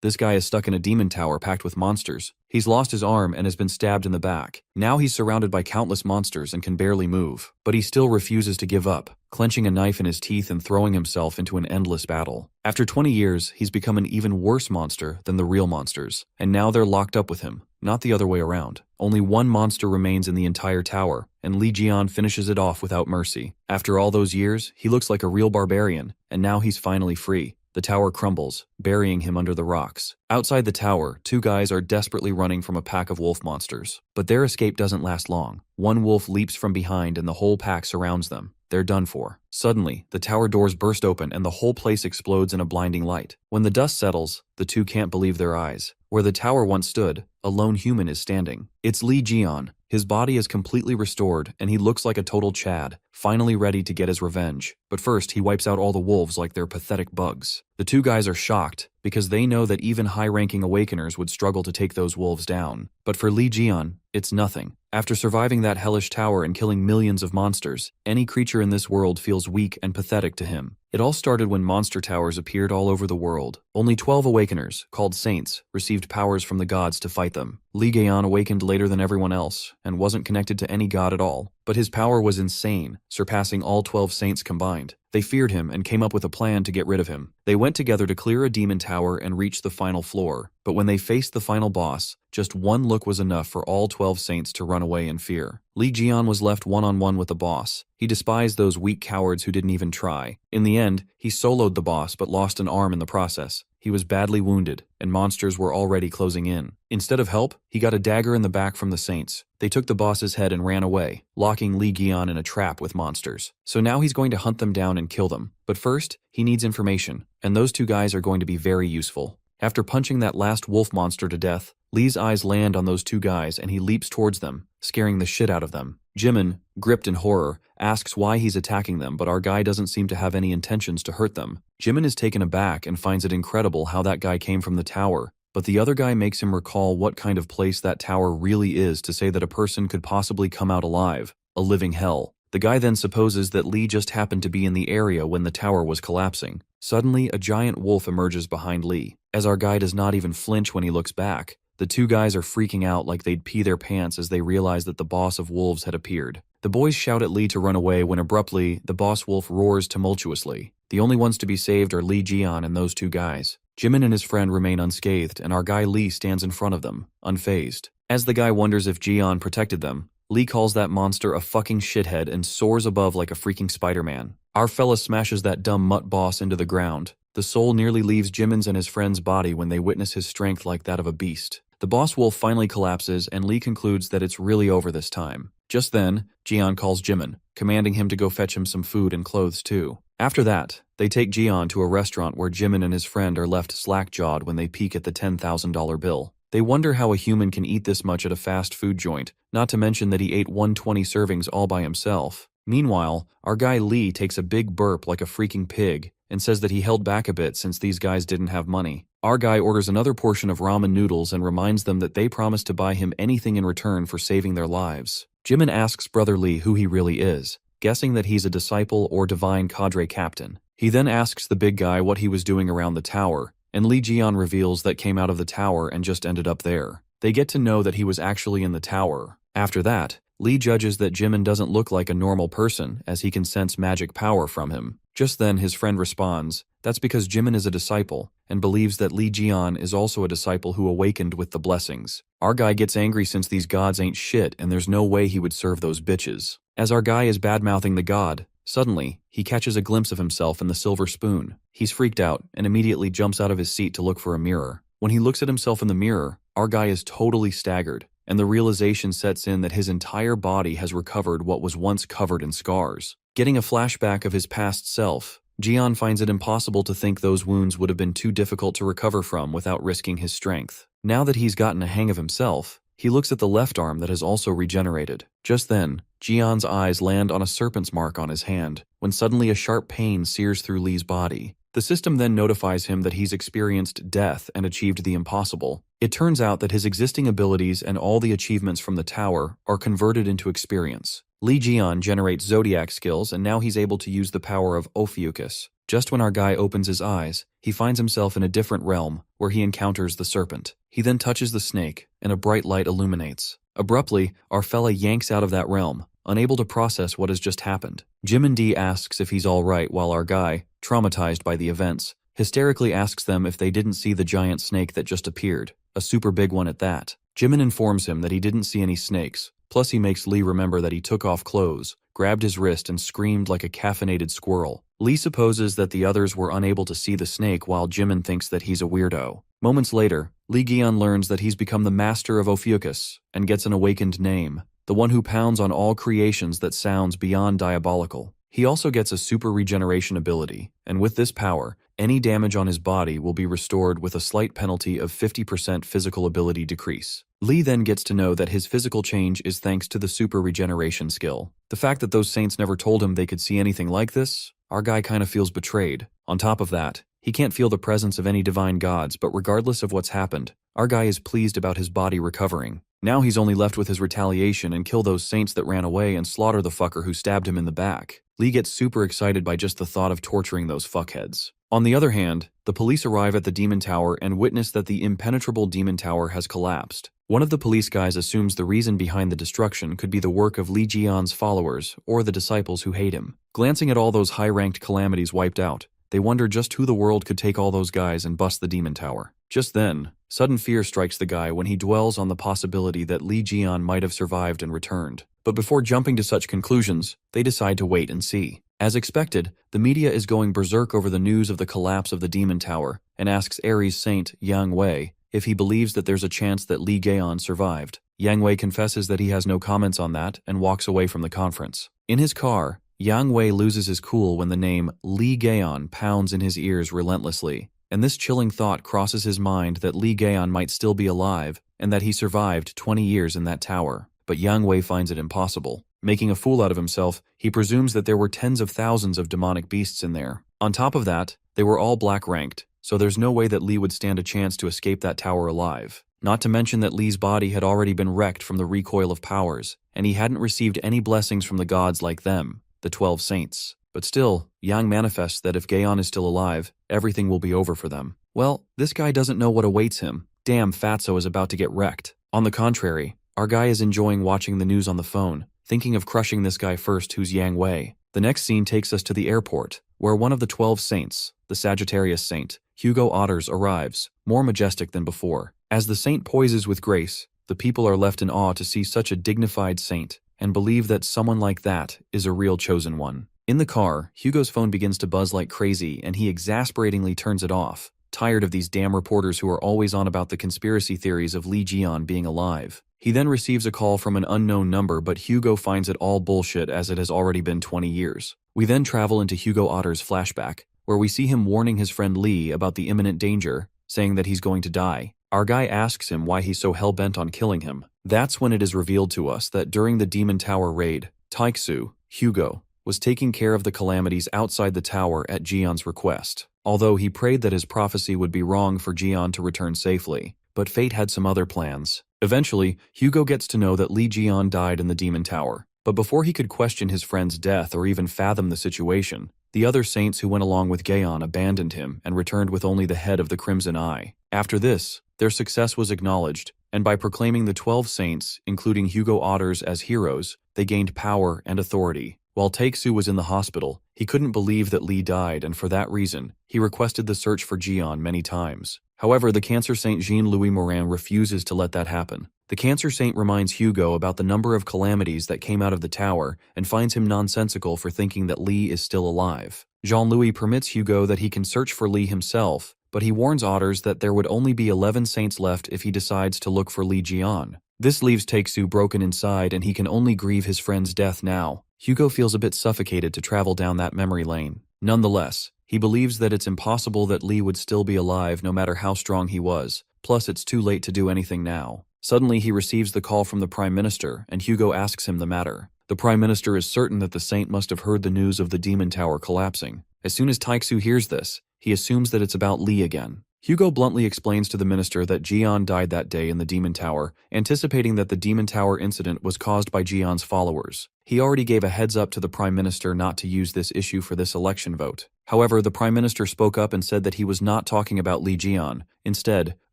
This guy is stuck in a demon tower packed with monsters. He's lost his arm and has been stabbed in the back. Now he's surrounded by countless monsters and can barely move. But he still refuses to give up, clenching a knife in his teeth and throwing himself into an endless battle. After 20 years, he's become an even worse monster than the real monsters. And now they're locked up with him, not the other way around. Only one monster remains in the entire tower, and Lee Jian finishes it off without mercy. After all those years, he looks like a real barbarian, and now he's finally free. The tower crumbles, burying him under the rocks. Outside the tower, two guys are desperately running from a pack of wolf monsters. But their escape doesn't last long. One wolf leaps from behind and the whole pack surrounds them. They're done for. Suddenly, the tower doors burst open and the whole place explodes in a blinding light. When the dust settles, the two can't believe their eyes. Where the tower once stood, a lone human is standing. It's Lee Jian. His body is completely restored, and he looks like a total Chad, finally ready to get his revenge. But first, he wipes out all the wolves like they're pathetic bugs. The two guys are shocked, because they know that even high-ranking awakeners would struggle to take those wolves down. But for Lee Jian, it's nothing. After surviving that hellish tower and killing millions of monsters, any creature in this world feels weak and pathetic to him. It all started when monster towers appeared all over the world. Only 12 awakeners, called saints, received powers from the gods to fight them. Lee Jian awakened later than everyone else, and wasn't connected to any god at all. But his power was insane, surpassing all 12 saints combined. They feared him and came up with a plan to get rid of him. They went together to clear a demon tower and reach the final floor. But when they faced the final boss, just one look was enough for all 12 saints to run away in fear. Lee Jian was left one-on-one with the boss. He despised those weak cowards who didn't even try. In the end, he soloed the boss but lost an arm in the process. He was badly wounded, and monsters were already closing in. Instead of help, he got a dagger in the back from the saints. They took the boss's head and ran away, locking Lee Jian in a trap with monsters. So now he's going to hunt them down and kill them. But first, he needs information, and those two guys are going to be very useful. After punching that last wolf monster to death, Lee's eyes land on those two guys and he leaps towards them, scaring the shit out of them. Jimin, gripped in horror, asks why he's attacking them, but our guy doesn't seem to have any intentions to hurt them. Jimin is taken aback and finds it incredible how that guy came from the tower, but the other guy makes him recall what kind of place that tower really is to say that a person could possibly come out alive, a living hell. The guy then supposes that Lee just happened to be in the area when the tower was collapsing. Suddenly, a giant wolf emerges behind Lee. As our guy does not even flinch when he looks back, the two guys are freaking out like they'd pee their pants as they realize that the boss of wolves had appeared. The boys shout at Lee to run away when abruptly, the boss wolf roars tumultuously. The only ones to be saved are Lee Jian and those two guys. Jimin and his friend remain unscathed, and our guy Lee stands in front of them, unfazed. As the guy wonders if Jian protected them, Lee calls that monster a fucking shithead and soars above like a freaking Spider-Man. Our fella smashes that dumb mutt boss into the ground. The soul nearly leaves Jimin's and his friend's body when they witness his strength like that of a beast. The boss wolf finally collapses and Lee concludes that it's really over this time. Just then, Jian calls Jimin, commanding him to go fetch him some food and clothes too. After that, they take Jian to a restaurant where Jimin and his friend are left slack-jawed when they peek at the $10,000 bill. They wonder how a human can eat this much at a fast food joint, not to mention that he ate 120 servings all by himself. Meanwhile, our guy Lee takes a big burp like a freaking pig and says that he held back a bit since these guys didn't have money. Our guy orders another portion of ramen noodles and reminds them that they promised to buy him anything in return for saving their lives. Jimin asks Brother Lee who he really is, guessing that he's a disciple or divine cadre captain. He then asks the big guy what he was doing around the tower, and Lee Jian reveals that came out of the tower and just ended up there. They get to know that he was actually in the tower. After that, Lee judges that Jimin doesn't look like a normal person as he can sense magic power from him. Just then his friend responds, that's because Jimin is a disciple, and believes that Lee Jian is also a disciple who awakened with the blessings. Our guy gets angry since these gods ain't shit and there's no way he would serve those bitches. As our guy is bad-mouthing the god, suddenly, he catches a glimpse of himself in the silver spoon. He's freaked out and immediately jumps out of his seat to look for a mirror. When he looks at himself in the mirror, our guy is totally staggered, and the realization sets in that his entire body has recovered what was once covered in scars. Getting a flashback of his past self, Jian finds it impossible to think those wounds would have been too difficult to recover from without risking his strength. Now that he's gotten a hang of himself, he looks at the left arm that has also regenerated. Just then, Jian's eyes land on a serpent's mark on his hand, when suddenly a sharp pain sears through Lee's body. The system then notifies him that he's experienced death and achieved the impossible. It turns out that his existing abilities and all the achievements from the tower are converted into experience. Lee Jian generates zodiac skills and now he's able to use the power of Ophiuchus. Just when our guy opens his eyes, he finds himself in a different realm, where he encounters the serpent. He then touches the snake, and a bright light illuminates. Abruptly, our fella yanks out of that realm, unable to process what has just happened. Jim and Dee asks if he's alright, while our guy, traumatized by the events, hysterically asks them if they didn't see the giant snake that just appeared, a super big one at that. Jimin informs him that he didn't see any snakes, plus he makes Lee remember that he took off clothes, grabbed his wrist and screamed like a caffeinated squirrel. Lee supposes that the others were unable to see the snake, while Jimin thinks that he's a weirdo. Moments later, Lee Gi-on learns that he's become the master of Ophiuchus and gets an awakened name, the one who pounds on all creations that sounds beyond diabolical. He also gets a super regeneration ability, and with this power, any damage on his body will be restored with a slight penalty of 50% physical ability decrease. Lee then gets to know that his physical change is thanks to the super regeneration skill. The fact that those saints never told him they could see anything like this, our guy kinda feels betrayed. On top of that, he can't feel the presence of any divine gods, but regardless of what's happened, our guy is pleased about his body recovering. Now he's only left with his retaliation and kill those saints that ran away and slaughter the fucker who stabbed him in the back. Lee gets super excited by just the thought of torturing those fuckheads. On the other hand, the police arrive at the Demon Tower and witness that the impenetrable Demon Tower has collapsed. One of the police guys assumes the reason behind the destruction could be the work of Lee Ji-on's followers or the disciples who hate him. Glancing at all those high-ranked calamities wiped out, they wonder just who the world could take all those guys and bust the Demon Tower. Just then, sudden fear strikes the guy when he dwells on the possibility that Lee Ji-on might have survived and returned. But before jumping to such conclusions, they decide to wait and see. As expected, the media is going berserk over the news of the collapse of the Demon Tower and asks Ares Saint Yang Wei if he believes that there's a chance that Lee Gi-on survived. Yang Wei confesses that he has no comments on that and walks away from the conference. In his car, Yang Wei loses his cool when the name Lee Gi-on pounds in his ears relentlessly, and this chilling thought crosses his mind that Lee Gi-on might still be alive and that he survived 20 years in that tower. But Yang Wei finds it impossible. Making a fool out of himself, he presumes that there were tens of thousands of demonic beasts in there. On top of that, they were all black-ranked, so there's no way that Lee would stand a chance to escape that tower alive. Not to mention that Lee's body had already been wrecked from the recoil of powers, and he hadn't received any blessings from the gods like them, the 12 saints. But still, Yang manifests that if Gi-on is still alive, everything will be over for them. Well, this guy doesn't know what awaits him. Damn, Fatso is about to get wrecked. On the contrary, our guy is enjoying watching the news on the phone, thinking of crushing this guy first, who's Yang Wei. The next scene takes us to the airport, where one of the 12 saints, the Sagittarius Saint, Hugo Otters, arrives, more majestic than before. As the saint poises with grace, the people are left in awe to see such a dignified saint, and believe that someone like that is a real chosen one. In the car, Hugo's phone begins to buzz like crazy and he exasperatingly turns it off, tired of these damn reporters who are always on about the conspiracy theories of Lee Ji-on being alive. He then receives a call from an unknown number, but Hugo finds it all bullshit as it has already been 20 years. We then travel into Hugo Otter's flashback, where we see him warning his friend Lee about the imminent danger, saying that he's going to die. Our guy asks him why he's so hell-bent on killing him. That's when it is revealed to us that during the Demon Tower raid, Taiksu, Hugo, was taking care of the calamities outside the tower at Ji-on's request, although he prayed that his prophecy would be wrong for Ji-on to return safely. But fate had some other plans. Eventually, Hugo gets to know that Lee Ji-on died in the Demon Tower, but before he could question his friend's death or even fathom the situation, the other saints who went along with Gi-on abandoned him and returned with only the head of the Crimson Eye. After this, their success was acknowledged, and by proclaiming the 12 saints, including Hugo Otters, as heroes, they gained power and authority. While Taeksu was in the hospital, he couldn't believe that Lee died, and for that reason, he requested the search for Ji-on many times. However, the Cancer Saint Jean-Louis Morin refuses to let that happen. The Cancer Saint reminds Hugo about the number of calamities that came out of the tower and finds him nonsensical for thinking that Lee is still alive. Jean-Louis permits Hugo that he can search for Lee himself, but he warns Otters that there would only be 11 saints left if he decides to look for Lee Ji-on. This leaves Taeksu broken inside and he can only grieve his friend's death now. Hugo feels a bit suffocated to travel down that memory lane. Nonetheless, he believes that it's impossible that Lee would still be alive no matter how strong he was, plus it's too late to do anything now. Suddenly he receives the call from the Prime Minister, and Hugo asks him the matter. The Prime Minister is certain that the saint must have heard the news of the Demon Tower collapsing. As soon as Taeksu hears this, he assumes that it's about Lee again. Hugo bluntly explains to the minister that Jian died that day in the Demon Tower, anticipating that the Demon Tower incident was caused by Jian's followers. He already gave a heads up to the Prime Minister not to use this issue for this election vote. However, the Prime Minister spoke up and said that he was not talking about Li Jian. Instead,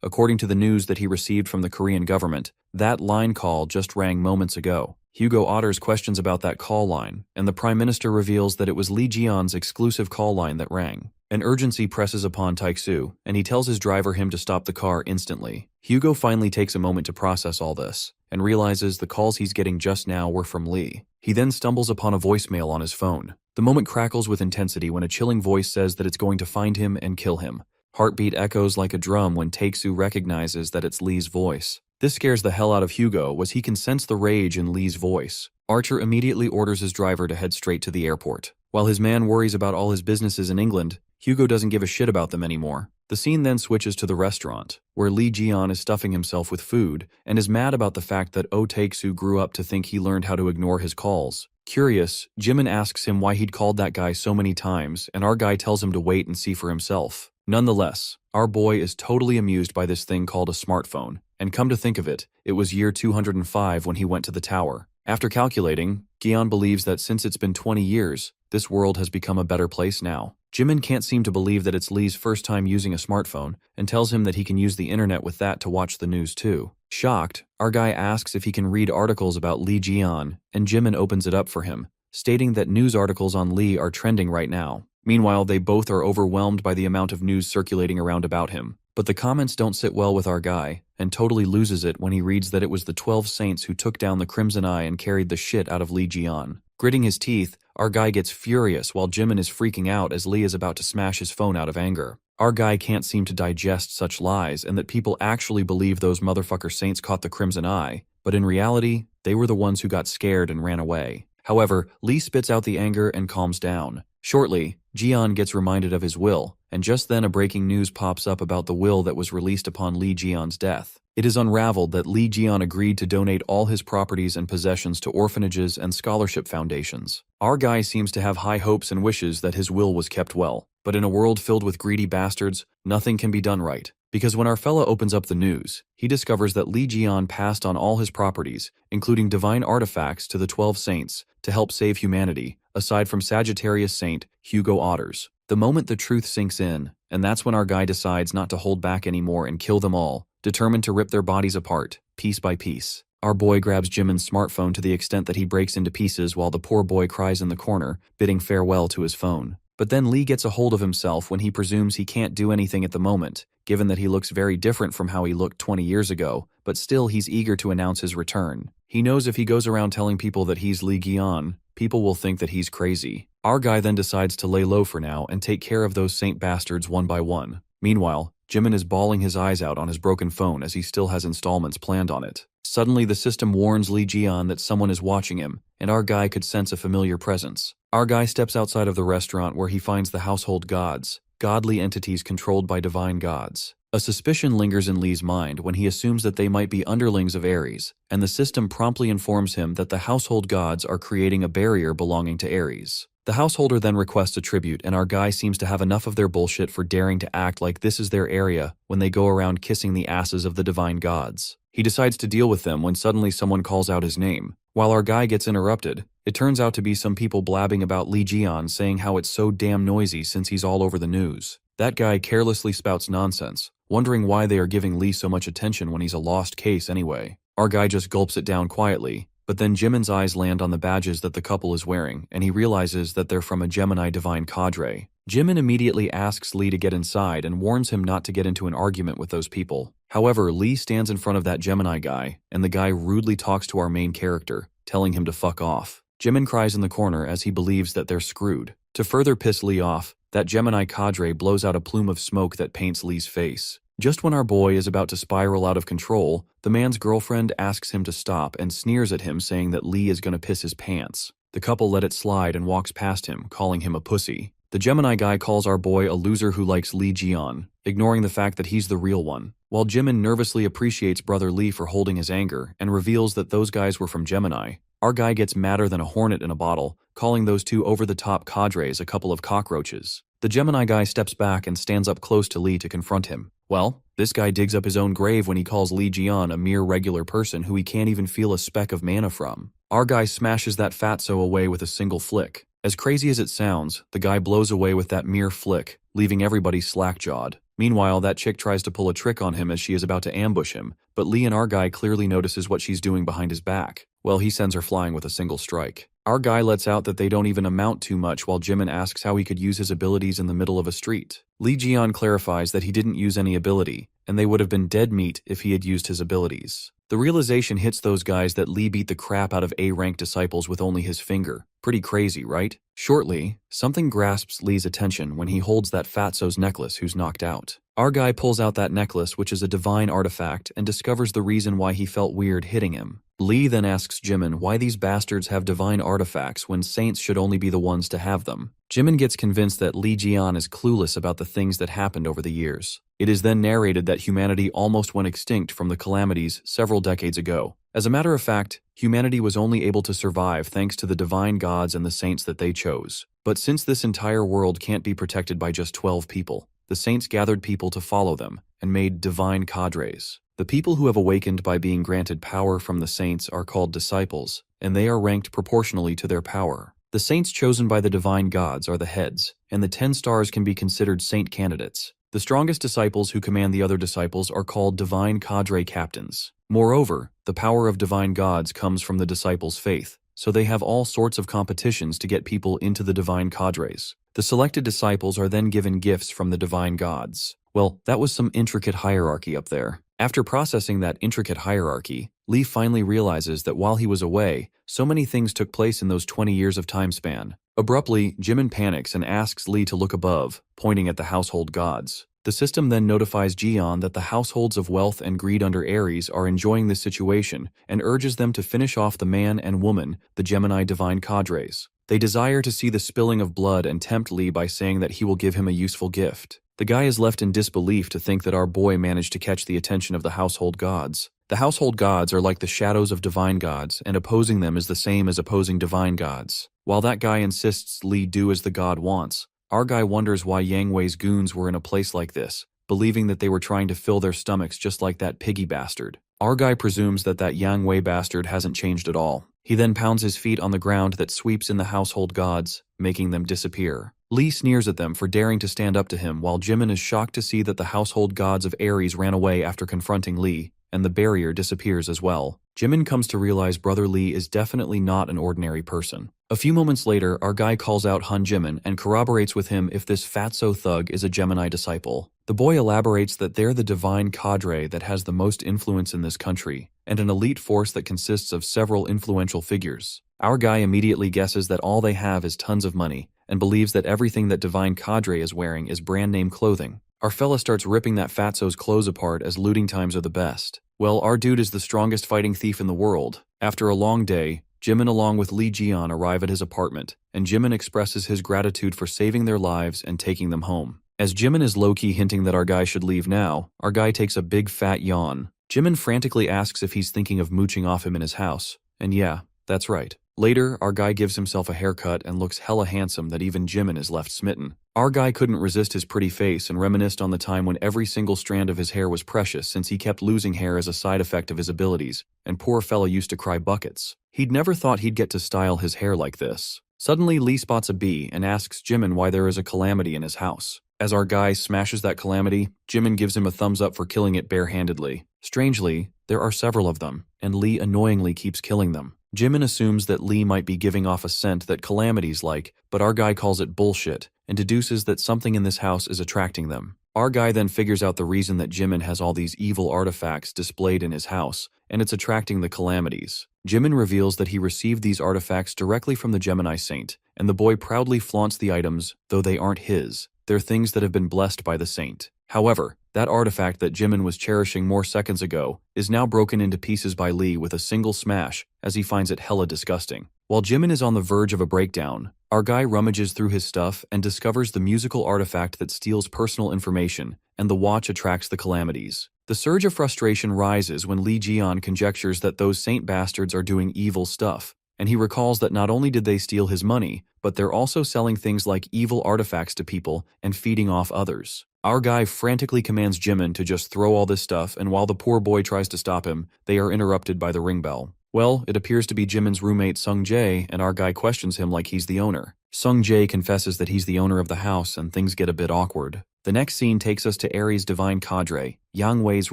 according to the news that he received from the Korean government, that line call just rang moments ago. Hugo orders questions about that call line, and the Prime Minister reveals that it was Li Jian's exclusive call line that rang. An urgency presses upon Taixu, and he tells his driver him to stop the car instantly. Hugo finally takes a moment to process all this, and realizes the calls he's getting just now were from Li. He then stumbles upon a voicemail on his phone. The moment crackles with intensity when a chilling voice says that it's going to find him and kill him. Heartbeat echoes like a drum when Taixu recognizes that it's Li's voice. This scares the hell out of Hugo, as he can sense the rage in Li's voice. Archer immediately orders his driver to head straight to the airport. While his man worries about all his businesses in England, Hugo doesn't give a shit about them anymore. The scene then switches to the restaurant, where Li Jian is stuffing himself with food and is mad about the fact that Oh Taixu grew up to think he learned how to ignore his calls. Curious, Jimin asks him why he'd called that guy so many times, and our guy tells him to wait and see for himself. Nonetheless, our boy is totally amused by this thing called a smartphone, and come to think of it, it was year 205 when he went to the tower. After calculating, Gian believes that since it's been 20 years, this world has become a better place now. Jimin can't seem to believe that it's Li's first time using a smartphone, and tells him that he can use the internet with that to watch the news too. Shocked, our guy asks if he can read articles about Li Jian, and Jimin opens it up for him, stating that news articles on Li are trending right now. Meanwhile, they both are overwhelmed by the amount of news circulating around about him. But the comments don't sit well with our guy, and totally loses it when he reads that it was the 12 saints who took down the Crimson Eye and carried the shit out of Li Jian. Gritting his teeth, our guy gets furious while Jimin is freaking out as Li is about to smash his phone out of anger. Our guy can't seem to digest such lies and that people actually believe those motherfucker saints caught the Crimson Eye, but in reality, they were the ones who got scared and ran away. However, Li spits out the anger and calms down. Shortly, Jian gets reminded of his will, and just then a breaking news pops up about the will that was released upon Li Jian's death. It is unraveled that Li Jian agreed to donate all his properties and possessions to orphanages and scholarship foundations. Our guy seems to have high hopes and wishes that his will was kept well, but in a world filled with greedy bastards, nothing can be done right. Because when our fella opens up the news, he discovers that Li Jian passed on all his properties, including divine artifacts to the 12 saints, to help save humanity, aside from Sagittarius Saint Hugo Otters. The moment the truth sinks in, and that's when our guy decides not to hold back anymore and kill them all, determined to rip their bodies apart, piece by piece. Our boy grabs Jimin's smartphone to the extent that he breaks into pieces while the poor boy cries in the corner, bidding farewell to his phone. But then Li gets a hold of himself when he presumes he can't do anything at the moment, given that he looks very different from how he looked 20 years ago, but still he's eager to announce his return. He knows if he goes around telling people that he's Li Jian, people will think that he's crazy. Our guy then decides to lay low for now and take care of those saint bastards one by one. Meanwhile, Jimin is bawling his eyes out on his broken phone as he still has installments planned on it. Suddenly the system warns Li Jian that someone is watching him, and our guy could sense a familiar presence. Our guy steps outside of the restaurant where he finds the household gods, godly entities controlled by divine gods. A suspicion lingers in Li's mind when he assumes that they might be underlings of Ares, and the system promptly informs him that the household gods are creating a barrier belonging to Ares. The householder then requests a tribute, and our guy seems to have enough of their bullshit for daring to act like this is their area when they go around kissing the asses of the divine gods. He decides to deal with them when suddenly someone calls out his name. While our guy gets interrupted, it turns out to be some people blabbing about Li Jian saying how it's so damn noisy since he's all over the news. That guy carelessly spouts nonsense, wondering why they are giving Li so much attention when he's a lost case anyway. Our guy just gulps it down quietly, but then Jimin's eyes land on the badges that the couple is wearing, and he realizes that they're from a Gemini divine cadre. Jimin immediately asks Li to get inside and warns him not to get into an argument with those people. However, Li stands in front of that Gemini guy, and the guy rudely talks to our main character, telling him to fuck off. Jimin cries in the corner as he believes that they're screwed. To further piss Li off, that Gemini cadre blows out a plume of smoke that paints Li's face. Just when our boy is about to spiral out of control, the man's girlfriend asks him to stop and sneers at him, saying that Li is gonna piss his pants. The couple let it slide and walks past him, calling him a pussy. The Gemini guy calls our boy a loser who likes Li Jian, ignoring the fact that he's the real one, while Jimin nervously appreciates brother Li for holding his anger and reveals that those guys were from Gemini. Our guy gets madder than a hornet in a bottle, calling those two over-the-top cadres a couple of cockroaches. The Gemini guy steps back and stands up close to Li to confront him. Well, this guy digs up his own grave when he calls Lee Jian a mere regular person who he can't even feel a speck of mana from. Our guy smashes that fatso away with a single flick. As crazy as it sounds, the guy blows away with that mere flick, leaving everybody slack-jawed. Meanwhile, that chick tries to pull a trick on him as she is about to ambush him, but Lee and our guy clearly notices what she's doing behind his back. Well, he sends her flying with a single strike. Our guy lets out that they don't even amount to much while Jimin asks how he could use his abilities in the middle of a street. Lee Jian clarifies that he didn't use any ability, and they would have been dead meat if he had used his abilities. The realization hits those guys that Lee beat the crap out of A-rank disciples with only his finger. Pretty crazy, right? Shortly, something grasps Lee's attention when he holds that fatso's necklace who's knocked out. Our guy pulls out that necklace, which is a divine artifact, and discovers the reason why he felt weird hitting him. Lee then asks Jimin why these bastards have divine artifacts when saints should only be the ones to have them. Jimin gets convinced that Lee Jian is clueless about the things that happened over the years. It is then narrated that humanity almost went extinct from the calamities several decades ago. As a matter of fact, humanity was only able to survive thanks to the divine gods and the saints that they chose. But since this entire world can't be protected by just 12 people, the saints gathered people to follow them and made divine cadres. The people who have awakened by being granted power from the saints are called disciples, and they are ranked proportionally to their power. The saints chosen by the divine gods are the heads, and the 10 stars can be considered saint candidates. The strongest disciples who command the other disciples are called divine cadre captains. Moreover, the power of divine gods comes from the disciples' faith, so they have all sorts of competitions to get people into the divine cadres. The selected disciples are then given gifts from the divine gods. Well, that was some intricate hierarchy up there. After processing that intricate hierarchy, Lee finally realizes that while he was away, so many things took place in those 20 years of time span. Abruptly, Jimin panics and asks Lee to look above, pointing at the household gods. The system then notifies Jian that the households of wealth and greed under Aries are enjoying this situation and urges them to finish off the man and woman, the Gemini divine cadres. They desire to see the spilling of blood and tempt Lee by saying that he will give him a useful gift. The guy is left in disbelief to think that our boy managed to catch the attention of the household gods. The household gods are like the shadows of divine gods, and opposing them is the same as opposing divine gods. While that guy insists Lee do as the god wants, our guy wonders why Yang Wei's goons were in a place like this, believing that they were trying to fill their stomachs just like that piggy bastard. Our guy presumes that Yang Wei bastard hasn't changed at all. He then pounds his feet on the ground that sweeps in the household gods, making them disappear. Lee sneers at them for daring to stand up to him, while Jimin is shocked to see that the household gods of Aries ran away after confronting Lee, and the barrier disappears as well. Jimin comes to realize Brother Lee is definitely not an ordinary person. A few moments later, our guy calls out Han Jimin and corroborates with him if this fatso thug is a Gemini disciple. The boy elaborates that they're the divine cadre that has the most influence in this country, and an elite force that consists of several influential figures. Our guy immediately guesses that all they have is tons of money, and believes that everything that divine cadre is wearing is brand name clothing. Our fella starts ripping that fatso's clothes apart as looting times are the best. Well, our dude is the strongest fighting thief in the world. After a long day, Jimin along with Lee Jian arrive at his apartment, and Jimin expresses his gratitude for saving their lives and taking them home. As Jimin is low-key hinting that our guy should leave now, our guy takes a big fat yawn. Jimin frantically asks if he's thinking of mooching off him in his house, and yeah, that's right. Later, our guy gives himself a haircut and looks hella handsome that even Jimin is left smitten. Our guy couldn't resist his pretty face and reminisced on the time when every single strand of his hair was precious since he kept losing hair as a side effect of his abilities, and poor fella used to cry buckets. He'd never thought he'd get to style his hair like this. Suddenly, Lee spots a bee and asks Jimin why there is a calamity in his house. As our guy smashes that calamity, Jimin gives him a thumbs up for killing it barehandedly. Strangely, there are several of them, and Lee annoyingly keeps killing them. Jimin assumes that Lee might be giving off a scent that calamities like, but our guy calls it bullshit, and deduces that something in this house is attracting them. Our guy then figures out the reason that Jimin has all these evil artifacts displayed in his house, and it's attracting the calamities. Jimin reveals that he received these artifacts directly from the Gemini saint, and the boy proudly flaunts the items, though they aren't his. They're things that have been blessed by the saint. However, that artifact that Jimin was cherishing more seconds ago is now broken into pieces by Lee with a single smash, as he finds it hella disgusting. While Jimin is on the verge of a breakdown, our guy rummages through his stuff and discovers the musical artifact that steals personal information, and the watch attracts the calamities. The surge of frustration rises when Lee Jian conjectures that those saint bastards are doing evil stuff, and he recalls that not only did they steal his money, but they're also selling things like evil artifacts to people and feeding off others. Our guy frantically commands Jimin to just throw all this stuff, and while the poor boy tries to stop him, they are interrupted by the ring bell. Well, it appears to be Jimin's roommate Sung Jae, and our guy questions him like he's the owner. Sung Jae confesses that he's the owner of the house, and things get a bit awkward. The next scene takes us to Aries' divine cadre, Yang Wei's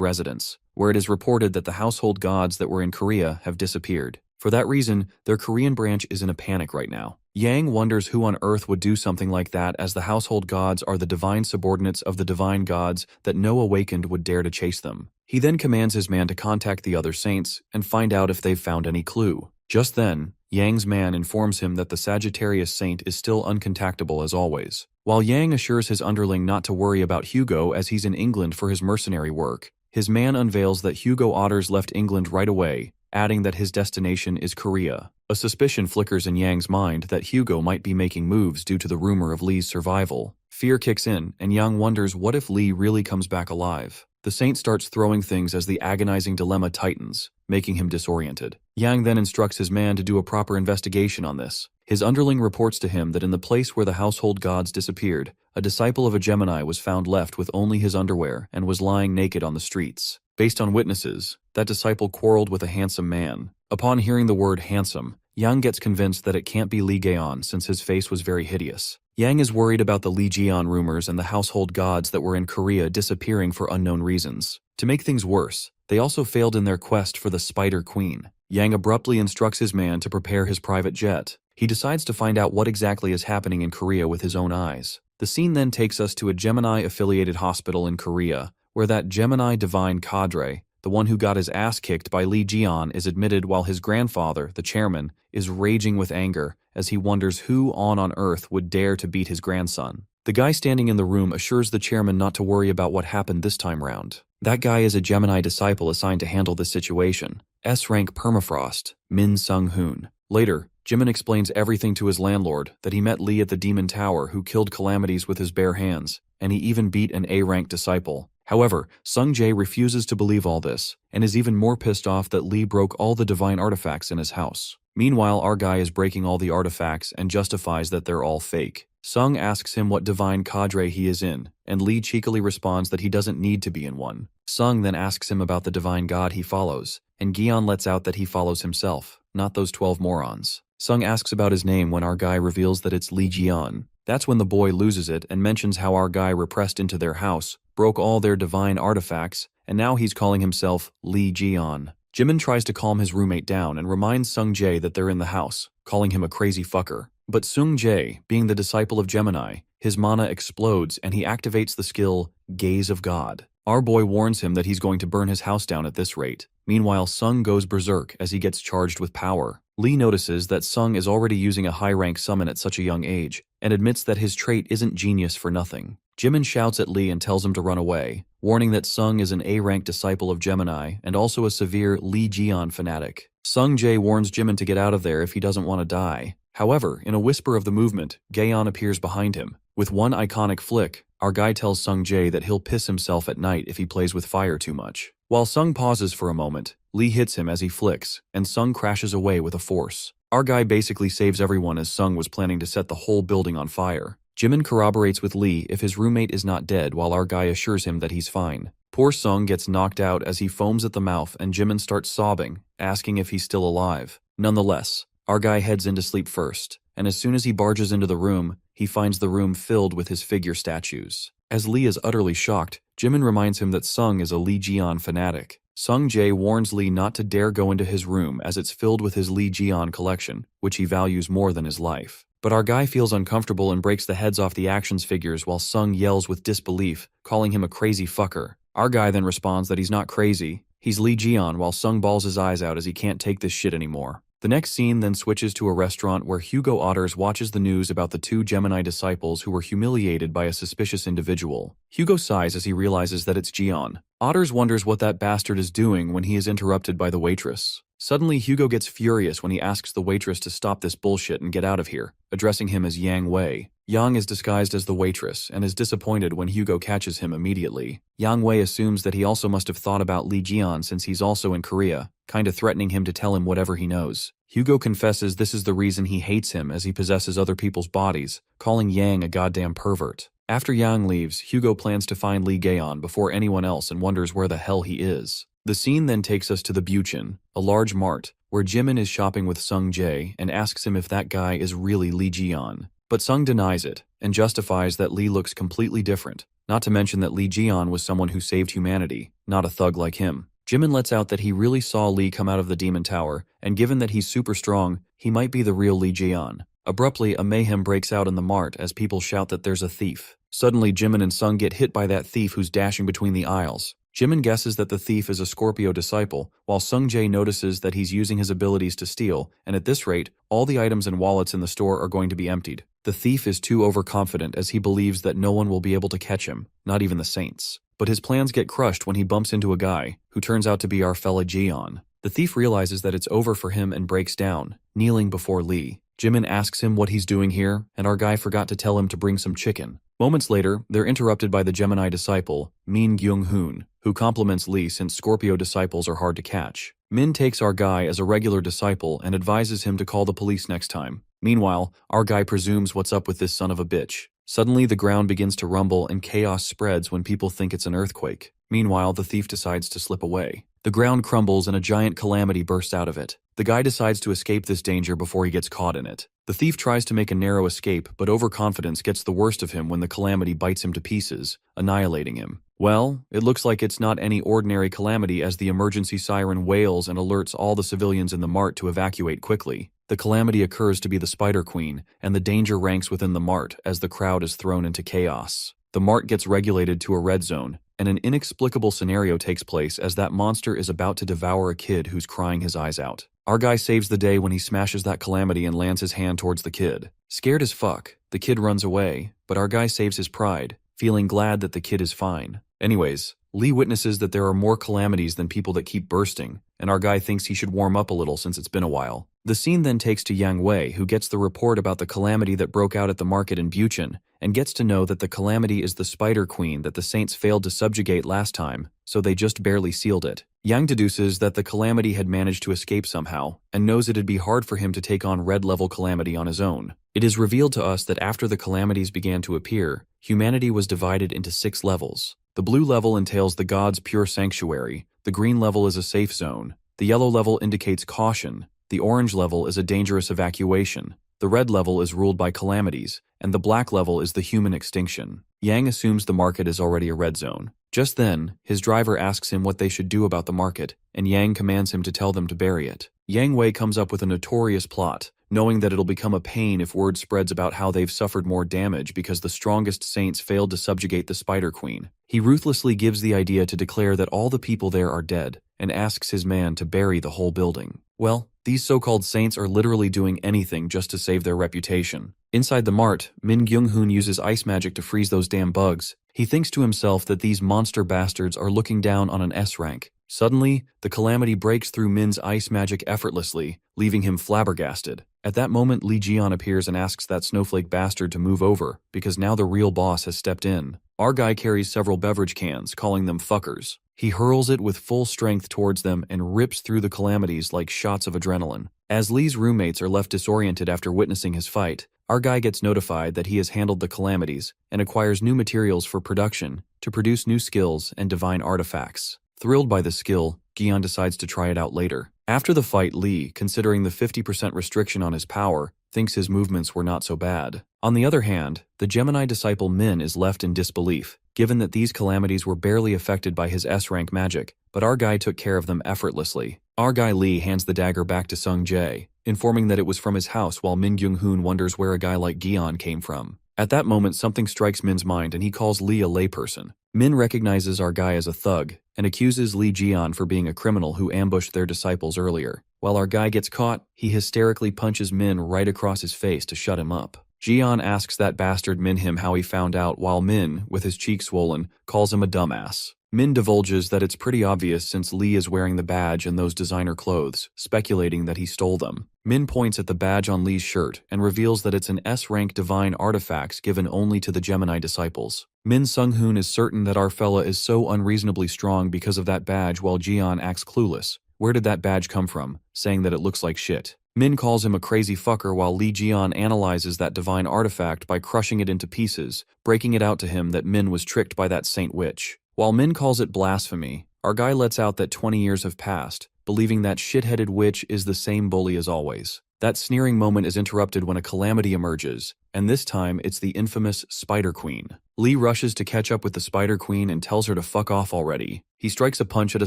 residence, where it is reported that the household gods that were in Korea have disappeared. For that reason, their Korean branch is in a panic right now. Yang wonders who on earth would do something like that, as the household gods are the divine subordinates of the divine gods that no awakened would dare to chase them. He then commands his man to contact the other saints and find out if they've found any clue. Just then, Yang's man informs him that the Sagittarius saint is still uncontactable as always. While Yang assures his underling not to worry about Hugo as he's in England for his mercenary work, his man unveils that Hugo Otters left England right away, adding that his destination is Korea. A suspicion flickers in Yang's mind that Hugo might be making moves due to the rumor of Lee's survival. Fear kicks in, and Yang wonders what if Lee really comes back alive. The saint starts throwing things as the agonizing dilemma tightens, making him disoriented. Yang then instructs his man to do a proper investigation on this. His underling reports to him that in the place where the household gods disappeared, a disciple of a Gemini was found left with only his underwear and was lying naked on the streets. Based on witnesses, that disciple quarreled with a handsome man. Upon hearing the word handsome, Yang gets convinced that it can't be Lee Gaon since his face was very hideous. Yang is worried about the Lee Jeon rumors and the household gods that were in Korea disappearing for unknown reasons. To make things worse, they also failed in their quest for the Spider Queen. Yang abruptly instructs his man to prepare his private jet. He decides to find out what exactly is happening in Korea with his own eyes. The scene then takes us to a Gemini-affiliated hospital in Korea, where that Gemini divine cadre, the one who got his ass kicked by Lee Jeon, is admitted while his grandfather, the chairman, is raging with anger as he wonders who on earth would dare to beat his grandson. The guy standing in the room assures the chairman not to worry about what happened this time round. That guy is a Gemini disciple assigned to handle this situation. S-rank permafrost, Min Sung-hoon. Later, Jimin explains everything to his landlord, that he met Lee at the Demon Tower who killed calamities with his bare hands, and he even beat an A-rank disciple. However, Sung Jae refuses to believe all this, and is even more pissed off that Lee broke all the divine artifacts in his house. Meanwhile, our guy is breaking all the artifacts and justifies that they're all fake. Sung asks him what divine cadre he is in, and Lee cheekily responds that he doesn't need to be in one. Sung then asks him about the divine god he follows, and Gion lets out that he follows himself, not those 12 morons. Sung asks about his name when our guy reveals that it's Lee Jian. That's when the boy loses it and mentions how our guy repressed into their house, broke all their divine artifacts, and now he's calling himself Lee Jian. Jimin tries to calm his roommate down and reminds Sung Jae that they're in the house, calling him a crazy fucker. But Sung Jae, being the disciple of Gemini, his mana explodes and he activates the skill Gaze of God. Our boy warns him that he's going to burn his house down at this rate. Meanwhile, Sung goes berserk as he gets charged with power. Lee notices that Sung is already using a high-rank summon at such a young age, and admits that his trait isn't genius for nothing. Jimin shouts at Lee and tells him to run away, warning that Sung is an A-rank disciple of Gemini and also a severe Lee Jeon fanatic. Sung Jae warns Jimin to get out of there if he doesn't want to die. However, in a whisper of the movement, Gaon appears behind him. With one iconic flick, our guy tells Sung Jae that he'll piss himself at night if he plays with fire too much. While Sung pauses for a moment, Lee hits him as he flicks, and Sung crashes away with a force. Our guy basically saves everyone as Sung was planning to set the whole building on fire. Jimin corroborates with Lee if his roommate is not dead while our guy assures him that he's fine. Poor Sung gets knocked out as he foams at the mouth and Jimin starts sobbing, asking if he's still alive. Nonetheless, our guy heads into sleep first, and as soon as he barges into the room, he finds the room filled with his figure statues. As Lee is utterly shocked, Jimin reminds him that Sung is a Lee Jeon fanatic. Sung Jae warns Lee not to dare go into his room as it's filled with his Lee Jeon collection, which he values more than his life. But our guy feels uncomfortable and breaks the heads off the actions figures while Sung yells with disbelief, calling him a crazy fucker. Our guy then responds that he's not crazy, he's Lee Jeon, while Sung bawls his eyes out as he can't take this shit anymore. The next scene then switches to a restaurant where Hugo Otters watches the news about the two Gemini disciples who were humiliated by a suspicious individual. Hugo sighs as he realizes that it's Jeon. Otters wonders what that bastard is doing when he is interrupted by the waitress. Suddenly, Hugo gets furious when he asks the waitress to stop this bullshit and get out of here, addressing him as Yang Wei. Yang is disguised as the waitress and is disappointed when Hugo catches him immediately. Yang Wei assumes that he also must have thought about Lee Jeon since he's also in Korea, kinda threatening him to tell him whatever he knows. Hugo confesses this is the reason he hates him as he possesses other people's bodies, calling Yang a goddamn pervert. After Yang leaves, Hugo plans to find Lee Gaon before anyone else and wonders where the hell he is. The scene then takes us to the Buchan, a large mart, where Jimin is shopping with Sung Jae and asks him if that guy is really Lee Jian. But Sung denies it, and justifies that Lee looks completely different, not to mention that Lee Jian was someone who saved humanity, not a thug like him. Jimin lets out that he really saw Lee come out of the Demon Tower, and given that he's super strong, he might be the real Lee Jian. Abruptly, a mayhem breaks out in the mart as people shout that there's a thief. Suddenly, Jimin and Sung get hit by that thief who's dashing between the aisles. Jimin guesses that the thief is a Scorpio disciple, while Sung Jae notices that he's using his abilities to steal, and at this rate, all the items and wallets in the store are going to be emptied. The thief is too overconfident as he believes that no one will be able to catch him, not even the saints. But his plans get crushed when he bumps into a guy, who turns out to be our fella Jian. The thief realizes that it's over for him and breaks down, kneeling before Lee. Jimin asks him what he's doing here, and our guy forgot to tell him to bring some chicken. Moments later, they're interrupted by the Gemini disciple, Min Gyung-hoon, who compliments Lee since Scorpio disciples are hard to catch. Min takes our guy as a regular disciple and advises him to call the police next time. Meanwhile, our guy presumes what's up with this son of a bitch. Suddenly, the ground begins to rumble and chaos spreads when people think it's an earthquake. Meanwhile, the thief decides to slip away. The ground crumbles and a giant calamity bursts out of it. The guy decides to escape this danger before he gets caught in it. The thief tries to make a narrow escape, but overconfidence gets the worst of him when the calamity bites him to pieces, annihilating him. Well, it looks like it's not any ordinary calamity as the emergency siren wails and alerts all the civilians in the mart to evacuate quickly. The calamity occurs to be the Spider Queen, and the danger ranks within the mart as the crowd is thrown into chaos. The mart gets regulated to a red zone, and an inexplicable scenario takes place as that monster is about to devour a kid who's crying his eyes out. Our guy saves the day when he smashes that calamity and lands his hand towards the kid. Scared as fuck, the kid runs away, but our guy saves his pride, feeling glad that the kid is fine. Anyways, Lee witnesses that there are more calamities than people that keep bursting, and our guy thinks he should warm up a little since it's been a while. The scene then takes to Yang Wei, who gets the report about the calamity that broke out at the market in Buchan, and gets to know that the calamity is the Spider Queen that the Saints failed to subjugate last time, so they just barely sealed it. Yang deduces that the calamity had managed to escape somehow, and knows it'd be hard for him to take on red-level calamity on his own. It is revealed to us that after the calamities began to appear, humanity was divided into 6 levels. The blue level entails the gods' pure sanctuary, the green level is a safe zone, the yellow level indicates caution, the orange level is a dangerous evacuation, the red level is ruled by calamities, and the black level is the human extinction. Yang assumes the market is already a red zone. Just then, his driver asks him what they should do about the market, and Yang commands him to tell them to bury it. Yang Wei comes up with a notorious plot, knowing that it'll become a pain if word spreads about how they've suffered more damage because the strongest saints failed to subjugate the Spider Queen. He ruthlessly gives the idea to declare that all the people there are dead, and asks his man to bury the whole building. Well, these so-called saints are literally doing anything just to save their reputation. Inside the mart, Min Gyung-hoon uses ice magic to freeze those damn bugs. He thinks to himself that these monster bastards are looking down on an S rank. Suddenly, the calamity breaks through Min's ice magic effortlessly, leaving him flabbergasted. At that moment, Lee Jian appears and asks that snowflake bastard to move over, because now the real boss has stepped in. Our guy carries several beverage cans, calling them fuckers. He hurls it with full strength towards them and rips through the calamities like shots of adrenaline. As Lee's roommates are left disoriented after witnessing his fight, our guy gets notified that he has handled the calamities and acquires new materials for production to produce new skills and divine artifacts. Thrilled by the skill, Gion decides to try it out later. After the fight, Lee, considering the 50% restriction on his power, thinks his movements were not so bad. On the other hand, the Gemini disciple Min is left in disbelief, given that these calamities were barely affected by his S-rank magic, but our guy took care of them effortlessly. Our guy Lee hands the dagger back to Sung Jae, informing that it was from his house while Min Gyung-hoon wonders where a guy like Gion came from. At that moment, something strikes Min's mind and he calls Lee a layperson. Min recognizes our guy as a thug and accuses Lee Jian for being a criminal who ambushed their disciples earlier. While our guy gets caught, he hysterically punches Min right across his face to shut him up. Jian asks that bastard Min him how he found out, while Min, with his cheek swollen, calls him a dumbass. Min divulges that it's pretty obvious since Lee is wearing the badge and those designer clothes, speculating that he stole them. Min points at the badge on Lee's shirt and reveals that it's an S-rank divine artifacts given only to the Gemini disciples. Min Sung-hoon is certain that our fella is so unreasonably strong because of that badge while Jian acts clueless. Where did that badge come from, saying that it looks like shit? Min calls him a crazy fucker while Li Jian analyzes that divine artifact by crushing it into pieces, breaking it out to him that Min was tricked by that saint witch. While Min calls it blasphemy, our guy lets out that 20 years have passed, believing that shit-headed witch is the same bully as always. That sneering moment is interrupted when a calamity emerges, and this time it's the infamous Spider Queen. Lee rushes to catch up with the Spider Queen and tells her to fuck off already. He strikes a punch at a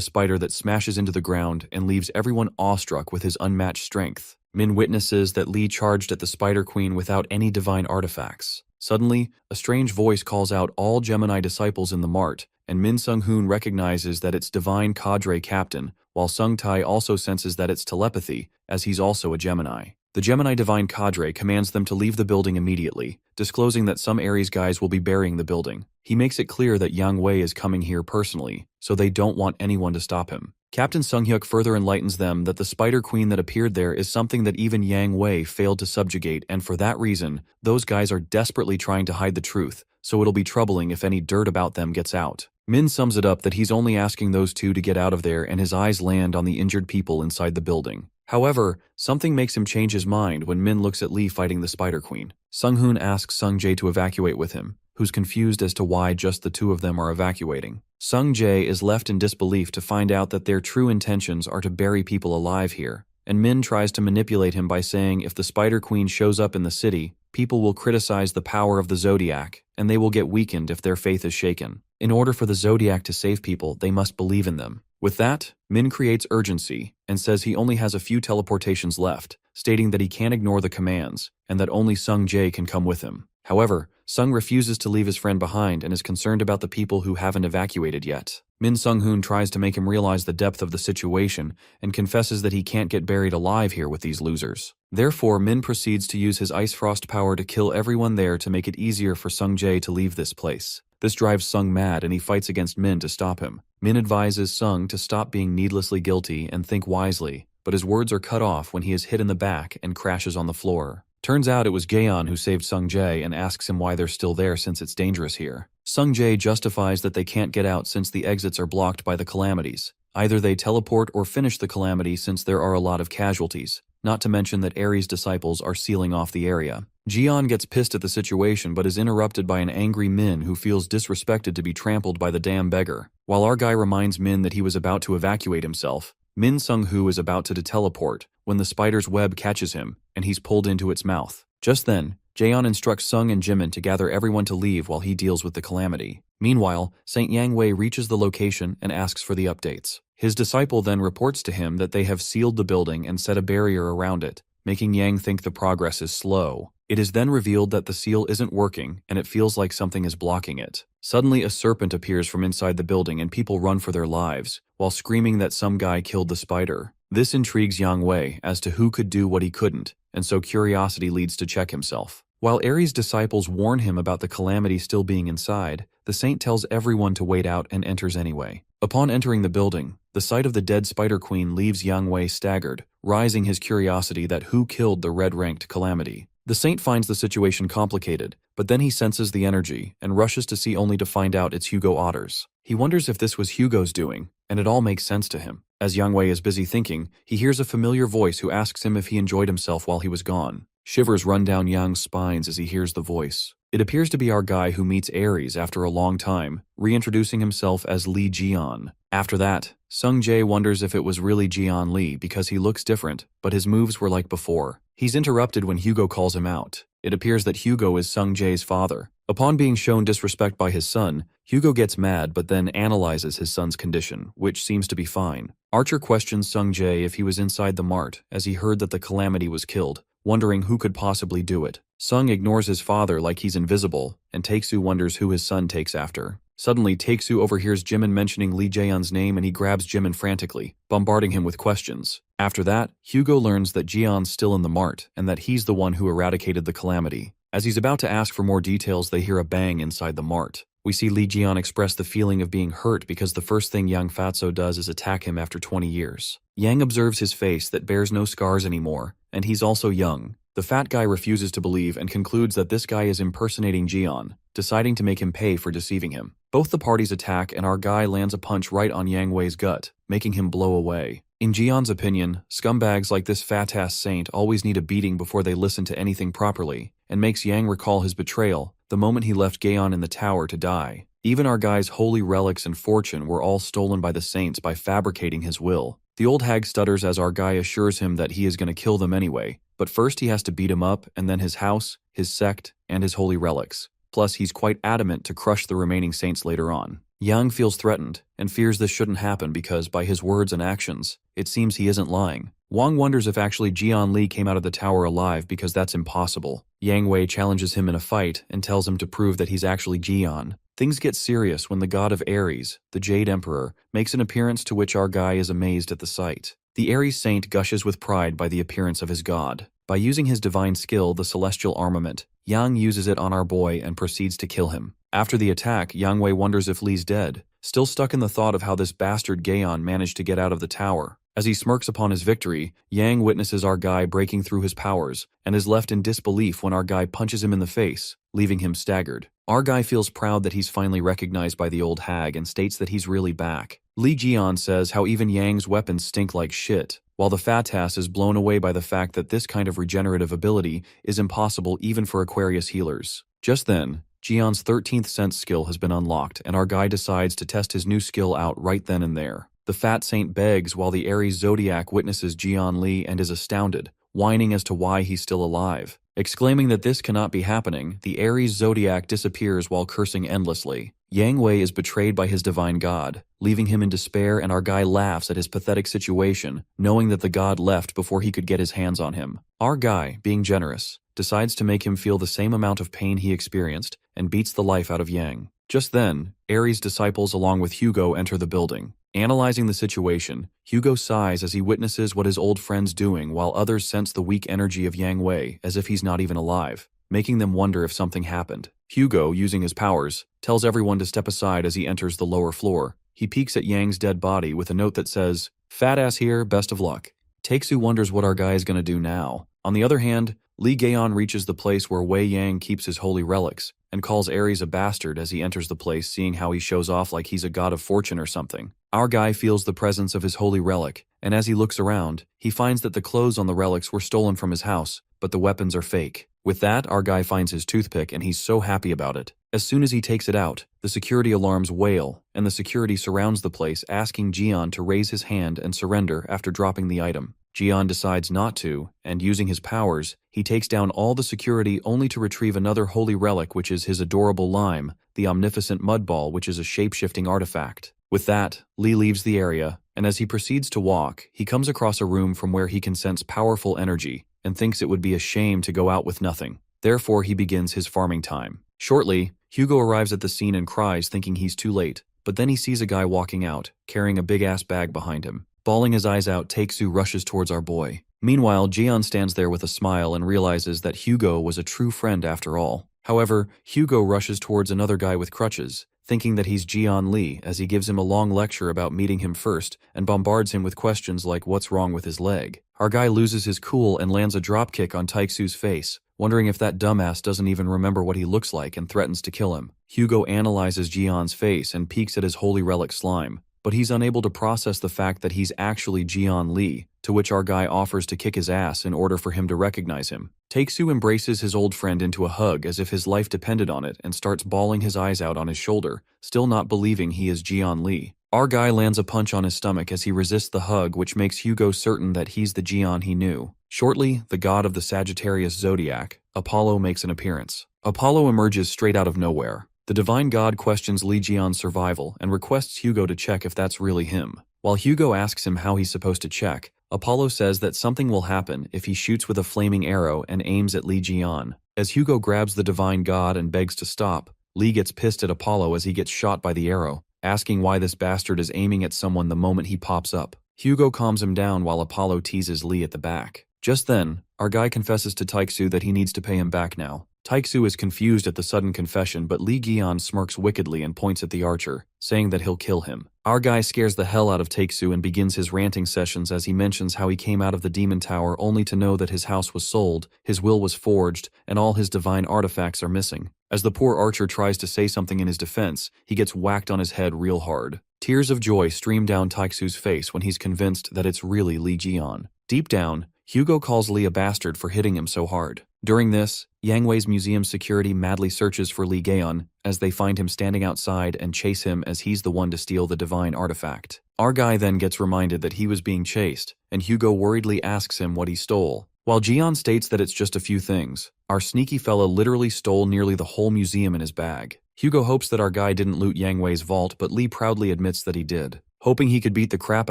spider that smashes into the ground and leaves everyone awestruck with his unmatched strength. Min witnesses that Lee charged at the Spider Queen without any divine artifacts. Suddenly, a strange voice calls out all Gemini disciples in the mart, and Min Sung-hoon recognizes that it's Divine Cadre Captain, while Sung-tae also senses that it's telepathy, as he's also a Gemini. The Gemini Divine Cadre commands them to leave the building immediately, disclosing that some Aries guys will be burying the building. He makes it clear that Yang Wei is coming here personally, so they don't want anyone to stop him. Captain Sung-hyuk further enlightens them that the Spider Queen that appeared there is something that even Yang Wei failed to subjugate, and for that reason, those guys are desperately trying to hide the truth, so it'll be troubling if any dirt about them gets out. Min sums it up that he's only asking those two to get out of there, and his eyes land on the injured people inside the building. However, something makes him change his mind when Min looks at Lee fighting the Spider Queen. Sung-hoon asks Sung-jae to evacuate with him, who's confused as to why just the two of them are evacuating. Sung-jae is left in disbelief to find out that their true intentions are to bury people alive here, and Min tries to manipulate him by saying if the Spider Queen shows up in the city, people will criticize the power of the Zodiac, and they will get weakened if their faith is shaken. In order for the Zodiac to save people, they must believe in them. With that, Min creates urgency and says he only has a few teleportations left, stating that he can't ignore the commands and that only Sung-jae can come with him. However, Sung refuses to leave his friend behind and is concerned about the people who haven't evacuated yet. Min Sung-hoon tries to make him realize the depth of the situation and confesses that he can't get buried alive here with these losers. Therefore, Min proceeds to use his ice frost power to kill everyone there to make it easier for Sung-jae to leave this place. This drives Sung mad and he fights against Min to stop him. Min advises Sung to stop being needlessly guilty and think wisely, but his words are cut off when he is hit in the back and crashes on the floor. Turns out it was Gaeon who saved Sung-jae and asks him why they're still there since it's dangerous here. Sung-jae justifies that they can't get out since the exits are blocked by the calamities. Either they teleport or finish the calamity since there are a lot of casualties, not to mention that Ares' disciples are sealing off the area. Jian gets pissed at the situation but is interrupted by an angry Min who feels disrespected to be trampled by the damn beggar. While our guy reminds Min that he was about to evacuate himself, Min Sung-hoo is about to teleport when the spider's web catches him and he's pulled into its mouth. Just then, Jaeon instructs Sung and Jimin to gather everyone to leave while he deals with the calamity. Meanwhile, Saint Yang Wei reaches the location and asks for the updates. His disciple then reports to him that they have sealed the building and set a barrier around it, making Yang think the progress is slow. It is then revealed that the seal isn't working and it feels like something is blocking it. Suddenly a serpent appears from inside the building and people run for their lives, while screaming that some guy killed the spider. This intrigues Yang Wei as to who could do what he couldn't, and so curiosity leads to check himself. While Ares' disciples warn him about the calamity still being inside, the saint tells everyone to wait out and enters anyway. Upon entering the building, the sight of the dead Spider Queen leaves Yang Wei staggered, rising his curiosity that who killed the red-ranked calamity. The saint finds the situation complicated, but then he senses the energy and rushes to see only to find out it's Hugo Otter's. He wonders if this was Hugo's doing, and it all makes sense to him. As Yang Wei is busy thinking, he hears a familiar voice who asks him if he enjoyed himself while he was gone. Shivers run down Yang's spines as he hears the voice. It appears to be our guy who meets Ares after a long time, reintroducing himself as Lee Jian. After that, Sung-jae wonders if it was really Jian Lee because he looks different, but his moves were like before. He's interrupted when Hugo calls him out. It appears that Hugo is Sung-jae's father. Upon being shown disrespect by his son, Hugo gets mad but then analyzes his son's condition, which seems to be fine. Archer questions Sung-jae if he was inside the mart as he heard that the calamity was killed, wondering who could possibly do it. Sung ignores his father like he's invisible, and Taeksu wonders who his son takes after. Suddenly, Taeksu overhears Jimin mentioning Lee Jaeon's name and he grabs Jimin frantically, bombarding him with questions. After that, Hugo learns that Jian's still in the mart and that he's the one who eradicated the calamity. As he's about to ask for more details, they hear a bang inside the mart. We see Lee Jian express the feeling of being hurt because the first thing Yang Fatso does is attack him after 20 years. Yang observes his face that bears no scars anymore, and he's also young. The fat guy refuses to believe and concludes that this guy is impersonating Jian, deciding to make him pay for deceiving him. Both the parties attack and our guy lands a punch right on Yang Wei's gut, making him blow away. In Jian's opinion, scumbags like this fat-ass saint always need a beating before they listen to anything properly, and makes Yang recall his betrayal the moment he left Gaon in the tower to die. Even our guy's holy relics and fortune were all stolen by the saints by fabricating his will. The old hag stutters as our guy assures him that he is going to kill them anyway, but first he has to beat him up, and then his house, his sect, and his holy relics. Plus, he's quite adamant to crush the remaining saints later on. Yang feels threatened, and fears this shouldn't happen because, by his words and actions, it seems he isn't lying. Wang wonders if actually Jian Li came out of the tower alive because that's impossible. Yang Wei challenges him in a fight and tells him to prove that he's actually Jian. Things get serious when the god of Ares, the Jade Emperor, makes an appearance to which our guy is amazed at the sight. The Ares saint gushes with pride by the appearance of his god. By using his divine skill, the celestial armament, Yang uses it on our boy and proceeds to kill him. After the attack, Yang Wei wonders if Li's dead, still stuck in the thought of how this bastard Gaon managed to get out of the tower. As he smirks upon his victory, Yang witnesses our guy breaking through his powers and is left in disbelief when our guy punches him in the face, leaving him staggered. Our guy feels proud that he's finally recognized by the old hag and states that he's really back. Li Jian says how even Yang's weapons stink like shit, while the fat ass is blown away by the fact that this kind of regenerative ability is impossible even for Aquarius healers. Just then, Jian's 13th sense skill has been unlocked, and our guy decides to test his new skill out right then and there. The fat saint begs while the Ares Zodiac witnesses Jian Li and is astounded, whining as to why he's still alive. Exclaiming that this cannot be happening, the Ares Zodiac disappears while cursing endlessly. Yang Wei is betrayed by his divine god, leaving him in despair, and our guy laughs at his pathetic situation, knowing that the god left before he could get his hands on him. Our guy, being generous, decides to make him feel the same amount of pain he experienced and beats the life out of Yang. Just then, Ares' disciples along with Hugo enter the building. Analyzing the situation, Hugo sighs as he witnesses what his old friend's doing while others sense the weak energy of Yang Wei as if he's not even alive, making them wonder if something happened. Hugo, using his powers, tells everyone to step aside as he enters the lower floor. He peeks at Yang's dead body with a note that says, "Fat ass here, best of luck." Takesu wonders what our guy is going to do now. On the other hand, Li Gaon reaches the place where Wei Yang keeps his holy relics, and calls Ares a bastard as he enters the place, seeing how he shows off like he's a god of fortune or something. Our guy feels the presence of his holy relic, and as he looks around, he finds that the clothes on the relics were stolen from his house, but the weapons are fake. With that, our guy finds his toothpick and he's so happy about it. As soon as he takes it out, the security alarms wail, and the security surrounds the place, asking Jian to raise his hand and surrender after dropping the item. Jian decides not to, and using his powers, he takes down all the security only to retrieve another holy relic, which is his adorable lime, the omnificent mud ball, which is a shape-shifting artifact. With that, Li leaves the area, and as he proceeds to walk, he comes across a room from where he can sense powerful energy, and thinks it would be a shame to go out with nothing. Therefore, he begins his farming time. Shortly, Hugo arrives at the scene and cries, thinking he's too late, but then he sees a guy walking out, carrying a big-ass bag behind him. Bawling his eyes out, Takesu rushes towards our boy. Meanwhile, Jian stands there with a smile and realizes that Hugo was a true friend after all. However, Hugo rushes towards another guy with crutches, thinking that he's Jian Li, as he gives him a long lecture about meeting him first and bombards him with questions like what's wrong with his leg. Our guy loses his cool and lands a dropkick on Taeksu's face, wondering if that dumbass doesn't even remember what he looks like and threatens to kill him. Hugo analyzes Jian's face and peeks at his holy relic slime, but he's unable to process the fact that he's actually Jian Li, to which our guy offers to kick his ass in order for him to recognize him. Taeksu embraces his old friend into a hug as if his life depended on it and starts bawling his eyes out on his shoulder, still not believing he is Jian Li. Our guy lands a punch on his stomach as he resists the hug, which makes Hugo certain that he's the Jian he knew. Shortly, the god of the Sagittarius zodiac, Apollo, makes an appearance. Apollo emerges straight out of nowhere. The divine god questions Li Jian's survival and requests Hugo to check if that's really him. While Hugo asks him how he's supposed to check, Apollo says that something will happen if he shoots with a flaming arrow and aims at Li Jian. As Hugo grabs the divine god and begs to stop, Li gets pissed at Apollo as he gets shot by the arrow, asking why this bastard is aiming at someone the moment he pops up. Hugo calms him down while Apollo teases Li at the back. Just then, our guy confesses to Taeksu that he needs to pay him back now. Taiksu is confused at the sudden confession, but Lee Gion smirks wickedly and points at the archer, saying that he'll kill him. Our guy scares the hell out of Taiksu and begins his ranting sessions as he mentions how he came out of the demon tower only to know that his house was sold, his will was forged, and all his divine artifacts are missing. As the poor archer tries to say something in his defense, he gets whacked on his head real hard. Tears of joy stream down Taiksu's face when he's convinced that it's really Lee Gion. Deep down, Hugo calls Lee a bastard for hitting him so hard. During this, Yangwei's museum security madly searches for Lee Gaon as they find him standing outside and chase him as he's the one to steal the divine artifact. Our guy then gets reminded that he was being chased, and Hugo worriedly asks him what he stole. While Gion states that it's just a few things, our sneaky fella literally stole nearly the whole museum in his bag. Hugo hopes that our guy didn't loot Yangwei's vault, but Lee proudly admits that he did. Hoping he could beat the crap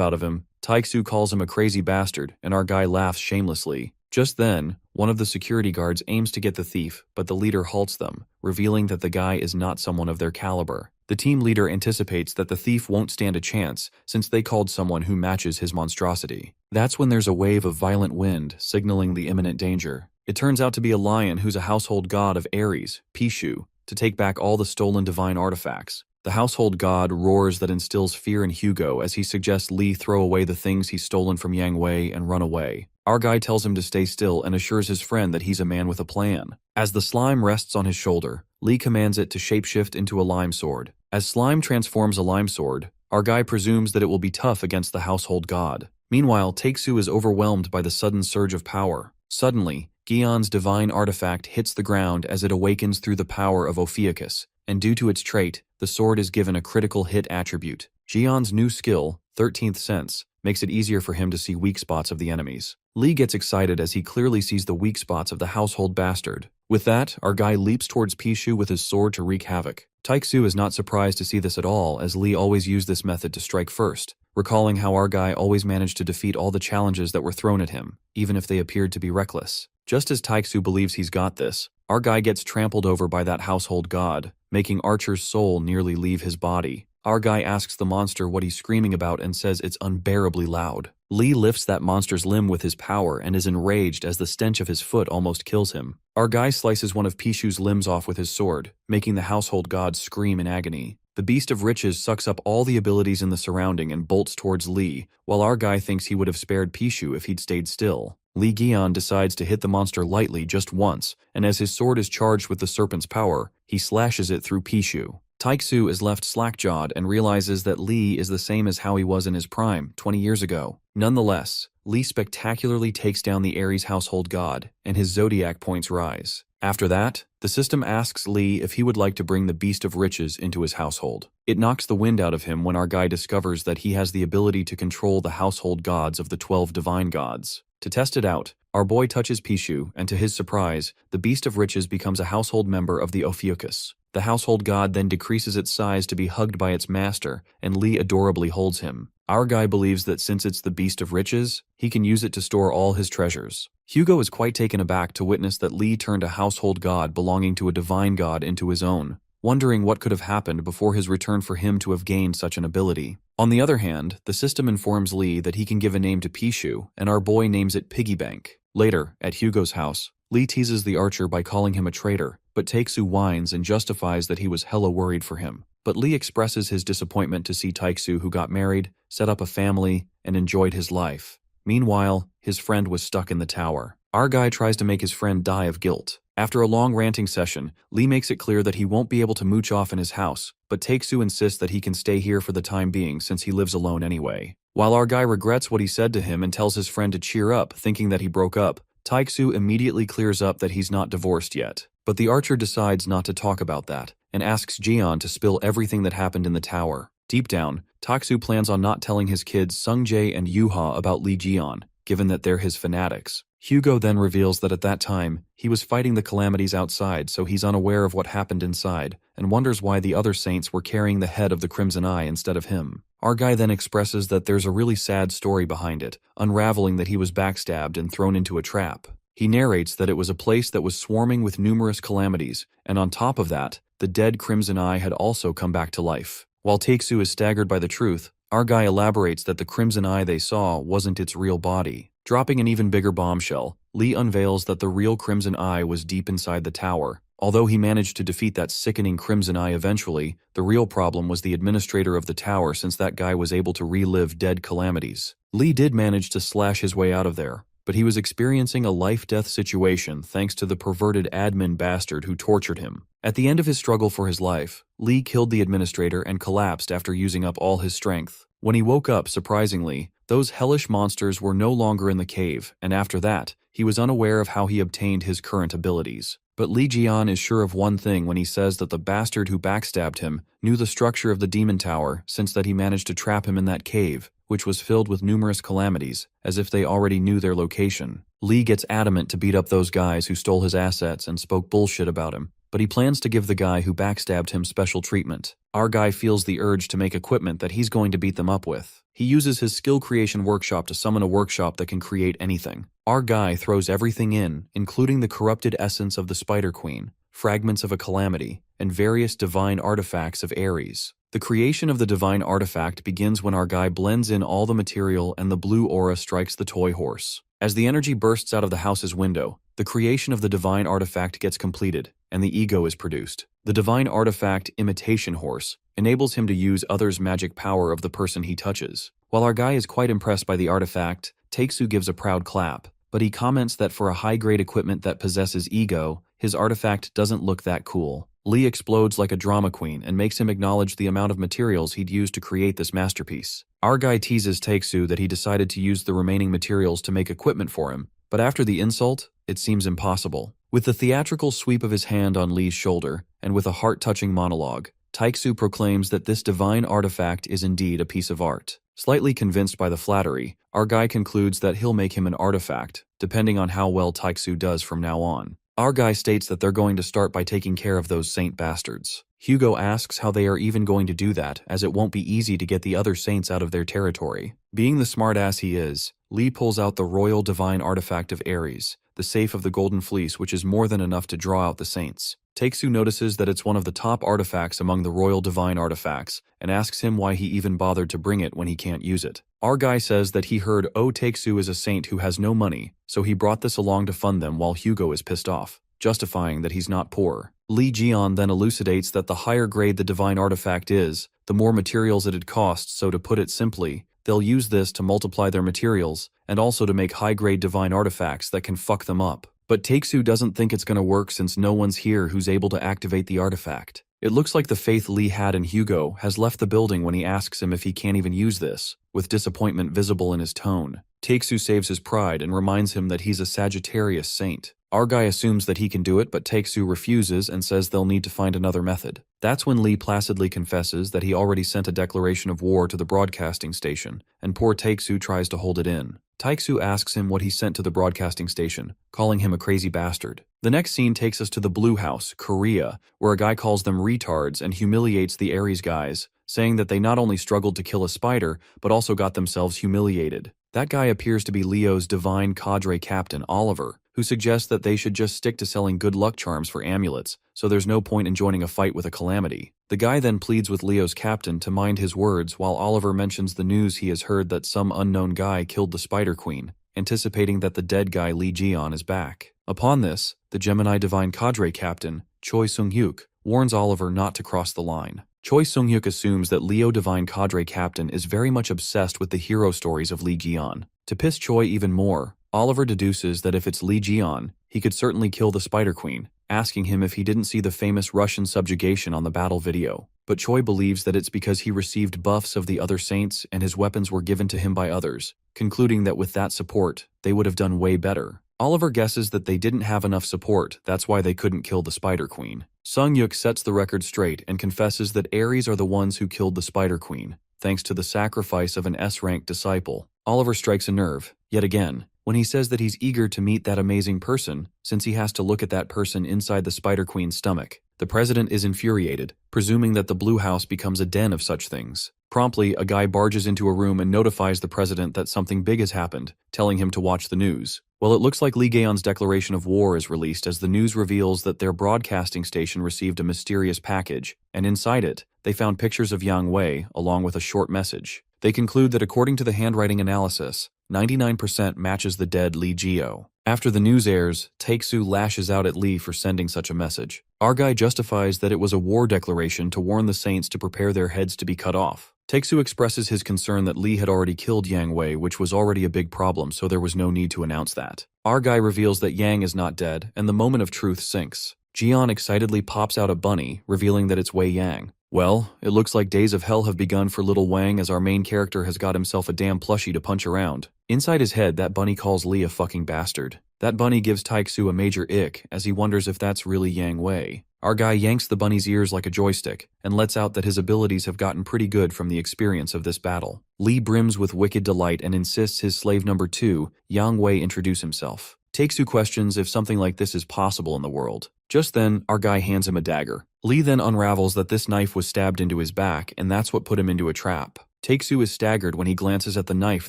out of him, Taiksu calls him a crazy bastard, and our guy laughs shamelessly. Just then, one of the security guards aims to get the thief, but the leader halts them, revealing that the guy is not someone of their caliber. The team leader anticipates that the thief won't stand a chance since they called someone who matches his monstrosity. That's when there's a wave of violent wind, signaling the imminent danger. It turns out to be a lion who's a household god of Ares, Pishu, to take back all the stolen divine artifacts. The household god roars that instills fear in Hugo as he suggests Lee throw away the things he's stolen from Yang Wei and run away. Our guy tells him to stay still and assures his friend that he's a man with a plan. As the slime rests on his shoulder, Lee commands it to shapeshift into a lime sword. As slime transforms a lime sword, our guy presumes that it will be tough against the household god. Meanwhile, Taiksu is overwhelmed by the sudden surge of power. Suddenly, Gion's divine artifact hits the ground as it awakens through the power of Ophiuchus, and due to its trait, the sword is given a critical hit attribute. Gion's new skill, 13th Sense, makes it easier for him to see weak spots of the enemies. Lee gets excited as he clearly sees the weak spots of the household bastard. With that, our guy leaps towards Pishu with his sword to wreak havoc. Taiksu is not surprised to see this at all, as Lee always used this method to strike first, recalling how our guy always managed to defeat all the challenges that were thrown at him, even if they appeared to be reckless. Just as Taiksu believes he's got this, our guy gets trampled over by that household god, making Archer's soul nearly leave his body. Our guy asks the monster what he's screaming about and says it's unbearably loud. Lee lifts that monster's limb with his power and is enraged as the stench of his foot almost kills him. Our guy slices one of Pishu's limbs off with his sword, making the household god scream in agony. The Beast of Riches sucks up all the abilities in the surrounding and bolts towards Lee, while our guy thinks he would have spared Pishu if he'd stayed still. Lee Gion decides to hit the monster lightly just once, and as his sword is charged with the serpent's power, he slashes it through Pishu. Taiksu is left slack-jawed and realizes that Lee is the same as how he was in his prime, 20 years ago. Nonetheless, Lee spectacularly takes down the Ares household god, and his zodiac points rise. After that, the system asks Lee if he would like to bring the Beast of Riches into his household. It knocks the wind out of him when our guy discovers that he has the ability to control the household gods of the 12 divine gods. To test it out, our boy touches Pishu, and to his surprise, the Beast of Riches becomes a household member of the Ophiuchus. The household god then decreases its size to be hugged by its master, and Lee adorably holds him. Our guy believes that since it's the Beast of Riches, he can use it to store all his treasures. Hugo is quite taken aback to witness that Lee turned a household god belonging to a divine god into his own, wondering what could have happened before his return for him to have gained such an ability. On the other hand, the system informs Lee that he can give a name to Pishu, and our boy names it Piggy Bank. Later, at Hugo's house, Lee teases the archer by calling him a traitor, but Taiksu whines and justifies that he was hella worried for him. But Lee expresses his disappointment to see Taiksu, who got married, set up a family, and enjoyed his life. Meanwhile, his friend was stuck in the tower. Our guy tries to make his friend die of guilt. After a long ranting session, Lee makes it clear that he won't be able to mooch off in his house, but Taiksu insists that he can stay here for the time being since he lives alone anyway. While our guy regrets what he said to him and tells his friend to cheer up, thinking that he broke up, Taiksu immediately clears up that he's not divorced yet. But the archer decides not to talk about that, and asks Jian to spill everything that happened in the tower. Deep down, Taiksu plans on not telling his kids Sungjae and Yuha about Lee Jian, given that they're his fanatics. Hugo then reveals that at that time, he was fighting the calamities outside, so he's unaware of what happened inside, and wonders why the other saints were carrying the head of the Crimson Eye instead of him. Our guy then expresses that there's a really sad story behind it, unraveling that he was backstabbed and thrown into a trap. He narrates that it was a place that was swarming with numerous calamities, and on top of that, the dead Crimson Eye had also come back to life. While Taiksu is staggered by the truth, our guy elaborates that the Crimson Eye they saw wasn't its real body. Dropping an even bigger bombshell, Lee unveils that the real Crimson Eye was deep inside the tower, Although he managed to defeat that sickening Crimson Eye eventually, the real problem was the administrator of the tower, since that guy was able to relive dead calamities. Lee did manage to slash his way out of there, but he was experiencing a life-death situation thanks to the perverted admin bastard who tortured him. At the end of his struggle for his life, Lee killed the administrator and collapsed after using up all his strength. When he woke up, surprisingly, those hellish monsters were no longer in the cave, and after that, he was unaware of how he obtained his current abilities. But Lee Jian is sure of one thing when he says that the bastard who backstabbed him knew the structure of the demon tower, since that he managed to trap him in that cave, which was filled with numerous calamities, as if they already knew their location. Lee gets adamant to beat up those guys who stole his assets and spoke bullshit about him, but he plans to give the guy who backstabbed him special treatment. Our guy feels the urge to make equipment that he's going to beat them up with. He uses his skill creation workshop to summon a workshop that can create anything. Our guy throws everything in, including the corrupted essence of the Spider Queen, fragments of a calamity, and various divine artifacts of Ares. The creation of the divine artifact begins when our guy blends in all the material and the blue aura strikes the toy horse. As the energy bursts out of the house's window, the creation of the divine artifact gets completed, and the ego is produced. The divine artifact imitation horse enables him to use others' magic power of the person he touches. While our guy is quite impressed by the artifact, Takesu gives a proud clap, but he comments that for a high-grade equipment that possesses ego, his artifact doesn't look that cool. Lee explodes like a drama queen and makes him acknowledge the amount of materials he'd used to create this masterpiece. Our guy teases Takesu that he decided to use the remaining materials to make equipment for him, but after the insult, it seems impossible. With the theatrical sweep of his hand on Lee's shoulder, and with a heart-touching monologue, Takesu proclaims that this divine artifact is indeed a piece of art. Slightly convinced by the flattery, our guy concludes that he'll make him an artifact, depending on how well Takesu does from now on. Our guy states that they're going to start by taking care of those saint bastards. Hugo asks how they are even going to do that, as it won't be easy to get the other saints out of their territory. Being the smartass he is, Lee pulls out the royal divine artifact of Ares, the safe of the Golden Fleece, which is more than enough to draw out the saints. Takesu notices that it's one of the top artifacts among the royal divine artifacts, and asks him why he even bothered to bring it when he can't use it. Our guy says that he heard Takesu is a saint who has no money, so he brought this along to fund them while Hugo is pissed off, justifying that he's not poor. Lee Jian then elucidates that the higher grade the divine artifact is, the more materials it'd cost, so to put it simply, they'll use this to multiply their materials, and also to make high-grade divine artifacts that can fuck them up. But Takesu doesn't think it's gonna work since no one's here who's able to activate the artifact. It looks like the faith Lee had in Hugo has left the building when he asks him if he can't even use this, with disappointment visible in his tone. Takesu saves his pride and reminds him that he's a Sagittarius saint. Our guy assumes that he can do it, but Takesu refuses and says they'll need to find another method. That's when Lee placidly confesses that he already sent a declaration of war to the broadcasting station, and poor Takesu tries to hold it in. Takesu asks him what he sent to the broadcasting station, calling him a crazy bastard. The next scene takes us to the Blue House, Korea, where a guy calls them retards and humiliates the Ares guys, saying that they not only struggled to kill a spider, but also got themselves humiliated. That guy appears to be Leo's divine cadre captain, Oliver, who suggests that they should just stick to selling good luck charms for amulets, so there's no point in joining a fight with a calamity. The guy then pleads with Leo's captain to mind his words while Oliver mentions the news he has heard that some unknown guy killed the Spider Queen, anticipating that the dead guy Lee Jian is back. Upon this, the Gemini Divine Cadre captain, Choi Sung-hyuk, warns Oliver not to cross the line. Choi Sung-hyuk assumes that Leo Divine Cadre captain is very much obsessed with the hero stories of Lee Jian. To piss Choi even more, Oliver deduces that if it's Lee Jian, he could certainly kill the Spider Queen, asking him if he didn't see the famous Russian subjugation on the battle video. But Choi believes that it's because he received buffs of the other saints and his weapons were given to him by others, concluding that with that support, they would have done way better. Oliver guesses that they didn't have enough support, that's why they couldn't kill the Spider Queen. Sung-hyuk sets the record straight and confesses that Ares are the ones who killed the Spider Queen, thanks to the sacrifice of an S-rank disciple. Oliver strikes a nerve, yet again, when he says that he's eager to meet that amazing person, since he has to look at that person inside the Spider Queen's stomach. The president is infuriated, presuming that the Blue House becomes a den of such things. Promptly, a guy barges into a room and notifies the president that something big has happened, telling him to watch the news. Well, it looks like Lee Gaon's declaration of war is released as the news reveals that their broadcasting station received a mysterious package, and inside it, they found pictures of Yang Wei along with a short message. They conclude that according to the handwriting analysis, 99% matches the dead Lee Geo. After the news airs, Taeksu lashes out at Lee for sending such a message. Our guy justifies that it was a war declaration to warn the saints to prepare their heads to be cut off. Taeksu expresses his concern that Lee had already killed Yang Wei, which was already a big problem, so there was no need to announce that. Our guy reveals that Yang is not dead, and the moment of truth sinks. Jian excitedly pops out a bunny, revealing that it's Wei Yang. Well, it looks like days of hell have begun for little Wang, as our main character has got himself a damn plushie to punch around. Inside his head, that bunny calls Lee a fucking bastard. That bunny gives Taeksu a major ick, as he wonders if that's really Yang Wei. Our guy yanks the bunny's ears like a joystick, and lets out that his abilities have gotten pretty good from the experience of this battle. Lee brims with wicked delight and insists his slave number 2, Yang Wei, introduce himself. Taeksu questions if something like this is possible in the world. Just then, our guy hands him a dagger. Lee then unravels that this knife was stabbed into his back, and that's what put him into a trap. Taeksu is staggered when he glances at the knife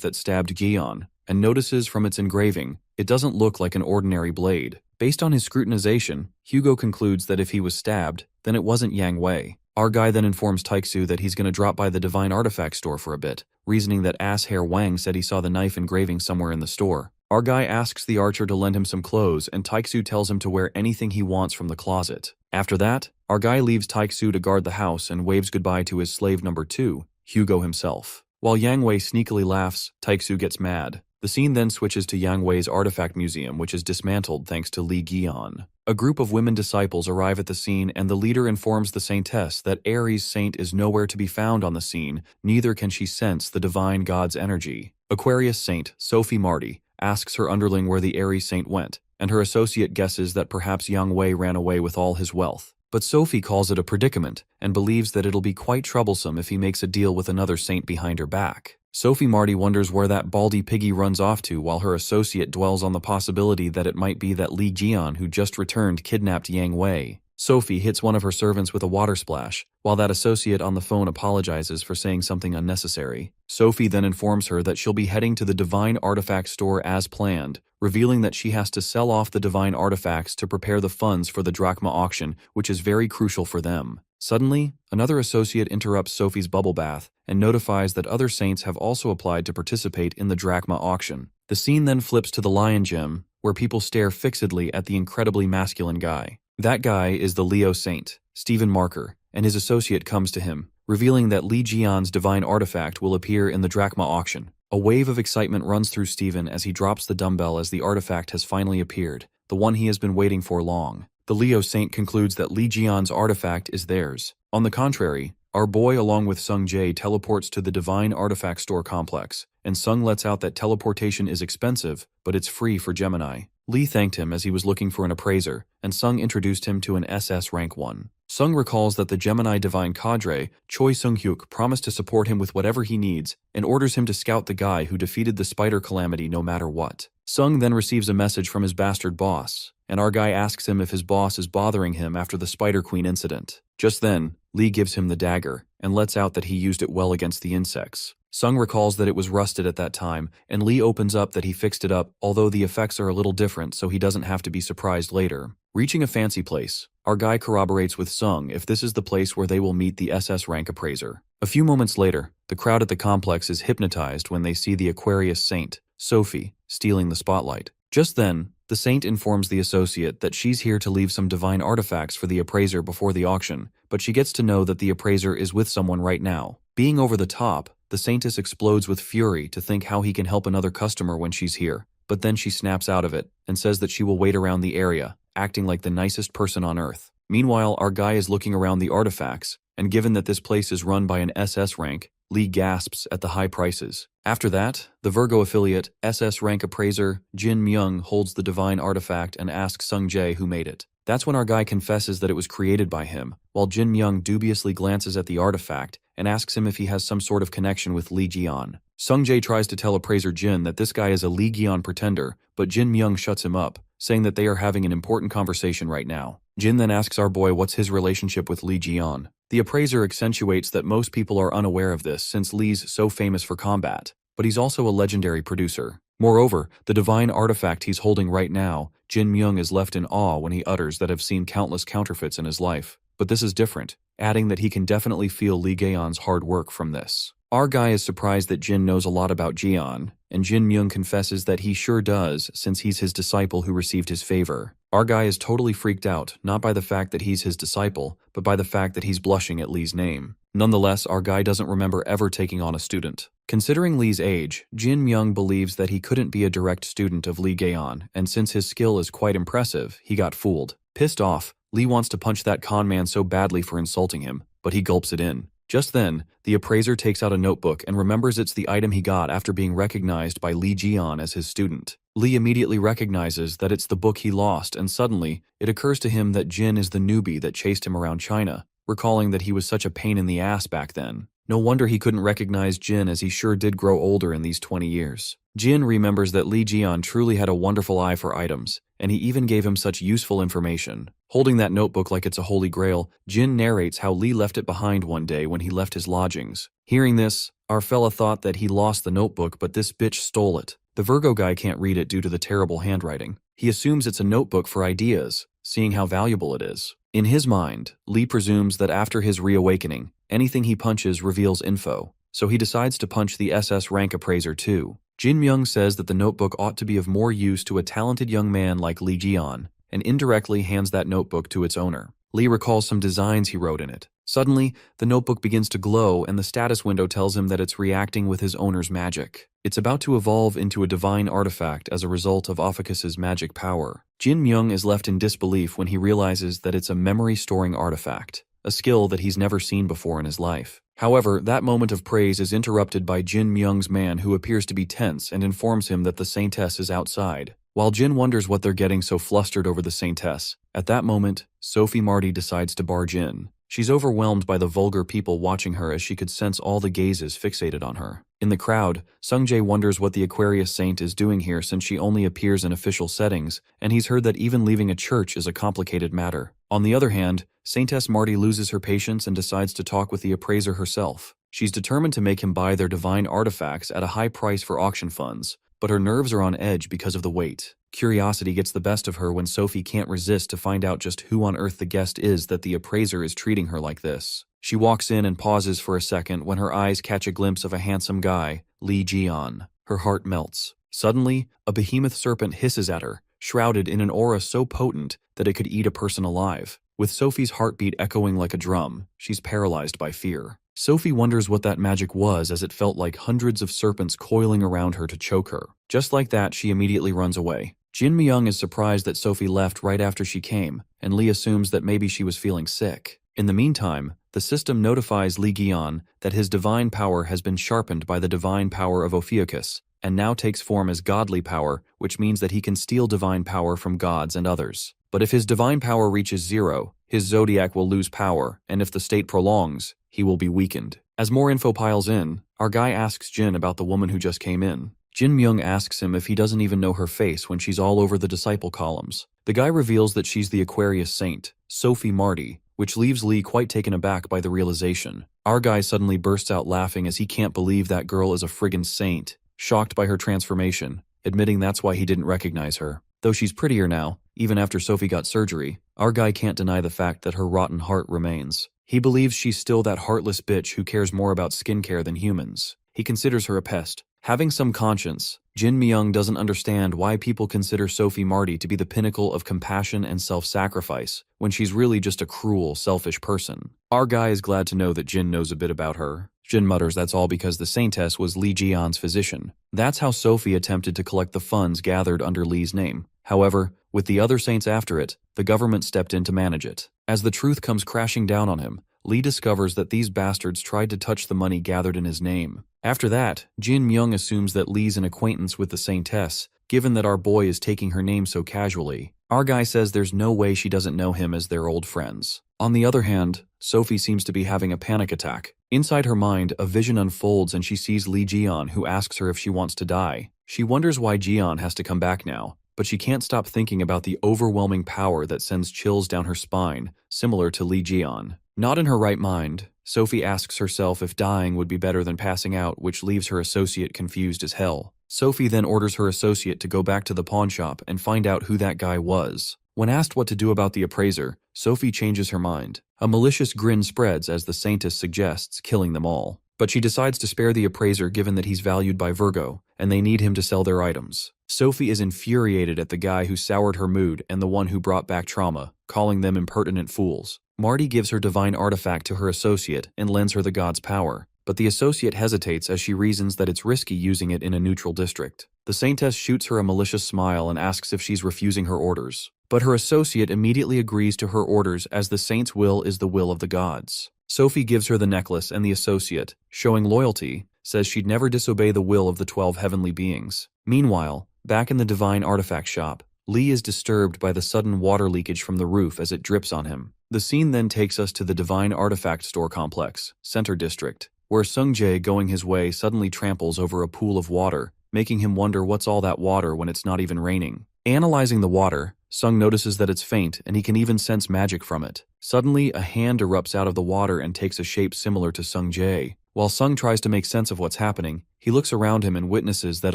that stabbed Gion, and notices from its engraving, it doesn't look like an ordinary blade. Based on his scrutinization, Hugo concludes that if he was stabbed, then it wasn't Yang Wei. Our guy then informs Taeksu that he's going to drop by the Divine Artifact store for a bit, reasoning that Asshair Wang said he saw the knife engraving somewhere in the store. Our guy asks the archer to lend him some clothes, and Taeksu tells him to wear anything he wants from the closet. After that, our guy leaves Taeksu to guard the house and waves goodbye to his slave number 2, Hugo himself. While Yang Wei sneakily laughs, Taeksu gets mad. The scene then switches to Yang Wei's artifact museum, which is dismantled thanks to Li Gion. A group of women disciples arrive at the scene, and the leader informs the saintess that Ares Saint is nowhere to be found on the scene, neither can she sense the divine god's energy. Aquarius Saint, Sophie Marty, asks her underling where the Ares Saint went, and her associate guesses that perhaps Yang Wei ran away with all his wealth. But Sophie calls it a predicament, and believes that it'll be quite troublesome if he makes a deal with another saint behind her back. Sophie Marty wonders where that baldy piggy runs off to, while her associate dwells on the possibility that it might be that Li Jian who just returned kidnapped Yang Wei. Sophie hits one of her servants with a water splash, while that associate on the phone apologizes for saying something unnecessary. Sophie then informs her that she'll be heading to the Divine Artifact store as planned, revealing that she has to sell off the Divine Artifacts to prepare the funds for the Drachma auction, which is very crucial for them. Suddenly, another associate interrupts Sophie's bubble bath and notifies that other saints have also applied to participate in the Drachma auction. The scene then flips to the Lion Gym, where people stare fixedly at the incredibly masculine guy. That guy is the Leo Saint, Stephen Marker, and his associate comes to him, revealing that Li Jian's divine artifact will appear in the Drachma auction. A wave of excitement runs through Stephen as he drops the dumbbell as the artifact has finally appeared, the one he has been waiting for long. The Leo Saint concludes that Li Jian's artifact is theirs. On the contrary, our boy along with Sung Jae teleports to the Divine Artifact Store complex, and Sung lets out that teleportation is expensive, but it's free for Gemini. Lee thanked him as he was looking for an appraiser, and Sung introduced him to an SS Rank 1. Sung recalls that the Gemini Divine Cadre, Choi Sung-hyuk, promised to support him with whatever he needs, and orders him to scout the guy who defeated the Spider Calamity no matter what. Sung then receives a message from his bastard boss, and our guy asks him if his boss is bothering him after the Spider Queen incident. Just then, Lee gives him the dagger, and lets out that he used it well against the insects. Sung recalls that it was rusted at that time, and Lee opens up that he fixed it up, although the effects are a little different so he doesn't have to be surprised later. Reaching a fancy place, our guy corroborates with Sung if this is the place where they will meet the SS rank appraiser. A few moments later, the crowd at the complex is hypnotized when they see the Aquarius Saint, Sophie, stealing the spotlight. Just then, the Saint informs the associate that she's here to leave some divine artifacts for the appraiser before the auction, but she gets to know that the appraiser is with someone right now. Being over the top, the Saintess explodes with fury to think how he can help another customer when she's here, but then she snaps out of it and says that she will wait around the area, acting like the nicest person on earth. Meanwhile, our guy is looking around the artifacts, and given that this place is run by an SS rank, Lee gasps at the high prices. After that, the Virgo affiliate, SS rank appraiser, Jin Myung holds the divine artifact and asks Sung Jae who made it. That's when our guy confesses that it was created by him, while Jin Myung dubiously glances at the artifact and asks him if he has some sort of connection with Lee Jian. Sung Jae tries to tell appraiser Jin that this guy is a Lee Jian pretender, but Jin Myung shuts him up, saying that they are having an important conversation right now. Jin then asks our boy what's his relationship with Lee Jian. The appraiser accentuates that most people are unaware of this since Lee's so famous for combat, but he's also a legendary producer. Moreover, the divine artifact he's holding right now, Jin Myung is left in awe when he utters that have seen countless counterfeits in his life. But this is different, adding that he can definitely feel Lee Gaon's hard work from this. Our guy is surprised that Jin knows a lot about Jian, and Jin Myung confesses that he sure does since he's his disciple who received his favor. Our guy is totally freaked out, not by the fact that he's his disciple, but by the fact that he's blushing at Lee's name. Nonetheless, our guy doesn't remember ever taking on a student. Considering Lee's age, Jin Myung believes that he couldn't be a direct student of Lee Gaeon, and since his skill is quite impressive, he got fooled. Pissed off, Lee wants to punch that con man so badly for insulting him, but he gulps it in. Just then, the appraiser takes out a notebook and remembers it's the item he got after being recognized by Lee Jian as his student. Lee immediately recognizes that it's the book he lost, and suddenly, it occurs to him that Jin is the newbie that chased him around China, recalling that he was such a pain in the ass back then. No wonder he couldn't recognize Jin, as he sure did grow older in these 20 years. Jin remembers that Lee Jian truly had a wonderful eye for items, and he even gave him such useful information. Holding that notebook like it's a holy grail, Jin narrates how Lee left it behind one day when he left his lodgings. Hearing this, our fella thought that he lost the notebook, but this bitch stole it. The Virgo guy can't read it due to the terrible handwriting. He assumes it's a notebook for ideas, seeing how valuable it is. In his mind, Lee presumes that after his reawakening, anything he punches reveals info, so he decides to punch the SS rank appraiser too. Jin Myung says that the notebook ought to be of more use to a talented young man like Lee Jian, and indirectly hands that notebook to its owner. Lee recalls some designs he wrote in it. Suddenly, the notebook begins to glow and the status window tells him that it's reacting with his owner's magic. It's about to evolve into a divine artifact as a result of Ophiuchus's magic power. Jin Myung is left in disbelief when he realizes that it's a memory-storing artifact, a skill that he's never seen before in his life. However, that moment of praise is interrupted by Jin Myung's man, who appears to be tense and informs him that the Saintess is outside. While Jin wonders what they're getting so flustered over the Saintess, at that moment, Sophie Marty decides to barge in. She's overwhelmed by the vulgar people watching her, as she could sense all the gazes fixated on her. In the crowd, Sungjae wonders what the Aquarius Saint is doing here, since she only appears in official settings, and he's heard that even leaving a church is a complicated matter. On the other hand, Saintess Marty loses her patience and decides to talk with the appraiser herself. She's determined to make him buy their divine artifacts at a high price for auction funds, but her nerves are on edge because of the weight. Curiosity gets the best of her when Sophie can't resist to find out just who on earth the guest is that the appraiser is treating her like this. She walks in and pauses for a second when her eyes catch a glimpse of a handsome guy, Lee Jian. Her heart melts. Suddenly, a behemoth serpent hisses at her, shrouded in an aura so potent that it could eat a person alive. With Sophie's heartbeat echoing like a drum, she's paralyzed by fear. Sophie wonders what that magic was, as it felt like hundreds of serpents coiling around her to choke her. Just like that, she immediately runs away. Jin Myung is surprised that Sophie left right after she came, and Lee assumes that maybe she was feeling sick. In the meantime, the system notifies Lee Gaeon that his divine power has been sharpened by the divine power of Ophiuchus, and now takes form as godly power, which means that he can steal divine power from gods and others. But if his divine power reaches 0, his zodiac will lose power, and if the state prolongs, he will be weakened. As more info piles in, our guy asks Jin about the woman who just came in. Jin Myung asks him if he doesn't even know her face when she's all over the disciple columns. The guy reveals that she's the Aquarius Saint, Sophie Marty, which leaves Lee quite taken aback by the realization. Our guy suddenly bursts out laughing, as he can't believe that girl is a friggin' saint, shocked by her transformation, admitting that's why he didn't recognize her. Though she's prettier now, even after Sophie got surgery, our guy can't deny the fact that her rotten heart remains. He believes she's still that heartless bitch who cares more about skincare than humans. He considers her a pest. Having some conscience, Jin Myung doesn't understand why people consider Sophie Marty to be the pinnacle of compassion and self-sacrifice, when she's really just a cruel, selfish person. Our guy is glad to know that Jin knows a bit about her. Jin mutters that's all because the Saintess was Lee Jian's physician. That's how Sophie attempted to collect the funds gathered under Lee's name. However, with the other saints after it, the government stepped in to manage it. As the truth comes crashing down on him, Lee discovers that these bastards tried to touch the money gathered in his name. After that, Jin Myung assumes that Lee's an acquaintance with the Saintess, given that our boy is taking her name so casually. Our guy says there's no way she doesn't know him, as they're old friends. On the other hand, Sophie seems to be having a panic attack. Inside her mind, a vision unfolds and she sees Lee Jian, who asks her if she wants to die. She wonders why Jian has to come back now, but she can't stop thinking about the overwhelming power that sends chills down her spine, similar to Lee Jian. Not in her right mind, Sophie asks herself if dying would be better than passing out, which leaves her associate confused as hell. Sophie then orders her associate to go back to the pawn shop and find out who that guy was. When asked what to do about the appraiser, Sophie changes her mind. A malicious grin spreads as the Saintess suggests killing them all. but she decides to spare the appraiser given that he's valued by Virgo, and they need him to sell their items. Sophie is infuriated at the guy who soured her mood and the one who brought back trauma, calling them impertinent fools. Marty gives her divine artifact to her associate and lends her the god's power, but the associate hesitates as she reasons that it's risky using it in a neutral district. The saintess shoots her a malicious smile and asks if she's refusing her orders, but her associate immediately agrees to her orders as the saint's will is the will of the gods. Sophie gives her the necklace, and the associate, showing loyalty, says she'd never disobey the will of the 12 heavenly beings. Meanwhile, back in the divine artifact shop, Lee is disturbed by the sudden water leakage from the roof as it drips on him. The scene then takes us to the divine artifact store complex, Center District, where Sung-jae, going his way, suddenly tramples over a pool of water, making him wonder what's all that water when it's not even raining. Analyzing the water, Sung notices that it's faint and he can even sense magic from it. Suddenly, a hand erupts out of the water and takes a shape similar to Sung-jae. While Sung tries to make sense of what's happening, he looks around him and witnesses that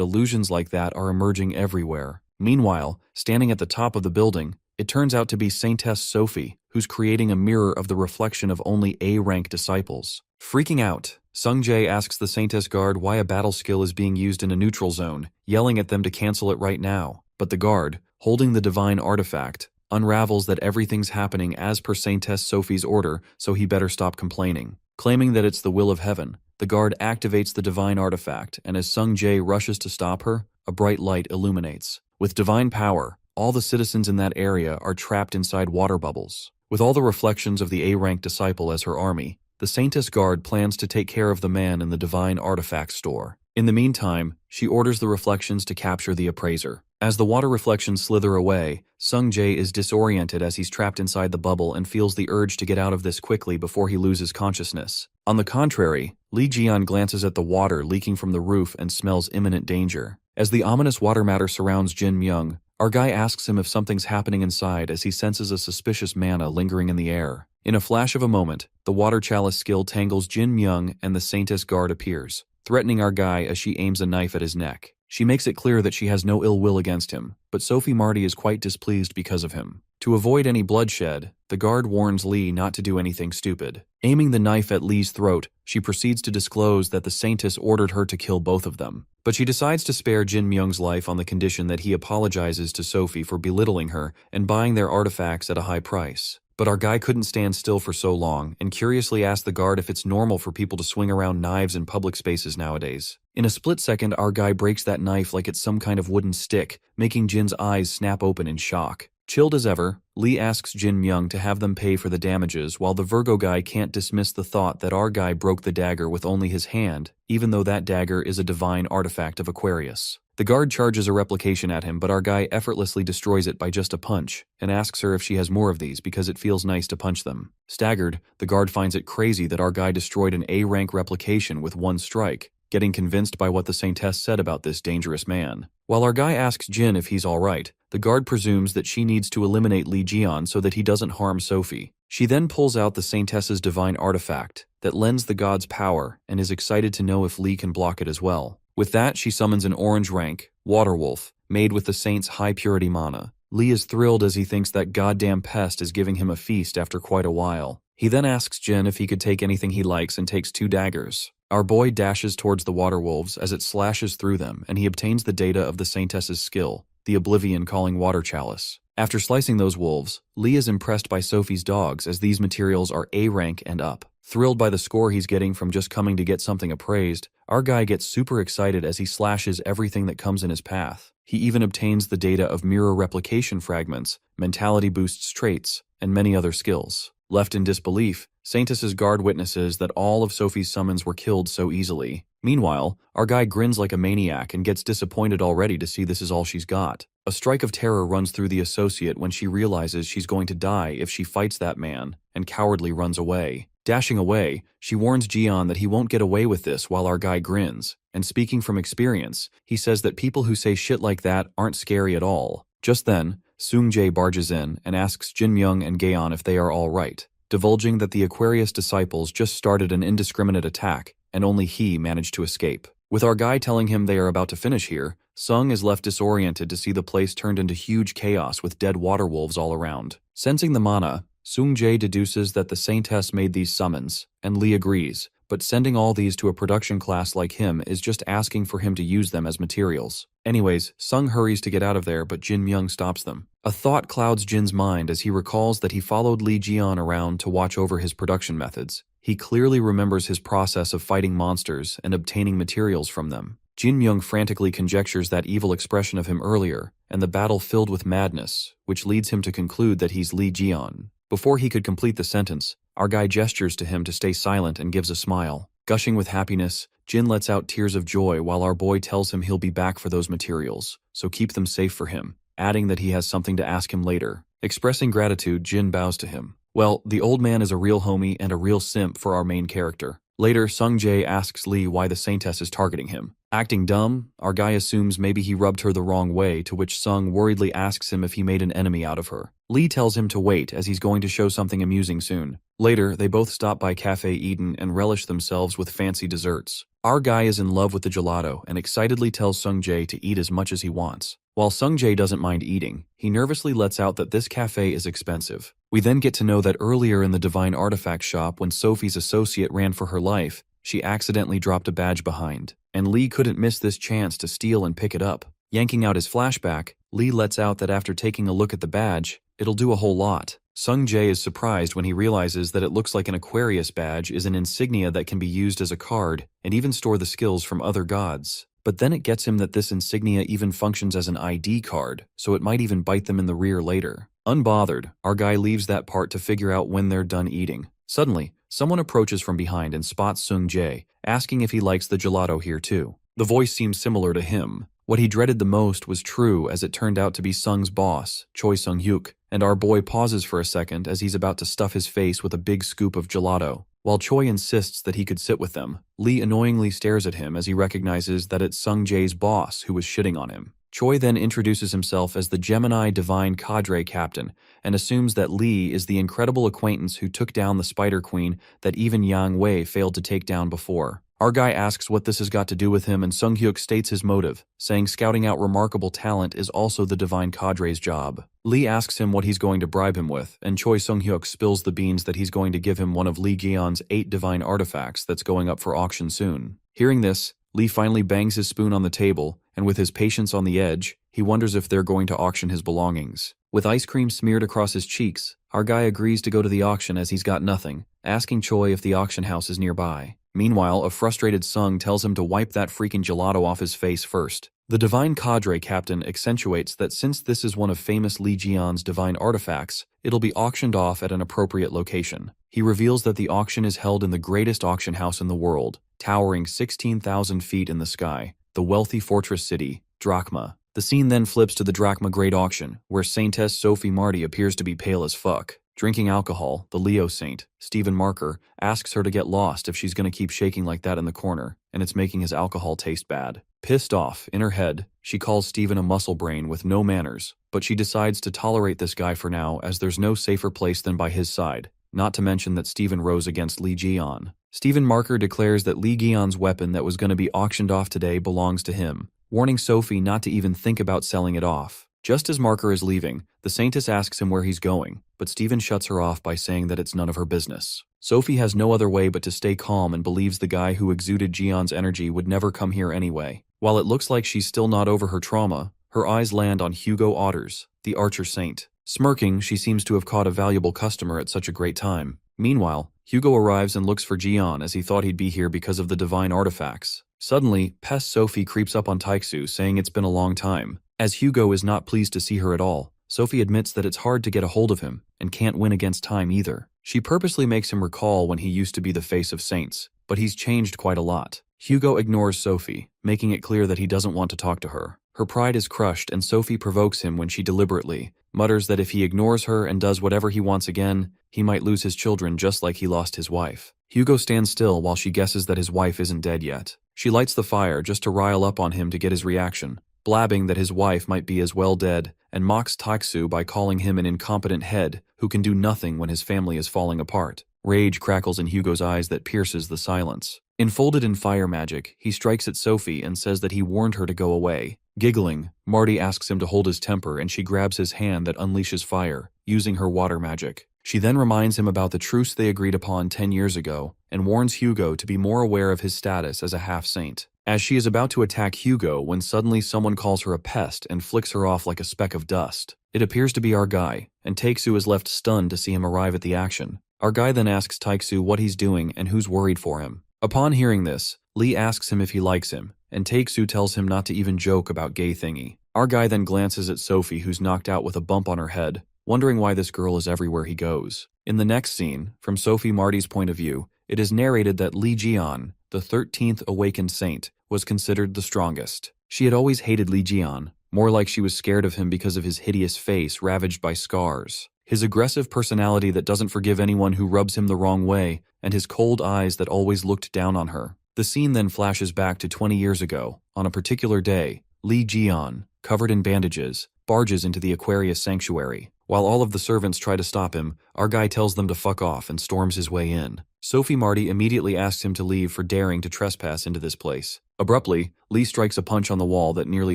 illusions like that are emerging everywhere. Meanwhile, standing at the top of the building, it turns out to be Saintess Sophie, who's creating a mirror of the reflection of only A-rank disciples. Freaking out, Sung-jae asks the Saintess guard why a battle skill is being used in a neutral zone, yelling at them to cancel it right now. But the guard, holding the divine artifact, unravels that everything's happening as per Saintess Sophie's order, so he better stop complaining. Claiming that it's the will of heaven, the guard activates the divine artifact, and as Sung-jae rushes to stop her, a bright light illuminates. With divine power, all the citizens in that area are trapped inside water bubbles. With all the reflections of the A-rank disciple as her army, the Saintess guard plans to take care of the man in the divine artifact store. In the meantime, she orders the reflections to capture the appraiser. As the water reflections slither away, Sung-jae is disoriented as he's trapped inside the bubble and feels the urge to get out of this quickly before he loses consciousness. On the contrary, Lee Ji-yeon glances at the water leaking from the roof and smells imminent danger. As the ominous water matter surrounds Jin Myung, our guy asks him if something's happening inside as he senses a suspicious mana lingering in the air. In a flash of a moment, the water chalice skill tangles Jin Myung and the Saintess guard appears, threatening our guy as she aims a knife at his neck. She makes it clear that she has no ill will against him, but Sophie Marty is quite displeased because of him. To avoid any bloodshed, the guard warns Lee not to do anything stupid. Aiming the knife at Lee's throat, she proceeds to disclose that the Saintess ordered her to kill both of them. But she decides to spare Jin Myung's life on the condition that he apologizes to Sophie for belittling her and buying their artifacts at a high price. But our guy couldn't stand still for so long and curiously asked the guard if it's normal for people to swing around knives in public spaces nowadays. In a split second, our guy breaks that knife like it's some kind of wooden stick, making Jin's eyes snap open in shock. Chilled as ever, Lee asks Jin Myung to have them pay for the damages while the Virgo guy can't dismiss the thought that our guy broke the dagger with only his hand, even though that dagger is a divine artifact of Aquarius. The guard charges a replication at him, but our guy effortlessly destroys it by just a punch, and asks her if she has more of these because it feels nice to punch them. Staggered, the guard finds it crazy that our guy destroyed an A-rank replication with one strike, getting convinced by what the Saintess said about this dangerous man. While our guy asks Jin if he's alright, the guard presumes that she needs to eliminate Lee Ji-yeon so that he doesn't harm Sophie. She then pulls out the Saintess's divine artifact that lends the god's power and is excited to know if Lee can block it as well. With that, she summons an orange rank, Water Wolf, made with the saint's high purity mana. Lee is thrilled as he thinks that goddamn pest is giving him a feast after quite a while. He then asks Jin if he could take anything he likes and takes 2 daggers. Our boy dashes towards the water wolves as it slashes through them, and he obtains the data of the Saintess's skill, the Oblivion calling water chalice. After slicing those wolves, Lee is impressed by Sophie's dogs as these materials are A rank and up. Thrilled by the score he's getting from just coming to get something appraised, our guy gets super excited as he slashes everything that comes in his path. He even obtains the data of mirror replication fragments, mentality boosts traits, and many other skills. Left in disbelief, Saintess's guard witnesses that all of Sophie's summons were killed so easily. Meanwhile, our guy grins like a maniac and gets disappointed already to see this is all she's got. A strike of terror runs through the associate when she realizes she's going to die if she fights that man, and cowardly runs away. Dashing away, she warns Ji-yeon that he won't get away with this while our guy grins, and speaking from experience, he says that people who say shit like that aren't scary at all. Just then, Sung-jae barges in and asks Jin Myung and Gaeon if they are all right, divulging that the Aquarius disciples just started an indiscriminate attack, and only he managed to escape. With our guy telling him they are about to finish here, Sung is left disoriented to see the place turned into huge chaos with dead water wolves all around. Sensing the mana, Sung-jae deduces that the Saintess made these summons, and Lee agrees, but sending all these to a production class like him is just asking for him to use them as materials. Anyways, Sung hurries to get out of there, but Jin Myung stops them. A thought clouds Jin's mind as he recalls that he followed Lee Jian around to watch over his production methods. He clearly remembers his process of fighting monsters and obtaining materials from them. Jin Myung frantically conjectures that evil expression of him earlier, and the battle filled with madness, which leads him to conclude that he's Lee Jian. Before he could complete the sentence, our guy gestures to him to stay silent and gives a smile. Gushing with happiness, Jin lets out tears of joy while our boy tells him he'll be back for those materials, so keep them safe for him, adding that he has something to ask him later. Expressing gratitude, Jin bows to him. Well, the old man is a real homie and a real simp for our main character. Later, Sung Jae asks Lee why the Saintess is targeting him. Acting dumb, our guy assumes maybe he rubbed her the wrong way, to which Sung worriedly asks him if he made an enemy out of her. Lee tells him to wait as he's going to show something amusing soon. Later, they both stop by Cafe Eden and relish themselves with fancy desserts. Our guy is in love with the gelato and excitedly tells Sung Jae to eat as much as he wants. While Sung Jae doesn't mind eating, he nervously lets out that this cafe is expensive. We then get to know that earlier in the Divine Artifact shop, when Sophie's associate ran for her life, she accidentally dropped a badge behind, and Lee couldn't miss this chance to steal and pick it up. Yanking out his flashback, Lee lets out that after taking a look at the badge, it'll do a whole lot. Sung Jae is surprised when he realizes that it looks like an Aquarius badge is an insignia that can be used as a card and even store the skills from other gods. But then it gets him that this insignia even functions as an ID card, so it might even bite them in the rear later. Unbothered, our guy leaves that part to figure out when they're done eating. Suddenly, someone approaches from behind and spots Sung Jae, asking if he likes the gelato here too. The voice seems similar to him. What he dreaded the most was true, as it turned out to be Sung's boss, Choi Sung-hyuk, and our boy pauses for a second as he's about to stuff his face with a big scoop of gelato. While Choi insists that he could sit with them, Lee annoyingly stares at him as he recognizes that it's Sung Jae's boss who was shitting on him. Choi then introduces himself as the Gemini Divine Cadre Captain and assumes that Lee is the incredible acquaintance who took down the Spider Queen that even Yang Wei failed to take down before. Our guy asks what this has got to do with him, and Sung-hyuk states his motive, saying scouting out remarkable talent is also the Divine Cadre's job. Lee asks him what he's going to bribe him with, and Choi Sung-hyuk spills the beans that he's going to give him one of Lee Gyeon's 8 divine artifacts that's going up for auction soon. Hearing this, Lee finally bangs his spoon on the table, and with his patience on the edge, he wonders if they're going to auction his belongings. With ice cream smeared across his cheeks, our guy agrees to go to the auction as he's got nothing, asking Choi if the auction house is nearby. Meanwhile, a frustrated Sung tells him to wipe that freaking gelato off his face first. The Divine Cadre Captain accentuates that since this is one of famous Lee Jian's divine artifacts, it'll be auctioned off at an appropriate location. He reveals that the auction is held in the greatest auction house in the world, towering 16,000 feet in the sky, the wealthy fortress city, Drachma. The scene then flips to the Drachma Great Auction, where Saintess Sophie Marty appears to be pale as fuck. Drinking alcohol, the Leo Saint, Stephen Marker, asks her to get lost if she's gonna keep shaking like that in the corner, and it's making his alcohol taste bad. Pissed off, in her head, she calls Stephen a muscle brain with no manners, but she decides to tolerate this guy for now as there's no safer place than by his side, not to mention that Stephen rose against Lee Jian. Stephen Marker declares that Lee Gyeon's weapon that was gonna be auctioned off today belongs to him, warning Sophie not to even think about selling it off. Just as Marker is leaving, the Saintess asks him where he's going, but Stephen shuts her off by saying that it's none of her business. Sophie has no other way but to stay calm and believes the guy who exuded Jian's energy would never come here anyway. While it looks like she's still not over her trauma, her eyes land on Hugo Otters, the Archer Saint. Smirking, she seems to have caught a valuable customer at such a great time. Meanwhile, Hugo arrives and looks for Jian as he thought he'd be here because of the divine artifacts. Suddenly, pest Sophie creeps up on Taiksu saying it's been a long time. As Hugo is not pleased to see her at all, Sophie admits that it's hard to get a hold of him and can't win against time either. She purposely makes him recall when he used to be the face of Saints, but he's changed quite a lot. Hugo ignores Sophie, making it clear that he doesn't want to talk to her. Her pride is crushed and Sophie provokes him when she deliberately mutters that if he ignores her and does whatever he wants again, he might lose his children just like he lost his wife. Hugo stands still while she guesses that his wife isn't dead yet. She lights the fire just to rile up on him to get his reaction, blabbing that his wife might be as well dead, and mocks Taiksu by calling him an incompetent head who can do nothing when his family is falling apart. Rage crackles in Hugo's eyes that pierces the silence. Enfolded in fire magic, he strikes at Sophie and says that he warned her to go away. Giggling, Marty asks him to hold his temper and she grabs his hand that unleashes fire, using her water magic. She then reminds him about the truce they agreed upon 10 years ago and warns Hugo to be more aware of his status as a half-saint. As she is about to attack Hugo when suddenly someone calls her a pest and flicks her off like a speck of dust. It appears to be our guy, and Taeksu is left stunned to see him arrive at the action. Our guy then asks Taeksu what he's doing and who's worried for him. Upon hearing this, Lee asks him if he likes him, and Taeksu tells him not to even joke about gay thingy. Our guy then glances at Sophie, who's knocked out with a bump on her head, wondering why this girl is everywhere he goes. In the next scene, from Sophie Marty's point of view, it is narrated that Lee Jian, the 13th awakened saint, was considered the strongest. She had always hated Lee Jian, more like she was scared of him because of his hideous face ravaged by scars, his aggressive personality that doesn't forgive anyone who rubs him the wrong way, and his cold eyes that always looked down on her. The scene then flashes back to 20 years ago. On a particular day, Lee Jian, covered in bandages, barges into the Aquarius sanctuary. While all of the servants try to stop him, our guy tells them to fuck off and storms his way in. Sophie Marty immediately asks him to leave for daring to trespass into this place. Abruptly, Lee strikes a punch on the wall that nearly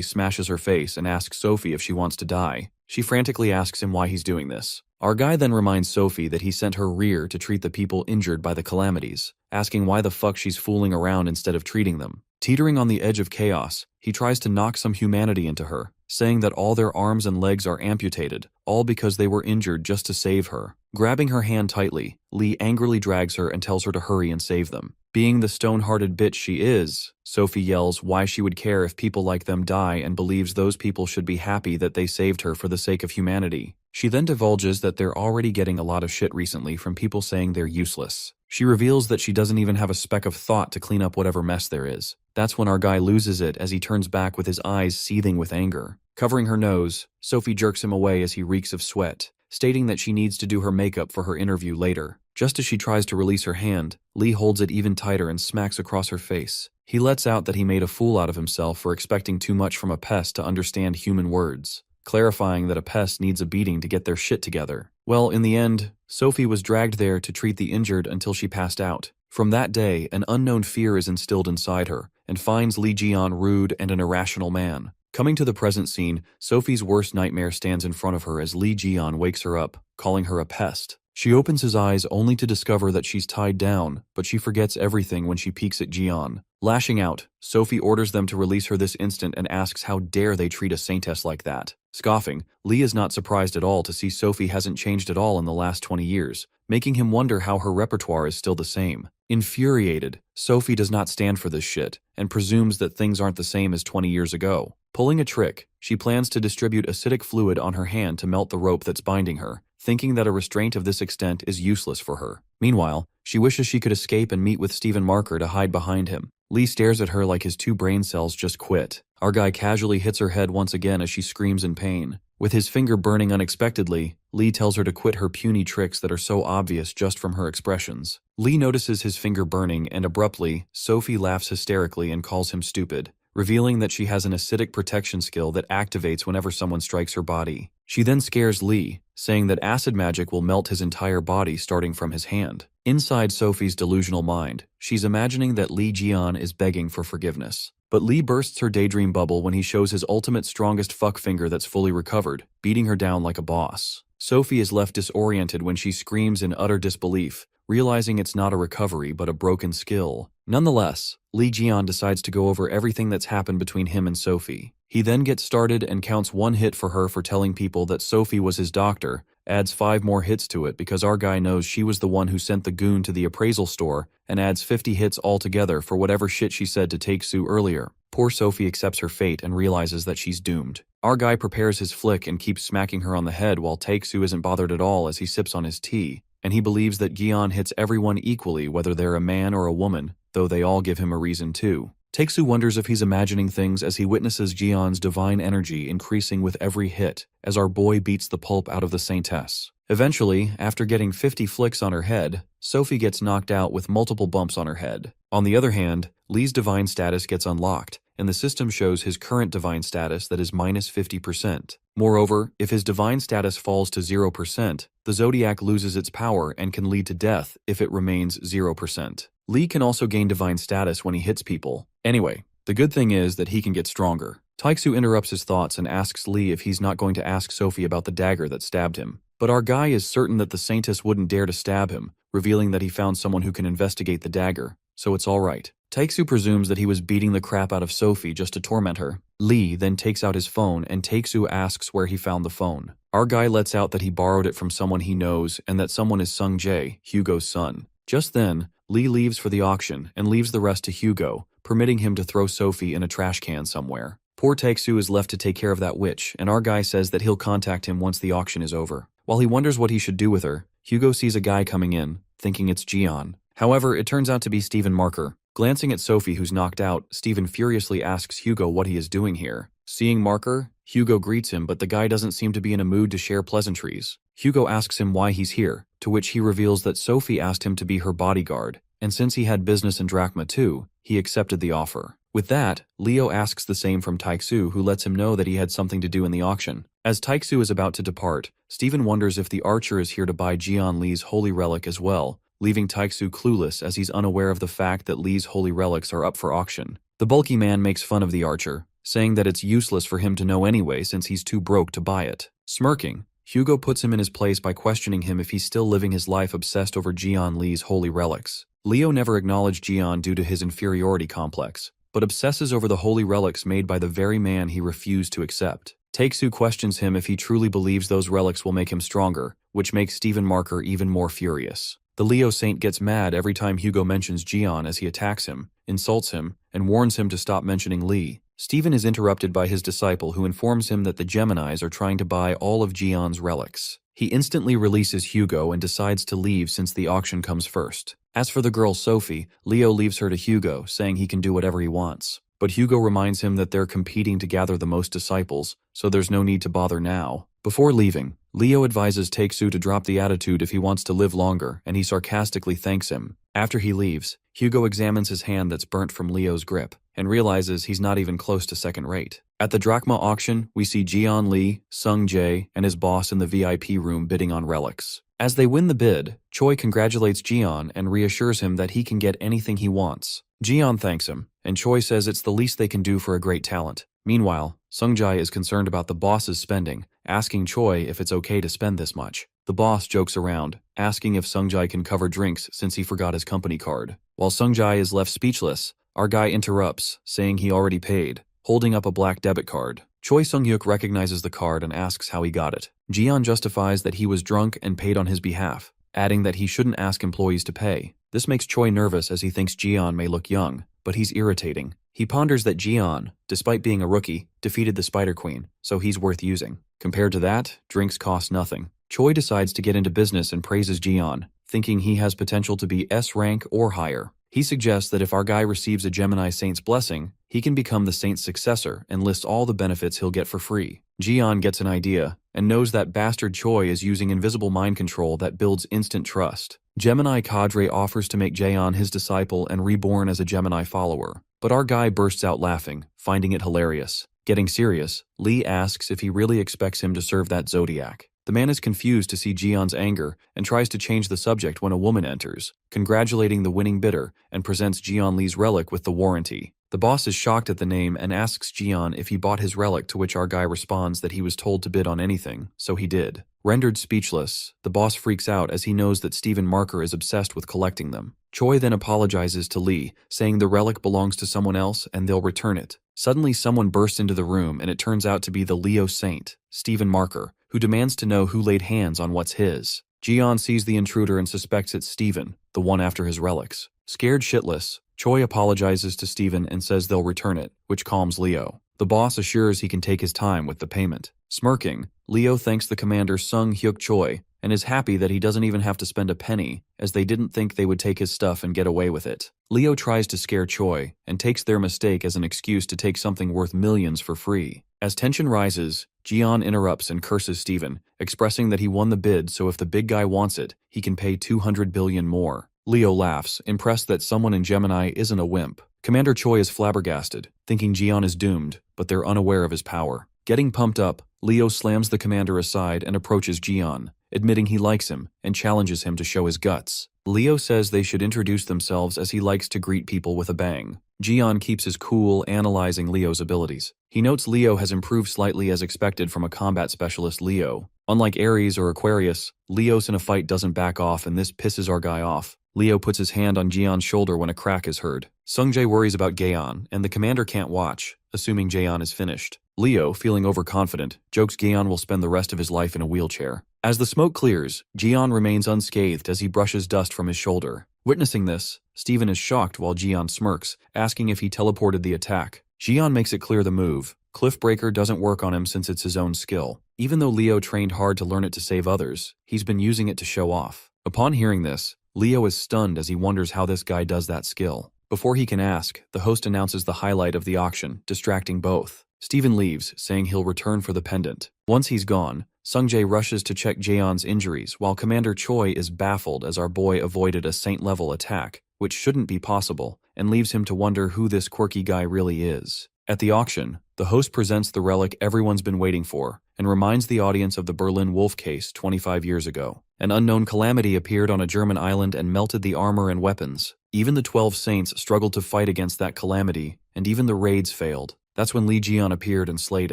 smashes her face and asks Sophie if she wants to die. She frantically asks him why he's doing this. Our guy then reminds Sophie that he sent her rear to treat the people injured by the calamities, asking why the fuck she's fooling around instead of treating them. Teetering on the edge of chaos, he tries to knock some humanity into her, saying that all their arms and legs are amputated, all because they were injured just to save her. Grabbing her hand tightly, Lee angrily drags her and tells her to hurry and save them. Being the stone-hearted bitch she is, Sophie yells why she would care if people like them die and believes those people should be happy that they saved her for the sake of humanity. She then divulges that they're already getting a lot of shit recently from people saying they're useless. She reveals that she doesn't even have a speck of thought to clean up whatever mess there is. That's when our guy loses it as he turns back with his eyes seething with anger. Covering her nose, Sophie jerks him away as he reeks of sweat, stating that she needs to do her makeup for her interview later. Just as she tries to release her hand, Lee holds it even tighter and smacks across her face. He lets out that he made a fool out of himself for expecting too much from a pest to understand human words, clarifying that a pest needs a beating to get their shit together. Well, in the end, Sophie was dragged there to treat the injured until she passed out. From that day, an unknown fear is instilled inside her, and finds Lee Jian rude and an irrational man. Coming to the present scene, Sophie's worst nightmare stands in front of her as Lee Jian wakes her up, calling her a pest. She opens his eyes only to discover that she's tied down, but she forgets everything when she peeks at Jian. Lashing out, Sophie orders them to release her this instant and asks how dare they treat a saintess like that. Scoffing, Lee is not surprised at all to see Sophie hasn't changed at all in the last 20 years, making him wonder how her repertoire is still the same. Infuriated, Sophie does not stand for this shit, and presumes that things aren't the same as 20 years ago. Pulling a trick, she plans to distribute acidic fluid on her hand to melt the rope that's binding her, thinking that a restraint of this extent is useless for her. Meanwhile, she wishes she could escape and meet with Stephen Marker to hide behind him. Lee stares at her like his 2 brain cells just quit. Our guy casually hits her head once again as she screams in pain. With his finger burning unexpectedly, Lee tells her to quit her puny tricks that are so obvious just from her expressions. Lee notices his finger burning and abruptly, Sophie laughs hysterically and calls him stupid, revealing that she has an acidic protection skill that activates whenever someone strikes her body. She then scares Lee, saying that acid magic will melt his entire body starting from his hand. Inside Sophie's delusional mind, she's imagining that Lee Jian is begging for forgiveness. But Lee bursts her daydream bubble when he shows his ultimate strongest fuck finger that's fully recovered, beating her down like a boss. Sophie is left disoriented when she screams in utter disbelief, realizing it's not a recovery but a broken skill. Nonetheless, Lee Jian decides to go over everything that's happened between him and Sophie. He then gets started and counts 1 hit for her for telling people that Sophie was his doctor, adds 5 more hits to it because our guy knows she was the one who sent the goon to the appraisal store, and adds 50 hits altogether for whatever shit she said to Taeksu earlier. Poor Sophie accepts her fate and realizes that she's doomed. Our guy prepares his flick and keeps smacking her on the head while Taeksu isn't bothered at all as he sips on his tea, and he believes that Jian hits everyone equally whether they're a man or a woman, though they all give him a reason too. Taeksu wonders if he's imagining things as he witnesses Jian's divine energy increasing with every hit as our boy beats the pulp out of the saintess. Eventually, after getting 50 flicks on her head, Sophie gets knocked out with multiple bumps on her head. On the other hand, Lee's divine status gets unlocked, and the system shows his current divine status that is minus 50%. Moreover, if his divine status falls to 0%, the Zodiac loses its power and can lead to death if it remains 0%. Lee can also gain divine status when he hits people. Anyway, the good thing is that he can get stronger. Taeksu interrupts his thoughts and asks Lee if he's not going to ask Sophie about the dagger that stabbed him. But our guy is certain that the Saintess wouldn't dare to stab him, revealing that he found someone who can investigate the dagger, so it's alright. Taeksu presumes that he was beating the crap out of Sophie just to torment her. Lee then takes out his phone and Taeksu asks where he found the phone. Our guy lets out that he borrowed it from someone he knows and that someone is Sung Jae, Hugo's son. Just then, Lee leaves for the auction and leaves the rest to Hugo, permitting him to throw Sophie in a trash can somewhere. Poor Taeksu is left to take care of that witch, and our guy says that he'll contact him once the auction is over. While he wonders what he should do with her, Hugo sees a guy coming in, thinking it's Jian. However, it turns out to be Stephen Marker. Glancing at Sophie, who's knocked out, Stephen furiously asks Hugo what he is doing here. Seeing Marker, Hugo greets him, but the guy doesn't seem to be in a mood to share pleasantries. Hugo asks him why he's here, to which he reveals that Sophie asked him to be her bodyguard, and since he had business in Drachma too, he accepted the offer. With that, Leo asks the same from Taeksu, who lets him know that he had something to do in the auction. As Taeksu is about to depart, Stephen wonders if the archer is here to buy Jian Lee's holy relic as well, leaving Taeksu clueless as he's unaware of the fact that Lee's holy relics are up for auction. The bulky man makes fun of the archer, saying that it's useless for him to know anyway since he's too broke to buy it. Smirking, Hugo puts him in his place by questioning him if he's still living his life obsessed over Jian Lee's holy relics. Leo never acknowledged Jian due to his inferiority complex, but obsesses over the holy relics made by the very man he refused to accept. Taeksu questions him if he truly believes those relics will make him stronger, which makes Stephen Marker even more furious. The Leo Saint gets mad every time Hugo mentions Jian as he attacks him, insults him, and warns him to stop mentioning Lee. Stephen is interrupted by his disciple who informs him that the Geminis are trying to buy all of Jian's relics. He instantly releases Hugo and decides to leave since the auction comes first. As for the girl Sophie, Leo leaves her to Hugo, saying he can do whatever he wants. But Hugo reminds him that they're competing to gather the most disciples, so there's no need to bother now. Before leaving, Leo advises Taeksu to drop the attitude if he wants to live longer, and he sarcastically thanks him. After he leaves, Hugo examines his hand that's burnt from Leo's grip, and realizes he's not even close to second rate. At the Drachma auction, we see Jian Lee, Sung Jae, and his boss in the VIP room bidding on relics. As they win the bid, Choi congratulates Jian and reassures him that he can get anything he wants. Jian thanks him, and Choi says it's the least they can do for a great talent. Meanwhile, Sung Jae is concerned about the boss's spending, asking Choi if it's okay to spend this much. The boss jokes around, asking if Sung Jae can cover drinks since he forgot his company card. While Sung Jae is left speechless, our guy interrupts, saying he already paid, holding up a black debit card. Choi Sung-hyuk recognizes the card and asks how he got it. Jian justifies that he was drunk and paid on his behalf, adding that he shouldn't ask employees to pay. This makes Choi nervous as he thinks Jian may look young, but he's irritating. He ponders that Jian, despite being a rookie, defeated the Spider Queen, so he's worth using. Compared to that, drinks cost nothing. Choi decides to get into business and praises Jian, thinking he has potential to be S rank or higher. He suggests that if our guy receives a Gemini Saint's blessing, he can become the Saint's successor and lists all the benefits he'll get for free. Jian gets an idea and knows that bastard Choi is using invisible mind control that builds instant trust. Gemini Cadre offers to make Jaeon his disciple and reborn as a Gemini follower, but our guy bursts out laughing, finding it hilarious. Getting serious, Lee asks if he really expects him to serve that zodiac. The man is confused to see Jian's anger and tries to change the subject when a woman enters, congratulating the winning bidder and presents Jian Lee's relic with the warranty. The boss is shocked at the name and asks Jian if he bought his relic, to which our guy responds that he was told to bid on anything, so he did. Rendered speechless, the boss freaks out as he knows that Stephen Marker is obsessed with collecting them. Choi then apologizes to Lee, saying the relic belongs to someone else and they'll return it. Suddenly someone bursts into the room and it turns out to be the Leo Saint, Stephen Marker, who demands to know who laid hands on what's his. Jian sees the intruder and suspects it's Stephen, the one after his relics. Scared shitless, Choi apologizes to Stephen and says they'll return it, which calms Leo. The boss assures he can take his time with the payment. Smirking, Leo thanks the commander Sung Hyuk Choi and is happy that he doesn't even have to spend a penny, as they didn't think they would take his stuff and get away with it. Leo tries to scare Choi and takes their mistake as an excuse to take something worth millions for free. As tension rises, Jian interrupts and curses Stephen, expressing that he won the bid, so if the big guy wants it, he can pay 200 billion more. Leo laughs, impressed that someone in Gemini isn't a wimp. Commander Choi is flabbergasted, thinking Jian is doomed, but they're unaware of his power. Getting pumped up, Leo slams the commander aside and approaches Jian, admitting he likes him and challenges him to show his guts. Leo says they should introduce themselves as he likes to greet people with a bang. Jian keeps his cool, analyzing Leo's abilities. He notes Leo has improved slightly as expected from a combat specialist Leo, Unlike Aries or Aquarius, Leos in a fight doesn't back off, and this pisses our guy off. Leo puts his hand on Jeon's shoulder when a crack is heard. Sungjae worries about Gaeon, and the commander can't watch, assuming Jeon is finished. Leo, feeling overconfident, jokes Gaeon will spend the rest of his life in a wheelchair. As the smoke clears, Jeon remains unscathed as he brushes dust from his shoulder. Witnessing this, Steven is shocked while Jeon smirks, asking if he teleported the attack. Jeon makes it clear the move. Cliffbreaker doesn't work on him since it's his own skill. Even though Leo trained hard to learn it to save others, he's been using it to show off. Upon hearing this, Leo is stunned as he wonders how this guy does that skill. Before he can ask, the host announces the highlight of the auction, distracting both. Steven leaves, saying he'll return for the pendant. Once he's gone, Sungjae rushes to check Jeon's injuries, while Commander Choi is baffled as our boy avoided a saint-level attack, which shouldn't be possible, and leaves him to wonder who this quirky guy really is. At the auction, the host presents the relic everyone's been waiting for, and reminds the audience of the Berlin Wolf case 25 years ago. An unknown calamity appeared on a German island and melted the armor and weapons. Even the 12 saints struggled to fight against that calamity, and even the raids failed. That's when Lee Jeon appeared and slayed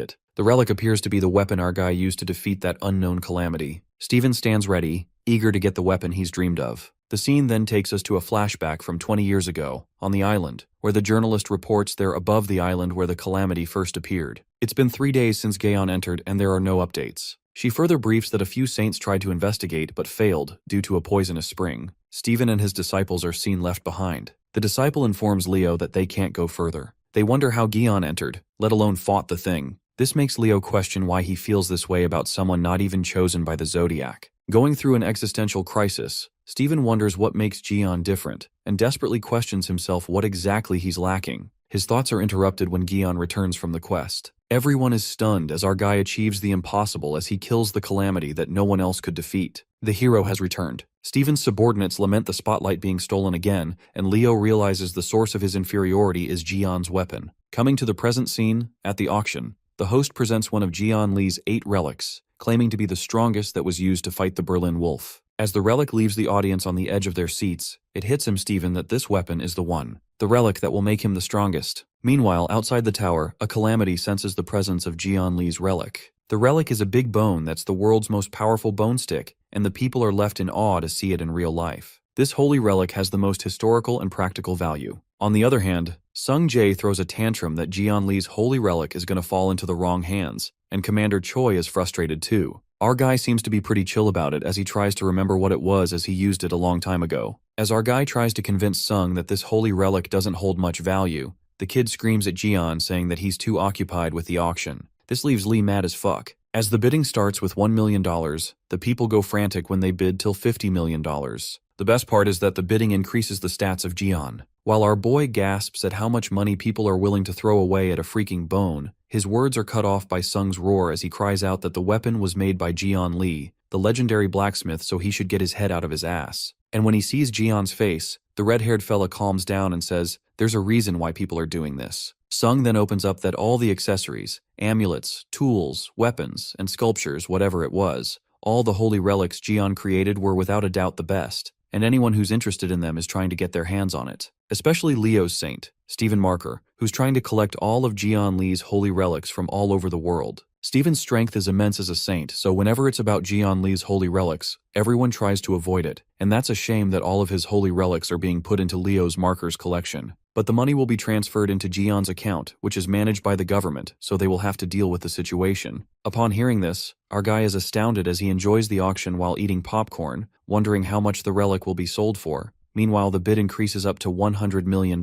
it. The relic appears to be the weapon our guy used to defeat that unknown calamity. Steven stands ready, eager to get the weapon he's dreamed of. The scene then takes us to a flashback from 20 years ago, on the island, where the journalist reports they're above the island where the calamity first appeared. It's been 3 days since Gaeon entered and there are no updates. She further briefs that a few saints tried to investigate but failed due to a poisonous spring. Steven and his disciples are seen left behind. The disciple informs Leo that they can't go further. They wonder how Gaeon entered, let alone fought the thing. This makes Leo question why he feels this way about someone not even chosen by the Zodiac. Going through an existential crisis, Steven wonders what makes Gaeon different, and desperately questions himself what exactly he's lacking. His thoughts are interrupted when Gaeon returns from the quest. Everyone is stunned as our guy achieves the impossible as he kills the calamity that no one else could defeat. The hero has returned. Steven's subordinates lament the spotlight being stolen again, and Leo realizes the source of his inferiority is Jeon's weapon. Coming to the present scene, at the auction, the host presents one of Jeon Lee's 8 relics, claiming to be the strongest that was used to fight the Berlin Wolf. As the relic leaves the audience on the edge of their seats, it hits him, Steven, that this weapon is the one. The relic that will make him the strongest. Meanwhile, outside the tower, a calamity senses the presence of Jeon Lee's relic. The relic is a big bone that's the world's most powerful bone stick, and the people are left in awe to see it in real life. This holy relic has the most historical and practical value. On the other hand, Sung Jae throws a tantrum that Jeon Lee's holy relic is going to fall into the wrong hands, and Commander Choi is frustrated too. Our guy seems to be pretty chill about it as he tries to remember what it was as he used it a long time ago. As our guy tries to convince Sung that this holy relic doesn't hold much value, the kid screams at Jeon saying that he's too occupied with the auction. This leaves Lee mad as fuck. As the bidding starts with $1 million, the people go frantic when they bid till $50 million. The best part is that the bidding increases the stats of Jeon. While our boy gasps at how much money people are willing to throw away at a freaking bone, his words are cut off by Sung's roar as he cries out that the weapon was made by Jeon Lee, the legendary blacksmith, so he should get his head out of his ass. And when he sees Jeon's face, the red-haired fella calms down and says, "There's a reason why people are doing this." Sung then opens up that all the accessories, amulets, tools, weapons, and sculptures, whatever it was, all the holy relics Jeon created were without a doubt the best, and anyone who's interested in them is trying to get their hands on it. Especially Leo's saint, Stephen Marker, who's trying to collect all of Jeon Lee's holy relics from all over the world. Stephen's strength is immense as a saint, so whenever it's about Jeon Lee's holy relics, everyone tries to avoid it, and that's a shame that all of his holy relics are being put into Leo's Marker's collection. But the money will be transferred into Jeon's account, which is managed by the government, so they will have to deal with the situation. Upon hearing this, our guy is astounded as he enjoys the auction while eating popcorn, wondering how much the relic will be sold for. Meanwhile, the bid increases up to $100 million.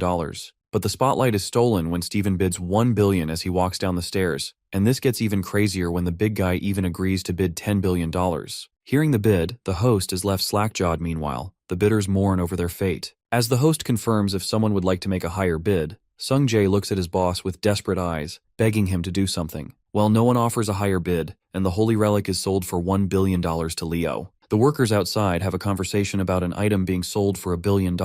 But the spotlight is stolen when Steven bids $1 billion as he walks down the stairs, and this gets even crazier when the big guy even agrees to bid $10 billion. Hearing the bid, the host is left slack-jawed. Meanwhile, the bidders mourn over their fate. As the host confirms if someone would like to make a higher bid, Sung Jae looks at his boss with desperate eyes, begging him to do something. Well, no one offers a higher bid, and the holy relic is sold for $1 billion to Leo. The workers outside have a conversation about an item being sold for $1 billion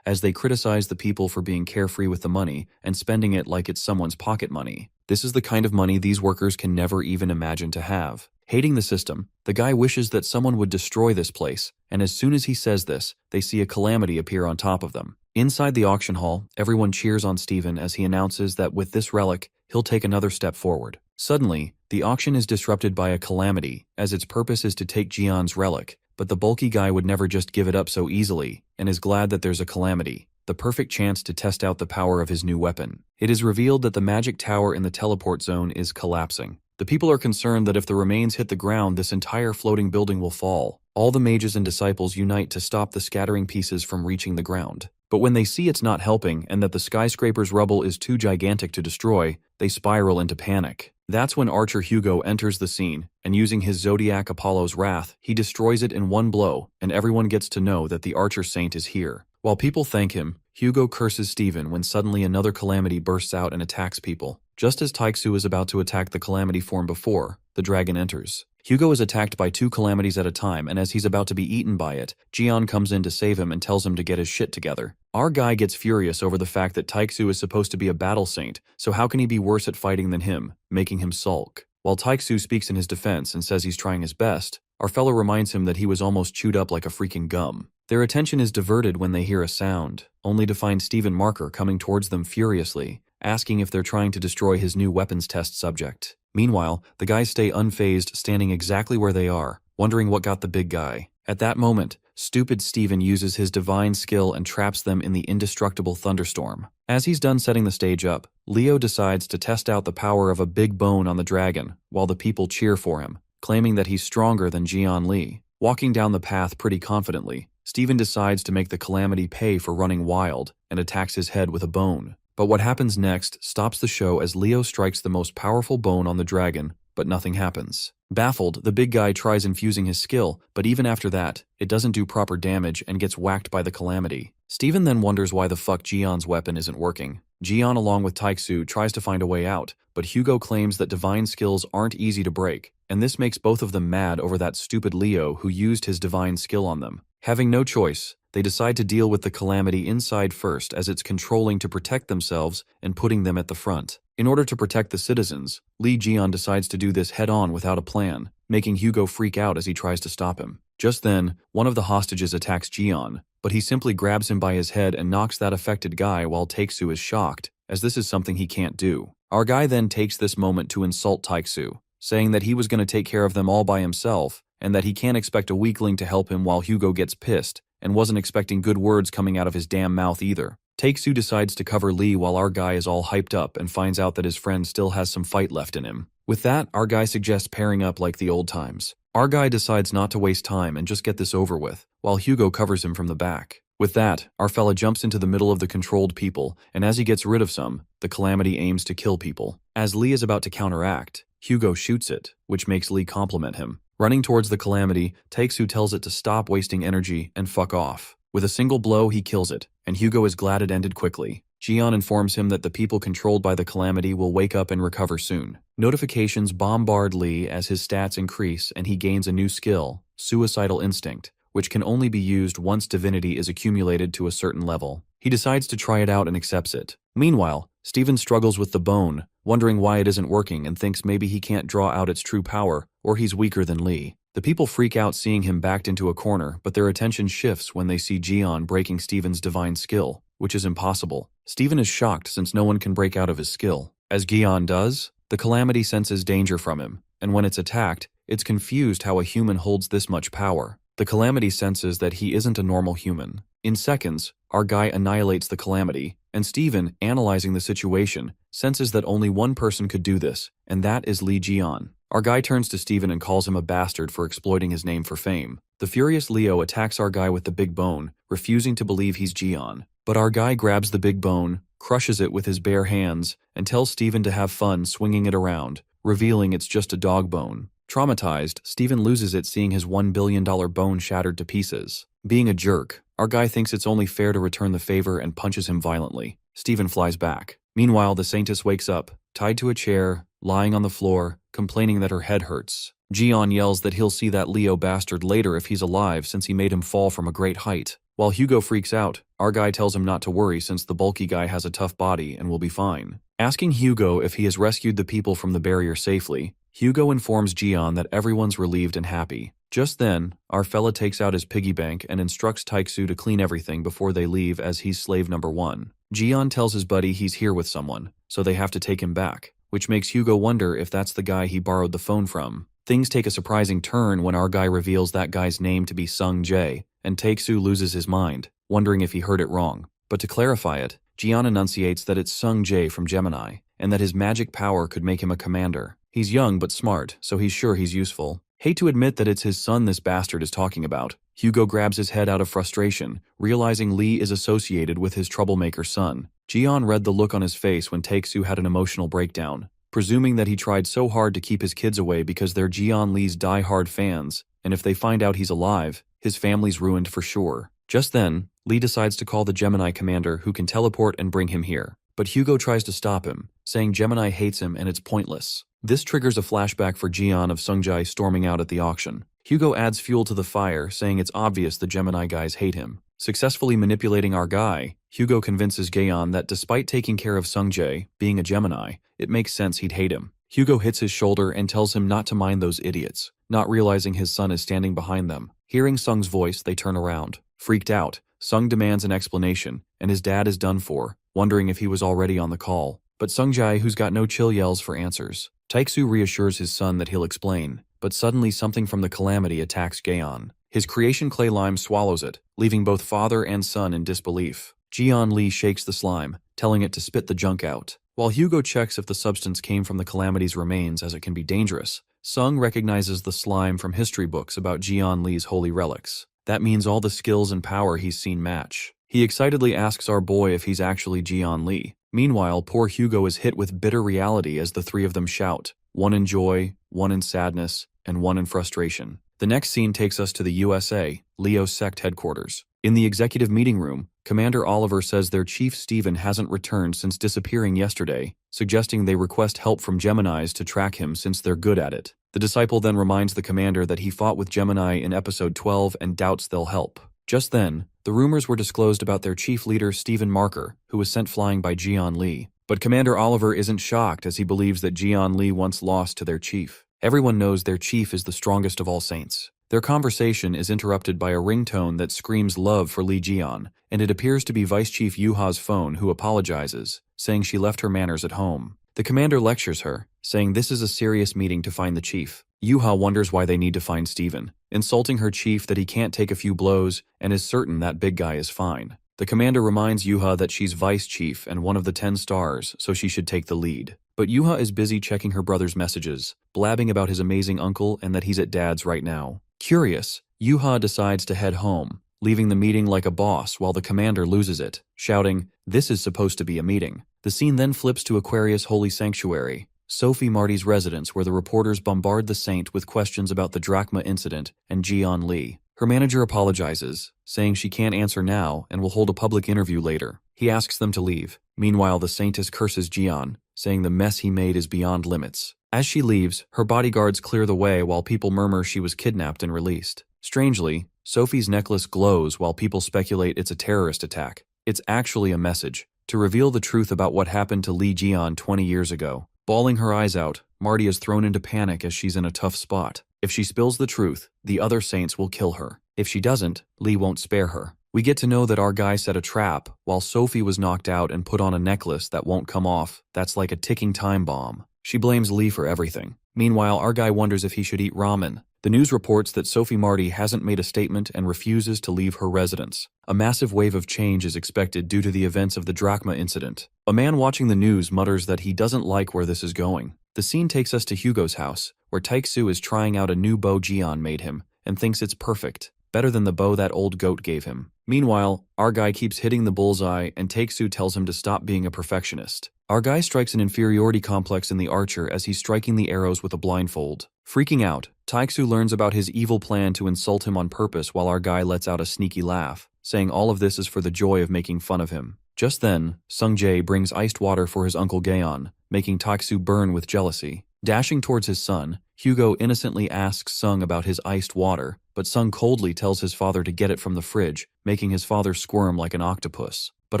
as they criticize the people for being carefree with the money and spending it like it's someone's pocket money. This is the kind of money these workers can never even imagine to have. Hating the system, the guy wishes that someone would destroy this place, and as soon as he says this, they see a calamity appear on top of them. Inside the auction hall, everyone cheers on Steven as he announces that with this relic, he'll take another step forward. Suddenly, The auction is disrupted by a calamity, as its purpose is to take Jian's relic, but the bulky guy would never just give it up so easily, and is glad that there's a calamity, the perfect chance to test out the power of his new weapon. It is revealed that the magic tower in the teleport zone is collapsing. The people are concerned that if the remains hit the ground, this entire floating building will fall. All the mages and disciples unite to stop the scattering pieces from reaching the ground. But when they see it's not helping and that the skyscraper's rubble is too gigantic to destroy, they spiral into panic. That's when Archer Hugo enters the scene, and using his Zodiac Apollo's wrath, he destroys it in one blow, and everyone gets to know that the Archer Saint is here. While people thank him, Hugo curses Steven when suddenly another calamity bursts out and attacks people. Just as Taiksu is about to attack the calamity form before, the dragon enters. Hugo is attacked by two calamities at a time, and as he's about to be eaten by it, Jian comes in to save him and tells him to get his shit together. Our guy gets furious over the fact that Taiksu is supposed to be a battle saint, so how can he be worse at fighting than him, making him sulk. While Taiksu speaks in his defense and says he's trying his best, our fellow reminds him that he was almost chewed up like a freaking gum. Their attention is diverted when they hear a sound, only to find Stephen Marker coming towards them furiously, asking if they're trying to destroy his new weapons test subject. Meanwhile, the guys stay unfazed, standing exactly where they are, wondering what got the big guy. At that moment, stupid Stephen uses his divine skill and traps them in the indestructible thunderstorm. As he's done setting the stage up, Leo decides to test out the power of a big bone on the dragon, while the people cheer for him, claiming that he's stronger than Jian Li. Walking down the path pretty confidently, Stephen decides to make the calamity pay for running wild, and attacks his head with a bone. But what happens next stops the show as Leo strikes the most powerful bone on the dragon, but nothing happens. Baffled, the big guy tries infusing his skill, but even after that, it doesn't do proper damage and gets whacked by the calamity. Stephen then wonders why the fuck Jian's weapon isn't working. Jian, along with Taiksu, tries to find a way out, but Hugo claims that divine skills aren't easy to break, and this makes both of them mad over that stupid Leo who used his divine skill on them. Having no choice, they decide to deal with the calamity inside first, as it's controlling to protect themselves and putting them at the front. In order to protect the citizens, Li Jian decides to do this head-on without a plan, making Hugo freak out as he tries to stop him. Just then, one of the hostages attacks Jian, but he simply grabs him by his head and knocks that affected guy while Taiksu is shocked, as this is something he can't do. Our guy then takes this moment to insult Taiksu, saying that he was going to take care of them all by himself, and that he can't expect a weakling to help him while Hugo gets pissed, and wasn't expecting good words coming out of his damn mouth either. Taiksu decides to cover Lee while our guy is all hyped up and finds out that his friend still has some fight left in him. With that, our guy suggests pairing up like the old times. Our guy decides not to waste time and just get this over with, while Hugo covers him from the back. With that, our fella jumps into the middle of the controlled people, and as he gets rid of some, the calamity aims to kill people. As Lee is about to counteract, Hugo shoots it, which makes Lee compliment him. Running towards the calamity, Taiksu tells it to stop wasting energy and fuck off. With a single blow, he kills it, and Hugo is glad it ended quickly. Jian informs him that the people controlled by the calamity will wake up and recover soon. Notifications bombard Lee as his stats increase and he gains a new skill, Suicidal Instinct, which can only be used once divinity is accumulated to a certain level. He decides to try it out and accepts it. Meanwhile, Steven struggles with the bone, wondering why it isn't working and thinks maybe he can't draw out its true power, or he's weaker than Lee. The people freak out seeing him backed into a corner, but their attention shifts when they see Jian breaking Steven's divine skill, which is impossible. Steven is shocked since no one can break out of his skill. As Jian does, the calamity senses danger from him, and when it's attacked, it's confused how a human holds this much power. The calamity senses that he isn't a normal human. In seconds, our guy annihilates the calamity, and Steven, analyzing the situation, senses that only one person could do this, and that is Li Jian. Our guy turns to Steven and calls him a bastard for exploiting his name for fame. The furious Leo attacks our guy with the big bone, refusing to believe he's Jian. But our guy grabs the big bone, crushes it with his bare hands, and tells Steven to have fun swinging it around, revealing it's just a dog bone. Traumatized, Steven loses it seeing his $1 billion bone shattered to pieces. Being a jerk, our guy thinks it's only fair to return the favor and punches him violently. Steven flies back. Meanwhile, the Saintess wakes up, tied to a chair, lying on the floor, complaining that her head hurts. Jian yells that he'll see that Leo bastard later if he's alive since he made him fall from a great height. While Hugo freaks out, our guy tells him not to worry since the bulky guy has a tough body and will be fine. Asking Hugo if he has rescued the people from the barrier safely, Hugo informs Jian that everyone's relieved and happy. Just then, our fella takes out his piggy bank and instructs Taiksu to clean everything before they leave as he's slave number 1. Jian tells his buddy he's here with someone, so they have to take him back. which makes Hugo wonder if that's the guy he borrowed the phone from. Things take a surprising turn when our guy reveals that guy's name to be Sung Jae, and Tae-soo loses his mind, wondering if he heard it wrong. But to clarify it, Jian enunciates that it's Sung Jae from Gemini, and that his magic power could make him a commander. He's young but smart, so he's sure he's useful. Hate to admit that it's his son this bastard is talking about. Hugo grabs his head out of frustration, realizing Lee is associated with his troublemaker son. Jian read the look on his face when Tae-soo had an emotional breakdown, presuming that he tried so hard to keep his kids away because they're Jian Lee's die-hard fans, and if they find out he's alive, his family's ruined for sure. Just then, Lee decides to call the Gemini commander who can teleport and bring him here. But Hugo tries to stop him, saying Gemini hates him and it's pointless. This triggers a flashback for Jian of Sungjae storming out at the auction. Hugo adds fuel to the fire, saying it's obvious the Gemini guys hate him. Successfully manipulating our guy, Hugo convinces Gaeon that despite taking care of Sungjae, being a Gemini, it makes sense he'd hate him. Hugo hits his shoulder and tells him not to mind those idiots, not realizing his son is standing behind them. Hearing Sung's voice, they turn around. Freaked out, Sung demands an explanation, and his dad is done for, wondering if he was already on the call. But Sungjae, who's got no chill, yells for answers. Tae-soo reassures his son that he'll explain, but suddenly something from the calamity attacks Gaeon. His creation clay lime swallows it, leaving both father and son in disbelief. Jian Lee shakes the slime, telling it to spit the junk out. While Hugo checks if the substance came from the calamity's remains as it can be dangerous, Sung recognizes the slime from history books about Jian Lee's holy relics. That means all the skills and power he's seen match. He excitedly asks our boy if he's actually Jian Lee. Meanwhile, poor Hugo is hit with bitter reality as the three of them shout, one in joy, one in sadness, and one in frustration. The next scene takes us to the USA, Leo's sect headquarters. In the executive meeting room, Commander Oliver says their chief Steven hasn't returned since disappearing yesterday, suggesting they request help from Geminis to track him since they're good at it. The disciple then reminds the commander that he fought with Gemini in episode 12 and doubts they'll help. Just then, the rumors were disclosed about their chief leader Stephen Marker, who was sent flying by Jian Lee. But Commander Oliver isn't shocked as he believes that Jian Lee once lost to their chief. Everyone knows their chief is the strongest of all saints. Their conversation is interrupted by a ringtone that screams love for Lee Jian, and it appears to be Vice Chief Yuha's phone who apologizes, saying she left her manners at home. The commander lectures her, saying this is a serious meeting to find the chief. Yuha wonders why they need to find Stephen, insulting her chief that he can't take a few blows and is certain that big guy is fine. The commander reminds Yuha that she's vice chief and one of the 10 stars, so she should take the lead. But Yuha is busy checking her brother's messages, blabbing about his amazing uncle and that he's at dad's right now. Curious, Yuha decides to head home, leaving the meeting like a boss while the commander loses it, shouting, "This is supposed to be a meeting." The scene then flips to Aquarius Holy Sanctuary, Sophie Marty's residence, where the reporters bombard the saint with questions about the drachma incident and Jian Lee. Her manager apologizes, saying she can't answer now and will hold a public interview later. He asks them to leave. Meanwhile, the saintess curses Jian, saying the mess he made is beyond limits. As she leaves, her bodyguards clear the way while people murmur she was kidnapped and released. Strangely, Sophie's necklace glows while people speculate it's a terrorist attack. It's actually a message, to reveal the truth about what happened to Lee Jian 20 years ago. Bawling her eyes out, Marty is thrown into panic as she's in a tough spot. If she spills the truth, the other saints will kill her. If she doesn't, Lee won't spare her. We get to know that our guy set a trap, while Sophie was knocked out and put on a necklace that won't come off. That's like a ticking time bomb. She blames Lee for everything. Meanwhile, our guy wonders if he should eat ramen. The news reports that Sophie Marty hasn't made a statement and refuses to leave her residence. A massive wave of change is expected due to the events of the drachma incident. A man watching the news mutters that he doesn't like where this is going. The scene takes us to Hugo's house, where Tae-soo is trying out a new bow Jian made him, and thinks it's perfect, better than the bow that old goat gave him. Meanwhile, our guy keeps hitting the bullseye and Tae-soo tells him to stop being a perfectionist. Our guy strikes an inferiority complex in the archer as he's striking the arrows with a blindfold. Freaking out, Tae-soo learns about his evil plan to insult him on purpose while our guy lets out a sneaky laugh, saying all of this is for the joy of making fun of him. Just then, Sung-jae brings iced water for his uncle Gaeon, making Tae-soo burn with jealousy. Dashing towards his son, Hugo innocently asks Sung about his iced water, but Sung coldly tells his father to get it from the fridge, making his father squirm like an octopus. But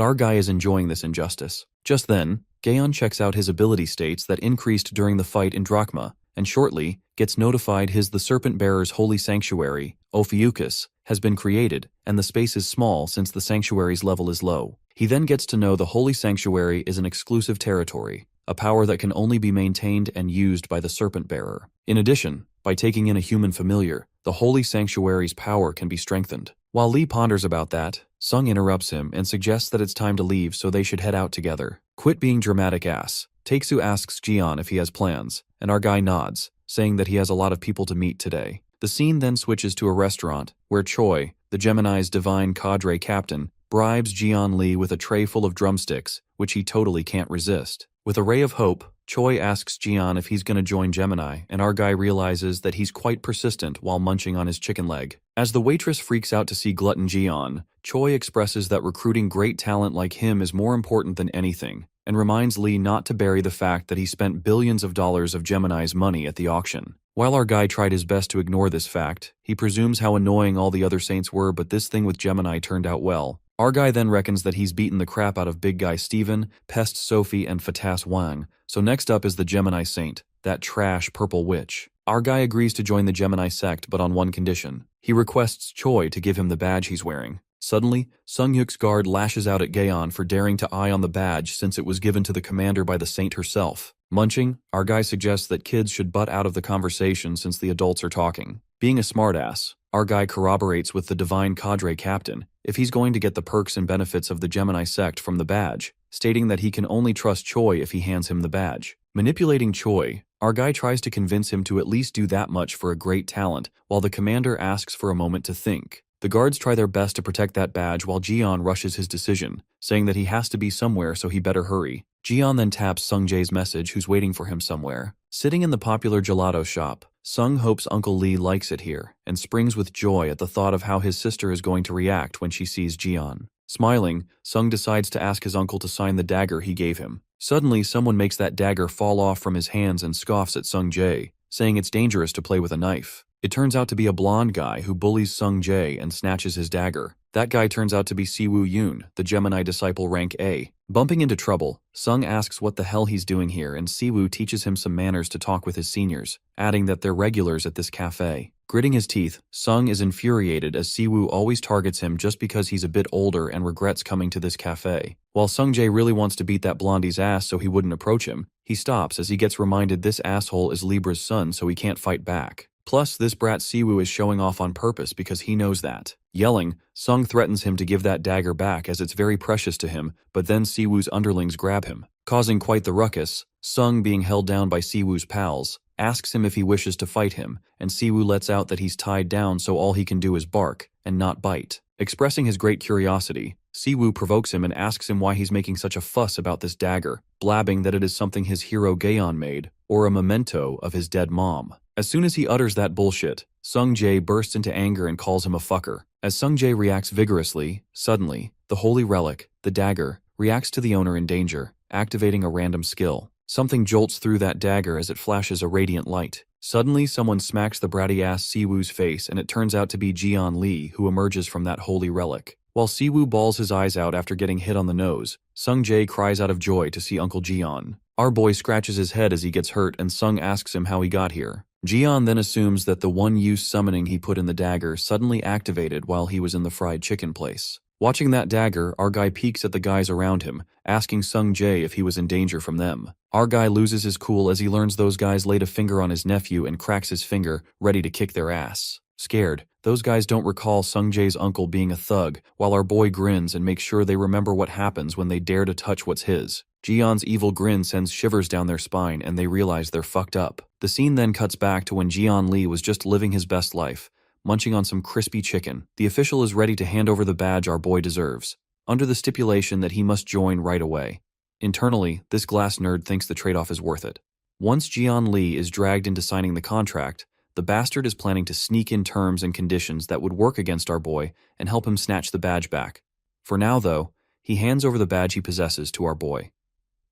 our guy is enjoying this injustice. Just then, Gaeon checks out his ability states that increased during the fight in Drachma, and shortly gets notified the Serpent Bearer's holy sanctuary, Ophiuchus, has been created, and the space is small since the sanctuary's level is low. He then gets to know the holy sanctuary is an exclusive territory, a power that can only be maintained and used by the Serpent Bearer. In addition, by taking in a human familiar, the Holy Sanctuary's power can be strengthened. While Lee ponders about that, Sung interrupts him and suggests that it's time to leave so they should head out together. Quit being dramatic ass. Taeksu asks Jian if he has plans, and our guy nods, saying that he has a lot of people to meet today. The scene then switches to a restaurant, where Choi, the Gemini's divine cadre captain, bribes Jian Lee with a tray full of drumsticks, which he totally can't resist. With a ray of hope, Choi asks Jian if he's gonna join Gemini, and our guy realizes that he's quite persistent while munching on his chicken leg. As the waitress freaks out to see glutton Jian, Choi expresses that recruiting great talent like him is more important than anything, and reminds Lee not to bury the fact that he spent billions of dollars of Gemini's money at the auction. While our guy tried his best to ignore this fact, he presumes how annoying all the other saints were, but this thing with Gemini turned out well. Our guy then reckons that he's beaten the crap out of Big Guy Steven, Pest Sophie, and Fatas Wang, so next up is the Gemini Saint, that trash purple witch. Our guy agrees to join the Gemini sect, but on one condition. He requests Choi to give him the badge he's wearing. Suddenly, Sung Hyuk's guard lashes out at Gaeon for daring to eye on the badge since it was given to the commander by the saint herself. Munching, our guy suggests that kids should butt out of the conversation since the adults are talking. Being a smartass, our guy corroborates with the divine cadre captain if he's going to get the perks and benefits of the Gemini sect from the badge, stating that he can only trust Choi if he hands him the badge. Manipulating Choi, our guy tries to convince him to at least do that much for a great talent, while the commander asks for a moment to think. The guards try their best to protect that badge while Jian rushes his decision, saying that he has to be somewhere so he better hurry. Jian then taps Sung Jae's message who's waiting for him somewhere. Sitting in the popular gelato shop, Sung hopes Uncle Lee likes it here and springs with joy at the thought of how his sister is going to react when she sees Jian. Smiling, Sung decides to ask his uncle to sign the dagger he gave him. Suddenly, someone makes that dagger fall off from his hands and scoffs at Sung Jae, saying it's dangerous to play with a knife. It turns out to be a blonde guy who bullies Sung Jae and snatches his dagger. That guy turns out to be Siwoo Yoon, the Gemini disciple rank A. Bumping into trouble, Sung asks what the hell he's doing here, and Siwoo teaches him some manners to talk with his seniors, adding that they're regulars at this cafe. Gritting his teeth, Sung is infuriated as Siwoo always targets him just because he's a bit older and regrets coming to this cafe. While Sung Jae really wants to beat that blondie's ass so he wouldn't approach him, he stops as he gets reminded this asshole is Libra's son so he can't fight back. Plus, this brat Siwoo is showing off on purpose because he knows that. Yelling, Sung threatens him to give that dagger back as it's very precious to him, but then Siwoo's underlings grab him. Causing quite the ruckus, Sung, being held down by Siwoo's pals, asks him if he wishes to fight him, and Siwoo lets out that he's tied down so all he can do is bark, and not bite. Expressing his great curiosity, Siwoo provokes him and asks him why he's making such a fuss about this dagger, blabbing that it is something his hero Gaeon made, or a memento of his dead mom. As soon as he utters that bullshit, Sung Jae bursts into anger and calls him a fucker. As Sung Jae reacts vigorously, suddenly, the holy relic, the dagger, reacts to the owner in danger, activating a random skill. Something jolts through that dagger as it flashes a radiant light. Suddenly, someone smacks the bratty-ass Siwoo's face, and it turns out to be Jian Lee who emerges from that holy relic. While Siwoo bawls his eyes out after getting hit on the nose, Sung Jae cries out of joy to see Uncle Jian. Our boy scratches his head as he gets hurt, and Sung asks him how he got here. Jian then assumes that the one-use summoning he put in the dagger suddenly activated while he was in the fried chicken place. Watching that dagger, our guy peeks at the guys around him, asking Sung Jae if he was in danger from them. Our guy loses his cool as he learns those guys laid a finger on his nephew and cracks his finger, ready to kick their ass. Scared, those guys don't recall Sung Jae's uncle being a thug, while our boy grins and makes sure they remember what happens when they dare to touch what's his. Jian's evil grin sends shivers down their spine and they realize they're fucked up. The scene then cuts back to when Jian Lee was just living his best life, munching on some crispy chicken. The official is ready to hand over the badge our boy deserves, under the stipulation that he must join right away. Internally, this glass nerd thinks the trade-off is worth it. Once Jian Lee is dragged into signing the contract, the bastard is planning to sneak in terms and conditions that would work against our boy and help him snatch the badge back. For now, though, he hands over the badge he possesses to our boy.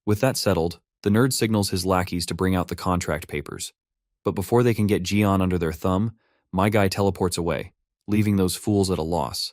With that settled, the nerd signals his lackeys to bring out the contract papers. But before they can get Jian under their thumb, my guy teleports away, leaving those fools at a loss.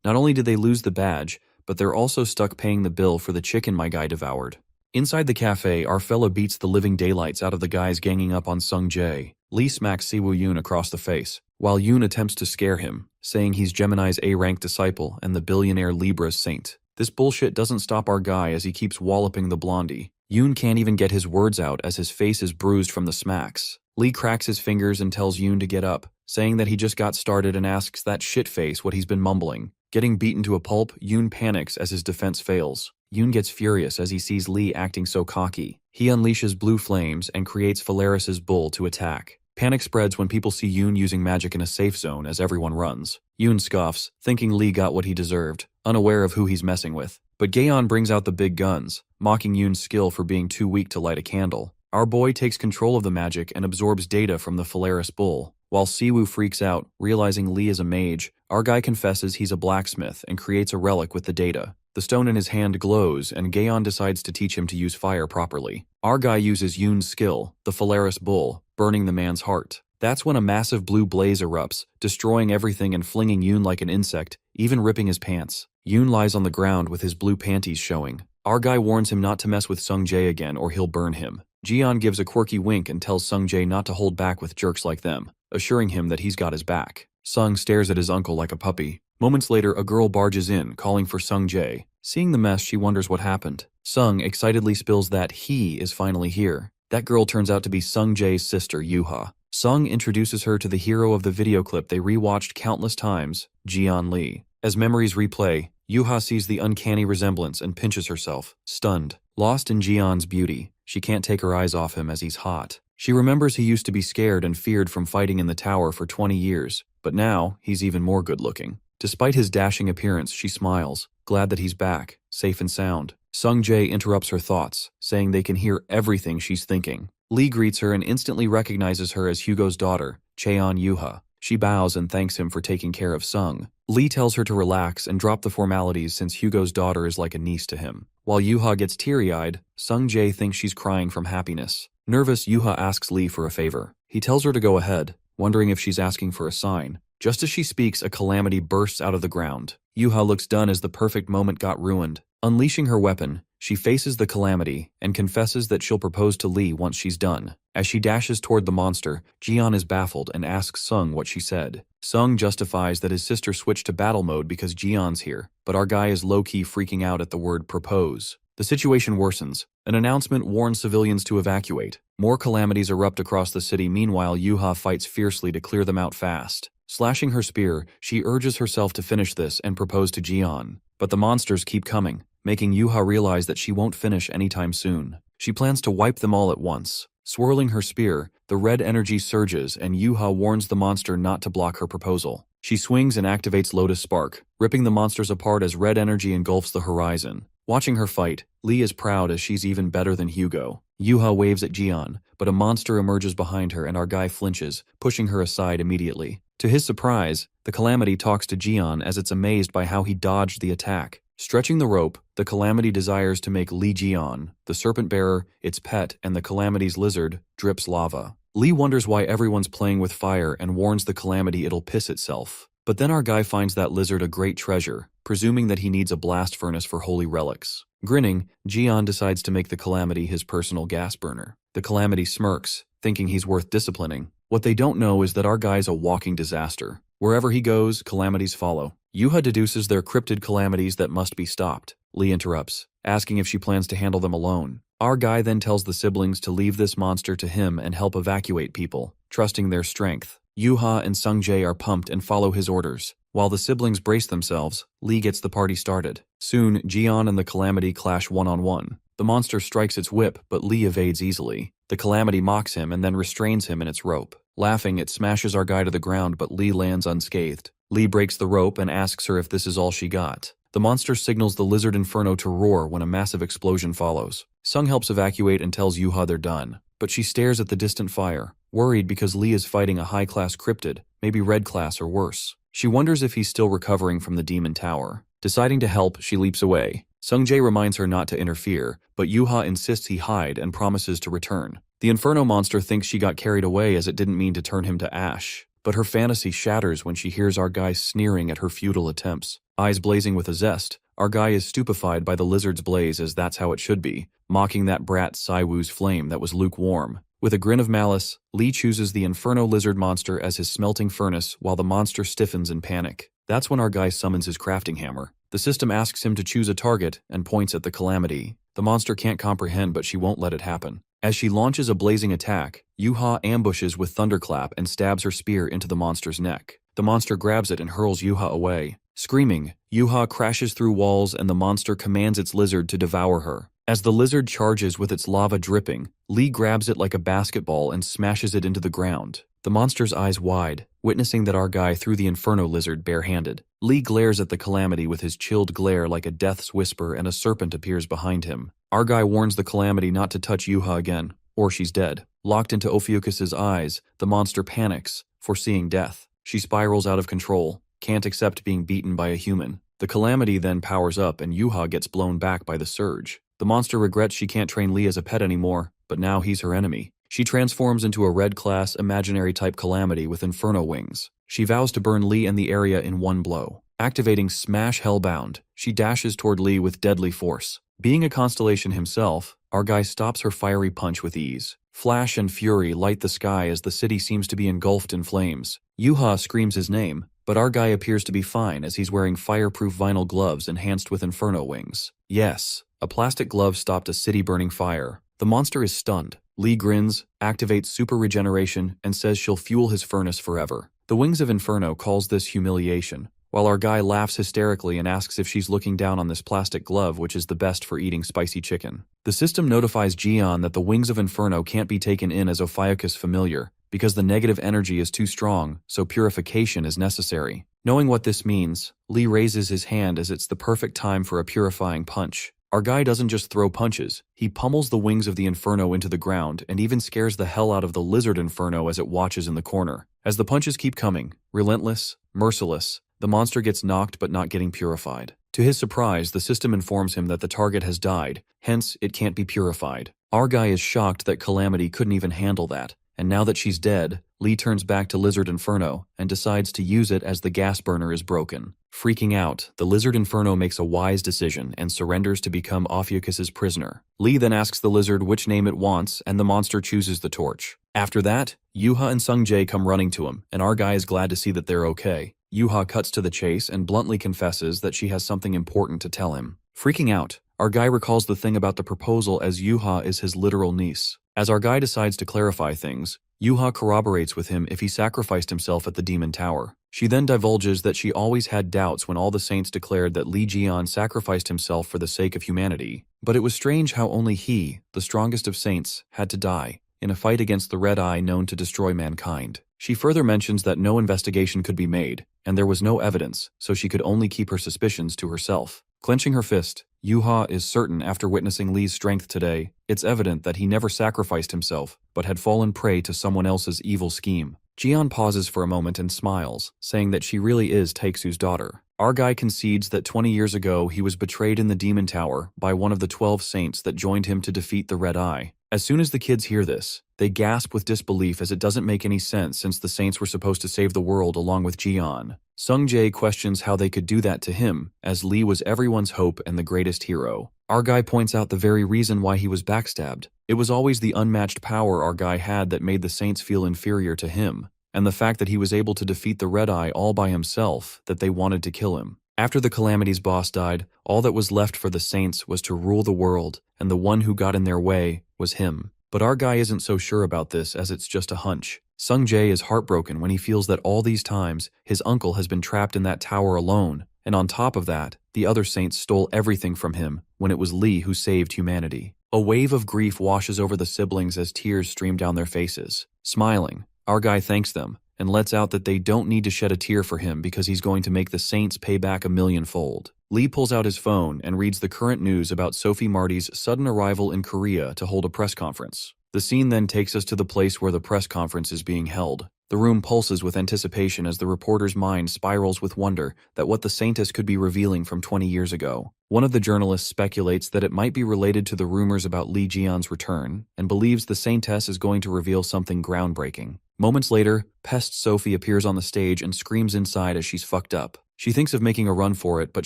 Not only did they lose the badge, but they're also stuck paying the bill for the chicken my guy devoured. Inside the cafe, our fella beats the living daylights out of the guys ganging up on Sung Jae. Lee smacks Siwoo Yoon across the face, while Yoon attempts to scare him, saying he's Gemini's A-rank disciple and the billionaire Libra's saint. This bullshit doesn't stop our guy as he keeps walloping the blondie. Yoon can't even get his words out as his face is bruised from the smacks. Lee cracks his fingers and tells Yoon to get up, saying that he just got started and asks that shit-face what he's been mumbling. Getting beaten to a pulp, Yoon panics as his defense fails. Yoon gets furious as he sees Lee acting so cocky. He unleashes blue flames and creates Phalaris's bull to attack. Panic spreads when people see Yoon using magic in a safe zone as everyone runs. Yoon scoffs, thinking Lee got what he deserved, unaware of who he's messing with. But Gaeon brings out the big guns, mocking Yoon's skill for being too weak to light a candle. Our boy takes control of the magic and absorbs data from the Phalaris bull. While Siwoo freaks out, realizing Lee is a mage, our guy confesses he's a blacksmith and creates a relic with the data. The stone in his hand glows, and Gaeon decides to teach him to use fire properly. Our guy uses Yoon's skill, the Phalaris bull, burning the man's heart. That's when a massive blue blaze erupts, destroying everything and flinging Yoon like an insect, even ripping his pants. Yoon lies on the ground with his blue panties showing. Our guy warns him not to mess with Sungjae again or he'll burn him. Jian gives a quirky wink and tells Sungjae not to hold back with jerks like them, assuring him that he's got his back. Sung stares at his uncle like a puppy. Moments later, a girl barges in, calling for Sungjae. Seeing the mess, she wonders what happened. Sung excitedly spills that he is finally here. That girl turns out to be Sungjae's sister, Yuha. Sung introduces her to the hero of the video clip they rewatched countless times, Jian Lee. As memories replay, Yuha sees the uncanny resemblance and pinches herself, stunned. Lost in Jian's beauty, she can't take her eyes off him as he's hot. She remembers he used to be scared and feared from fighting in the tower for 20 years, but now he's even more good-looking. Despite his dashing appearance, she smiles, glad that he's back, safe and sound. Sungjae interrupts her thoughts, saying they can hear everything she's thinking. Lee greets her and instantly recognizes her as Hugo's daughter, Cheon Yuha. She bows and thanks him for taking care of Sung. Lee tells her to relax and drop the formalities since Hugo's daughter is like a niece to him. While Yuha gets teary-eyed, Sungjae thinks she's crying from happiness. Nervous, Yuha asks Lee for a favor. He tells her to go ahead, wondering if she's asking for a sign. Just as she speaks, a calamity bursts out of the ground. Yuha looks done as the perfect moment got ruined. Unleashing her weapon, she faces the calamity and confesses that she'll propose to Lee once she's done. As she dashes toward the monster, Jian is baffled and asks Sung what she said. Sung justifies that his sister switched to battle mode because Jian's here, but our guy is low-key freaking out at the word propose. The situation worsens. An announcement warns civilians to evacuate. More calamities erupt across the city. Meanwhile, Yuha fights fiercely to clear them out fast. Slashing her spear, she urges herself to finish this and propose to Jian. But the monsters keep coming, making Yuha realize that she won't finish anytime soon. She plans to wipe them all at once. Swirling her spear, the red energy surges and Yuha warns the monster not to block her proposal. She swings and activates Lotus Spark, ripping the monsters apart as red energy engulfs the horizon. Watching her fight, Lee is proud as she's even better than Hugo. Yuha waves at Jian, but a monster emerges behind her and our guy flinches, pushing her aside immediately. To his surprise, the calamity talks to Jian as it's amazed by how he dodged the attack. Stretching the rope, the calamity desires to make Lee Jian, the serpent bearer, its pet, and the calamity's lizard, drips lava. Lee wonders why everyone's playing with fire and warns the calamity it'll piss itself. But then our guy finds that lizard a great treasure, presuming that he needs a blast furnace for holy relics. Grinning, Jian decides to make the calamity his personal gas burner. The calamity smirks, thinking he's worth disciplining. What they don't know is that our guy's a walking disaster. Wherever he goes, calamities follow. Yuha deduces they're cryptid calamities that must be stopped. Lee interrupts, asking if she plans to handle them alone. Our guy then tells the siblings to leave this monster to him and help evacuate people, trusting their strength. Yuha and Sungjae are pumped and follow his orders. While the siblings brace themselves, Lee gets the party started. Soon, Jian and the calamity clash one-on-one. The monster strikes its whip, but Lee evades easily. The calamity mocks him and then restrains him in its rope. Laughing, it smashes our guy to the ground, but Lee lands unscathed. Lee breaks the rope and asks her if this is all she got. The monster signals the lizard inferno to roar when a massive explosion follows. Sung helps evacuate and tells Yuha they're done, but she stares at the distant fire, worried because Lee is fighting a high-class cryptid, maybe red class or worse. She wonders if he's still recovering from the demon tower. Deciding to help, she leaps away. Sungjae reminds her not to interfere, but Yuha insists he hide and promises to return. The Inferno monster thinks she got carried away as it didn't mean to turn him to ash. But her fantasy shatters when she hears our guy sneering at her futile attempts. Eyes blazing with a zest, our guy is stupefied by the lizard's blaze as that's how it should be, mocking that brat Siwoo's flame that was lukewarm. With a grin of malice, Lee chooses the Inferno lizard monster as his smelting furnace while the monster stiffens in panic. That's when our guy summons his crafting hammer. The system asks him to choose a target and points at the calamity. The monster can't comprehend, but she won't let it happen. As she launches a blazing attack, Yuha ambushes with thunderclap and stabs her spear into the monster's neck. The monster grabs it and hurls Yuha away. Screaming, Yuha crashes through walls and the monster commands its lizard to devour her. As the lizard charges with its lava dripping, Lee grabs it like a basketball and smashes it into the ground. The monster's eyes wide, witnessing that our guy threw the Inferno lizard barehanded. Lee glares at the Calamity with his chilled glare like a death's whisper, and a serpent appears behind him. Our guy warns the Calamity not to touch Yuha again, or she's dead. Locked into Ophiuchus's eyes, the monster panics, foreseeing death. She spirals out of control, can't accept being beaten by a human. The Calamity then powers up and Yuha gets blown back by the surge. The monster regrets she can't train Lee as a pet anymore, but now he's her enemy. She transforms into a red-class, imaginary-type Calamity with Inferno wings. She vows to burn Lee and the area in one blow. Activating Smash Hellbound, she dashes toward Lee with deadly force. Being a constellation himself, our guy stops her fiery punch with ease. Flash and fury light the sky as the city seems to be engulfed in flames. Yuha screams his name, but our guy appears to be fine as he's wearing fireproof vinyl gloves enhanced with Inferno wings. Yes, a plastic glove stopped a city-burning fire. The monster is stunned. Lee grins, activates super regeneration, and says she'll fuel his furnace forever. The Wings of Inferno calls this humiliation, while our guy laughs hysterically and asks if she's looking down on this plastic glove which is the best for eating spicy chicken. The system notifies Jian that the Wings of Inferno can't be taken in as Ophiuchus familiar, because the negative energy is too strong, so purification is necessary. Knowing what this means, Lee raises his hand as it's the perfect time for a purifying punch. Our guy doesn't just throw punches, he pummels the Wings of the Inferno into the ground and even scares the hell out of the Lizard Inferno as it watches in the corner. As the punches keep coming, relentless, merciless, the monster gets knocked but not getting purified. To his surprise, the system informs him that the target has died, hence it can't be purified. Our guy is shocked that Calamity couldn't even handle that, and now that she's dead, Lee turns back to Lizard Inferno and decides to use it as the gas burner is broken. Freaking out, the Lizard Inferno makes a wise decision and surrenders to become Ophiuchus's prisoner. Lee then asks the lizard which name it wants, and the monster chooses the torch. After that, Yuha and Sungjae come running to him, and our guy is glad to see that they're okay. Yuha cuts to the chase and bluntly confesses that she has something important to tell him. Freaking out, our guy recalls the thing about the proposal as Yuha is his literal niece. As our guy decides to clarify things, Yuha corroborates with him if he sacrificed himself at the Demon Tower. She then divulges that she always had doubts when all the saints declared that Li Jian sacrificed himself for the sake of humanity, but it was strange how only he, the strongest of saints, had to die, in a fight against the Red Eye known to destroy mankind. She further mentions that no investigation could be made, and there was no evidence, so she could only keep her suspicions to herself. Clenching her fist, Yuha is certain after witnessing Li's strength today, it's evident that he never sacrificed himself, but had fallen prey to someone else's evil scheme. Jian pauses for a moment and smiles, saying that she really is Taeksu's daughter. Our guy concedes that 20 years ago he was betrayed in the Demon Tower by one of the 12 saints that joined him to defeat the Red Eye. As soon as the kids hear this, they gasp with disbelief as it doesn't make any sense since the saints were supposed to save the world along with Jian. Sungjae questions how they could do that to him, as Li was everyone's hope and the greatest hero. Our guy points out the very reason why he was backstabbed. It was always the unmatched power our guy had that made the saints feel inferior to him, and the fact that he was able to defeat the Red Eye all by himself, that they wanted to kill him. After the Calamity's boss died, all that was left for the saints was to rule the world, and the one who got in their way was him. But our guy isn't so sure about this as it's just a hunch. Sungjae is heartbroken when he feels that all these times, his uncle has been trapped in that tower alone, and on top of that, the other saints stole everything from him when it was Li who saved humanity. A wave of grief washes over the siblings as tears stream down their faces. Smiling, our guy thanks them, and lets out that they don't need to shed a tear for him because he's going to make the saints pay back 1,000,000-fold. Lee pulls out his phone and reads the current news about Sophie Marty's sudden arrival in Korea to hold a press conference. The scene then takes us to the place where the press conference is being held. The room pulses with anticipation as the reporter's mind spirals with wonder that what the saintess could be revealing from 20 years ago. One of the journalists speculates that it might be related to the rumors about Li Jian's return, and believes the saintess is going to reveal something groundbreaking. Moments later, Pest Sophie appears on the stage and screams inside as she's fucked up. She thinks of making a run for it, but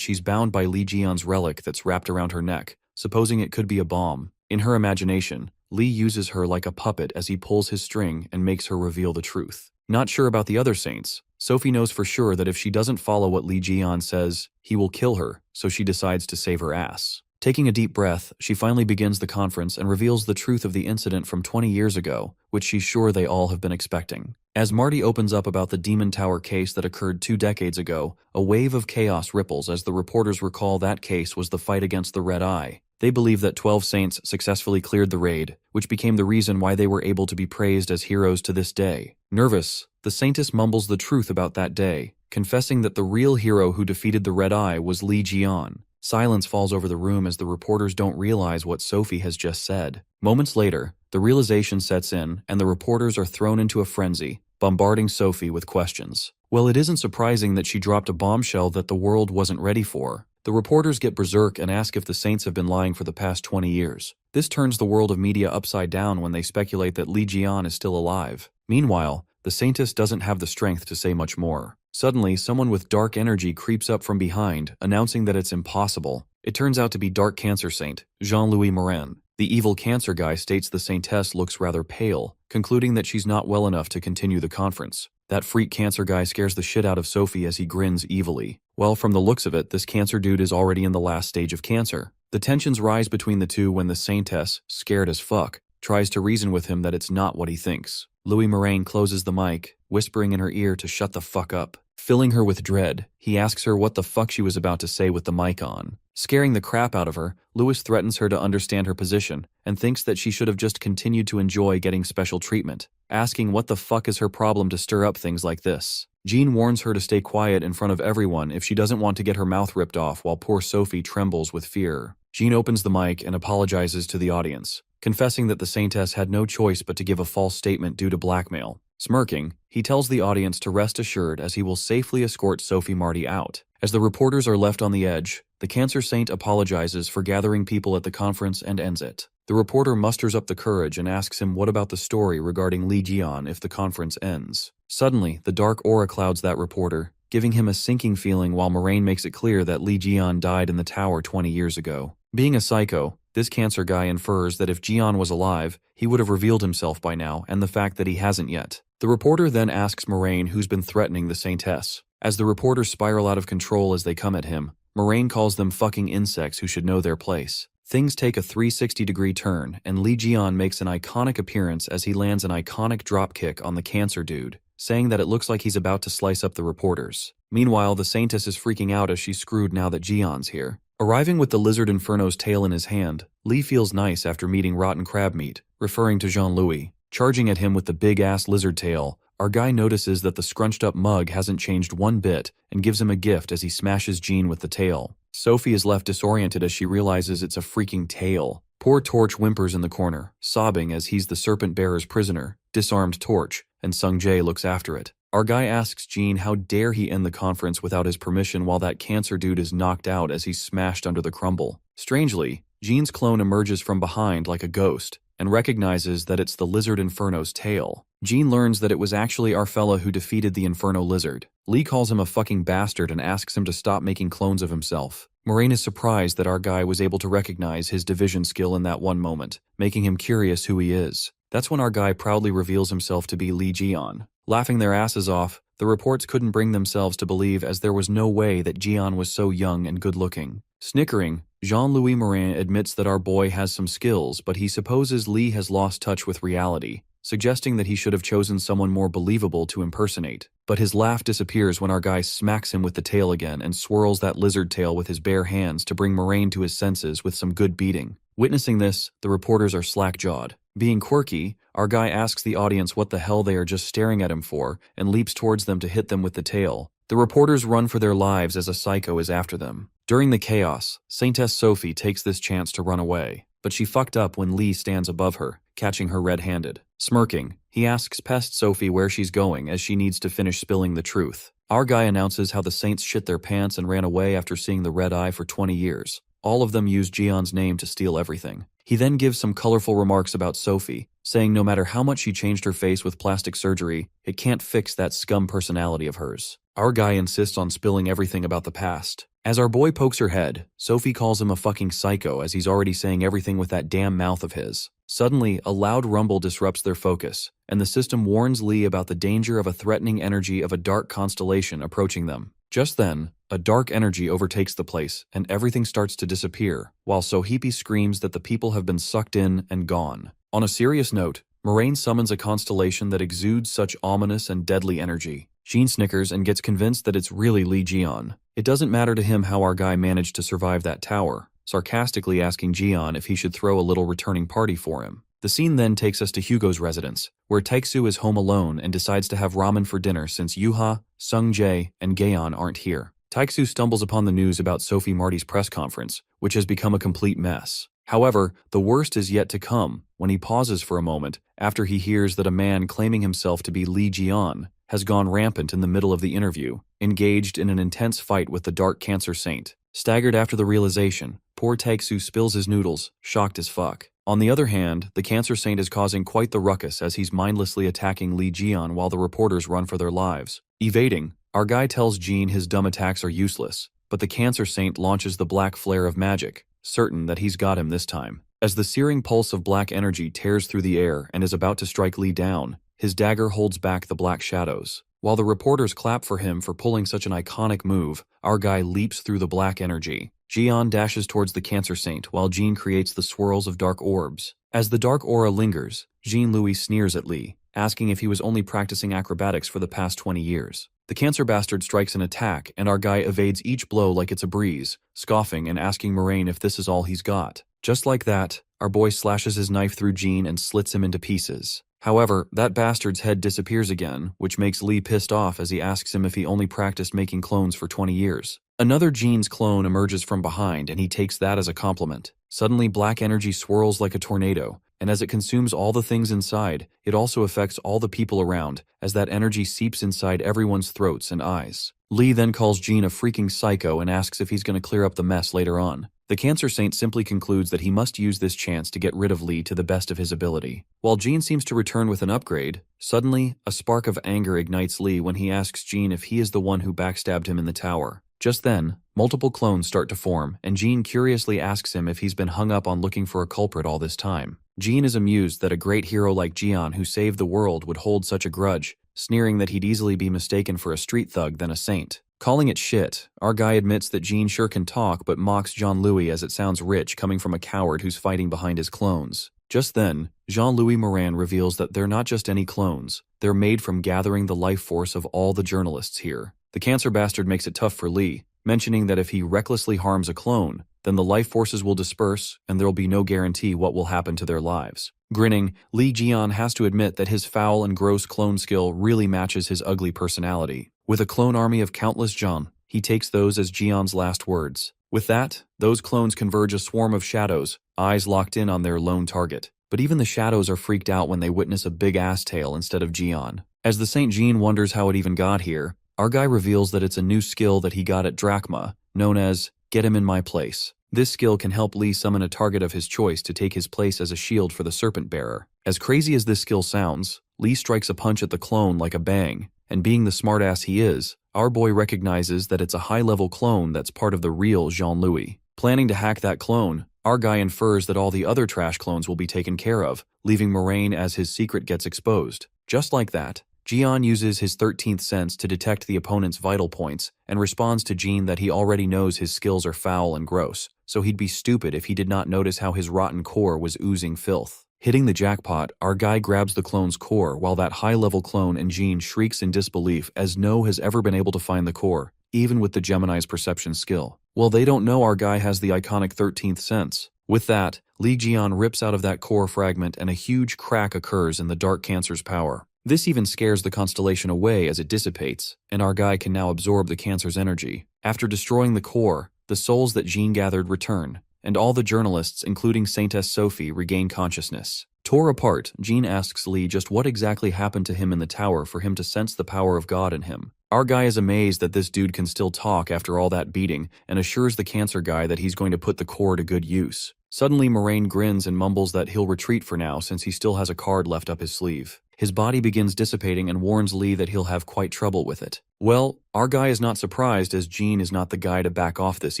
she's bound by Li Jian's relic that's wrapped around her neck, supposing it could be a bomb. In her imagination, Li uses her like a puppet as he pulls his string and makes her reveal the truth. Not sure about the other saints, Sophie knows for sure that if she doesn't follow what Li Jian says, he will kill her, so she decides to save her ass. Taking a deep breath, she finally begins the conference and reveals the truth of the incident from 20 years ago, which she's sure they all have been expecting. As Marty opens up about the Demon Tower case that occurred 2 decades ago, a wave of chaos ripples as the reporters recall that case was the fight against the Red Eye. They believe that 12 saints successfully cleared the raid, which became the reason why they were able to be praised as heroes to this day. Nervous, the saintess mumbles the truth about that day, confessing that the real hero who defeated the Red Eye was Li Jian. Silence falls over the room as the reporters don't realize what Sophie has just said. Moments later, the realization sets in, and the reporters are thrown into a frenzy, bombarding Sophie with questions. Well, it isn't surprising that she dropped a bombshell that the world wasn't ready for. The reporters get berserk and ask if the saints have been lying for the past 20 years. This turns the world of media upside down when they speculate that Li Jian is still alive. Meanwhile, the saintess doesn't have the strength to say much more. Suddenly, someone with dark energy creeps up from behind, announcing that it's impossible. It turns out to be Dark Cancer Saint, Jean-Louis Morin. The evil cancer guy states the saintess looks rather pale, concluding that she's not well enough to continue the conference. That freak cancer guy scares the shit out of Sophie as he grins evilly. Well, from the looks of it, this cancer dude is already in the last stage of cancer. The tensions rise between the two when the saintess, scared as fuck, tries to reason with him that it's not what he thinks. Louis Morin closes the mic, whispering in her ear to shut the fuck up. Filling her with dread, he asks her what the fuck she was about to say with the mic on. Scaring the crap out of her, Louis threatens her to understand her position and thinks that she should have just continued to enjoy getting special treatment, asking what the fuck is her problem to stir up things like this. Jean warns her to stay quiet in front of everyone if she doesn't want to get her mouth ripped off while poor Sophie trembles with fear. Jean opens the mic and apologizes to the audience, confessing that the saintess had no choice but to give a false statement due to blackmail. Smirking, he tells the audience to rest assured as he will safely escort Sophie Marty out. As the reporters are left on the edge, the cancer saint apologizes for gathering people at the conference and ends it. The reporter musters up the courage and asks him what about the story regarding Li Jian if the conference ends. Suddenly, the dark aura clouds that reporter, giving him a sinking feeling while Moraine makes it clear that Li Jian died in the tower 20 years ago. Being a psycho, this cancer guy infers that if Jian was alive, he would have revealed himself by now, and the fact that he hasn't yet. The reporter then asks Moraine who's been threatening the saintess. As the reporters spiral out of control as they come at him, Moraine calls them fucking insects who should know their place. Things take a 360-degree turn, and Li Jian makes an iconic appearance as he lands an iconic dropkick on the cancer dude, saying that it looks like he's about to slice up the reporters. Meanwhile, the saintess is freaking out as she's screwed now that Jian's here. Arriving with the lizard inferno's tail in his hand, Li feels nice after meeting rotten crab meat, referring to Jean-Louis. Charging at him with the big-ass lizard tail, our guy notices that the scrunched-up mug hasn't changed one bit and gives him a gift as he smashes Jean with the tail. Sophie is left disoriented as she realizes it's a freaking tail. Poor Torch whimpers in the corner, sobbing as he's the serpent-bearer's prisoner, disarmed Torch, and Sung Jae looks after it. Our guy asks Jean how dare he end the conference without his permission while that cancer dude is knocked out as he's smashed under the crumble. Strangely, Jean's clone emerges from behind like a ghost and recognizes that it's the lizard inferno's tail. Jean learns that it was actually our fella who defeated the inferno lizard. Lee calls him a fucking bastard and asks him to stop making clones of himself. Moraine is surprised that our guy was able to recognize his division skill in that one moment, making him curious who he is. That's when our guy proudly reveals himself to be Li Jian. Laughing their asses off, the reports couldn't bring themselves to believe as there was no way that Jian was so young and good-looking. Snickering, Jean-Louis Morin admits that our boy has some skills, but he supposes Li has lost touch with reality, suggesting that he should have chosen someone more believable to impersonate. But his laugh disappears when our guy smacks him with the tail again and swirls that lizard tail with his bare hands to bring Moraine to his senses with some good beating. Witnessing this, the reporters are slack-jawed. Being quirky, our guy asks the audience what the hell they are just staring at him for and leaps towards them to hit them with the tail. The reporters run for their lives as a psycho is after them. During the chaos, Saintess Sophie takes this chance to run away, but she fucked up when Lee stands above her, catching her red-handed. Smirking, he asks Pest Sophie where she's going as she needs to finish spilling the truth. Our guy announces how the Saints shit their pants and ran away after seeing the Red Eye for 20 years. All of them used Jian's name to steal everything. He then gives some colorful remarks about Sophie, saying no matter how much she changed her face with plastic surgery, it can't fix that scum personality of hers. Our guy insists on spilling everything about the past. As our boy pokes her head, Sophie calls him a fucking psycho as he's already saying everything with that damn mouth of his. Suddenly, a loud rumble disrupts their focus, and the system warns Lee about the danger of a threatening energy of a dark constellation approaching them. Just then, a dark energy overtakes the place and everything starts to disappear, while Sohipi screams that the people have been sucked in and gone. On a serious note, Moraine summons a constellation that exudes such ominous and deadly energy. Jean snickers and gets convinced that it's really Li Jian. It doesn't matter to him how our guy managed to survive that tower, sarcastically asking Jian if he should throw a little returning party for him. The scene then takes us to Hugo's residence, where Taeksu is home alone and decides to have ramen for dinner since Yuha, Sung-jae, and Gaeon aren't here. Taeksu stumbles upon the news about Sophie Marty's press conference, which has become a complete mess. However, the worst is yet to come when he pauses for a moment after he hears that a man claiming himself to be Li Jian has gone rampant in the middle of the interview, engaged in an intense fight with the Dark Cancer Saint. Staggered after the realization, poor Taeksu spills his noodles, shocked as fuck. On the other hand, the Cancer Saint is causing quite the ruckus as he's mindlessly attacking Li Jian while the reporters run for their lives. Evading, our guy tells Jean his dumb attacks are useless, but the Cancer Saint launches the black flare of magic, certain that he's got him this time. As the searing pulse of black energy tears through the air and is about to strike Li down, his dagger holds back the black shadows. While the reporters clap for him for pulling such an iconic move, our guy leaps through the black energy. Jian dashes towards the Cancer Saint while Jean creates the swirls of dark orbs. As the dark aura lingers, Jean-Louis sneers at Li, asking if he was only practicing acrobatics for the past 20 years. The Cancer Bastard strikes an attack and our guy evades each blow like it's a breeze, scoffing and asking Moraine if this is all he's got. Just like that, our boy slashes his knife through Jean and slits him into pieces. However, that bastard's head disappears again, which makes Li pissed off as he asks him if he only practiced making clones for 20 years. Another Jean's clone emerges from behind and he takes that as a compliment. Suddenly black energy swirls like a tornado, and as it consumes all the things inside, it also affects all the people around, as that energy seeps inside everyone's throats and eyes. Li then calls Jean a freaking psycho and asks if he's going to clear up the mess later on. The Cancer Saint simply concludes that he must use this chance to get rid of Li to the best of his ability. While Jean seems to return with an upgrade, suddenly, a spark of anger ignites Li when he asks Jean if he is the one who backstabbed him in the tower. Just then, multiple clones start to form, and Jean curiously asks him if he's been hung up on looking for a culprit all this time. Jean is amused that a great hero like Jian who saved the world would hold such a grudge, sneering that he'd easily be mistaken for a street thug than a saint. Calling it shit, our guy admits that Jean sure can talk but mocks Jean-Louis as it sounds rich coming from a coward who's fighting behind his clones. Just then, Jean-Louis Morin reveals that they're not just any clones, they're made from gathering the life force of all the journalists here. The Cancer Bastard makes it tough for Li, mentioning that if he recklessly harms a clone, then the life forces will disperse and there'll be no guarantee what will happen to their lives. Grinning, Li Jian has to admit that his foul and gross clone skill really matches his ugly personality. With a clone army of countless Jean, he takes those as Jian's last words. With that, those clones converge a swarm of shadows, eyes locked in on their lone target. But even the shadows are freaked out when they witness a big ass tail instead of Jian. As the Saint Jean wonders how it even got here, our guy reveals that it's a new skill that he got at Drachma, known as Get Him in My Place. This skill can help Li summon a target of his choice to take his place as a shield for the Serpent Bearer. As crazy as this skill sounds, Li strikes a punch at the clone like a bang, and being the smartass he is, our boy recognizes that it's a high-level clone that's part of the real Jean-Louis. Planning to hack that clone, our guy infers that all the other trash clones will be taken care of, leaving Moraine as his secret gets exposed. Just like that, Jian uses his 13th sense to detect the opponent's vital points and responds to Jean that he already knows his skills are foul and gross, so he'd be stupid if he did not notice how his rotten core was oozing filth. Hitting the jackpot, our guy grabs the clone's core while that high-level clone and Jean shrieks in disbelief as no has ever been able to find the core, even with the Gemini's perception skill. Well, they don't know our guy has the iconic 13th sense. With that, Li Jian rips out of that core fragment and a huge crack occurs in the Dark Cancer's power. This even scares the constellation away as it dissipates, and our guy can now absorb the Cancer's energy. After destroying the core, the souls that Jean gathered return, and all the journalists, including Saintess Sophie, regain consciousness. Tore apart, Jean asks Li just what exactly happened to him in the tower for him to sense the power of God in him. Our guy is amazed that this dude can still talk after all that beating and assures the Cancer guy that he's going to put the core to good use. Suddenly, Moraine grins and mumbles that he'll retreat for now since he still has a card left up his sleeve. His body begins dissipating and warns Li that he'll have quite trouble with it. Well, our guy is not surprised as Jean is not the guy to back off this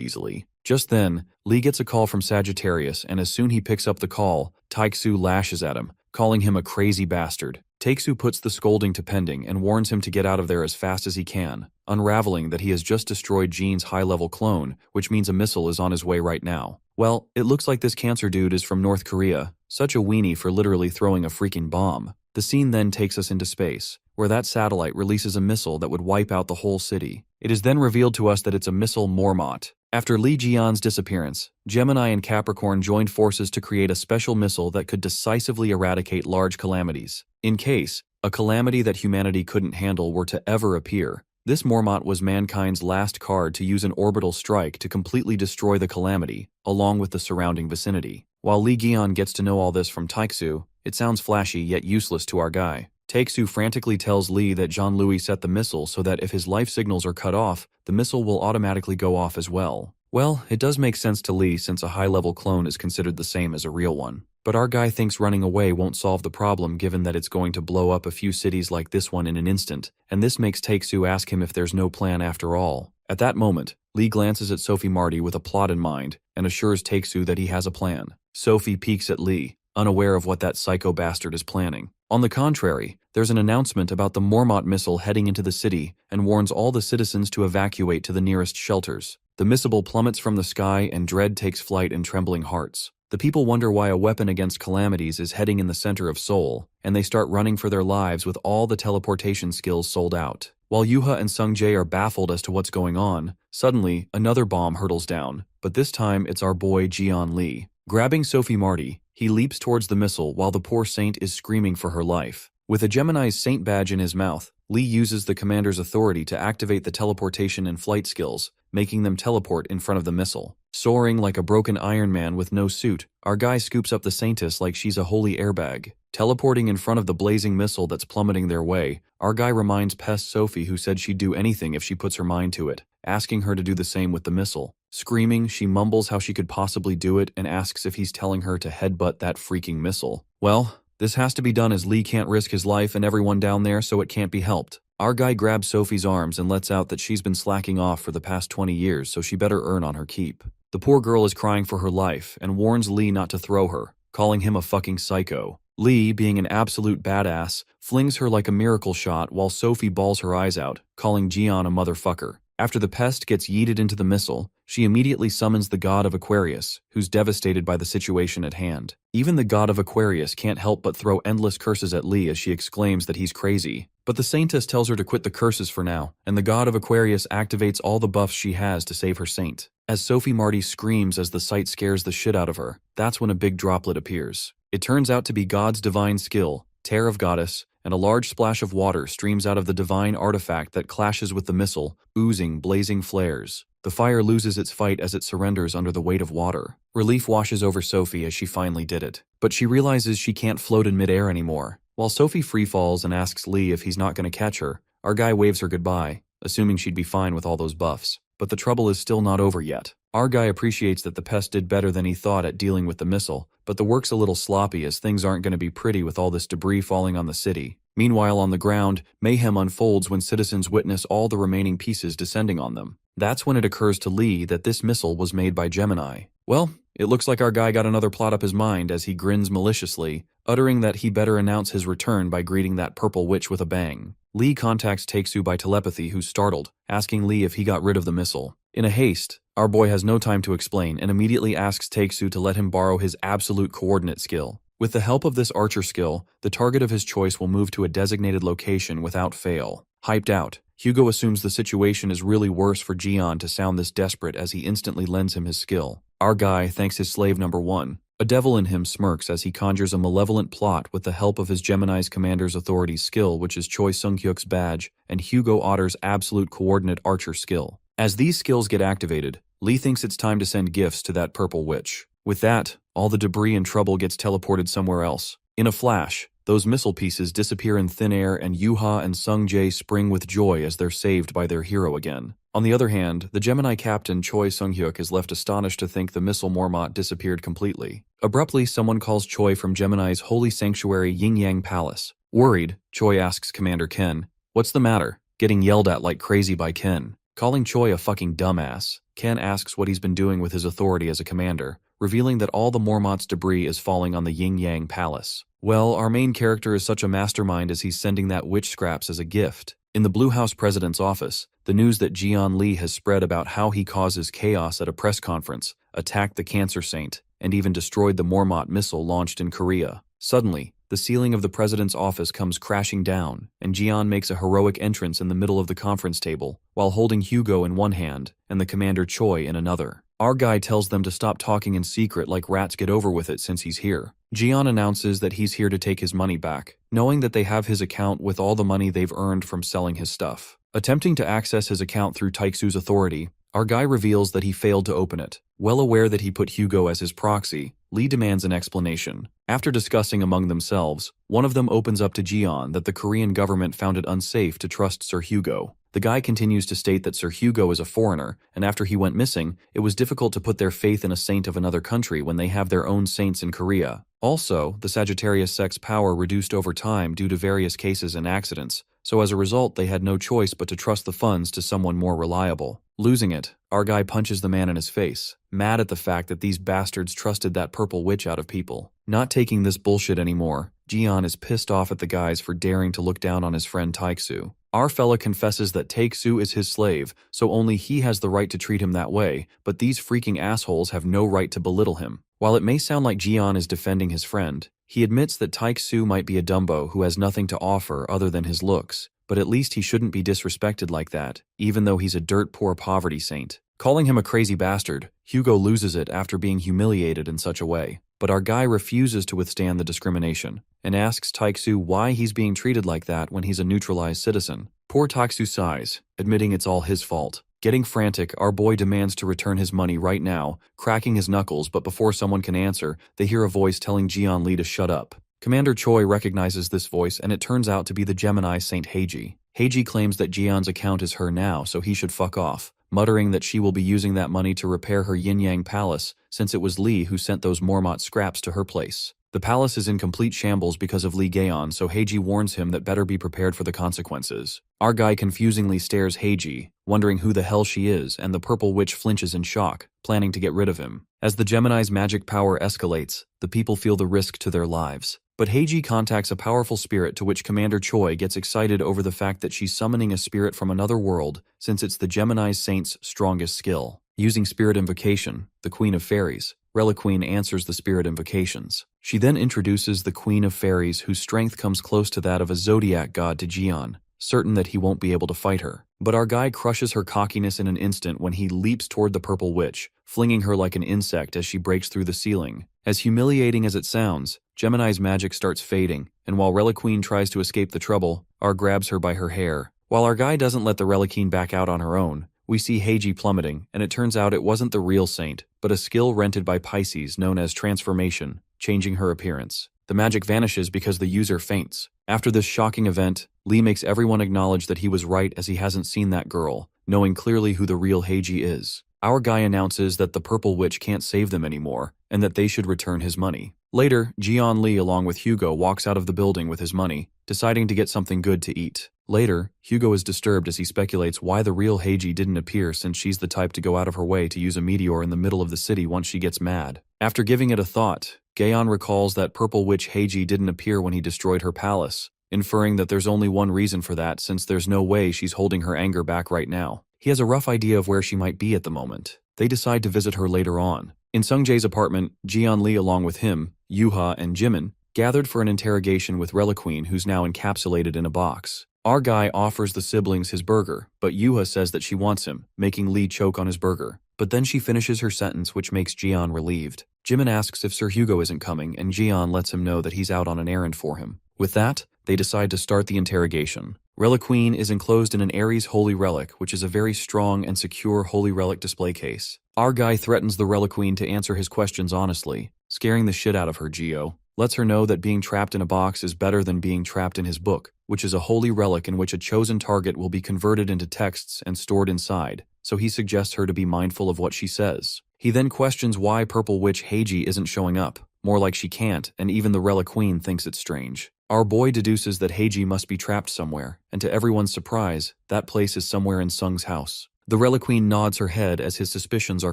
easily. Just then, Li gets a call from Sagittarius and as soon he picks up the call, Taeksu lashes at him, calling him a crazy bastard. Takesu puts the scolding to pending and warns him to get out of there as fast as he can, unraveling that he has just destroyed Jean's high-level clone, which means a missile is on his way right now. Well, it looks like this cancer dude is from North Korea. Such a weenie for literally throwing a freaking bomb. The scene then takes us into space, where that satellite releases a missile that would wipe out the whole city. It is then revealed to us that it's a missile Mormont. After Lee Ji-yeon's disappearance, Gemini and Capricorn joined forces to create a special missile that could decisively eradicate large calamities. In case a calamity that humanity couldn't handle were to ever appear, this Mormont was mankind's last card to use an orbital strike to completely destroy the calamity, along with the surrounding vicinity. While Lee Ji-yeon gets to know all this from Taeksu, it sounds flashy yet useless to our guy. Taeksu frantically tells Lee that Jean-Louis set the missile so that if his life signals are cut off, the missile will automatically go off as well. Well, it does make sense to Lee since a high-level clone is considered the same as a real one. But our guy thinks running away won't solve the problem given that it's going to blow up a few cities like this one in an instant, and this makes Taeksu ask him if there's no plan after all. At that moment, Lee glances at Sophie Marty with a plot in mind and assures Taeksu that he has a plan. Sophie peeks at Lee, unaware of what that psycho bastard is planning. On the contrary, there's an announcement about the Mormont missile heading into the city and warns all the citizens to evacuate to the nearest shelters. The missile plummets from the sky and dread takes flight in trembling hearts. The people wonder why a weapon against calamities is heading in the center of Seoul, and they start running for their lives with all the teleportation skills sold out. While Yuha and Sung-jae are baffled as to what's going on, suddenly another bomb hurtles down, but this time it's our boy Jian Lee. Grabbing Sophie Marty, he leaps towards the missile while the poor saint is screaming for her life. With a Gemini's saint badge in his mouth, Lee uses the commander's authority to activate the teleportation and flight skills, making them teleport in front of the missile. Soaring like a broken Iron Man with no suit, our guy scoops up the saintess like she's a holy airbag. Teleporting in front of the blazing missile that's plummeting their way, our guy reminds pest Sophie who said she'd do anything if she puts her mind to it, asking her to do the same with the missile. Screaming, she mumbles how she could possibly do it and asks if he's telling her to headbutt that freaking missile. Well, this has to be done as Lee can't risk his life and everyone down there, so it can't be helped. Our guy grabs Sophie's arms and lets out that she's been slacking off for the past 20 years, so she better earn on her keep. The poor girl is crying for her life and warns Lee not to throw her, calling him a fucking psycho. Lee, being an absolute badass, flings her like a miracle shot while Sophie bawls her eyes out, calling Jian a motherfucker. After the pest gets yeeted into the missile, she immediately summons the god of Aquarius, who's devastated by the situation at hand. Even the god of Aquarius can't help but throw endless curses at Lee as she exclaims that he's crazy. But the saintess tells her to quit the curses for now, and the god of Aquarius activates all the buffs she has to save her saint. As Sophie Marty screams as the sight scares the shit out of her, that's when a big droplet appears. It turns out to be God's divine skill, Tear of Goddess, and a large splash of water streams out of the divine artifact that clashes with the missile, oozing blazing flares. The fire loses its fight as it surrenders under the weight of water. Relief washes over Sophie as she finally did it, but she realizes she can't float in midair anymore. While Sophie freefalls and asks Lee if he's not going to catch her, our guy waves her goodbye, assuming she'd be fine with all those buffs. But the trouble is still not over yet. Our guy appreciates that the pest did better than he thought at dealing with the missile, but the work's a little sloppy as things aren't going to be pretty with all this debris falling on the city. Meanwhile, on the ground, mayhem unfolds when citizens witness all the remaining pieces descending on them. That's when it occurs to Lee that this missile was made by Gemini. Well, it looks like our guy got another plot up his mind as he grins maliciously, uttering that he better announce his return by greeting that purple witch with a bang. Lee contacts Taeksu by telepathy, who's startled, asking Lee if he got rid of the missile. In a haste, our boy has no time to explain and immediately asks Taeksu to let him borrow his absolute coordinate skill. With the help of this archer skill, the target of his choice will move to a designated location without fail. Hyped out, Hugo assumes the situation is really worse for Jian to sound this desperate as he instantly lends him his skill. Our guy thanks his slave number one. A devil in him smirks as he conjures a malevolent plot with the help of his Gemini's commander's authority skill, which is Choi Sung-hyuk's badge, and Hugo Otter's absolute coordinate archer skill. As these skills get activated, Lee thinks it's time to send gifts to that purple witch. With that, all the debris and trouble gets teleported somewhere else. In a flash, those missile pieces disappear in thin air and Yuha and Sung-jae spring with joy as they're saved by their hero again. On the other hand, the Gemini captain Choi Sung-hyuk is left astonished to think the missile Mormont disappeared completely. Abruptly, someone calls Choi from Gemini's holy sanctuary Yin-Yang Palace. Worried, Choi asks Commander Ken, "What's the matter?" Getting yelled at like crazy by Ken. Calling Choi a fucking dumbass, Ken asks what he's been doing with his authority as a commander, revealing that all the Mormont's debris is falling on the Yin-Yang Palace. Well, our main character is such a mastermind as he's sending that witch scraps as a gift. In the Blue House president's office, the news that Jian Lee has spread about how he causes chaos at a press conference, attacked the Cancer Saint, and even destroyed the Mormont missile launched in Korea. Suddenly, the ceiling of the president's office comes crashing down, and Jian makes a heroic entrance in the middle of the conference table, while holding Hugo in one hand and the Commander Choi in another. Our guy tells them to stop talking in secret like rats, get over with it since he's here. Jian announces that he's here to take his money back, knowing that they have his account with all the money they've earned from selling his stuff. Attempting to access his account through Taixu's authority, our guy reveals that he failed to open it. Well aware that he put Hugo as his proxy, Lee demands an explanation. After discussing among themselves, one of them opens up to Jian that the Korean government found it unsafe to trust Sir Hugo. The guy continues to state that Sir Hugo is a foreigner, and after he went missing, it was difficult to put their faith in a saint of another country when they have their own saints in Korea. Also, the Sagittarius sect's power reduced over time due to various cases and accidents, so as a result they had no choice but to trust the funds to someone more reliable. Losing it, our guy punches the man in his face, mad at the fact that these bastards trusted that purple witch out of people. Not taking this bullshit anymore, Jian is pissed off at the guys for daring to look down on his friend Taixu. Our fella confesses that Taixu is his slave, so only he has the right to treat him that way, but these freaking assholes have no right to belittle him. While it may sound like Jian is defending his friend, he admits that Taixu might be a Dumbo who has nothing to offer other than his looks, but at least he shouldn't be disrespected like that, even though he's a dirt-poor poverty saint. Calling him a crazy bastard, Hugo loses it after being humiliated in such a way. But our guy refuses to withstand the discrimination, and asks Taixu why he's being treated like that when he's a neutralized citizen. Poor Taixu sighs, admitting it's all his fault. Getting frantic, our boy demands to return his money right now, cracking his knuckles, but before someone can answer, they hear a voice telling Jian Lee to shut up. Commander Choi recognizes this voice, and it turns out to be the Gemini Saint Heiji. Heiji claims that Jian's account is her now, so he should fuck off, muttering that she will be using that money to repair her Yin-Yang Palace, since it was Lee who sent those Mormont scraps to her place. The palace is in complete shambles because of Lee Gaon, so Heiji warns him that better be prepared for the consequences. Our guy confusingly stares Heiji, wondering who the hell she is, and the purple witch flinches in shock, planning to get rid of him. As the Gemini's magic power escalates, the people feel the risk to their lives. But Heiji contacts a powerful spirit, to which Commander Choi gets excited over the fact that she's summoning a spirit from another world, since it's the Gemini Saint's strongest skill. Using spirit invocation, the Queen of Fairies, Reliqueen answers the spirit invocations. She then introduces the Queen of Fairies, whose strength comes close to that of a zodiac god, to Jian, certain that he won't be able to fight her. But our guy crushes her cockiness in an instant when he leaps toward the purple witch, flinging her like an insect as she breaks through the ceiling. As humiliating as it sounds, Gemini's magic starts fading, and while Reliqueen tries to escape the trouble, R grabs her by her hair. While our guy doesn't let the Reliqueen back out on her own, we see Heiji plummeting, and it turns out it wasn't the real saint, but a skill rented by Pisces known as transformation, changing her appearance. The magic vanishes because the user faints. After this shocking event, Lee makes everyone acknowledge that he was right, as he hasn't seen that girl, knowing clearly who the real Heiji is. Our guy announces that the purple witch can't save them anymore, and that they should return his money. Later, Jian Lee along with Hugo walks out of the building with his money, deciding to get something good to eat. Later, Hugo is disturbed as he speculates why the real Heiji didn't appear, since she's the type to go out of her way to use a meteor in the middle of the city once she gets mad. After giving it a thought, Gaon recalls that purple witch Heiji didn't appear when he destroyed her palace, inferring that there's only one reason for that, since there's no way she's holding her anger back right now. He has a rough idea of where she might be at the moment. They decide to visit her later on. In Sungjae's apartment, Jian Lee along with him, Yuha, and Jimin gathered for an interrogation with Reliqueen, who's now encapsulated in a box. Our guy offers the siblings his burger, but Yuha says that she wants him, making Lee choke on his burger. But then she finishes her sentence, which makes Jian relieved. Jimin asks if Sir Hugo isn't coming, and Jian lets him know that he's out on an errand for him. With that, they decide to start the interrogation. Reliqueen is enclosed in an Ares Holy Relic, which is a very strong and secure Holy Relic display case. Our guy threatens the Reliqueen to answer his questions honestly, scaring the shit out of her. Geo lets her know that being trapped in a box is better than being trapped in his book, which is a holy relic in which a chosen target will be converted into texts and stored inside, so he suggests her to be mindful of what she says. He then questions why Purple Witch Heiji isn't showing up, more like she can't, and even the Reliqueen thinks it's strange. Our boy deduces that Heiji must be trapped somewhere, and to everyone's surprise, that place is somewhere in Sung's house. The Reliqueen nods her head as his suspicions are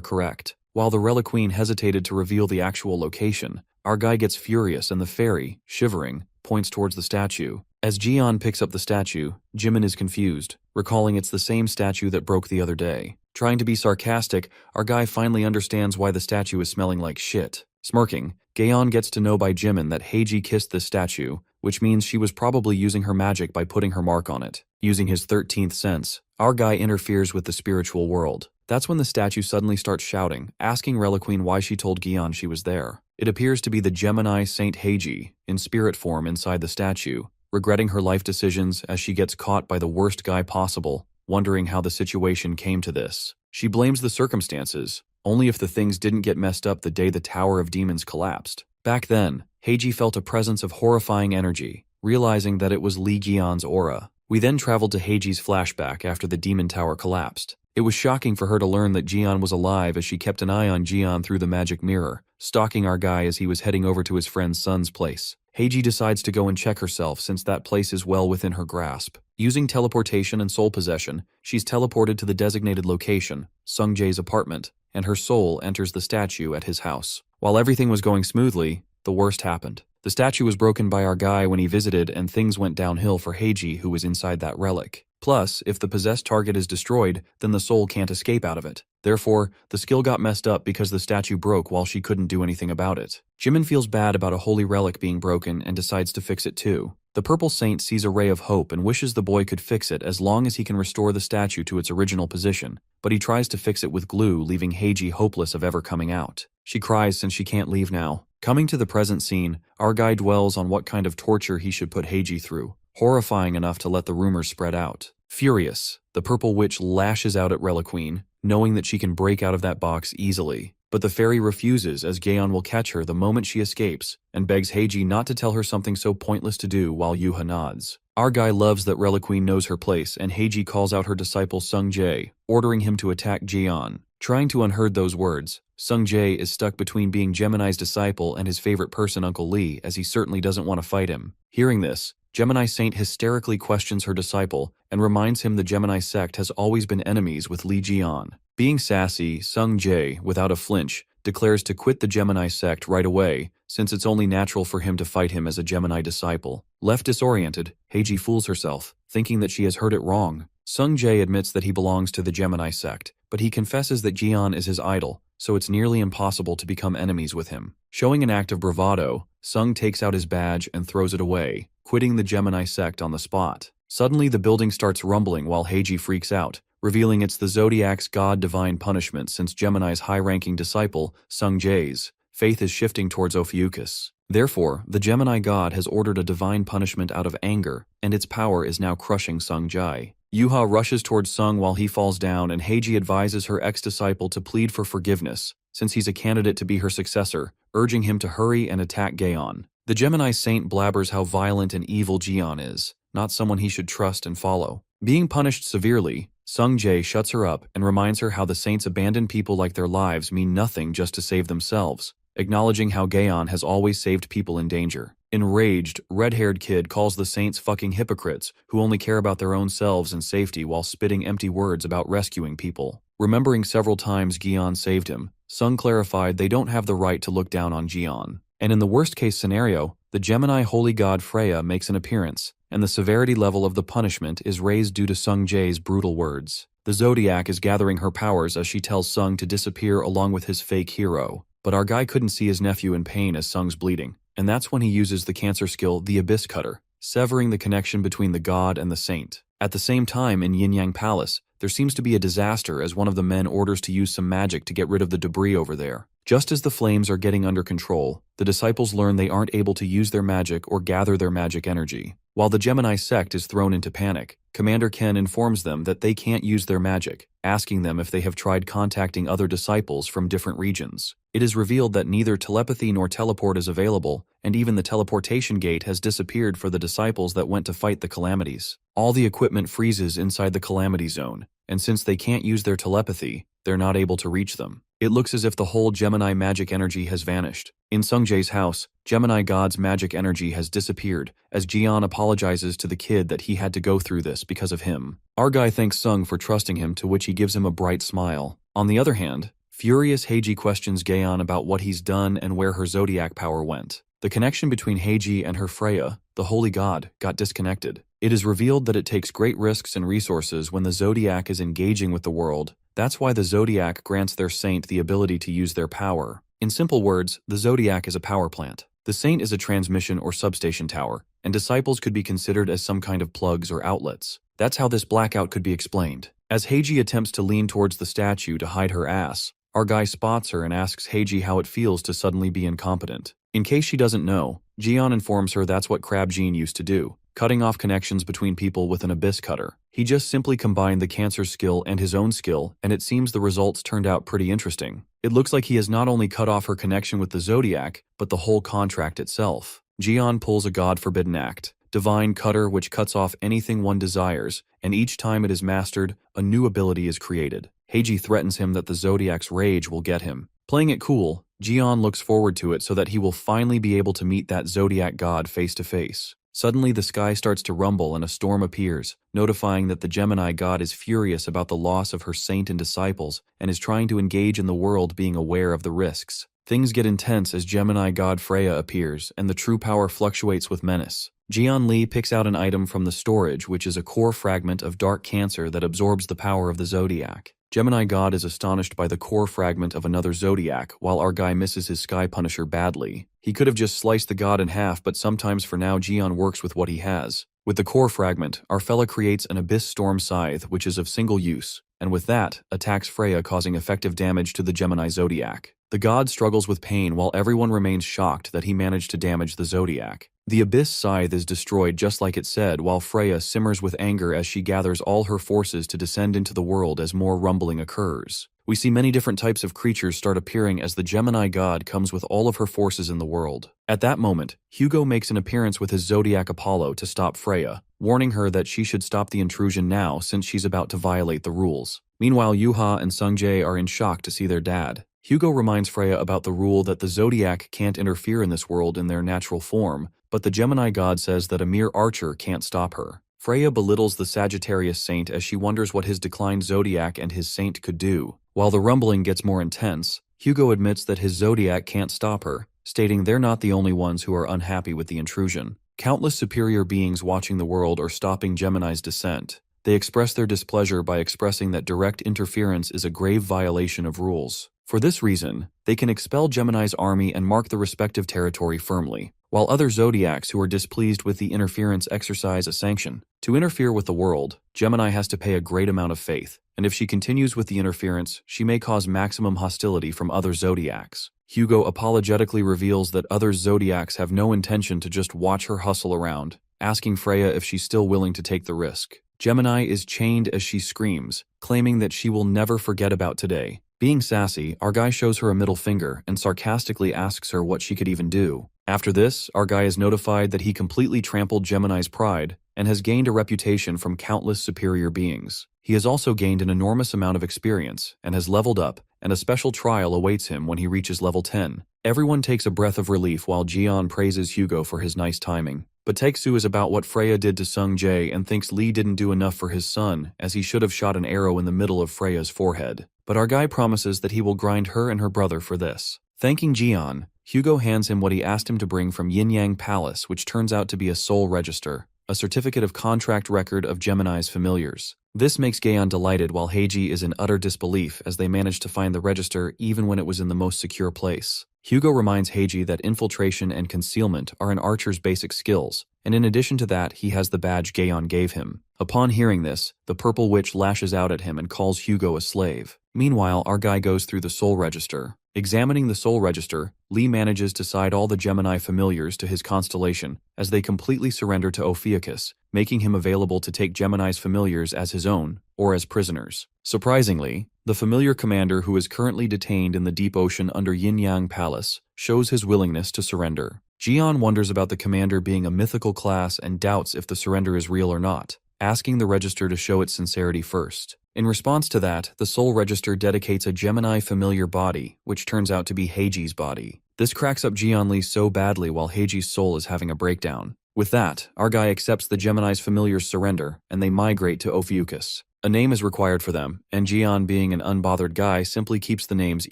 correct. While the Relic Queen hesitated to reveal the actual location, our guy gets furious and the fairy, shivering, points towards the statue. As Jian picks up the statue, Jimin is confused, recalling it's the same statue that broke the other day. Trying to be sarcastic, our guy finally understands why the statue is smelling like shit. Smirking, Gaon gets to know by Jimin that Heiji kissed this statue, which means she was probably using her magic by putting her mark on it. Using his 13th sense, our guy interferes with the spiritual world. That's when the statue suddenly starts shouting, asking Relic Queen why she told Gion she was there. It appears to be the Gemini Saint Heiji, in spirit form inside the statue, regretting her life decisions as she gets caught by the worst guy possible, wondering how the situation came to this. She blames the circumstances, only if the things didn't get messed up the day the Tower of Demons collapsed. Back then, Heiji felt a presence of horrifying energy, realizing that it was Li Gion's aura. We then traveled to Heiji's flashback after the Demon Tower collapsed. It was shocking for her to learn that Jian was alive as she kept an eye on Jian through the magic mirror, stalking our guy as he was heading over to his friend's son's place. Heiji decides to go and check herself since that place is well within her grasp. Using teleportation and soul possession, she's teleported to the designated location, Sungjae's apartment, and her soul enters the statue at his house. While everything was going smoothly, the worst happened. The statue was broken by our guy when he visited and things went downhill for Heiji who was inside that relic. Plus, if the possessed target is destroyed, then the soul can't escape out of it. Therefore, the skill got messed up because the statue broke while she couldn't do anything about it. Jimin feels bad about a holy relic being broken and decides to fix it too. The Purple Saint sees a ray of hope and wishes the boy could fix it as long as he can restore the statue to its original position, but he tries to fix it with glue, leaving Heiji hopeless of ever coming out. She cries since she can't leave now. Coming to the present scene, our guy dwells on what kind of torture he should put Heiji through, horrifying enough to let the rumors spread out. Furious, the Purple Witch lashes out at Relic Queen, knowing that she can break out of that box easily. But the fairy refuses as Gaon will catch her the moment she escapes, and begs Heiji not to tell her something so pointless to do while Yuha nods. Our guy loves that Relic Queen knows her place and Heiji calls out her disciple Sung Jae, ordering him to attack Jian. Trying to unherd those words, Sung Jae is stuck between being Gemini's disciple and his favorite person Uncle Lee as he certainly doesn't want to fight him. Hearing this, Gemini Saint hysterically questions her disciple and reminds him the Gemini sect has always been enemies with Li Jian. Being sassy, Sung Jae, without a flinch, declares to quit the Gemini sect right away since it's only natural for him to fight him as a Gemini disciple. Left disoriented, Heiji fools herself, thinking that she has heard it wrong. Sung Jae admits that he belongs to the Gemini sect, but he confesses that Jian is his idol, so it's nearly impossible to become enemies with him. Showing an act of bravado, Sung takes out his badge and throws it away, quitting the Gemini sect on the spot. Suddenly the building starts rumbling while Heiji freaks out, revealing it's the Zodiac's god divine punishment since Gemini's high-ranking disciple, Sung Jae's, faith is shifting towards Ophiuchus. Therefore, the Gemini god has ordered a divine punishment out of anger, and its power is now crushing Sung Jae. Yuha rushes towards Sung while he falls down and Heiji advises her ex-disciple to plead for forgiveness, since he's a candidate to be her successor, urging him to hurry and attack Gaon. The Gemini Saint blabbers how violent and evil Jian is, not someone he should trust and follow. Being punished severely, Sung Jae shuts her up and reminds her how the saints abandon people like their lives mean nothing just to save themselves, acknowledging how Gaon has always saved people in danger. Enraged, red-haired kid calls the saints fucking hypocrites who only care about their own selves and safety while spitting empty words about rescuing people. Remembering several times Gion saved him, Sung clarified they don't have the right to look down on Gion. And in the worst-case scenario, the Gemini holy god Freya makes an appearance, and the severity level of the punishment is raised due to Sung Jae's brutal words. The Zodiac is gathering her powers as she tells Sung to disappear along with his fake hero, but our guy couldn't see his nephew in pain as Sung's bleeding. And that's when he uses the cancer skill, the Abyss Cutter, severing the connection between the god and the saint. At the same time, in Yin Yang Palace, there seems to be a disaster as one of the men orders to use some magic to get rid of the debris over there. Just as the flames are getting under control, the disciples learn they aren't able to use their magic or gather their magic energy. While the Gemini sect is thrown into panic, Commander Ken informs them that they can't use their magic, asking them if they have tried contacting other disciples from different regions. It is revealed that neither telepathy nor teleport is available, and even the teleportation gate has disappeared for the disciples that went to fight the calamities. All the equipment freezes inside the calamity zone, and since they can't use their telepathy, they're not able to reach them. It looks as if the whole Gemini magic energy has vanished. In Sung Jae's house, Gemini God's magic energy has disappeared, as Jian apologizes to the kid that he had to go through this because of him. Our guy thanks Sung for trusting him, to which he gives him a bright smile. On the other hand, Furious, Heiji questions Gaon about what he's done and where her zodiac power went. The connection between Heiji and her Freya, the holy god, got disconnected. It is revealed that it takes great risks and resources when the zodiac is engaging with the world. That's why the zodiac grants their saint the ability to use their power. In simple words, the zodiac is a power plant. The saint is a transmission or substation tower, and disciples could be considered as some kind of plugs or outlets. That's how this blackout could be explained. As Heiji attempts to lean towards the statue to hide her ass, our guy spots her and asks Heiji how it feels to suddenly be incompetent. In case she doesn't know, Jian informs her that's what Crab Jean used to do, cutting off connections between people with an abyss cutter. He just simply combined the cancer skill and his own skill, and it seems the results turned out pretty interesting. It looks like he has not only cut off her connection with the zodiac, but the whole contract itself. Jian pulls a god-forbidden act, Divine Cutter, which cuts off anything one desires, and each time it is mastered, a new ability is created. Heiji threatens him that the zodiac's rage will get him. Playing it cool, Jian looks forward to it so that he will finally be able to meet that zodiac god face to face. Suddenly the sky starts to rumble and a storm appears, notifying that the Gemini god is furious about the loss of her saint and disciples and is trying to engage in the world, being aware of the risks. Things get intense as Gemini god Freya appears and the true power fluctuates with menace. Jian Li picks out an item from the storage, which is a core fragment of dark cancer that absorbs the power of the zodiac. Gemini god is astonished by the core fragment of another zodiac, while our guy misses his Sky Punisher badly. He could have just sliced the god in half, but sometimes for now Jian works with what he has. With the core fragment, our fella creates an Abyss Storm Scythe, which is of single use, and with that, attacks Freya, causing effective damage to the Gemini zodiac. The god struggles with pain while everyone remains shocked that he managed to damage the zodiac. The Abyss Scythe is destroyed just like it said, while Freya simmers with anger as she gathers all her forces to descend into the world as more rumbling occurs. We see many different types of creatures start appearing as the Gemini god comes with all of her forces in the world. At that moment, Hugo makes an appearance with his zodiac Apollo to stop Freya, warning her that she should stop the intrusion now since she's about to violate the rules. Meanwhile, Yuha and Sungjae are in shock to see their dad. Hugo reminds Freya about the rule that the zodiac can't interfere in this world in their natural form, but the Gemini god says that a mere archer can't stop her. Freya belittles the Sagittarius saint as she wonders what his declined zodiac and his saint could do. While the rumbling gets more intense, Hugo admits that his zodiac can't stop her, stating they're not the only ones who are unhappy with the intrusion. Countless superior beings watching the world are stopping Gemini's descent. They express their displeasure by expressing that direct interference is a grave violation of rules. For this reason, they can expel Gemini's army and mark the respective territory firmly, while other zodiacs who are displeased with the interference exercise a sanction. To interfere with the world, Gemini has to pay a great amount of faith, and if she continues with the interference, she may cause maximum hostility from other zodiacs. Hugo apologetically reveals that other zodiacs have no intention to just watch her hustle around, asking Freya if she's still willing to take the risk. Gemini is chained as she screams, claiming that she will never forget about today. Being sassy, our guy shows her a middle finger and sarcastically asks her what she could even do. After this, our guy is notified that he completely trampled Gemini's pride and has gained a reputation from countless superior beings. He has also gained an enormous amount of experience and has leveled up, and a special trial awaits him when he reaches level 10. Everyone takes a breath of relief while Jian praises Hugo for his nice timing. But Taeksu is about what Freya did to Sung Jae and thinks Lee didn't do enough for his son, as he should have shot an arrow in the middle of Freya's forehead. But our guy promises that he will grind her and her brother for this. Thanking Jian, Hugo hands him what he asked him to bring from Yin Yang Palace, which turns out to be a soul register, a certificate of contract record of Gemini's familiars. This makes Gaon delighted while Heiji is in utter disbelief as they manage to find the register even when it was in the most secure place. Hugo reminds Heiji that infiltration and concealment are an archer's basic skills, and in addition to that, he has the badge Gaon gave him. Upon hearing this, the purple witch lashes out at him and calls Hugo a slave. Meanwhile, our guy goes through the soul register. Examining the soul register, Lee manages to side all the Gemini familiars to his constellation as they completely surrender to Ophiuchus, making him available to take Gemini's familiars as his own, or as prisoners. Surprisingly, the familiar commander who is currently detained in the deep ocean under Yin Yang Palace shows his willingness to surrender. Jian wonders about the commander being a mythical class and doubts if the surrender is real or not, asking the register to show its sincerity first. In response to that, the soul register dedicates a Gemini familiar body, which turns out to be Heiji's body. This cracks up Jian Li so badly while Heiji's soul is having a breakdown. With that, our guy accepts the Gemini's familiar's surrender, and they migrate to Ophiuchus. A name is required for them, and Jian, being an unbothered guy, simply keeps the names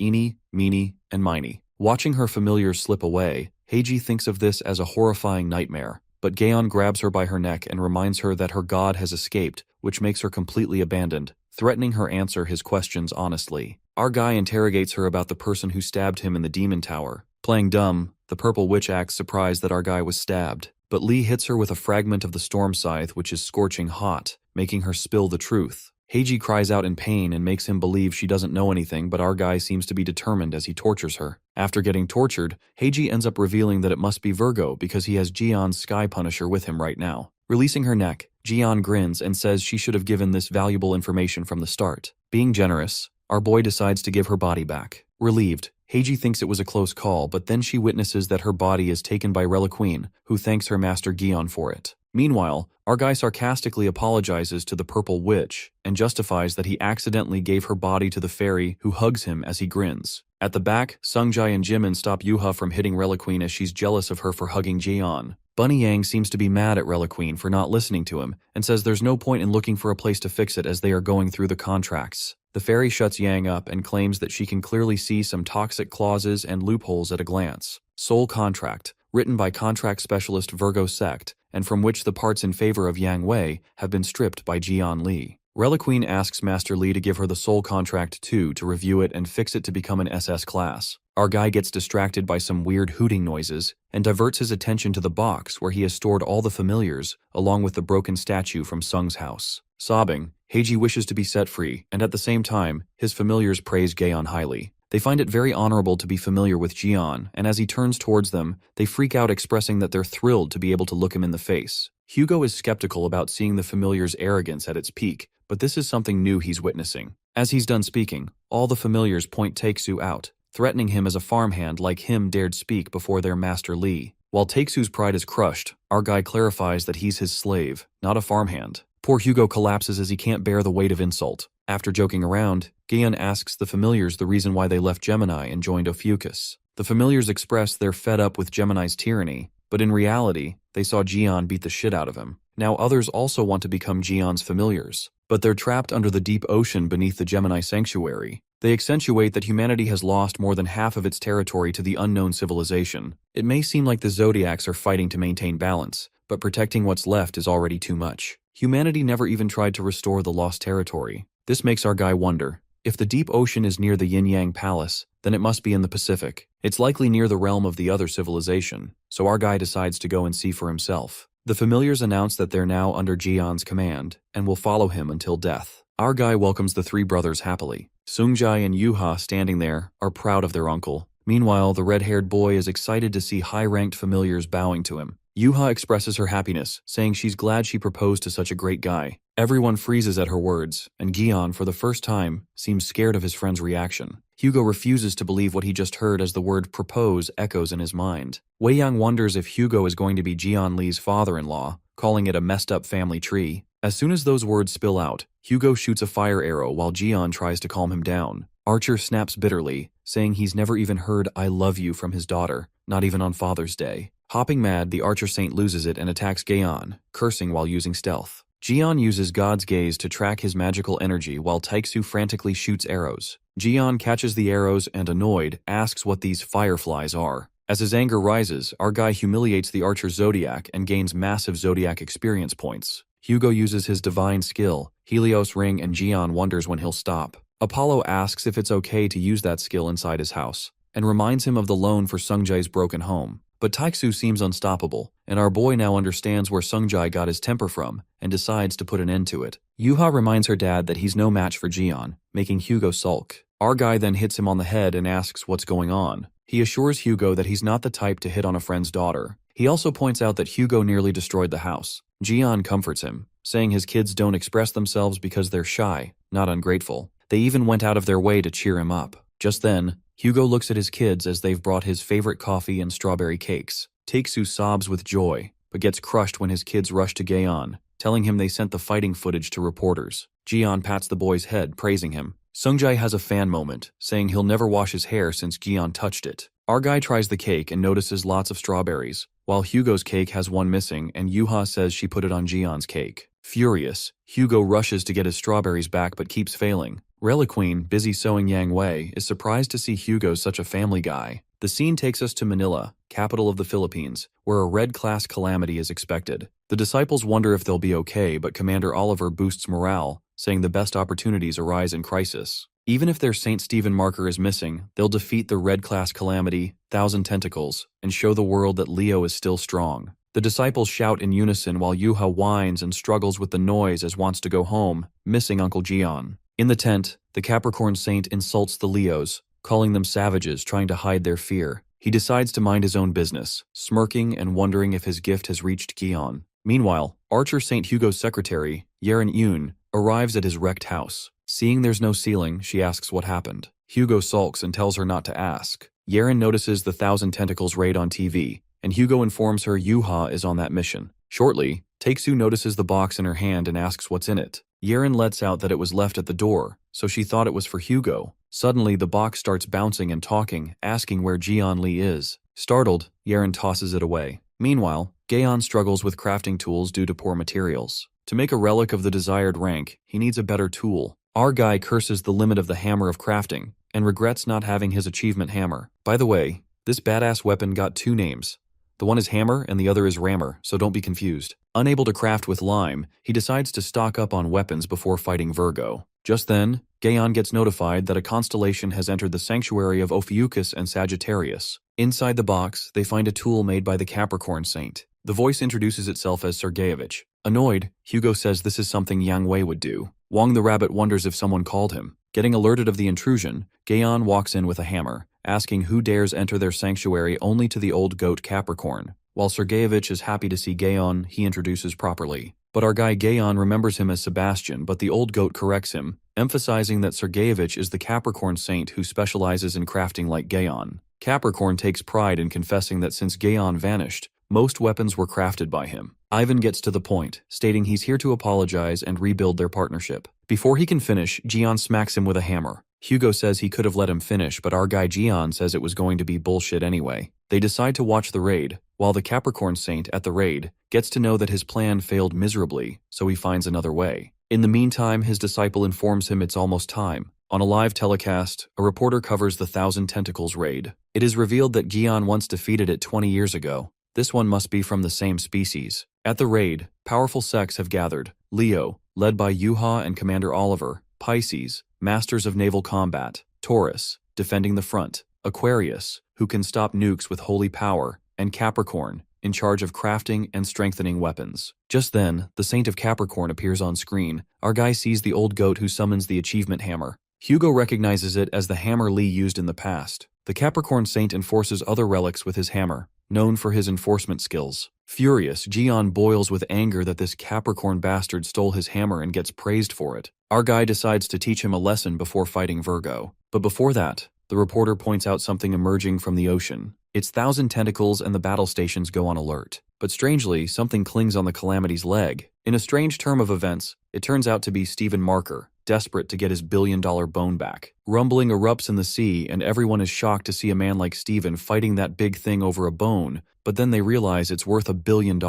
Eeny, Meeny, and Miny. Watching her familiars slip away, Heiji thinks of this as a horrifying nightmare, but Gaon grabs her by her neck and reminds her that her god has escaped, which makes her completely abandoned, threatening her answer his questions honestly. Our guy interrogates her about the person who stabbed him in the demon tower. Playing dumb, the purple witch acts surprised that our guy was stabbed, but Lee hits her with a fragment of the storm scythe which is scorching hot, making her spill the truth. Heiji cries out in pain and makes him believe she doesn't know anything, but our guy seems to be determined as he tortures her. After getting tortured, Heiji ends up revealing that it must be Virgo because he has Jian's Sky Punisher with him right now. Releasing her neck, Jian grins and says she should have given this valuable information from the start. Being generous, our boy decides to give her body back. Relieved, Heiji thinks it was a close call, but then she witnesses that her body is taken by Reliqueen, who thanks her master Gion for it. Meanwhile, our guy sarcastically apologizes to the purple witch and justifies that he accidentally gave her body to the fairy, who hugs him as he grins. At the back, Sungjai and Jimin stop Yuha from hitting Reliqueen as she's jealous of her for hugging Jian. Bunny Yang seems to be mad at Reliqueen for not listening to him and says there's no point in looking for a place to fix it as they are going through the contracts. The fairy shuts Yang up and claims that she can clearly see some toxic clauses and loopholes at a glance. Soul Contract, written by contract specialist Virgo Sect, and from which the parts in favor of Yang Wei have been stripped by Jian Li. Reliqueen asks Master Li to give her the Soul Contract too to review it and fix it to become an SS class. Our guy gets distracted by some weird hooting noises and diverts his attention to the box where he has stored all the familiars, along with the broken statue from Sung's house. Sobbing, Heiji wishes to be set free, and at the same time, his familiars praise Gaon highly. They find it very honorable to be familiar with Jian, and as he turns towards them, they freak out, expressing that they're thrilled to be able to look him in the face. Hugo is skeptical about seeing the familiar's arrogance at its peak, but this is something new he's witnessing. As he's done speaking, all the familiars point Takesu out, threatening him as a farmhand like him dared speak before their master Li. While Takesu's pride is crushed, our guy clarifies that he's his slave, not a farmhand. Poor Hugo collapses as he can't bear the weight of insult. After joking around, Gion asks the familiars the reason why they left Gemini and joined Ophiuchus. The familiars express they're fed up with Gemini's tyranny, but in reality, they saw Jian beat the shit out of him. Now others also want to become Jian's familiars, but they're trapped under the deep ocean beneath the Gemini sanctuary. They accentuate that humanity has lost more than half of its territory to the unknown civilization. It may seem like the Zodiacs are fighting to maintain balance, but protecting what's left is already too much. Humanity never even tried to restore the lost territory. This makes our guy wonder, if the deep ocean is near the Yin-Yang Palace, then it must be in the Pacific. It's likely near the realm of the other civilization, so our guy decides to go and see for himself. The familiars announce that they're now under Jian's command, and will follow him until death. Our guy welcomes the three brothers happily. Sungjai and Yuha, standing there, are proud of their uncle. Meanwhile, the red-haired boy is excited to see high-ranked familiars bowing to him. Yuha expresses her happiness, saying she's glad she proposed to such a great guy. Everyone freezes at her words, and Gion, for the first time, seems scared of his friend's reaction. Hugo refuses to believe what he just heard as the word propose echoes in his mind. Wei Yang wonders if Hugo is going to be Jian Li's father-in-law, calling it a messed-up family tree. As soon as those words spill out, Hugo shoots a fire arrow while Jian tries to calm him down. Archer snaps bitterly, saying he's never even heard "I love you" from his daughter, not even on Father's Day. Hopping mad, the Archer Saint loses it and attacks Gaon, cursing while using stealth. Jian uses God's gaze to track his magical energy while Taiksu frantically shoots arrows. Jian catches the arrows and, annoyed, asks what these fireflies are. As his anger rises, our guy humiliates the Archer Zodiac and gains massive Zodiac experience points. Hugo uses his divine skill, Helios Ring, and Jian wonders when he'll stop. Apollo asks if it's okay to use that skill inside his house, and reminds him of the loan for Sungjai's broken home. But Taiksu seems unstoppable, and our boy now understands where Sungjai got his temper from, and decides to put an end to it. Yuha reminds her dad that he's no match for Jian, making Hugo sulk. Our guy then hits him on the head and asks what's going on. He assures Hugo that he's not the type to hit on a friend's daughter. He also points out that Hugo nearly destroyed the house. Jian comforts him, saying his kids don't express themselves because they're shy, not ungrateful. They even went out of their way to cheer him up. Just then, Hugo looks at his kids as they've brought his favorite coffee and strawberry cakes. Takesu sobs with joy, but gets crushed when his kids rush to Gaon, telling him they sent the fighting footage to reporters. Jian pats the boy's head, praising him. Sungjai has a fan moment, saying he'll never wash his hair since Jian touched it. Our guy tries the cake and notices lots of strawberries, while Hugo's cake has one missing and Yuha says she put it on Jian's cake. Furious, Hugo rushes to get his strawberries back but keeps failing. Reliqueen, busy sewing Yang Wei, is surprised to see Hugo such a family guy. The scene takes us to Manila, capital of the Philippines, where a red-class calamity is expected. The disciples wonder if they'll be okay, but Commander Oliver boosts morale, saying the best opportunities arise in crisis. Even if their St. Stephen marker is missing, they'll defeat the red-class calamity, Thousand Tentacles, and show the world that Leo is still strong. The disciples shout in unison while Yuha whines and struggles with the noise as wants to go home, missing Uncle Jian. In the tent, the Capricorn Saint insults the Leos, calling them savages trying to hide their fear. He decides to mind his own business, smirking and wondering if his gift has reached Gion. Meanwhile, Archer St. Hugo's secretary, Yeren Yoon, arrives at his wrecked house. Seeing there's no ceiling, she asks what happened. Hugo sulks and tells her not to ask. Yeren notices the Thousand Tentacles raid on TV, and Hugo informs her Yuha is on that mission. Shortly, Takesu notices the box in her hand and asks what's in it. Yeren lets out that it was left at the door, so she thought it was for Hugo. Suddenly, the box starts bouncing and talking, asking where Jian Li is. Startled, Yeren tosses it away. Meanwhile, Gaon struggles with crafting tools due to poor materials. To make a relic of the desired rank, he needs a better tool. Our guy curses the limit of the hammer of crafting, and regrets not having his achievement hammer. By the way, this badass weapon got two names. The one is Hammer and the other is Rammer, so don't be confused. Unable to craft with lime, he decides to stock up on weapons before fighting Virgo. Just then, Gaon gets notified that a constellation has entered the sanctuary of Ophiuchus and Sagittarius. Inside the box, they find a tool made by the Capricorn Saint. The voice introduces itself as Sergeyevich. Annoyed, Hugo says this is something Yang Wei would do. Wong the rabbit wonders if someone called him. Getting alerted of the intrusion, Gaon walks in with a hammer, asking who dares enter their sanctuary only to the old goat Capricorn. While Sergeyevich is happy to see Gaon, he introduces properly. But our guy Gaon remembers him as Sebastian, but the old goat corrects him, emphasizing that Sergeyevich is the Capricorn Saint who specializes in crafting like Gaon. Capricorn takes pride in confessing that since Gaon vanished, most weapons were crafted by him. Ivan gets to the point, stating he's here to apologize and rebuild their partnership. Before he can finish, Jian smacks him with a hammer. Hugo says he could have let him finish, but our guy Jian says it was going to be bullshit anyway. They decide to watch the raid, while the Capricorn Saint at the raid gets to know that his plan failed miserably, so he finds another way. In the meantime, his disciple informs him it's almost time. On a live telecast, a reporter covers the Thousand Tentacles raid. It is revealed that Jian once defeated it 20 years ago. This one must be from the same species. At the raid, powerful sects have gathered. Leo, led by Yuha and Commander Oliver, Pisces, masters of naval combat, Taurus, defending the front, Aquarius, who can stop nukes with holy power, and Capricorn, in charge of crafting and strengthening weapons. Just then, the Saint of Capricorn appears on screen. Our guy sees the old goat who summons the achievement hammer. Hugo recognizes it as the hammer Lee used in the past. The Capricorn Saint enforces other relics with his hammer, known for his enforcement skills. Furious, Jian boils with anger that this Capricorn bastard stole his hammer and gets praised for it. Our guy decides to teach him a lesson before fighting Virgo. But before that, the reporter points out something emerging from the ocean. It's Thousand Tentacles and the battle stations go on alert. But strangely, something clings on the Calamity's leg. In a strange turn of events, it turns out to be Stephen Marker, desperate to get his billion-dollar bone back. Rumbling erupts in the sea, and everyone is shocked to see a man like Stephen fighting that big thing over a bone, but then they realize it's worth $1 billion.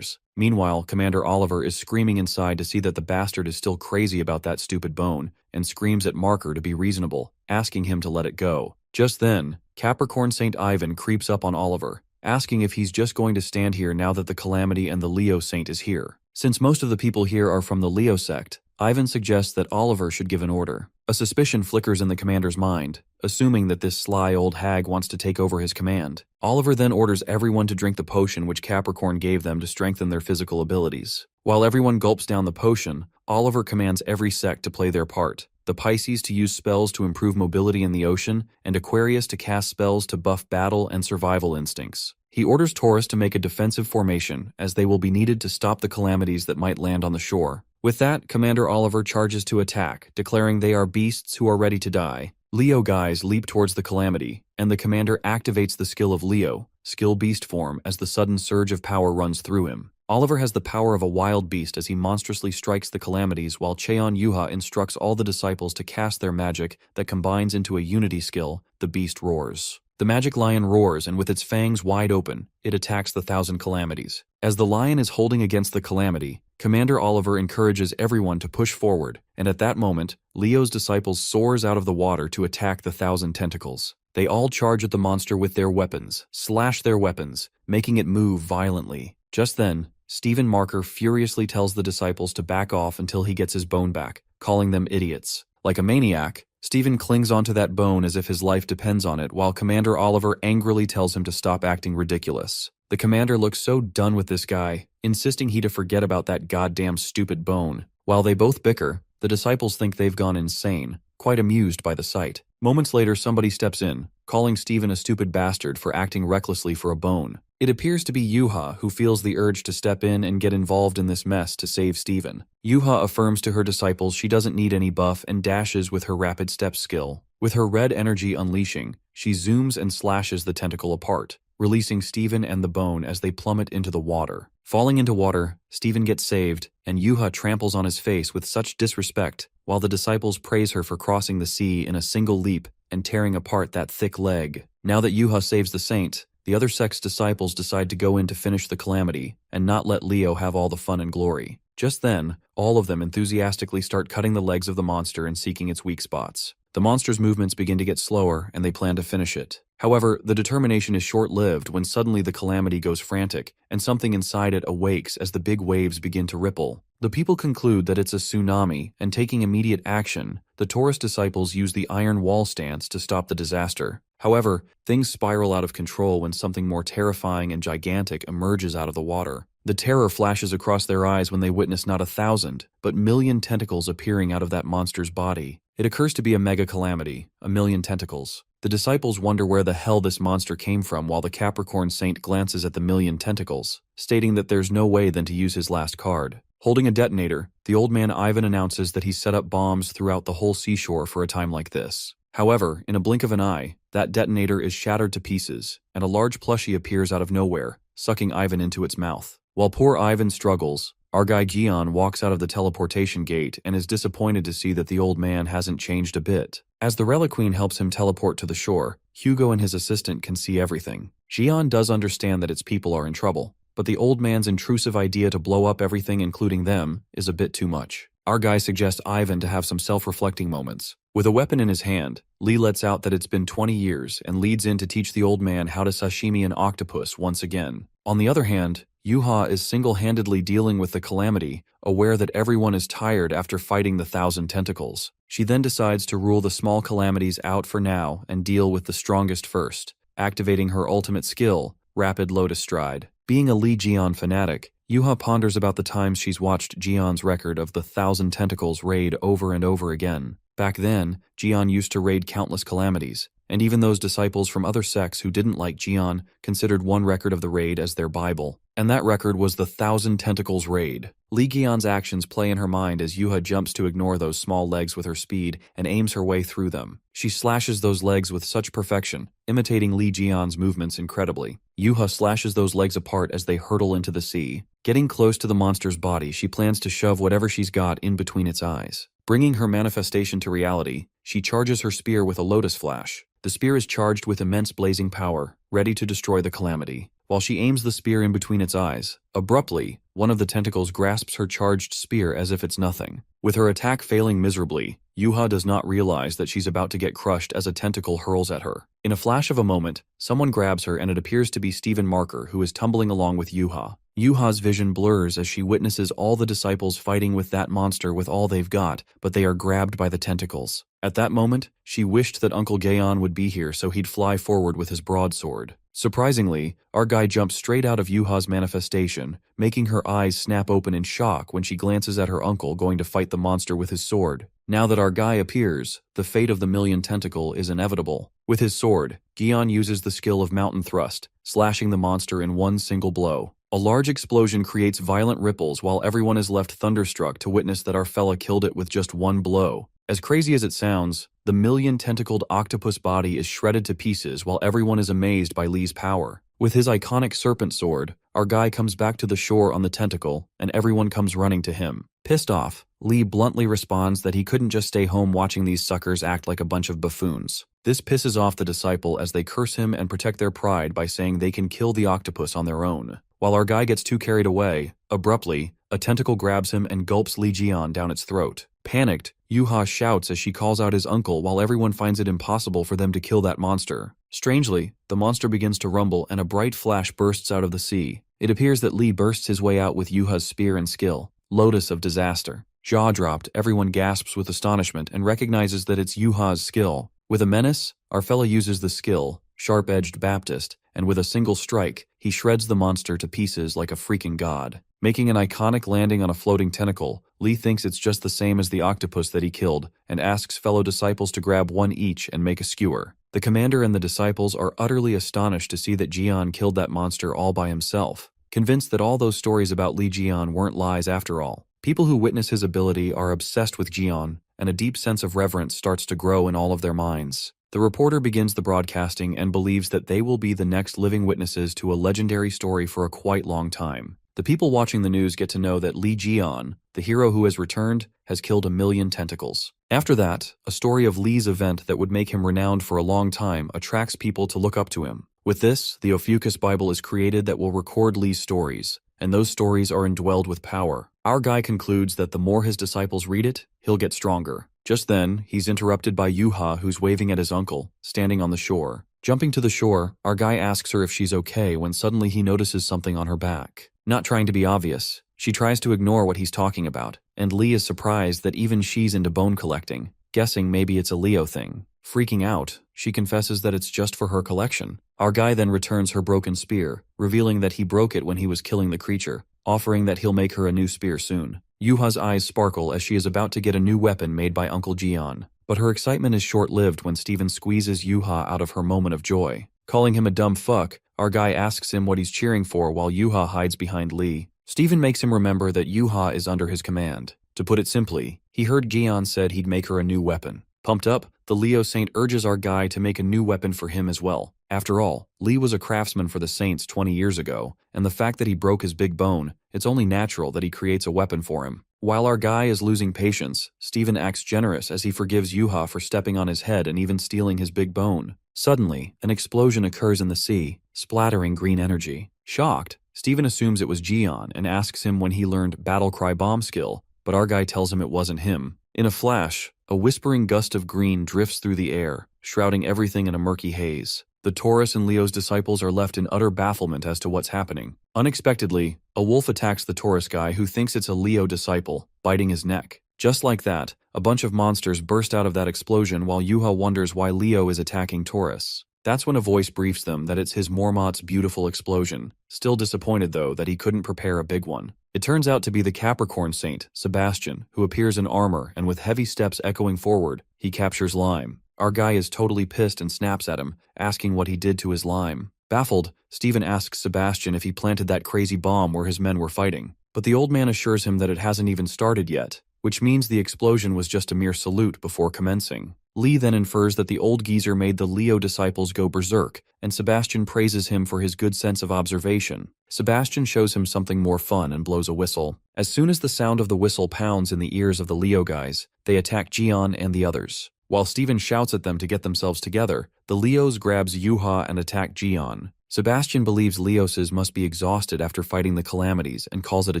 Meanwhile, Commander Oliver is screaming inside to see that the bastard is still crazy about that stupid bone, and screams at Marker to be reasonable, asking him to let it go. Just then, Capricorn St. Ivan creeps up on Oliver, asking if he's just going to stand here now that the Calamity and the Leo Saint is here. Since most of the people here are from the Leo sect, Ivan suggests that Oliver should give an order. A suspicion flickers in the commander's mind, assuming that this sly old hag wants to take over his command. Oliver then orders everyone to drink the potion which Capricorn gave them to strengthen their physical abilities. While everyone gulps down the potion, Oliver commands every sect to play their part. The Pisces to use spells to improve mobility in the ocean, and Aquarius to cast spells to buff battle and survival instincts. He orders Taurus to make a defensive formation, as they will be needed to stop the calamities that might land on the shore. With that, Commander Oliver charges to attack, declaring they are beasts who are ready to die. Leo guys leap towards the calamity, and the commander activates the skill of Leo, skill beast form, as the sudden surge of power runs through him. Oliver has the power of a wild beast as he monstrously strikes the calamities, while Cheon Yuha instructs all the disciples to cast their magic that combines into a unity skill, the beast roars. The magic lion roars, and with its fangs wide open, it attacks the Thousand Calamities. As the lion is holding against the calamity, Commander Oliver encourages everyone to push forward, and at that moment, Leo's disciples soars out of the water to attack the 1,000 tentacles. They all charge at the monster with their weapons, slash their weapons, making it move violently. Just then, Stephen Marker furiously tells the disciples to back off until he gets his bone back, calling them idiots. Like a maniac, Stephen clings onto that bone as if his life depends on it, while Commander Oliver angrily tells him to stop acting ridiculous. The commander looks so done with this guy, insisting he to forget about that goddamn stupid bone. While they both bicker, the disciples think they've gone insane, quite amused by the sight. Moments later, somebody steps in, calling Stephen a stupid bastard for acting recklessly for a bone. It appears to be Yuha who feels the urge to step in and get involved in this mess to save Stephen. Yuha affirms to her disciples she doesn't need any buff and dashes with her rapid step skill. With her red energy unleashing, she zooms and slashes the tentacle apart, releasing Stephen and the bone as they plummet into the water. Falling into water, Stephen gets saved, and Yuha tramples on his face with such disrespect, while the disciples praise her for crossing the sea in a single leap and tearing apart that thick leg. Now that Yuha saves the saint, the other sect's disciples decide to go in to finish the calamity and not let Leo have all the fun and glory. Just then, all of them enthusiastically start cutting the legs of the monster and seeking its weak spots. The monster's movements begin to get slower, and they plan to finish it. However, the determination is short-lived when suddenly the calamity goes frantic, and something inside it awakes as the big waves begin to ripple. The people conclude that it's a tsunami, and taking immediate action, the Taurus disciples use the iron wall stance to stop the disaster. However, things spiral out of control when something more terrifying and gigantic emerges out of the water. The terror flashes across their eyes when they witness not 1,000, but 1,000,000 tentacles appearing out of that monster's body. It occurs to be a mega calamity, 1,000,000 tentacles. The disciples wonder where the hell this monster came from while the Capricorn Saint glances at the 1,000,000 tentacles, stating that there's no way than to use his last card. Holding a detonator, the old man Ivan announces that he's set up bombs throughout the whole seashore for a time like this. However, in a blink of an eye, that detonator is shattered to pieces, and a large plushie appears out of nowhere, sucking Ivan into its mouth. While poor Ivan struggles, our guy Gian walks out of the teleportation gate and is disappointed to see that the old man hasn't changed a bit. As the Reliqueen helps him teleport to the shore, Hugo and his assistant can see everything. Gian does understand that its people are in trouble, but the old man's intrusive idea to blow up everything including them is a bit too much. Our guy suggests Ivan to have some self-reflecting moments. With a weapon in his hand, Lee lets out that it's been 20 years and leads in to teach the old man how to sashimi an octopus once again. On the other hand, Yuha is single-handedly dealing with the calamity, aware that everyone is tired after fighting the 1,000 tentacles. She then decides to rule the small calamities out for now and deal with the strongest first, activating her ultimate skill, Rapid Lotus Stride. Being a Lee Jian fanatic, Yuha ponders about the times she's watched Jian's record of the 1,000 tentacles raid over and over again. Back then, Jian used to raid countless calamities, and even those disciples from other sects who didn't like Jian considered one record of the raid as their Bible, and that record was the 1,000 Tentacles raid. Li Jian's actions play in her mind as Yuha jumps to ignore those small legs with her speed and aims her way through them. She slashes those legs with such perfection, imitating Li Jian's movements incredibly. Yuha slashes those legs apart as they hurtle into the sea. Getting close to the monster's body, she plans to shove whatever she's got in between its eyes. Bringing her manifestation to reality, she charges her spear with a lotus flash. The spear is charged with immense blazing power, ready to destroy the calamity. While she aims the spear in between its eyes, abruptly, one of the tentacles grasps her charged spear as if it's nothing. With her attack failing miserably, Yuha does not realize that she's about to get crushed as a tentacle hurls at her. In a flash of a moment, someone grabs her and it appears to be Stephen Marker who is tumbling along with Yuha. Yuha's vision blurs as she witnesses all the disciples fighting with that monster with all they've got, but they are grabbed by the tentacles. At that moment, she wished that Uncle Gaon would be here so he'd fly forward with his broadsword. Surprisingly, our guy jumps straight out of Yuha's manifestation, making her eyes snap open in shock when she glances at her uncle going to fight the monster with his sword. Now that our guy appears, the fate of the 1,000,000 tentacle is inevitable. With his sword, Gion uses the skill of Mountain Thrust, slashing the monster in one single blow. A large explosion creates violent ripples while everyone is left thunderstruck to witness that our fella killed it with just one blow. As crazy as it sounds, the 1,000,000 tentacled octopus body is shredded to pieces while everyone is amazed by Lee's power. With his iconic serpent sword, our guy comes back to the shore on the tentacle, and everyone comes running to him. Pissed off, Lee bluntly responds that he couldn't just stay home watching these suckers act like a bunch of buffoons. This pisses off the disciple as they curse him and protect their pride by saying they can kill the octopus on their own. While our guy gets too carried away, abruptly, a tentacle grabs him and gulps Lee Jian down its throat. Panicked, Yuha shouts as she calls out his uncle while everyone finds it impossible for them to kill that monster. Strangely, the monster begins to rumble and a bright flash bursts out of the sea. It appears that Lee bursts his way out with Yuha's spear and skill. Lotus of disaster. Jaw dropped, everyone gasps with astonishment and recognizes that it's Yuha's skill. With a menace, our fella uses the skill, Sharp-Edged Baptist, and with a single strike, he shreds the monster to pieces like a freaking god. Making an iconic landing on a floating tentacle, Lee thinks it's just the same as the octopus that he killed, and asks fellow disciples to grab one each and make a skewer. The commander and the disciples are utterly astonished to see that Jian killed that monster all by himself, convinced that all those stories about Lee Jian weren't lies after all. People who witness his ability are obsessed with Jian, and a deep sense of reverence starts to grow in all of their minds. The reporter begins the broadcasting and believes that they will be the next living witnesses to a legendary story for a quite long time. The people watching the news get to know that Lee Jian, the hero who has returned, has killed 1,000,000 tentacles. After that, a story of Lee's event that would make him renowned for a long time attracts people to look up to him. With this, the Ophiuchus Bible is created that will record Lee's stories, and those stories are indwelled with power. Our guy concludes that the more his disciples read it, he'll get stronger. Just then, he's interrupted by Yuha, who's waving at his uncle, standing on the shore. Jumping to the shore, our guy asks her if she's okay when suddenly he notices something on her back. Not trying to be obvious, she tries to ignore what he's talking about, and Lee is surprised that even she's into bone collecting, guessing maybe it's a Leo thing. Freaking out, she confesses that it's just for her collection. Our guy then returns her broken spear, revealing that he broke it when he was killing the creature, offering that he'll make her a new spear soon. Yuha's eyes sparkle as she is about to get a new weapon made by Uncle Jian, but her excitement is short-lived when Steven squeezes Yuha out of her moment of joy. Calling him a dumb fuck, our guy asks him what he's cheering for while Yuha hides behind Lee. Steven makes him remember that Yuha is under his command. To put it simply, he heard Jian said he'd make her a new weapon. Pumped up, the Leo Saint urges our guy to make a new weapon for him as well. After all, Lee was a craftsman for the Saints 20 years ago, and the fact that he broke his big bone, it's only natural that he creates a weapon for him. While our guy is losing patience, Steven acts generous as he forgives Yuha for stepping on his head and even stealing his big bone. Suddenly, an explosion occurs in the sea, splattering green energy. Shocked, Steven assumes it was Jian and asks him when he learned Battle Cry bomb skill, but our guy tells him it wasn't him. In a flash, a whispering gust of green drifts through the air, shrouding everything in a murky haze. The Taurus and Leo's disciples are left in utter bafflement as to what's happening. Unexpectedly, a wolf attacks the Taurus guy who thinks it's a Leo disciple, biting his neck. Just like that, a bunch of monsters burst out of that explosion while Yuha wonders why Leo is attacking Taurus. That's when a voice briefs them that it's his Mormont's beautiful explosion, still disappointed though that he couldn't prepare a big one. It turns out to be the Capricorn Saint, Sebastian, who appears in armor and with heavy steps echoing forward, he captures Lime. Our guy is totally pissed and snaps at him, asking what he did to his Lime. Baffled, Steven asks Sebastian if he planted that crazy bomb where his men were fighting, but the old man assures him that it hasn't even started yet, which means the explosion was just a mere salute before commencing. Lee then infers that the old geezer made the Leo disciples go berserk, and Sebastian praises him for his good sense of observation. Sebastian shows him something more fun and blows a whistle. As soon as the sound of the whistle pounds in the ears of the Leo guys, they attack Jian and the others. While Steven shouts at them to get themselves together, the Leos grabs Yuha and attack Jian. Sebastian believes Leoses must be exhausted after fighting the calamities and calls it a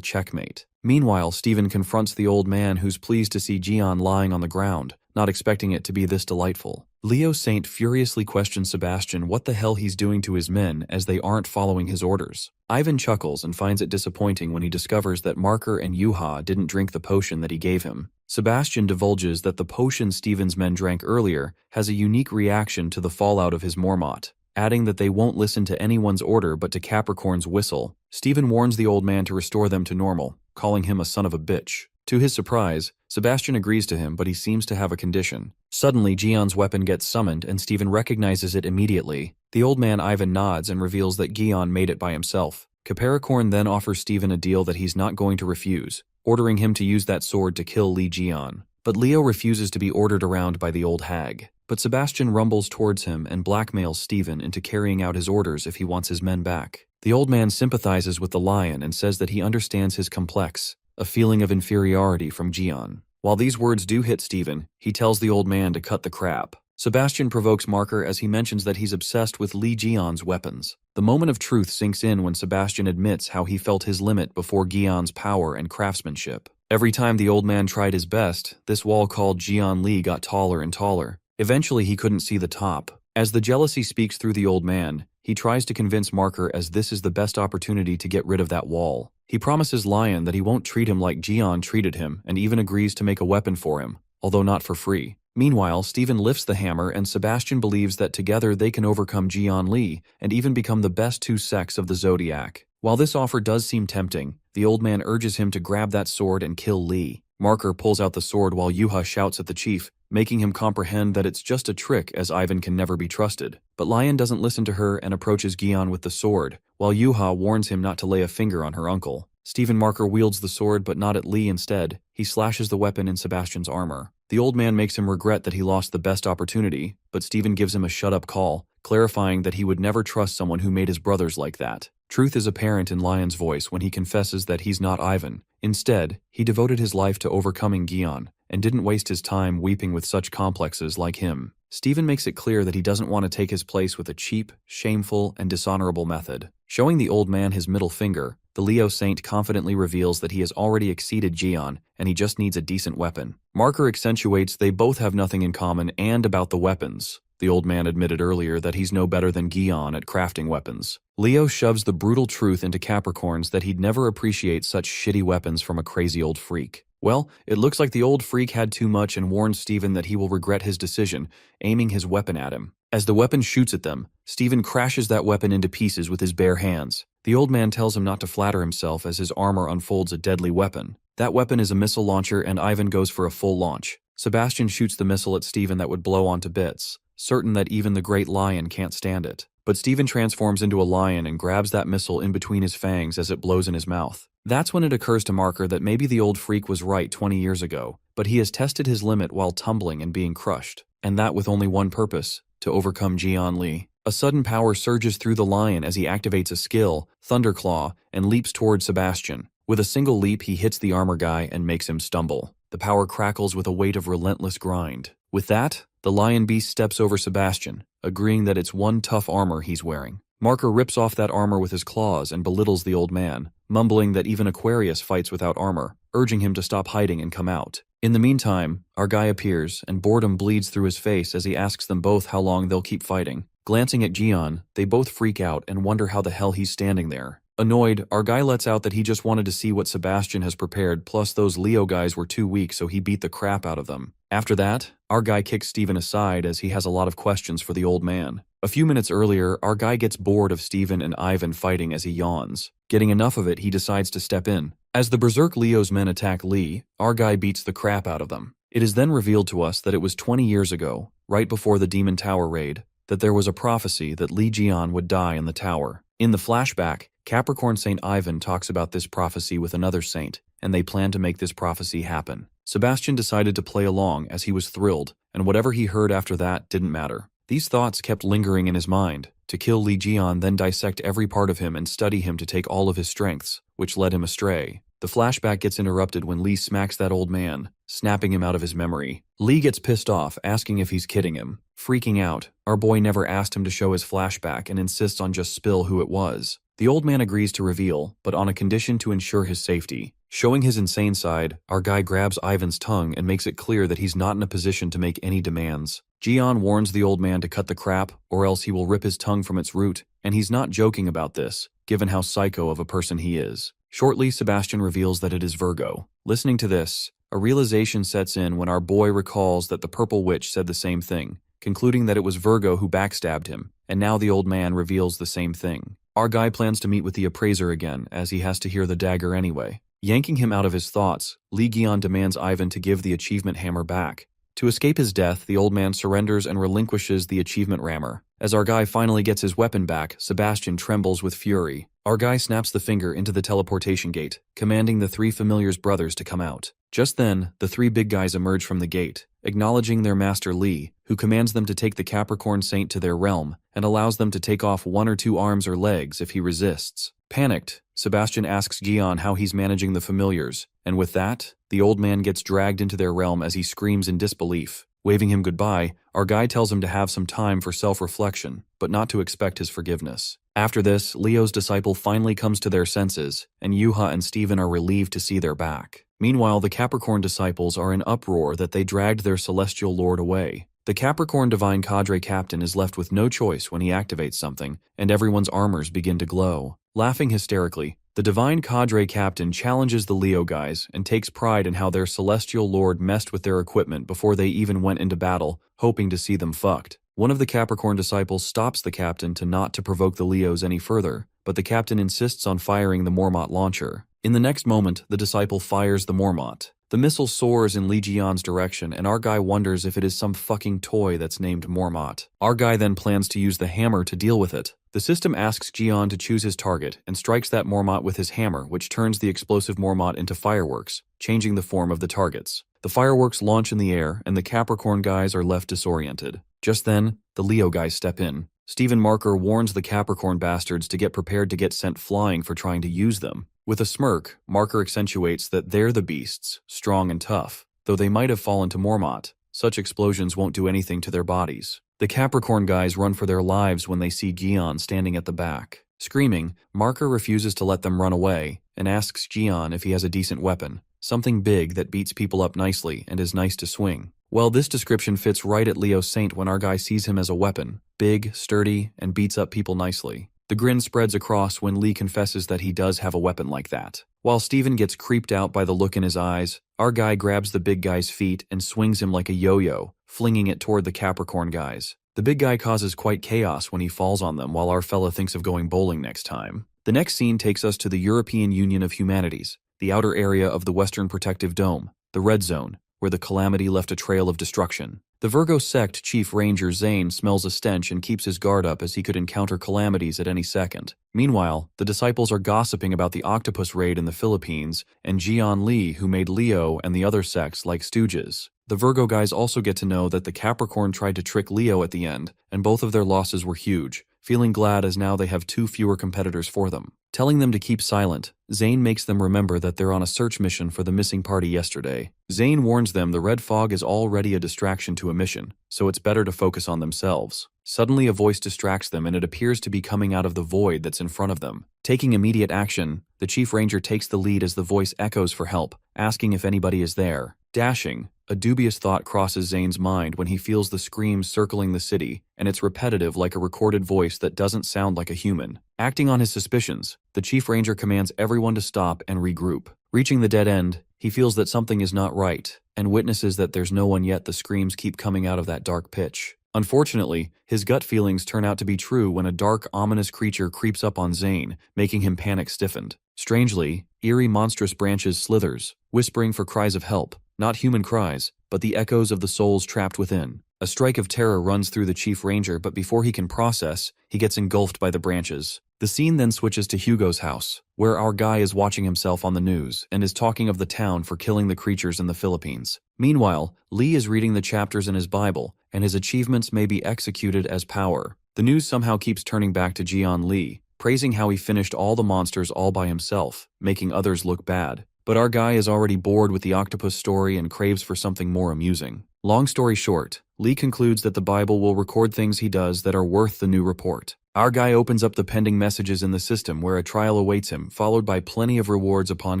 checkmate. Meanwhile, Steven confronts the old man who's pleased to see Jian lying on the ground, not expecting it to be this delightful. Leo Saint furiously questions Sebastian what the hell he's doing to his men as they aren't following his orders. Ivan chuckles and finds it disappointing when he discovers that Marker and Yuha didn't drink the potion that he gave him. Sebastian divulges that the potion Steven's men drank earlier has a unique reaction to the fallout of his Mormont, adding that they won't listen to anyone's order but to Capricorn's whistle. Steven warns the old man to restore them to normal, calling him a son of a bitch. To his surprise, Sebastian agrees to him, but he seems to have a condition. Suddenly, Jian's weapon gets summoned and Steven recognizes it immediately. The old man Ivan nods and reveals that Gian made it by himself. Capricorn then offers Steven a deal that he's not going to refuse, ordering him to use that sword to kill Lee Jian. But Leo refuses to be ordered around by the old hag. But Sebastian rumbles towards him and blackmails Steven into carrying out his orders if he wants his men back. The old man sympathizes with the lion and says that he understands his complex, a feeling of inferiority from Jian. While these words do hit Steven, he tells the old man to cut the crap. Sebastian provokes Marker as he mentions that he's obsessed with Li Jian's weapons. The moment of truth sinks in when Sebastian admits how he felt his limit before Jian's power and craftsmanship. Every time the old man tried his best, this wall called Jian Li got taller and taller. Eventually he couldn't see the top. As the jealousy speaks through the old man, he tries to convince Marker as this is the best opportunity to get rid of that wall. He promises Lion that he won't treat him like Jian treated him and even agrees to make a weapon for him, although not for free. Meanwhile, Steven lifts the hammer and Sebastian believes that together they can overcome Jian Li and even become the best two sects of the Zodiac. While this offer does seem tempting, the old man urges him to grab that sword and kill Li. Marker pulls out the sword while Yuha shouts at the chief, making him comprehend that it's just a trick as Ivan can never be trusted. But Lion doesn't listen to her and approaches Gian with the sword, while Yuha warns him not to lay a finger on her uncle. Steven Marker wields the sword but not at Li instead. He slashes the weapon in Sebastian's armor. The old man makes him regret that he lost the best opportunity, but Steven gives him a shut-up call, clarifying that he would never trust someone who made his brothers like that. Truth is apparent in Lion's voice when he confesses that he's not Ivan. Instead, he devoted his life to overcoming Gian, and didn't waste his time weeping with such complexes like him. Steven makes it clear that he doesn't want to take his place with a cheap, shameful, and dishonorable method. Showing the old man his middle finger, the Leo Saint confidently reveals that he has already exceeded Gian, and he just needs a decent weapon. Marker accentuates they both have nothing in common and about the weapons. The old man admitted earlier that he's no better than Gian at crafting weapons. Leo shoves the brutal truth into Capricorns that he'd never appreciate such shitty weapons from a crazy old freak. Well, it looks like the old freak had too much and warns Steven that he will regret his decision, aiming his weapon at him. As the weapon shoots at them, Steven crashes that weapon into pieces with his bare hands. The old man tells him not to flatter himself as his armor unfolds a deadly weapon. That weapon is a missile launcher and Ivan goes for a full launch. Sebastian shoots the missile at Steven that would blow onto bits, certain that even the great lion can't stand it. But Steven transforms into a lion and grabs that missile in between his fangs as it blows in his mouth. That's when it occurs to Marker that maybe the old freak was right 20 years ago, but he has tested his limit while tumbling and being crushed, and that with only one purpose, to overcome Jian Li. A sudden power surges through the lion as he activates a skill, Thunderclaw, and leaps toward Sebastian. With a single leap, he hits the armor guy and makes him stumble. The power crackles with a weight of relentless grind. With that, the lion beast steps over Sebastian, agreeing that it's one tough armor he's wearing. Marker rips off that armor with his claws and belittles the old man, mumbling that even Aquarius fights without armor, urging him to stop hiding and come out. In the meantime, our guy appears, and boredom bleeds through his face as he asks them both how long they'll keep fighting. Glancing at Gian, they both freak out and wonder how the hell he's standing there. Annoyed, our guy lets out that he just wanted to see what Sebastian has prepared, plus those Leo guys were too weak so he beat the crap out of them. After that, our guy kicks Steven aside as he has a lot of questions for the old man. A few minutes earlier, our guy gets bored of Steven and Ivan fighting as he yawns. Getting enough of it, he decides to step in. As the Berserk Leo's men attack Li, our guy beats the crap out of them. It is then revealed to us that it was 20 years ago, right before the Demon Tower raid, that there was a prophecy that Li Jian would die in the tower. In the flashback, Capricorn Saint Ivan talks about this prophecy with another saint, and they plan to make this prophecy happen. Sebastian decided to play along as he was thrilled, and whatever he heard after that didn't matter. These thoughts kept lingering in his mind. To kill Li Jian, then dissect every part of him and study him to take all of his strengths, which led him astray. The flashback gets interrupted when Li smacks that old man, snapping him out of his memory. Li gets pissed off, asking if he's kidding him. Freaking out, our boy never asked him to show his flashback and insists on just spill who it was. The old man agrees to reveal, but on a condition to ensure his safety. Showing his insane side, our guy grabs Ivan's tongue and makes it clear that he's not in a position to make any demands. Gian warns the old man to cut the crap, or else he will rip his tongue from its root, and he's not joking about this, given how psycho of a person he is. Shortly, Sebastian reveals that it is Virgo. Listening to this, a realization sets in when our boy recalls that the Purple Witch said the same thing, concluding that it was Virgo who backstabbed him, and now the old man reveals the same thing. Our guy plans to meet with the appraiser again, as he has to hear the dagger anyway. Yanking him out of his thoughts, Li Gian demands Ivan to give the achievement hammer back. To escape his death, the old man surrenders and relinquishes the achievement rammer. As our guy finally gets his weapon back, Sebastian trembles with fury. Our guy snaps the finger into the teleportation gate, commanding the three familiars' brothers to come out. Just then, the three big guys emerge from the gate, acknowledging their master Li, who commands them to take the Capricorn Saint to their realm and allows them to take off 1 or 2 arms or legs if he resists. Panicked, Sebastian asks Gian how he's managing the familiars, and with that, the old man gets dragged into their realm as he screams in disbelief. Waving him goodbye, our guy tells him to have some time for self-reflection, but not to expect his forgiveness. After this, Leo's disciple finally comes to their senses, and Yuha and Steven are relieved to see they're back. Meanwhile, the Capricorn disciples are in uproar that they dragged their celestial lord away. The Capricorn Divine Cadre Captain is left with no choice when he activates something, and everyone's armors begin to glow. Laughing hysterically, the Divine Cadre Captain challenges the Leo guys and takes pride in how their celestial lord messed with their equipment before they even went into battle, hoping to see them fucked. One of the Capricorn disciples stops the captain not to provoke the Leos any further, but the captain insists on firing the Mormont launcher. In the next moment, the disciple fires the Mormont. The missile soars in Li Jian's direction, and our guy wonders if it is some fucking toy that's named Mormont. Our guy then plans to use the hammer to deal with it. The system asks Jian to choose his target and strikes that Mormont with his hammer, which turns the explosive Mormont into fireworks, changing the form of the targets. The fireworks launch in the air, and the Capricorn guys are left disoriented. Just then, the Leo guys step in. Stephen Marker warns the Capricorn bastards to get prepared to get sent flying for trying to use them. With a smirk, Marker accentuates that they're the beasts, strong and tough. Though they might have fallen to Mormont, such explosions won't do anything to their bodies. The Capricorn guys run for their lives when they see Jian standing at the back. Screaming, Marker refuses to let them run away and asks Jian if he has a decent weapon, something big that beats people up nicely and is nice to swing. Well, this description fits right at Leo Saint when our guy sees him as a weapon, big, sturdy, and beats up people nicely. The grin spreads across when Lee confesses that he does have a weapon like that. While Steven gets creeped out by the look in his eyes, our guy grabs the big guy's feet and swings him like a yo-yo, flinging it toward the Capricorn guys. The big guy causes quite chaos when he falls on them while our fella thinks of going bowling next time. The next scene takes us to the European Union of Humanities, the outer area of the Western Protective Dome, the Red Zone, where the Calamity left a trail of destruction. The Virgo sect Chief Ranger Zane smells a stench and keeps his guard up as he could encounter calamities at any second. Meanwhile, the disciples are gossiping about the octopus raid in the Philippines and Jian Li, who made Leo and the other sects like stooges. The Virgo guys also get to know that the Capricorn tried to trick Leo at the end, and both of their losses were huge, feeling glad as now they have 2 fewer competitors for them. Telling them to keep silent, Zane makes them remember that they're on a search mission for the missing party yesterday. Zane warns them the red fog is already a distraction to a mission, so it's better to focus on themselves. Suddenly a voice distracts them and it appears to be coming out of the void that's in front of them. Taking immediate action, the Chief Ranger takes the lead as the voice echoes for help, asking if anybody is there. Dashing, a dubious thought crosses Zane's mind when he feels the screams circling the city, and it's repetitive like a recorded voice that doesn't sound like a human. Acting on his suspicions, the Chief Ranger commands everyone to stop and regroup. Reaching the dead end, he feels that something is not right, and witnesses that there's no one yet the screams keep coming out of that dark pitch. Unfortunately, his gut feelings turn out to be true when a dark, ominous creature creeps up on Zane, making him panic-stiffened. Strangely, eerie monstrous branches slithers, whispering for cries of help. Not human cries, but the echoes of the souls trapped within. A strike of terror runs through the Chief Ranger, but before he can process, he gets engulfed by the branches. The scene then switches to Hugo's house, where our guy is watching himself on the news and is talking of the town for killing the creatures in the Philippines. Meanwhile, Lee is reading the chapters in his Bible, and his achievements may be executed as power. The news somehow keeps turning back to Jian Li, praising how he finished all the monsters all by himself, making others look bad. But our guy is already bored with the octopus story and craves for something more amusing. Long story short, Lee concludes that the Bible will record things he does that are worth the new report. Our guy opens up the pending messages in the system where a trial awaits him, followed by plenty of rewards upon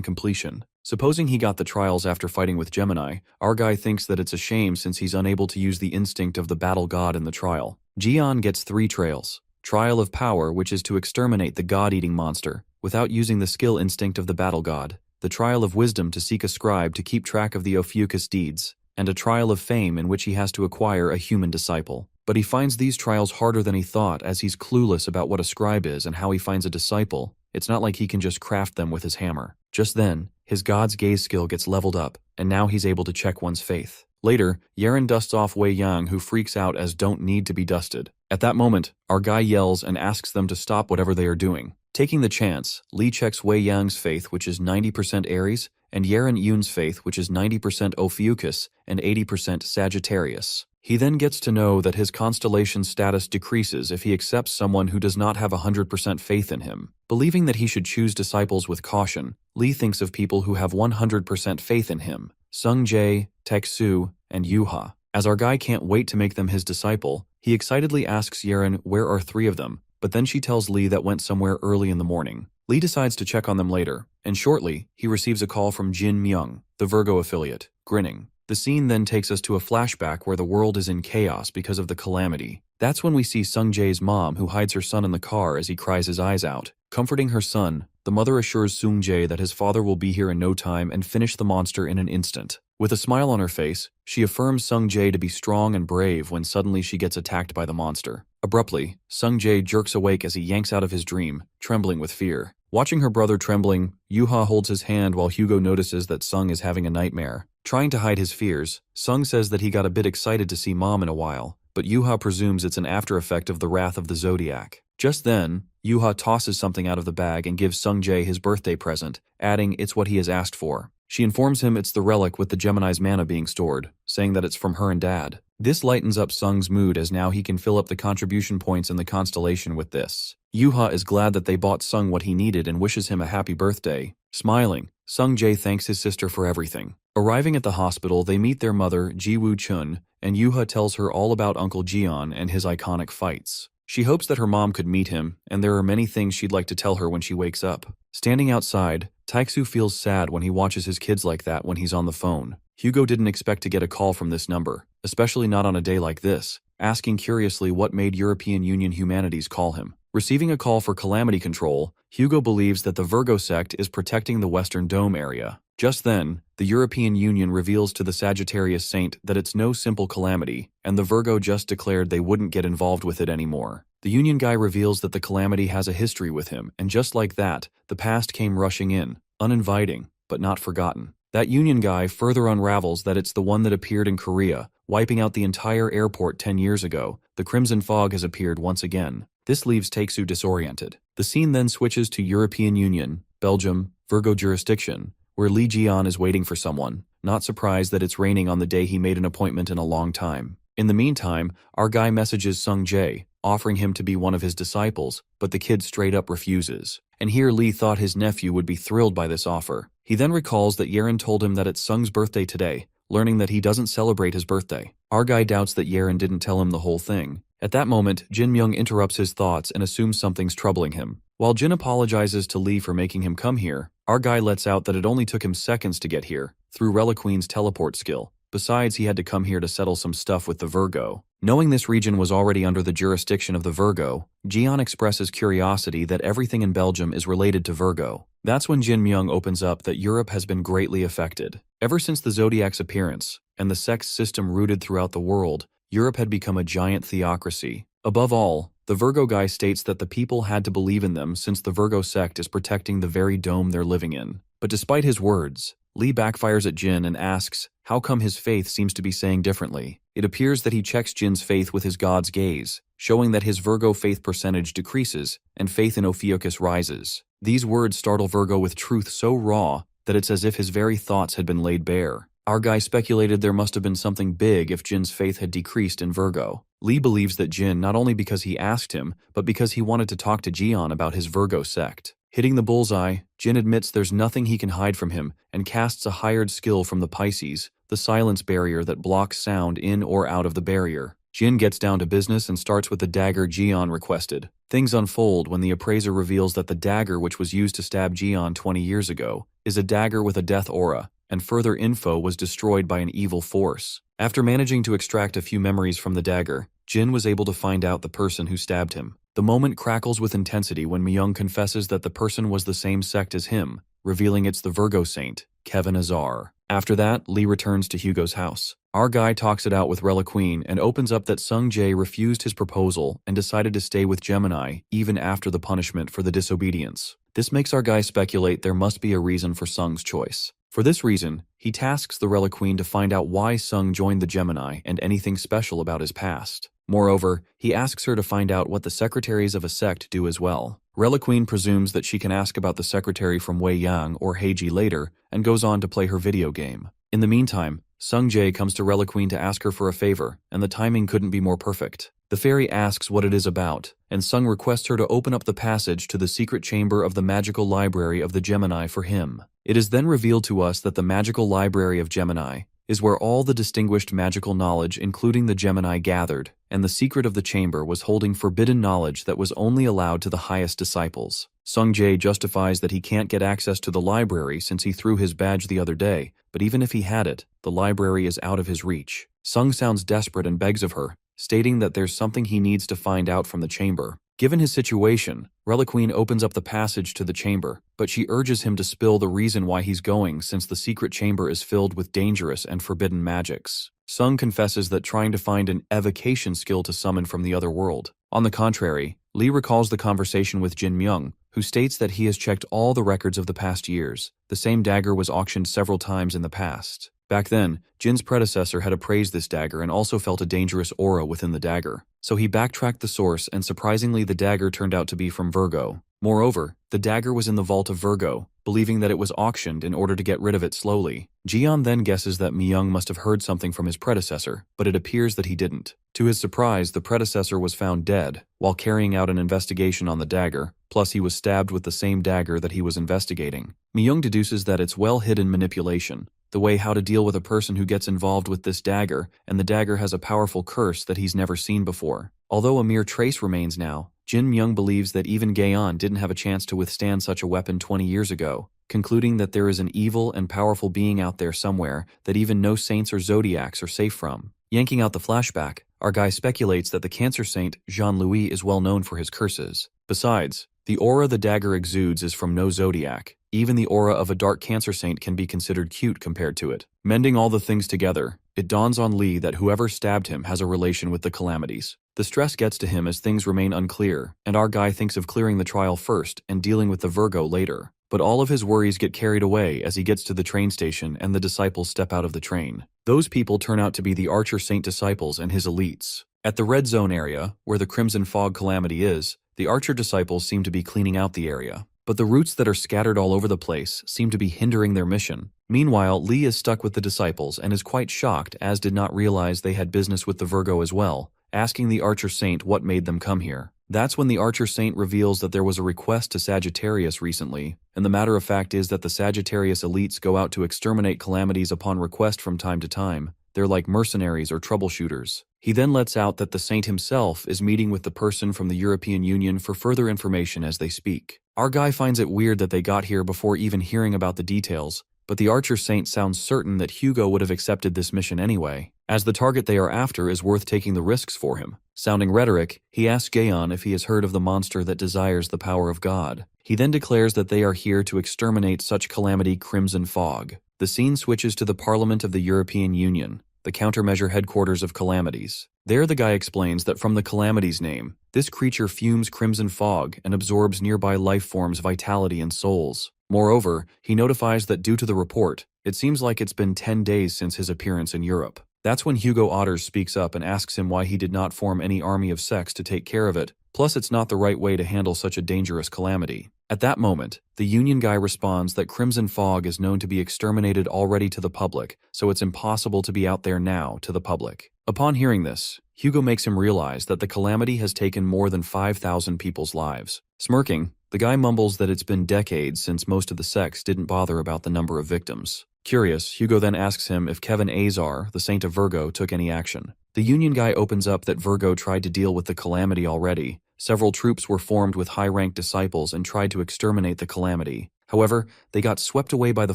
completion. Supposing he got the trials after fighting with Gemini, our guy thinks that it's a shame since he's unable to use the instinct of the battle god in the trial. Jian gets 3 trails. Trial of Power, which is to exterminate the god-eating monster, without using the skill instinct of the battle god. The Trial of Wisdom to seek a scribe to keep track of the Ophiuchus deeds, and a Trial of Fame in which he has to acquire a human disciple. But he finds these trials harder than he thought as he's clueless about what a scribe is and how he finds a disciple. It's not like he can just craft them with his hammer. Just then, his God's Gaze skill gets leveled up, and now he's able to check one's faith. Later, Yaren dusts off Wei Yang, who freaks out as don't need to be dusted. At that moment, our guy yells and asks them to stop whatever they are doing. Taking the chance, Lee checks Wei Yang's faith, which is 90% Aries, and Yaren Yun's faith, which is 90% Ophiuchus and 80% Sagittarius. He then gets to know that his constellation status decreases if he accepts someone who does not have 100% faith in him. Believing that he should choose disciples with caution, Lee thinks of people who have 100% faith in him: Sung Jae, Taek Soo, and Yuha. As our guy can't wait to make them his disciple, he excitedly asks Yeren where are 3 of them, but then she tells Lee that went somewhere early in the morning. Lee decides to check on them later, and shortly, he receives a call from Jin Myung, the Virgo affiliate, grinning. The scene then takes us to a flashback where the world is in chaos because of the calamity. That's when we see Sung Jae's mom who hides her son in the car as he cries his eyes out. Comforting her son, the mother assures Sung Jae that his father will be here in no time and finish the monster in an instant. With a smile on her face, she affirms Sung Jae to be strong and brave when suddenly she gets attacked by the monster. Abruptly, Sung Jae jerks awake as he yanks out of his dream, trembling with fear. Watching her brother trembling, Yuha holds his hand while Hugo notices that Sung is having a nightmare. Trying to hide his fears, Sung says that he got a bit excited to see Mom in a while, but Yuha presumes it's an after effect of the wrath of the Zodiac. Just then, Yuha tosses something out of the bag and gives Sung Jae his birthday present, adding it's what he has asked for. She informs him it's the relic with the Gemini's mana being stored, saying that it's from her and Dad. This lightens up Sung's mood as now he can fill up the contribution points in the constellation with this. Yuha is glad that they bought Sung what he needed and wishes him a happy birthday. Smiling, Sung Jae thanks his sister for everything. Arriving at the hospital, they meet their mother, Ji Woo Chun, and Yuha tells her all about Uncle Jeon and his iconic fights. She hopes that her mom could meet him, and there are many things she'd like to tell her when she wakes up. Standing outside, Taeksu feels sad when he watches his kids like that when he's on the phone. Hugo didn't expect to get a call from this number, especially not on a day like this, asking curiously what made European Union Humanities call him. Receiving a call for calamity control, Hugo believes that the Virgo sect is protecting the Western Dome area. Just then, the European Union reveals to the Sagittarius Saint that it's no simple calamity, and the Virgo just declared they wouldn't get involved with it anymore. The Union guy reveals that the calamity has a history with him, and just like that, the past came rushing in, uninviting, but not forgotten. That Union guy further unravels that it's the one that appeared in Korea, wiping out the entire airport 10 years ago. The Crimson Fog has appeared once again. This leaves Taeksu disoriented. The scene then switches to European Union, Belgium, Virgo jurisdiction, where Lee Jian is waiting for someone, not surprised that it's raining on the day he made an appointment in a long time. In the meantime, our guy messages Sung Jae, offering him to be one of his disciples, but the kid straight up refuses. And here Lee thought his nephew would be thrilled by this offer. He then recalls that Yeren told him that it's Sung's birthday today, learning that he doesn't celebrate his birthday. Our guy doubts that Yeren didn't tell him the whole thing. At that moment, Jin Myung interrupts his thoughts and assumes something's troubling him. While Jin apologizes to Lee for making him come here, our guy lets out that it only took him seconds to get here, through Reliqueen's teleport skill. Besides, he had to come here to settle some stuff with the Virgo. Knowing this region was already under the jurisdiction of the Virgo, Jian expresses curiosity that everything in Belgium is related to Virgo. That's when Jin Myung opens up that Europe has been greatly affected. Ever since the Zodiac's appearance, and the sex system rooted throughout the world, Europe had become a giant theocracy. Above all, the Virgo guy states that the people had to believe in them since the Virgo sect is protecting the very dome they're living in. But despite his words, Lee backfires at Jin and asks how come his faith seems to be saying differently. It appears that he checks Jin's faith with his god's gaze, showing that his Virgo faith percentage decreases and faith in Ophiuchus rises. These words startle Virgo with truth so raw that it's as if his very thoughts had been laid bare. Our guy speculated there must have been something big if Jin's faith had decreased in Virgo. Lee believes that Jin not only because he asked him, but because he wanted to talk to Jian about his Virgo sect. Hitting the bullseye, Jin admits there's nothing he can hide from him and casts a hired skill from the Pisces, the silence barrier that blocks sound in or out of the barrier. Jin gets down to business and starts with the dagger Jian requested. Things unfold when the appraiser reveals that the dagger which was used to stab Jian 20 years ago is a dagger with a death aura, and further info was destroyed by an evil force. After managing to extract a few memories from the dagger, Jin was able to find out the person who stabbed him. The moment crackles with intensity when Myung confesses that the person was the same sect as him, revealing it's the Virgo saint, Kevin Azar. After that, Lee returns to Hugo's house. Our guy talks it out with Reliqueen and opens up that Sung Jae refused his proposal and decided to stay with Gemini even after the punishment for the disobedience. This makes our guy speculate there must be a reason for Sung's choice. For this reason, he tasks the Reliqueen to find out why Sung joined the Gemini and anything special about his past. Moreover, he asks her to find out what the secretaries of a sect do as well. Reliqueen presumes that she can ask about the secretary from Wei Yang or Heiji later and goes on to play her video game. In the meantime, Sung Jae comes to Reliqueen to ask her for a favor, and the timing couldn't be more perfect. The fairy asks what it is about, and Sung requests her to open up the passage to the secret chamber of the magical library of the Gemini for him. It is then revealed to us that the magical library of Gemini is where all the distinguished magical knowledge including the Gemini gathered, and the secret of the chamber was holding forbidden knowledge that was only allowed to the highest disciples. Sung Jae justifies that he can't get access to the library since he threw his badge the other day, but even if he had it, the library is out of his reach. Sung sounds desperate and begs of her, stating that there's something he needs to find out from the chamber. Given his situation, Reliqueen opens up the passage to the chamber, but she urges him to spill the reason why he's going since the secret chamber is filled with dangerous and forbidden magics. Sung confesses that trying to find an evocation skill to summon from the other world. On the contrary, Lee recalls the conversation with Jin Myung, who states that he has checked all the records of the past years. The same dagger was auctioned several times in the past. Back then, Jin's predecessor had appraised this dagger and also felt a dangerous aura within the dagger. So he backtracked the source and surprisingly the dagger turned out to be from Virgo. Moreover, the dagger was in the vault of Virgo, believing that it was auctioned in order to get rid of it slowly. Jian then guesses that Myung must have heard something from his predecessor, but it appears that he didn't. To his surprise, the predecessor was found dead while carrying out an investigation on the dagger, plus he was stabbed with the same dagger that he was investigating. Myung deduces that it's well-hidden manipulation, the way how to deal with a person who gets involved with this dagger, and the dagger has a powerful curse that he's never seen before. Although a mere trace remains now, Jin Myung believes that even Gaeon didn't have a chance to withstand such a weapon 20 years ago, concluding that there is an evil and powerful being out there somewhere that even no saints or zodiacs are safe from. Yanking out the flashback, our guy speculates that the Cancer Saint, Jean-Louis, is well known for his curses. Besides, the aura the dagger exudes is from no zodiac. Even the aura of a dark Cancer Saint can be considered cute compared to it. Mending all the things together, it dawns on Lee that whoever stabbed him has a relation with the calamities. The stress gets to him as things remain unclear, and our guy thinks of clearing the trial first and dealing with the Virgo later. But all of his worries get carried away as he gets to the train station and the disciples step out of the train. Those people turn out to be the Archer Saint disciples and his elites. At the Red Zone area, where the Crimson Fog calamity is, the Archer disciples seem to be cleaning out the area. But the roots that are scattered all over the place seem to be hindering their mission. Meanwhile, Lee is stuck with the disciples and is quite shocked as did not realize they had business with the Virgo as well, asking the Archer Saint what made them come here. That's when the Archer Saint reveals that there was a request to Sagittarius recently, and the matter of fact is that the Sagittarius elites go out to exterminate calamities upon request from time to time. They're like mercenaries or troubleshooters. He then lets out that the saint himself is meeting with the person from the European Union for further information as they speak. Our guy finds it weird that they got here before even hearing about the details, but the Archer Saint sounds certain that Hugo would have accepted this mission anyway, as the target they are after is worth taking the risks for him. Sounding rhetoric, he asks Gaeon if he has heard of the monster that desires the power of God. He then declares that they are here to exterminate such calamity Crimson Fog. The scene switches to the Parliament of the European Union, the countermeasure headquarters of calamities. There the guy explains that from the calamity's name, this creature fumes crimson fog and absorbs nearby life forms' vitality and souls. Moreover, he notifies that due to the report, it seems like it's been 10 days since his appearance in Europe. That's when Hugo Otters speaks up and asks him why he did not form any army of sects to take care of it, plus it's not the right way to handle such a dangerous calamity. At that moment, the Union guy responds that Crimson Fog is known to be exterminated already to the public, so it's impossible to be out there now to the public. Upon hearing this, Hugo makes him realize that the calamity has taken more than 5,000 people's lives. Smirking, the guy mumbles that it's been decades since most of the sects didn't bother about the number of victims. Curious, Hugo then asks him if Kevin Azar, the Saint of Virgo, took any action. The Union guy opens up that Virgo tried to deal with the calamity already. Several troops were formed with high-ranked disciples and tried to exterminate the calamity. However, they got swept away by the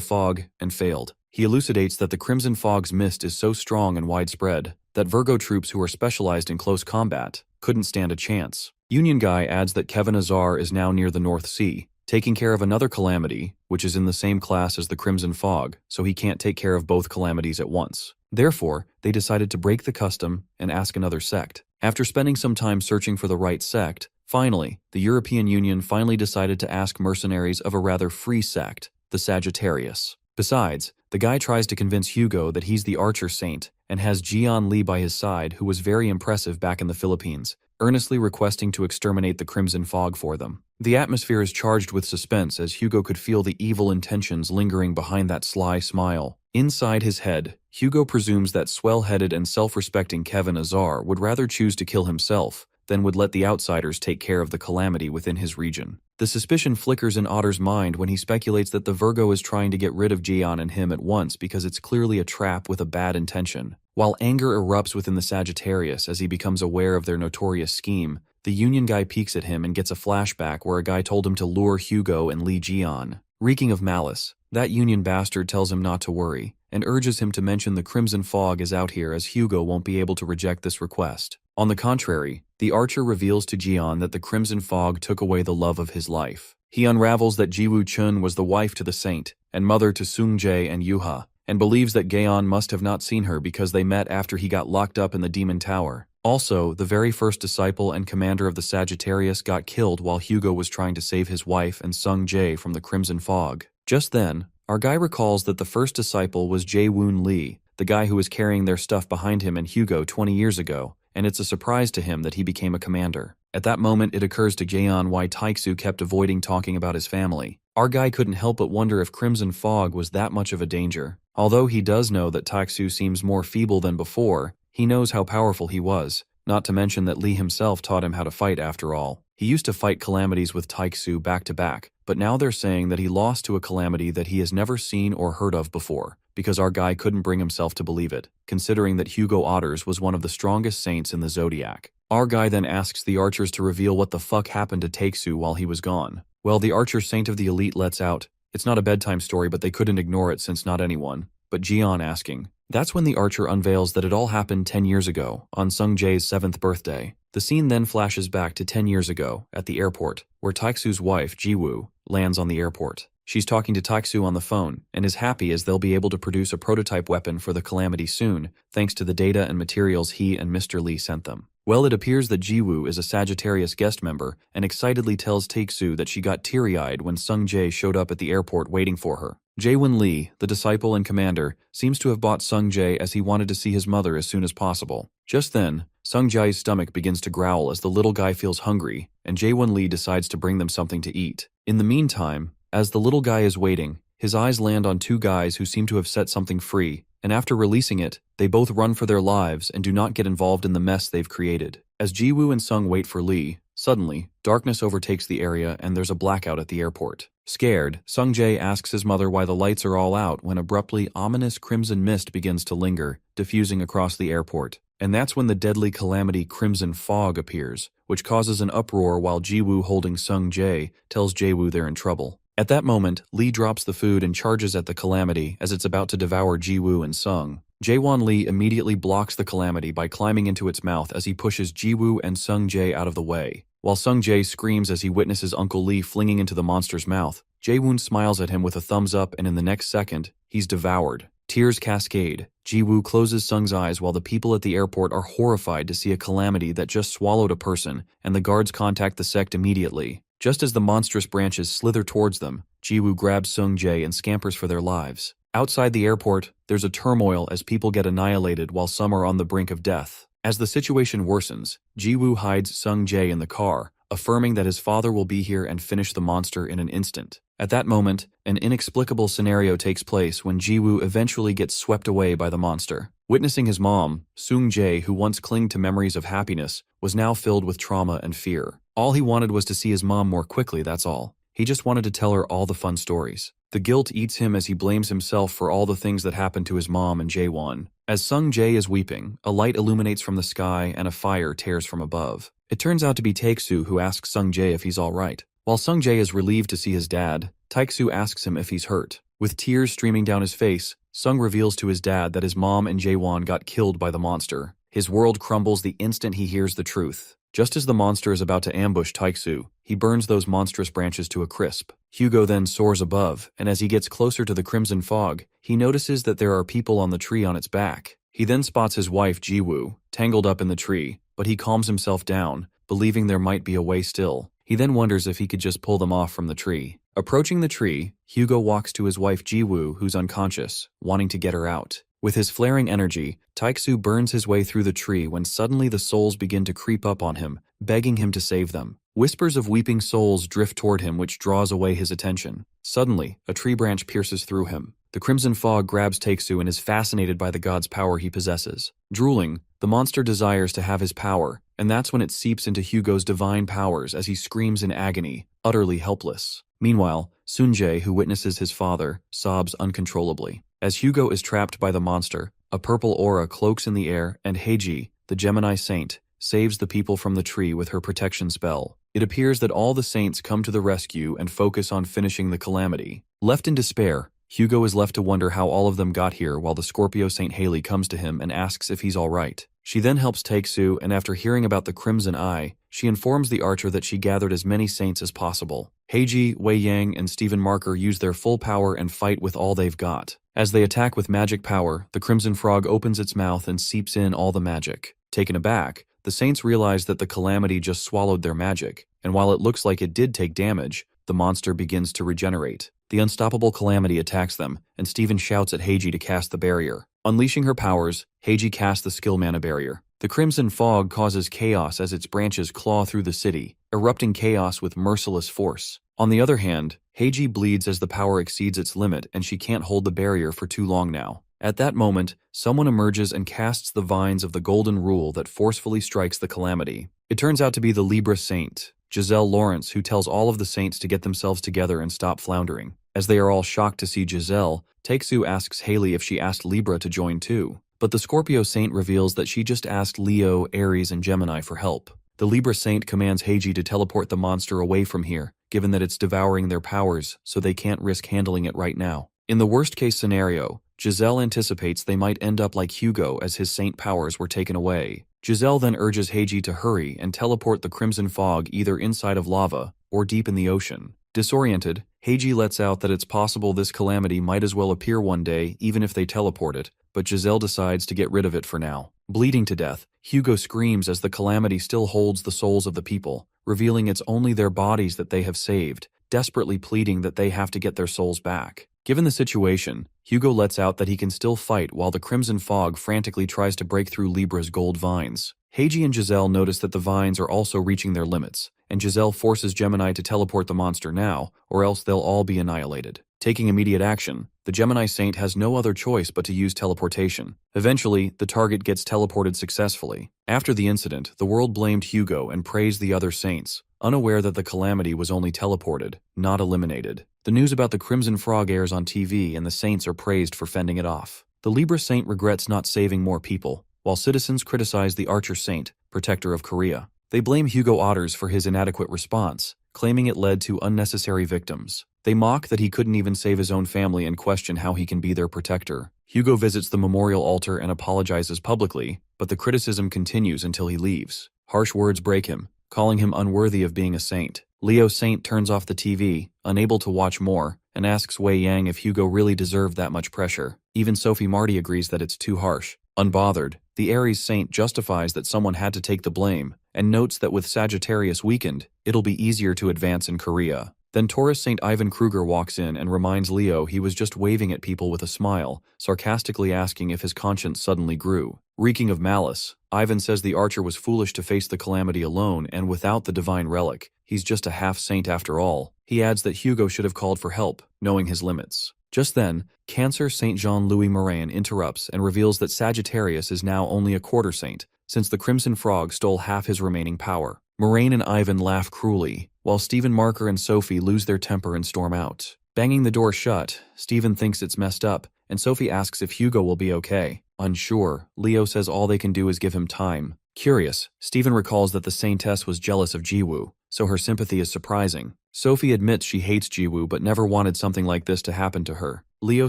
fog and failed. He elucidates that the Crimson Fog's mist is so strong and widespread that Virgo troops who are specialized in close combat couldn't stand a chance. Union guy adds that Kevin Azar is now near the North Sea, taking care of another calamity, which is in the same class as the Crimson Fog, so he can't take care of both calamities at once. Therefore, they decided to break the custom and ask another sect. After spending some time searching for the right sect, finally, the European Union finally decided to ask mercenaries of a rather free sect, the Sagittarius. Besides, the guy tries to convince Hugo that he's the Archer Saint and has Jian Li by his side, who was very impressive back in the Philippines, earnestly requesting to exterminate the Crimson Fog for them. The atmosphere is charged with suspense as Hugo could feel the evil intentions lingering behind that sly smile. Inside his head, Hugo presumes that swell-headed and self-respecting Kevin Azar would rather choose to kill himself then would let the outsiders take care of the calamity within his region. The suspicion flickers in Otter's mind when he speculates that the Virgo is trying to get rid of Jian and him at once because it's clearly a trap with a bad intention. While anger erupts within the Sagittarius as he becomes aware of their notorious scheme, the Union guy peeks at him and gets a flashback where a guy told him to lure Hugo and Li Jian. Reeking of malice, that Union bastard tells him not to worry, and urges him to mention the Crimson Fog is out here as Hugo won't be able to reject this request. On the contrary, the archer reveals to Jian that the Crimson Fog took away the love of his life. He unravels that Jiwoo Chun was the wife to the saint, and mother to Sung Jae and Yuha, and believes that Gaeon must have not seen her because they met after he got locked up in the Demon Tower. Also, the very first disciple and commander of the Sagittarius got killed while Hugo was trying to save his wife and Sung Jae from the Crimson Fog. Just then, our guy recalls that the first disciple was Jae-woon Lee, the guy who was carrying their stuff behind him and Hugo 20 years ago, and it's a surprise to him that he became a commander. At that moment, it occurs to Jaeon why Taeksu kept avoiding talking about his family. Our guy couldn't help but wonder if Crimson Fog was that much of a danger. Although he does know that Taeksu seems more feeble than before, he knows how powerful he was, not to mention that Lee himself taught him how to fight after all. He used to fight calamities with Taeksu back to back, but now they're saying that he lost to a calamity that he has never seen or heard of before, because our guy couldn't bring himself to believe it, considering that Hugo Otters was one of the strongest saints in the Zodiac. Our guy then asks the archers to reveal what the fuck happened to Taeksu while he was gone. Well, the archer saint of the elite lets out, it's not a bedtime story but they couldn't ignore it since not anyone, but Jian asking. That's when the archer unveils that it all happened 10 years ago, on Sung Jae's 7th birthday. The scene then flashes back to 10 years ago, at the airport, where Taeksu's wife, Jiwoo, lands on the airport. She's talking to Taeksu on the phone, and is happy as they'll be able to produce a prototype weapon for the calamity soon, thanks to the data and materials he and Mr. Lee sent them. Well, it appears that Jiwoo is a Sagittarius guest member, and excitedly tells Taeksu that she got teary-eyed when Sung Jae showed up at the airport waiting for her. Jae-won Lee, the disciple and commander, seems to have bought Sung Jae as he wanted to see his mother as soon as possible. Just then, Sung Jae's stomach begins to growl as the little guy feels hungry, and Jae-won Lee decides to bring them something to eat. In the meantime, as the little guy is waiting, his eyes land on two guys who seem to have set something free, and after releasing it, they both run for their lives and do not get involved in the mess they've created. As Jiwoo and Sung wait for Lee, suddenly, darkness overtakes the area and there's a blackout at the airport. Scared, Sung Jae asks his mother why the lights are all out when abruptly ominous crimson mist begins to linger, diffusing across the airport. And that's when the deadly calamity Crimson Fog appears, which causes an uproar while Jiwoo holding Sung Jae tells Jaewoo they're in trouble. At that moment, Lee drops the food and charges at the calamity as it's about to devour Jiwoo and Sung. Jae-won Lee immediately blocks the calamity by climbing into its mouth as he pushes Jiwoo and Sung Jae out of the way. While Sung Jae screams as he witnesses Uncle Lee flinging into the monster's mouth, Jae-woon smiles at him with a thumbs up and in the next second, he's devoured. Tears cascade. Jiwoo closes Sung's eyes while the people at the airport are horrified to see a calamity that just swallowed a person, and the guards contact the sect immediately. Just as the monstrous branches slither towards them, Jiwoo grabs Sung Jae and scampers for their lives. Outside the airport, there's a turmoil as people get annihilated while some are on the brink of death. As the situation worsens, Jiwoo hides Sung Jae in the car, affirming that his father will be here and finish the monster in an instant. At that moment, an inexplicable scenario takes place when Jiwoo eventually gets swept away by the monster. Witnessing his mom, Sung Jae, who once clung to memories of happiness, was now filled with trauma and fear. All he wanted was to see his mom more quickly, that's all. He just wanted to tell her all the fun stories. The guilt eats him as he blames himself for all the things that happened to his mom and Jae-won. As Sung Jae is weeping, a light illuminates from the sky and a fire tears from above. It turns out to be Taeksu who asks Sung Jae if he's alright. While Sung Jae is relieved to see his dad, Taeksu asks him if he's hurt. With tears streaming down his face, Sung reveals to his dad that his mom and Jae-won got killed by the monster. His world crumbles the instant he hears the truth. Just as the monster is about to ambush Taeksu, he burns those monstrous branches to a crisp. Hugo then soars above, and as he gets closer to the Crimson Fog, he notices that there are people on the tree on its back. He then spots his wife Jiwoo, tangled up in the tree, but he calms himself down, believing there might be a way still. He then wonders if he could just pull them off from the tree. Approaching the tree, Hugo walks to his wife Jiwoo, who's unconscious, wanting to get her out. With his flaring energy, Taeksu burns his way through the tree when suddenly the souls begin to creep up on him, begging him to save them. Whispers of weeping souls drift toward him, which draws away his attention. Suddenly, a tree branch pierces through him. The Crimson Fog grabs Taeksu and is fascinated by the god's power he possesses. Drooling, The monster desires to have his power, and that's when it seeps into Hugo's divine powers as he screams in agony, utterly helpless. Meanwhile, Sunjae, who witnesses his father, sobs uncontrollably. As Hugo is trapped by the monster, a purple aura cloaks in the air, and Heiji, the Gemini saint, saves the people from the tree with her protection spell. It appears that all the saints come to the rescue and focus on finishing the calamity. Left in despair, Hugo is left to wonder how all of them got here while the Scorpio Saint Haley comes to him and asks if he's alright. She then helps Taeksu, and after hearing about the Crimson Eye, she informs the archer that she gathered as many saints as possible. Heiji, Wei Yang, and Stephen Marker use their full power and fight with all they've got. As they attack with magic power, the Crimson Frog opens its mouth and seeps in all the magic. Taken aback, the saints realize that the calamity just swallowed their magic, and while it looks like it did take damage, the monster begins to regenerate. The unstoppable calamity attacks them, and Stephen shouts at Heiji to cast the barrier. Unleashing her powers, Heiji casts the skill mana barrier. The Crimson Fog causes chaos as its branches claw through the city, erupting chaos with merciless force. On the other hand, Heiji bleeds as the power exceeds its limit and she can't hold the barrier for too long now. At that moment, someone emerges and casts the vines of the Golden Rule that forcefully strikes the calamity. It turns out to be the Libra Saint, Giselle Lawrence, who tells all of the saints to get themselves together and stop floundering. As they are all shocked to see Giselle, Taeksu asks Haley if she asked Libra to join too. But the Scorpio Saint reveals that she just asked Leo, Aries, and Gemini for help. The Libra Saint commands Heiji to teleport the monster away from here, given that it's devouring their powers, so they can't risk handling it right now. In the worst-case scenario, Giselle anticipates they might end up like Hugo as his saint powers were taken away. Giselle then urges Heiji to hurry and teleport the Crimson Fog either inside of lava or deep in the ocean. Disoriented, Heiji lets out that it's possible this calamity might as well appear one day even if they teleport it, but Giselle decides to get rid of it for now. Bleeding to death, Hugo screams as the calamity still holds the souls of the people, revealing it's only their bodies that they have saved, desperately pleading that they have to get their souls back. Given the situation, Hugo lets out that he can still fight while the Crimson Fog frantically tries to break through Libra's gold vines. Heiji and Giselle notice that the vines are also reaching their limits, and Giselle forces Gemini to teleport the monster now, or else they'll all be annihilated. Taking immediate action, the Gemini Saint has no other choice but to use teleportation. Eventually, the target gets teleported successfully. After the incident, the world blamed Hugo and praised the other saints, unaware that the calamity was only teleported, not eliminated. The news about the Crimson Frog airs on TV and the saints are praised for fending it off. The Libra Saint regrets not saving more people, while citizens criticize the Archer Saint, protector of Korea. They blame Hugo Otters for his inadequate response, claiming it led to unnecessary victims. They mock that he couldn't even save his own family and question how he can be their protector. Hugo visits the memorial altar and apologizes publicly, but the criticism continues until he leaves. Harsh words break him, calling him unworthy of being a saint. Leo Saint turns off the TV, unable to watch more, and asks Wei Yang if Hugo really deserved that much pressure. Even Sophie Marty agrees that it's too harsh. Unbothered, the Aries Saint justifies that someone had to take the blame, and notes that with Sagittarius weakened, it'll be easier to advance in Korea. Then Taurus Saint Ivan Kruger walks in and reminds Leo he was just waving at people with a smile, sarcastically asking if his conscience suddenly grew. Reeking of malice, Ivan says the archer was foolish to face the calamity alone and without the divine relic. He's just a half-saint after all. He adds that Hugo should have called for help, knowing his limits. Just then, Cancer Saint Jean-Louis Morin interrupts and reveals that Sagittarius is now only a quarter saint, since the Crimson Frog stole half his remaining power. Moraine and Ivan laugh cruelly, while Stephen Marker and Sophie lose their temper and storm out. Banging the door shut, Stephen thinks it's messed up, and Sophie asks if Hugo will be okay. Unsure, Leo says all they can do is give him time. Curious, Stephen recalls that the Saintess was jealous of Jiwoo, so her sympathy is surprising. Sophie admits she hates Jiwoo but never wanted something like this to happen to her. Leo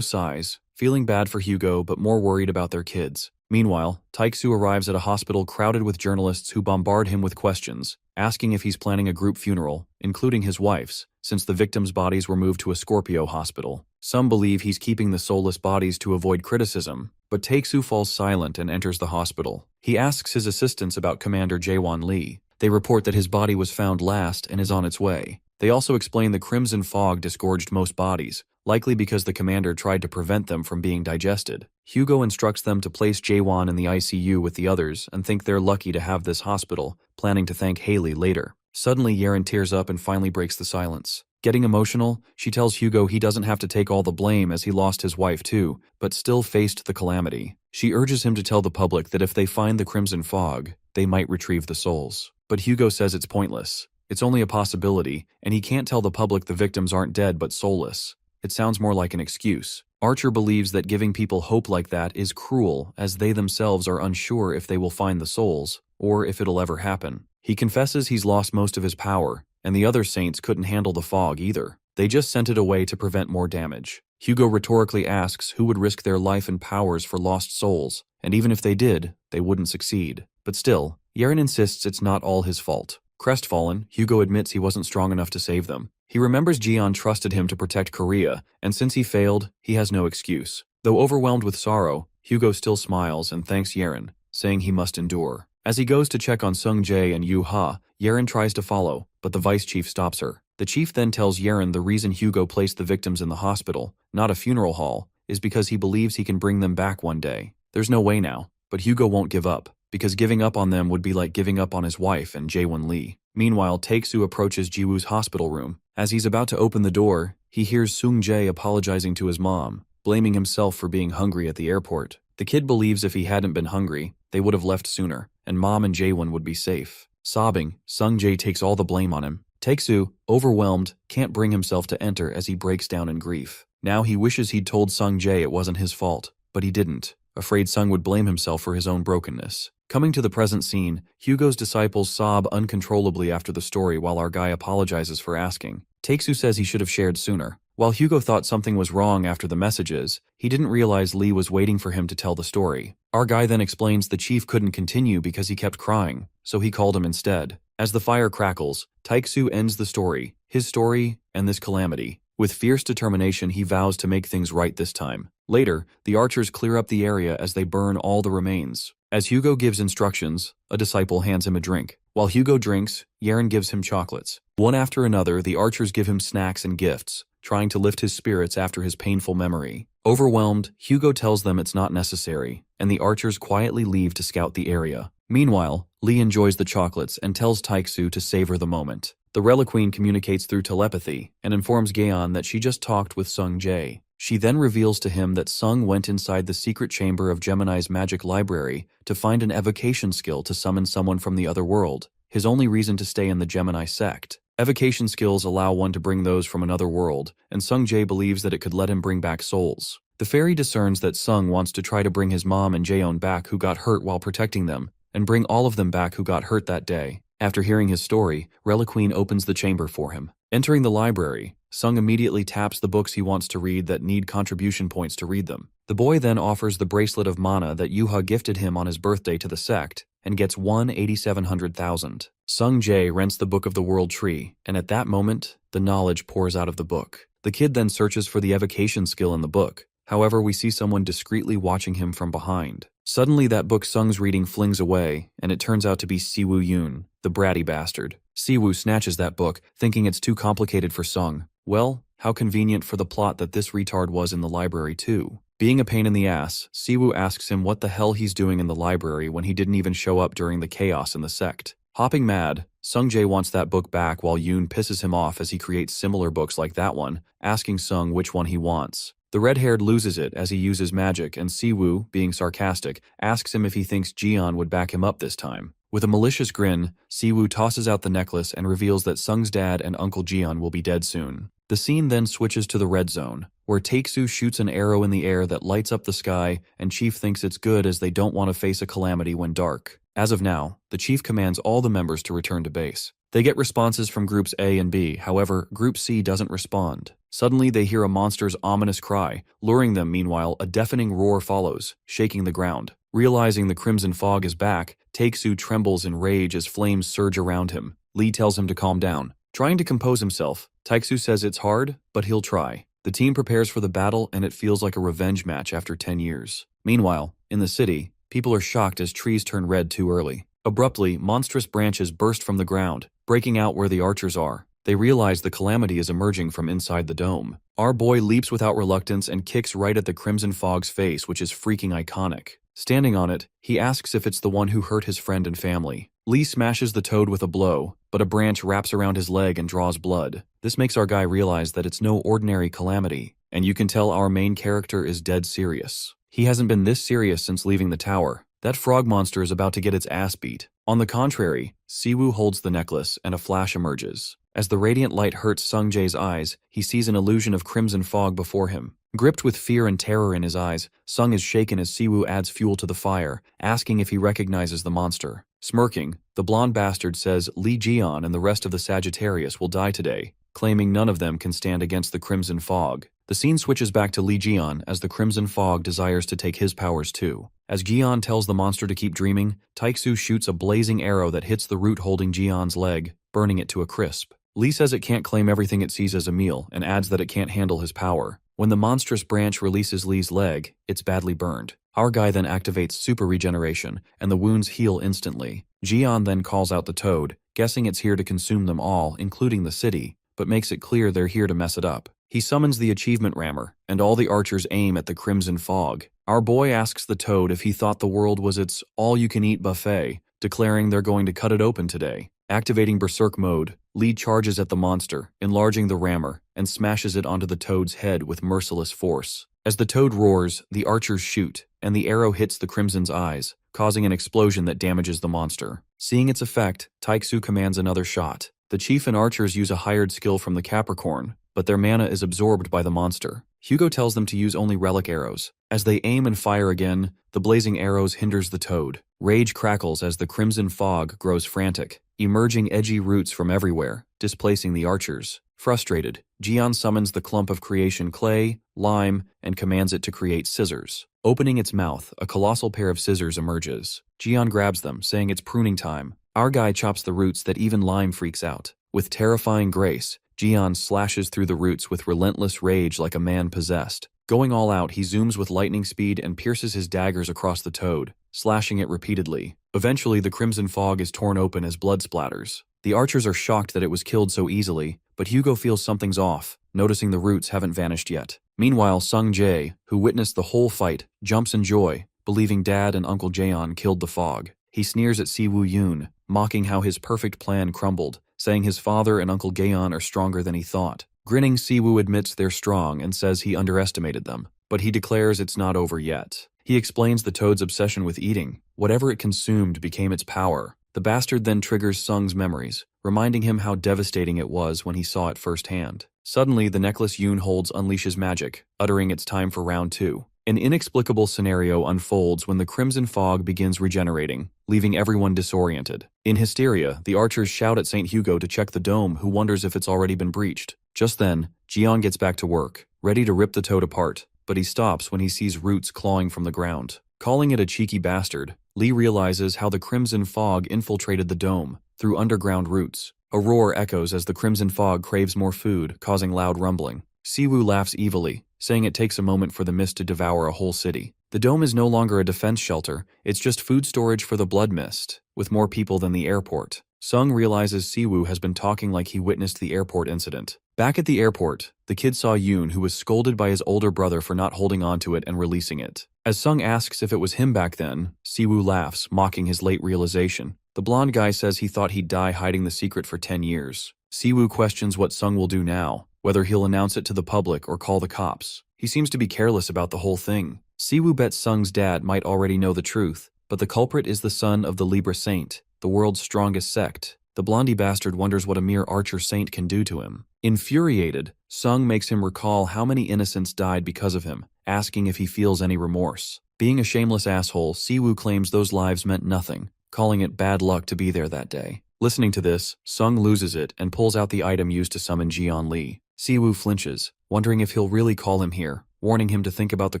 sighs, feeling bad for Hugo but more worried about their kids. Meanwhile, Taeksu arrives at a hospital crowded with journalists who bombard him with questions, asking if he's planning a group funeral, including his wife's, since the victims' bodies were moved to a Scorpio hospital. Some believe he's keeping the soulless bodies to avoid criticism, but Taeksu falls silent and enters the hospital. He asks his assistants about Commander Jaewon Lee. They report that his body was found last and is on its way. They also explain the Crimson Fog disgorged most bodies, likely because the commander tried to prevent them from being digested. Hugo instructs them to place Jaewon in the ICU with the others and think they're lucky to have this hospital, planning to thank Haley later. Suddenly, Yeren tears up and finally breaks the silence. Getting emotional, she tells Hugo he doesn't have to take all the blame as he lost his wife too, but still faced the calamity. She urges him to tell the public that if they find the Crimson Fog, they might retrieve the souls. But Hugo says it's pointless. It's only a possibility, and he can't tell the public the victims aren't dead but soulless. It sounds more like an excuse. Archer believes that giving people hope like that is cruel, as they themselves are unsure if they will find the souls, or if it'll ever happen. He confesses he's lost most of his power, and the other saints couldn't handle the fog either. They just sent it away to prevent more damage. Hugo rhetorically asks who would risk their life and powers for lost souls, and even if they did, they wouldn't succeed. But still, Yeren insists it's not all his fault. Crestfallen, Hugo admits he wasn't strong enough to save them. He remembers Jian trusted him to protect Korea, and since he failed, he has no excuse. Though overwhelmed with sorrow, Hugo still smiles and thanks Yeren, saying he must endure. As he goes to check on Sung Jae and Yu Ha, Yeren tries to follow, but the vice chief stops her. The chief then tells Yeren the reason Hugo placed the victims in the hospital, not a funeral hall, is because he believes he can bring them back one day. There's no way now, but Hugo won't give up, because giving up on them would be like giving up on his wife and Jaewon Lee. Meanwhile, Taeksu approaches Jiwoo's hospital room. As he's about to open the door, he hears Sung Jae apologizing to his mom, blaming himself for being hungry at the airport. The kid believes if he hadn't been hungry, they would have left sooner, and Mom and Jaewon would be safe. Sobbing, Sung Jae takes all the blame on him. Taeksu, overwhelmed, can't bring himself to enter as he breaks down in grief. Now he wishes he'd told Sung Jae it wasn't his fault, but he didn't, afraid Sung would blame himself for his own brokenness. Coming to the present scene, Hugo's disciples sob uncontrollably after the story while our guy apologizes for asking. Taeksu says he should have shared sooner. While Hugo thought something was wrong after the messages, he didn't realize Lee was waiting for him to tell the story. Our guy then explains the chief couldn't continue because he kept crying, so he called him instead. As the fire crackles, Taeksu ends the story, his story, and this calamity. With fierce determination, he vows to make things right this time. Later, the archers clear up the area as they burn all the remains. As Hugo gives instructions, a disciple hands him a drink. While Hugo drinks, Yeren gives him chocolates. One after another, the archers give him snacks and gifts, trying to lift his spirits after his painful memory. Overwhelmed, Hugo tells them it's not necessary, and the archers quietly leave to scout the area. Meanwhile, Lee enjoys the chocolates and tells Taeksu to savor the moment. The Reliqueen communicates through telepathy and informs Gaeon that she just talked with Sung Jae. She then reveals to him that Sung went inside the secret chamber of Gemini's magic library to find an evocation skill to summon someone from the other world, his only reason to stay in the Gemini sect. Evocation skills allow one to bring those from another world, and Sung Jae believes that it could let him bring back souls. The fairy discerns that Sung wants to try to bring his mom and Jaeon back who got hurt while protecting them, and bring all of them back who got hurt that day. After hearing his story, Reliqueen opens the chamber for him. Entering the library, Sung immediately taps the books he wants to read that need contribution points to read them. The boy then offers the bracelet of mana that Yuha gifted him on his birthday to the sect, and gets 1/8700,000. Sung Jae rents the Book of the World Tree, and at that moment, the knowledge pours out of the book. The kid then searches for the evocation skill in the book. However, we see someone discreetly watching him from behind. Suddenly, that book Sung's reading flings away, and it turns out to be Siwoo Yoon, the bratty bastard. Siwoo snatches that book, thinking it's too complicated for Sung. Well, how convenient for the plot that this retard was in the library too. Being a pain in the ass, Siwoo asks him what the hell he's doing in the library when he didn't even show up during the chaos in the sect. Hopping mad, Sung Jae wants that book back while Yoon pisses him off as he creates similar books like that one, asking Sung which one he wants. The red-haired loses it as he uses magic, and Siwoo, being sarcastic, asks him if he thinks Jian would back him up this time. With a malicious grin, Siwoo tosses out the necklace and reveals that Sung's dad and Uncle Jian will be dead soon. The scene then switches to the red zone, where Taeksu shoots an arrow in the air that lights up the sky, and Chief thinks it's good as they don't want to face a calamity when dark. As of now, the Chief commands all the members to return to base. They get responses from Groups A and B, however, Group C doesn't respond. Suddenly, they hear a monster's ominous cry, luring them. Meanwhile, a deafening roar follows, shaking the ground. Realizing the crimson fog is back, Taeksu trembles in rage as flames surge around him. Lee tells him to calm down. Trying to compose himself, Taeksu says it's hard, but he'll try. The team prepares for the battle, and it feels like a revenge match after 10 years. Meanwhile, in the city, people are shocked as trees turn red too early. Abruptly, monstrous branches burst from the ground, breaking out where the archers are. They realize the calamity is emerging from inside the dome. Our boy leaps without reluctance and kicks right at the crimson fog's face, which is freaking iconic. Standing on it, he asks if it's the one who hurt his friend and family. Lee smashes the toad with a blow, but a branch wraps around his leg and draws blood. This makes our guy realize that it's no ordinary calamity, and you can tell our main character is dead serious. He hasn't been this serious since leaving the tower. That frog monster is about to get its ass beat. On the contrary, Siwoo holds the necklace and a flash emerges. As the radiant light hurts Sung Jae's eyes, he sees an illusion of crimson fog before him. Gripped with fear and terror in his eyes, Sung is shaken as Siwoo adds fuel to the fire, asking if he recognizes the monster. Smirking, the blonde bastard says Lee Jian and the rest of the Sagittarius will die today, claiming none of them can stand against the crimson fog. The scene switches back to Lee Jian as the crimson fog desires to take his powers too. As Jian tells the monster to keep dreaming, Taixu shoots a blazing arrow that hits the root holding Jian's leg, burning it to a crisp. Lee says it can't claim everything it sees as a meal and adds that it can't handle his power. When the monstrous branch releases Lee's leg, it's badly burned. Our guy then activates super regeneration, and the wounds heal instantly. Jian then calls out the toad, guessing it's here to consume them all, including the city, but makes it clear they're here to mess it up. He summons the achievement rammer, and all the archers aim at the crimson fog. Our boy asks the toad if he thought the world was its all-you-can-eat buffet, declaring they're going to cut it open today. Activating Berserk mode, Lee charges at the monster, enlarging the rammer, and smashes it onto the toad's head with merciless force. As the toad roars, the archers shoot, and the arrow hits the crimson's eyes, causing an explosion that damages the monster. Seeing its effect, Taixu commands another shot. The chief and archers use a hired skill from the Capricorn, but their mana is absorbed by the monster. Hugo tells them to use only relic arrows. As they aim and fire again, the blazing arrows hinders the toad. Rage crackles as the crimson fog grows frantic, emerging edgy roots from everywhere, displacing the archers. Frustrated, Jian summons the clump of creation clay, lime, and commands it to create scissors. Opening its mouth, a colossal pair of scissors emerges. Jian grabs them, saying it's pruning time. Our guy chops the roots that even lime freaks out. With terrifying grace, Jian slashes through the roots with relentless rage like a man possessed. Going all out, he zooms with lightning speed and pierces his daggers across the toad, slashing it repeatedly. Eventually, the crimson fog is torn open as blood splatters. The archers are shocked that it was killed so easily, but Hugo feels something's off, noticing the roots haven't vanished yet. Meanwhile, Sung Jae, who witnessed the whole fight, jumps in joy, believing Dad and Uncle Jaeon killed the fog. He sneers at Siwoo Yoon, mocking how his perfect plan crumbled, saying his father and Uncle Gaeon are stronger than he thought. Grinning, Siwoo admits they're strong and says he underestimated them, but he declares it's not over yet. He explains the toad's obsession with eating. Whatever it consumed became its power. The bastard then triggers Sung's memories, reminding him how devastating it was when he saw it firsthand. Suddenly, the necklace Yoon holds unleashes magic, uttering it's time for round 2. An inexplicable scenario unfolds when the crimson fog begins regenerating, leaving everyone disoriented. In hysteria, the archers shout at St. Hugo to check the dome, who wonders if it's already been breached. Just then, Jian gets back to work, ready to rip the toad apart, but he stops when he sees roots clawing from the ground. Calling it a cheeky bastard, Lee realizes how the crimson fog infiltrated the dome, through underground roots. A roar echoes as the crimson fog craves more food, causing loud rumbling. Siwoo laughs evilly, saying it takes a moment for the mist to devour a whole city. The dome is no longer a defense shelter, it's just food storage for the blood mist, with more people than the airport. Sung realizes Siwoo has been talking like he witnessed the airport incident. Back at the airport, the kid saw Yoon, who was scolded by his older brother for not holding onto it and releasing it. As Sung asks if it was him back then, Siwoo laughs, mocking his late realization. The blonde guy says he thought he'd die hiding the secret for 10 years. Siwoo questions what Sung will do now, whether he'll announce it to the public or call the cops. He seems to be careless about the whole thing. Siwoo bets Sung's dad might already know the truth, but the culprit is the son of the Libra Saint, the world's strongest sect. The blondie bastard wonders what a mere archer saint can do to him. Infuriated, Sung makes him recall how many innocents died because of him, asking if he feels any remorse. Being a shameless asshole, Siwoo claims those lives meant nothing, calling it bad luck to be there that day. Listening to this, Sung loses it and pulls out the item used to summon Jian Lee. Siwoo flinches, wondering if he'll really call him here, warning him to think about the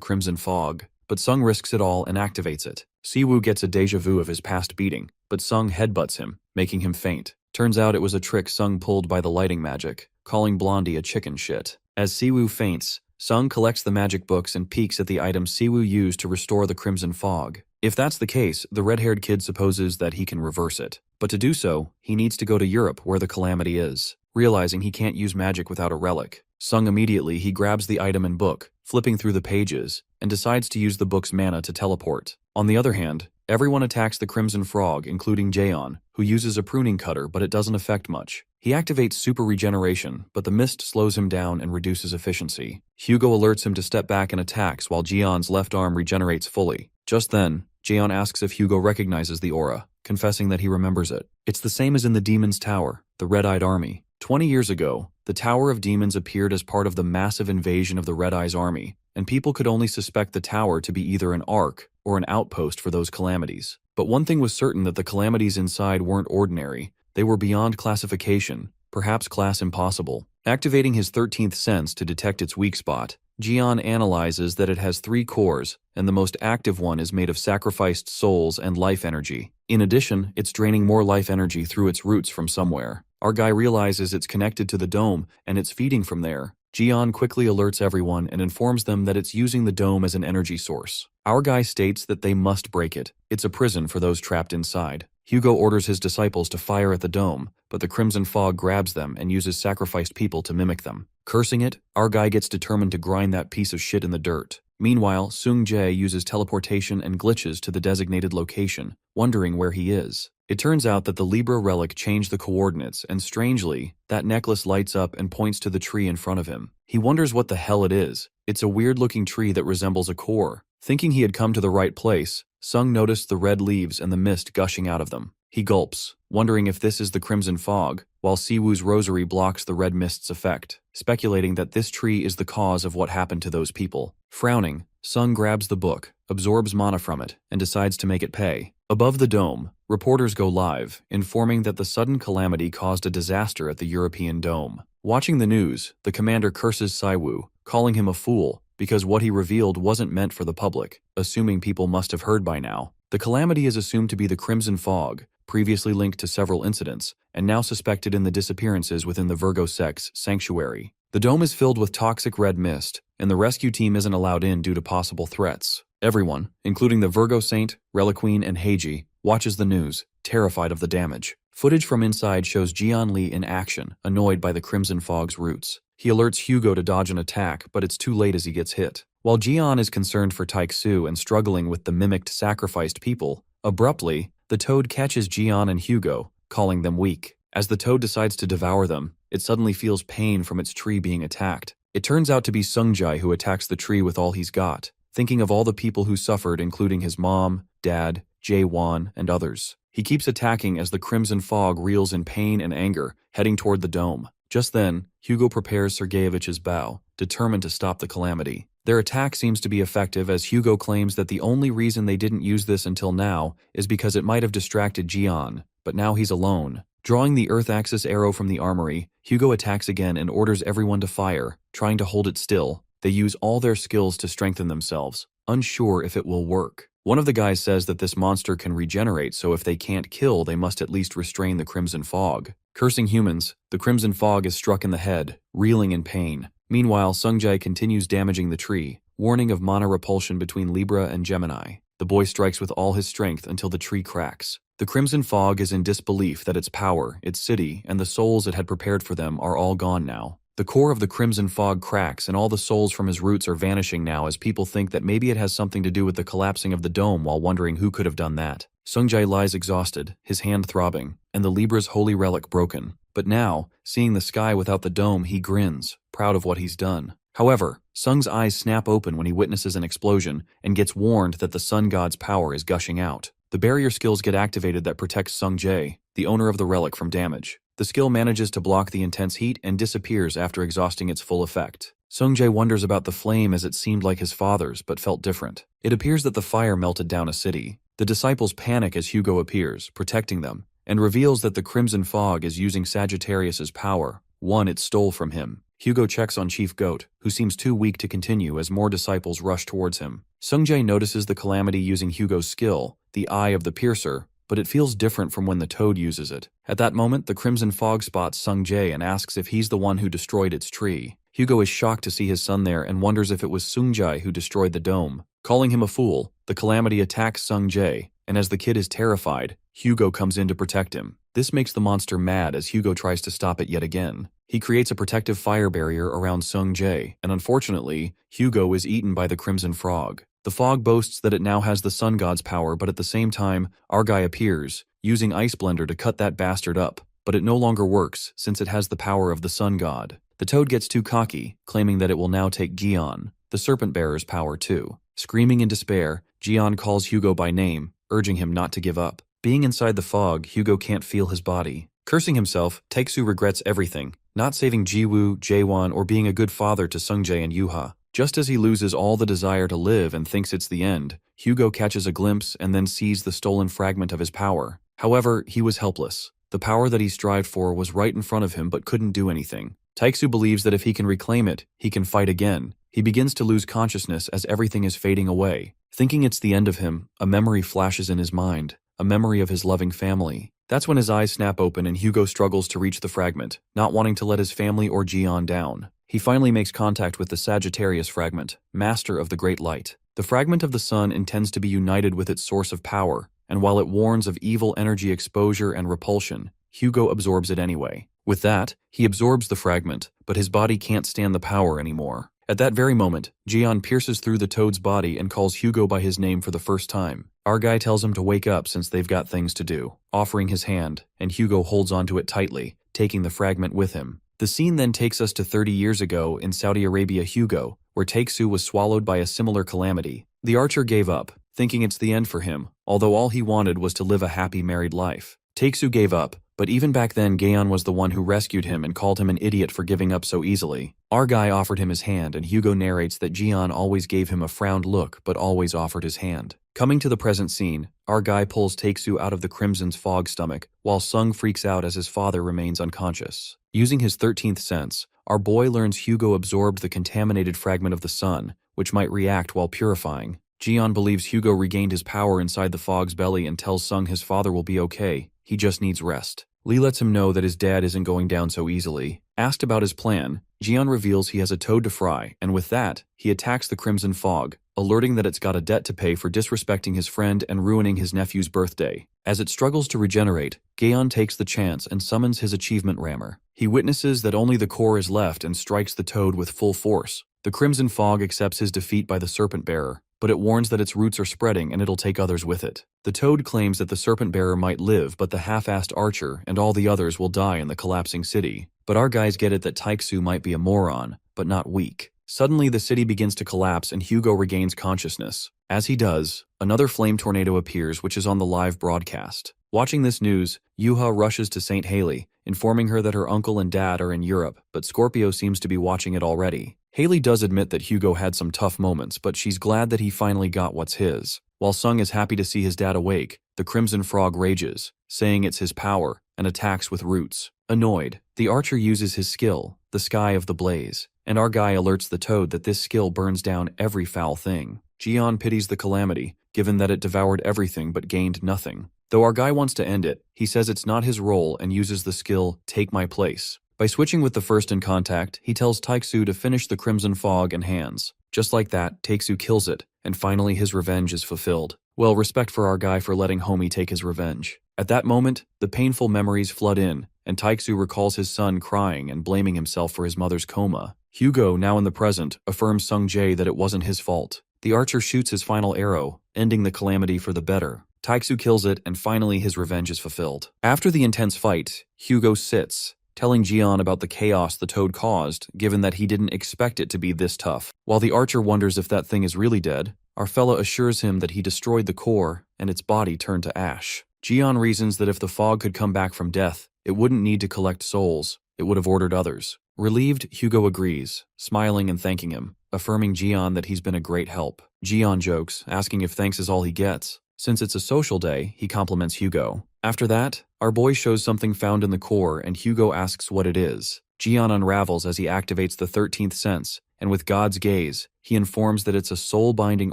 crimson fog. But Sung risks it all and activates it. Siwoo gets a deja vu of his past beating, but Sung headbutts him, making him faint. Turns out it was a trick Sung pulled by the lighting magic, calling Blondie a chicken shit. As Siwoo faints, Sung collects the magic books and peeks at the item Siwoo used to restore the crimson fog. If that's the case, the red-haired kid supposes that he can reverse it. But to do so, he needs to go to Europe where the calamity is. Realizing he can't use magic without a relic, Sung immediately he grabs the item and book, flipping through the pages, and decides to use the book's mana to teleport. On the other hand, Everyone attacks the Crimson Frog, including Jaeon, who uses a pruning cutter but it doesn't affect much. He activates super regeneration, but the mist slows him down and reduces efficiency. Hugo alerts him to step back and attacks while Jaeon's left arm regenerates fully. Just then, Jaeon asks if Hugo recognizes the aura, confessing that he remembers it. It's the same as in the Demon's Tower, the Red-Eyed Army. 20 years ago, the Tower of Demons appeared as part of the massive invasion of the Red Eye's army, and people could only suspect the tower to be either an ark or an outpost for those calamities. But one thing was certain, that the calamities inside weren't ordinary. They were beyond classification, perhaps class impossible. Activating his 13th sense to detect its weak spot, Jaeon analyzes that it has 3 cores, and the most active one is made of sacrificed souls and life energy. In addition, it's draining more life energy through its roots from somewhere. Our guy realizes it's connected to the dome, and it's feeding from there. Jaeon quickly alerts everyone and informs them that it's using the dome as an energy source. Our guy states that they must break it. It's a prison for those trapped inside. Hugo orders his disciples to fire at the dome, but the Crimson Fog grabs them and uses sacrificed people to mimic them. Cursing it, our guy gets determined to grind that piece of shit in the dirt. Meanwhile, Seung-jae uses teleportation and glitches to the designated location, wondering where he is. It turns out that the Libra relic changed the coordinates, and strangely, that necklace lights up and points to the tree in front of him. He wonders what the hell it is. It's a weird-looking tree that resembles a core. Thinking he had come to the right place, Sung noticed the red leaves and the mist gushing out of them. He gulps, wondering if this is the Crimson Fog, while Siwoo's rosary blocks the red mist's effect, speculating that this tree is the cause of what happened to those people. Frowning, Sung grabs the book, absorbs mana from it, and decides to make it pay. Above the dome, reporters go live, informing that the sudden calamity caused a disaster at the European Dome. Watching the news, the commander curses Siwoo, calling him a fool, because what he revealed wasn't meant for the public, assuming people must have heard by now. The calamity is assumed to be the Crimson Fog, previously linked to several incidents, and now suspected in the disappearances within the Virgo Sect's sanctuary. The dome is filled with toxic red mist, and the rescue team isn't allowed in due to possible threats. Everyone, including the Virgo Saint, Reliqueen, and Heiji, watches the news, terrified of the damage. Footage from inside shows Jeon Lee in action, annoyed by the Crimson Fog's roots. He alerts Hugo to dodge an attack, but it's too late as he gets hit. While Jeon is concerned for Taek-soo and struggling with the mimicked sacrificed people, abruptly, the toad catches Jeon and Hugo, calling them weak. As the toad decides to devour them, it suddenly feels pain from its tree being attacked. It turns out to be Seung-jae who attacks the tree with all he's got, thinking of all the people who suffered, including his mom, dad, Jae-won, and others. He keeps attacking as the Crimson Fog reels in pain and anger, heading toward the dome. Just then, Hugo prepares Sergeyevich's bow, determined to stop the calamity. Their attack seems to be effective, as Hugo claims that the only reason they didn't use this until now is because it might have distracted Jeon, but now he's alone. Drawing the Earth Axis arrow from the armory, Hugo attacks again and orders everyone to fire, trying to hold it still. They use all their skills to strengthen themselves, unsure if it will work. One of the guys says that this monster can regenerate, so if they can't kill, they must at least restrain the Crimson Fog. Cursing humans, the Crimson Fog is struck in the head, reeling in pain. Meanwhile, Seung-jae continues damaging the tree, warning of mana repulsion between Libra and Gemini. The boy strikes with all his strength until the tree cracks. The Crimson Fog is in disbelief that its power, its city, and the souls it had prepared for them are all gone now. The core of the Crimson Fog cracks and all the souls from his roots are vanishing now, as people think that maybe it has something to do with the collapsing of the dome, while wondering who could have done that. Seung-jae lies exhausted, his hand throbbing, and the Libra's holy relic broken. But now, seeing the sky without the dome, he grins, proud of what he's done. However, Sung's eyes snap open when he witnesses an explosion and gets warned that the sun god's power is gushing out. The barrier skills get activated that protects Seung-jae, the owner of the relic, from damage. The skill manages to block the intense heat and disappears after exhausting its full effect. Seung-jae wonders about the flame, as it seemed like his father's but felt different. It appears that the fire melted down a city. The disciples panic as Hugo appears, protecting them, and reveals that the Crimson Fog is using Sagittarius's power, one it stole from him. Hugo checks on Chief Goat, who seems too weak to continue as more disciples rush towards him. Seung-jae notices the calamity using Hugo's skill, the Eye of the Piercer, but it feels different from when the toad uses it. At that moment, the Crimson Fog spots Seung-jae and asks if he's the one who destroyed its tree. Hugo is shocked to see his son there and wonders if it was Seung-jae who destroyed the dome. Calling him a fool, the calamity attacks Seung-jae, and as the kid is terrified, Hugo comes in to protect him. This makes the monster mad as Hugo tries to stop it yet again. He creates a protective fire barrier around Seung-jae, and unfortunately, Hugo is eaten by the Crimson Frog. The fog boasts that it now has the sun god's power, but at the same time, our guy appears, using Ice Blender to cut that bastard up, but it no longer works since it has the power of the sun god. The toad gets too cocky, claiming that it will now take Gion, the serpent bearer's power too. Screaming in despair, Gion calls Hugo by name, urging him not to give up. Being inside the fog, Hugo can't feel his body. Cursing himself, Taeksu regrets everything, not saving Jiwoo, Jaewon, or being a good father to Sungjae and Yuha. Just as he loses all the desire to live and thinks it's the end, Hugo catches a glimpse and then sees the stolen fragment of his power. However, he was helpless. The power that he strived for was right in front of him but couldn't do anything. Taeksu believes that if he can reclaim it, he can fight again. He begins to lose consciousness as everything is fading away. Thinking it's the end of him, a memory flashes in his mind, a memory of his loving family. That's when his eyes snap open and Hugo struggles to reach the fragment, not wanting to let his family or Gion down. He finally makes contact with the Sagittarius fragment, master of the Great Light. The fragment of the sun intends to be united with its source of power, and while it warns of evil energy exposure and repulsion, Hugo absorbs it anyway. With that, he absorbs the fragment, but his body can't stand the power anymore. At that very moment, Gion pierces through the toad's body and calls Hugo by his name for the first time. Our guy tells him to wake up since they've got things to do, offering his hand, and Hugo holds onto it tightly, taking the fragment with him. The scene then takes us to 30 years ago in Saudi Arabia, Hugo, where Taeksu was swallowed by a similar calamity. The archer gave up, thinking it's the end for him, although all he wanted was to live a happy married life. Taeksu gave up, but even back then Gaeon was the one who rescued him and called him an idiot for giving up so easily. Our guy offered him his hand and Hugo narrates that Gion always gave him a frowned look but always offered his hand. Coming to the present scene, our guy pulls Taeksu out of the Crimson's fog stomach, while Sung freaks out as his father remains unconscious. Using his 13th sense, our boy learns Hugo absorbed the contaminated fragment of the sun, which might react while purifying. Gion believes Hugo regained his power inside the fog's belly and tells Sung his father will be okay, he just needs rest. Lee lets him know that his dad isn't going down so easily. Asked about his plan, Gion reveals he has a toad to fry, and with that, he attacks the Crimson Fog, alerting that it's got a debt to pay for disrespecting his friend and ruining his nephew's birthday. As it struggles to regenerate, Gaeon takes the chance and summons his achievement rammer. He witnesses that only the core is left and strikes the toad with full force. The Crimson Fog accepts his defeat by the Serpent Bearer, but it warns that its roots are spreading and it'll take others with it. The toad claims that the Serpent Bearer might live, but the half-assed archer and all the others will die in the collapsing city. But our guys get it that Taeksu might be a moron, but not weak. Suddenly, the city begins to collapse and Hugo regains consciousness. As he does, another flame tornado appears, which is on the live broadcast. Watching this news, Yuha rushes to St. Haley, informing her that her uncle and dad are in Europe, but Scorpio seems to be watching it already. Haley does admit that Hugo had some tough moments, but she's glad that he finally got what's his. While Sung is happy to see his dad awake, the Crimson Frog rages, saying it's his power, and attacks with roots. Annoyed, the archer uses his skill, the Sky of the Blaze, and our guy alerts the toad that this skill burns down every foul thing. Gion pities the calamity, given that it devoured everything but gained nothing. Though our guy wants to end it, he says it's not his role and uses the skill, Take My Place. By switching with the first in contact, he tells Taeksu to finish the Crimson Fog and hands. Just like that, Taeksu kills it, and finally his revenge is fulfilled. Well, respect for our guy for letting homie take his revenge. At that moment, the painful memories flood in, and Taeksu recalls his son crying and blaming himself for his mother's coma. Hugo, now in the present, affirms Sungjae that it wasn't his fault. The archer shoots his final arrow, ending the calamity for the better. Taeksu kills it, and finally his revenge is fulfilled. After the intense fight, Hugo sits, telling Gion about the chaos the toad caused, given that he didn't expect it to be this tough. While the archer wonders if that thing is really dead, our fella assures him that he destroyed the core, and its body turned to ash. Gion reasons that if the fog could come back from death, it wouldn't need to collect souls, it would have ordered others. Relieved, Hugo agrees, smiling and thanking him, affirming Gion that he's been a great help. Gion jokes, asking if thanks is all he gets. Since it's a social day, he compliments Hugo. After that, our boy shows something found in the core and Hugo asks what it is. Gion unravels as he activates the 13th sense, and with God's gaze, he informs that it's a soul-binding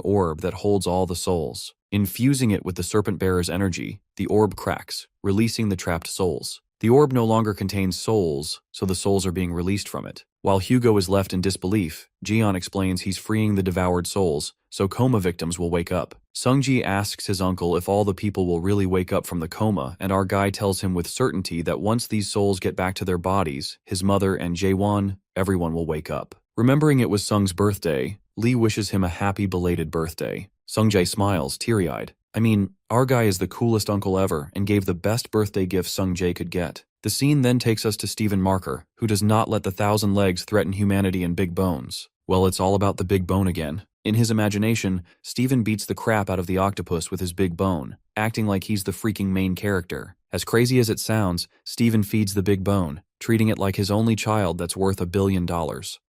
orb that holds all the souls. Infusing it with the Serpent Bearer's energy, the orb cracks, releasing the trapped souls. The orb no longer contains souls, so the souls are being released from it. While Hugo is left in disbelief, Gion explains he's freeing the devoured souls, so coma victims will wake up. Sungji asks his uncle if all the people will really wake up from the coma, and our guy tells him with certainty that once these souls get back to their bodies, his mother and Jaewon, everyone will wake up. Remembering it was Sung's birthday, Lee wishes him a happy belated birthday. Sungjae smiles, teary-eyed. I mean, our guy is the coolest uncle ever and gave the best birthday gift Sungjae could get. The scene then takes us to Stephen Marker, who does not let the 1,000 legs threaten humanity and big bones. Well, it's all about the big bone again. In his imagination, Stephen beats the crap out of the octopus with his big bone, acting like he's the freaking main character. As crazy as it sounds, Stephen feeds the big bone, treating it like his only child that's worth $1 billion.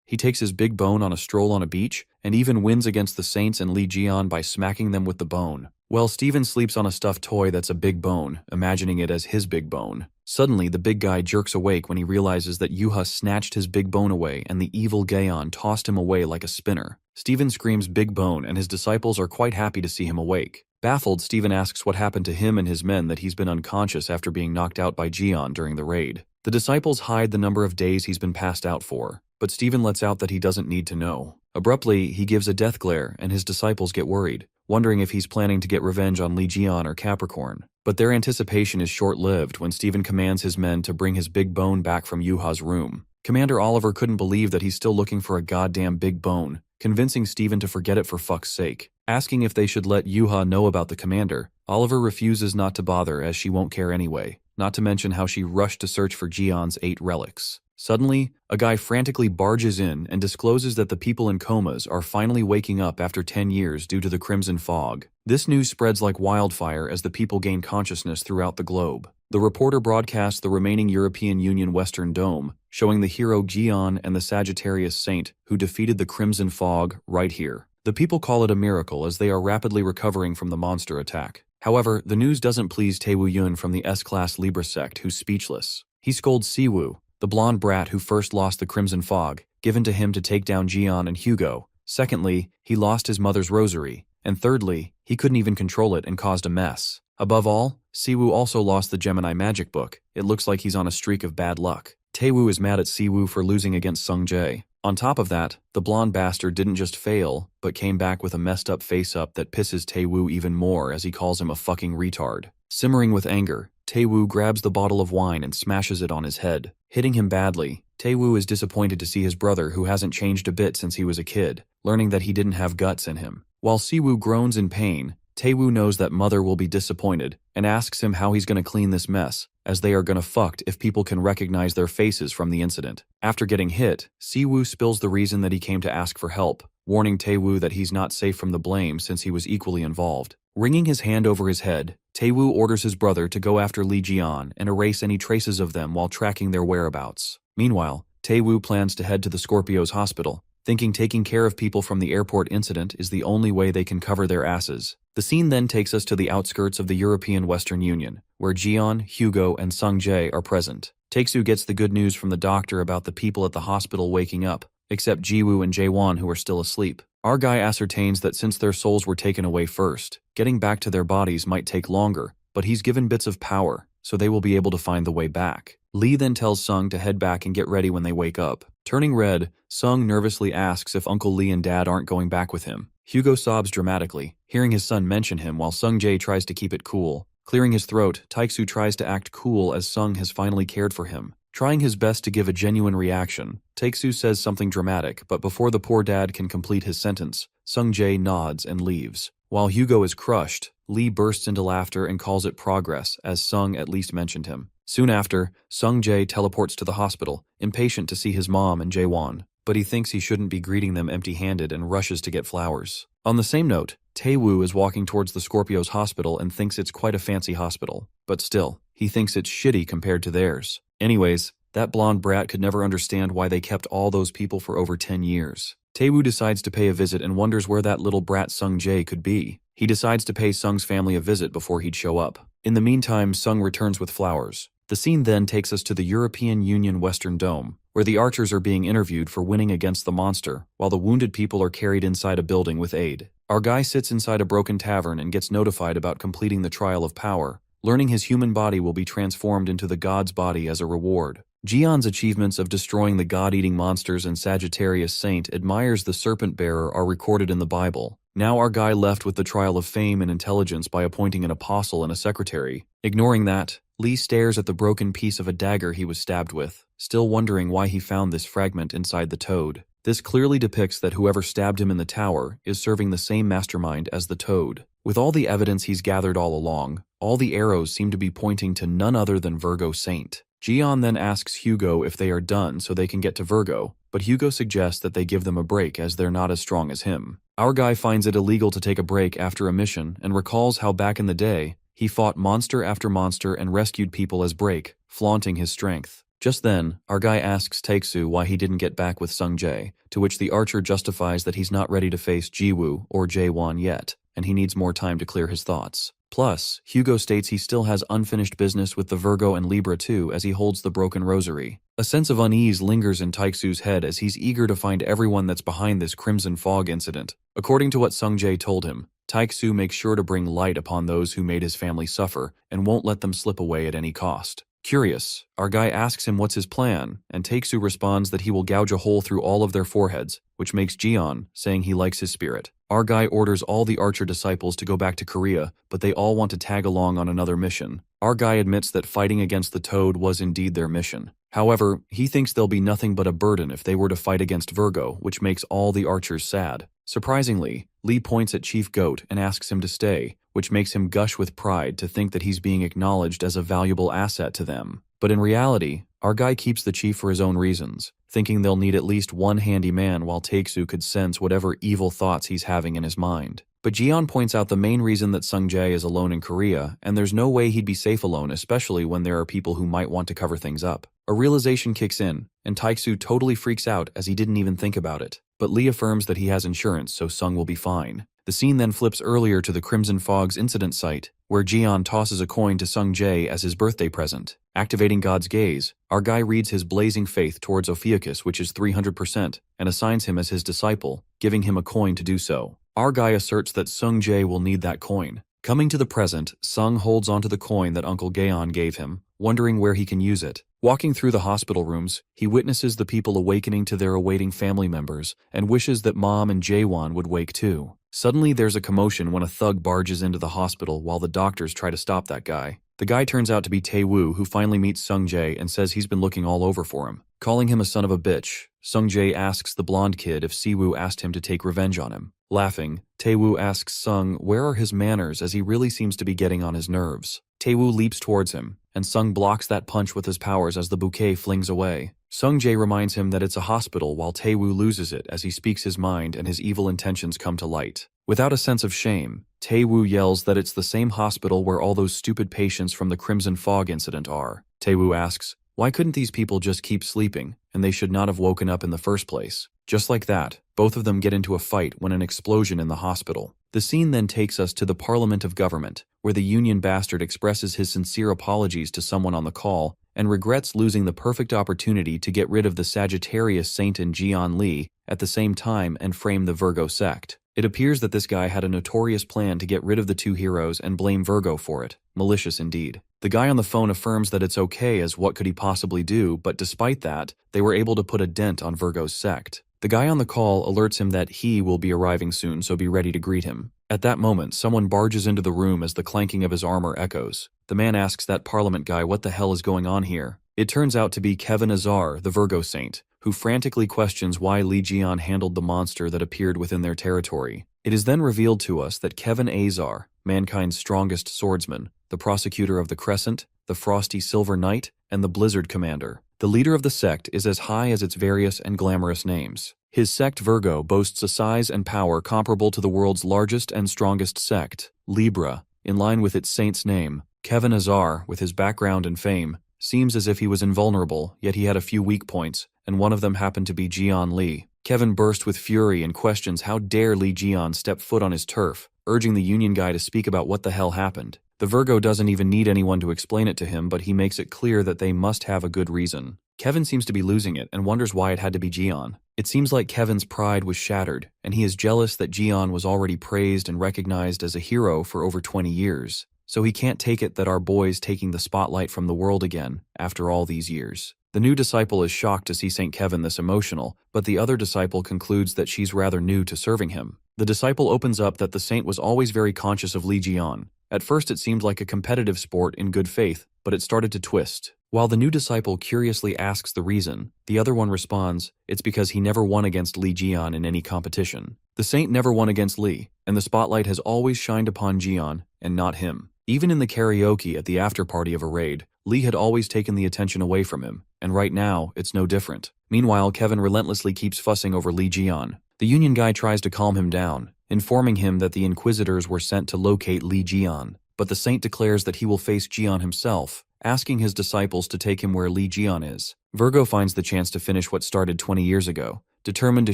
He takes his big bone on a stroll on a beach, and even wins against the Saints and Lee Jian by smacking them with the bone. Well, Stephen sleeps on a stuffed toy that's a big bone, imagining it as his big bone. Suddenly, the big guy jerks awake when he realizes that Yuha snatched his big bone away and the evil Gaon tossed him away like a spinner. Stephen screams big bone and his disciples are quite happy to see him awake. Baffled, Stephen asks what happened to him and his men that he's been unconscious after being knocked out by Jian during the raid. The disciples hide the number of days he's been passed out for, but Stephen lets out that he doesn't need to know. Abruptly, he gives a death glare and his disciples get worried, wondering if he's planning to get revenge on Lee Jian or Capricorn. But their anticipation is short-lived when Stephen commands his men to bring his big bone back from Yuha's room. Commander Oliver couldn't believe that he's still looking for a goddamn big bone, convincing Stephen to forget it for fuck's sake. Asking if they should let Yuha know about the commander, Oliver refuses not to bother as she won't care anyway, not to mention how she rushed to search for Jian's 8 relics. Suddenly, a guy frantically barges in and discloses that the people in comas are finally waking up after 10 years due to the crimson fog. This news spreads like wildfire as the people gain consciousness throughout the globe. The reporter broadcasts the remaining European Union Western Dome, showing the hero Jian and the Sagittarius Saint who defeated the crimson fog right here. The people call it a miracle as they are rapidly recovering from the monster attack. However, the news doesn't please Taewoo Yun from the S-Class Libra sect, who's speechless. He scolds Siwoo, the blonde brat who first lost the crimson fog, given to him to take down Jian and Hugo. Secondly, he lost his mother's rosary. And thirdly, he couldn't even control it and caused a mess. Above all, Siwoo also lost the Gemini magic book. It looks like he's on a streak of bad luck. Taewoo is mad at Siwoo for losing against Sungjae. On top of that, the blonde bastard didn't just fail, but came back with a messed up face-up that pisses Taewoo even more as he calls him a fucking retard. Simmering with anger, Taewoo grabs the bottle of wine and smashes it on his head. Hitting him badly, Taewoo is disappointed to see his brother who hasn't changed a bit since he was a kid, learning that he didn't have guts in him. While Siwoo groans in pain, Taewoo knows that Mother will be disappointed and asks him how he's gonna clean this mess, as they are gonna fucked if people can recognize their faces from the incident. After getting hit, Siwoo spills the reason that he came to ask for help, warning Taewoo that he's not safe from the blame since he was equally involved. Wringing his hand over his head, Taewoo orders his brother to go after Lee Jian and erase any traces of them while tracking their whereabouts. Meanwhile, Taewoo plans to head to the Scorpio's hospital, thinking taking care of people from the airport incident is the only way they can cover their asses. The scene then takes us to the outskirts of the European Western Union, where Jian, Hugo, and Sungjae are present. Taeksu gets the good news from the doctor about the people at the hospital waking up, except Jiwoo and Jaewon who are still asleep. Our guy ascertains that since their souls were taken away first, getting back to their bodies might take longer, but he's given bits of power, so they will be able to find the way back. Lee then tells Sung to head back and get ready when they wake up. Turning red, Sung nervously asks if Uncle Lee and Dad aren't going back with him. Hugo sobs dramatically, hearing his son mention him while Sungjae tries to keep it cool. Clearing his throat, Taeksu tries to act cool as Sung has finally cared for him. Trying his best to give a genuine reaction, Taeksu says something dramatic, but before the poor dad can complete his sentence, Sungjae nods and leaves. While Hugo is crushed, Lee bursts into laughter and calls it progress, as Sung at least mentioned him. Soon after, Sungjae teleports to the hospital, impatient to see his mom and Jaewon, but he thinks he shouldn't be greeting them empty-handed and rushes to get flowers. On the same note, Taewoo is walking towards the Scorpio's hospital and thinks it's quite a fancy hospital, but still, he thinks it's shitty compared to theirs. Anyways, that blonde brat could never understand why they kept all those people for over 10 years. Taewoo decides to pay a visit and wonders where that little brat Sungjae could be. He decides to pay Sung's family a visit before he'd show up. In the meantime, Sung returns with flowers. The scene then takes us to the European Union Western Dome, where the archers are being interviewed for winning against the monster, while the wounded people are carried inside a building with aid. Our guy sits inside a broken tavern and gets notified about completing the trial of power, learning his human body will be transformed into the god's body as a reward. Jian's achievements of destroying the god-eating monsters and Sagittarius Saint admires the serpent bearer are recorded in the Bible. Now our guy left with the trial of fame and intelligence by appointing an apostle and a secretary. Ignoring that, Lee stares at the broken piece of a dagger he was stabbed with, still wondering why he found this fragment inside the toad. This clearly depicts that whoever stabbed him in the tower is serving the same mastermind as the Toad. With all the evidence he's gathered all along, all the arrows seem to be pointing to none other than Virgo Saint. Jian then asks Hugo if they are done so they can get to Virgo, but Hugo suggests that they give them a break as they're not as strong as him. Our guy finds it illegal to take a break after a mission and recalls how back in the day, he fought monster after monster and rescued people as break, flaunting his strength. Just then, our guy asks Taeksu why he didn't get back with Sung-jae, to which the archer justifies that he's not ready to face Jiwoo or Jaewon yet, and he needs more time to clear his thoughts. Plus, Hugo states he still has unfinished business with the Virgo and Libra too as he holds the broken rosary. A sense of unease lingers in Taeksu's head as he's eager to find everyone that's behind this Crimson Fog incident. According to what Sung-jae told him, Taeksu makes sure to bring light upon those who made his family suffer and won't let them slip away at any cost. Curious, our guy asks him what's his plan, and Taeksu responds that he will gouge a hole through all of their foreheads, which makes Jian, saying he likes his spirit. Our guy orders all the archer disciples to go back to Korea, but they all want to tag along on another mission. Our guy admits that fighting against the Toad was indeed their mission. However, he thinks they'll be nothing but a burden if they were to fight against Virgo, which makes all the archers sad. Surprisingly, Lee points at Chief Goat and asks him to stay, which makes him gush with pride to think that he's being acknowledged as a valuable asset to them. But in reality, our guy keeps the chief for his own reasons, thinking they'll need at least one handy man while Taeksu could sense whatever evil thoughts he's having in his mind. But Jian points out the main reason that Sung-jae is alone in Korea, and there's no way he'd be safe alone, especially when there are people who might want to cover things up. A realization kicks in, and Taeksu totally freaks out as he didn't even think about it. But Lee affirms that he has insurance, so Sung will be fine. The scene then flips earlier to the Crimson Fog's incident site, where Jian tosses a coin to Sung-jae as his birthday present. Activating God's gaze, our guy reads his blazing faith towards Ophiuchus, which is 300%, and assigns him as his disciple, giving him a coin to do so. Our guy asserts that Sung-jae will need that coin. Coming to the present, Sung holds onto the coin that Uncle Gaon gave him, wondering where he can use it. Walking through the hospital rooms, he witnesses the people awakening to their awaiting family members and wishes that Mom and Jaewon would wake too. Suddenly there's a commotion when a thug barges into the hospital while the doctors try to stop that guy. The guy turns out to be Tae-woo, who finally meets Sung-jae and says he's been looking all over for him. Calling him a son of a bitch, Sung-jae asks the blonde kid if Si-woo asked him to take revenge on him. Laughing, Tae-woo asks Sung where are his manners as he really seems to be getting on his nerves. Tae-woo leaps towards him, and Sung blocks that punch with his powers as the bouquet flings away. Sung-jae reminds him that it's a hospital while Tae-woo loses it as he speaks his mind and his evil intentions come to light. Without a sense of shame, Tae-woo yells that it's the same hospital where all those stupid patients from the Crimson Fog incident are. Tae-woo asks, why couldn't these people just keep sleeping, and they should not have woken up in the first place? Just like that, both of them get into a fight when an explosion in the hospital. The scene then takes us to the Parliament of Government, where the Union bastard expresses his sincere apologies to someone on the call and regrets losing the perfect opportunity to get rid of the Sagittarius Saint and Jian Lee at the same time and frame the Virgo sect. It appears that this guy had a notorious plan to get rid of the two heroes and blame Virgo for it. Malicious indeed. The guy on the phone affirms that it's okay as what could he possibly do, but despite that, they were able to put a dent on Virgo's sect. The guy on the call alerts him that he will be arriving soon, so be ready to greet him. At that moment, someone barges into the room as the clanking of his armor echoes. The man asks that Parliament guy what the hell is going on here. It turns out to be Kevin Azar, the Virgo Saint, who frantically questions why Lee Jian handled the monster that appeared within their territory. It is then revealed to us that Kevin Azar, mankind's strongest swordsman, the prosecutor of the Crescent, the Frosty Silver Knight, and the Blizzard Commander. The leader of the sect is as high as its various and glamorous names. His sect Virgo boasts a size and power comparable to the world's largest and strongest sect, Libra. In line with its saint's name, Kevin Azar, with his background and fame, seems as if he was invulnerable, yet he had a few weak points, and one of them happened to be Jian Lee. Kevin burst with fury and questions how dare Lee Jian step foot on his turf, urging the Union guy to speak about what the hell happened. The Virgo doesn't even need anyone to explain it to him, but he makes it clear that they must have a good reason. Kevin seems to be losing it and wonders why it had to be Jian. It seems like Kevin's pride was shattered, and he is jealous that Jian was already praised and recognized as a hero for over 20 years. So he can't take it that our boy's taking the spotlight from the world again after all these years. The new disciple is shocked to see St. Kevin this emotional, but the other disciple concludes that she's rather new to serving him. The disciple opens up that the saint was always very conscious of Lee Jian. At first it seemed like a competitive sport in good faith, but it started to twist. While the new disciple curiously asks the reason, the other one responds, it's because he never won against Li Jian in any competition. The saint never won against Li, and the spotlight has always shined upon Jian, and not him. Even in the karaoke at the after-party of a raid, Li had always taken the attention away from him, and right now, it's no different. Meanwhile, Kevin relentlessly keeps fussing over Li Jian. The Union guy tries to calm him down, informing him that the Inquisitors were sent to locate Li Jian, but the saint declares that he will face Jian himself, asking his disciples to take him where Li Jian is. Virgo finds the chance to finish what started 20 years ago, determined to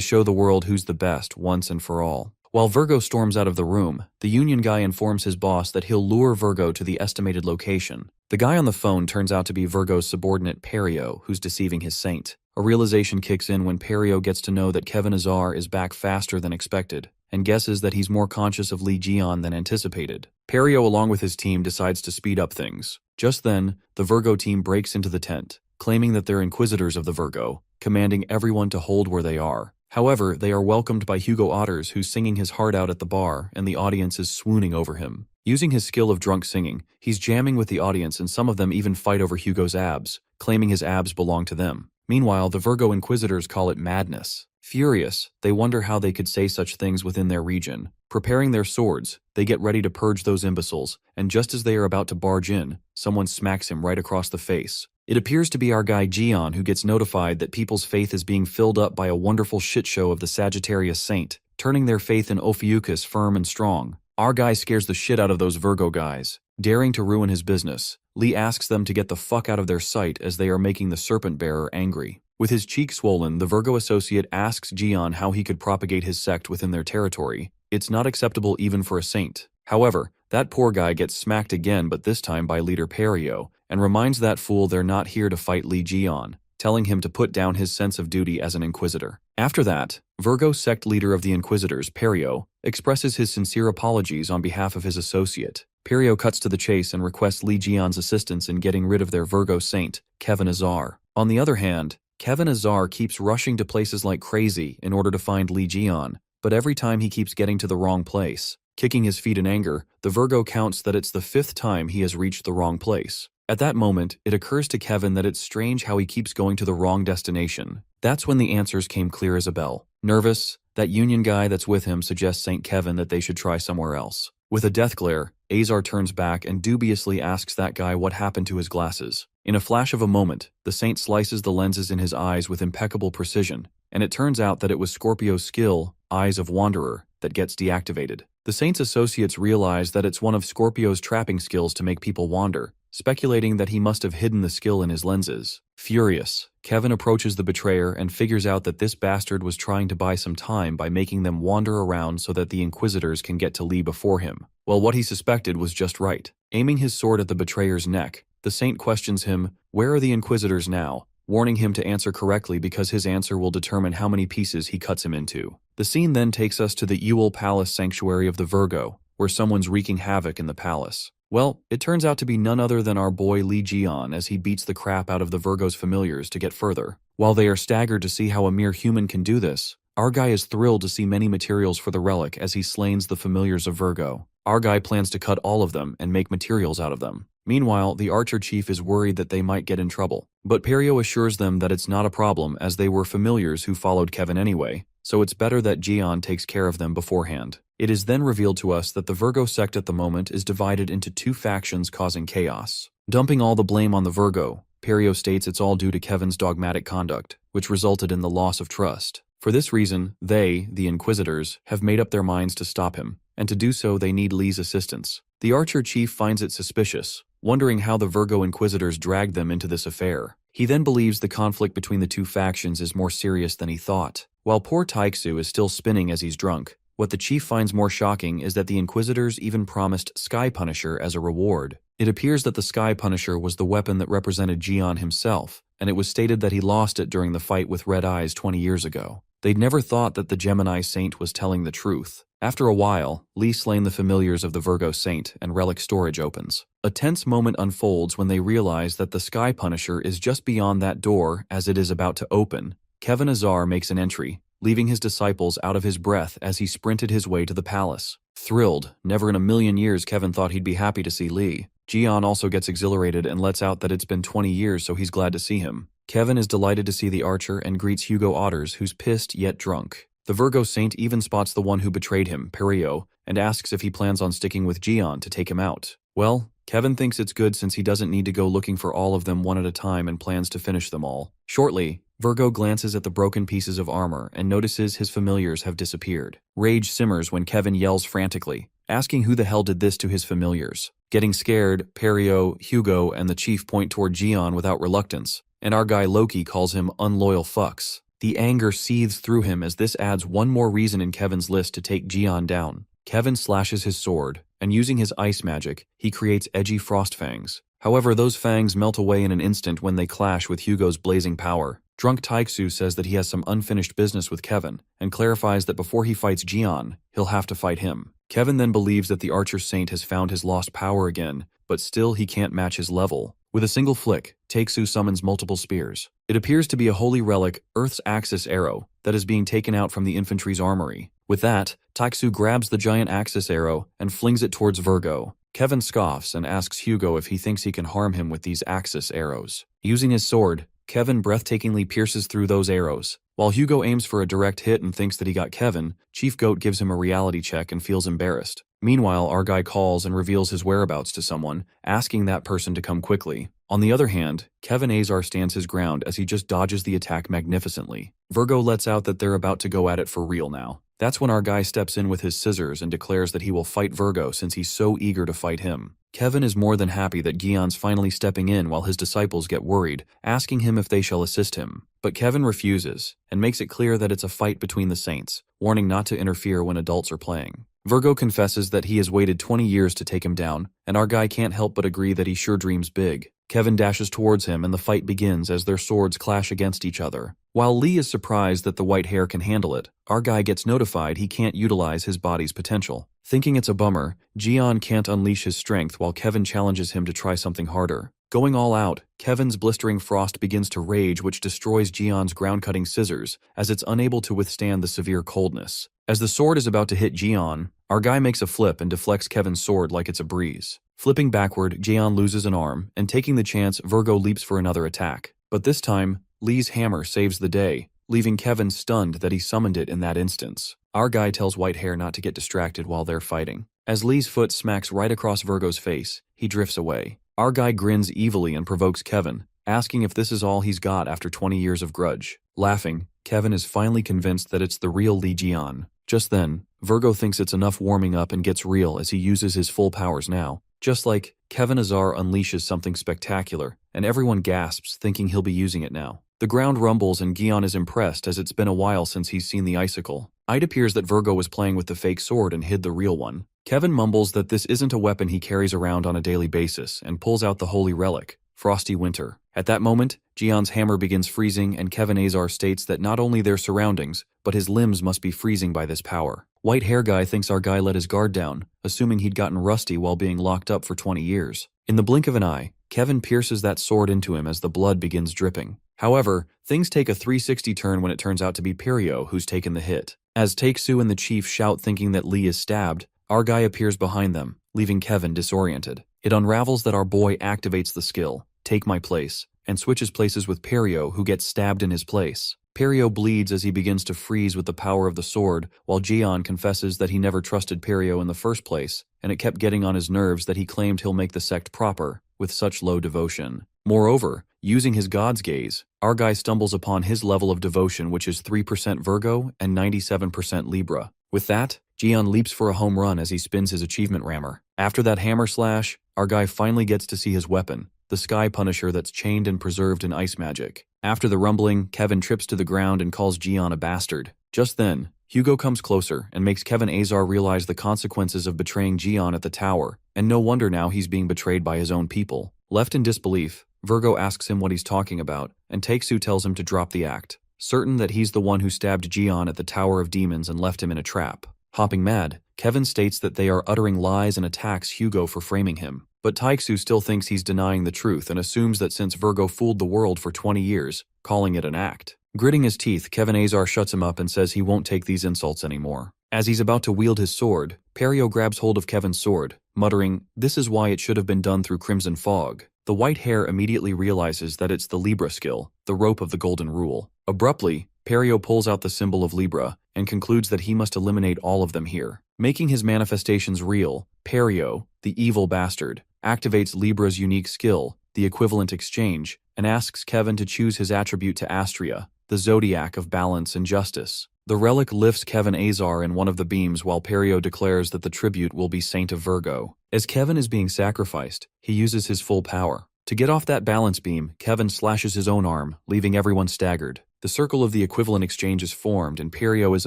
show the world who's the best once and for all. While Virgo storms out of the room, the Union guy informs his boss that he'll lure Virgo to the estimated location. The guy on the phone turns out to be Virgo's subordinate Perio, who's deceiving his saint. A realization kicks in when Perio gets to know that Kevin Azar is back faster than expected, and guesses that he's more conscious of Li Jian than anticipated. Perio, along with his team, decides to speed up things. Just then, the Virgo team breaks into the tent, claiming that they're Inquisitors of the Virgo, commanding everyone to hold where they are. However, they are welcomed by Hugo Otters, who's singing his heart out at the bar, and the audience is swooning over him. Using his skill of drunk singing, he's jamming with the audience, and some of them even fight over Hugo's abs, claiming his abs belong to them. Meanwhile, the Virgo Inquisitors call it madness. Furious, they wonder how they could say such things within their region. Preparing their swords, they get ready to purge those imbeciles, and just as they are about to barge in, someone smacks him right across the face. It appears to be our guy Jian, who gets notified that people's faith is being filled up by a wonderful shitshow of the Sagittarius Saint, turning their faith in Ophiuchus firm and strong. Our guy scares the shit out of those Virgo guys. Daring to ruin his business, Li asks them to get the fuck out of their sight as they are making the Serpent Bearer angry. With his cheek swollen, the Virgo associate asks Jian how he could propagate his sect within their territory. It's not acceptable even for a saint. However, that poor guy gets smacked again, but this time by leader Perio, and reminds that fool they're not here to fight Li Jian, telling him to put down his sense of duty as an Inquisitor. After that, Virgo sect leader of the Inquisitors, Perio, expresses his sincere apologies on behalf of his associate. Perio cuts to the chase and requests Li Jian's assistance in getting rid of their Virgo saint, Kevin Azar. On the other hand, Kevin Azar keeps rushing to places like crazy in order to find Li Jian, but every time he keeps getting to the wrong place. Kicking his feet in anger, the Virgo counts that it's the 5th time he has reached the wrong place. At that moment, it occurs to Kevin that it's strange how he keeps going to the wrong destination. That's when the answers came clear as a bell. Nervous, that Union guy that's with him suggests St. Kevin that they should try somewhere else. With a death glare, Azar turns back and dubiously asks that guy what happened to his glasses. In a flash of a moment, the saint slices the lenses in his eyes with impeccable precision, and it turns out that it was Scorpio's skill, Eyes of Wanderer, that gets deactivated. The saint's associates realize that it's one of Scorpio's trapping skills to make people wander, speculating that he must have hidden the skill in his lenses. Furious, Kevin approaches the betrayer and figures out that this bastard was trying to buy some time by making them wander around so that the Inquisitors can get to Li before him. Well, what he suspected was just right. Aiming his sword at the betrayer's neck, the saint questions him, "Where are the Inquisitors now?" warning him to answer correctly because his answer will determine how many pieces he cuts him into. The scene then takes us to the Ewell Palace Sanctuary of the Virgo, where someone's wreaking havoc in the palace. Well, it turns out to be none other than our boy Li Jian as he beats the crap out of the Virgo's familiars to get further. While they are staggered to see how a mere human can do this, our guy is thrilled to see many materials for the relic as he slains the familiars of Virgo. Our guy plans to cut all of them and make materials out of them. Meanwhile, the archer chief is worried that they might get in trouble, but Perio assures them that it's not a problem as they were familiars who followed Kevin anyway, so it's better that Jian takes care of them beforehand. It is then revealed to us that the Virgo sect at the moment is divided into 2 factions causing chaos. Dumping all the blame on the Virgo, Perio states it's all due to Kevin's dogmatic conduct, which resulted in the loss of trust. For this reason, they, the Inquisitors, have made up their minds to stop him, and to do so they need Li's assistance. The archer chief finds it suspicious, wondering how the Virgo Inquisitors dragged them into this affair. He then believes the conflict between the 2 factions is more serious than he thought. While poor Taixu is still spinning as he's drunk, what the chief finds more shocking is that the Inquisitors even promised Sky Punisher as a reward. It appears that the Sky Punisher was the weapon that represented Jian himself, and it was stated that he lost it during the fight with Red Eyes 20 years ago. They'd never thought that the Gemini Saint was telling the truth. After a while, Li slain the familiars of the Virgo Saint and relic storage opens. A tense moment unfolds when they realize that the Sky Punisher is just beyond that door as it is about to open. Kevin Azar makes an entry, leaving his disciples out of his breath as he sprinted his way to the palace. Thrilled, never in a million years Kevin thought he'd be happy to see Lee. Jian also gets exhilarated and lets out that it's been 20 years, so he's glad to see him. Kevin is delighted to see the archer and greets Hugo Otters, who's pissed yet drunk. The Virgo Saint even spots the one who betrayed him, Perio, and asks if he plans on sticking with Jian to take him out. Well, Kevin thinks it's good since he doesn't need to go looking for all of them one at a time and plans to finish them all. Shortly, Virgo glances at the broken pieces of armor and notices his familiars have disappeared. Rage simmers when Kevin yells frantically, asking who the hell did this to his familiars. Getting scared, Perio, Hugo, and the chief point toward Jian without reluctance, and our guy Loki calls him unloyal fucks. The anger seethes through him as this adds one more reason in Kevin's list to take Jian down. Kevin slashes his sword, and using his ice magic, he creates edgy frost fangs. However, those fangs melt away in an instant when they clash with Hugo's blazing power. Drunk Taixu says that he has some unfinished business with Kevin, and clarifies that before he fights Jian, he'll have to fight him. Kevin then believes that the Archer Saint has found his lost power again, but still he can't match his level. With a single flick, Taixu summons multiple spears. It appears to be a holy relic, Earth's Axis arrow, that is being taken out from the infantry's armory. With that, Taixu grabs the giant Axis arrow and flings it towards Virgo. Kevin scoffs and asks Hugo if he thinks he can harm him with these Axis arrows. Using his sword, Kevin breathtakingly pierces through those arrows. While Hugo aims for a direct hit and thinks that he got Kevin, Chief Goat gives him a reality check and feels embarrassed. Meanwhile, our guy calls and reveals his whereabouts to someone, asking that person to come quickly. On the other hand, Kevin Azar stands his ground as he just dodges the attack magnificently. Virgo lets out that they're about to go at it for real now. That's when our guy steps in with his scissors and declares that he will fight Virgo since he's so eager to fight him. Kevin is more than happy that Gian's finally stepping in while his disciples get worried, asking him if they shall assist him. But Kevin refuses, and makes it clear that it's a fight between the saints, warning not to interfere when adults are playing. Virgo confesses that he has waited 20 years to take him down, and our guy can't help but agree that he sure dreams big. Kevin dashes towards him and the fight begins as their swords clash against each other. While Lee is surprised that the white hair can handle it, our guy gets notified he can't utilize his body's potential. Thinking it's a bummer, Jian can't unleash his strength while Kevin challenges him to try something harder. Going all out, Kevin's blistering frost begins to rage, which destroys Jian's ground-cutting scissors, as it's unable to withstand the severe coldness. As the sword is about to hit Jian, our guy makes a flip and deflects Kevin's sword like it's a breeze. Flipping backward, Jian loses an arm, and taking the chance, Virgo leaps for another attack. But this time, Lee's hammer saves the day, leaving Kevin stunned that he summoned it in that instance. Our guy tells Whitehair not to get distracted while they're fighting. As Lee's foot smacks right across Virgo's face, he drifts away. Our guy grins evilly and provokes Kevin, asking if this is all he's got after 20 years of grudge. Laughing, Kevin is finally convinced that it's the real Lee Jian. Just then, Virgo thinks it's enough warming up and gets real as he uses his full powers now. Just like, Kevin Azar unleashes something spectacular, and everyone gasps thinking he'll be using it now. The ground rumbles and Gion is impressed as it's been a while since he's seen the icicle. It appears that Virgo was playing with the fake sword and hid the real one. Kevin mumbles that this isn't a weapon he carries around on a daily basis and pulls out the holy relic, Frosty Winter. At that moment, Gion's hammer begins freezing and Kevin Azar states that not only their surroundings, but his limbs must be freezing by this power. White hair guy thinks our guy let his guard down, assuming he'd gotten rusty while being locked up for 20 years. In the blink of an eye, Kevin pierces that sword into him as the blood begins dripping. However, things take a 360 turn when it turns out to be Perio who's taken the hit. As Takesu and the chief shout thinking that Lee is stabbed, our guy appears behind them, leaving Kevin disoriented. It unravels that our boy activates the skill, Take My Place, and switches places with Perio who gets stabbed in his place. Perio bleeds as he begins to freeze with the power of the sword, while Gion confesses that he never trusted Perio in the first place, and it kept getting on his nerves that he claimed he'll make the sect proper, with such low devotion. Moreover, using his god's gaze, our guy stumbles upon his level of devotion, which is 3% Virgo and 97% Libra. With that, Gion leaps for a home run as he spins his achievement rammer. After that hammer slash, our guy finally gets to see his weapon, the Sky Punisher that's chained and preserved in ice magic. After the rumbling, Kevin trips to the ground and calls Gion a bastard. Just then, Hugo comes closer and makes Kevin Azar realize the consequences of betraying Gion at the tower, and no wonder now he's being betrayed by his own people. Left in disbelief, Virgo asks him what he's talking about, and Takesu tells him to drop the act, certain that he's the one who stabbed Gion at the Tower of Demons and left him in a trap. Hopping mad, Kevin states that they are uttering lies and attacks Hugo for framing him. But Taiksu still thinks he's denying the truth and assumes that since Virgo fooled the world for 20 years, calling it an act. Gritting his teeth, Kevin Azar shuts him up and says he won't take these insults anymore. As he's about to wield his sword, Perio grabs hold of Kevin's sword, muttering, "This is why it should have been done through Crimson Fog." The white hair immediately realizes that it's the Libra skill, the rope of the Golden Rule. Abruptly, Perio pulls out the symbol of Libra and concludes that he must eliminate all of them here. Making his manifestations real, Perio, the evil bastard, activates Libra's unique skill, the equivalent exchange, and asks Kevin to choose his attribute to Astrea, the zodiac of balance and justice. The relic lifts Kevin Azar in one of the beams while Perio declares that the tribute will be Saint of Virgo. As Kevin is being sacrificed, he uses his full power. To get off that balance beam, Kevin slashes his own arm, leaving everyone staggered. The circle of the equivalent exchange is formed, and Perio is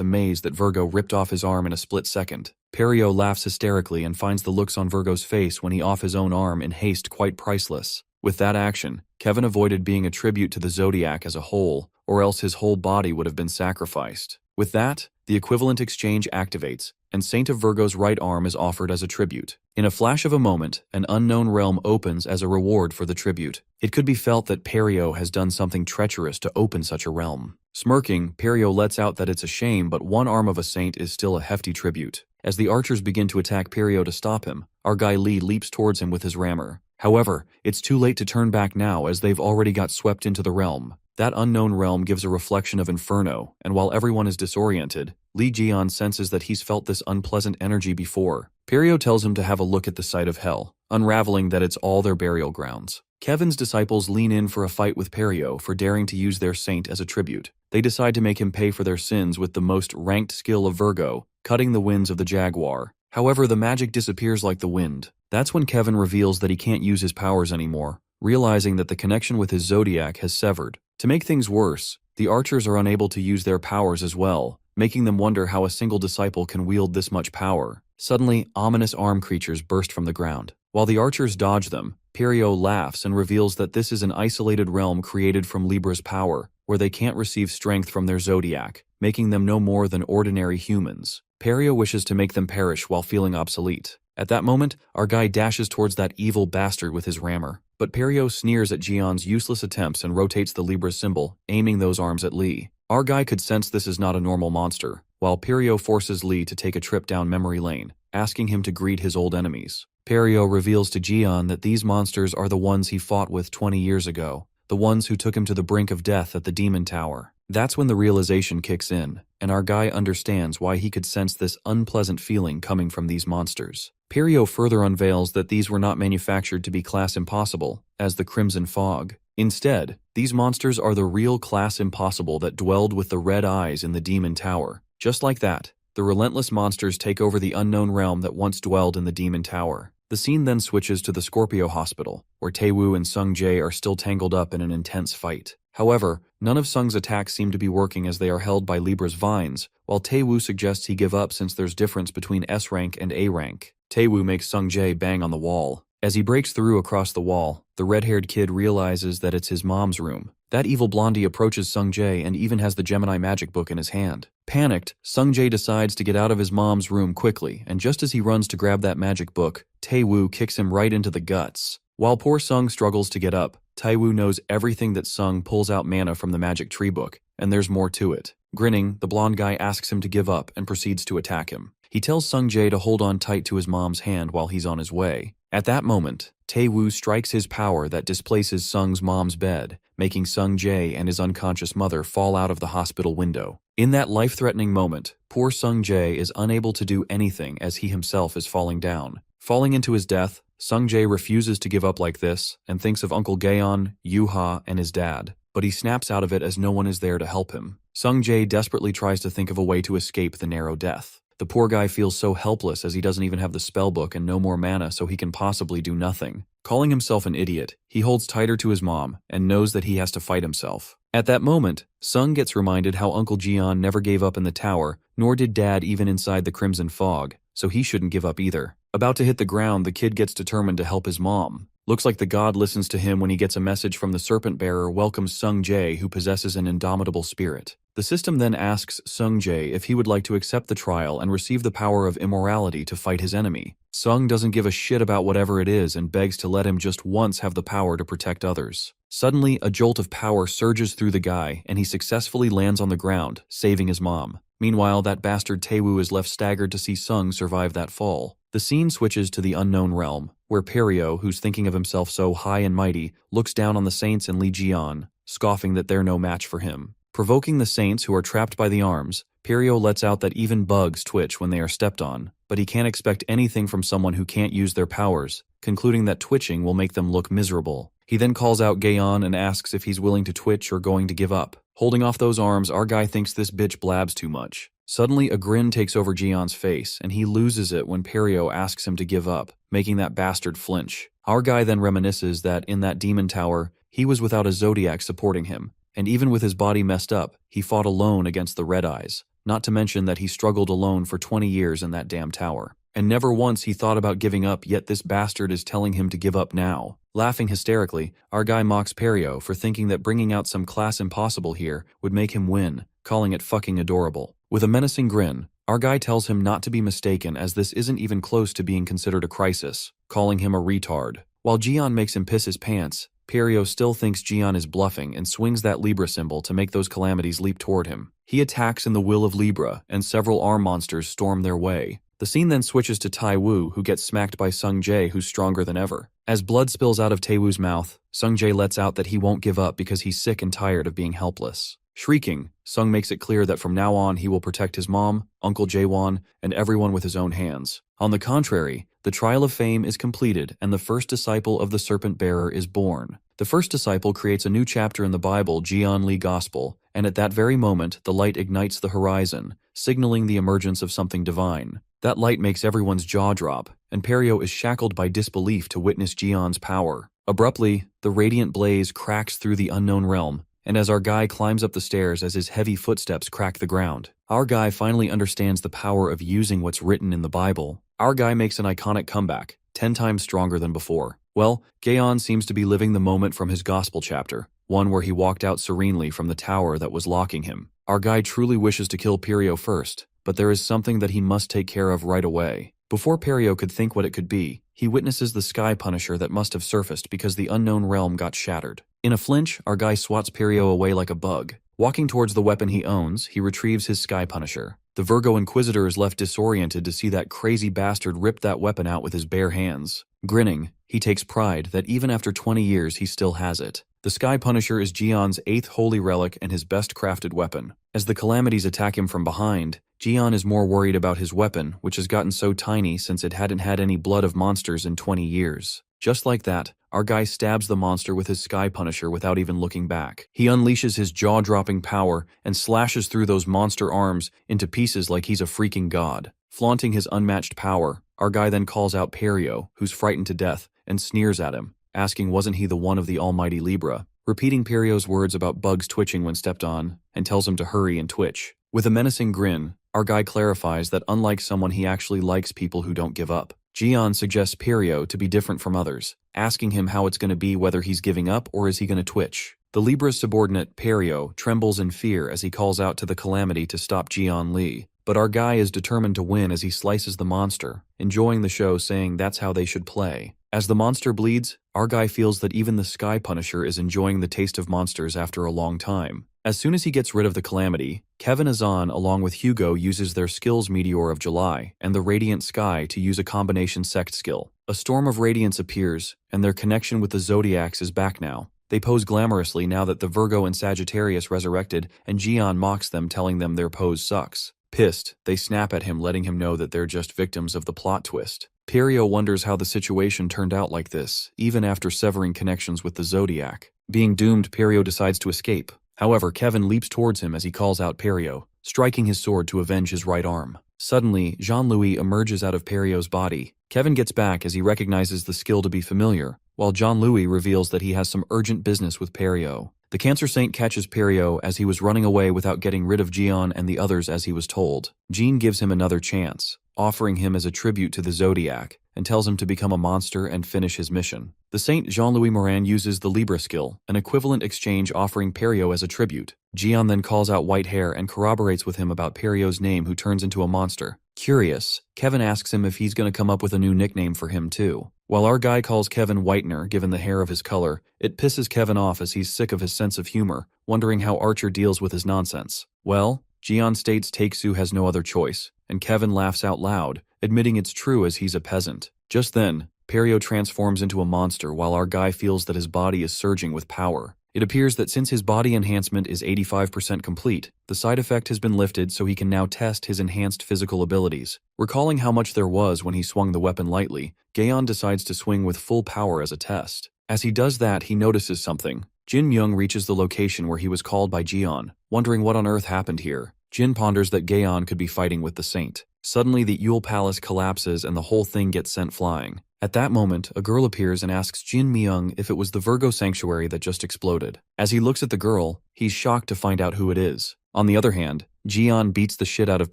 amazed that Virgo ripped off his arm in a split second. Perio laughs hysterically and finds the looks on Virgo's face when he off his own arm in haste quite priceless. With that action, Kevin avoided being a tribute to the zodiac as a whole, or else his whole body would have been sacrificed. With that, the equivalent exchange activates, and Saint of Virgo's right arm is offered as a tribute. In a flash of a moment, an unknown realm opens as a reward for the tribute. It could be felt that Perio has done something treacherous to open such a realm. Smirking, Perio lets out that it's a shame, but one arm of a saint is still a hefty tribute. As the archers begin to attack Perio to stop him, our guy Lee leaps towards him with his rammer. However, it's too late to turn back now as they've already got swept into the realm. That unknown realm gives a reflection of Inferno, and while everyone is disoriented, Lee Jian senses that he's felt this unpleasant energy before. Perio tells him to have a look at the site of hell, unraveling that it's all their burial grounds. Kevin's disciples lean in for a fight with Perio for daring to use their saint as a tribute. They decide to make him pay for their sins with the most ranked skill of Virgo, cutting the winds of the jaguar. However, the magic disappears like the wind. That's when Kevin reveals that he can't use his powers anymore, realizing that the connection with his zodiac has severed. To make things worse, the archers are unable to use their powers as well, making them wonder how a single disciple can wield this much power. Suddenly, ominous arm creatures burst from the ground. While the archers dodge them, Perio laughs and reveals that this is an isolated realm created from Libra's power, where they can't receive strength from their zodiac, making them no more than ordinary humans. Perio wishes to make them perish while feeling obsolete. At that moment, our guy dashes towards that evil bastard with his rammer. But Perio sneers at Jian's useless attempts and rotates the Libra symbol, aiming those arms at Lee. Our guy could sense this is not a normal monster, while Perio forces Lee to take a trip down memory lane, asking him to greet his old enemies. Perio reveals to Jian that these monsters are the ones he fought with 20 years ago, the ones who took him to the brink of death at the Demon Tower. That's when the realization kicks in, and our guy understands why he could sense this unpleasant feeling coming from these monsters. Perio further unveils that these were not manufactured to be class impossible, as the Crimson Fog. Instead, these monsters are the real class impossible that dwelled with the red eyes in the Demon Tower. Just like that, the relentless monsters take over the unknown realm that once dwelled in the Demon Tower. The scene then switches to the Scorpio Hospital, where Taewoo and Sung Jae are still tangled up in an intense fight. However, none of Sung's attacks seem to be working as they are held by Libra's vines, while Taewoo suggests he give up since there's difference between S rank and A rank. Taewoo makes Sung Jae bang on the wall. As he breaks through across the wall, the red-haired kid realizes that it's his mom's room. That evil blondie approaches Sung Jae and even has the Gemini magic book in his hand. Panicked, Sung Jae decides to get out of his mom's room quickly, and just as he runs to grab that magic book, Taewoo kicks him right into the guts. While poor Sung struggles to get up, Taewoo knows everything that Sung pulls out mana from the magic tree book, and there's more to it. Grinning, the blonde guy asks him to give up and proceeds to attack him. He tells Sung Jae to hold on tight to his mom's hand while he's on his way. At that moment, Taewoo strikes his power that displaces Sung's mom's bed, making Sung Jae and his unconscious mother fall out of the hospital window. In that life-threatening moment, poor Sung Jae is unable to do anything as he himself is falling down. Falling into his death, Sung Jae refuses to give up like this and thinks of Uncle Gaeon, Yuha, and his dad, but he snaps out of it as no one is there to help him. Sung Jae desperately tries to think of a way to escape the narrow death. The poor guy feels so helpless as he doesn't even have the spellbook and no more mana, so he can possibly do nothing. Calling himself an idiot, he holds tighter to his mom and knows that he has to fight himself. At that moment, Sung gets reminded how Uncle Jian never gave up in the tower, nor did Dad even inside the Crimson Fog, so he shouldn't give up either. About to hit the ground, the kid gets determined to help his mom. Looks like the god listens to him when he gets a message from the Serpent Bearer welcomes Sung Jae, who possesses an indomitable spirit. The system then asks Sung Jae if he would like to accept the trial and receive the power of immorality to fight his enemy. Sung doesn't give a shit about whatever it is and begs to let him just once have the power to protect others. Suddenly, a jolt of power surges through the guy, and he successfully lands on the ground, saving his mom. Meanwhile, that bastard Taewoo is left staggered to see Sung survive that fall. The scene switches to the unknown realm, where Peryo, who's thinking of himself so high and mighty, looks down on the Saints and Lee Jian, scoffing that they're no match for him. Provoking the Saints, who are trapped by the arms, Peryo lets out that even bugs twitch when they are stepped on, but he can't expect anything from someone who can't use their powers, concluding that twitching will make them look miserable. He then calls out Gaeon and asks if he's willing to twitch or going to give up. Holding off those arms, our guy thinks this bitch blabs too much. Suddenly, a grin takes over Jian's face, and he loses it when Peryo asks him to give up, making that bastard flinch. Our guy then reminisces that in that demon tower, he was without a Zodiac supporting him, and even with his body messed up, he fought alone against the Red Eyes, not to mention that he struggled alone for 20 years in that damn tower. And never once he thought about giving up, yet this bastard is telling him to give up now. Laughing hysterically, our guy mocks Peryo for thinking that bringing out some class impossible here would make him win, calling it fucking adorable. With a menacing grin, our guy tells him not to be mistaken as this isn't even close to being considered a crisis, calling him a retard. While Jian makes him piss his pants, Peryo still thinks Jian is bluffing and swings that Libra symbol to make those calamities leap toward him. He attacks in the will of Libra, and several arm monsters storm their way. The scene then switches to Taewoo, who gets smacked by Sung Jae, who's stronger than ever. As blood spills out of Taewoo's mouth, Sung Jae lets out that he won't give up because he's sick and tired of being helpless. Shrieking, Sung makes it clear that from now on he will protect his mom, Uncle Jaewon, and everyone with his own hands. On the contrary, the Trial of Fame is completed and the first disciple of the Serpent Bearer is born. The first disciple creates a new chapter in the Bible, Jeon Lee Gospel, and at that very moment the light ignites the horizon, signaling the emergence of something divine. That light makes everyone's jaw drop, and Peryo is shackled by disbelief to witness Jeon's power. Abruptly, the radiant blaze cracks through the unknown realm, and as our guy climbs up the stairs as his heavy footsteps crack the ground, our guy finally understands the power of using what's written in the Bible. Our guy makes an iconic comeback, 10 times stronger than before. Well, Gaeon seems to be living the moment from his gospel chapter, one where he walked out serenely from the tower that was locking him. Our guy truly wishes to kill Peryo first, but there is something that he must take care of right away. Before Peryo could think what it could be, he witnesses the Sky Punisher that must have surfaced because the unknown realm got shattered. In a flinch, our guy swats Peryo away like a bug. Walking towards the weapon he owns, he retrieves his Sky Punisher. The Virgo Inquisitor is left disoriented to see that crazy bastard rip that weapon out with his bare hands. Grinning, he takes pride that even after 20 years he still has it. The Sky Punisher is Jeon's 8th holy relic and his best crafted weapon. As the calamities attack him from behind, Jeon is more worried about his weapon, which has gotten so tiny since it hadn't had any blood of monsters in 20 years. Just like that, our guy stabs the monster with his Sky Punisher without even looking back. He unleashes his jaw-dropping power and slashes through those monster arms into pieces like he's a freaking god. Flaunting his unmatched power, our guy then calls out Peryo, who's frightened to death, and sneers at him, asking wasn't he the one of the almighty Libra, repeating Peryo's words about bugs twitching when stepped on, and tells him to hurry and twitch. With a menacing grin, our guy clarifies that unlike someone he actually likes people who don't give up. Jeon suggests Peryo to be different from others, asking him how it's going to be whether he's giving up or is he going to twitch. The Libra's subordinate, Peryo, trembles in fear as he calls out to the Calamity to stop Jeon Lee, but our guy is determined to win as he slices the monster, enjoying the show saying that's how they should play. As the monster bleeds, our guy feels that even the Sky Punisher is enjoying the taste of monsters after a long time. As soon as he gets rid of the Calamity, Kevin Azan along with Hugo uses their skills Meteor of July and the Radiant Sky to use a combination sect skill. A storm of radiance appears, and their connection with the Zodiacs is back now. They pose glamorously now that the Virgo and Sagittarius resurrected, and Jeon mocks them, telling them their pose sucks. Pissed, they snap at him, letting him know that they're just victims of the plot twist. Peryo wonders how the situation turned out like this, even after severing connections with the Zodiac. Being doomed, Peryo decides to escape. However, Kevin leaps towards him as he calls out Peryo, striking his sword to avenge his right arm. Suddenly, Jean-Louis emerges out of Peryo's body. Kevin gets back as he recognizes the skill to be familiar, while Jean-Louis reveals that he has some urgent business with Peryo. The Cancer Saint catches Peryo as he was running away without getting rid of Jeon and the others as he was told. Jean gives him another chance, offering him as a tribute to the Zodiac, and tells him to become a monster and finish his mission. The Saint Jean-Louis Morin uses the Libra skill, an equivalent exchange offering Peryo as a tribute. Jian then calls out white hair and corroborates with him about Perio's name, who turns into a monster. Curious, Kevin asks him if he's going to come up with a new nickname for him too. While our guy calls Kevin Whitener given the hair of his color, it pisses Kevin off as he's sick of his sense of humor, wondering how Archer deals with his nonsense. Well, Jian states Takesu has no other choice, and Kevin laughs out loud, admitting it's true as he's a peasant. Just then, Perio transforms into a monster while our guy feels that his body is surging with power. It appears that since his body enhancement is 85% complete, the side effect has been lifted so he can now test his enhanced physical abilities. Recalling how much there was when he swung the weapon lightly, Gaon decides to swing with full power as a test. As he does that, he notices something. Jin Myung reaches the location where he was called by Jian, wondering what on earth happened here. Jin ponders that Gaon could be fighting with the saint. Suddenly, the Yule Palace collapses and the whole thing gets sent flying. At that moment, a girl appears and asks Jin Myung if it was the Virgo sanctuary that just exploded. As he looks at the girl, he's shocked to find out who it is. On the other hand, Jian beats the shit out of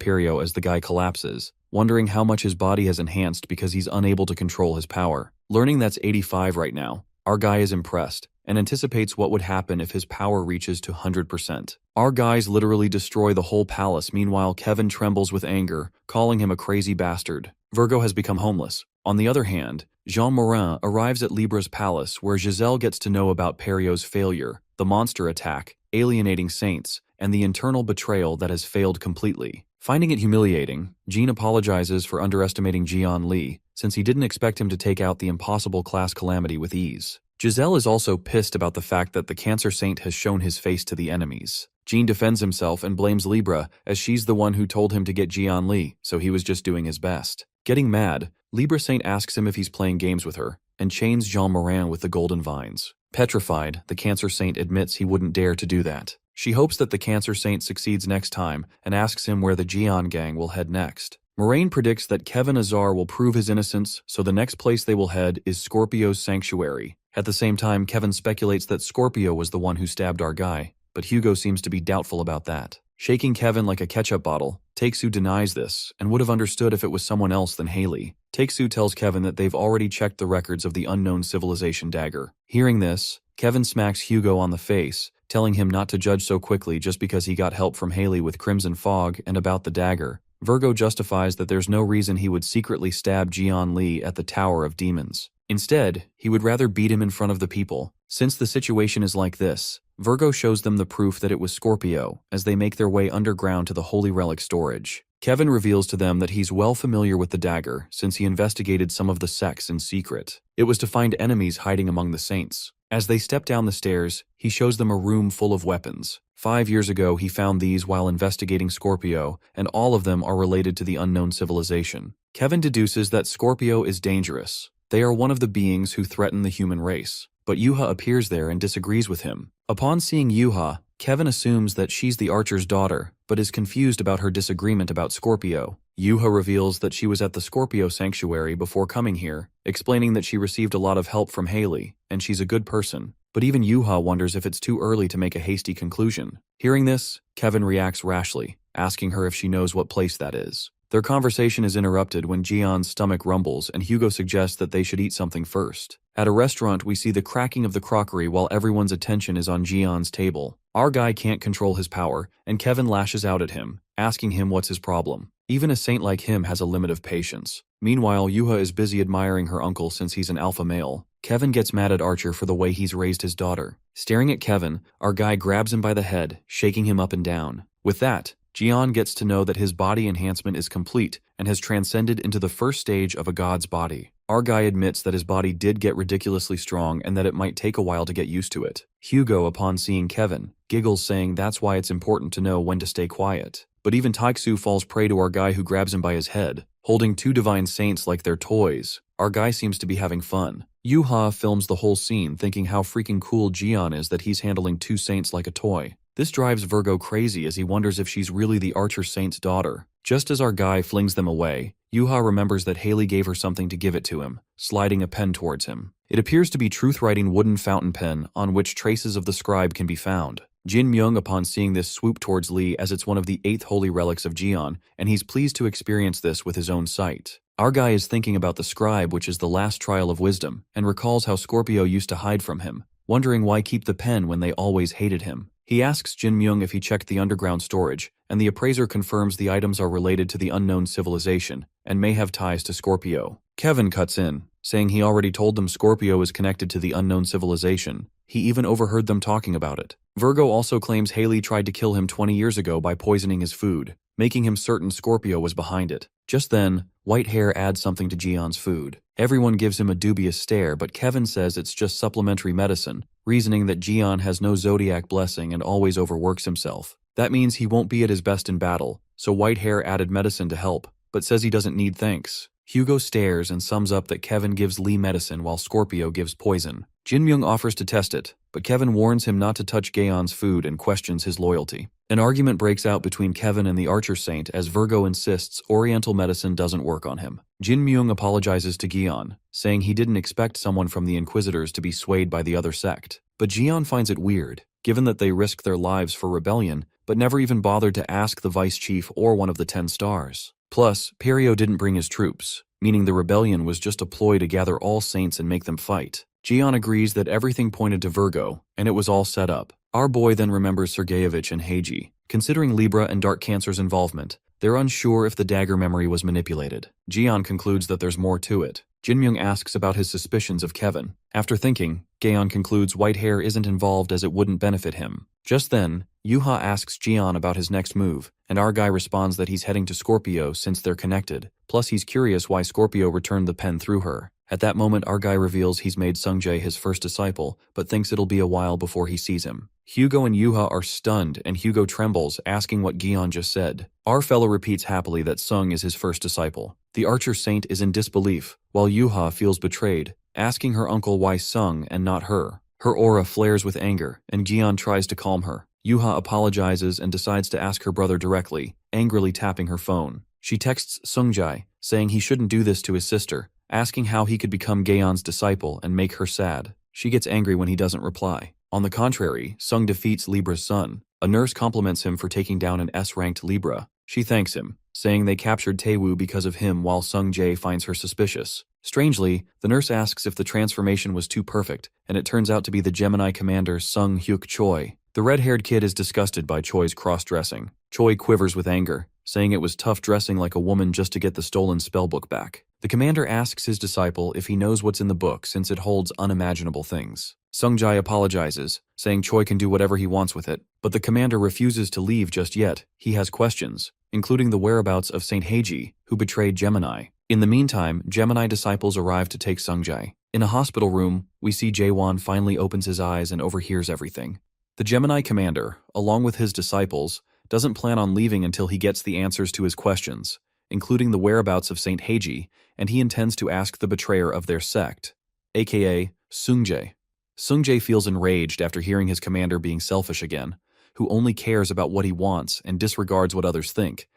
Perio as the guy collapses, wondering how much his body has enhanced because he's unable to control his power. Learning that's 85 right now, our guy is impressed and anticipates what would happen if his power reaches to 100%. Our guys literally destroy the whole palace. Meanwhile, Kevin trembles with anger, calling him a crazy bastard. Virgo has become homeless. On the other hand, Jean Morin arrives at Libra's palace where Giselle gets to know about Perio's failure, the monster attack, alienating saints, and the internal betrayal that has failed completely. Finding it humiliating, Jean apologizes for underestimating Jian Li, since he didn't expect him to take out the impossible class calamity with ease. Giselle is also pissed about the fact that the Cancer Saint has shown his face to the enemies. Jean defends himself and blames Libra, as she's the one who told him to get Jian Li, so he was just doing his best. Getting mad, Libra Saint asks him if he's playing games with her, and chains Jean Morin with the golden vines. Petrified, the Cancer Saint admits he wouldn't dare to do that. She hopes that the Cancer Saint succeeds next time and asks him where the Jian gang will head next. Moraine predicts that Kevin Azar will prove his innocence, so the next place they will head is Scorpio's sanctuary. At the same time, Kevin speculates that Scorpio was the one who stabbed our guy, but Hugo seems to be doubtful about that. Shaking Kevin like a ketchup bottle, Takesu denies this and would have understood if it was someone else than Haley. Takesu tells Kevin that they've already checked the records of the unknown civilization dagger. Hearing this, Kevin smacks Hugo on the face, telling him not to judge so quickly just because he got help from Haley with Crimson Fog and about the dagger. Virgo justifies that there's no reason he would secretly stab Jian Li at the Tower of Demons. Instead, he would rather beat him in front of the people. Since the situation is like this, Virgo shows them the proof that it was Scorpio as they make their way underground to the Holy Relic storage. Kevin reveals to them that he's well familiar with the dagger since he investigated some of the sects in secret. It was to find enemies hiding among the saints. As they step down the stairs, he shows them a room full of weapons. 5 years ago, he found these while investigating Scorpio, and all of them are related to the unknown civilization. Kevin deduces that Scorpio is dangerous. They are one of the beings who threaten the human race. But Yuha appears there and disagrees with him. Upon seeing Yuha, Kevin assumes that she's the Archer's daughter, but is confused about her disagreement about Scorpio. Yuha reveals that she was at the Scorpio sanctuary before coming here, explaining that she received a lot of help from Haley, and she's a good person. But even Yuha wonders if it's too early to make a hasty conclusion. Hearing this, Kevin reacts rashly, asking her if she knows what place that is. Their conversation is interrupted when Jian's stomach rumbles and Hugo suggests that they should eat something first. At a restaurant, we see the cracking of the crockery while everyone's attention is on Jian's table. Our guy can't control his power, and Kevin lashes out at him, asking him what's his problem. Even a saint like him has a limit of patience. Meanwhile, Yuha is busy admiring her uncle since he's an alpha male. Kevin gets mad at Archer for the way he's raised his daughter. Staring at Kevin, our guy grabs him by the head, shaking him up and down. With that, Jian gets to know that his body enhancement is complete and has transcended into the first stage of a god's body. Our guy admits that his body did get ridiculously strong and that it might take a while to get used to it. Hugo, upon seeing Kevin, giggles, saying that's why it's important to know when to stay quiet. But even Taiksu falls prey to our guy, who grabs him by his head. Holding two divine saints like they're toys, our guy seems to be having fun. Yuha films the whole scene, thinking how freaking cool Jian is that he's handling two saints like a toy. This drives Virgo crazy as he wonders if she's really the Archer Saint's daughter. Just as our guy flings them away, Yuha remembers that Haley gave her something to give it to him, sliding a pen towards him. It appears to be truth-writing wooden fountain pen on which traces of the scribe can be found. Jin Myung, upon seeing this, swoop towards Lee as it's one of the 8th holy relics of Jian, and he's pleased to experience this with his own sight. Our guy is thinking about the scribe, which is the last trial of wisdom, and recalls how Scorpio used to hide from him, wondering why keep the pen when they always hated him. He asks Jin Myung if he checked the underground storage, and the appraiser confirms the items are related to the unknown civilization and may have ties to Scorpio. Kevin cuts in, saying he already told them Scorpio is connected to the unknown civilization. He even overheard them talking about it. Virgo also claims Haley tried to kill him 20 years ago by poisoning his food, making him certain Scorpio was behind it. Just then, Whitehair adds something to Jian's food. Everyone gives him a dubious stare, but Kevin says it's just supplementary medicine, reasoning that Jian has no zodiac blessing and always overworks himself. That means he won't be at his best in battle, so Whitehair added medicine to help, but says he doesn't need thanks. Hugo stares and sums up that Kevin gives Lee medicine while Scorpio gives poison. Jin Myung offers to test it, but Kevin warns him not to touch Gaon's food and questions his loyalty. An argument breaks out between Kevin and the Archer Saint as Virgo insists Oriental medicine doesn't work on him. Jin Myung apologizes to Gion, saying he didn't expect someone from the Inquisitors to be swayed by the other sect. But Gion finds it weird, given that they risked their lives for rebellion, but never even bothered to ask the Vice Chief or one of the 10 stars. Plus, Perio didn't bring his troops, meaning the rebellion was just a ploy to gather all saints and make them fight. Gion agrees that everything pointed to Virgo, and it was all set up. Our boy then remembers Sergeyevich and Heiji. Considering Libra and Dark Cancer's involvement, they're unsure if the dagger memory was manipulated. Gion concludes that there's more to it. Jin Myung asks about his suspicions of Kevin. After thinking, Gaon concludes Whitehair isn't involved as it wouldn't benefit him. Just then, Yuha asks Gion about his next move, and our guy responds that he's heading to Scorpio since they're connected. Plus he's curious why Scorpio returned the pen through her. At that moment, our guy reveals he's made Sungjae his first disciple, but thinks it'll be a while before he sees him. Hugo and Yuha are stunned, and Hugo trembles, asking what Gion just said. Our fellow repeats happily that Sung is his first disciple. The Archer Saint is in disbelief, while Yuha feels betrayed, asking her uncle why Sung and not her. Her aura flares with anger, and Gion tries to calm her. Yuha apologizes and decides to ask her brother directly, angrily tapping her phone. She texts Sungjae, saying he shouldn't do this to his sister, asking how he could become Gaon's disciple and make her sad. She gets angry when he doesn't reply. On the contrary, Sung defeats Libra's son. A nurse compliments him for taking down an S-ranked Libra. She thanks him, saying they captured Taewoo because of him while Sung Jae finds her suspicious. Strangely, the nurse asks if the transformation was too perfect, and it turns out to be the Gemini commander Sung Hyuk Choi. The red-haired kid is disgusted by Choi's cross-dressing. Choi quivers with anger, saying it was tough dressing like a woman just to get the stolen spellbook back. The commander asks his disciple if he knows what's in the book since it holds unimaginable things. Sungjae apologizes, saying Choi can do whatever he wants with it, but the commander refuses to leave just yet. He has questions, including the whereabouts of Saint Heiji, who betrayed Gemini. In the meantime, Gemini disciples arrive to take Sungjae. In a hospital room, we see Jaewon finally opens his eyes and overhears everything. The Gemini commander, along with his disciples, doesn't plan on leaving until he gets the answers to his questions, including the whereabouts of Saint Heiji, and he intends to ask the betrayer of their sect, aka Sungjae. Sungjae feels enraged after hearing his commander being selfish again, who only cares about what he wants and disregards what others think.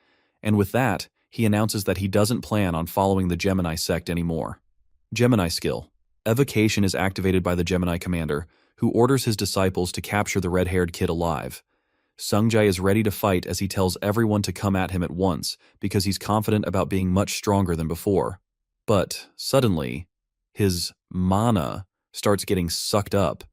And with that, he announces that he doesn't plan on following the Gemini sect anymore. Gemini skill. Evocation is activated by the Gemini commander, who orders his disciples to capture the red-haired kid alive. Sungjae is ready to fight as he tells everyone to come at him at once because he's confident about being much stronger than before. But, suddenly, his mana starts getting sucked up,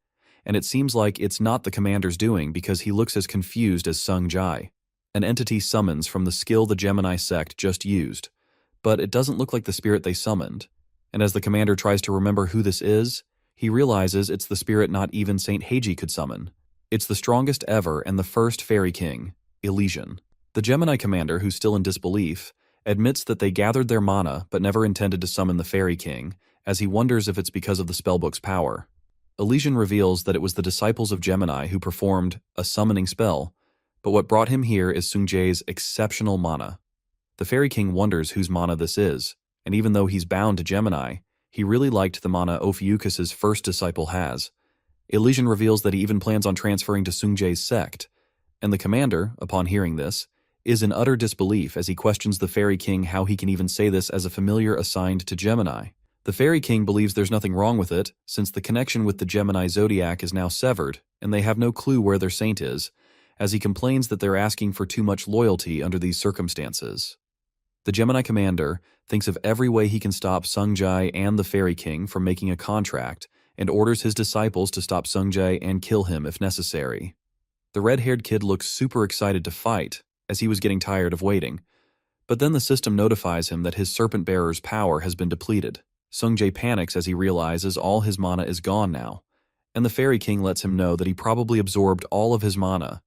and it seems like it's not the commander's doing because he looks as confused as Sungjae. An entity summons from the skill the Gemini sect just used, but it doesn't look like the spirit they summoned, and as the commander tries to remember who this is, he realizes it's the spirit not even Saint Heiji could summon. It's the strongest ever and the first fairy king, Elysian. The Gemini commander, who's still in disbelief, admits that they gathered their mana but never intended to summon the fairy king, as he wonders if it's because of the spellbook's power. Elysian reveals that it was the disciples of Gemini who performed a summoning spell, but what brought him here is Sungjae's exceptional mana. The fairy king wonders whose mana this is, and even though he's bound to Gemini, he really liked the mana Ophiuchus's first disciple has. Elysian reveals that he even plans on transferring to Sungjae's sect, and the commander, upon hearing this, is in utter disbelief as he questions the fairy king how he can even say this as a familiar assigned to Gemini. The fairy king believes there's nothing wrong with it, since the connection with the Gemini zodiac is now severed, and they have no clue where their saint is, as he complains that they're asking for too much loyalty under these circumstances. The Gemini commander thinks of every way he can stop Sungjae and the fairy king from making a contract, and orders his disciples to stop Sungjae and kill him if necessary. The red-haired kid looks super excited to fight, as he was getting tired of waiting. But then the system notifies him that his serpent bearer's power has been depleted. Sungjae panics as he realizes all his mana is gone now, and the Fairy King lets him know that he probably absorbed all of his mana.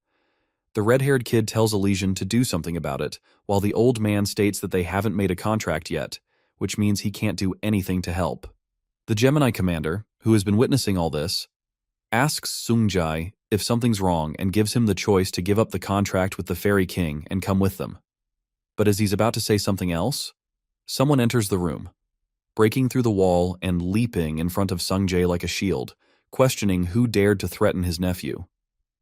The red-haired kid tells Elysian to do something about it, while the old man states that they haven't made a contract yet, which means he can't do anything to help. The Gemini commander, who has been witnessing all this, asks Sungjae if something's wrong and gives him the choice to give up the contract with the Fairy King and come with them. But as he's about to say something else, someone enters the room, breaking through the wall and leaping in front of Sungjae like a shield, questioning who dared to threaten his nephew.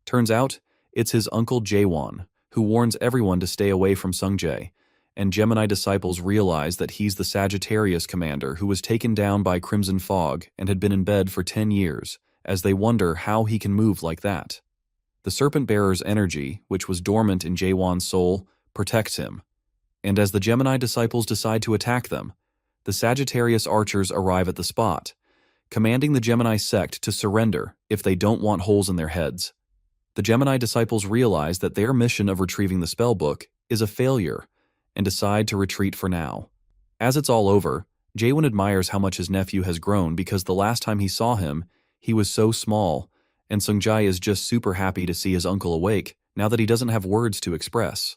Turns out, it's his uncle Jaewon, who warns everyone to stay away from Sungjae, and Gemini disciples realize that he's the Sagittarius commander who was taken down by Crimson Fog and had been in bed for 10 years, as they wonder how he can move like that. The Serpent Bearer's energy, which was dormant in Jaewon's soul, protects him, and as the Gemini disciples decide to attack them, the Sagittarius archers arrive at the spot, commanding the Gemini sect to surrender if they don't want holes in their heads. The Gemini disciples realize that their mission of retrieving the spellbook is a failure and decide to retreat for now. As it's all over, Jaewon admires how much his nephew has grown because the last time he saw him, he was so small, and Sungjae is just super happy to see his uncle awake now that he doesn't have words to express.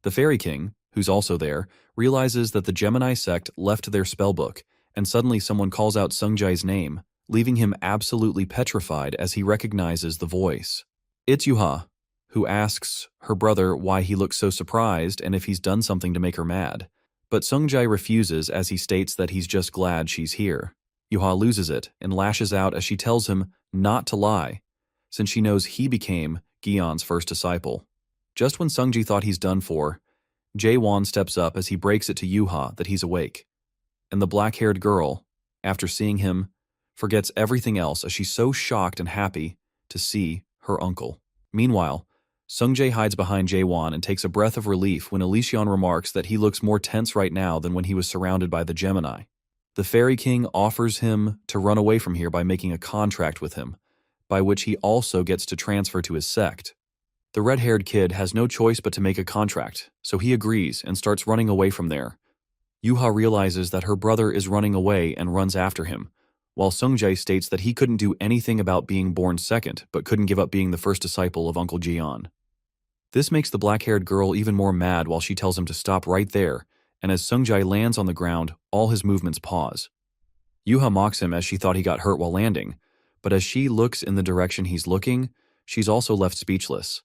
The Fairy King, who's also there, realizes that the Gemini sect left their spellbook, and suddenly someone calls out Sungjae's name, leaving him absolutely petrified as he recognizes the voice. It's Yuha, who asks her brother why he looks so surprised and if he's done something to make her mad. But Sungjae refuses as he states that he's just glad she's here. Yuha loses it and lashes out as she tells him not to lie, since she knows he became Gyeon's first disciple. Just when Sungjae thought he's done for, Jaewon steps up as he breaks it to Yuha that he's awake. And the black-haired girl, after seeing him, forgets everything else as she's so shocked and happy to see her uncle. Meanwhile, Sungjae hides behind Jaewon and takes a breath of relief when Elysian remarks that he looks more tense right now than when he was surrounded by the Gemini. The Fairy King offers him to run away from here by making a contract with him, by which he also gets to transfer to his sect. The red-haired kid has no choice but to make a contract, so he agrees and starts running away from there. Yuha realizes that her brother is running away and runs after him, while Sungjae states that he couldn't do anything about being born second, but couldn't give up being the first disciple of Uncle Jeon. This makes the black-haired girl even more mad while she tells him to stop right there, and as Sungjae lands on the ground, all his movements pause. Yuha mocks him as she thought he got hurt while landing, but as she looks in the direction he's looking, she's also left speechless.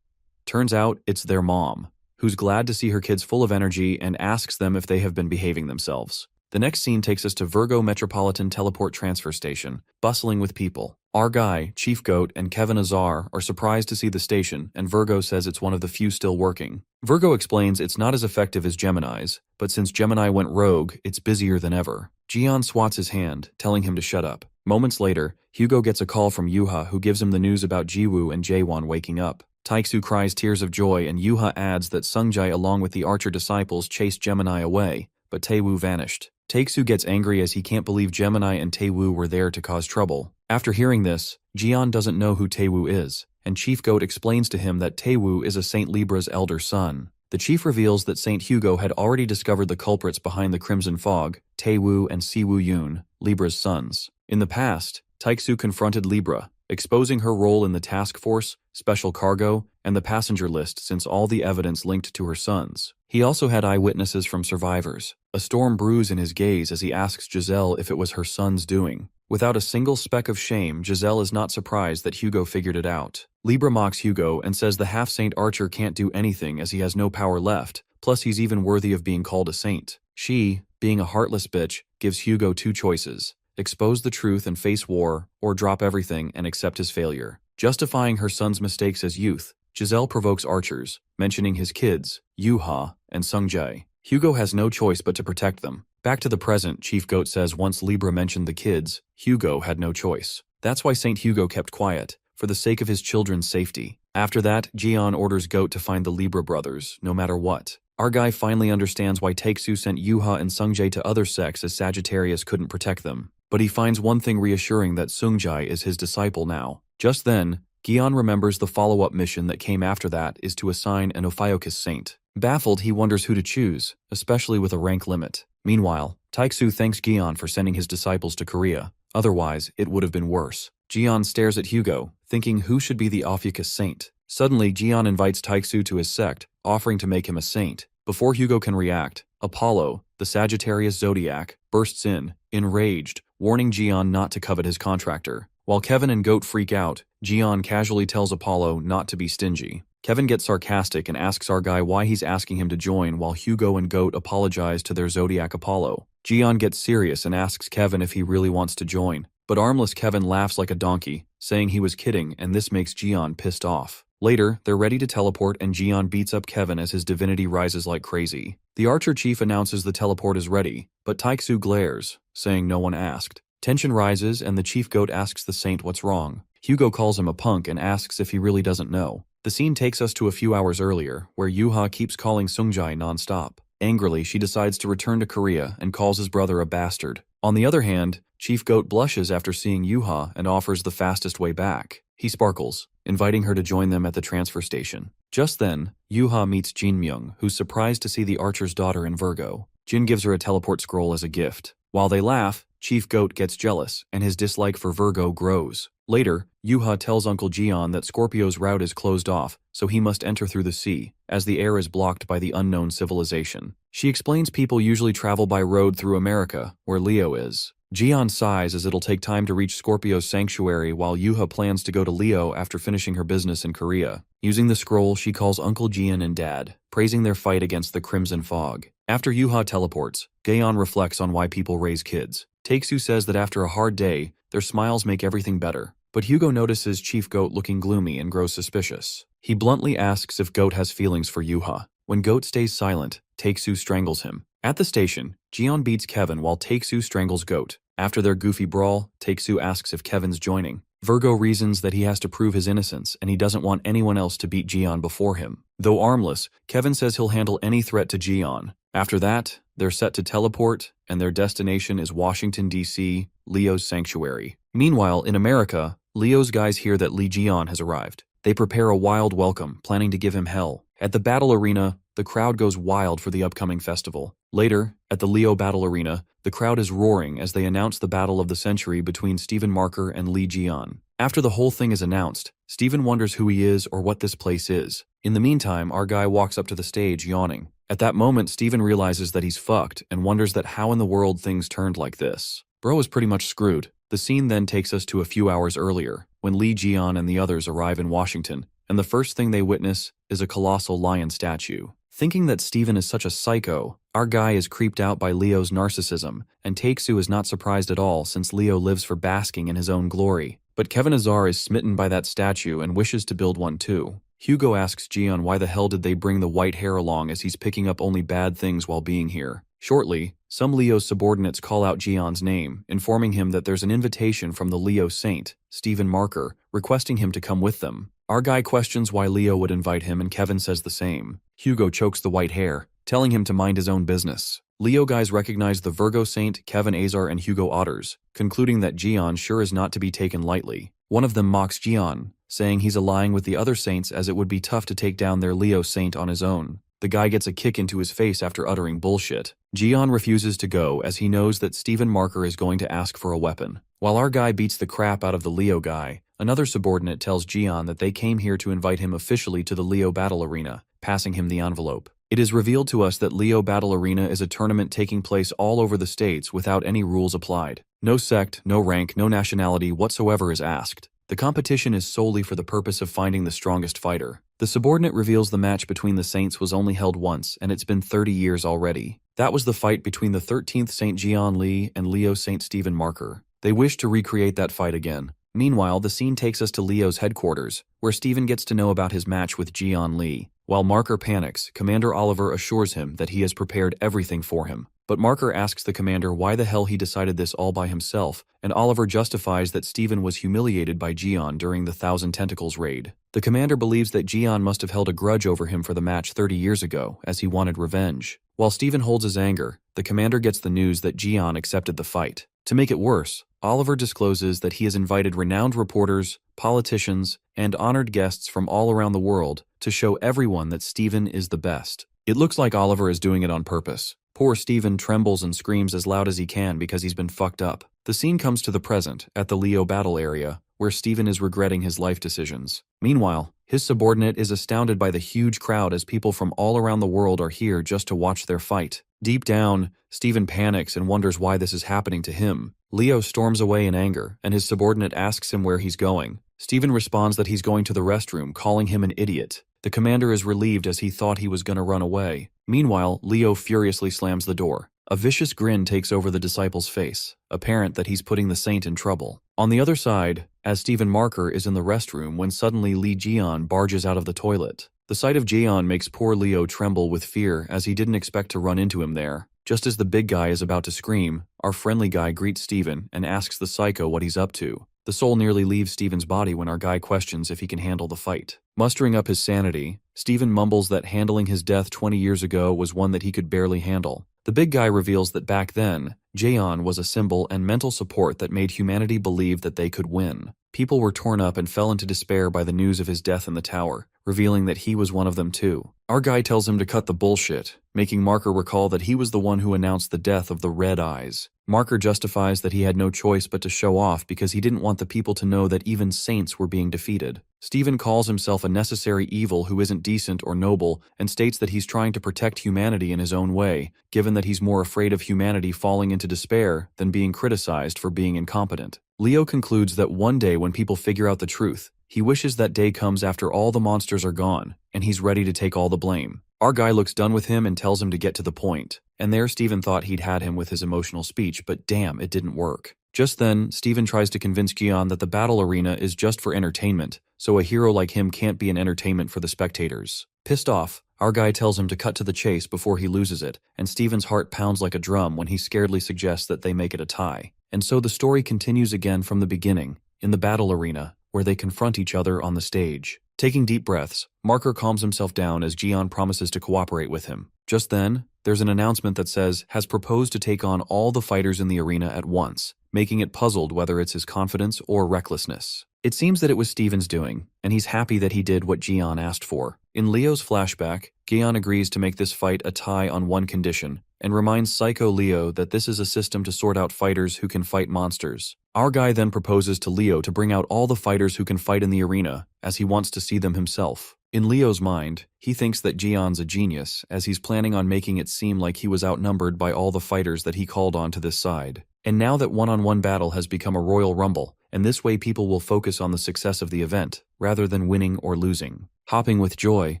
Turns out it's their mom, who's glad to see her kids full of energy and asks them if they have been behaving themselves. The next scene takes us to Virgo Metropolitan Teleport Transfer Station, bustling with people. Our guy, Chief Goat, and Kevin Azar are surprised to see the station, and Virgo says it's one of the few still working. Virgo explains it's not as effective as Gemini's, but since Gemini went rogue, it's busier than ever. Jeon swats his hand, telling him to shut up. Moments later, Hugo gets a call from Yuha who gives him the news about Jiwoo and Jaewon waking up. Taeksu cries tears of joy and Yuha adds that Sungjae along with the archer disciples chased Gemini away, but Taewoo vanished. Taeksu gets angry as he can't believe Gemini and Taewoo were there to cause trouble. After hearing this, Jeon doesn't know who Taewoo is, and Chief Goat explains to him that Taewoo is a Saint Libra's elder son. The chief reveals that Saint Hugo had already discovered the culprits behind the Crimson Fog, Taewoo and Siwoo Yoon, Libra's sons. In the past, Taeksu confronted Libra, exposing her role in the task force, special cargo, and the passenger list since all the evidence linked to her sons. He also had eyewitnesses from survivors. A storm brews in his gaze as he asks Giselle if it was her son's doing. Without a single speck of shame, Giselle is not surprised that Hugo figured it out. Libra mocks Hugo and says the half-saint archer can't do anything as he has no power left, plus he's even worthy of being called a saint. She, being a heartless bitch, gives Hugo two choices: expose the truth and face war, or drop everything and accept his failure. Justifying her son's mistakes as youth, Giselle provokes archers, mentioning his kids, Yuha and Sungjae. Hugo has no choice but to protect them. Back to the present, Chief Goat says once Libra mentioned the kids, Hugo had no choice. That's why Saint Hugo kept quiet, for the sake of his children's safety. After that, Jeon orders Goat to find the Libra brothers, no matter what. Our guy finally understands why Taeksu sent Yuha and Sungjae to other sects as Sagittarius couldn't protect them. But he finds one thing reassuring, that Sungjae is his disciple now. Just then, Gion remembers the follow-up mission that came after that is to assign an Ophiuchus saint. Baffled, he wonders who to choose, especially with a rank limit. Meanwhile, Taiksu thanks Gion for sending his disciples to Korea. Otherwise, it would have been worse. Gion stares at Hugo, thinking who should be the Ophiuchus saint. Suddenly, Gion invites Taiksu to his sect, offering to make him a saint. Before Hugo can react, Apollo, the Sagittarius zodiac, bursts in, enraged, warning Gion not to covet his contractor. While Kevin and Goat freak out, Gion casually tells Apollo not to be stingy. Kevin gets sarcastic and asks our guy why he's asking him to join while Hugo and Goat apologize to their zodiac Apollo. Gion gets serious and asks Kevin if he really wants to join, but armless Kevin laughs like a donkey, saying he was kidding, and this makes Gion pissed off. Later, they're ready to teleport and Gion beats up Kevin as his divinity rises like crazy. The archer chief announces the teleport is ready, but Taiksu glares, saying no one asked. Tension rises and the chief Goat asks the saint what's wrong. Hugo calls him a punk and asks if he really doesn't know. The scene takes us to a few hours earlier, where Yuha keeps calling Sungjai non-stop. Angrily, she decides to return to Korea and calls his brother a bastard. On the other hand, Chief Goat blushes after seeing Yuha and offers the fastest way back. He sparkles, inviting her to join them at the transfer station. Just then, Yuha meets Jin Myung, who's surprised to see the archer's daughter in Virgo. Jin gives her a teleport scroll as a gift. While they laugh, Chief Goat gets jealous, and his dislike for Virgo grows. Later, Yuha tells Uncle Gion that Scorpio's route is closed off, so he must enter through the sea, as the air is blocked by the unknown civilization. She explains people usually travel by road through America, where Leo is. Gion sighs as it'll take time to reach Scorpio's sanctuary while Yuha plans to go to Leo after finishing her business in Korea. Using the scroll, she calls Uncle Jian and Dad, praising their fight against the Crimson Fog. After Yuha teleports, Gaeon reflects on why people raise kids. Taeksu says that after a hard day, their smiles make everything better. But Hugo notices Chief Goat looking gloomy and grows suspicious. He bluntly asks if Goat has feelings for Yuha. When Goat stays silent, Taeksu strangles him. At the station, Gion beats Kevin while Taeksu strangles Goat. After their goofy brawl, Taeksu asks if Kevin's joining. Virgo reasons that he has to prove his innocence and he doesn't want anyone else to beat Gion before him. Though armless, Kevin says he'll handle any threat to Gion. After that, they're set to teleport, and their destination is Washington, D.C., Leo's sanctuary. Meanwhile, in America, Leo's guys hear that Lee Jian has arrived. They prepare a wild welcome, planning to give him hell. At the battle arena, the crowd goes wild for the upcoming festival. Later, at the Leo battle arena, the crowd is roaring as they announce the battle of the century between Stephen Marker and Lee Jian. After the whole thing is announced, Stephen wonders who he is or what this place is. In the meantime, our guy walks up to the stage, yawning. At that moment, Stephen realizes that he's fucked and wonders that how in the world things turned like this. Bro is pretty much screwed. The scene then takes us to a few hours earlier, when Lee Jian and the others arrive in Washington, and the first thing they witness is a colossal lion statue. Thinking that Stephen is such a psycho, our guy is creeped out by Leo's narcissism, and Taeksu is not surprised at all since Leo lives for basking in his own glory. But Kevin Azar is smitten by that statue and wishes to build one too. Hugo asks Gion why the hell did they bring the white hair along as he's picking up only bad things while being here. Shortly, some Leo subordinates call out Gion's name, informing him that there's an invitation from the Leo saint, Stephen Marker, requesting him to come with them. Our guy questions why Leo would invite him and Kevin says the same. Hugo chokes the white hair, telling him to mind his own business. Leo guys recognize the Virgo saint, Kevin Azar and Hugo Otters, concluding that Gion sure is not to be taken lightly. One of them mocks Gion, saying he's allying with the other saints as it would be tough to take down their Leo saint on his own. The guy gets a kick into his face after uttering bullshit. Gion refuses to go as he knows that Stephen Marker is going to ask for a weapon. While our guy beats the crap out of the Leo guy, another subordinate tells Gion that they came here to invite him officially to the Leo battle arena, passing him the envelope. It is revealed to us that Leo Battle Arena is a tournament taking place all over the states without any rules applied. No sect, no rank, no nationality whatsoever is asked. The competition is solely for the purpose of finding the strongest fighter. The subordinate reveals the match between the saints was only held once, and it's been 30 years already. That was the fight between the 13th Saint Jian Lee and Leo Saint Stephen Marker. They wish to recreate that fight again. Meanwhile, the scene takes us to Leo's headquarters, where Stephen gets to know about his match with Jian Lee. While Marker panics, Commander Oliver assures him that he has prepared everything for him. But Marker asks the commander why the hell he decided this all by himself, and Oliver justifies that Stephen was humiliated by Jian during the Thousand Tentacles raid. The commander believes that Jian must have held a grudge over him for the match 30 years ago, as he wanted revenge. While Stephen holds his anger, the commander gets the news that Jian accepted the fight. To make it worse, Oliver discloses that he has invited renowned reporters, politicians, and honored guests from all around the world to show everyone that Steven is the best. It looks like Oliver is doing it on purpose. Poor Steven trembles and screams as loud as he can because he's been fucked up. The scene comes to the present, at the Leo battle area, where Steven is regretting his life decisions. Meanwhile, his subordinate is astounded by the huge crowd as people from all around the world are here just to watch their fight. Deep down, Steven panics and wonders why this is happening to him. Leo storms away in anger, and his subordinate asks him where he's going. Steven responds that he's going to the restroom, calling him an idiot. The commander is relieved as he thought he was gonna run away. Meanwhile, Leo furiously slams the door. A vicious grin takes over the disciple's face, apparent that he's putting the saint in trouble. On the other side, as Steven Marker is in the restroom when suddenly Lee Jian barges out of the toilet. The sight of Jian makes poor Leo tremble with fear as he didn't expect to run into him there. Just as the big guy is about to scream, our friendly guy greets Steven and asks the psycho what he's up to. The soul nearly leaves Steven's body when our guy questions if he can handle the fight. Mustering up his sanity, Steven mumbles that handling his death 20 years ago was one that he could barely handle. The big guy reveals that back then, Jaeon was a symbol and mental support that made humanity believe that they could win. People were torn up and fell into despair by the news of his death in the tower, revealing that he was one of them too. Our guy tells him to cut the bullshit, making Marker recall that he was the one who announced the death of the Red Eyes. Marker justifies that he had no choice but to show off because he didn't want the people to know that even saints were being defeated. Steven calls himself a necessary evil who isn't decent or noble and states that he's trying to protect humanity in his own way, given that he's more afraid of humanity falling into despair than being criticized for being incompetent. Leo concludes that one day when people figure out the truth, he wishes that day comes after all the monsters are gone, and he's ready to take all the blame. Our guy looks done with him and tells him to get to the point. And there Steven thought he'd had him with his emotional speech, but damn, it didn't work. Just then, Steven tries to convince Gian that the battle arena is just for entertainment, so a hero like him can't be an entertainment for the spectators. Pissed off, our guy tells him to cut to the chase before he loses it, and Steven's heart pounds like a drum when he scaredly suggests that they make it a tie. And so the story continues again from the beginning, in the battle arena, where they confront each other on the stage. Taking deep breaths, Marker calms himself down as Gian promises to cooperate with him. Just then, there's an announcement that says, has proposed to take on all the fighters in the arena at once, making it puzzled whether it's his confidence or recklessness. It seems that it was Steven's doing, and he's happy that he did what Gian asked for. In Leo's flashback, Gian agrees to make this fight a tie on one condition, and reminds Psycho Leo that this is a system to sort out fighters who can fight monsters. Our guy then proposes to Leo to bring out all the fighters who can fight in the arena, as he wants to see them himself. In Leo's mind, he thinks that Gian's a genius, as he's planning on making it seem like he was outnumbered by all the fighters that he called on to this side. And now that one-on-one battle has become a royal rumble, and this way people will focus on the success of the event, rather than winning or losing. Hopping with joy,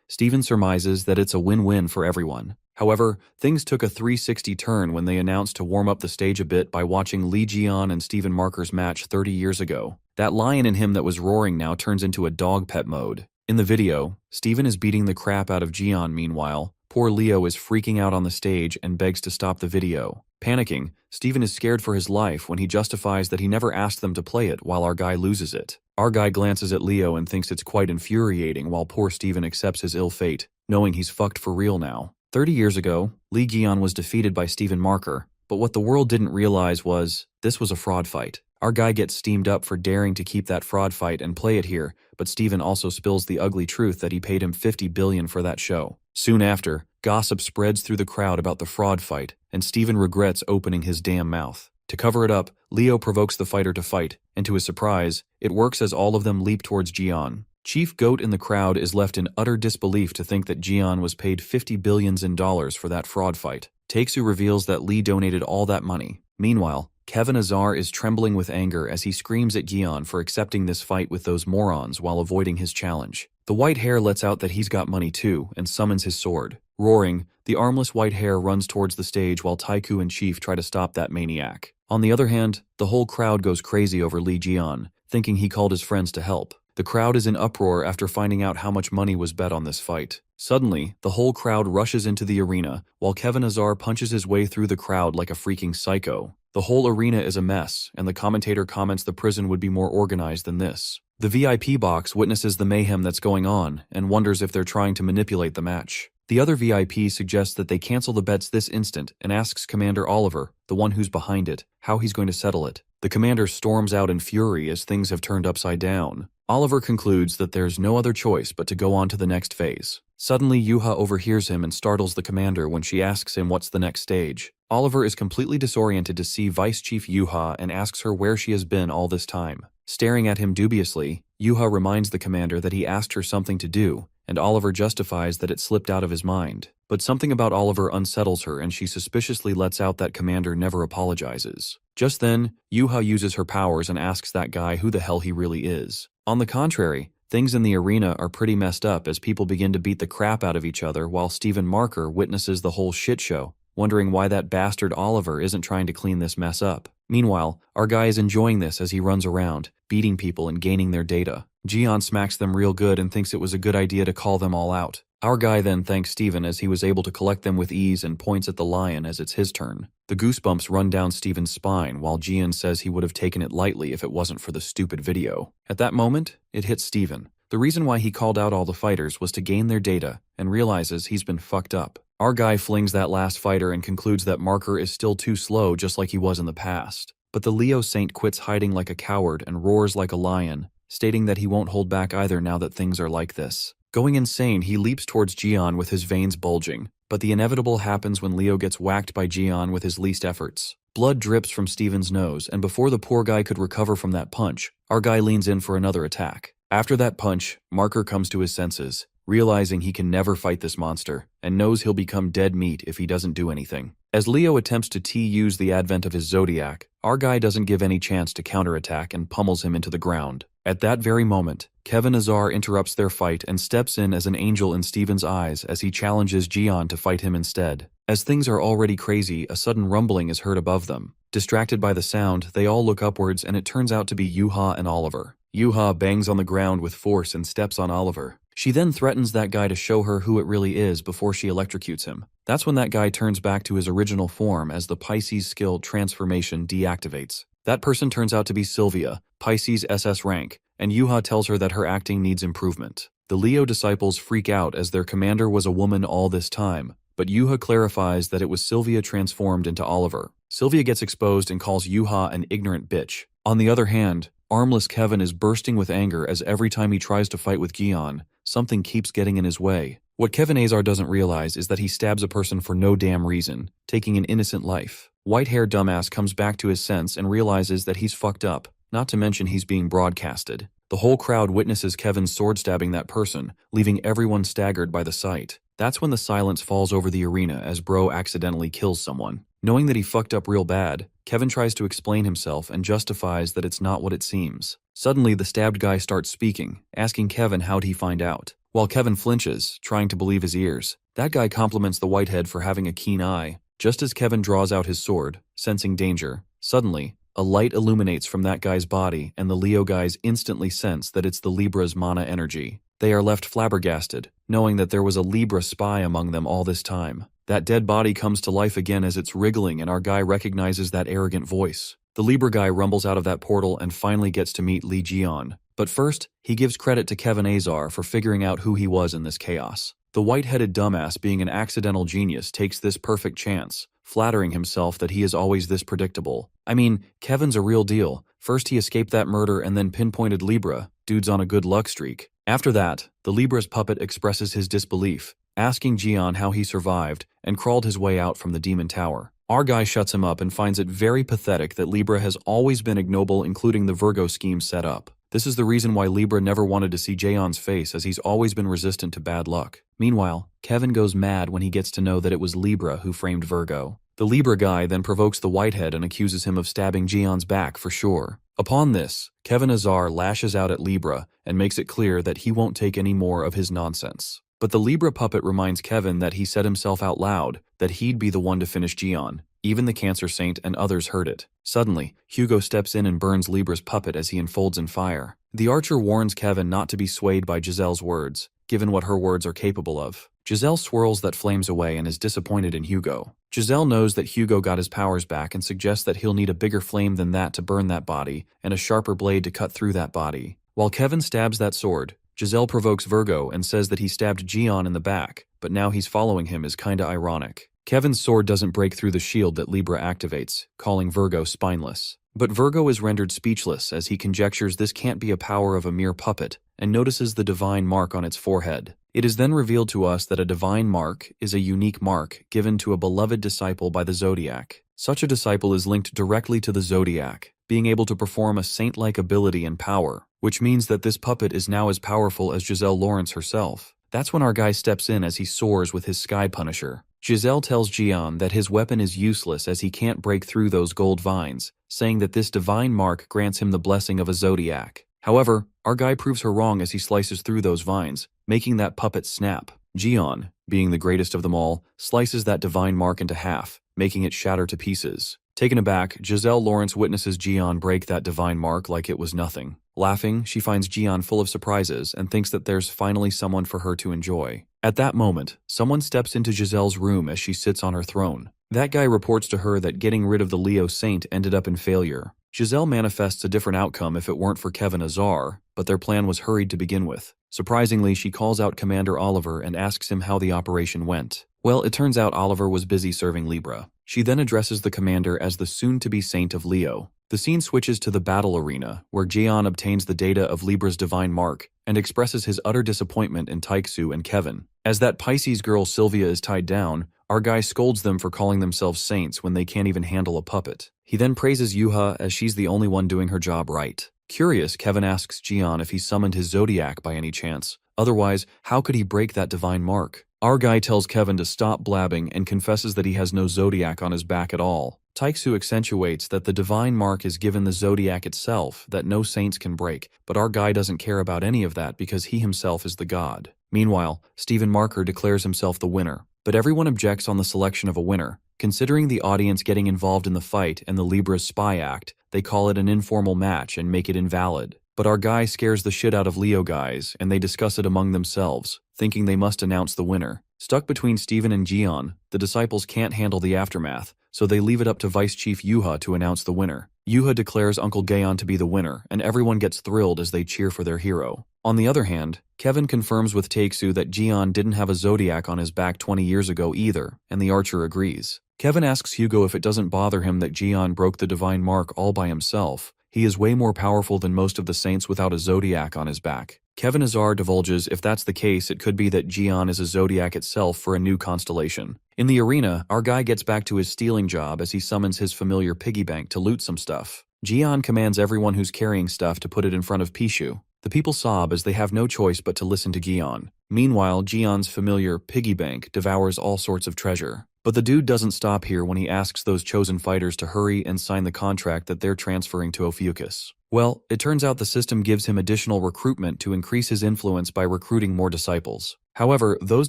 Steven surmises that it's a win-win for everyone. However, things took a 360 turn when they announced to warm up the stage a bit by watching Lee Jian and Steven Marker's match 30 years ago. That lion in him that was roaring now turns into a dog pet mode. In the video, Steven is beating the crap out of Jian. Meanwhile, poor Leo is freaking out on the stage and begs to stop the video. Panicking, Steven is scared for his life when he justifies that he never asked them to play it while our guy loses it. Our guy glances at Leo and thinks it's quite infuriating while poor Steven accepts his ill fate, knowing he's fucked for real now. 30 years ago, Lee Gian was defeated by Steven Marker, but what the world didn't realize was, this was a fraud fight. Our guy gets steamed up for daring to keep that fraud fight and play it here, but Steven also spills the ugly truth that he paid him $50 billion for that show. Soon after, gossip spreads through the crowd about the fraud fight, and Steven regrets opening his damn mouth. To cover it up, Leo provokes the fighter to fight, and to his surprise, it works as all of them leap towards Gian. Chief Goat in the crowd is left in utter disbelief to think that Gian was paid $50 billion for that fraud fight. Takesu reveals that Lee donated all that money. Meanwhile, Kevin Azar is trembling with anger as he screams at Gian for accepting this fight with those morons while avoiding his challenge. The white hare lets out that he's got money too and summons his sword. Roaring, the armless white hare runs towards the stage while Taiku and Chief try to stop that maniac. On the other hand, the whole crowd goes crazy over Lee Gian, thinking he called his friends to help. The crowd is in uproar after finding out how much money was bet on this fight. Suddenly, the whole crowd rushes into the arena, while Kevin Azar punches his way through the crowd like a freaking psycho. The whole arena is a mess, and the commentator comments the prison would be more organized than this. The VIP box witnesses the mayhem that's going on, and wonders if they're trying to manipulate the match. The other VIP suggests that they cancel the bets this instant and asks Commander Oliver, the one who's behind it, how he's going to settle it. The commander storms out in fury as things have turned upside down. Oliver concludes that there's no other choice but to go on to the next phase. Suddenly, Yuha overhears him and startles the commander when she asks him what's the next stage. Oliver is completely disoriented to see Vice Chief Yuha and asks her where she has been all this time. Staring at him dubiously, Yuha reminds the commander that he asked her something to do, and Oliver justifies that it slipped out of his mind. But something about Oliver unsettles her and she suspiciously lets out that commander never apologizes. Just then, Yuha uses her powers and asks that guy who the hell he really is. On the contrary, things in the arena are pretty messed up as people begin to beat the crap out of each other while Stephen Marker witnesses the whole shit show, wondering why that bastard Oliver isn't trying to clean this mess up. Meanwhile, our guy is enjoying this as he runs around, beating people and gaining their data. Jian smacks them real good and thinks it was a good idea to call them all out. Our guy then thanks Stephen as he was able to collect them with ease and points at the lion as it's his turn. The goosebumps run down Stephen's spine while Jian says he would have taken it lightly if it wasn't for the stupid video. At that moment, it hits Stephen. The reason why he called out all the fighters was to gain their data and realizes he's been fucked up. Our guy flings that last fighter and concludes that Marker is still too slow just like he was in the past. But the Leo Saint quits hiding like a coward and roars like a lion, stating that he won't hold back either now that things are like this. Going insane, he leaps towards Jian with his veins bulging, but the inevitable happens when Leo gets whacked by Jian with his least efforts. Blood drips from Stephen's nose, and before the poor guy could recover from that punch, our guy leans in for another attack. After that punch, Marker comes to his senses, realizing he can never fight this monster, and knows he'll become dead meat if he doesn't do anything. As Leo attempts to use the advent of his Zodiac, our guy doesn't give any chance to counterattack and pummels him into the ground. At that very moment, Kevin Azar interrupts their fight and steps in as an angel in Stephen's eyes as he challenges Jian to fight him instead. As things are already crazy, a sudden rumbling is heard above them. Distracted by the sound, they all look upwards and it turns out to be Yuha and Oliver. Yuha bangs on the ground with force and steps on Oliver. She then threatens that guy to show her who it really is before she electrocutes him. That's when that guy turns back to his original form as the Pisces skill transformation deactivates. That person turns out to be Sylvia, Pisces SS rank, and Yuha tells her that her acting needs improvement. The Leo disciples freak out as their commander was a woman all this time, but Yuha clarifies that it was Sylvia transformed into Oliver. Sylvia gets exposed and calls Yuha an ignorant bitch. On the other hand, armless Kevin is bursting with anger as every time he tries to fight with Jian, something keeps getting in his way. What Kevin Azar doesn't realize is that he stabs a person for no damn reason, taking an innocent life. White-haired dumbass comes back to his sense and realizes that he's fucked up, not to mention he's being broadcasted. The whole crowd witnesses Kevin sword stabbing that person, leaving everyone staggered by the sight. That's when the silence falls over the arena as Bro accidentally kills someone. Knowing that he fucked up real bad, Kevin tries to explain himself and justifies that it's not what it seems. Suddenly, the stabbed guy starts speaking, asking Kevin how'd he find out. While Kevin flinches, trying to believe his ears, that guy compliments the whitehead for having a keen eye. Just as Kevin draws out his sword, sensing danger, suddenly, a light illuminates from that guy's body and the Leo guys instantly sense that it's the Libra's mana energy. They are left flabbergasted, knowing that there was a Libra spy among them all this time. That dead body comes to life again as it's wriggling and our guy recognizes that arrogant voice. The Libra guy rumbles out of that portal and finally gets to meet Li Jian. But first, he gives credit to Kevin Azar for figuring out who he was in this chaos. The white-headed dumbass being an accidental genius takes this perfect chance, flattering himself that he is always this predictable. I mean, Kevin's a real deal. First he escaped that murder and then pinpointed Libra. Dude's on a good luck streak. After that, the Libra's puppet expresses his disbelief, asking Jian how he survived and crawled his way out from the demon tower. Our guy shuts him up and finds it very pathetic that Libra has always been ignoble, including the Virgo scheme set up. This is the reason why Libra never wanted to see Jaeon's face, as he's always been resistant to bad luck. Meanwhile, Kevin goes mad when he gets to know that it was Libra who framed Virgo. The Libra guy then provokes the whitehead and accuses him of stabbing Jaeon's back for sure. Upon this, Kevin Azar lashes out at Libra and makes it clear that he won't take any more of his nonsense. But the Libra puppet reminds Kevin that he said himself out loud that he'd be the one to finish Jaeon. Even the Cancer Saint and others heard it. Suddenly, Hugo steps in and burns Libra's puppet as he unfolds in fire. The archer warns Kevin not to be swayed by Giselle's words, given what her words are capable of. Giselle swirls that flames away and is disappointed in Hugo. Giselle knows that Hugo got his powers back and suggests that he'll need a bigger flame than that to burn that body, and a sharper blade to cut through that body. While Kevin stabs that sword, Giselle provokes Virgo and says that he stabbed Jaeon in the back, but now he's following him is kinda ironic. Kevin's sword doesn't break through the shield that Libra activates, calling Virgo spineless. But Virgo is rendered speechless as he conjectures this can't be a power of a mere puppet, and notices the divine mark on its forehead. It is then revealed to us that a divine mark is a unique mark given to a beloved disciple by the Zodiac. Such a disciple is linked directly to the Zodiac, being able to perform a saint-like ability and power, which means that this puppet is now as powerful as Giselle Lawrence herself. That's when our guy steps in as he soars with his Sky Punisher. Giselle tells Gian that his weapon is useless as he can't break through those gold vines, saying that this divine mark grants him the blessing of a Zodiac. However, our guy proves her wrong as he slices through those vines, making that puppet snap. Gian, being the greatest of them all, slices that divine mark into half, making it shatter to pieces. Taken aback, Giselle Lawrence witnesses Gian break that divine mark like it was nothing. Laughing, she finds Gian full of surprises and thinks that there's finally someone for her to enjoy. At that moment, someone steps into Giselle's room as she sits on her throne. That guy reports to her that getting rid of the Leo Saint ended up in failure. Giselle manifests a different outcome if it weren't for Kevin Azar, but their plan was hurried to begin with. Surprisingly, she calls out Commander Oliver and asks him how the operation went. Well, it turns out Oliver was busy serving Libra. She then addresses the commander as the soon-to-be Saint of Leo. The scene switches to the battle arena, where Gian obtains the data of Libra's divine mark and expresses his utter disappointment in Taiksu and Kevin. As that Pisces girl Sylvia is tied down, our guy scolds them for calling themselves saints when they can't even handle a puppet. He then praises Yuha as she's the only one doing her job right. Curious, Kevin asks Gian if he summoned his Zodiac by any chance. Otherwise, how could he break that divine mark? Our guy tells Kevin to stop blabbing and confesses that he has no Zodiac on his back at all. Taiksu accentuates that the divine mark is given the Zodiac itself that no saints can break, but our guy doesn't care about any of that because he himself is the god. Meanwhile, Stephen Marker declares himself the winner, but everyone objects on the selection of a winner. Considering the audience getting involved in the fight and the Libra's spy act, they call it an informal match and make it invalid. But our guy scares the shit out of Leo guys, and they discuss it among themselves, thinking they must announce the winner. Stuck between Stephen and Gian, the disciples can't handle the aftermath, so they leave it up to Vice Chief Yuha to announce the winner. Yuha declares Uncle Gaon to be the winner, and everyone gets thrilled as they cheer for their hero. On the other hand, Kevin confirms with Taiksu that Gian didn't have a Zodiac on his back 20 years ago either, and the archer agrees. Kevin asks Hugo if it doesn't bother him that Gian broke the divine mark all by himself. He is way more powerful than most of the saints without a Zodiac on his back. Kevin Azar divulges if that's the case, it could be that Gian is a Zodiac itself for a new constellation. In the arena, our guy gets back to his stealing job as he summons his familiar piggy bank to loot some stuff. Gian commands everyone who's carrying stuff to put it in front of Pishu. The people sob as they have no choice but to listen to Gian. Meanwhile, Gian's familiar piggy bank devours all sorts of treasure. But the dude doesn't stop here when he asks those chosen fighters to hurry and sign the contract that they're transferring to Ophiuchus. Well, it turns out the system gives him additional recruitment to increase his influence by recruiting more disciples. However, those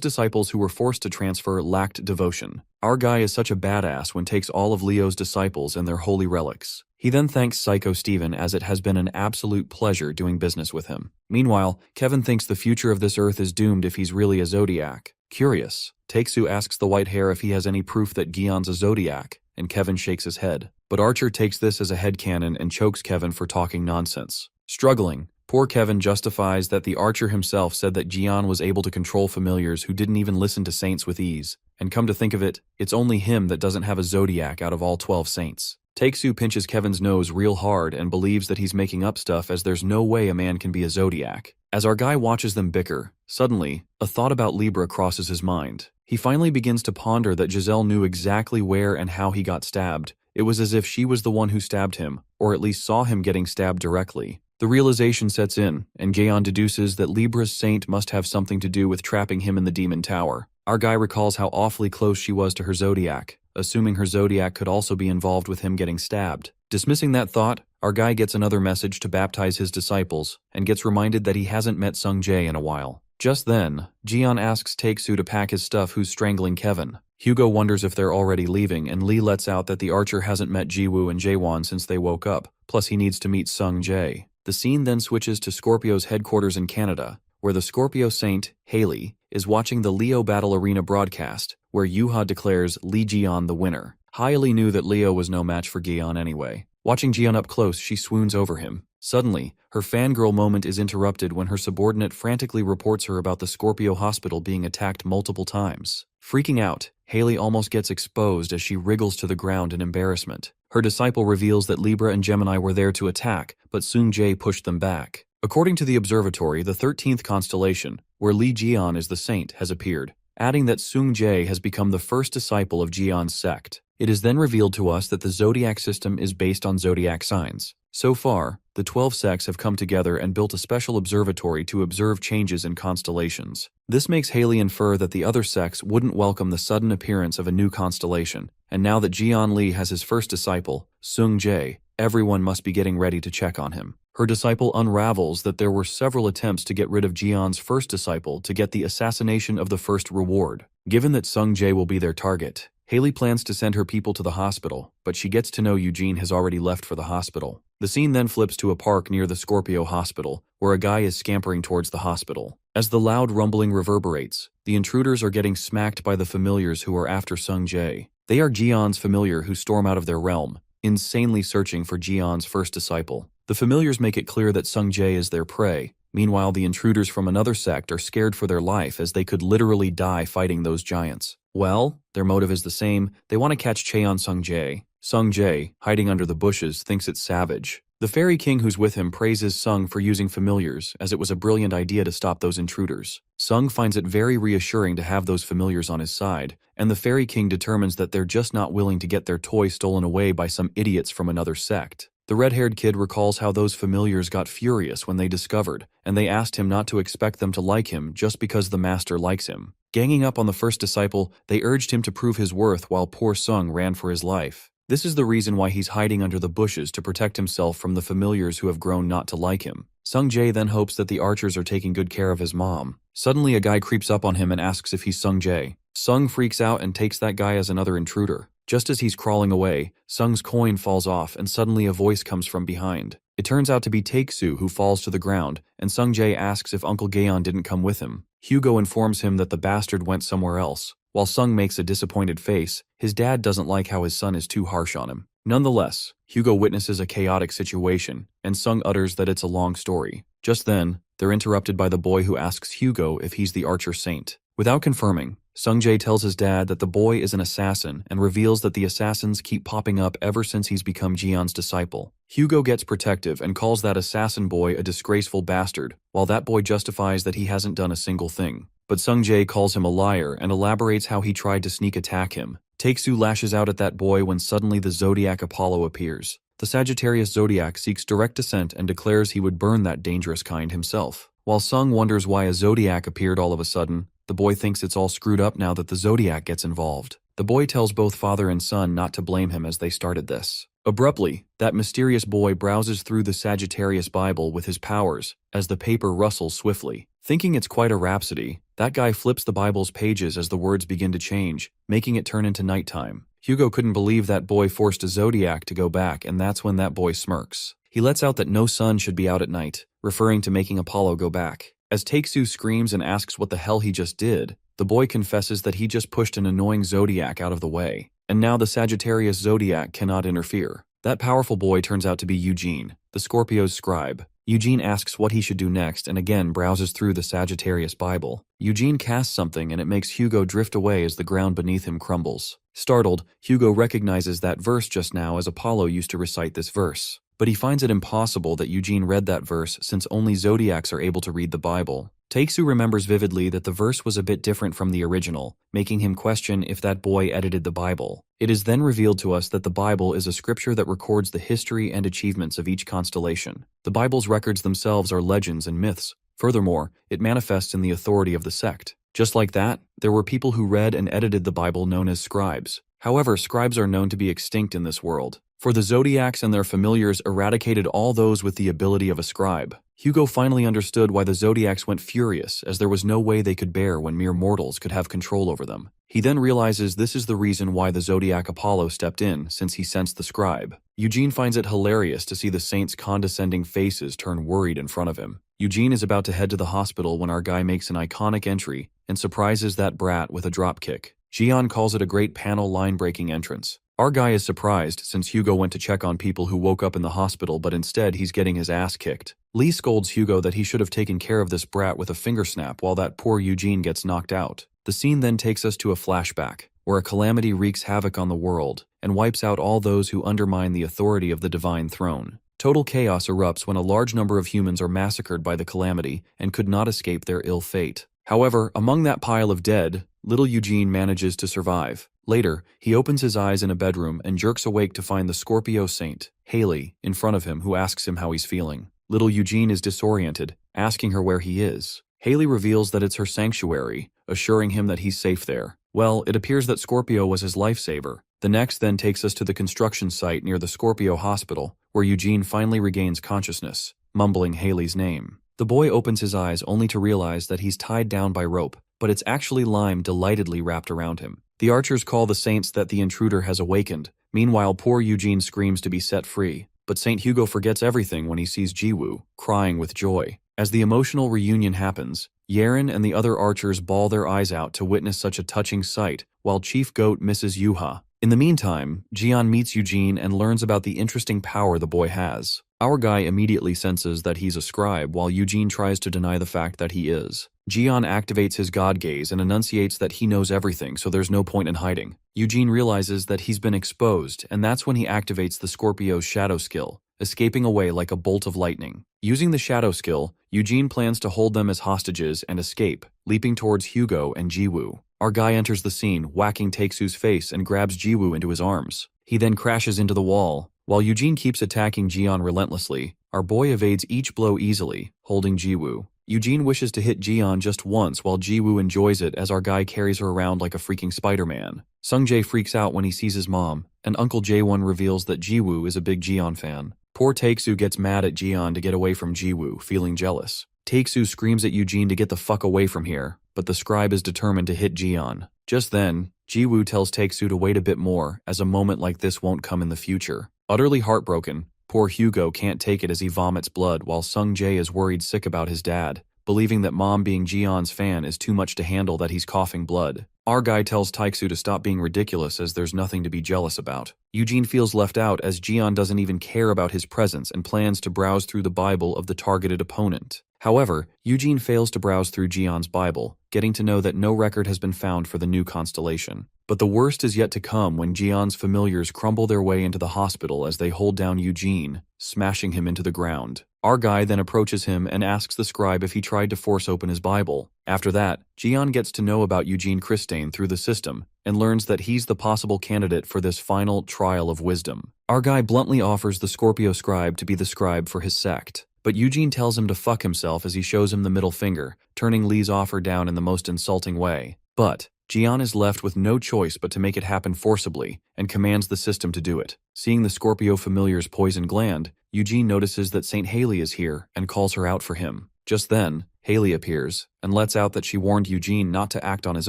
disciples who were forced to transfer lacked devotion. Our guy is such a badass when takes all of Leo's disciples and their holy relics. He then thanks Psycho Steven as it has been an absolute pleasure doing business with him. Meanwhile, Kevin thinks the future of this earth is doomed if he's really a Zodiac. Curious, Taiksu asks the white hair if he has any proof that Gion's a Zodiac, and Kevin shakes his head. But Archer takes this as a headcanon and chokes Kevin for talking nonsense. Struggling, poor Kevin justifies that the Archer himself said that Gian was able to control familiars who didn't even listen to saints with ease. And come to think of it, it's only him that doesn't have a Zodiac out of all 12 saints. Taiksu pinches Kevin's nose real hard and believes that he's making up stuff as there's no way a man can be a Zodiac. As our guy watches them bicker, suddenly, a thought about Libra crosses his mind. He finally begins to ponder that Giselle knew exactly where and how he got stabbed. It was as if she was the one who stabbed him, or at least saw him getting stabbed directly. The realization sets in, and Gaon deduces that Libra's saint must have something to do with trapping him in the demon tower. Our guy recalls how awfully close she was to her Zodiac, assuming her Zodiac could also be involved with him getting stabbed. Dismissing that thought, our guy gets another message to baptize his disciples, and gets reminded that he hasn't met Sung Jae in a while. Just then, Jian asks Taiksu to pack his stuff who's strangling Kevin. Hugo wonders if they're already leaving, and Lee lets out that the Archer hasn't met Jiwoo and Jaewon since they woke up, plus he needs to meet Sung Jae. The scene then switches to Scorpio's headquarters in Canada, where the Scorpio Saint, Haley, is watching the Leo Battle Arena broadcast, where Yuha declares Lee Jian the winner. Haley knew that Leo was no match for Gion anyway. Watching Jian up close, she swoons over him. Suddenly, her fangirl moment is interrupted when her subordinate frantically reports her about the Scorpio hospital being attacked multiple times. Freaking out, Haley almost gets exposed as she wriggles to the ground in embarrassment. Her disciple reveals that Libra and Gemini were there to attack, but Seung-jae pushed them back. According to the observatory, the 13th constellation, where Lee Jian is the saint, has appeared, adding that Seung-jae has become the first disciple of Jian's sect. It is then revealed to us that the zodiac system is based on zodiac signs. So far, the 12 sects have come together and built a special observatory to observe changes in constellations. This makes Haley infer that the other sects wouldn't welcome the sudden appearance of a new constellation, and now that Jian Lee has his first disciple, Seung-jae, everyone must be getting ready to check on him. Her disciple unravels that there were several attempts to get rid of Jian's first disciple to get the assassination of the first reward. Given that Seung-jae will be their target, Haley plans to send her people to the hospital, but she gets to know Eugene has already left for the hospital. The scene then flips to a park near the Scorpio Hospital, where a guy is scampering towards the hospital. As the loud rumbling reverberates, the intruders are getting smacked by the familiars who are after Seung-jae. They are Jian's familiar who storm out of their realm, insanely searching for Jian's first disciple. The familiars make it clear that Seung-jae is their prey. Meanwhile, the intruders from another sect are scared for their life as they could literally die fighting those giants. Well, their motive is the same. They want to catch Cheon Seung-jae. Seung-jae, hiding under the bushes, thinks it's savage. The fairy king who's with him praises Sung for using familiars, as it was a brilliant idea to stop those intruders. Sung finds it very reassuring to have those familiars on his side, and the fairy king determines that they're just not willing to get their toy stolen away by some idiots from another sect. The red-haired kid recalls how those familiars got furious when they discovered, and they asked him not to expect them to like him just because the master likes him. Ganging up on the first disciple, they urged him to prove his worth while poor Sung ran for his life. This is the reason why he's hiding under the bushes to protect himself from the familiars who have grown not to like him. Seung-jae then hopes that the archers are taking good care of his mom. Suddenly a guy creeps up on him and asks if he's Seung-jae. Sung freaks out and takes that guy as another intruder. Just as he's crawling away, Sung's coin falls off and suddenly a voice comes from behind. It turns out to be Taeksu who falls to the ground, and Seung-jae asks if Uncle Gaeon didn't come with him. Hugo informs him that the bastard went somewhere else. While Sung makes a disappointed face, his dad doesn't like how his son is too harsh on him. Nonetheless, Hugo witnesses a chaotic situation, and Sung utters that it's a long story. Just then, they're interrupted by the boy who asks Hugo if he's the archer saint. Without confirming, Seung-jae tells his dad that the boy is an assassin and reveals that the assassins keep popping up ever since he's become Jian's disciple. Hugo gets protective and calls that assassin boy a disgraceful bastard, while that boy justifies that he hasn't done a single thing. But Seung-jae calls him a liar and elaborates how he tried to sneak attack him. Taeksu lashes out at that boy when suddenly the zodiac Apollo appears. The Sagittarius zodiac seeks direct descent and declares he would burn that dangerous kind himself. While Sung wonders why a zodiac appeared all of a sudden, the boy thinks it's all screwed up now that the zodiac gets involved. The boy tells both father and son not to blame him as they started this. Abruptly, that mysterious boy browses through the Sagittarius Bible with his powers, as the paper rustles swiftly. Thinking it's quite a rhapsody, that guy flips the Bible's pages as the words begin to change, making it turn into nighttime. Hugo couldn't believe that boy forced a zodiac to go back, and that's when that boy smirks. He lets out that no sun should be out at night, referring to making Apollo go back. As Taeksu screams and asks what the hell he just did, the boy confesses that he just pushed an annoying zodiac out of the way, and now the Sagittarius zodiac cannot interfere. That powerful boy turns out to be Eugene, the Scorpio's scribe. Eugene asks what he should do next and again browses through the Sagittarius Bible. Eugene casts something and it makes Hugo drift away as the ground beneath him crumbles. Startled, Hugo recognizes that verse just now as Apollo used to recite this verse. But he finds it impossible that Eugene read that verse since only zodiacs are able to read the Bible. Taeksu remembers vividly that the verse was a bit different from the original, making him question if that boy edited the Bible. It is then revealed to us that the Bible is a scripture that records the history and achievements of each constellation. The Bible's records themselves are legends and myths. Furthermore, it manifests in the authority of the sect. Just like that, there were people who read and edited the Bible known as scribes. However, scribes are known to be extinct in this world, for the zodiacs and their familiars eradicated all those with the ability of a scribe. Hugo finally understood why the zodiacs went furious, as there was no way they could bear when mere mortals could have control over them. He then realizes this is the reason why the zodiac Apollo stepped in, since he sensed the scribe. Eugene finds it hilarious to see the saints' condescending faces turn worried in front of him. Eugene is about to head to the hospital when our guy makes an iconic entry and surprises that brat with a dropkick. Jian calls it a great panel line-breaking entrance. Our guy is surprised since Hugo went to check on people who woke up in the hospital, but instead he's getting his ass kicked. Lee scolds Hugo that he should have taken care of this brat with a finger snap while that poor Eugene gets knocked out. The scene then takes us to a flashback, where a calamity wreaks havoc on the world and wipes out all those who undermine the authority of the divine throne. Total chaos erupts when a large number of humans are massacred by the calamity and could not escape their ill fate. However, among that pile of dead, little Eugene manages to survive. Later, he opens his eyes in a bedroom and jerks awake to find the Scorpio saint, Haley, in front of him, who asks him how he's feeling. Little Eugene is disoriented, asking her where he is. Haley reveals that it's her sanctuary, assuring him that he's safe there. Well, it appears that Scorpio was his lifesaver. The next then takes us to the construction site near the Scorpio hospital, where Eugene finally regains consciousness, mumbling Haley's name. The boy opens his eyes only to realize that he's tied down by rope, but it's actually lime delightedly wrapped around him. The archers call the saints that the intruder has awakened. Meanwhile, poor Eugene screams to be set free, but Saint Hugo forgets everything when he sees Jiwoo, crying with joy. As the emotional reunion happens, Yaren and the other archers bawl their eyes out to witness such a touching sight, while Chief Goat misses Yuha. In the meantime, Jian meets Eugene and learns about the interesting power the boy has. Our guy immediately senses that he's a scribe, while Eugene tries to deny the fact that he is. Jian activates his god gaze and enunciates that he knows everything, so there's no point in hiding. Eugene realizes that he's been exposed, and that's when he activates the Scorpio's shadow skill, escaping away like a bolt of lightning. Using the shadow skill, Eugene plans to hold them as hostages and escape, leaping towards Hugo and Jiwoo. Our guy enters the scene, whacking Taeksu's face and grabs Jiwoo into his arms. He then crashes into the wall. While Eugene keeps attacking Jian relentlessly, our boy evades each blow easily, holding Jiwoo. Eugene wishes to hit Jian just once while Jiwoo enjoys it as our guy carries her around like a freaking Spider-Man. Sungjae freaks out when he sees his mom, and Uncle Jaewon reveals that Jiwoo is a big Jian fan. Poor Taeksu gets mad at Jian to get away from Jiwoo, feeling jealous. Taeksu screams at Eugene to get the fuck away from here, but the scribe is determined to hit Jian. Just then, Jiwoo tells Taeksu to wait a bit more, as a moment like this won't come in the future. Utterly heartbroken, poor Hugo can't take it as he vomits blood while Sungjae is worried sick about his dad, believing that mom being Jian's fan is too much to handle that he's coughing blood. Our guy tells Taeksu to stop being ridiculous as there's nothing to be jealous about. Eugene feels left out as Jian doesn't even care about his presence and plans to browse through the Bible of the targeted opponent. However, Eugene fails to browse through Jian's Bible, getting to know that no record has been found for the new constellation. But the worst is yet to come when Jian's familiars crumble their way into the hospital as they hold down Eugene, smashing him into the ground. Our guy then approaches him and asks the scribe if he tried to force open his Bible. After that, Jian gets to know about Eugene Christane through the system and learns that he's the possible candidate for this final trial of wisdom. Our guy bluntly offers the Scorpio scribe to be the scribe for his sect, but Eugene tells him to fuck himself as he shows him the middle finger, turning Lee's offer down in the most insulting way. But Jian is left with no choice but to make it happen forcibly and commands the system to do it. Seeing the Scorpio familiar's poison gland, Eugene notices that Saint Haley is here and calls her out for him. Just then, Haley appears and lets out that she warned Eugene not to act on his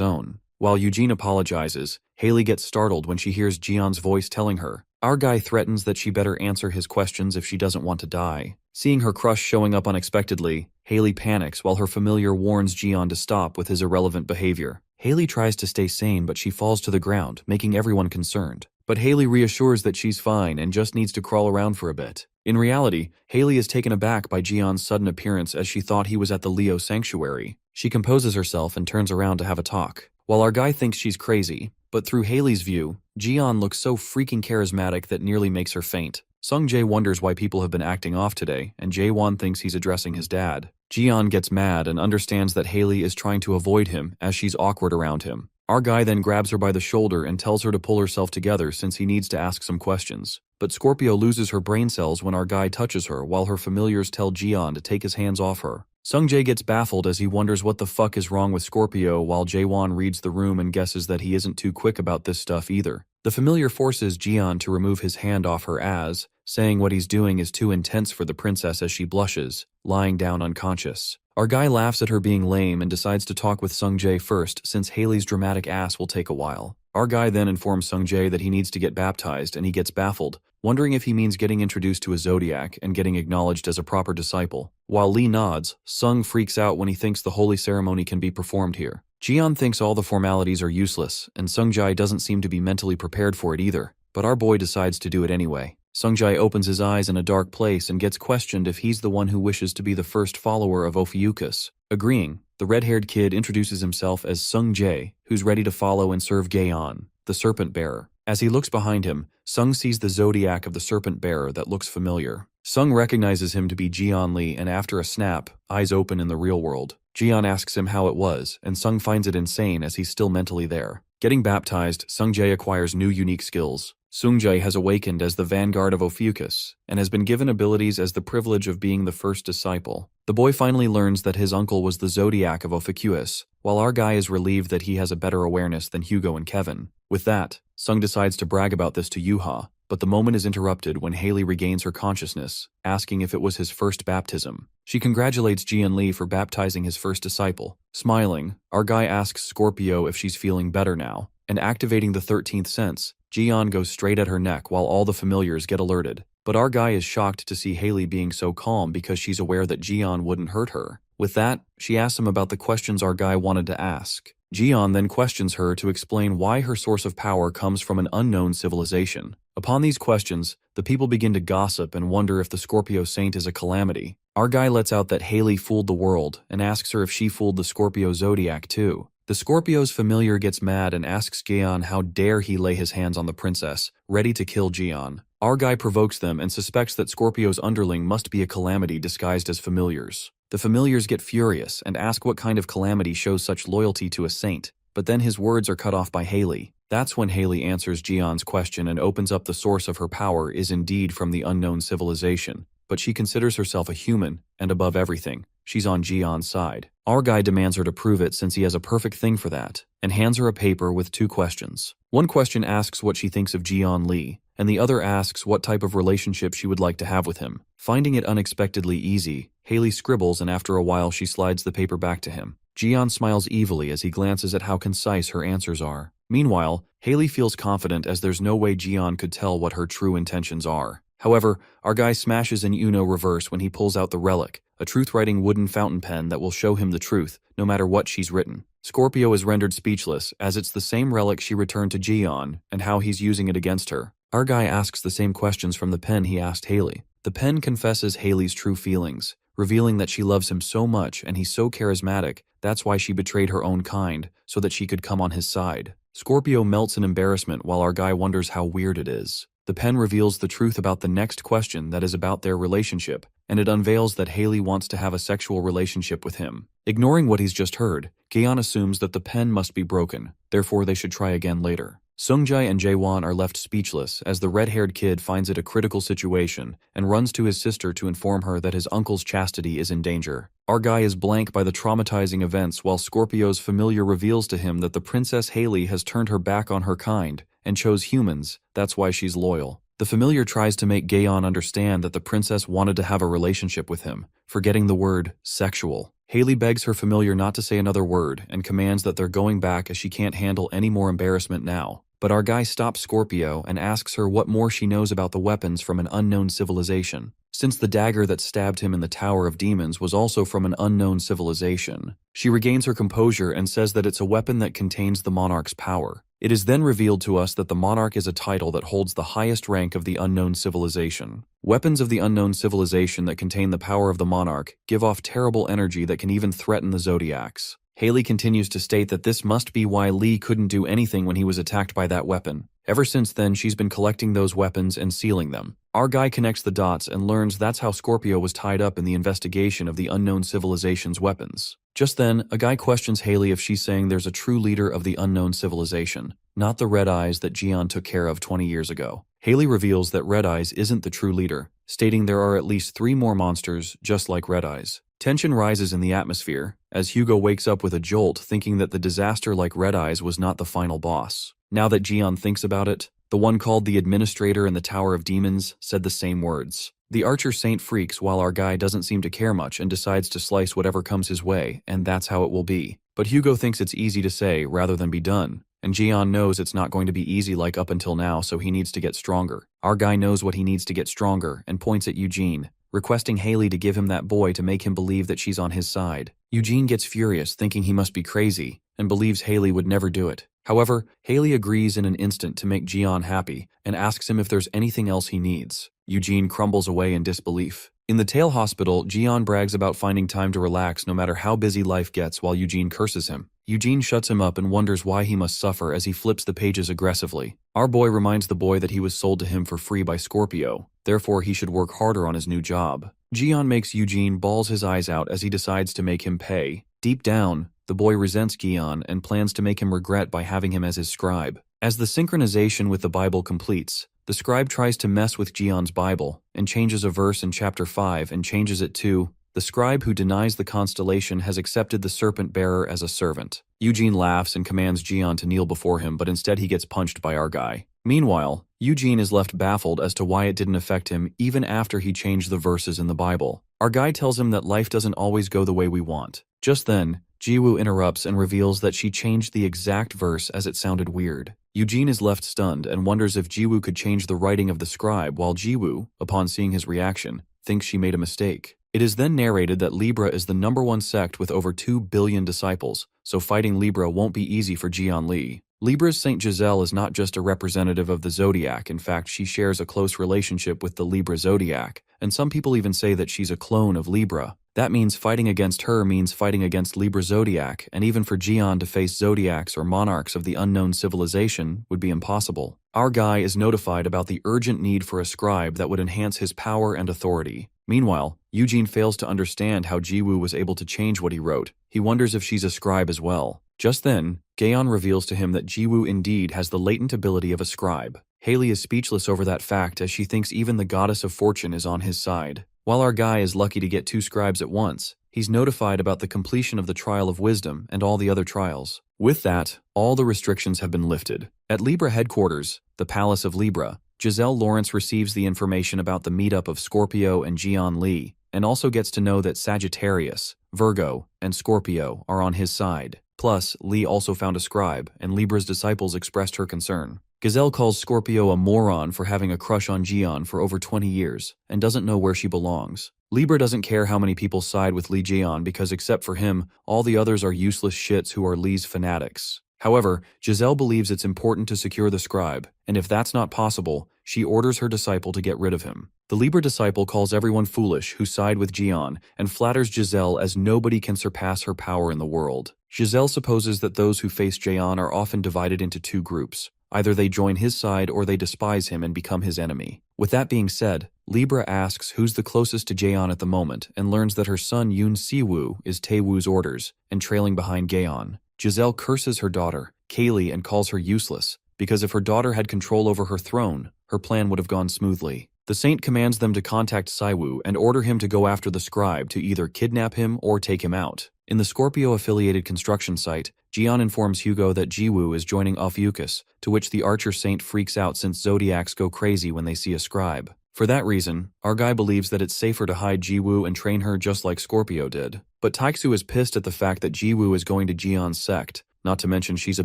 own. While Eugene apologizes, Haley gets startled when she hears Jian's voice telling her. Our guy threatens that she better answer his questions if she doesn't want to die. Seeing her crush showing up unexpectedly, Haley panics while her familiar warns Jian to stop with his irrelevant behavior. Haley tries to stay sane, but she falls to the ground, making everyone concerned. But Haley reassures that she's fine and just needs to crawl around for a bit. In reality, Haley is taken aback by Jian's sudden appearance as she thought he was at the Leo sanctuary. She composes herself and turns around to have a talk. While our guy thinks she's crazy, but through Haley's view, Jian looks so freaking charismatic that nearly makes her faint. Sungjae wonders why people have been acting off today, and Jaewon thinks he's addressing his dad. Jian gets mad and understands that Haley is trying to avoid him as she's awkward around him. Our guy then grabs her by the shoulder and tells her to pull herself together since he needs to ask some questions. But Scorpio loses her brain cells when our guy touches her while her familiars tell Jian to take his hands off her. Sungjae gets baffled as he wonders what the fuck is wrong with Scorpio while Jaewon reads the room and guesses that he isn't too quick about this stuff either. The familiar forces Jian to remove his hand off her as, saying what he's doing is too intense for the princess as she blushes, lying down unconscious. Our guy laughs at her being lame and decides to talk with Sungjae first since Haley's dramatic ass will take a while. Our guy then informs Sungjae that he needs to get baptized and he gets baffled, wondering if he means getting introduced to a zodiac and getting acknowledged as a proper disciple. While Lee nods, Sung freaks out when he thinks the holy ceremony can be performed here. Jian thinks all the formalities are useless, and Sungjae doesn't seem to be mentally prepared for it either, but our boy decides to do it anyway. Sungjae opens his eyes in a dark place and gets questioned if he's the one who wishes to be the first follower of Ophiuchus. Agreeing, The red-haired kid introduces himself as Sung Jae, who's ready to follow and serve Gaeon, the serpent bearer. As he looks behind him, Sung sees the zodiac of the serpent bearer that looks familiar. Sung recognizes him to be Jian Lee, and after a snap, eyes open in the real world. Jian asks him how it was, and Sung finds it insane as he's still mentally there. Getting baptized, Sung Jae acquires new unique skills. Sung Jae has awakened as the vanguard of Ophiuchus, and has been given abilities as the privilege of being the first disciple. The boy finally learns that his uncle was the zodiac of Ophiuchus, while our guy is relieved that he has a better awareness than Hugo and Kevin. With that, Sung decides to brag about this to Yuha, but the moment is interrupted when Haley regains her consciousness, asking if it was his first baptism. She congratulates Jian Lee for baptizing his first disciple. Smiling, our guy asks Scorpio if she's feeling better now, and activating the 13th sense, Jian goes straight at her neck while all the familiars get alerted. But our guy is shocked to see Haley being so calm because she's aware that Jian wouldn't hurt her. With that, she asks him about the questions our guy wanted to ask. Jian then questions her to explain why her source of power comes from an unknown civilization. Upon these questions, the people begin to gossip and wonder if the Scorpio Saint is a calamity. Our guy lets out that Haley fooled the world and asks her if she fooled the Scorpio Zodiac too. The Scorpio's familiar gets mad and asks Gaeon how dare he lay his hands on the princess, ready to kill Jian. Our guy provokes them and suspects that Scorpio's underling must be a calamity disguised as familiars. The familiars get furious and ask what kind of calamity shows such loyalty to a saint, but then his words are cut off by Haley. That's when Haley answers Jian's question and opens up the source of her power is indeed from the unknown civilization, but she considers herself a human, and above everything, she's on Jian's side. Our guy demands her to prove it since he has a perfect thing for that, and hands her a paper with 2 questions. One question asks what she thinks of Jian Lee, and the other asks what type of relationship she would like to have with him. Finding it unexpectedly easy, Haley scribbles and after a while she slides the paper back to him. Jian smiles evilly as he glances at how concise her answers are. Meanwhile, Haley feels confident as there's no way Jian could tell what her true intentions are. However, our guy smashes an Uno reverse when he pulls out the relic, a truth-writing wooden fountain pen that will show him the truth, no matter what she's written. Scorpio is rendered speechless, as it's the same relic she returned to Jian, and how he's using it against her. Our guy asks the same questions from the pen he asked Haley. The pen confesses Haley's true feelings, revealing that she loves him so much and he's so charismatic, that's why she betrayed her own kind, so that she could come on his side. Scorpio melts in embarrassment while our guy wonders how weird it is. The pen reveals the truth about the next question that is about their relationship, and it unveils that Haley wants to have a sexual relationship with him. Ignoring what he's just heard, Gaeon assumes that the pen must be broken, therefore they should try again later. Sungjae and Jaewon are left speechless as the red-haired kid finds it a critical situation and runs to his sister to inform her that his uncle's chastity is in danger. Our guy is blank by the traumatizing events while Scorpio's familiar reveals to him that the Princess Haley has turned her back on her kind and chose humans, that's why she's loyal. The familiar tries to make Gaeon understand that the princess wanted to have a relationship with him, forgetting the word sexual. Haley begs her familiar not to say another word and commands that they're going back as she can't handle any more embarrassment now. But our guy stops Scorpio and asks her what more she knows about the weapons from an unknown civilization, since the dagger that stabbed him in the Tower of Demons was also from an unknown civilization. She regains her composure and says that it's a weapon that contains the monarch's power. It is then revealed to us that the monarch is a title that holds the highest rank of the unknown civilization. Weapons of the unknown civilization that contain the power of the monarch give off terrible energy that can even threaten the zodiacs. Haley continues to state that this must be why Lee couldn't do anything when he was attacked by that weapon. Ever since then, she's been collecting those weapons and sealing them. Our guy connects the dots and learns that's how Scorpio was tied up in the investigation of the unknown civilization's weapons. Just then, a guy questions Haley if she's saying there's a true leader of the unknown civilization, not the Red Eyes that Jian took care of 20 years ago. Haley reveals that Red Eyes isn't the true leader, stating there are at least 3 more monsters just like Red Eyes. Tension rises in the atmosphere, as Hugo wakes up with a jolt thinking that the disaster like Red Eyes was not the final boss. Now that Jian thinks about it, the one called the Administrator in the Tower of Demons said the same words. The Archer Saint freaks while our guy doesn't seem to care much and decides to slice whatever comes his way, and that's how it will be. But Hugo thinks it's easy to say rather than be done, and Jian knows it's not going to be easy like up until now, so he needs to get stronger. Our guy knows what he needs to get stronger and points at Eugene, requesting Haley to give him that boy to make him believe that she's on his side. Eugene gets furious, thinking he must be crazy, and believes Haley would never do it. However, Haley agrees in an instant to make Jian happy and asks him if there's anything else he needs. Eugene crumbles away in disbelief. In the Tail Hospital, Jian brags about finding time to relax no matter how busy life gets while Eugene curses him. Eugene shuts him up and wonders why he must suffer as he flips the pages aggressively. Our boy reminds the boy that he was sold to him for free by Scorpio, therefore he should work harder on his new job. Jian makes Eugene balls his eyes out as he decides to make him pay. Deep down, the boy resents Jian and plans to make him regret by having him as his scribe. As the synchronization with the Bible completes, the scribe tries to mess with Jian's Bible and changes a verse in chapter 5 and changes it to, "The scribe who denies the constellation has accepted the serpent bearer as a servant." Eugene laughs and commands Jian to kneel before him, but instead he gets punched by our guy. Meanwhile, Eugene is left baffled as to why it didn't affect him even after he changed the verses in the Bible. Our guy tells him that life doesn't always go the way we want. Just then, Jiwoo interrupts and reveals that she changed the exact verse as it sounded weird. Eugene is left stunned and wonders if Jiwoo could change the writing of the scribe, while Jiwoo, upon seeing his reaction, thinks she made a mistake. It is then narrated that Libra is the #1 sect with over 2 billion disciples, so fighting Libra won't be easy for Jian Li. Libra's Saint Giselle is not just a representative of the zodiac, in fact she shares a close relationship with the Libra zodiac, and some people even say that she's a clone of Libra. That means fighting against her means fighting against Libra zodiac, and even for Jian to face zodiacs or monarchs of the unknown civilization would be impossible. Our guy is notified about the urgent need for a scribe that would enhance his power and authority. Meanwhile, Eugene fails to understand how Jiwoo was able to change what he wrote. He wonders if she's a scribe as well. Just then, Gaeon reveals to him that Jiwoo indeed has the latent ability of a scribe. Haley is speechless over that fact as she thinks even the goddess of fortune is on his side. While our guy is lucky to get 2 scribes at once, he's notified about the completion of the trial of wisdom and all the other trials. With that, all the restrictions have been lifted. At Libra headquarters, the Palace of Libra, Giselle Lawrence receives the information about the meetup of Scorpio and Jian Li, and also gets to know that Sagittarius, Virgo, and Scorpio are on his side. Plus, Li also found a scribe, and Libra's disciples expressed her concern. Giselle calls Scorpio a moron for having a crush on Jian for over 20 years, and doesn't know where she belongs. Libra doesn't care how many people side with Li Jian because except for him, all the others are useless shits who are Li's fanatics. However, Giselle believes it's important to secure the scribe, and if that's not possible, she orders her disciple to get rid of him. The Libra disciple calls everyone foolish who side with Jian and flatters Giselle as nobody can surpass her power in the world. Giselle supposes that those who face Jian are often divided into 2 groups. Either they join his side or they despise him and become his enemy. With that being said, Libra asks who's the closest to Jian at the moment and learns that her son Yoon Si-woo is Tae-woo's orders and trailing behind Gaeon. Giselle curses her daughter, Kaylee, and calls her useless, because if her daughter had control over her throne, her plan would have gone smoothly. The saint commands them to contact Si-woo and order him to go after the scribe to either kidnap him or take him out. In the Scorpio-affiliated construction site, Jian informs Hugo that Jiwoo is joining Ophiuchus, to which the archer saint freaks out since zodiacs go crazy when they see a scribe. For that reason, our guy believes that it's safer to hide Jiwoo and train her just like Scorpio did. But Taixu is pissed at the fact that Jiwoo is going to Jian's sect, not to mention she's a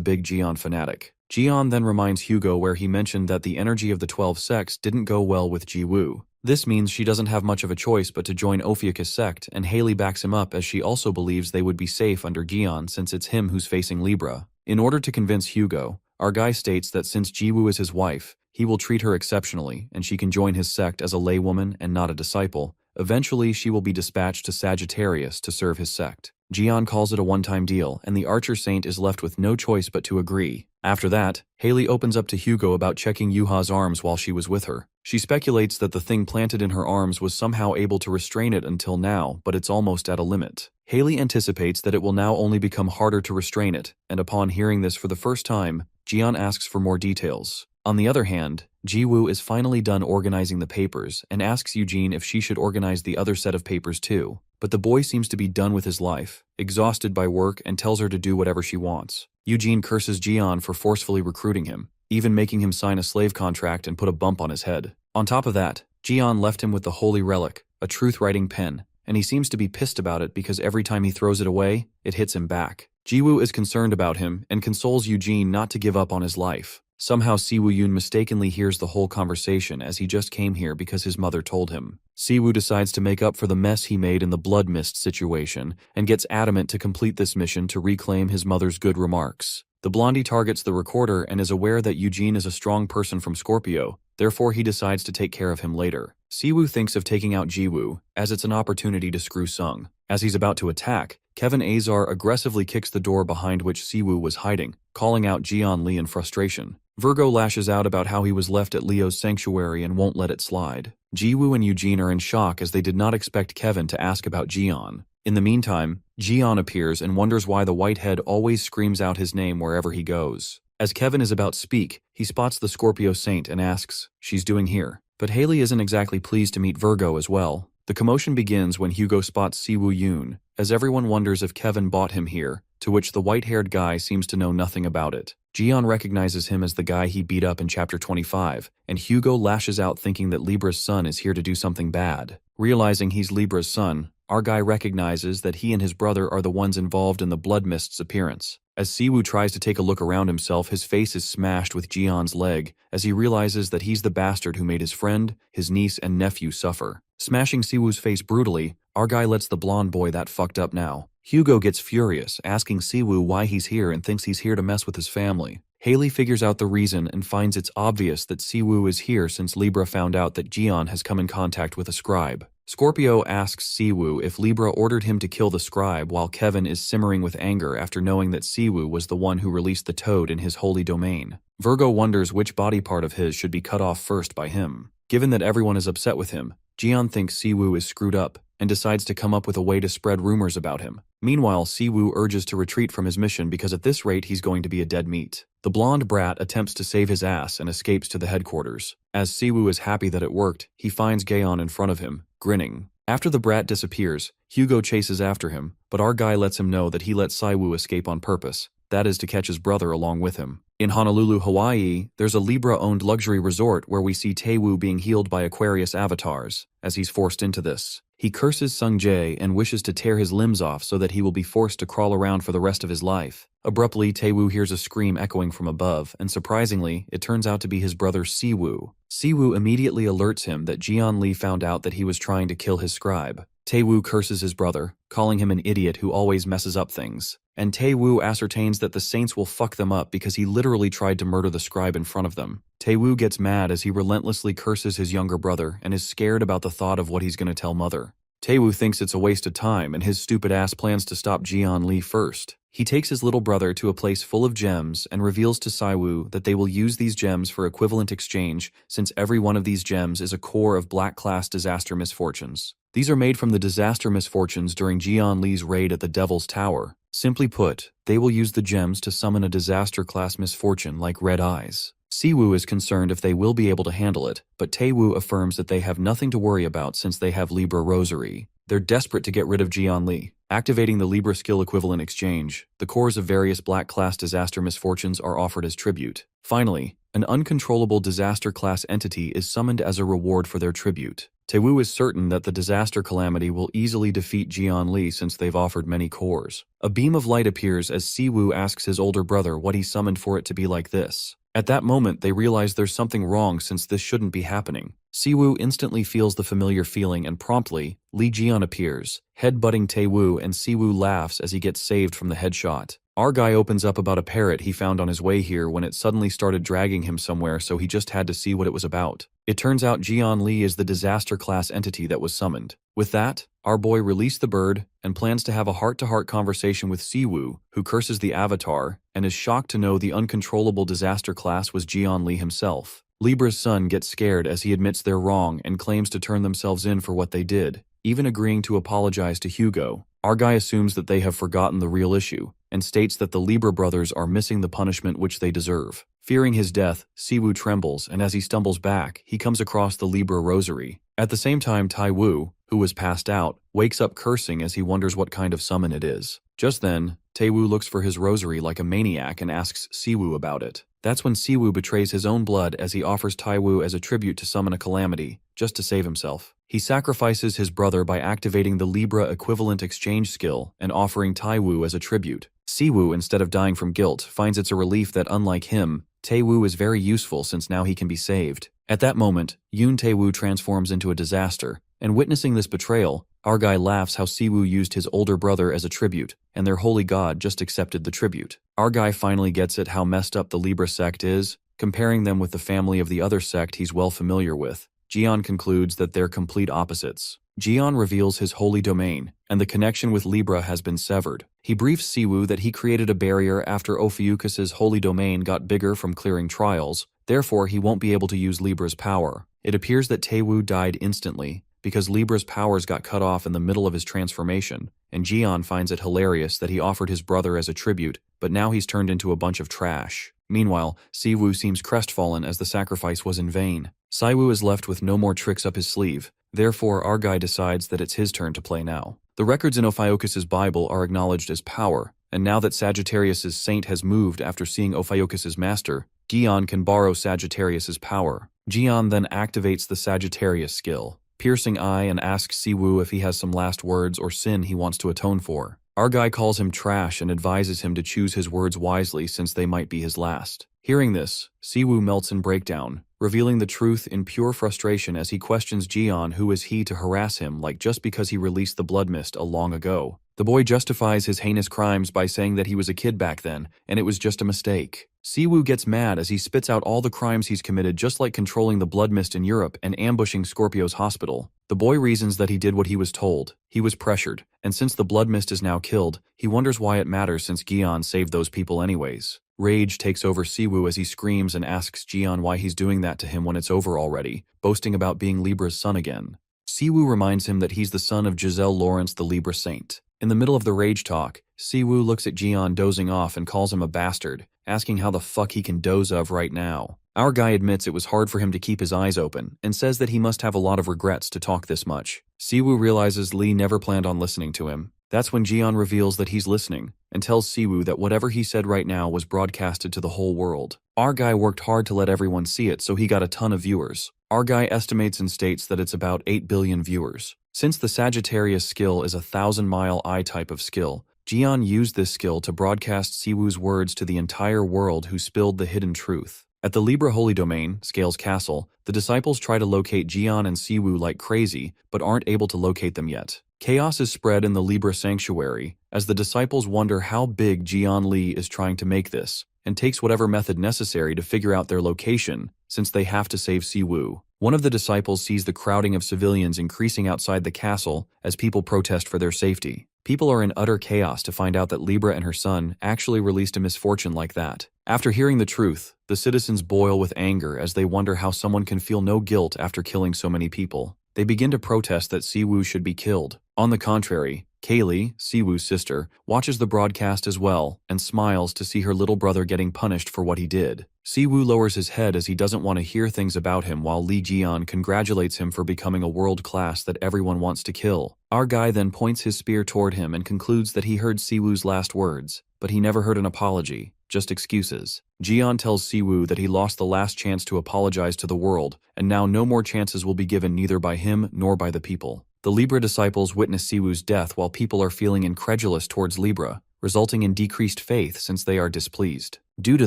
big Jian fanatic. Jian then reminds Hugo where he mentioned that the energy of the 12 sects didn't go well with Jiwoo. This means she doesn't have much of a choice but to join Ophiuchus' sect, and Haley backs him up as she also believes they would be safe under Jian since it's him who's facing Libra. In order to convince Hugo, our guy states that since Jiwoo is his wife, he will treat her exceptionally and she can join his sect as a laywoman and not a disciple. Eventually, she will be dispatched to Sagittarius to serve his sect. Jian calls it a one-time deal, and the archer saint is left with no choice but to agree. After that, Haley opens up to Hugo about checking Yuha's arms while she was with her. She speculates that the thing planted in her arms was somehow able to restrain it until now, but it's almost at a limit. Haley anticipates that it will now only become harder to restrain it, and upon hearing this for the first time, Jian asks for more details. On the other hand, Jiwoo is finally done organizing the papers and asks Eugene if she should organize the other set of papers too. But the boy seems to be done with his life, exhausted by work, and tells her to do whatever she wants. Eugene curses Jian for forcefully recruiting him, even making him sign a slave contract and put a bump on his head. On top of that, Jian left him with the holy relic, a truth-writing pen, and he seems to be pissed about it because every time he throws it away, it hits him back. Jiwoo is concerned about him and consoles Eugene not to give up on his life. Somehow Siwoo Yoon mistakenly hears the whole conversation as he just came here because his mother told him. Siwoo decides to make up for the mess he made in the blood mist situation and gets adamant to complete this mission to reclaim his mother's good remarks. The blondie targets the recorder and is aware that Eugene is a strong person from Scorpio, therefore he decides to take care of him later. Siwoo thinks of taking out Jiwoo, as it's an opportunity to screw Sung. As he's about to attack, Kevin Azar aggressively kicks the door behind which Siwoo was hiding, calling out Jian Lee in frustration. Virgo lashes out about how he was left at Leo's sanctuary and won't let it slide. Jiwoo and Eugene are in shock as they did not expect Kevin to ask about Jian. In the meantime, Jian appears and wonders why the whitehead always screams out his name wherever he goes. As Kevin is about to speak, he spots the Scorpio Saint and asks, "She's doing here?" But Haley isn't exactly pleased to meet Virgo as well. The commotion begins when Hugo spots Siwoo Yoon, as everyone wonders if Kevin bought him here, to which the white-haired guy seems to know nothing about it. Jian recognizes him as the guy he beat up in Chapter 25, and Hugo lashes out thinking that Libra's son is here to do something bad. Realizing he's Libra's son, our guy recognizes that he and his brother are the ones involved in the Blood Mist's appearance. As Siwoo tries to take a look around himself, his face is smashed with Jian's leg as he realizes that he's the bastard who made his friend, his niece, and nephew suffer. Smashing Siwoo's face brutally, our guy lets the blonde boy that fucked up now. Hugo gets furious, asking Siwoo why he's here and thinks he's here to mess with his family. Haley figures out the reason and finds it's obvious that Siwoo is here since Libra found out that Jian has come in contact with a scribe. Scorpio asks Siwoo if Libra ordered him to kill the scribe while Kevin is simmering with anger after knowing that Siwoo was the one who released the toad in his holy domain. Virgo wonders which body part of his should be cut off first by him. Given that everyone is upset with him, Jian thinks Siwoo is screwed up and decides to come up with a way to spread rumors about him. Meanwhile, Siwoo urges to retreat from his mission because at this rate he's going to be a dead meat. The blonde brat attempts to save his ass and escapes to the headquarters. As Siwoo is happy that it worked, he finds Gaon in front of him, grinning. After the brat disappears, Hugo chases after him, but our guy lets him know that he let Siwoo escape on purpose. That is to catch his brother along with him. In Honolulu, Hawaii, there's a Libra-owned luxury resort where we see Taewoo being healed by Aquarius avatars, as he's forced into this. He curses Sung Jae and wishes to tear his limbs off so that he will be forced to crawl around for the rest of his life. Abruptly, Taewoo hears a scream echoing from above, and surprisingly, it turns out to be his brother Siwoo. Siwoo immediately alerts him that Jian Lee found out that he was trying to kill his scribe. Taewoo curses his brother, calling him an idiot who always messes up things. And Taewoo ascertains that the Saints will fuck them up because he literally tried to murder the scribe in front of them. Taewoo gets mad as he relentlessly curses his younger brother and is scared about the thought of what he's going to tell Mother. Taewoo thinks it's a waste of time and his stupid ass plans to stop Jian Lee first. He takes his little brother to a place full of gems and reveals to Siwoo that they will use these gems for equivalent exchange since every one of these gems is a core of black-class disaster misfortunes. These are made from the disaster misfortunes during Jian Lee's raid at the Devil's Tower. Simply put, they will use the gems to summon a disaster-class misfortune like Red Eyes. Siwoo is concerned if they will be able to handle it, but Taewoo affirms that they have nothing to worry about since they have Libra Rosary. They're desperate to get rid of Jian Lee. Activating the Libra skill equivalent exchange, the cores of various black-class disaster misfortunes are offered as tribute. Finally, an uncontrollable disaster-class entity is summoned as a reward for their tribute. Taewoo is certain that the disaster calamity will easily defeat Jian Lee since they've offered many cores. A beam of light appears as Siwoo asks his older brother what he summoned for it to be like this. At that moment, they realize there's something wrong since this shouldn't be happening. Siwoo instantly feels the familiar feeling and promptly, Lee Jian appears, head-butting Taewoo and Siwoo laughs as he gets saved from the headshot. Our guy opens up about a parrot he found on his way here when it suddenly started dragging him somewhere, so he just had to see what it was about. It turns out Jian Lee is the disaster-class entity that was summoned. With that, our boy released the bird and plans to have a heart-to-heart conversation with Siwoo, who curses the avatar, and is shocked to know the uncontrollable disaster class was Jian Lee himself. Libra's son gets scared as he admits they're wrong and claims to turn themselves in for what they did, even agreeing to apologize to Hugo. Our guy assumes that they have forgotten the real issue, and states that the Libra brothers are missing the punishment which they deserve. Fearing his death, Siwoo trembles, and as he stumbles back, he comes across the Libra rosary. At the same time, Taewoo, who was passed out, wakes up cursing as he wonders what kind of summon it is. Just then, Taewoo looks for his rosary like a maniac and asks Siwoo about it. That's when Siwoo betrays his own blood as he offers Taewoo as a tribute to summon a calamity, just to save himself. He sacrifices his brother by activating the Libra equivalent exchange skill and offering Taewoo as a tribute. Siwoo, instead of dying from guilt, finds it's a relief that unlike him, Taewoo is very useful since now he can be saved. At that moment, Yoon Taewoo transforms into a disaster, and witnessing this betrayal, our guy laughs how Siwoo used his older brother as a tribute, and their holy god just accepted the tribute. Our guy finally gets it how messed up the Libra sect is, Comparing them with the family of the other sect he's well familiar with, Jian concludes that they're complete opposites. Jian reveals his holy domain, and the connection with Libra has been severed. He briefs Siwoo that he created a barrier after Ophiuchus's holy domain got bigger from clearing trials, therefore he won't be able to use Libra's power. It appears that Taewoo died instantly, because Libra's powers got cut off in the middle of his transformation, and Jian finds it hilarious that he offered his brother as a tribute, but now he's turned into a bunch of trash. Meanwhile, Siwoo seems crestfallen as the sacrifice was in vain. Siwoo is left with no more tricks up his sleeve, therefore our guy decides that it's his turn to play now. The records in Ophiuchus's Bible are acknowledged as power, and now that Sagittarius's saint has moved after seeing Ophiuchus's master, Jian can borrow Sagittarius's power. Jian then activates the Sagittarius skill, piercing eye, and asks Siwoo if he has some last words or sin he wants to atone for. Our guy calls him trash and advises him to choose his words wisely since they might be his last. Hearing this, Siwoo melts in breakdown, revealing the truth in pure frustration as he questions Jian who is he to harass him like just because he released the blood mist a long ago. The boy justifies his heinous crimes by saying that he was a kid back then, and it was just a mistake. Siwoo gets mad as he spits out all the crimes he's committed, just like controlling the blood mist in Europe and ambushing Scorpio's hospital. The boy reasons that he did what he was told. He was pressured, and since the blood mist is now killed, he wonders why it matters since Jian saved those people anyways. Rage takes over Siwoo as he screams and asks Jian why he's doing that to him when it's over already, boasting about being Libra's son again. Siwoo reminds him that he's the son of Giselle Lawrence, the Libra saint. In the middle of the rage talk, Siwoo looks at Jian dozing off and calls him a bastard, asking how the fuck he can doze of right now. Our guy admits it was hard for him to keep his eyes open, and says that he must have a lot of regrets to talk this much. Siwoo realizes Lee never planned on listening to him. That's when Jian reveals that he's listening, and tells Siwoo that whatever he said right now was broadcasted to the whole world. Our guy worked hard to let everyone see it, so he got a ton of viewers. Our guy estimates and states that it's about 8 billion viewers. Since the Sagittarius skill is a 1,000-mile eye type of skill, Jian used this skill to broadcast Siwoo's words to the entire world who spilled the hidden truth. At the Libra Holy Domain, Scale's castle, the disciples try to locate Jian and Siwoo like crazy, but aren't able to locate them yet. Chaos is spread in the Libra sanctuary, as the disciples wonder how big Jian Li is trying to make this, and takes whatever method necessary to figure out their location, since they have to save Siwoo. One of the disciples sees the crowding of civilians increasing outside the castle as people protest for their safety. People are in utter chaos to find out that Libra and her son actually released a misfortune like that. After hearing the truth, the citizens boil with anger as they wonder how someone can feel no guilt after killing so many people. They begin to protest that Siwoo should be killed. On the contrary, Kaylee, Siwoo's sister, watches the broadcast as well and smiles to see her little brother getting punished for what he did. Siwoo lowers his head as he doesn't want to hear things about him, while Lee Jian congratulates him for becoming a world class that everyone wants to kill. Our guy then points his spear toward him and concludes that he heard Siwoo's last words, but he never heard an apology, just excuses. Jian tells Siwoo that he lost the last chance to apologize to the world, and now no more chances will be given neither by him nor by the people. The Libra disciples witness Siwoo's death while people are feeling incredulous towards Libra, resulting in decreased faith since they are displeased. Due to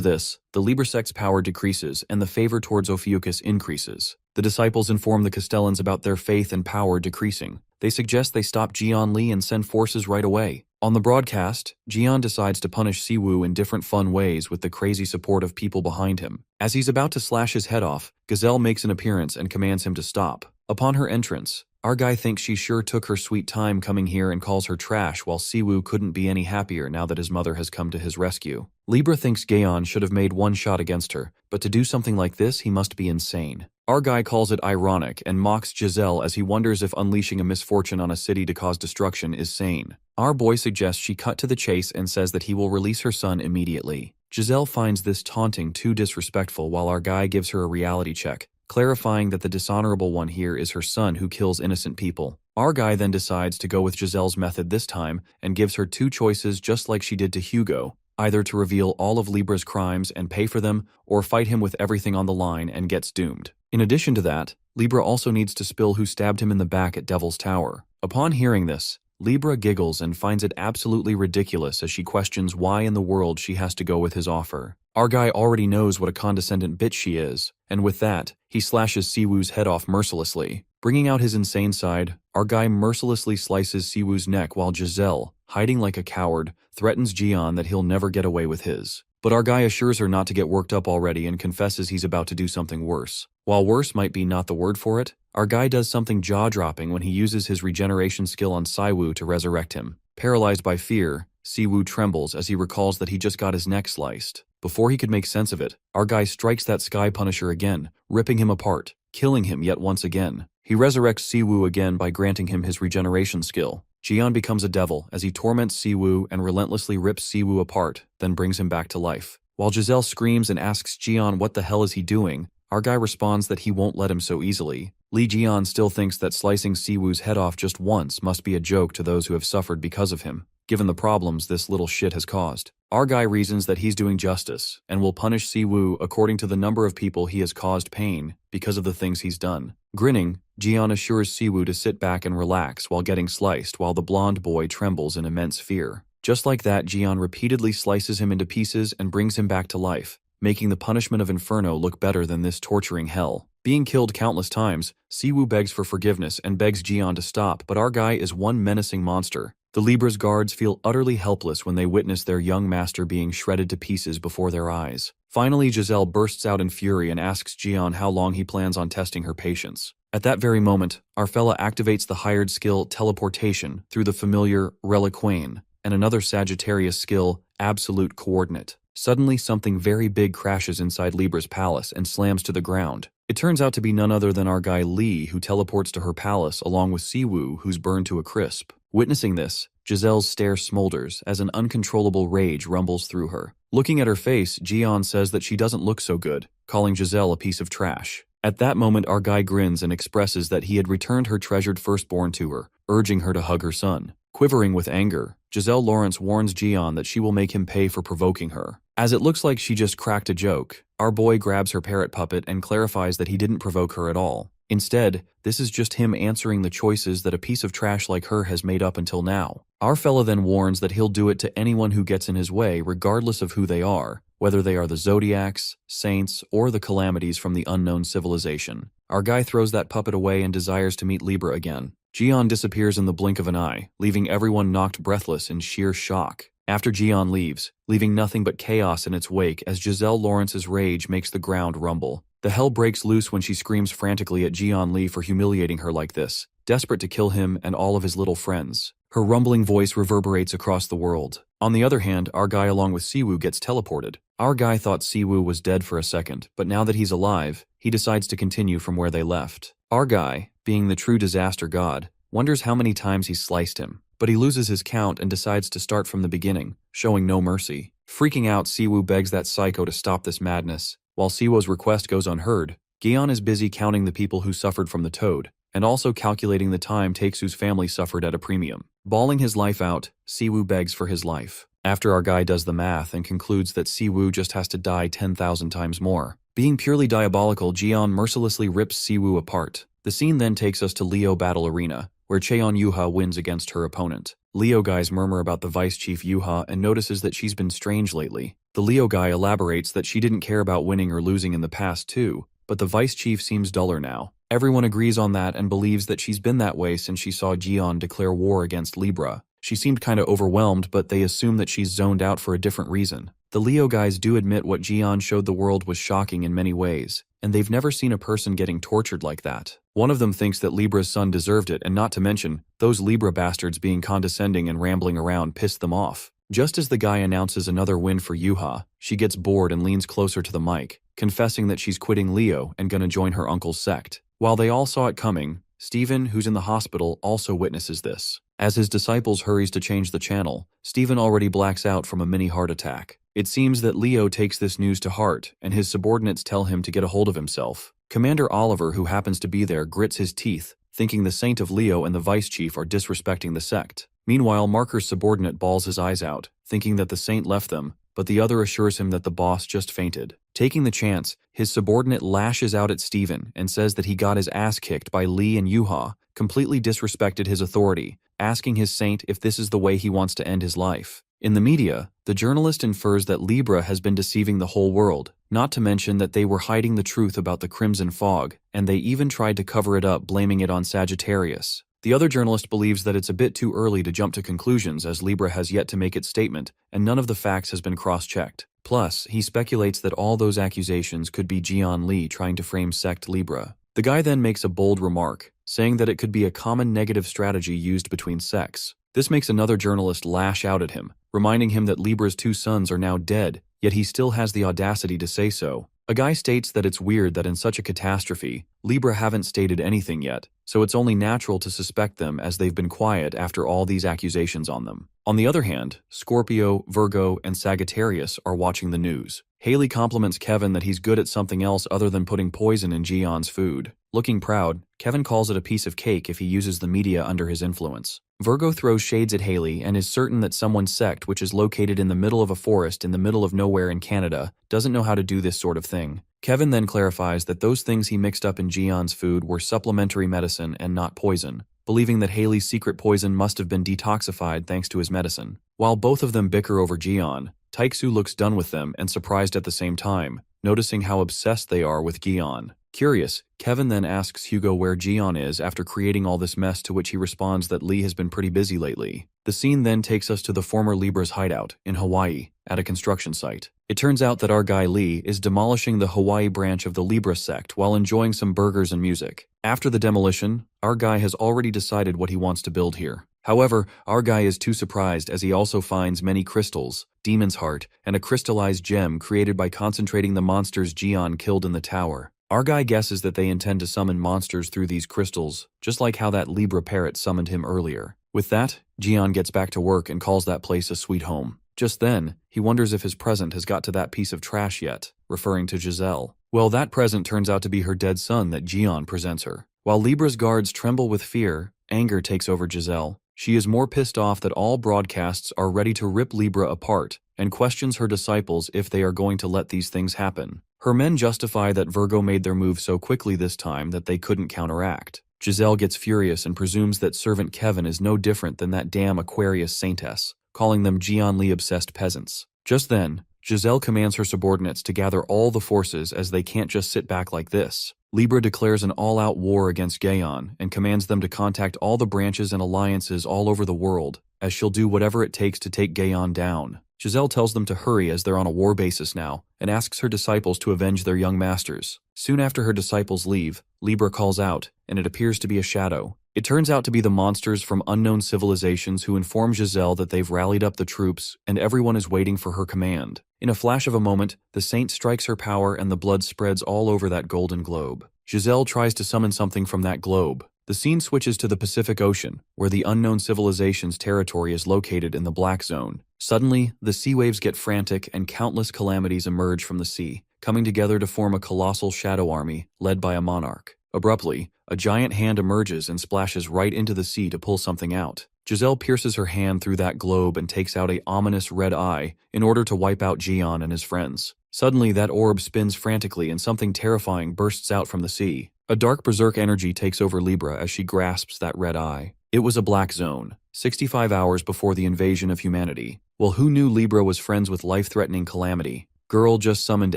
this, the Libra sect's power decreases and the favor towards Ophiuchus increases. The disciples inform the Castellans about their faith and power decreasing. They suggest they stop Jian Li and send forces right away. On the broadcast, Jian decides to punish Siwoo in different fun ways with the crazy support of people behind him. As he's about to slash his head off, Gazelle makes an appearance and commands him to stop. Upon her entrance, our guy thinks she sure took her sweet time coming here and calls her trash, while Siwoo couldn't be any happier now that his mother has come to his rescue. Libra thinks Gaon should have made one shot against her, but to do something like this he must be insane. Our guy calls it ironic and mocks Giselle as he wonders if unleashing a misfortune on a city to cause destruction is sane. Our boy suggests she cut to the chase and says that he will release her son immediately. Giselle finds this taunting too disrespectful, while our guy gives her a reality check, clarifying that the dishonorable one here is her son who kills innocent people. Our guy then decides to go with Giselle's method this time and gives her two choices just like she did to Hugo, either to reveal all of Libra's crimes and pay for them, or fight him with everything on the line and gets doomed. In addition to that, Libra also needs to spill who stabbed him in the back at Devil's Tower. Upon hearing this, Libra giggles and finds it absolutely ridiculous as she questions why in the world she has to go with his offer. Our guy already knows what a condescending bitch she is, and with that, he slashes Siwoo's head off mercilessly. Bringing out his insane side, our guy mercilessly slices Siwoo's neck while Giselle, hiding like a coward, threatens Jian that he'll never get away with his. But our guy assures her not to get worked up already and confesses he's about to do something worse. While worse might be not the word for it, our guy does something jaw-dropping when he uses his regeneration skill on Siwoo to resurrect him. Paralyzed by fear, Siwoo trembles as he recalls that he just got his neck sliced. Before he could make sense of it, our guy strikes that Sky Punisher again, ripping him apart, killing him yet once again. He resurrects Siwoo again by granting him his regeneration skill. Jian becomes a devil as he torments Siwoo and relentlessly rips Siwoo apart, then brings him back to life. While Giselle screams and asks Jian what the hell is he doing, our guy responds that he won't let him so easily. Lee Jian still thinks that slicing Siwoo's head off just once must be a joke to those who have suffered because of him, given the problems this little shit has caused. Our guy reasons that he's doing justice and will punish Siwoo according to the number of people he has caused pain because of the things he's done. Grinning, Jian assures Siwoo to sit back and relax while getting sliced while the blonde boy trembles in immense fear. Just like that, Jian repeatedly slices him into pieces and brings him back to life, making the punishment of Inferno look better than this torturing hell. Being killed countless times, Siwoo begs for forgiveness and begs Jian to stop, but our guy is one menacing monster. The Libra's guards feel utterly helpless when they witness their young master being shredded to pieces before their eyes. Finally, Giselle bursts out in fury and asks Jian how long he plans on testing her patience. At that very moment, our fella activates the hired skill Teleportation through the familiar Reliquane, and another Sagittarius skill, Absolute Coordinate. Suddenly, something very big crashes inside Libra's palace and slams to the ground. It turns out to be none other than our guy Lee, who teleports to her palace along with Siwoo, who's burned to a crisp. Witnessing this, Giselle's stare smolders as an uncontrollable rage rumbles through her. Looking at her face, Jian says that she doesn't look so good, calling Giselle a piece of trash. At that moment, our guy grins and expresses that he had returned her treasured firstborn to her, urging her to hug her son. Quivering with anger, Giselle Lawrence warns Jian that she will make him pay for provoking her. As it looks like she just cracked a joke, our boy grabs her parrot puppet and clarifies that he didn't provoke her at all. Instead, this is just him answering the choices that a piece of trash like her has made up until now. Our fella then warns that he'll do it to anyone who gets in his way regardless of who they are, whether they are the Zodiacs, Saints, or the Calamities from the unknown civilization. Our guy throws that puppet away and desires to meet Libra again. Jian disappears in the blink of an eye, leaving everyone knocked breathless in sheer shock. After Jian leaves, leaving nothing but chaos in its wake as Giselle Lawrence's rage makes the ground rumble. The hell breaks loose when she screams frantically at Jian Lee for humiliating her like this, desperate to kill him and all of his little friends. Her rumbling voice reverberates across the world. On the other hand, our guy along with Siwoo gets teleported. Our guy thought Siwoo was dead for a second, but now that he's alive, he decides to continue from where they left. Our guy, being the true disaster god, wonders how many times he's sliced him, but he loses his count and decides to start from the beginning, showing no mercy. Freaking out, Siwoo begs that psycho to stop this madness. While Siwoo's request goes unheard, Gion is busy counting the people who suffered from the toad, and also calculating the time Taksu's family suffered at a premium. Bawling his life out, Siwoo begs for his life. After our guy does the math and concludes that Siwoo just has to die 10,000 times more. Being purely diabolical, Gion mercilessly rips Siwoo apart. The scene then takes us to Leo Battle Arena, where Cheon Yuha wins against her opponent. Leo guys murmur about the Vice Chief Yuha and notices that she's been strange lately. The Leo guy elaborates that she didn't care about winning or losing in the past too, but the Vice Chief seems duller now. Everyone agrees on that and believes that she's been that way since she saw Jian declare war against Libra. She seemed kinda overwhelmed, but they assume that she's zoned out for a different reason. The Leo guys do admit what Jian showed the world was shocking in many ways, and they've never seen a person getting tortured like that. One of them thinks that Libra's son deserved it, and not to mention, those Libra bastards being condescending and rambling around pissed them off. Just as the guy announces another win for Yuha, she gets bored and leans closer to the mic, confessing that she's quitting Leo and gonna join her uncle's sect. While they all saw it coming, Stephen, who's in the hospital, also witnesses this. As his disciples hurries to change the channel, Stephen already blacks out from a mini heart attack. It seems that Leo takes this news to heart, and his subordinates tell him to get a hold of himself. Commander Oliver, who happens to be there, grits his teeth, thinking the Saint of Leo and the Vice Chief are disrespecting the sect. Meanwhile, Marker's subordinate bawls his eyes out, thinking that the Saint left them, but the other assures him that the boss just fainted. Taking the chance, his subordinate lashes out at Stephen and says that he got his ass kicked by Lee and Yuha, completely disrespected his authority, asking his Saint if this is the way he wants to end his life. In the media, the journalist infers that Libra has been deceiving the whole world, not to mention that they were hiding the truth about the Crimson Fog, and they even tried to cover it up, blaming it on Sagittarius. The other journalist believes that it's a bit too early to jump to conclusions as Libra has yet to make its statement, and none of the facts has been cross-checked. Plus, he speculates that all those accusations could be Jian Li trying to frame Sect Libra. The guy then makes a bold remark, saying that it could be a common negative strategy used between sects. This makes another journalist lash out at him, reminding him that Libra's 2 sons are now dead, yet he still has the audacity to say so. A guy states that it's weird that in such a catastrophe, Libra haven't stated anything yet, so it's only natural to suspect them as they've been quiet after all these accusations on them. On the other hand, Scorpio, Virgo, and Sagittarius are watching the news. Haley compliments Kevin that he's good at something else other than putting poison in Jian's food. Looking proud, Kevin calls it a piece of cake if he uses the media under his influence. Virgo throws shades at Haley and is certain that someone's sect, which is located in the middle of a forest in the middle of nowhere in Canada, doesn't know how to do this sort of thing. Kevin then clarifies that those things he mixed up in Jian's food were supplementary medicine and not poison, believing that Haley's secret poison must have been detoxified thanks to his medicine. While both of them bicker over Jian, Taixu looks done with them and surprised at the same time, noticing how obsessed they are with Jian. Curious, Kevin then asks Hugo where Jian is after creating all this mess, to which he responds that Lee has been pretty busy lately. The scene then takes us to the former Libra's hideout in Hawaii, at a construction site. It turns out that our guy Lee is demolishing the Hawaii branch of the Libra sect while enjoying some burgers and music. After the demolition, our guy has already decided what he wants to build here. However, our guy is too surprised as he also finds many crystals, Demon's Heart, and a crystallized gem created by concentrating the monsters Jian killed in the tower. Our guy guesses that they intend to summon monsters through these crystals, just like how that Libra parrot summoned him earlier. With that, Jian gets back to work and calls that place a sweet home. Just then, he wonders if his present has got to that piece of trash yet, referring to Giselle. Well, that present turns out to be her dead son that Jian presents her. While Libra's guards tremble with fear, anger takes over Giselle. She is more pissed off that all broadcasts are ready to rip Libra apart, and questions her disciples if they are going to let these things happen. Her men justify that Virgo made their move so quickly this time that they couldn't counteract. Giselle gets furious and presumes that servant Kevin is no different than that damn Aquarius saintess, calling them Jian Li-obsessed peasants. Just then, Giselle commands her subordinates to gather all the forces as they can't just sit back like this. Libra declares an all-out war against Gaon and commands them to contact all the branches and alliances all over the world, as she'll do whatever it takes to take Gaon down. Giselle tells them to hurry as they're on a war basis now, and asks her disciples to avenge their young masters. Soon after her disciples leave, Libra calls out, and it appears to be a shadow. It turns out to be the monsters from unknown civilizations who inform Giselle that they've rallied up the troops and everyone is waiting for her command. In a flash of a moment, the saint strikes her power and the blood spreads all over that golden globe. Giselle tries to summon something from that globe. The scene switches to the Pacific Ocean, where the unknown civilization's territory is located in the Black Zone. Suddenly, the sea waves get frantic and countless calamities emerge from the sea, coming together to form a colossal shadow army led by a monarch. Abruptly, a giant hand emerges and splashes right into the sea to pull something out. Giselle pierces her hand through that globe and takes out an ominous red eye in order to wipe out Jian and his friends. Suddenly, that orb spins frantically and something terrifying bursts out from the sea. A dark berserk energy takes over Libra as she grasps that red eye. It was a black zone, 65 hours before the invasion of humanity. Well, who knew Libra was friends with life-threatening calamity? Girl just summoned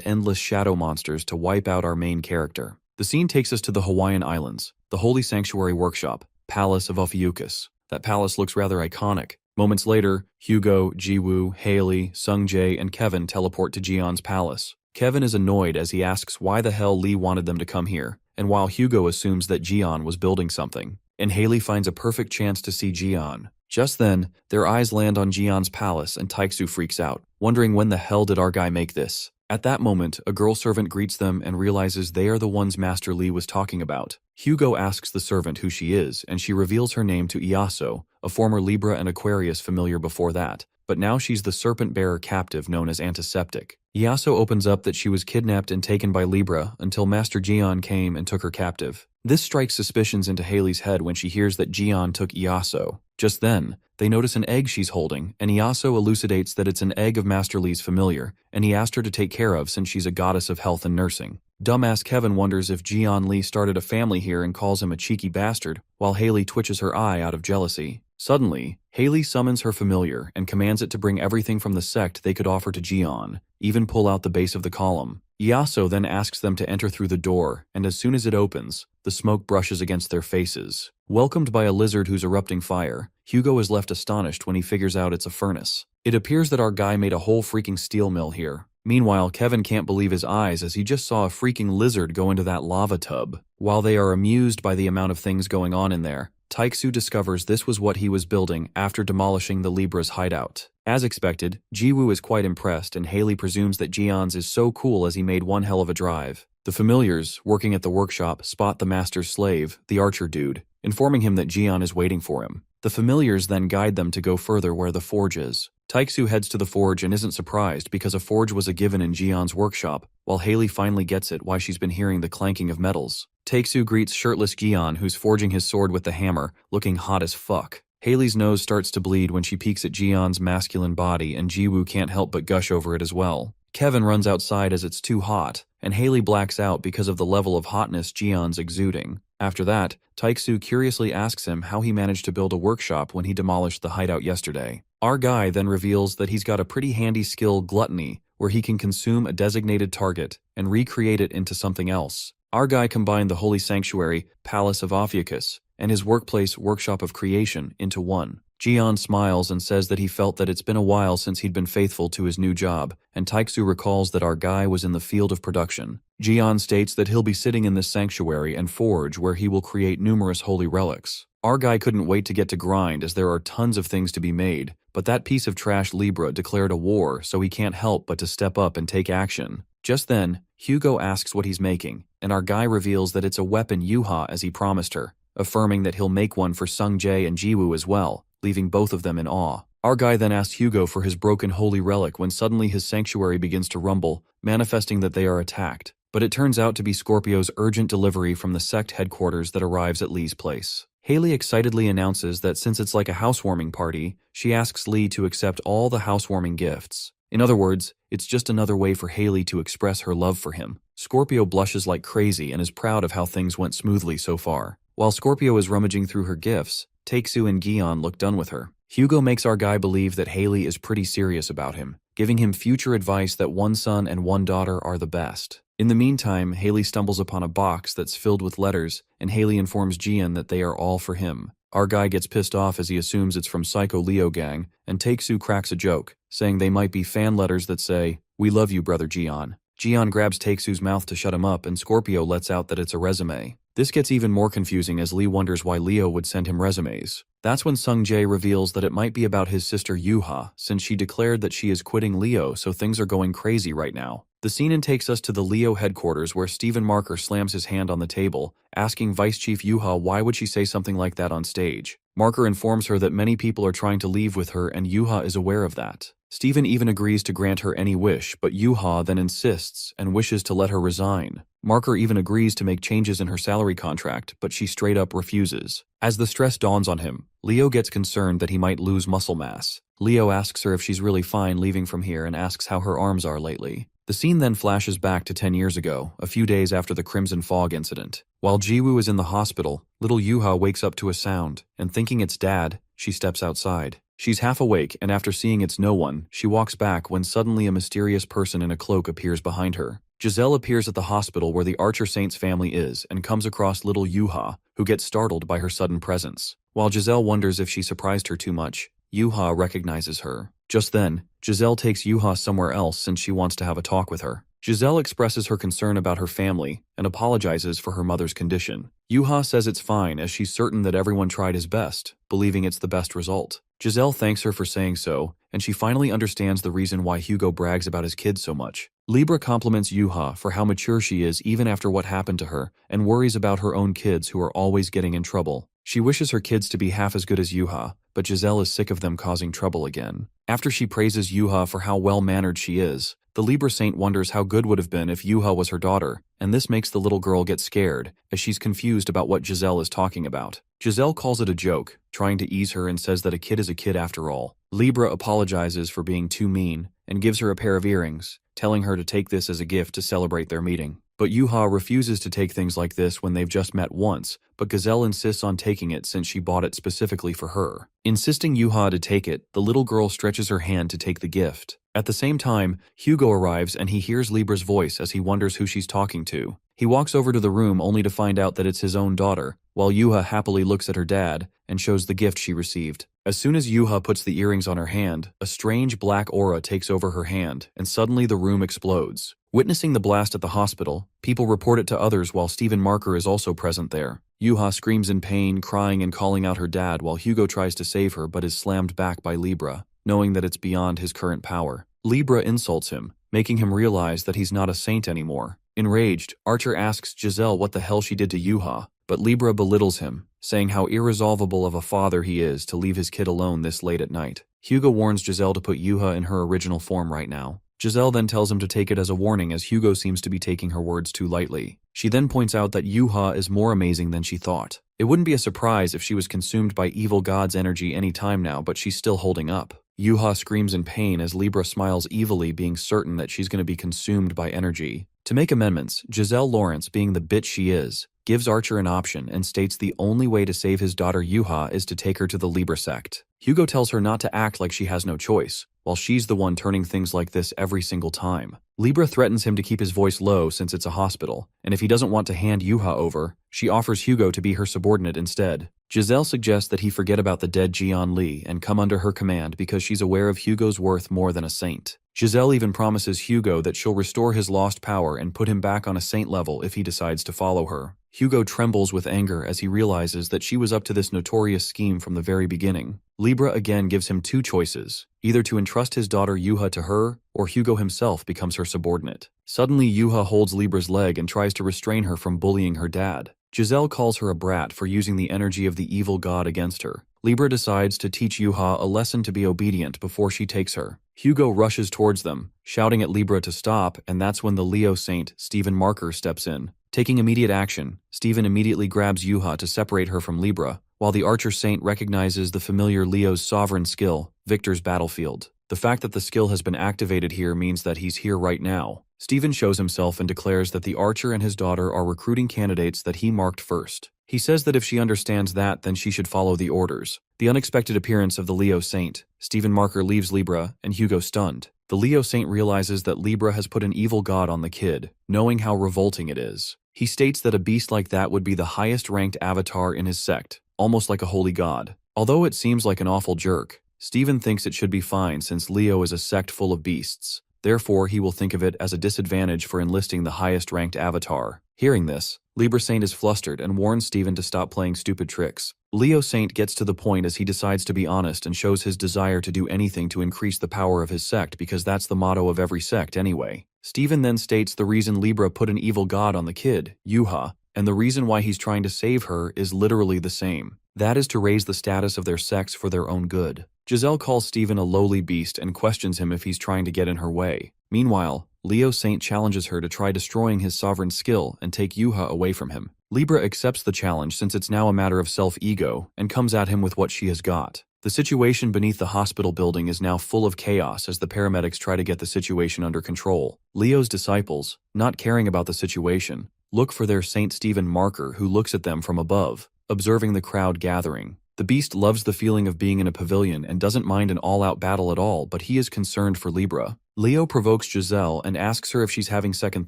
endless shadow monsters to wipe out our main character. The scene takes us to the Hawaiian Islands, the Holy Sanctuary Workshop, Palace of Ophiuchus. That palace looks rather iconic. Moments later, Hugo, Jiwoo, Haley, Sungjae, and Kevin teleport to Jian's palace. Kevin is annoyed as he asks why the hell Lee wanted them to come here, and while Hugo assumes that Jian was building something, and Haley finds a perfect chance to see Jian. Just then, their eyes land on Jian's palace and Taixu freaks out, wondering when the hell did our guy make this. At that moment, a girl servant greets them and realizes they are the ones Master Lee was talking about. Hugo asks the servant who she is, and she reveals her name to Iaso, a former Libra and Aquarius familiar before that, but now she's the serpent-bearer captive known as Antiseptic. Iaso opens up that she was kidnapped and taken by Libra until Master Jian came and took her captive. This strikes suspicions into Haley's head when she hears that Jian took Iaso. Just then, they notice an egg she's holding, and Iaso elucidates that it's an egg of Master Lee's familiar, and he asked her to take care of since she's a goddess of health and nursing. Dumbass Kevin wonders if Jian Lee started a family here and calls him a cheeky bastard, while Haley twitches her eye out of jealousy. Suddenly, Haley summons her familiar and commands it to bring everything from the sect they could offer to Jian, even pull out the base of the column. Iaso then asks them to enter through the door, and as soon as it opens, the smoke brushes against their faces. Welcomed by a lizard who's erupting fire, Hugo is left astonished when he figures out it's a furnace. It appears that our guy made a whole freaking steel mill here. Meanwhile, Kevin can't believe his eyes as he just saw a freaking lizard go into that lava tub. While they are amused by the amount of things going on in there, Taiksu discovers this was what he was building after demolishing the Libra's hideout. As expected, Jiwoo is quite impressed and Haley presumes that Jian's is so cool as he made one hell of a drive. The familiars, working at the workshop, spot the master's slave, the archer dude, informing him that Jian is waiting for him. The familiars then guide them to go further where the forge is. Taiksu heads to the forge and isn't surprised because a forge was a given in Jian's workshop, while Haley finally gets it why she's been hearing the clanking of metals. Taiksu greets shirtless Jian, who's forging his sword with the hammer, looking hot as fuck. Haley's nose starts to bleed when she peeks at Jian's masculine body and Jiwoo can't help but gush over it as well. Kevin runs outside as it's too hot, and Haley blacks out because of the level of hotness Jian's exuding. After that, Taiksu curiously asks him how he managed to build a workshop when he demolished the hideout yesterday. Our guy then reveals that he's got a pretty handy skill, gluttony, where he can consume a designated target and recreate it into something else. Our guy combined the holy sanctuary, Palace of Ophiuchus, and his workplace, Workshop of Creation, into one. Jian smiles and says that he felt that it's been a while since he'd been faithful to his new job, and Taiksu recalls that our guy was in the field of production. Jian states that he'll be sitting in this sanctuary and forge where he will create numerous holy relics. Our guy couldn't wait to get to grind as there are tons of things to be made, but that piece of trash Libra declared a war, so he can't help but to step up and take action. Just then, Hugo asks what he's making, and our guy reveals that it's a weapon Yuha as he promised her, affirming that he'll make one for Sungjae and Jiwoo as well, leaving both of them in awe. Our guy then asks Hugo for his broken holy relic when suddenly his sanctuary begins to rumble, manifesting that they are attacked. But it turns out to be Scorpio's urgent delivery from the sect headquarters that arrives at Lee's place. Haley excitedly announces that since it's like a housewarming party, she asks Lee to accept all the housewarming gifts. In other words, it's just another way for Haley to express her love for him. Scorpio blushes like crazy and is proud of how things went smoothly so far. While Scorpio is rummaging through her gifts, Taiksu and Gion look done with her. Hugo makes our guy believe that Haley is pretty serious about him, giving him future advice that one son and one daughter are the best. In the meantime, Haley stumbles upon a box that's filled with letters, and Haley informs Jian that they are all for him. Our guy gets pissed off as he assumes it's from Psycho Leo Gang, and Taiksu cracks a joke, saying they might be fan letters that say, "We love you, brother Jian." Jian grabs Taiksu's mouth to shut him up, and Scorpio lets out that it's a resume. This gets even more confusing as Lee wonders why Leo would send him resumes. That's when Sungjae reveals that it might be about his sister Yuha, since she declared that she is quitting Leo, so things are going crazy right now. The scene takes us to the Leo headquarters where Stephen Marker slams his hand on the table, asking Vice Chief Yuha why would she say something like that on stage. Marker informs her that many people are trying to leave with her and Yuha is aware of that. Stephen even agrees to grant her any wish, but Yuha then insists and wishes to let her resign. Marker even agrees to make changes in her salary contract, but she straight up refuses. As the stress dawns on him, Leo gets concerned that he might lose muscle mass. Leo asks her if she's really fine leaving from here and asks how her arms are lately. The scene then flashes back to 10 years ago, a few days after the Crimson Fog incident. While Jiwoo is in the hospital, little Yuha wakes up to a sound, and thinking it's Dad, she steps outside. She's half awake, and after seeing it's no one, she walks back when suddenly a mysterious person in a cloak appears behind her. Giselle appears at the hospital where the Archer Saints family is and comes across little Yuha, who gets startled by her sudden presence. While Giselle wonders if she surprised her too much, Yuha recognizes her. Just then, Giselle takes Yuha somewhere else since she wants to have a talk with her. Giselle expresses her concern about her family and apologizes for her mother's condition. Yuha says it's fine as she's certain that everyone tried his best, believing it's the best result. Giselle thanks her for saying so, and she finally understands the reason why Hugo brags about his kids so much. Libra compliments Yuha for how mature she is even after what happened to her, and worries about her own kids who are always getting in trouble. She wishes her kids to be half as good as Yuha, but Giselle is sick of them causing trouble again. After she praises Yuha for how well-mannered she is, the Libra Saint wonders how good would have been if Yuha was her daughter, and this makes the little girl get scared, as she's confused about what Giselle is talking about. Giselle calls it a joke, trying to ease her and says that a kid is a kid after all. Libra apologizes for being too mean, and gives her a pair of earrings, telling her to take this as a gift to celebrate their meeting. But Yuha refuses to take things like this when they've just met once, but Gazelle insists on taking it since she bought it specifically for her. Insisting Yuha to take it, the little girl stretches her hand to take the gift. At the same time, Hugo arrives and he hears Libra's voice as he wonders who she's talking to. He walks over to the room only to find out that it's his own daughter, while Yuha happily looks at her dad and shows the gift she received. As soon as Yuha puts the earrings on her hand, a strange black aura takes over her hand, and suddenly the room explodes. Witnessing the blast at the hospital, people report it to others while Stephen Marker is also present there. Yuha screams in pain, crying and calling out her dad while Hugo tries to save her but is slammed back by Libra, knowing that it's beyond his current power. Libra insults him, making him realize that he's not a saint anymore. Enraged, Archer asks Giselle what the hell she did to Yuha, but Libra belittles him, saying how irresolvable of a father he is to leave his kid alone this late at night. Hugo warns Giselle to put Yuha in her original form right now. Giselle then tells him to take it as a warning as Hugo seems to be taking her words too lightly. She then points out that Yuha is more amazing than she thought. It wouldn't be a surprise if she was consumed by evil god's energy any time now, but she's still holding up. Yuha screams in pain as Libra smiles evilly, being certain that she's going to be consumed by energy. To make amendments, Giselle Lawrence, being the bitch she is, gives Archer an option and states the only way to save his daughter Yuha is to take her to the Libra sect. Hugo tells her not to act like she has no choice, while she's the one turning things like this every single time. Libra threatens him to keep his voice low since it's a hospital, and if he doesn't want to hand Yuha over, she offers Hugo to be her subordinate instead. Giselle suggests that he forget about the dead Jian Li and come under her command because she's aware of Hugo's worth more than a saint. Giselle even promises Hugo that she'll restore his lost power and put him back on a saint level if he decides to follow her. Hugo trembles with anger as he realizes that she was up to this notorious scheme from the very beginning. Libra again gives him two choices, either to entrust his daughter Yuha to her, or Hugo himself becomes her subordinate. Suddenly Yuha holds Libra's leg and tries to restrain her from bullying her dad. Giselle calls her a brat for using the energy of the evil god against her. Libra decides to teach Yuha a lesson to be obedient before she takes her. Hugo rushes towards them, shouting at Libra to stop, and that's when the Leo saint, Stephen Marker, steps in. Taking immediate action, Stephen immediately grabs Yuha to separate her from Libra, while the Archer Saint recognizes the familiar Leo's sovereign skill, Victor's Battlefield. The fact that the skill has been activated here means that he's here right now. Stephen shows himself and declares that the Archer and his daughter are recruiting candidates that he marked first. He says that if she understands that, then she should follow the orders. The unexpected appearance of the Leo Saint, Stephen Marker leaves Libra, and Hugo stunned. The Leo Saint realizes that Libra has put an evil god on the kid, knowing how revolting it is. He states that a beast like that would be the highest ranked avatar in his sect, almost like a holy god. Although it seems like an awful jerk, Stephen thinks it should be fine since Leo is a sect full of beasts. Therefore, he will think of it as a disadvantage for enlisting the highest ranked avatar. Hearing this, Libra Saint is flustered and warns Stephen to stop playing stupid tricks. Leo Saint gets to the point as he decides to be honest and shows his desire to do anything to increase the power of his sect because that's the motto of every sect anyway. Stephen then states the reason Libra put an evil god on the kid, Yuha, and the reason why he's trying to save her is literally the same. That is to raise the status of their sects for their own good. Giselle calls Stephen a lowly beast and questions him if he's trying to get in her way. Meanwhile, Leo Saint challenges her to try destroying his sovereign skill and take Yuha away from him. Libra accepts the challenge since it's now a matter of self-ego and comes at him with what she has got. The situation beneath the hospital building is now full of chaos as the paramedics try to get the situation under control. Leo's disciples, not caring about the situation, look for their Saint Stephen Marker, who looks at them from above, observing the crowd gathering. The beast loves the feeling of being in a pavilion and doesn't mind an all-out battle at all, but he is concerned for Libra. Leo provokes Giselle and asks her if she's having second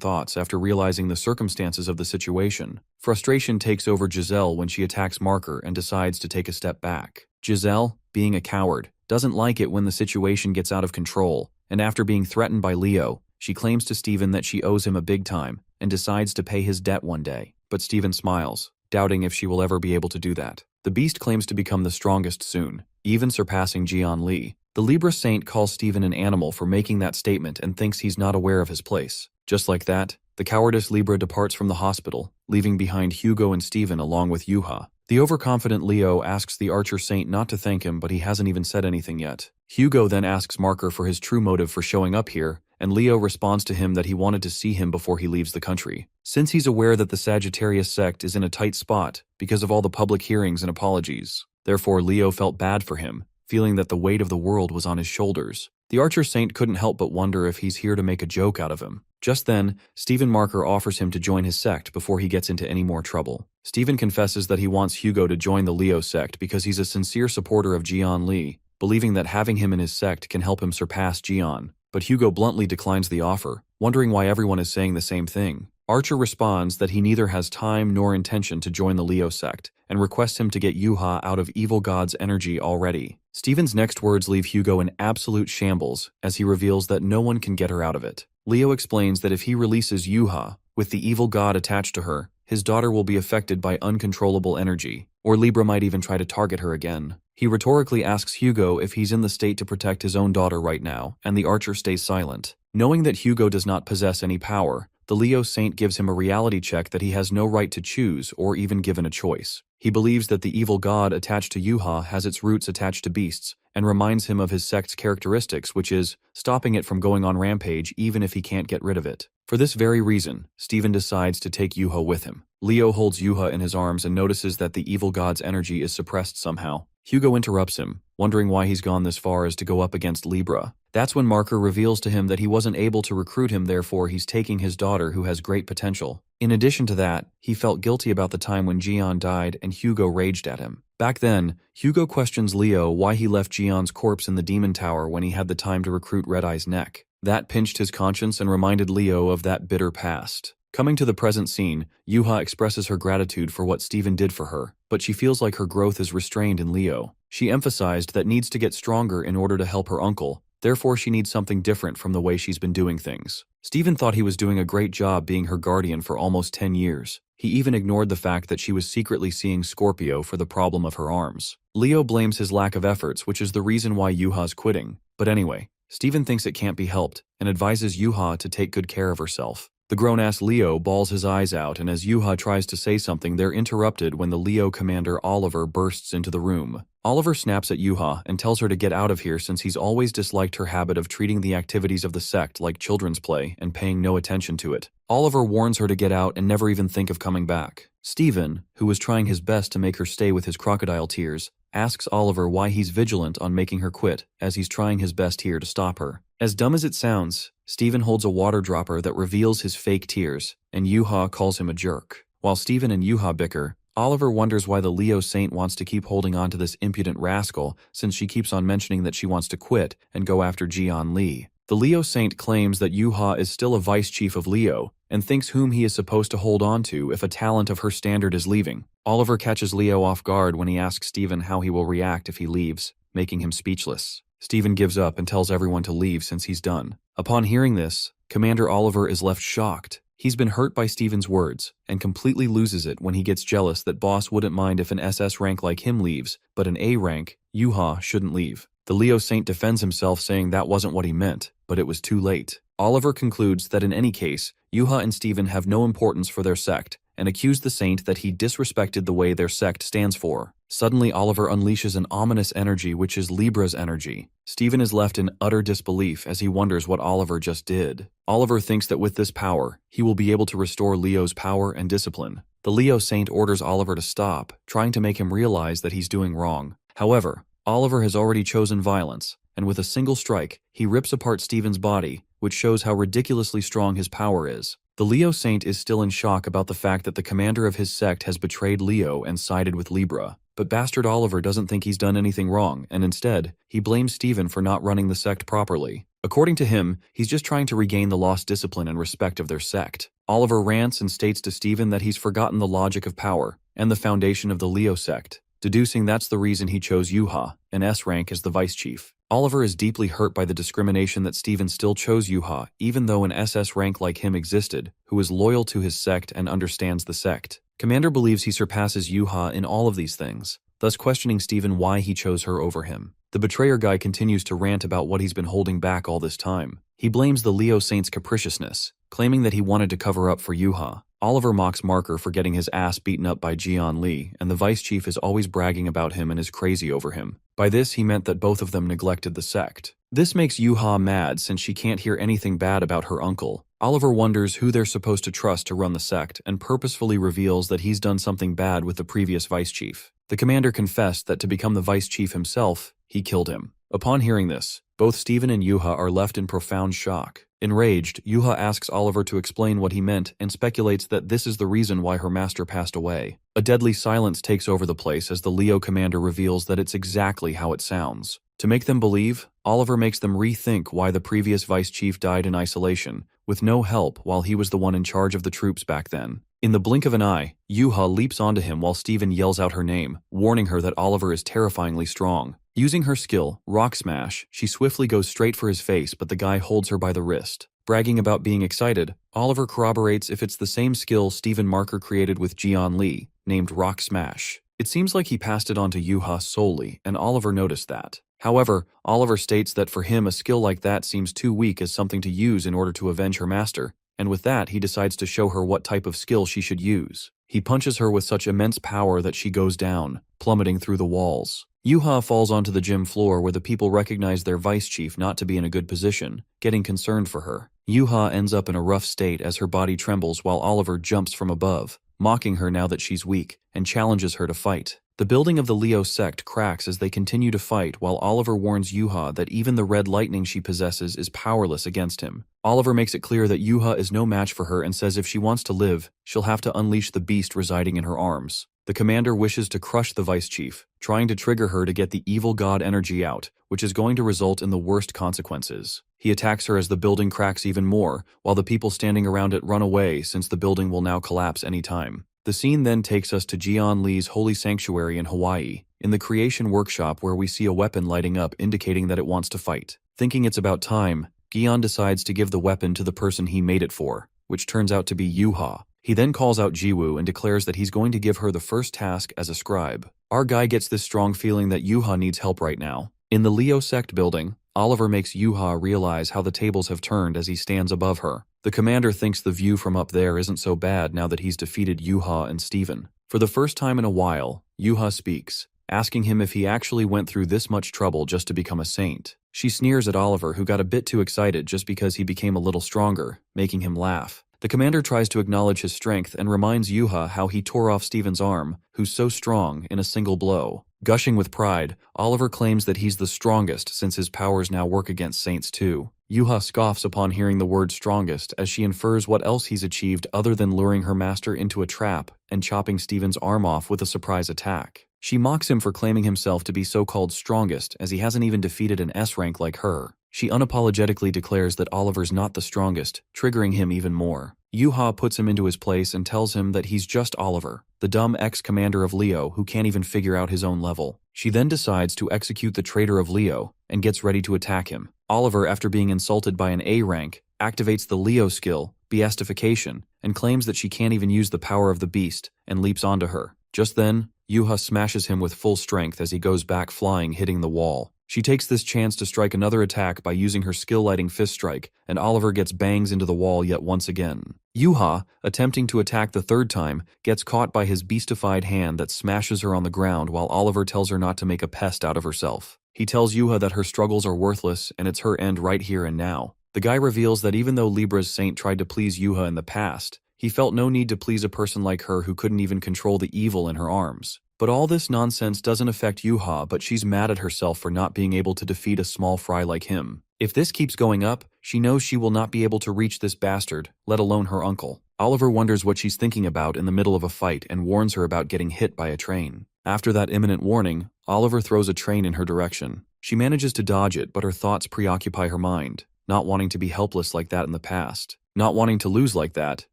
thoughts after realizing the circumstances of the situation. Frustration takes over Giselle when she attacks Marker and decides to take a step back. Giselle, being a coward, doesn't like it when the situation gets out of control, and after being threatened by Leo, she claims to Stephen that she owes him a big time and decides to pay his debt one day. But Stephen smiles, doubting if she will ever be able to do that. The beast claims to become the strongest soon, even surpassing Jian Li. The Libra Saint calls Stephen an animal for making that statement and thinks he's not aware of his place. Just like that, the cowardice Libra departs from the hospital, leaving behind Hugo and Stephen along with Yuha. The overconfident Leo asks the Archer Saint not to thank him, but he hasn't even said anything yet. Hugo then asks Marker for his true motive for showing up here, and Leo responds to him that he wanted to see him before he leaves the country. Since he's aware that the Sagittarius sect is in a tight spot because of all the public hearings and apologies, therefore Leo felt bad for him, feeling that the weight of the world was on his shoulders. The Archer Saint couldn't help but wonder if he's here to make a joke out of him. Just then, Stephen Marker offers him to join his sect before he gets into any more trouble. Stephen confesses that he wants Hugo to join the Leo sect because he's a sincere supporter of Jian Li, believing that having him in his sect can help him surpass Jian. But Hugo bluntly declines the offer, wondering why everyone is saying the same thing. Archer responds that he neither has time nor intention to join the Leo sect, and requests him to get Yuha out of evil god's energy already. Steven's next words leave Hugo in absolute shambles as he reveals that no one can get her out of it. Leo explains that if he releases Yuha, with the evil god attached to her, his daughter will be affected by uncontrollable energy, or Libra might even try to target her again. He rhetorically asks Hugo if he's in the state to protect his own daughter right now, and the Archer stays silent. Knowing that Hugo does not possess any power, the Leo Saint gives him a reality check that he has no right to choose or even given a choice. He believes that the evil god attached to Yuha has its roots attached to beasts, and reminds him of his sect's characteristics, which is stopping it from going on rampage even if he can't get rid of it. For this very reason, Steven decides to take Yuha with him. Leo holds Yuha in his arms and notices that the evil god's energy is suppressed somehow. Hugo interrupts him, wondering why he's gone this far as to go up against Libra. That's when Marker reveals to him that he wasn't able to recruit him, therefore he's taking his daughter who has great potential. In addition to that, he felt guilty about the time when Jian died and Hugo raged at him. Back then, Hugo questions Leo why he left Jian's corpse in the demon tower when he had the time to recruit Red Eye's neck. That pinched his conscience and reminded Leo of that bitter past. Coming to the present scene, Yuha expresses her gratitude for what Steven did for her, but she feels like her growth is restrained in Leo. She emphasized that needs to get stronger in order to help her uncle, therefore she needs something different from the way she's been doing things. Steven thought he was doing a great job being her guardian for almost 10 years. He even ignored the fact that she was secretly seeing Scorpio for the problem of her arms. Leo blames his lack of efforts, which is the reason why Yuha's quitting. But anyway, Steven thinks it can't be helped, and advises Yuha to take good care of herself. The grown-ass Leo bawls his eyes out, and as Yuha tries to say something, they're interrupted when the Leo commander Oliver bursts into the room. Oliver snaps at Yuha and tells her to get out of here since he's always disliked her habit of treating the activities of the sect like children's play and paying no attention to it. Oliver warns her to get out and never even think of coming back. Steven, who was trying his best to make her stay with his crocodile tears, asks Oliver why he's vigilant on making her quit, as he's trying his best here to stop her. As dumb as it sounds, Steven holds a water dropper that reveals his fake tears, and Yuha calls him a jerk. While Steven and Yuha bicker, Oliver wonders why the Leo Saint wants to keep holding on to this impudent rascal since she keeps on mentioning that she wants to quit and go after Jian Li. The Leo Saint claims that Yuha is still a vice chief of Leo, and thinks whom he is supposed to hold on to if a talent of her standard is leaving. Oliver catches Leo off guard when he asks Steven how he will react if he leaves, making him speechless. Steven gives up and tells everyone to leave since he's done. Upon hearing this, Commander Oliver is left shocked. He's been hurt by Steven's words, and completely loses it when he gets jealous that Boss wouldn't mind if an SS rank like him leaves, but an A rank, Yuha, shouldn't leave. The Leo Saint defends himself saying that wasn't what he meant, but it was too late. Oliver concludes that in any case, Yuha and Steven have no importance for their sect, and accused the Saint that he disrespected the way their sect stands for. Suddenly, Oliver unleashes an ominous energy which is Libra's energy. Steven is left in utter disbelief as he wonders what Oliver just did. Oliver thinks that with this power, he will be able to restore Leo's power and discipline. The Leo Saint orders Oliver to stop, trying to make him realize that he's doing wrong. However, Oliver has already chosen violence, and with a single strike, he rips apart Steven's body, which shows how ridiculously strong his power is. The Leo Saint is still in shock about the fact that the commander of his sect has betrayed Leo and sided with Libra. But bastard Oliver doesn't think he's done anything wrong, and instead, he blames Steven for not running the sect properly. According to him, he's just trying to regain the lost discipline and respect of their sect. Oliver rants and states to Steven that he's forgotten the logic of power and the foundation of the Leo sect, deducing that's the reason he chose Yuha, an S rank, as the vice chief. Oliver is deeply hurt by the discrimination that Steven still chose Yuha, even though an SS rank like him existed, who is loyal to his sect and understands the sect. Commander believes he surpasses Yuha in all of these things, thus questioning Steven why he chose her over him. The betrayer guy continues to rant about what he's been holding back all this time. He blames the Leo Saint's capriciousness, claiming that he wanted to cover up for Yuha. Oliver mocks Marker for getting his ass beaten up by Jian Li, and the vice chief is always bragging about him and is crazy over him. By this, he meant that both of them neglected the sect. This makes Yuha mad since she can't hear anything bad about her uncle. Oliver wonders who they're supposed to trust to run the sect and purposefully reveals that he's done something bad with the previous vice chief. The commander confessed that to become the vice chief himself, he killed him. Upon hearing this, both Steven and Yuha are left in profound shock. Enraged, Yuha asks Oliver to explain what he meant and speculates that this is the reason why her master passed away. A deadly silence takes over the place as the Leo commander reveals that it's exactly how it sounds. To make them believe, Oliver makes them rethink why the previous vice chief died in isolation, with no help while he was the one in charge of the troops back then. In the blink of an eye, Yuha leaps onto him while Steven yells out her name, warning her that Oliver is terrifyingly strong. Using her skill, Rock Smash, she swiftly goes straight for his face, but the guy holds her by the wrist. Bragging about being excited, Oliver corroborates if it's the same skill Steven Marker created with Jian Li, named Rock Smash. It seems like he passed it on to Yuha solely, and Oliver noticed that. However, Oliver states that for him a skill like that seems too weak as something to use in order to avenge her master, and with that he decides to show her what type of skill she should use. He punches her with such immense power that she goes down, plummeting through the walls. Yuha falls onto the gym floor where the people recognize their vice chief not to be in a good position, getting concerned for her. Yuha ends up in a rough state as her body trembles while Oliver jumps from above, mocking her now that she's weak, and challenges her to fight. The building of the Leo sect cracks as they continue to fight while Oliver warns Yuha that even the red lightning she possesses is powerless against him. Oliver makes it clear that Yuha is no match for her and says if she wants to live, she'll have to unleash the beast residing in her arms. The commander wishes to crush the vice chief, trying to trigger her to get the evil god energy out, which is going to result in the worst consequences. He attacks her as the building cracks even more, while the people standing around it run away since the building will now collapse any time. The scene then takes us to Jian Li's holy sanctuary in Hawaii, in the creation workshop where we see a weapon lighting up indicating that it wants to fight. Thinking it's about time, Gion decides to give the weapon to the person he made it for, which turns out to be Yuha. He then calls out Jiwoo and declares that he's going to give her the first task as a scribe. Our guy gets this strong feeling that Yuha needs help right now. In the Leo sect building, Oliver makes Yuha realize how the tables have turned as he stands above her. The commander thinks the view from up there isn't so bad now that he's defeated Yuha and Steven. For the first time in a while, Yuha speaks, asking him if he actually went through this much trouble just to become a saint. She sneers at Oliver, who got a bit too excited just because he became a little stronger, making him laugh. The commander tries to acknowledge his strength and reminds Yuha how he tore off Steven's arm, who's so strong, in a single blow. Gushing with pride, Oliver claims that he's the strongest since his powers now work against saints too. Yuha scoffs upon hearing the word strongest as she infers what else he's achieved other than luring her master into a trap and chopping Steven's arm off with a surprise attack. She mocks him for claiming himself to be so-called strongest as he hasn't even defeated an S rank like her. She unapologetically declares that Oliver's not the strongest, triggering him even more. Yuha puts him into his place and tells him that he's just Oliver, the dumb ex-commander of Leo who can't even figure out his own level. She then decides to execute the traitor of Leo and gets ready to attack him. Oliver, after being insulted by an A rank, activates the Leo skill, Beastification, and claims that she can't even use the power of the beast and leaps onto her. Just then, Yuha smashes him with full strength as he goes back flying, hitting the wall. She takes this chance to strike another attack by using her skill lighting fist strike, and Oliver gets bangs into the wall yet once again. Yuha, attempting to attack the third time, gets caught by his beastified hand that smashes her on the ground while Oliver tells her not to make a pest out of herself. He tells Yuha that her struggles are worthless and it's her end right here and now. The guy reveals that even though Libra's saint tried to please Yuha in the past, he felt no need to please a person like her who couldn't even control the evil in her arms. But all this nonsense doesn't affect Yuha, but she's mad at herself for not being able to defeat a small fry like him. If this keeps going up, she knows she will not be able to reach this bastard, let alone her uncle. Oliver wonders what she's thinking about in the middle of a fight and warns her about getting hit by a train. After that imminent warning, Oliver throws a train in her direction. She manages to dodge it, but her thoughts preoccupy her mind, not wanting to be helpless like that in the past. Not wanting to lose like that,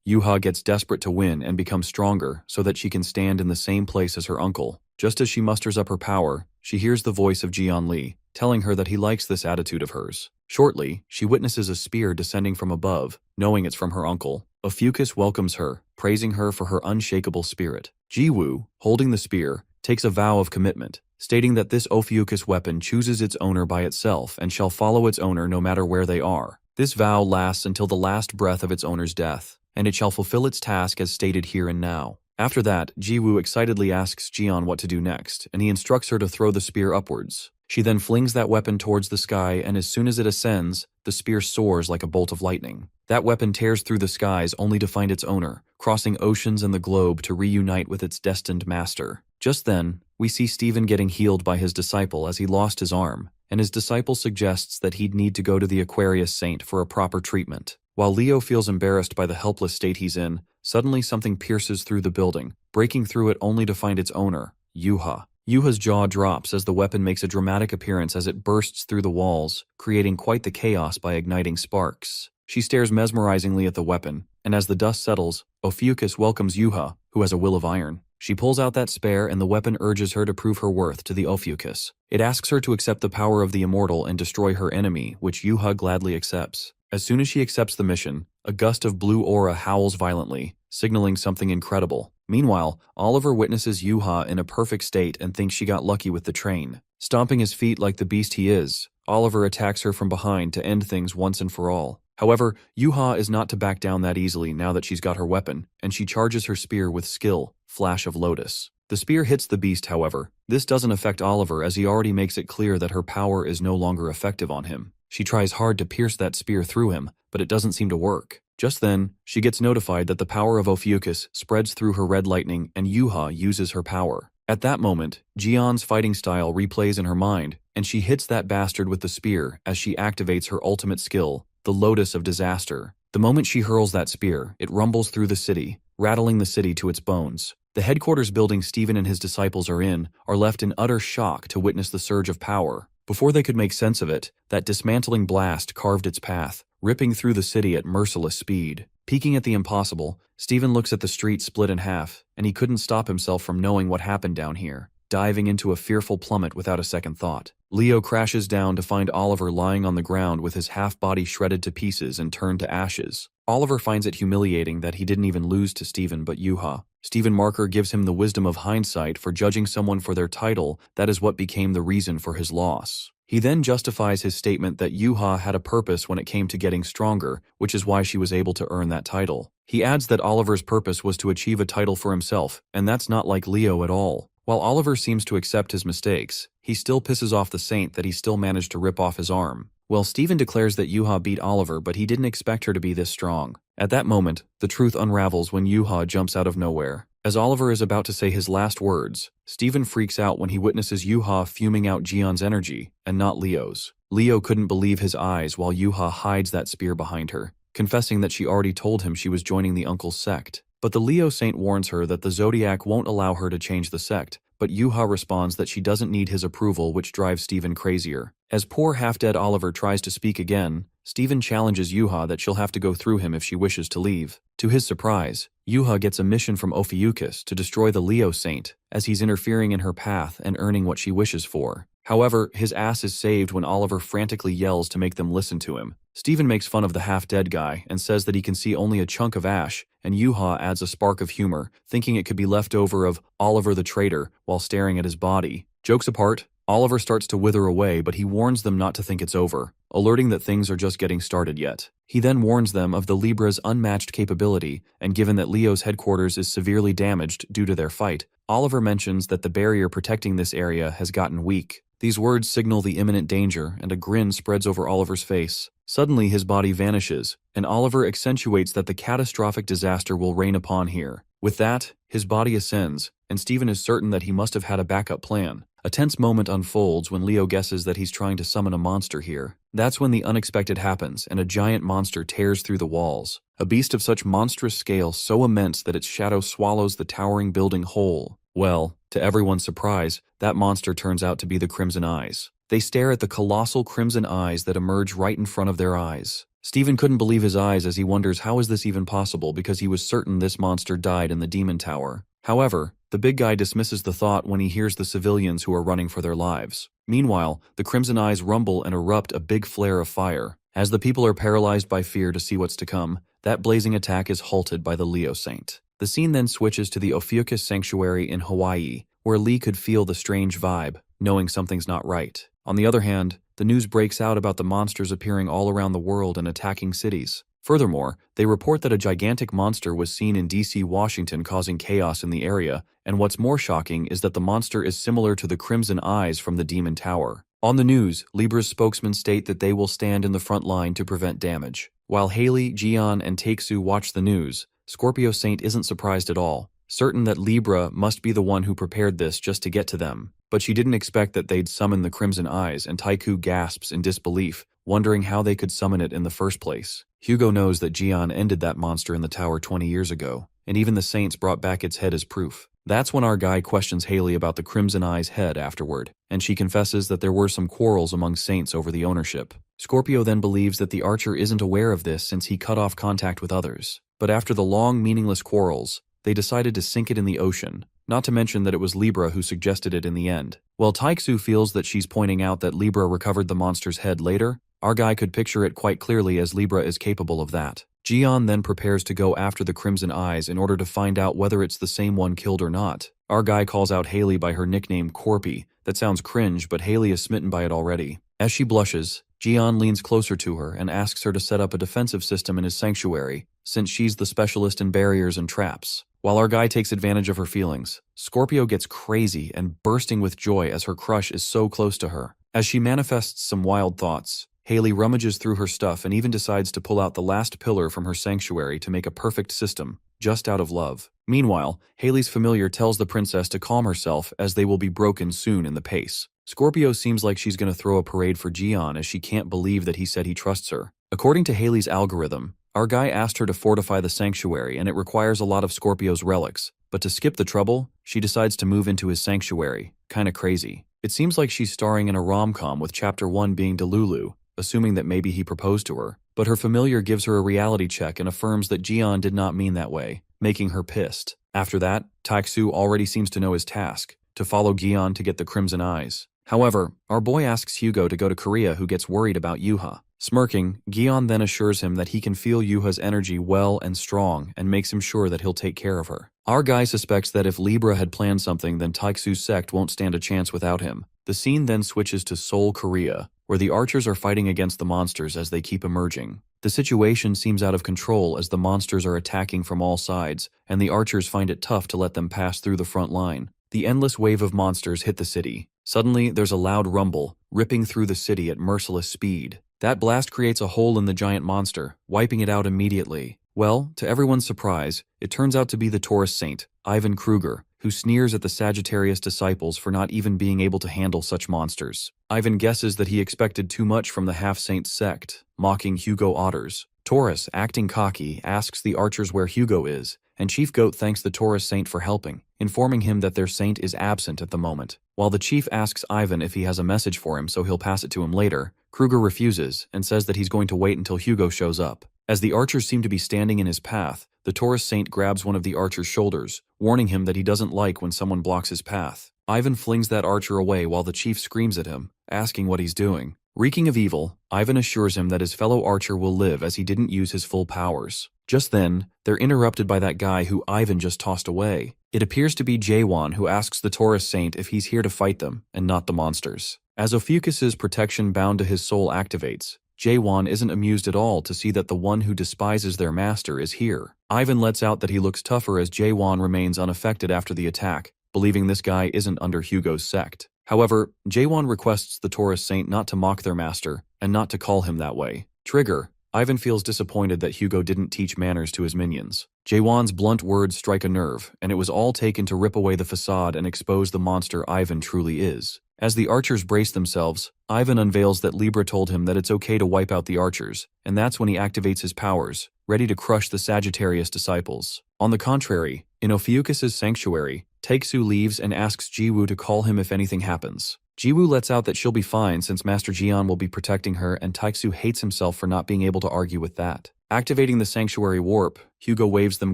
Yuha gets desperate to win and become stronger so that she can stand in the same place as her uncle. Just as she musters up her power, she hears the voice of Jian Li, telling her that he likes this attitude of hers. Shortly, she witnesses a spear descending from above, knowing it's from her uncle. Ophiuchus welcomes her, praising her for her unshakable spirit. Jiwoo, holding the spear, takes a vow of commitment, stating that this Ophiuchus weapon chooses its owner by itself and shall follow its owner no matter where they are. This vow lasts until the last breath of its owner's death, and it shall fulfill its task as stated here and now. After that, Jiwoo excitedly asks Jian what to do next, and he instructs her to throw the spear upwards. She then flings that weapon towards the sky, and as soon as it ascends, the spear soars like a bolt of lightning. That weapon tears through the skies only to find its owner, crossing oceans and the globe to reunite with its destined master. Just then, we see Steven getting healed by his disciple as he lost his arm, and his disciple suggests that he'd need to go to the Aquarius Saint for a proper treatment. While Leo feels embarrassed by the helpless state he's in, suddenly something pierces through the building, breaking through it only to find its owner, Yuha. Yuha's jaw drops as the weapon makes a dramatic appearance as it bursts through the walls, creating quite the chaos by igniting sparks. She stares mesmerizingly at the weapon, and as the dust settles, Ophiuchus welcomes Yuha, who has a will of iron. She pulls out that spear and the weapon urges her to prove her worth to the Ophiuchus. It asks her to accept the power of the immortal and destroy her enemy, which Yuha gladly accepts. As soon as she accepts the mission, a gust of blue aura howls violently, signaling something incredible. Meanwhile, Oliver witnesses Yuha in a perfect state and thinks she got lucky with the train. Stomping his feet like the beast he is, Oliver attacks her from behind to end things once and for all. However, Yuha is not to back down that easily now that she's got her weapon, and she charges her spear with skill, Flash of Lotus. The spear hits the beast, however. This doesn't affect Oliver as he already makes it clear that her power is no longer effective on him. She tries hard to pierce that spear through him, but it doesn't seem to work. Just then, she gets notified that the power of Ophiuchus spreads through her red lightning and Yuha uses her power. At that moment, Jion's fighting style replays in her mind, and she hits that bastard with the spear as she activates her ultimate skill, the Lotus of Disaster. The moment she hurls that spear, it rumbles through the city, rattling the city to its bones. The headquarters building Stephen and his disciples are in are left in utter shock to witness the surge of power. Before they could make sense of it, that dismantling blast carved its path, ripping through the city at merciless speed. Peeking at the impossible, Stephen looks at the street split in half, and he couldn't stop himself from knowing what happened down here, diving into a fearful plummet without a second thought. Leo crashes down to find Oliver lying on the ground with his half-body shredded to pieces and turned to ashes. Oliver finds it humiliating that he didn't even lose to Stephen but Yuha. Stephen Marker gives him the wisdom of hindsight for judging someone for their title. That is what became the reason for his loss. He then justifies his statement that Yuha had a purpose when it came to getting stronger, which is why she was able to earn that title. He adds that Oliver's purpose was to achieve a title for himself, and that's not like Leo at all. While Oliver seems to accept his mistakes, he still pisses off the saint that he still managed to rip off his arm. Well, Stephen declares that Yuha beat Oliver, but he didn't expect her to be this strong. At that moment, the truth unravels when Yuha jumps out of nowhere. As Oliver is about to say his last words, Stephen freaks out when he witnesses Yuha fuming out Jion's energy, and not Leo's. Leo couldn't believe his eyes while Yuha hides that spear behind her, confessing that she already told him she was joining the uncle's sect. But the Leo saint warns her that the Zodiac won't allow her to change the sect, but Yuha responds that she doesn't need his approval, which drives Stephen crazier. As poor half-dead Oliver tries to speak again, Stephen challenges Yuha that she'll have to go through him if she wishes to leave. To his surprise, Yuha gets a mission from Ophiuchus to destroy the Leo saint, as he's interfering in her path and earning what she wishes for. However, his ass is saved when Oliver frantically yells to make them listen to him. Stephen makes fun of the half-dead guy and says that he can see only a chunk of ash, and Yuha adds a spark of humor, thinking it could be left over of Oliver the traitor while staring at his body. Jokes apart, Oliver starts to wither away, but he warns them not to think it's over, alerting that things are just getting started yet. He then warns them of the Libra's unmatched capability, and given that Leo's headquarters is severely damaged due to their fight, Oliver mentions that the barrier protecting this area has gotten weak. These words signal the imminent danger, and a grin spreads over Oliver's face. Suddenly his body vanishes, and Oliver accentuates that the catastrophic disaster will rain upon here. With that, his body ascends, and Stephen is certain that he must have had a backup plan. A tense moment unfolds when Leo guesses that he's trying to summon a monster here. That's when the unexpected happens, and a giant monster tears through the walls. A beast of such monstrous scale, so immense that its shadow swallows the towering building whole. Well, to everyone's surprise, that monster turns out to be the Crimson Eyes. They stare at the colossal crimson eyes that emerge right in front of their eyes. Stephen couldn't believe his eyes as he wonders how is this even possible because he was certain this monster died in the Demon Tower. However, the big guy dismisses the thought when he hears the civilians who are running for their lives. Meanwhile, the Crimson Eyes rumble and erupt a big flare of fire. As the people are paralyzed by fear to see what's to come, that blazing attack is halted by the Leo Saint. The scene then switches to the Ophiuchus Sanctuary in Hawaii, where Lee could feel the strange vibe, knowing something's not right. On the other hand, the news breaks out about the monsters appearing all around the world and attacking cities. Furthermore, they report that a gigantic monster was seen in D.C., Washington, causing chaos in the area, and what's more shocking is that the monster is similar to the Crimson Eyes from the Demon Tower. On the news, Libra's spokesmen state that they will stand in the front line to prevent damage. While Haley, Jian, and Takesu watch the news, Scorpio Saint isn't surprised at all, certain that Libra must be the one who prepared this just to get to them. But she didn't expect that they'd summon the Crimson Eyes, and Taiku gasps in disbelief, wondering how they could summon it in the first place. Hugo knows that Jian ended that monster in the tower 20 years ago. and even the saints brought back its head as proof. That's when our guy questions Haley about the Crimson Eye's head afterward, and she confesses that there were some quarrels among saints over the ownership. Scorpio then believes that the archer isn't aware of this since he cut off contact with others. But after the long, meaningless quarrels, they decided to sink it in the ocean, not to mention that it was Libra who suggested it in the end. While Taixu feels that she's pointing out that Libra recovered the monster's head later, our guy could picture it quite clearly as Libra is capable of that. Jian then prepares to go after the Crimson Eyes in order to find out whether it's the same one killed or not. Our guy calls out Haley by her nickname Corpy. That sounds cringe, but Haley is smitten by it already. As she blushes, Jian leans closer to her and asks her to set up a defensive system in his sanctuary, since she's the specialist in barriers and traps. While our guy takes advantage of her feelings, Scorpio gets crazy and bursting with joy as her crush is so close to her. As she manifests some wild thoughts, Haley rummages through her stuff and even decides to pull out the last pillar from her sanctuary to make a perfect system, just out of love. Meanwhile, Haley's familiar tells the princess to calm herself as they will be broken soon in the pace. Scorpio seems like she's going to throw a parade for Jian as she can't believe that he said he trusts her. According to Haley's algorithm, our guy asked her to fortify the sanctuary and it requires a lot of Scorpio's relics, but to skip the trouble, she decides to move into his sanctuary. Kinda crazy. It seems like she's starring in a rom-com with chapter 1 being Delulu, assuming that maybe he proposed to her, but her familiar gives her a reality check and affirms that Jian did not mean that way, making her pissed. After that, Taixu already seems to know his task, to follow Jian to get the Crimson Eyes. However, our boy asks Hugo to go to Korea, who gets worried about Yuha. Smirking, Gion then assures him that he can feel Yuha's energy well and strong and makes him sure that he'll take care of her. Our guy suspects that if Libra had planned something, then Taixu's sect won't stand a chance without him. The scene then switches to Seoul, Korea, where the archers are fighting against the monsters as they keep emerging. The situation seems out of control as the monsters are attacking from all sides, and the archers find it tough to let them pass through the front line. The endless wave of monsters hit the city. Suddenly, there's a loud rumble, ripping through the city at merciless speed. That blast creates a hole in the giant monster, wiping it out immediately. Well, to everyone's surprise, it turns out to be the Taurus Saint, Ivan Kruger, who sneers at the Sagittarius disciples for not even being able to handle such monsters. Ivan guesses that he expected too much from the half-saint sect, mocking Hugo Otters. Taurus, acting cocky, asks the archers where Hugo is, and Chief Goat thanks the Taurus Saint for helping, informing him that their saint is absent at the moment. While the chief asks Ivan if he has a message for him so he'll pass it to him later, Kruger refuses and says that he's going to wait until Hugo shows up. As the archers seem to be standing in his path, the Taurus Saint grabs one of the archer's shoulders, warning him that he doesn't like when someone blocks his path. Ivan flings that archer away while the chief screams at him, asking what he's doing. Reeking of evil, Ivan assures him that his fellow archer will live as he didn't use his full powers. Just then, they're interrupted by that guy who Ivan just tossed away. It appears to be Jaewon who asks the Taurus Saint if he's here to fight them, and not the monsters. As Ophiuchus's protection bound to his soul activates, Jaewon isn't amused at all to see that the one who despises their master is here. Ivan lets out that he looks tougher as Jaewon remains unaffected after the attack, believing this guy isn't under Hugo's sect. However, Jaewon requests the Taurus Saint not to mock their master, and not to call him that way. Trigger, Ivan feels disappointed that Hugo didn't teach manners to his minions. Jaewon's blunt words strike a nerve, and it was all taken to rip away the facade and expose the monster Ivan truly is. As the archers brace themselves, Ivan unveils that Libra told him that it's okay to wipe out the archers, and that's when he activates his powers, ready to crush the Sagittarius disciples. On the contrary, in Ophiuchus's sanctuary, Taixu leaves and asks Jiwoo to call him if anything happens. Jiwoo lets out that she'll be fine since Master Jian will be protecting her, and Taixu hates himself for not being able to argue with that. Activating the sanctuary warp, Hugo waves them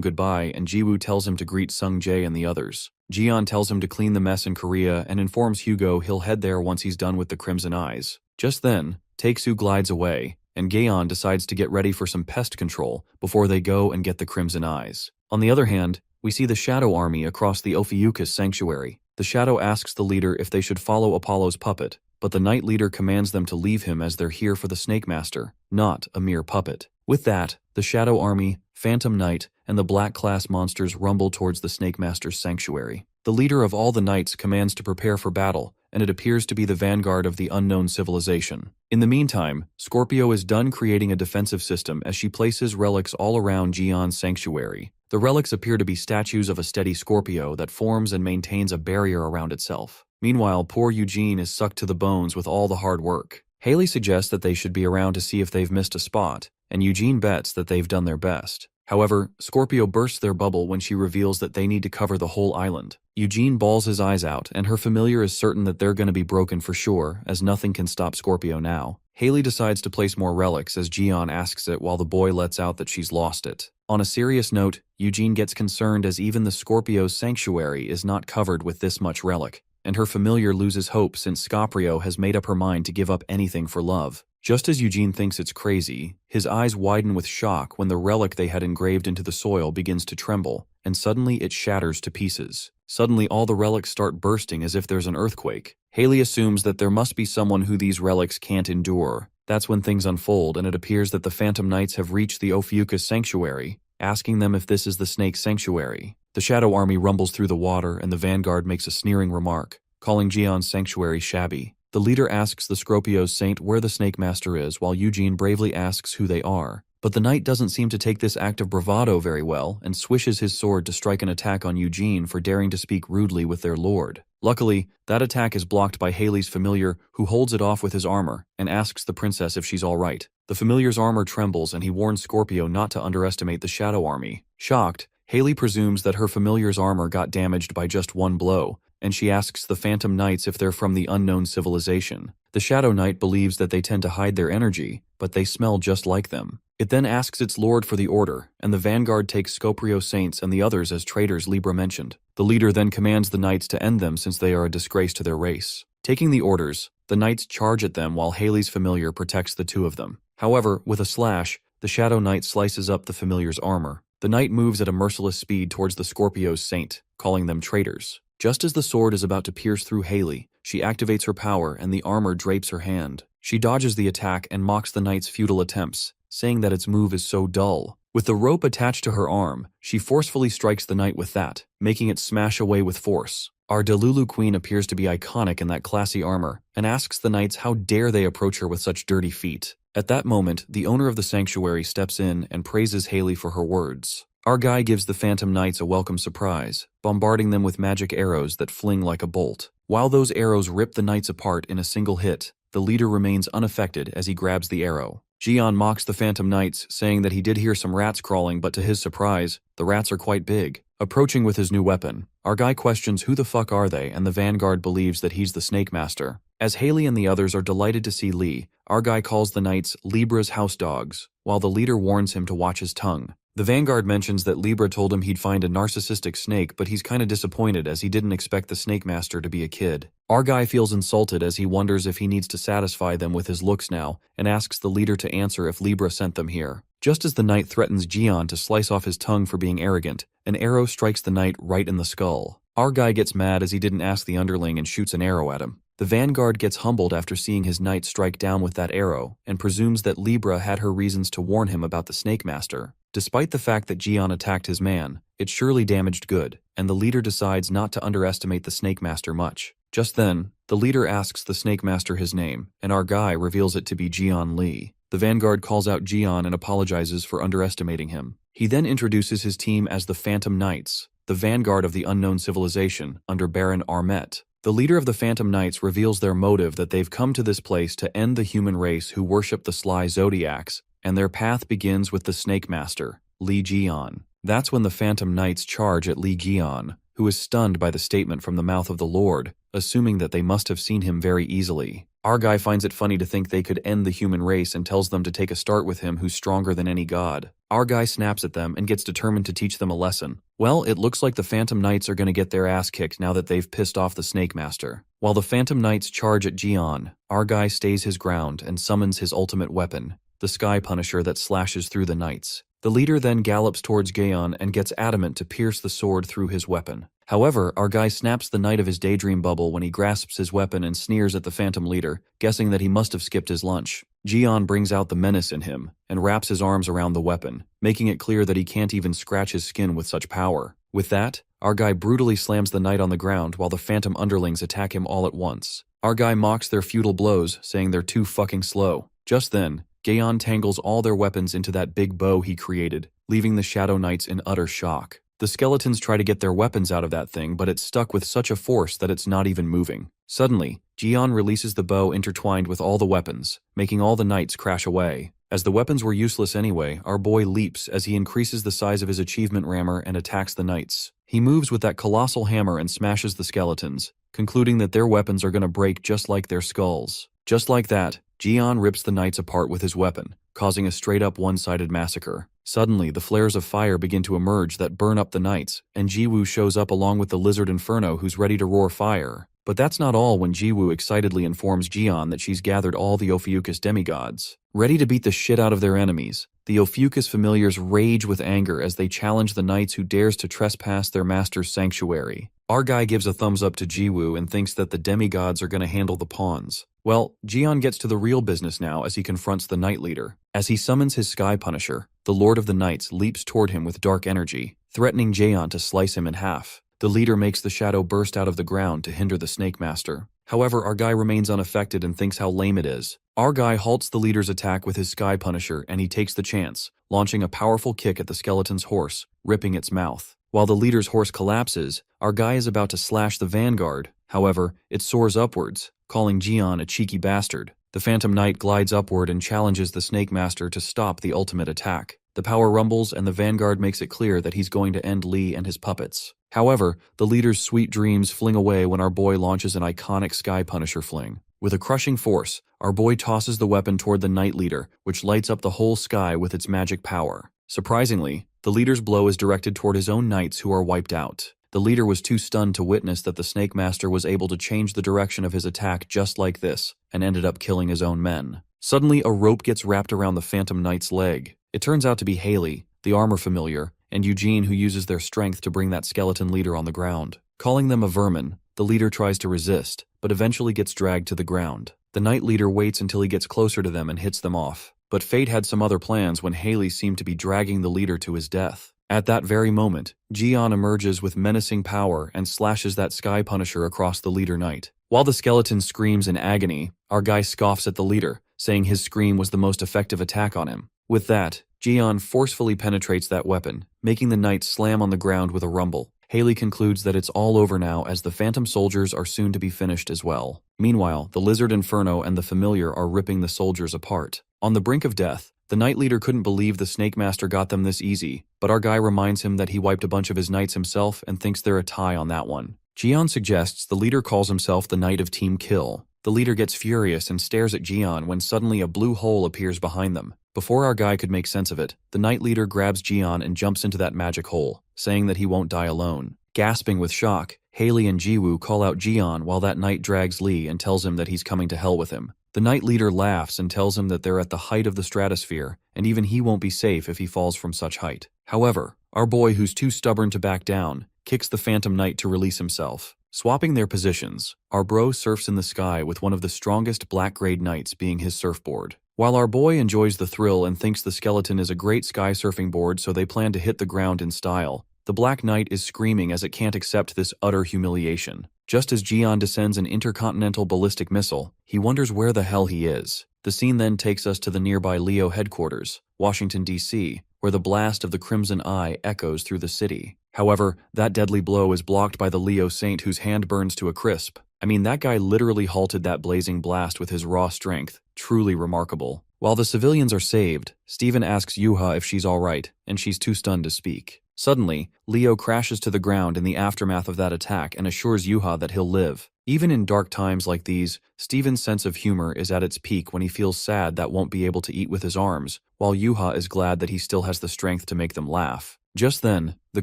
goodbye and Jiwoo tells him to greet Sung Jae and the others. Jian tells him to clean the mess in Korea and informs Hugo he'll head there once he's done with the Crimson Eyes. Just then, Taixu glides away, and Gaeon decides to get ready for some pest control before they go and get the Crimson Eyes. On the other hand, we see the Shadow Army across the Ophiuchus sanctuary. The Shadow asks the leader if they should follow Apollo's puppet, but the Night Leader commands them to leave him as they're here for the Snake Master, not a mere puppet. With that, the Shadow Army, Phantom Knight, and the Black Class monsters rumble towards the Snake Master's sanctuary. The leader of all the knights commands to prepare for battle, and it appears to be the vanguard of the unknown civilization. In the meantime, Scorpio is done creating a defensive system as she places relics all around Jian's sanctuary. The relics appear to be statues of a steady Scorpio that forms and maintains a barrier around itself. Meanwhile, poor Eugene is sucked to the bones with all the hard work. Haley suggests that they should be around to see if they've missed a spot, and Eugene bets that they've done their best. However, Scorpio bursts their bubble when she reveals that they need to cover the whole island. Eugene bawls his eyes out, and her familiar is certain that they're gonna be broken for sure, as nothing can stop Scorpio now. Haley decides to place more relics as Jian asks it while the boy lets out that she's lost it. On a serious note, Eugene gets concerned as even the Scorpio's sanctuary is not covered with this much relic, and her familiar loses hope since Scorpio has made up her mind to give up anything for love. Just as Eugene thinks it's crazy, his eyes widen with shock when the relic they had engraved into the soil begins to tremble, and suddenly it shatters to pieces. Suddenly all the relics start bursting as if there's an earthquake. Haley assumes that there must be someone who these relics can't endure. That's when things unfold, and it appears that the Phantom Knights have reached the Ophiuchus sanctuary, asking them if this is the snake sanctuary. The Shadow Army rumbles through the water, and the Vanguard makes a sneering remark, calling Jian's sanctuary shabby. The leader asks the Scorpio's saint where the Snake Master is, while Eugene bravely asks who they are. But the knight doesn't seem to take this act of bravado very well, and swishes his sword to strike an attack on Eugene for daring to speak rudely with their lord. Luckily, that attack is blocked by Haley's familiar, who holds it off with his armor, and asks the princess if she's alright. The familiar's armor trembles, and he warns Scorpio not to underestimate the Shadow Army. Shocked, Haley presumes that her familiar's armor got damaged by just one blow, and she asks the Phantom Knights if they're from the unknown civilization. The Shadow Knight believes that they tend to hide their energy, but they smell just like them. It then asks its lord for the order, and the Vanguard takes Scorpio Saints and the others as traitors Libra mentioned. The leader then commands the knights to end them since they are a disgrace to their race. Taking the orders, the knights charge at them while Haley's familiar protects the two of them. However, with a slash, the Shadow Knight slices up the familiar's armor. The knight moves at a merciless speed towards the Scorpio's saint, calling them traitors. Just as the sword is about to pierce through Haley, she activates her power and the armor drapes her hand. She dodges the attack and mocks the knight's futile attempts, saying that its move is so dull. With the rope attached to her arm, she forcefully strikes the knight with that, making it smash away with force. Our Delulu Queen appears to be iconic in that classy armor, and asks the knights how dare they approach her with such dirty feet. At that moment, the owner of the sanctuary steps in and praises Haley for her words. Our guy gives the Phantom Knights a welcome surprise, bombarding them with magic arrows that fling like a bolt. While those arrows rip the knights apart in a single hit, the leader remains unaffected as he grabs the arrow. Jian mocks the Phantom Knights, saying that he did hear some rats crawling, but to his surprise, the rats are quite big. Approaching with his new weapon, our guy questions who the fuck are they, and the Vanguard believes that he's the Snake Master. As Haley and the others are delighted to see Lee, our guy calls the knights Libra's house dogs, while the leader warns him to watch his tongue. The Vanguard mentions that Libra told him he'd find a narcissistic snake, but he's kinda disappointed as he didn't expect the Snake Master to be a kid. Our guy feels insulted as he wonders if he needs to satisfy them with his looks now, and asks the leader to answer if Libra sent them here. Just as the knight threatens Jian to slice off his tongue for being arrogant, an arrow strikes the knight right in the skull. Our guy gets mad as he didn't ask the underling and shoots an arrow at him. The Vanguard gets humbled after seeing his knight strike down with that arrow, and presumes that Libra had her reasons to warn him about the Snake Master. Despite the fact that Jian attacked his man, it surely damaged good, and the leader decides not to underestimate the Snake Master much. Just then, the leader asks the Snake Master his name, and our guy reveals it to be Jian Li. The Vanguard calls out Jian and apologizes for underestimating him. He then introduces his team as the Phantom Knights, the vanguard of the unknown civilization, under Baron Armet. The leader of the Phantom Knights reveals their motive that they've come to this place to end the human race who worship the sly zodiacs, and their path begins with the Snake Master, Li Jian. That's when the Phantom Knights charge at Li Jian, who is stunned by the statement from the mouth of the Lord, assuming that they must have seen him very easily. Our guy finds it funny to think they could end the human race and tells them to take a start with him who's stronger than any god. Our guy snaps at them and gets determined to teach them a lesson. Well, it looks like the Phantom Knights are going to get their ass kicked now that they've pissed off the Snake Master. While the Phantom Knights charge at Jian, our guy stays his ground and summons his ultimate weapon, the Sky Punisher that slashes through the knights. The leader then gallops towards Gaon and gets adamant to pierce the sword through his weapon. However, our guy snaps the knight of his daydream bubble when he grasps his weapon and sneers at the Phantom leader, guessing that he must have skipped his lunch. Jian brings out the menace in him and wraps his arms around the weapon, making it clear that he can't even scratch his skin with such power. With that, our guy brutally slams the knight on the ground while the Phantom underlings attack him all at once. Our guy mocks their futile blows, saying they're too fucking slow. Just then, Gaon tangles all their weapons into that big bow he created, leaving the Shadow Knights in utter shock. The skeletons try to get their weapons out of that thing, but it's stuck with such a force that it's not even moving. Suddenly, Jian releases the bow intertwined with all the weapons, making all the knights crash away. As the weapons were useless anyway, our boy leaps as he increases the size of his achievement rammer and attacks the knights. He moves with that colossal hammer and smashes the skeletons, concluding that their weapons are gonna break just like their skulls. Just like that, Jian rips the knights apart with his weapon, causing a straight-up one-sided massacre. Suddenly, the flares of fire begin to emerge that burn up the knights, and Jiwoo shows up along with the lizard Inferno who's ready to roar fire. But that's not all when Jiwoo excitedly informs Jian that she's gathered all the Ophiuchus demigods, ready to beat the shit out of their enemies. The Ophiuchus familiars rage with anger as they challenge the knights who dares to trespass their master's sanctuary. Our guy gives a thumbs up to Jiwoo and thinks that the demigods are gonna handle the pawns. Well, Jian gets to the real business now as he confronts the Knight Leader. As he summons his Sky Punisher, the Lord of the Knights leaps toward him with dark energy, threatening Jian to slice him in half. The leader makes the shadow burst out of the ground to hinder the Snake Master. However, our guy remains unaffected and thinks how lame it is. Our guy halts the leader's attack with his Sky Punisher and he takes the chance, launching a powerful kick at the skeleton's horse, ripping its mouth. While the leader's horse collapses, our guy is about to slash the vanguard. However, it soars upwards, calling Jian a cheeky bastard. The Phantom Knight glides upward and challenges the Snake Master to stop the ultimate attack. The power rumbles and the vanguard makes it clear that he's going to end Lee and his puppets. However, the leader's sweet dreams fling away when our boy launches an iconic Sky Punisher fling. With a crushing force, our boy tosses the weapon toward the Knight Leader, which lights up the whole sky with its magic power. Surprisingly, the leader's blow is directed toward his own knights who are wiped out. The leader was too stunned to witness that the Snake Master was able to change the direction of his attack just like this, and ended up killing his own men. Suddenly, a rope gets wrapped around the Phantom Knight's leg. It turns out to be Haley, the armor familiar, and Eugene who uses their strength to bring that skeleton leader on the ground. Calling them a vermin, the leader tries to resist, but eventually gets dragged to the ground. The Knight Leader waits until he gets closer to them and hits them off. But fate had some other plans when Haley seemed to be dragging the leader to his death. At that very moment, Jian emerges with menacing power and slashes that Sky Punisher across the leader knight. While the skeleton screams in agony, our guy scoffs at the leader, saying his scream was the most effective attack on him. With that, Jian forcefully penetrates that weapon, making the knight slam on the ground with a rumble. Haley concludes that it's all over now as the Phantom soldiers are soon to be finished as well. Meanwhile, the Lizard Inferno and the Familiar are ripping the soldiers apart. On the brink of death, the Knight Leader couldn't believe the Snake Master got them this easy, but our guy reminds him that he wiped a bunch of his knights himself and thinks they're a tie on that one. Jian suggests the leader calls himself the Knight of Team Kill. The leader gets furious and stares at Jian when suddenly a blue hole appears behind them. Before our guy could make sense of it, the Knight Leader grabs Jian and jumps into that magic hole, saying that he won't die alone. Gasping with shock, Haley and Jiwoo call out Jian while that knight drags Lee and tells him that he's coming to hell with him. The Knight Leader laughs and tells him that they're at the height of the stratosphere, and even he won't be safe if he falls from such height. However, our boy, who's too stubborn to back down, kicks the Phantom Knight to release himself. Swapping their positions, our bro surfs in the sky with one of the strongest black-grade knights being his surfboard. While our boy enjoys the thrill and thinks the skeleton is a great sky surfing board, so they plan to hit the ground in style, the Black Knight is screaming as it can't accept this utter humiliation. Just as Jian descends an intercontinental ballistic missile, he wonders where the hell he is. The scene then takes us to the nearby Leo headquarters, Washington, D.C., where the blast of the Crimson Eye echoes through the city. However, that deadly blow is blocked by the Leo Saint, whose hand burns to a crisp. I mean, that guy literally halted that blazing blast with his raw strength. Truly remarkable. While the civilians are saved, Steven asks Yuha if she's alright, and she's too stunned to speak. Suddenly, Leo crashes to the ground in the aftermath of that attack and assures Yuha that he'll live. Even in dark times like these, Steven's sense of humor is at its peak when he feels sad that won't be able to eat with his arms, while Yuha is glad that he still has the strength to make them laugh. Just then, the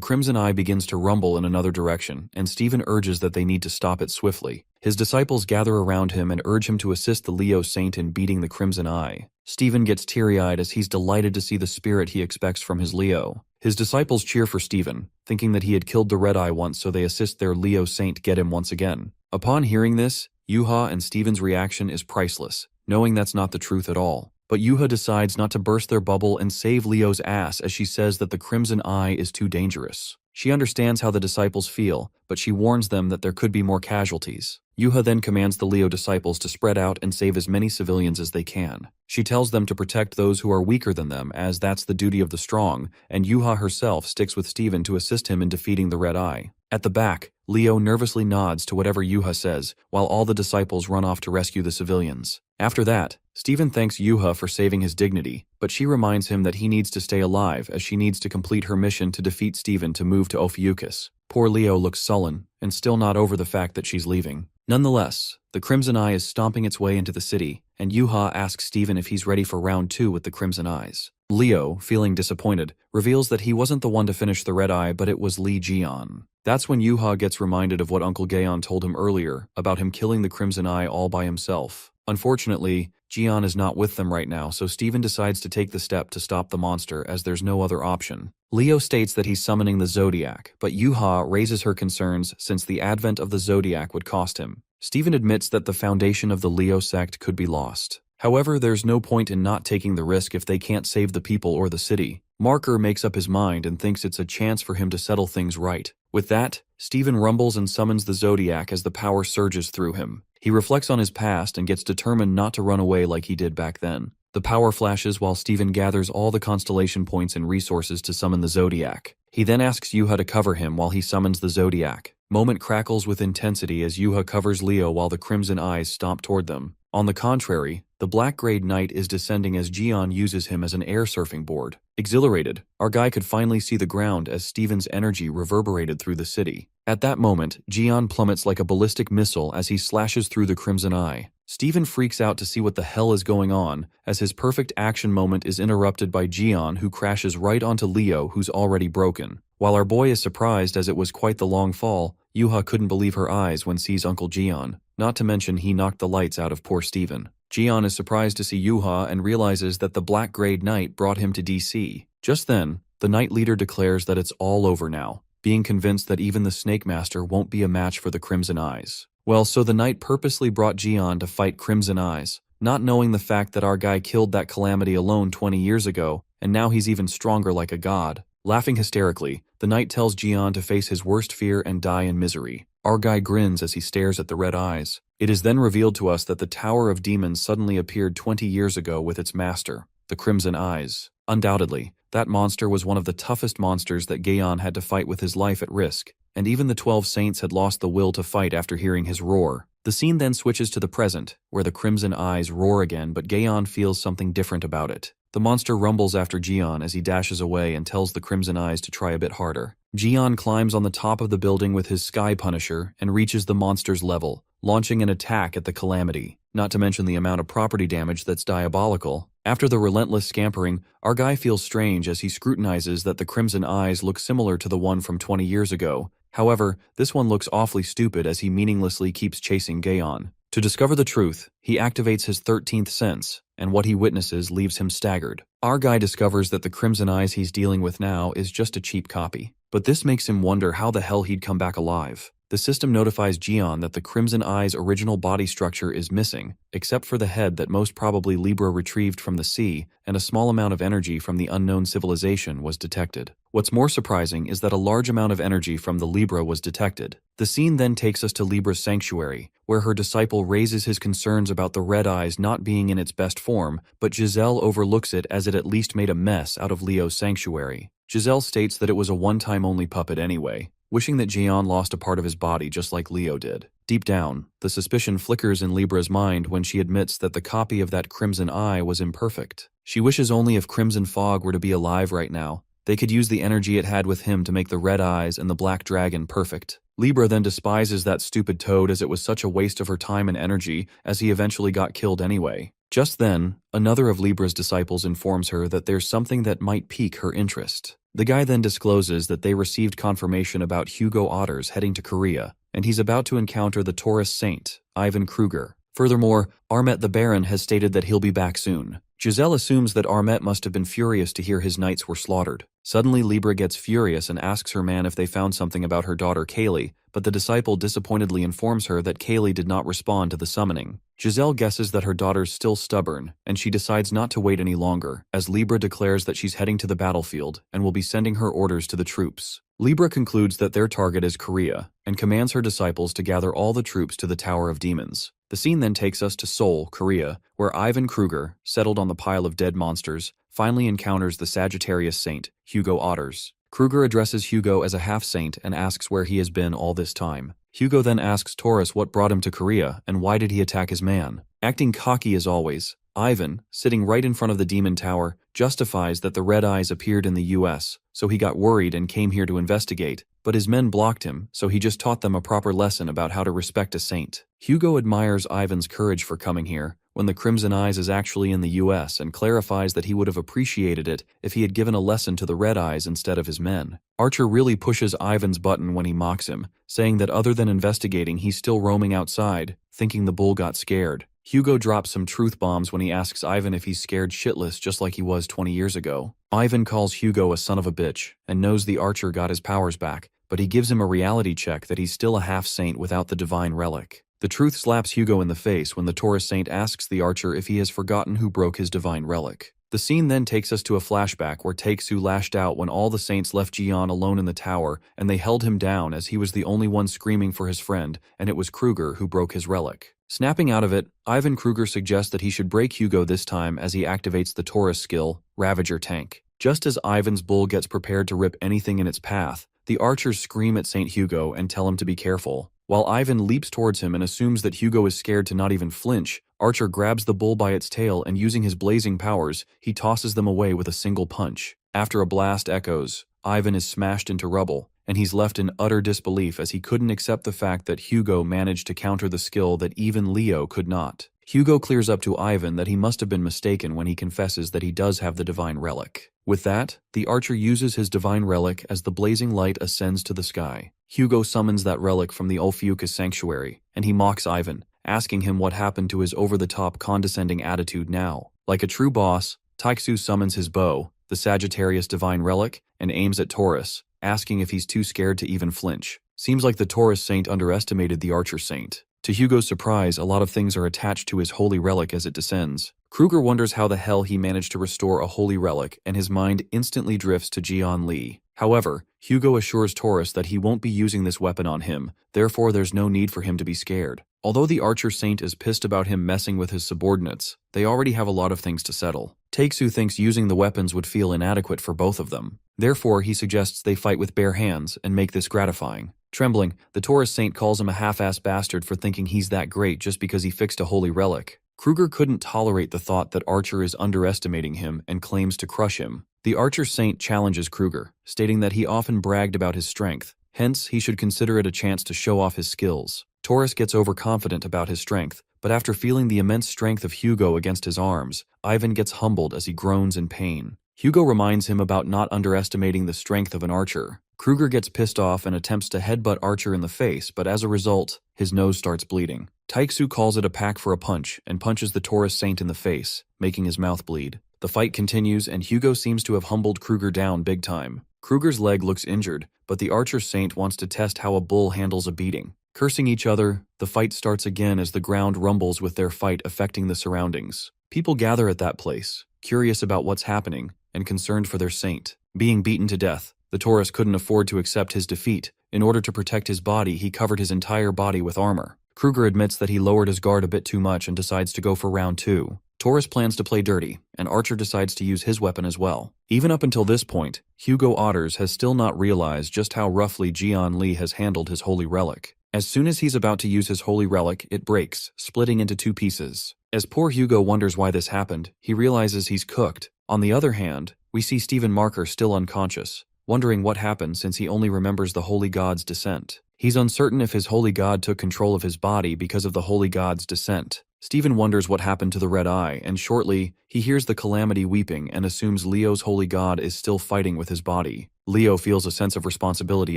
Crimson Eye begins to rumble in another direction, and Steven urges that they need to stop it swiftly. His disciples gather around him and urge him to assist the Leo Saint in beating the Crimson Eye. Steven gets teary-eyed as he's delighted to see the spirit he expects from his Leo. His disciples cheer for Steven, thinking that he had killed the Red Eye once, so they assist their Leo Saint get him once again. Upon hearing this, Yuha and Steven's reaction is priceless, knowing that's not the truth at all. But Yuha decides not to burst their bubble and save Leo's ass as she says that the Crimson Eye is too dangerous. She understands how the disciples feel, but she warns them that there could be more casualties. Yuha then commands the Leo disciples to spread out and save as many civilians as they can. She tells them to protect those who are weaker than them, as that's the duty of the strong, and Yuha herself sticks with Steven to assist him in defeating the Red Eye. At the back, Leo nervously nods to whatever Yuha says, while all the disciples run off to rescue the civilians. After that, Stephen thanks Yuha for saving his dignity, but she reminds him that he needs to stay alive as she needs to complete her mission to defeat Stephen to move to Ophiuchus. Poor Leo looks sullen, and still not over the fact that she's leaving. Nonetheless, the Crimson Eye is stomping its way into the city, and Yuha asks Stephen if he's ready for round 2 with the Crimson Eyes. Leo, feeling disappointed, reveals that he wasn't the one to finish the Red Eye, but it was Lee Jian. That's when Yuha gets reminded of what Uncle Gaon told him earlier about him killing the Crimson Eye all by himself. Unfortunately, Jian is not with them right now, so Stephen decides to take the step to stop the monster as there's no other option. Leo states that he's summoning the Zodiac, but Yuha raises her concerns since the advent of the Zodiac would cost him. Stephen admits that the foundation of the Leo sect could be lost. However, there's no point in not taking the risk if they can't save the people or the city. Marker makes up his mind and thinks it's a chance for him to settle things right. With that, Stephen rumbles and summons the Zodiac as the power surges through him. He reflects on his past and gets determined not to run away like he did back then. The power flashes while Stephen gathers all the constellation points and resources to summon the Zodiac. He then asks Yuha to cover him while he summons the Zodiac. Moment crackles with intensity as Yuha covers Leo while the Crimson Eyes stomp toward them. On the contrary, the black-grayed knight is descending as Jian uses him as an air surfing board. Exhilarated, our guy could finally see the ground as Stephen's energy reverberated through the city. At that moment, Jian plummets like a ballistic missile as he slashes through the Crimson Eye. Stephen freaks out to see what the hell is going on, as his perfect action moment is interrupted by Jian, who crashes right onto Leo, who's already broken. While our boy is surprised as it was quite the long fall, Yuha couldn't believe her eyes when sees Uncle Jian. Not to mention he knocked the lights out of poor Stephen. Jian is surprised to see Yuha and realizes that the black-grayed knight brought him to DC. Just then, the knight leader declares that it's all over now, being convinced that even the Snake Master won't be a match for the Crimson Eyes. Well, so the knight purposely brought Jian to fight Crimson Eyes, not knowing the fact that our guy killed that calamity alone 20 years ago, and now he's even stronger like a god. Laughing hysterically, the knight tells Jian to face his worst fear and die in misery. Our guy grins as he stares at the red eyes. It is then revealed to us that the Tower of Demons suddenly appeared 20 years ago with its master, the Crimson Eyes. Undoubtedly, that monster was one of the toughest monsters that Gaon had to fight with his life at risk, and even the 12 Saints had lost the will to fight after hearing his roar. The scene then switches to the present, where the Crimson Eyes roar again, but Gaon feels something different about it. The monster rumbles after Jian as he dashes away and tells the Crimson Eyes to try a bit harder. Jian climbs on the top of the building with his Sky Punisher and reaches the monster's level, launching an attack at the calamity, not to mention the amount of property damage that's diabolical. After the relentless scampering, our guy feels strange as he scrutinizes that the Crimson Eyes look similar to the one from 20 years ago. However, this one looks awfully stupid as he meaninglessly keeps chasing Gaon. To discover the truth, he activates his 13th sense, and what he witnesses leaves him staggered. Our guy discovers that the Crimson Eyes he's dealing with now is just a cheap copy. But this makes him wonder how the hell he'd come back alive. The system notifies Jian that the Crimson Eye's original body structure is missing, except for the head that most probably Libra retrieved from the sea, and a small amount of energy from the unknown civilization was detected. What's more surprising is that a large amount of energy from the Libra was detected. The scene then takes us to Libra's sanctuary, where her disciple raises his concerns about the Red Eyes not being in its best form, but Giselle overlooks it as it at least made a mess out of Leo's sanctuary. Giselle states that it was a one-time only puppet anyway, wishing that Jian lost a part of his body just like Leo did. Deep down, the suspicion flickers in Libra's mind when she admits that the copy of that Crimson Eye was imperfect. She wishes only if Crimson Fog were to be alive right now, they could use the energy it had with him to make the Red Eyes and the Black Dragon perfect. Libra then despises that stupid toad as it was such a waste of her time and energy as he eventually got killed anyway. Just then, another of Libra's disciples informs her that there's something that might pique her interest. The guy then discloses that they received confirmation about Hugo Otters heading to Korea, and he's about to encounter the Taurus Saint, Ivan Kruger. Furthermore, Armet the Baron has stated that he'll be back soon. Giselle assumes that Armet must have been furious to hear his knights were slaughtered. Suddenly, Libra gets furious and asks her man if they found something about her daughter Kaylee, but the disciple disappointedly informs her that Kaylee did not respond to the summoning. Giselle guesses that her daughter's still stubborn, and she decides not to wait any longer, as Libra declares that she's heading to the battlefield and will be sending her orders to the troops. Libra concludes that their target is Korea, and commands her disciples to gather all the troops to the Tower of Demons. The scene then takes us to Seoul, Korea, where Ivan Kruger, settled on the pile of dead monsters, finally encounters the Sagittarius Saint, Hugo Otters. Kruger addresses Hugo as a half-saint and asks where he has been all this time. Hugo then asks Taurus what brought him to Korea and why did he attack his man. Acting cocky as always, Ivan, sitting right in front of the demon tower, justifies that the red eyes appeared in the US, so he got worried and came here to investigate, but his men blocked him, so he just taught them a proper lesson about how to respect a saint. Hugo admires Ivan's courage for coming here, when the Crimson Eyes is actually in the US, and clarifies that he would have appreciated it if he had given a lesson to the Red Eyes instead of his men. Archer really pushes Ivan's button when he mocks him, saying that other than investigating he's still roaming outside, thinking the bull got scared. Hugo drops some truth bombs when he asks Ivan if he's scared shitless just like he was 20 years ago. Ivan calls Hugo a son of a bitch, and knows the Archer got his powers back, but he gives him a reality check that he's still a half-saint without the divine relic. The truth slaps Hugo in the face when the Taurus Saint asks the Archer if he has forgotten who broke his divine relic. The scene then takes us to a flashback where Taeksu lashed out when all the saints left Jian alone in the tower and they held him down as he was the only one screaming for his friend, and it was Kruger who broke his relic. Snapping out of it, Ivan Kruger suggests that he should break Hugo this time as he activates the Taurus skill, Ravager Tank. Just as Ivan's bull gets prepared to rip anything in its path, the archers scream at St. Hugo and tell him to be careful. While Ivan leaps towards him and assumes that Hugo is scared to not even flinch, Archer grabs the bull by its tail and using his blazing powers, he tosses them away with a single punch. After a blast echoes, Ivan is smashed into rubble, and he's left in utter disbelief as he couldn't accept the fact that Hugo managed to counter the skill that even Leo could not. Hugo clears up to Ivan that he must have been mistaken when he confesses that he does have the divine relic. With that, the archer uses his divine relic as the blazing light ascends to the sky. Hugo summons that relic from the Ophiuchus sanctuary, and he mocks Ivan, asking him what happened to his over-the-top condescending attitude now. Like a true boss, Taeksu summons his bow, the Sagittarius divine relic, and aims at Taurus, asking if he's too scared to even flinch. Seems like the Taurus Saint underestimated the Archer Saint. To Hugo's surprise, a lot of things are attached to his holy relic as it descends. Kruger wonders how the hell he managed to restore a holy relic, and his mind instantly drifts to Jian Li. However, Hugo assures Taurus that he won't be using this weapon on him, therefore there's no need for him to be scared. Although the Archer Saint is pissed about him messing with his subordinates, they already have a lot of things to settle. Taeksu thinks using the weapons would feel inadequate for both of them. Therefore, he suggests they fight with bare hands and make this gratifying. Trembling, the Taurus Saint calls him a half-ass bastard for thinking he's that great just because he fixed a holy relic. Kruger couldn't tolerate the thought that Archer is underestimating him and claims to crush him. The Archer Saint challenges Kruger, stating that he often bragged about his strength, hence he should consider it a chance to show off his skills. Taurus gets overconfident about his strength, but after feeling the immense strength of Hugo against his arms, Ivan gets humbled as he groans in pain. Hugo reminds him about not underestimating the strength of an archer. Kruger gets pissed off and attempts to headbutt Archer in the face, but as a result, his nose starts bleeding. Taeksu calls it a pack for a punch and punches the Taurus Saint in the face, making his mouth bleed. The fight continues and Hugo seems to have humbled Kruger down big time. Kruger's leg looks injured, but the Archer Saint wants to test how a bull handles a beating. Cursing each other, the fight starts again as the ground rumbles with their fight affecting the surroundings. People gather at that place, curious about what's happening and concerned for their saint. Being beaten to death, the Taurus couldn't afford to accept his defeat. In order to protect his body, he covered his entire body with armor. Kruger admits that he lowered his guard a bit too much and decides to go for round 2. Taurus plans to play dirty, and Archer decides to use his weapon as well. Even up until this point, Hugo Otters has still not realized just how roughly Jian Li has handled his holy relic. As soon as he's about to use his holy relic, it breaks, splitting into 2 pieces. As poor Hugo wonders why this happened, he realizes he's cooked. On the other hand, we see Stephen Marker still unconscious, wondering what happened since he only remembers the holy god's descent. He's uncertain if his holy god took control of his body because of the holy god's descent. Stephen wonders what happened to the red eye, and shortly, he hears the Calamity weeping and assumes Leo's holy god is still fighting with his body. Leo feels a sense of responsibility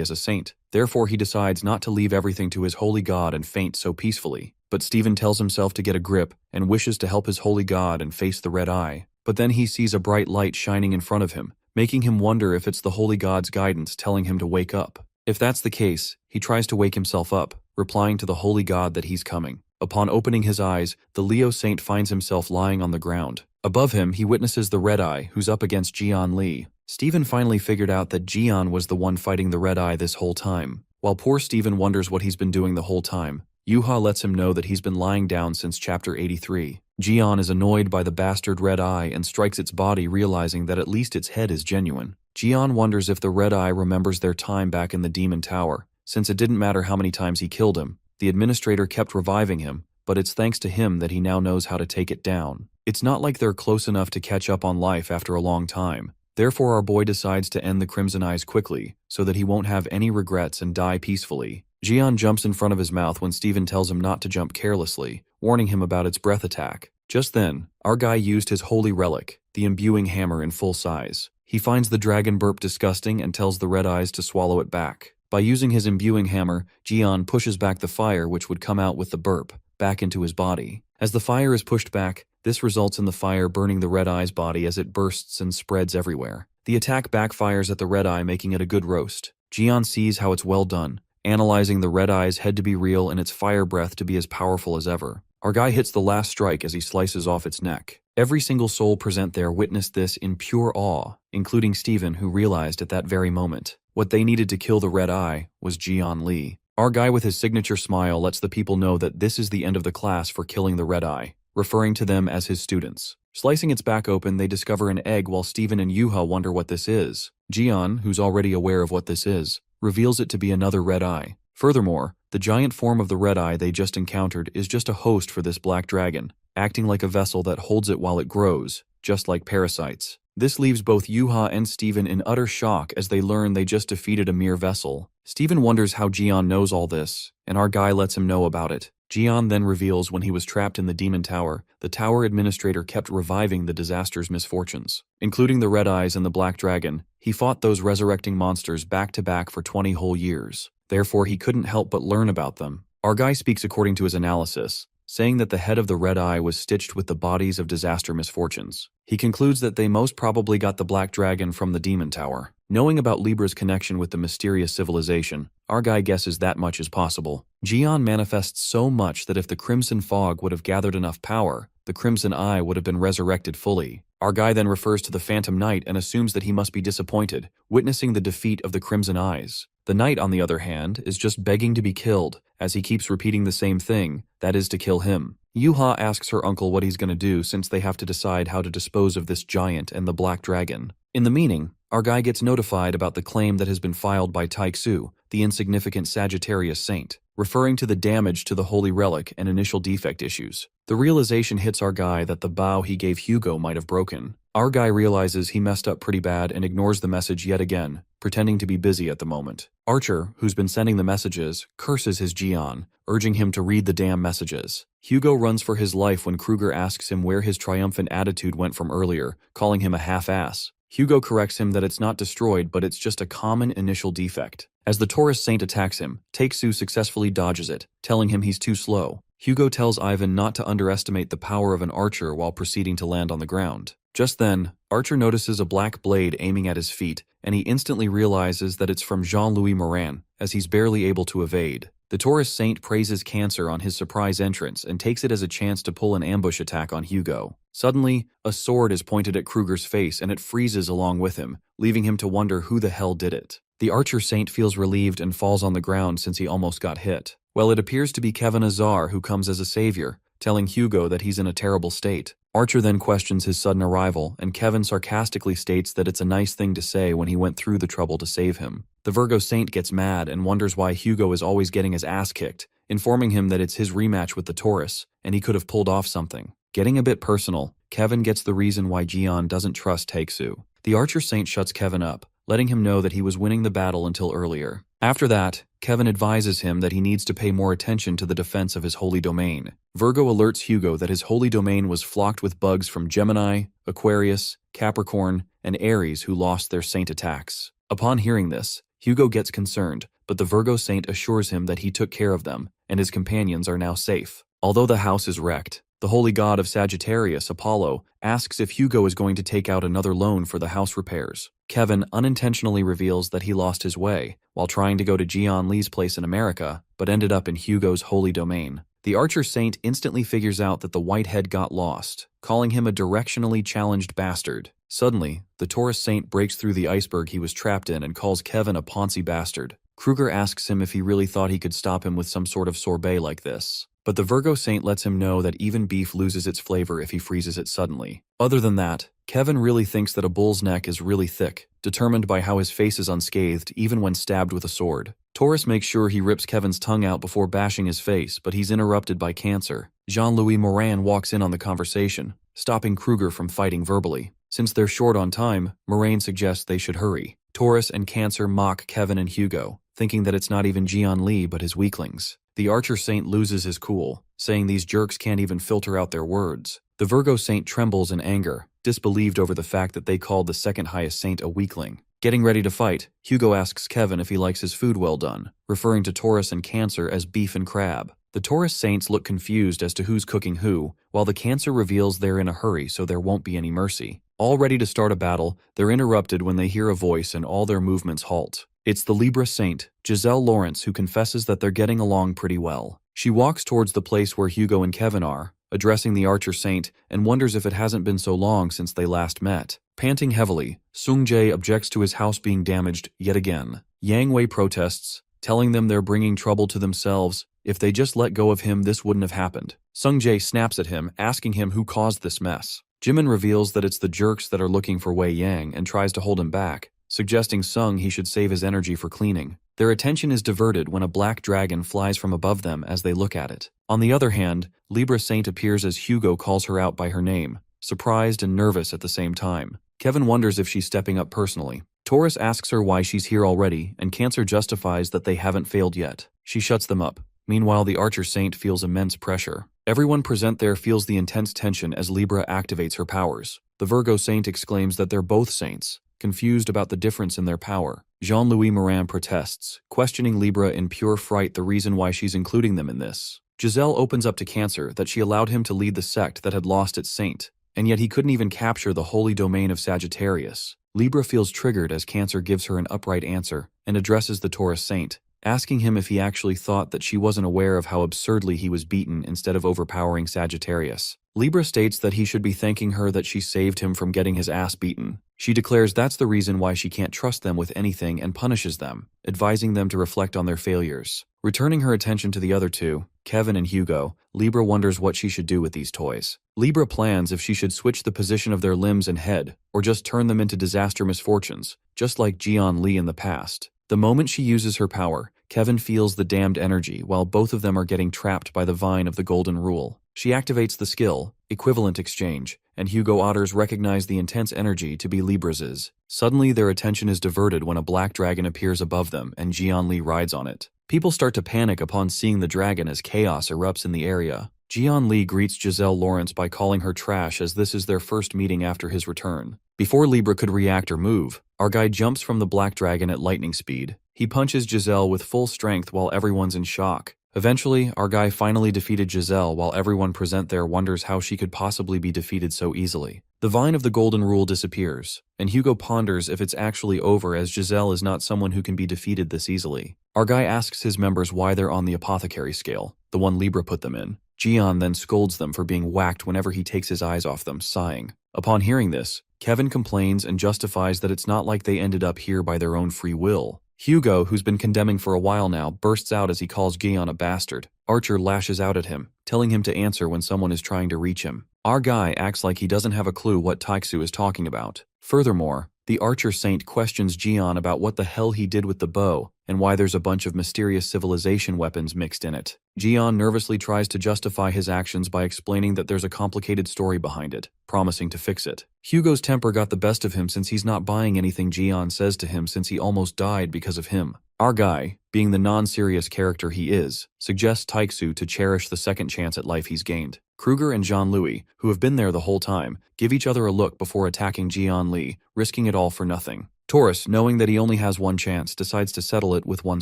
as a saint, therefore he decides not to leave everything to his holy god and faint so peacefully. But Stephen tells himself to get a grip and wishes to help his holy god and face the red eye. But then he sees a bright light shining in front of him, making him wonder if it's the holy god's guidance telling him to wake up. If that's the case, he tries to wake himself up, replying to the holy god that he's coming. Upon opening his eyes, the Leo Saint finds himself lying on the ground. Above him, he witnesses the Red Eye, who's up against Jian Li. Stephen finally figured out that Jian was the one fighting the Red Eye this whole time. While poor Stephen wonders what he's been doing the whole time, Yuha lets him know that he's been lying down since chapter 83. Jian is annoyed by the bastard Red Eye and strikes its body, realizing that at least its head is genuine. Jian wonders if the Red Eye remembers their time back in the Demon Tower. Since it didn't matter how many times he killed him, the administrator kept reviving him, but it's thanks to him that he now knows how to take it down. It's not like they're close enough to catch up on life after a long time. Therefore our boy decides to end the Crimson Eyes quickly, so that he won't have any regrets and die peacefully. Jian jumps in front of his mouth when Steven tells him not to jump carelessly, warning him about its breath attack. Just then, our guy used his holy relic, the imbuing hammer in full size. He finds the dragon burp disgusting and tells the Red Eyes to swallow it back. By using his imbuing hammer, Jian pushes back the fire which would come out with the burp, back into his body. As the fire is pushed back, this results in the fire burning the Red Eye's body as it bursts and spreads everywhere. The attack backfires at the Red Eye, making it a good roast. Jian sees how it's well done, analyzing the Red Eye's head to be real and its fire breath to be as powerful as ever. Our guy hits the last strike as he slices off its neck. Every single soul present there witnessed this in pure awe, including Steven, who realized at that very moment what they needed to kill the Red Eye was Jian Li. Our guy with his signature smile lets the people know that this is the end of the class for killing the Red Eye, referring to them as his students. Slicing its back open, they discover an egg while Steven and Yuha wonder what this is. Jian, who's already aware of what this is, reveals it to be another Red Eye. Furthermore, the giant form of the Red Eye they just encountered is just a host for this black dragon, acting like a vessel that holds it while it grows, just like parasites. This leaves both Yuha and Steven in utter shock as they learn they just defeated a mere vessel. Steven wonders how Jian knows all this, and our guy lets him know about it. Jian then reveals when he was trapped in the Demon Tower, the tower administrator kept reviving the disaster's misfortunes. Including the Red Eyes and the Black Dragon, he fought those resurrecting monsters back to back for 20 whole years. Therefore, he couldn't help but learn about them. Our guy speaks according to his analysis, saying that the head of the Red Eye was stitched with the bodies of disaster misfortunes. He concludes that they most probably got the Black Dragon from the Demon Tower. Knowing about Libra's connection with the mysterious civilization, our guy guesses that much is possible. Jian manifests so much that if the Crimson Fog would have gathered enough power, the Crimson Eye would have been resurrected fully. Our guy then refers to the Phantom Knight and assumes that he must be disappointed, witnessing the defeat of the Crimson Eyes. The Knight, on the other hand, is just begging to be killed, as he keeps repeating the same thing, that is to kill him. Yuha asks her uncle what he's going to do since they have to decide how to dispose of this giant and the Black Dragon. In the meaning, our guy gets notified about the claim that has been filed by Taixu, the insignificant Sagittarius saint, referring to the damage to the holy relic and initial defect issues. The realization hits our guy that the bow he gave Hugo might have broken. Our guy realizes he messed up pretty bad and ignores the message yet again, pretending to be busy at the moment. Archer, who's been sending the messages, curses his Jian, urging him to read the damn messages. Hugo runs for his life when Kruger asks him where his triumphant attitude went from earlier, calling him a half-ass. Hugo corrects him that it's not destroyed, but it's just a common initial defect. As the Taurus Saint attacks him, Taixu successfully dodges it, telling him he's too slow. Hugo tells Ivan not to underestimate the power of an archer while proceeding to land on the ground. Just then, Archer notices a black blade aiming at his feet, and he instantly realizes that it's from Jean-Louis Morin, as he's barely able to evade. The Taurus Saint praises Cancer on his surprise entrance and takes it as a chance to pull an ambush attack on Hugo. Suddenly, a sword is pointed at Kruger's face and it freezes along with him, leaving him to wonder who the hell did it. The Archer Saint feels relieved and falls on the ground since he almost got hit. Well, it appears to be Kevin Azar who comes as a savior, telling Hugo that he's in a terrible state. Archer then questions his sudden arrival, and Kevin sarcastically states that it's a nice thing to say when he went through the trouble to save him. The Virgo Saint gets mad and wonders why Hugo is always getting his ass kicked, informing him that it's his rematch with the Taurus, and he could have pulled off something. Getting a bit personal, Kevin gets the reason why Jian doesn't trust Taixu. The Archer Saint shuts Kevin up, letting him know that he was winning the battle until earlier. After that, Kevin advises him that he needs to pay more attention to the defense of his holy domain. Virgo alerts Hugo that his holy domain was flocked with bugs from Gemini, Aquarius, Capricorn, and Aries who lost their saint attacks. Upon hearing this, Hugo gets concerned, but the Virgo Saint assures him that he took care of them, and his companions are now safe. Although the house is wrecked, the holy god of Sagittarius, Apollo, asks if Hugo is going to take out another loan for the house repairs. Kevin unintentionally reveals that he lost his way while trying to go to Jian Li's place in America, but ended up in Hugo's holy domain. The Archer Saint instantly figures out that the Whitehead got lost, calling him a directionally challenged bastard. Suddenly, the Taurus Saint breaks through the iceberg he was trapped in and calls Kevin a Ponzi bastard. Kruger asks him if he really thought he could stop him with some sort of sorbet like this. but the Virgo Saint lets him know that even beef loses its flavor if he freezes it suddenly. Other than that, Kevin really thinks that a bull's neck is really thick, determined by how his face is unscathed even when stabbed with a sword. Taurus makes sure he rips Kevin's tongue out before bashing his face, but he's interrupted by Cancer. Jean-Louis Morin walks in on the conversation, stopping Kruger from fighting verbally. Since they're short on time, Moraine suggests they should hurry. Taurus and Cancer mock Kevin and Hugo, thinking that it's not even Jian Li but his weaklings. The Archer Saint loses his cool, saying these jerks can't even filter out their words. The Virgo Saint trembles in anger, disbelieved over the fact that they called the second highest saint a weakling. Getting ready to fight, Hugo asks Kevin if he likes his food well done, referring to Taurus and Cancer as beef and crab. The Taurus Saints look confused as to who's cooking who, while the Cancer reveals they're in a hurry so there won't be any mercy. All ready to start a battle, they're interrupted when they hear a voice and all their movements halt. It's the Libra Saint, Giselle Lawrence, who confesses that they're getting along pretty well. She walks towards the place where Hugo and Kevin are, addressing the Archer Saint, and wonders if it hasn't been so long since they last met. Panting heavily, Sung-jae objects to his house being damaged yet again. Yang Wei protests, telling them they're bringing trouble to themselves. If they just let go of him, this wouldn't have happened. Sung-jae snaps at him, asking him who caused this mess. Jimin reveals that it's the jerks that are looking for Wei Yang and tries to hold him back, suggesting Sung he should save his energy for cleaning. Their attention is diverted when a black dragon flies from above them as they look at it. On the other hand, Libra Saint appears as Hugo calls her out by her name, surprised and nervous at the same time. Kevin wonders if she's stepping up personally. Taurus asks her why she's here already, and Cancer justifies that they haven't failed yet. She shuts them up. Meanwhile, the Archer Saint feels immense pressure. Everyone present there feels the intense tension as Libra activates her powers. The Virgo Saint exclaims that they're both saints, confused about the difference in their power. Jean-Louis Morin protests, questioning Libra in pure fright the reason why she's including them in this. Giselle opens up to Cancer that she allowed him to lead the sect that had lost its saint, and yet he couldn't even capture the holy domain of Sagittarius. Libra feels triggered as Cancer gives her an upright answer and addresses the Taurus Saint, asking him if he actually thought that she wasn't aware of how absurdly he was beaten instead of overpowering Sagittarius. Libra states that he should be thanking her that she saved him from getting his ass beaten. She declares that's the reason why she can't trust them with anything and punishes them, advising them to reflect on their failures. Returning her attention to the other two, Kevin and Hugo, Libra wonders what she should do with these toys. Libra plans if she should switch the position of their limbs and head, or just turn them into disaster misfortunes, just like Jian Li in the past. The moment she uses her power, Kevin feels the damned energy while both of them are getting trapped by the vine of the golden rule. She activates the skill, Equivalent Exchange, and Hugo Otters recognize the intense energy to be Libra's. Suddenly their attention is diverted when a black dragon appears above them and Jian Li rides on it. People start to panic upon seeing the dragon as chaos erupts in the area. Jian Li greets Giselle Lawrence by calling her trash as this is their first meeting after his return. Before Libra could react or move, our guy jumps from the black dragon at lightning speed. He punches Giselle with full strength while everyone's in shock. Eventually, our guy finally defeated Giselle while everyone present there wonders how she could possibly be defeated so easily. The vine of the golden rule disappears, and Hugo ponders if it's actually over as Giselle is not someone who can be defeated this easily. Our guy asks his members why they're on the apothecary scale, the one Libra put them in. Jian then scolds them for being whacked whenever he takes his eyes off them, sighing. Upon hearing this, Kevin complains and justifies that it's not like they ended up here by their own free will. Hugo, who's been condemning for a while now, bursts out as he calls Gion a bastard. Archer lashes out at him, telling him to answer when someone is trying to reach him. Our guy acts like he doesn't have a clue what Taixu is talking about. Furthermore, the Archer Saint questions Jian about what the hell he did with the bow and why there's a bunch of mysterious civilization weapons mixed in it. Jian nervously tries to justify his actions by explaining that there's a complicated story behind it, promising to fix it. Hugo's temper got the best of him since he's not buying anything Jian says to him since he almost died because of him. Our guy, being the non-serious character he is, suggests Taixu to cherish the second chance at life he's gained. Kruger and Jean-Louis, who have been there the whole time, give each other a look before attacking Jian Li, risking it all for nothing. Taurus, knowing that he only has one chance, decides to settle it with one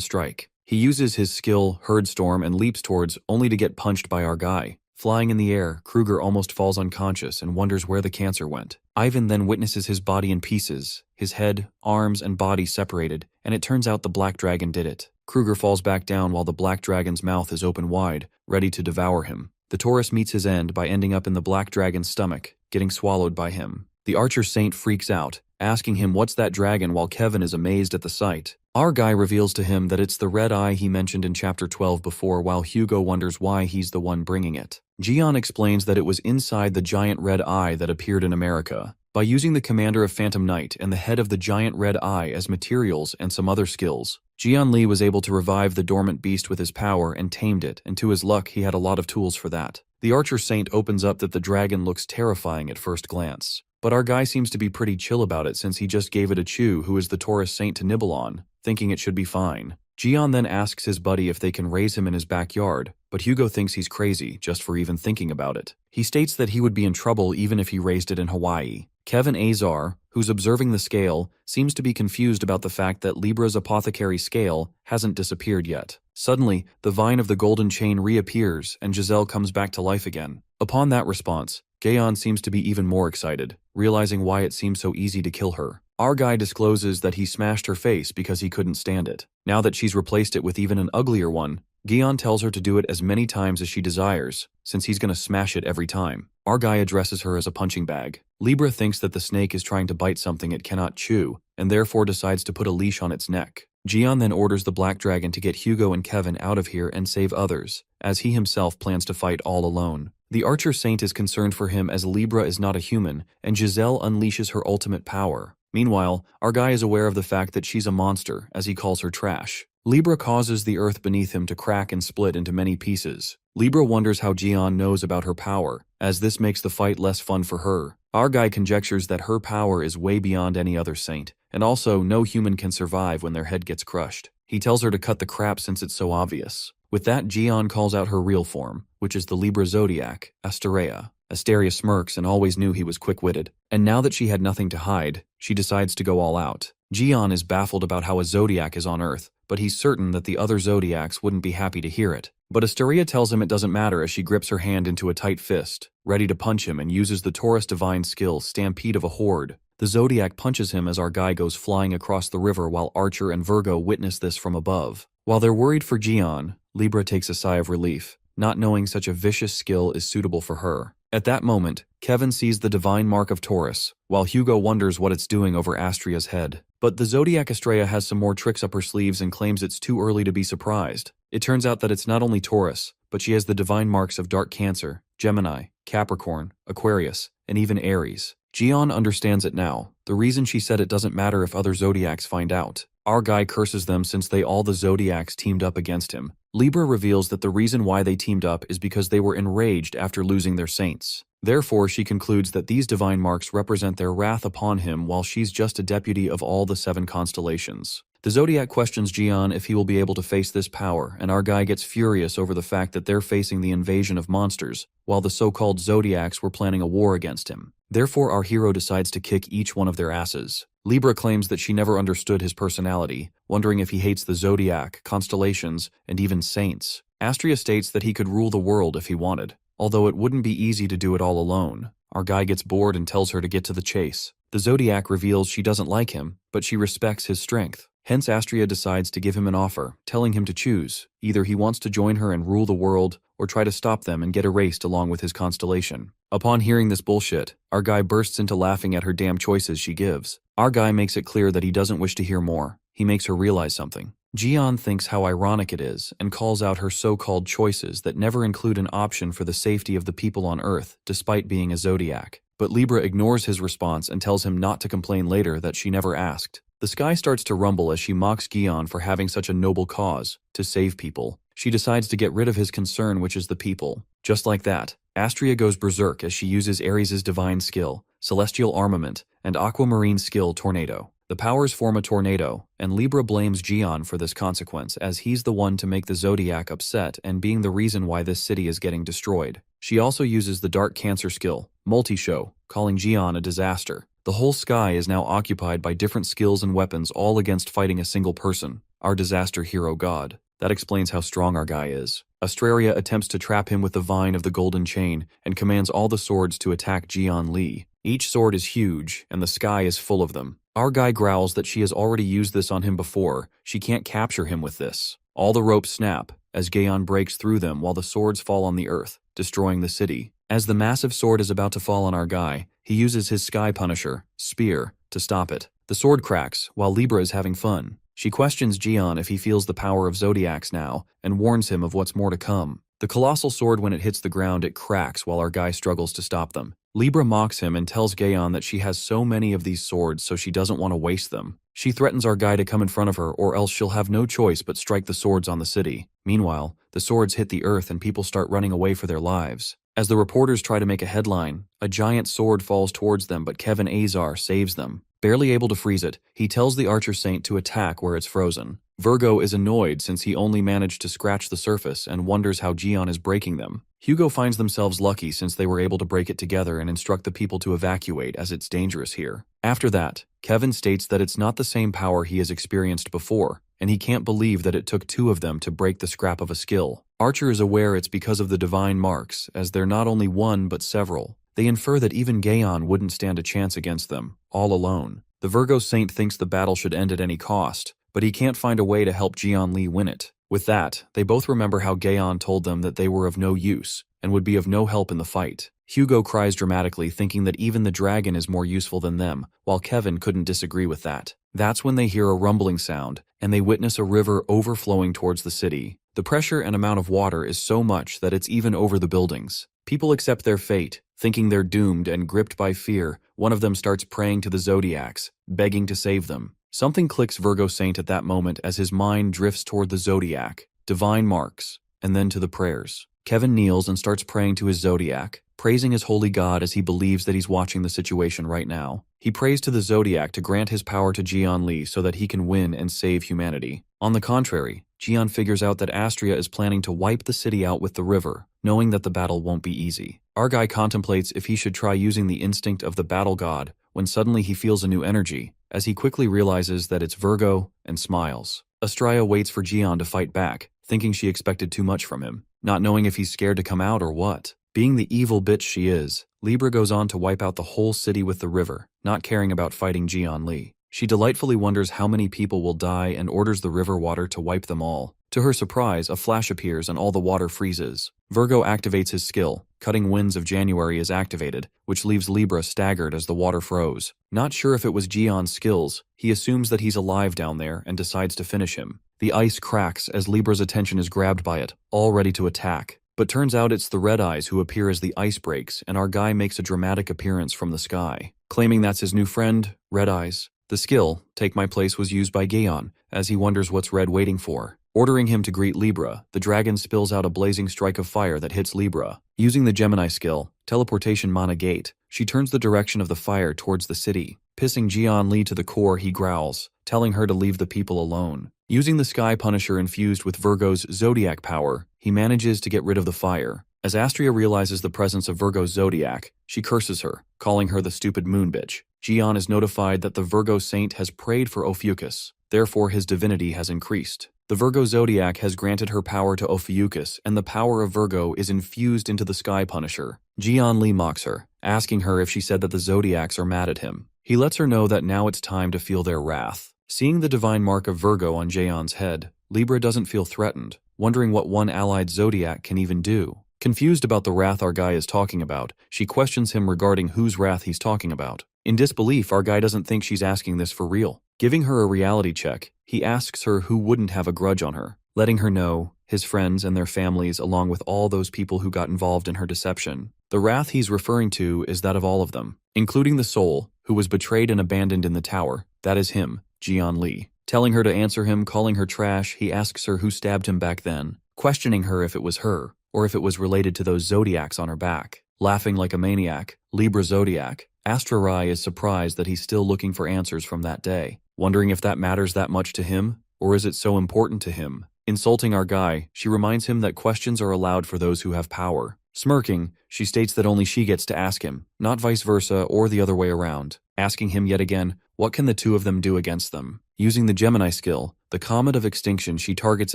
strike. He uses his skill, Herdstorm, and leaps towards, only to get punched by our guy. Flying in the air, Kruger almost falls unconscious and wonders where the cancer went. Ivan then witnesses his body in pieces, his head, arms, and body separated, and it turns out the black dragon did it. Kruger falls back down while the black dragon's mouth is open wide, ready to devour him. The Taurus meets his end by ending up in the black dragon's stomach, getting swallowed by him. The Archer Saint freaks out, asking him what's that dragon while Kevin is amazed at the sight. Our guy reveals to him that it's the red eye he mentioned in chapter 12 before, while Hugo wonders why he's the one bringing it. Jian explains that it was inside the giant red eye that appeared in America. By using the commander of Phantom Knight and the head of the giant red eye as materials and some other skills, Jian Li was able to revive the dormant beast with his power and tamed it, and to his luck he had a lot of tools for that. The Archer Saint opens up that the dragon looks terrifying at first glance, but our guy seems to be pretty chill about it since he just gave it a chew, who is the Taurus Saint, to nibble on, thinking it should be fine. Jian then asks his buddy if they can raise him in his backyard, but Hugo thinks he's crazy just for even thinking about it. He states that he would be in trouble even if he raised it in Hawaii. Kevin Azar, who's observing the scale, seems to be confused about the fact that Libra's apothecary scale hasn't disappeared yet. Suddenly, the vine of the golden chain reappears and Giselle comes back to life again. Upon that response, Gaon seems to be even more excited, realizing why it seems so easy to kill her. Our guy discloses that he smashed her face because he couldn't stand it. Now that she's replaced it with even an uglier one, Gion tells her to do it as many times as she desires, since he's gonna smash it every time. Our guy addresses her as a punching bag. Libra thinks that the snake is trying to bite something it cannot chew, and therefore decides to put a leash on its neck. Gion then orders the Black Dragon to get Hugo and Kevin out of here and save others, as he himself plans to fight all alone. The Archer Saint is concerned for him as Libra is not a human, and Giselle unleashes her ultimate power. Meanwhile, our guy is aware of the fact that she's a monster, as he calls her trash. Libra causes the earth beneath him to crack and split into many pieces. Libra wonders how Jian knows about her power, as this makes the fight less fun for her. Our guy conjectures that her power is way beyond any other saint, and also no human can survive when their head gets crushed. He tells her to cut the crap since it's so obvious. With that, Jian calls out her real form, which is the Libra Zodiac, Asteria. Asteria smirks and always knew he was quick-witted, and now that she had nothing to hide, she decides to go all out. Jian is baffled about how a Zodiac is on Earth, but he's certain that the other Zodiacs wouldn't be happy to hear it. But Asteria tells him it doesn't matter as she grips her hand into a tight fist, ready to punch him, and uses the Taurus divine skill Stampede of a Horde. The Zodiac punches him as our guy goes flying across the river while Archer and Virgo witness this from above. While they're worried for Jian, Libra takes a sigh of relief, not knowing such a vicious skill is suitable for her. At that moment, Kevin sees the divine mark of Taurus, while Hugo wonders what it's doing over Astria's head. But the Zodiac Astraea has some more tricks up her sleeves and claims it's too early to be surprised. It turns out that it's not only Taurus, but she has the divine marks of Dark Cancer, Gemini, Capricorn, Aquarius, and even Aries. Jian understands it now. The reason she said it doesn't matter if other Zodiacs find out. Our guy curses them since all the Zodiacs teamed up against him. Libra reveals that the reason why they teamed up is because they were enraged after losing their saints. Therefore, she concludes that these divine marks represent their wrath upon him while she's just a deputy of all the 7 constellations. The Zodiac questions Jian if he will be able to face this power, and our guy gets furious over the fact that they're facing the invasion of monsters, while the so-called Zodiacs were planning a war against him. Therefore, our hero decides to kick each one of their asses. Libra claims that she never understood his personality, wondering if he hates the Zodiac, constellations, and even saints. Astria states that he could rule the world if he wanted, although it wouldn't be easy to do it all alone. Our guy gets bored and tells her to get to the chase. The Zodiac reveals she doesn't like him, but she respects his strength. Hence, Astria decides to give him an offer, telling him to choose. Either he wants to join her and rule the world, or try to stop them and get erased along with his constellation. Upon hearing this bullshit, our guy bursts into laughing at her damn choices she gives. Our guy makes it clear that he doesn't wish to hear more. He makes her realize something. Jian thinks how ironic it is and calls out her so-called choices that never include an option for the safety of the people on Earth, despite being a Zodiac. But Libra ignores his response and tells him not to complain later that she never asked. The sky starts to rumble as she mocks Gion for having such a noble cause, to save people. She decides to get rid of his concern, which is the people. Just like that, Astria goes berserk as she uses Ares' divine skill, Celestial Armament, and Aquamarine skill Tornado. The powers form a tornado, and Libra blames Gion for this consequence as he's the one to make the Zodiac upset and being the reason why this city is getting destroyed. She also uses the Dark Cancer skill, Multi-Show, calling Gion a disaster. The whole sky is now occupied by different skills and weapons all against fighting a single person, our disaster hero god. That explains how strong our guy is. Astraria attempts to trap him with the vine of the golden chain and commands all the swords to attack Jian Li. Each sword is huge, and the sky is full of them. Our guy growls that she has already used this on him before. She can't capture him with this. All the ropes snap as Gaon breaks through them while the swords fall on the earth, destroying the city. As the massive sword is about to fall on our guy, he uses his Sky Punisher, Spear, to stop it. The sword cracks, while Libra is having fun. She questions Jian if he feels the power of zodiacs now, and warns him of what's more to come. The colossal sword, when it hits the ground, it cracks while our guy struggles to stop them. Libra mocks him and tells Gaon that she has so many of these swords, so she doesn't want to waste them. She threatens our guy to come in front of her, or else she'll have no choice but strike the swords on the city. Meanwhile, the swords hit the earth and people start running away for their lives. As the reporters try to make a headline, a giant sword falls towards them, but Kevin Azar saves them. Barely able to freeze it, he tells the Archer Saint to attack where it's frozen. Virgo is annoyed since he only managed to scratch the surface and wonders how Jian is breaking them. Hugo finds themselves lucky since they were able to break it together and instruct the people to evacuate as it's dangerous here. After that, Kevin states that it's not the same power he has experienced before, and he can't believe that it took two of them to break the scrap of a skill. Archer is aware it's because of the divine marks, as they're not only one but several. They infer that even Gaon wouldn't stand a chance against them, all alone. The Virgo Saint thinks the battle should end at any cost, but he can't find a way to help Jian Li win it. With that, they both remember how Gaon told them that they were of no use, and would be of no help in the fight. Hugo cries dramatically, thinking that even the dragon is more useful than them, while Kevin couldn't disagree with that. That's when they hear a rumbling sound, and they witness a river overflowing towards the city. The pressure and amount of water is so much that it's even over the buildings. People accept their fate, thinking they're doomed, and gripped by fear, one of them starts praying to the zodiacs, begging to save them. Something clicks Virgo Saint at that moment as his mind drifts toward the zodiac, divine marks, and then to the prayers. Kevin kneels and starts praying to his zodiac, praising his holy god as he believes that he's watching the situation right now. He prays to the zodiac to grant his power to Jian Li so that he can win and save humanity. On the contrary, Jian figures out that Astria is planning to wipe the city out with the river, knowing that the battle won't be easy. Our guy contemplates if he should try using the instinct of the battle god, when suddenly he feels a new energy, as he quickly realizes that it's Virgo, and smiles. Astria waits for Jian to fight back, thinking she expected too much from him, not knowing if he's scared to come out or what. Being the evil bitch she is, Libra goes on to wipe out the whole city with the river, not caring about fighting Jian Li. She delightfully wonders how many people will die and orders the river water to wipe them all. To her surprise, a flash appears and all the water freezes. Virgo activates his skill. Cutting Winds of January is activated, which leaves Libra staggered as the water froze. Not sure if it was Jian's skills, he assumes that he's alive down there and decides to finish him. The ice cracks as Libra's attention is grabbed by it, all ready to attack. But turns out it's the Red Eyes who appear as the ice breaks, and our guy makes a dramatic appearance from the sky, claiming that's his new friend, Red Eyes. The skill, Take My Place, was used by Gaon, as he wonders what's Red waiting for. Ordering him to greet Libra, the dragon spills out a blazing strike of fire that hits Libra. Using the Gemini skill, Teleportation Mana Gate, she turns the direction of the fire towards the city. Pissing Jian Li to the core, he growls, telling her to leave the people alone. Using the Sky Punisher infused with Virgo's zodiac power, he manages to get rid of the fire. As Astria realizes the presence of Virgo's zodiac, she curses her, calling her the stupid moon bitch. Jian is notified that the Virgo Saint has prayed for Ophiuchus, therefore his divinity has increased. The Virgo zodiac has granted her power to Ophiuchus, and the power of Virgo is infused into the Sky Punisher. Jian Li mocks her, asking her if she said that the zodiacs are mad at him. He lets her know that now it's time to feel their wrath. Seeing the divine mark of Virgo on Jaeon's head, Libra doesn't feel threatened, wondering what one allied zodiac can even do. Confused about the wrath our guy is talking about, she questions him regarding whose wrath he's talking about. In disbelief, our guy doesn't think she's asking this for real. Giving her a reality check, he asks her who wouldn't have a grudge on her, letting her know his friends and their families, along with all those people who got involved in her deception. The wrath he's referring to is that of all of them, including the soul, who was betrayed and abandoned in the tower. That is him, Jian Li. Telling her to answer him, calling her trash, he asks her who stabbed him back then, questioning her if it was her, or if it was related to those zodiacs on her back. Laughing like a maniac, Libra Zodiac, Astra Rai is surprised that he's still looking for answers from that day, wondering if that matters that much to him, or is it so important to him. Insulting our guy, she reminds him that questions are allowed for those who have power. Smirking, she states that only she gets to ask him, not vice versa or the other way around. Asking him yet again, what can the two of them do against them? Using the Gemini skill, the Comet of Extinction, she targets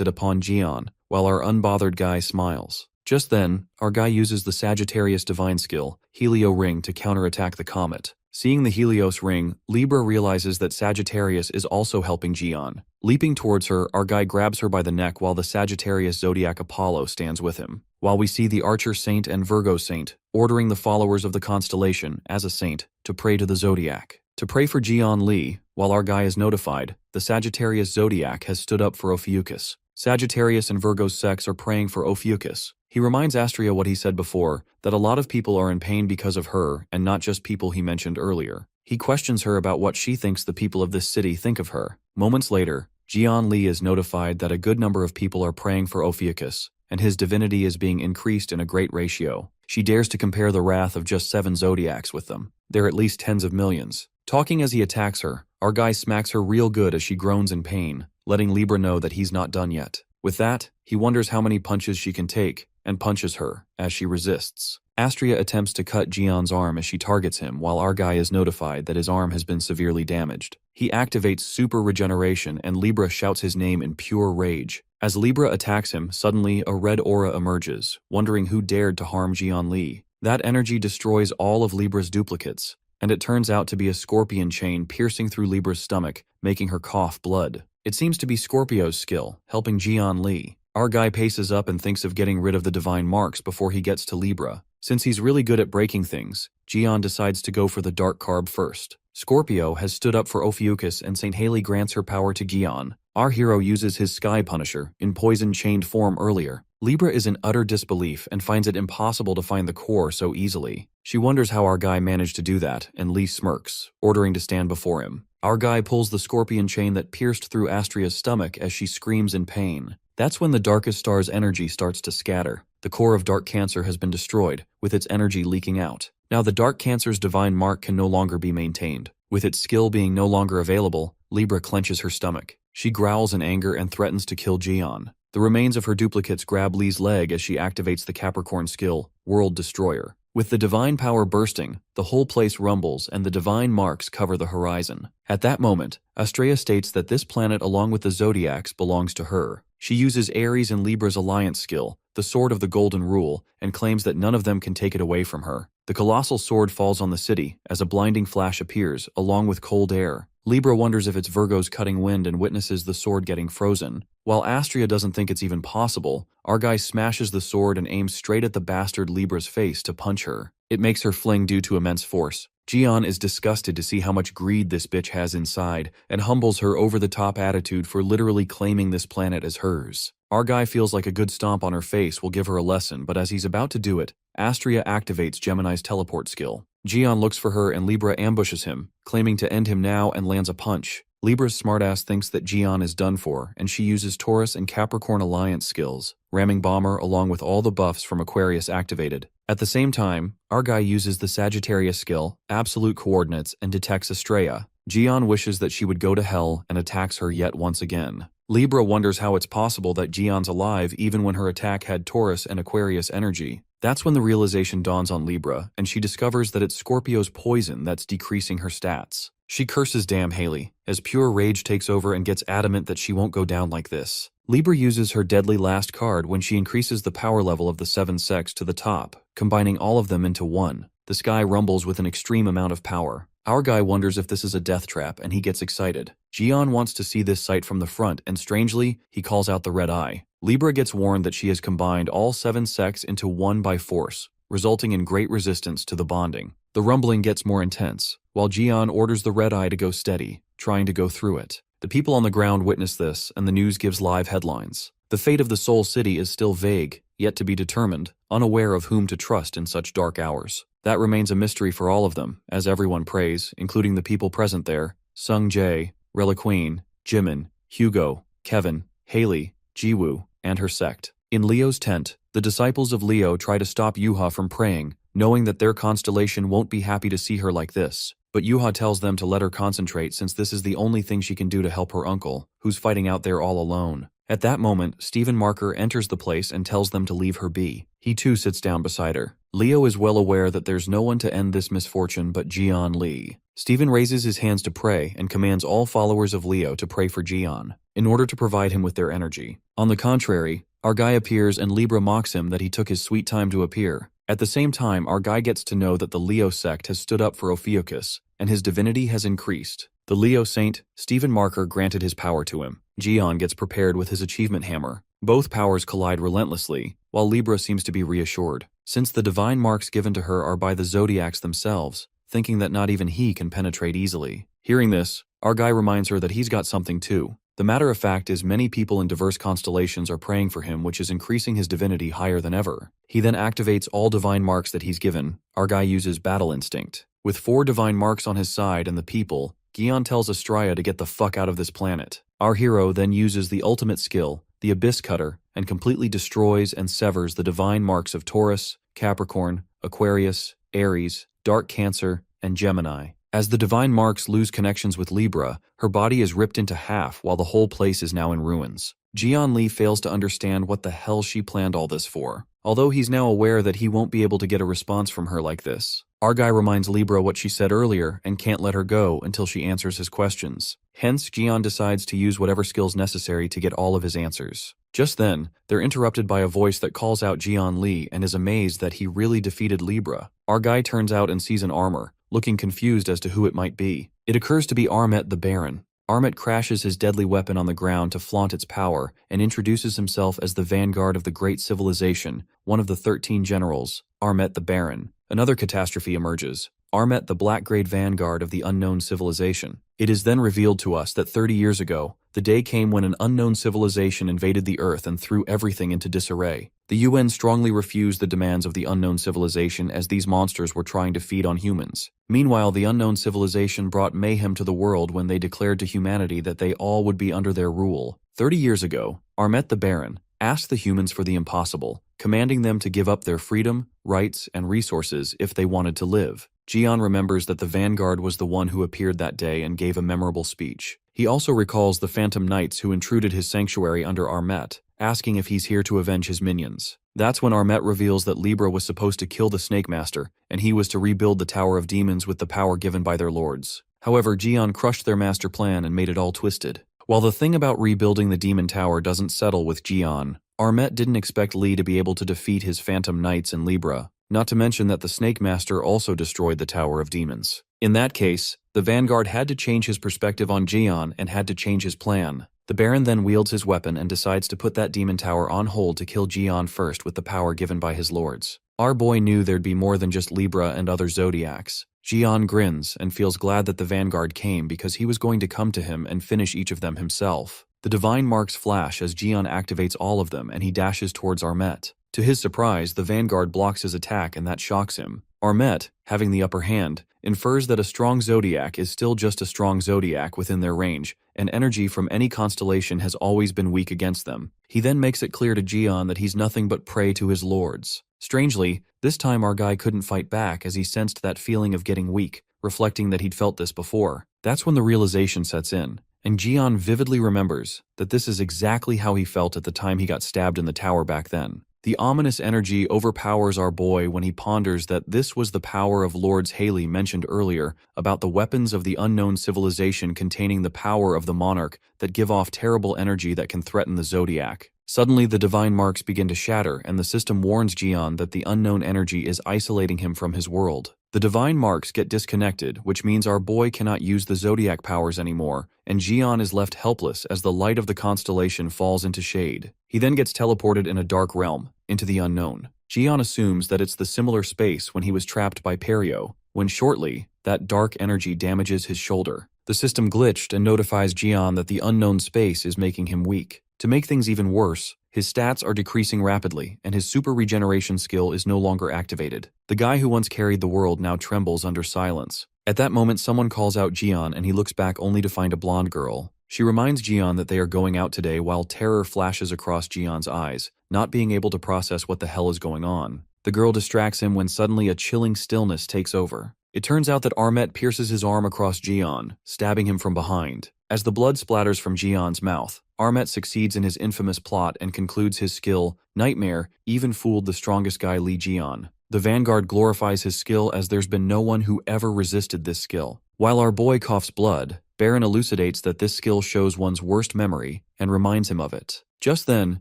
it upon Jian, while our unbothered guy smiles. Just then, our guy uses the Sagittarius Divine skill, Helio Ring, to counterattack the comet. Seeing the Helios ring, Libra realizes that Sagittarius is also helping Jian. Leaping towards her, our guy grabs her by the neck while the Sagittarius Zodiac Apollo stands with him. While we see the Archer Saint and Virgo Saint ordering the followers of the constellation, as a saint, to pray to the Zodiac. to pray for Jian Li. While our guy is notified, the Sagittarius zodiac has stood up for Ophiuchus. Sagittarius and Virgo's sex are praying for Ophiuchus. He reminds Astria what he said before, that a lot of people are in pain because of her, and not just people he mentioned earlier. He questions her about what she thinks the people of this city think of her. Moments later, Jian Li is notified that a good number of people are praying for Ophiuchus, and his divinity is being increased in a great ratio. She dares to compare the wrath of just 7 zodiacs with them. They're at least tens of millions. Talking as he attacks her, our guy smacks her real good as she groans in pain, letting Libra know that he's not done yet. With that, he wonders how many punches she can take, and punches her, as she resists. Astria attempts to cut Jian's arm as she targets him while our guy is notified that his arm has been severely damaged. He activates super regeneration and Libra shouts his name in pure rage. As Libra attacks him, suddenly a red aura emerges, wondering who dared to harm Jian Li. That energy destroys all of Libra's duplicates, and it turns out to be a scorpion chain piercing through Libra's stomach, making her cough blood. It seems to be Scorpio's skill, helping Jian Li. Our guy paces up and thinks of getting rid of the divine marks before he gets to Libra. Since he's really good at breaking things, Jian decides to go for the dark carb first. Scorpio has stood up for Ophiuchus and St. Haley grants her power to Jian. Our hero uses his Sky Punisher in poison-chained form earlier. Libra is in utter disbelief and finds it impossible to find the core so easily. She wonders how our guy managed to do that, and Lee smirks, ordering to stand before him. Our guy pulls the scorpion chain that pierced through Astria's stomach as she screams in pain. That's when the darkest star's energy starts to scatter. The core of Dark Cancer has been destroyed, with its energy leaking out. Now the Dark Cancer's divine mark can no longer be maintained. With its skill being no longer available, Libra clenches her stomach. She growls in anger and threatens to kill Jian. The remains of her duplicates grab Lee's leg as she activates the Capricorn skill, World Destroyer. With the divine power bursting, the whole place rumbles and the divine marks cover the horizon. At that moment, Astrea states that this planet along with the zodiacs belongs to her. She uses Aries and Libra's alliance skill, the Sword of the Golden Rule, and claims that none of them can take it away from her. The colossal sword falls on the city as a blinding flash appears, along with cold air. Libra wonders if it's Virgo's cutting wind and witnesses the sword getting frozen. While Astria doesn't think it's even possible, our guy smashes the sword and aims straight at the bastard Libra's face to punch her. It makes her fling due to immense force. Jian is disgusted to see how much greed this bitch has inside, and humbles her over-the-top attitude for literally claiming this planet as hers. Our guy feels like a good stomp on her face will give her a lesson, but as he's about to do it, Astria activates Gemini's teleport skill. Jian looks for her and Libra ambushes him, claiming to end him now and lands a punch. Libra's smartass thinks that Jian is done for, and she uses Taurus and Capricorn alliance skills, ramming Bomber along with all the buffs from Aquarius activated. At the same time, our guy uses the Sagittarius skill, Absolute Coordinates, and detects Astrea. Jian wishes that she would go to hell and attacks her yet once again. Libra wonders how it's possible that Jian's alive even when her attack had Taurus and Aquarius energy. That's when the realization dawns on Libra, and she discovers that it's Scorpio's poison that's decreasing her stats. She curses damn Haley, as pure rage takes over and gets adamant that she won't go down like this. Libra uses her deadly last card when she increases the power level of the 7 sects to the top, combining all of them into one. The sky rumbles with an extreme amount of power. Our guy wonders if this is a death trap and he gets excited. Jian wants to see this sight from the front and strangely, he calls out the red eye. Libra gets warned that she has combined all 7 sects into one by force, resulting in great resistance to the bonding. The rumbling gets more intense, while Jian orders the red eye to go steady, trying to go through it. The people on the ground witness this and the news gives live headlines. The fate of the Soul City is still vague, yet to be determined, unaware of whom to trust in such dark hours. That remains a mystery for all of them, as everyone prays, including the people present there, Sung Jae, Reliqueen, Jimin, Hugo, Kevin, Haley, Jiwoo, and her sect. In Leo's tent, the disciples of Leo try to stop Yuha from praying, knowing that their constellation won't be happy to see her like this. But Yuha tells them to let her concentrate since this is the only thing she can do to help her uncle, who's fighting out there all alone. At that moment, Stephen Marker enters the place and tells them to leave her be. He too sits down beside her. Leo is well aware that there's no one to end this misfortune but Jian Li. Stephen raises his hands to pray and commands all followers of Leo to pray for Jian, in order to provide him with their energy. On the contrary, our guy appears and Libra mocks him that he took his sweet time to appear. At the same time, our guy gets to know that the Leo sect has stood up for Ophiuchus, and his divinity has increased. The Leo saint, Stephen Marker, granted his power to him. Jian gets prepared with his achievement hammer. Both powers collide relentlessly, while Libra seems to be reassured. Since the divine marks given to her are by the zodiacs themselves, thinking that not even he can penetrate easily. Hearing this, our guy reminds her that he's got something too. The matter of fact is many people in diverse constellations are praying for him, which is increasing his divinity higher than ever. He then activates all divine marks that he's given. Our guy uses battle instinct. With 4 divine marks on his side and the people, Gion tells Astraya to get the fuck out of this planet. Our hero then uses the ultimate skill, the Abyss Cutter, and completely destroys and severs the divine marks of Taurus, Capricorn, Aquarius, Aries, Dark Cancer, and Gemini. As the divine marks lose connections with Libra, her body is ripped into half while the whole place is now in ruins. Jian Li fails to understand what the hell she planned all this for, although he's now aware that he won't be able to get a response from her like this. Our guy reminds Libra what she said earlier and can't let her go until she answers his questions. Hence, Jian decides to use whatever skills necessary to get all of his answers. Just then, they're interrupted by a voice that calls out Jian Li and is amazed that he really defeated Libra. Our guy turns out and sees an armor, looking confused as to who it might be. It occurs to be Armet the Baron. Armet crashes his deadly weapon on the ground to flaunt its power and introduces himself as the vanguard of the great civilization, one of the 13 generals, Armet the Baron. Another catastrophe emerges. Armet the Black Grade vanguard of the unknown civilization. It is then revealed to us that 30 years ago, the day came when an unknown civilization invaded the Earth and threw everything into disarray. The UN strongly refused the demands of the unknown civilization as these monsters were trying to feed on humans. Meanwhile, the unknown civilization brought mayhem to the world when they declared to humanity that they all would be under their rule. 30 years ago, Armet the Baron asked the humans for the impossible, commanding them to give up their freedom, rights, and resources if they wanted to live. Jian remembers that the vanguard was the one who appeared that day and gave a memorable speech. He also recalls the Phantom Knights who intruded his sanctuary under Armet, asking if he's here to avenge his minions. That's when Armet reveals that Libra was supposed to kill the Snake Master, and he was to rebuild the Tower of Demons with the power given by their lords. However, Jian crushed their master plan and made it all twisted. While the thing about rebuilding the Demon Tower doesn't settle with Jian, Armet didn't expect Li to be able to defeat his Phantom Knights and Libra, not to mention that the Snake Master also destroyed the Tower of Demons. In that case, the Vanguard had to change his perspective on Jian and had to change his plan. The Baron then wields his weapon and decides to put that Demon Tower on hold to kill Jian first with the power given by his lords. Our boy knew there'd be more than just Libra and other zodiacs. Jian grins and feels glad that the Vanguard came because he was going to come to him and finish each of them himself. The divine marks flash as Jian activates all of them and he dashes towards Armet. To his surprise, the Vanguard blocks his attack and that shocks him. Armet, having the upper hand, infers that a strong zodiac is still just a strong zodiac within their range, and energy from any constellation has always been weak against them. He then makes it clear to Jian that he's nothing but prey to his lords. Strangely, this time our guy couldn't fight back as he sensed that feeling of getting weak, reflecting that he'd felt this before. That's when the realization sets in, and Jian vividly remembers that this is exactly how he felt at the time he got stabbed in the tower back then. The ominous energy overpowers our boy when he ponders that this was the power of Lords Haley mentioned earlier about the weapons of the unknown civilization containing the power of the monarch that give off terrible energy that can threaten the zodiac. Suddenly, the divine marks begin to shatter, and the system warns Jian that the unknown energy is isolating him from his world. The divine marks get disconnected, which means our boy cannot use the zodiac powers anymore, and Jian is left helpless as the light of the constellation falls into shade. He then gets teleported in a dark realm, into the unknown. Jian assumes that it's the similar space when he was trapped by Perio, when shortly, that dark energy damages his shoulder. The system glitched and notifies Jian that the unknown space is making him weak. To make things even worse, his stats are decreasing rapidly, and his super regeneration skill is no longer activated. The guy who once carried the world now trembles under silence. At that moment, someone calls out Jian, and he looks back only to find a blonde girl. She reminds Jian that they are going out today while terror flashes across Jian's eyes, not being able to process what the hell is going on. The girl distracts him when suddenly a chilling stillness takes over. It turns out that Armet pierces his arm across Jian, stabbing him from behind. As the blood splatters from Jian's mouth, Armet succeeds in his infamous plot and concludes his skill, Nightmare, even fooled the strongest guy Li Jian. The Vanguard glorifies his skill as there's been no one who ever resisted this skill. While our boy coughs blood, Baron elucidates that this skill shows one's worst memory and reminds him of it. Just then,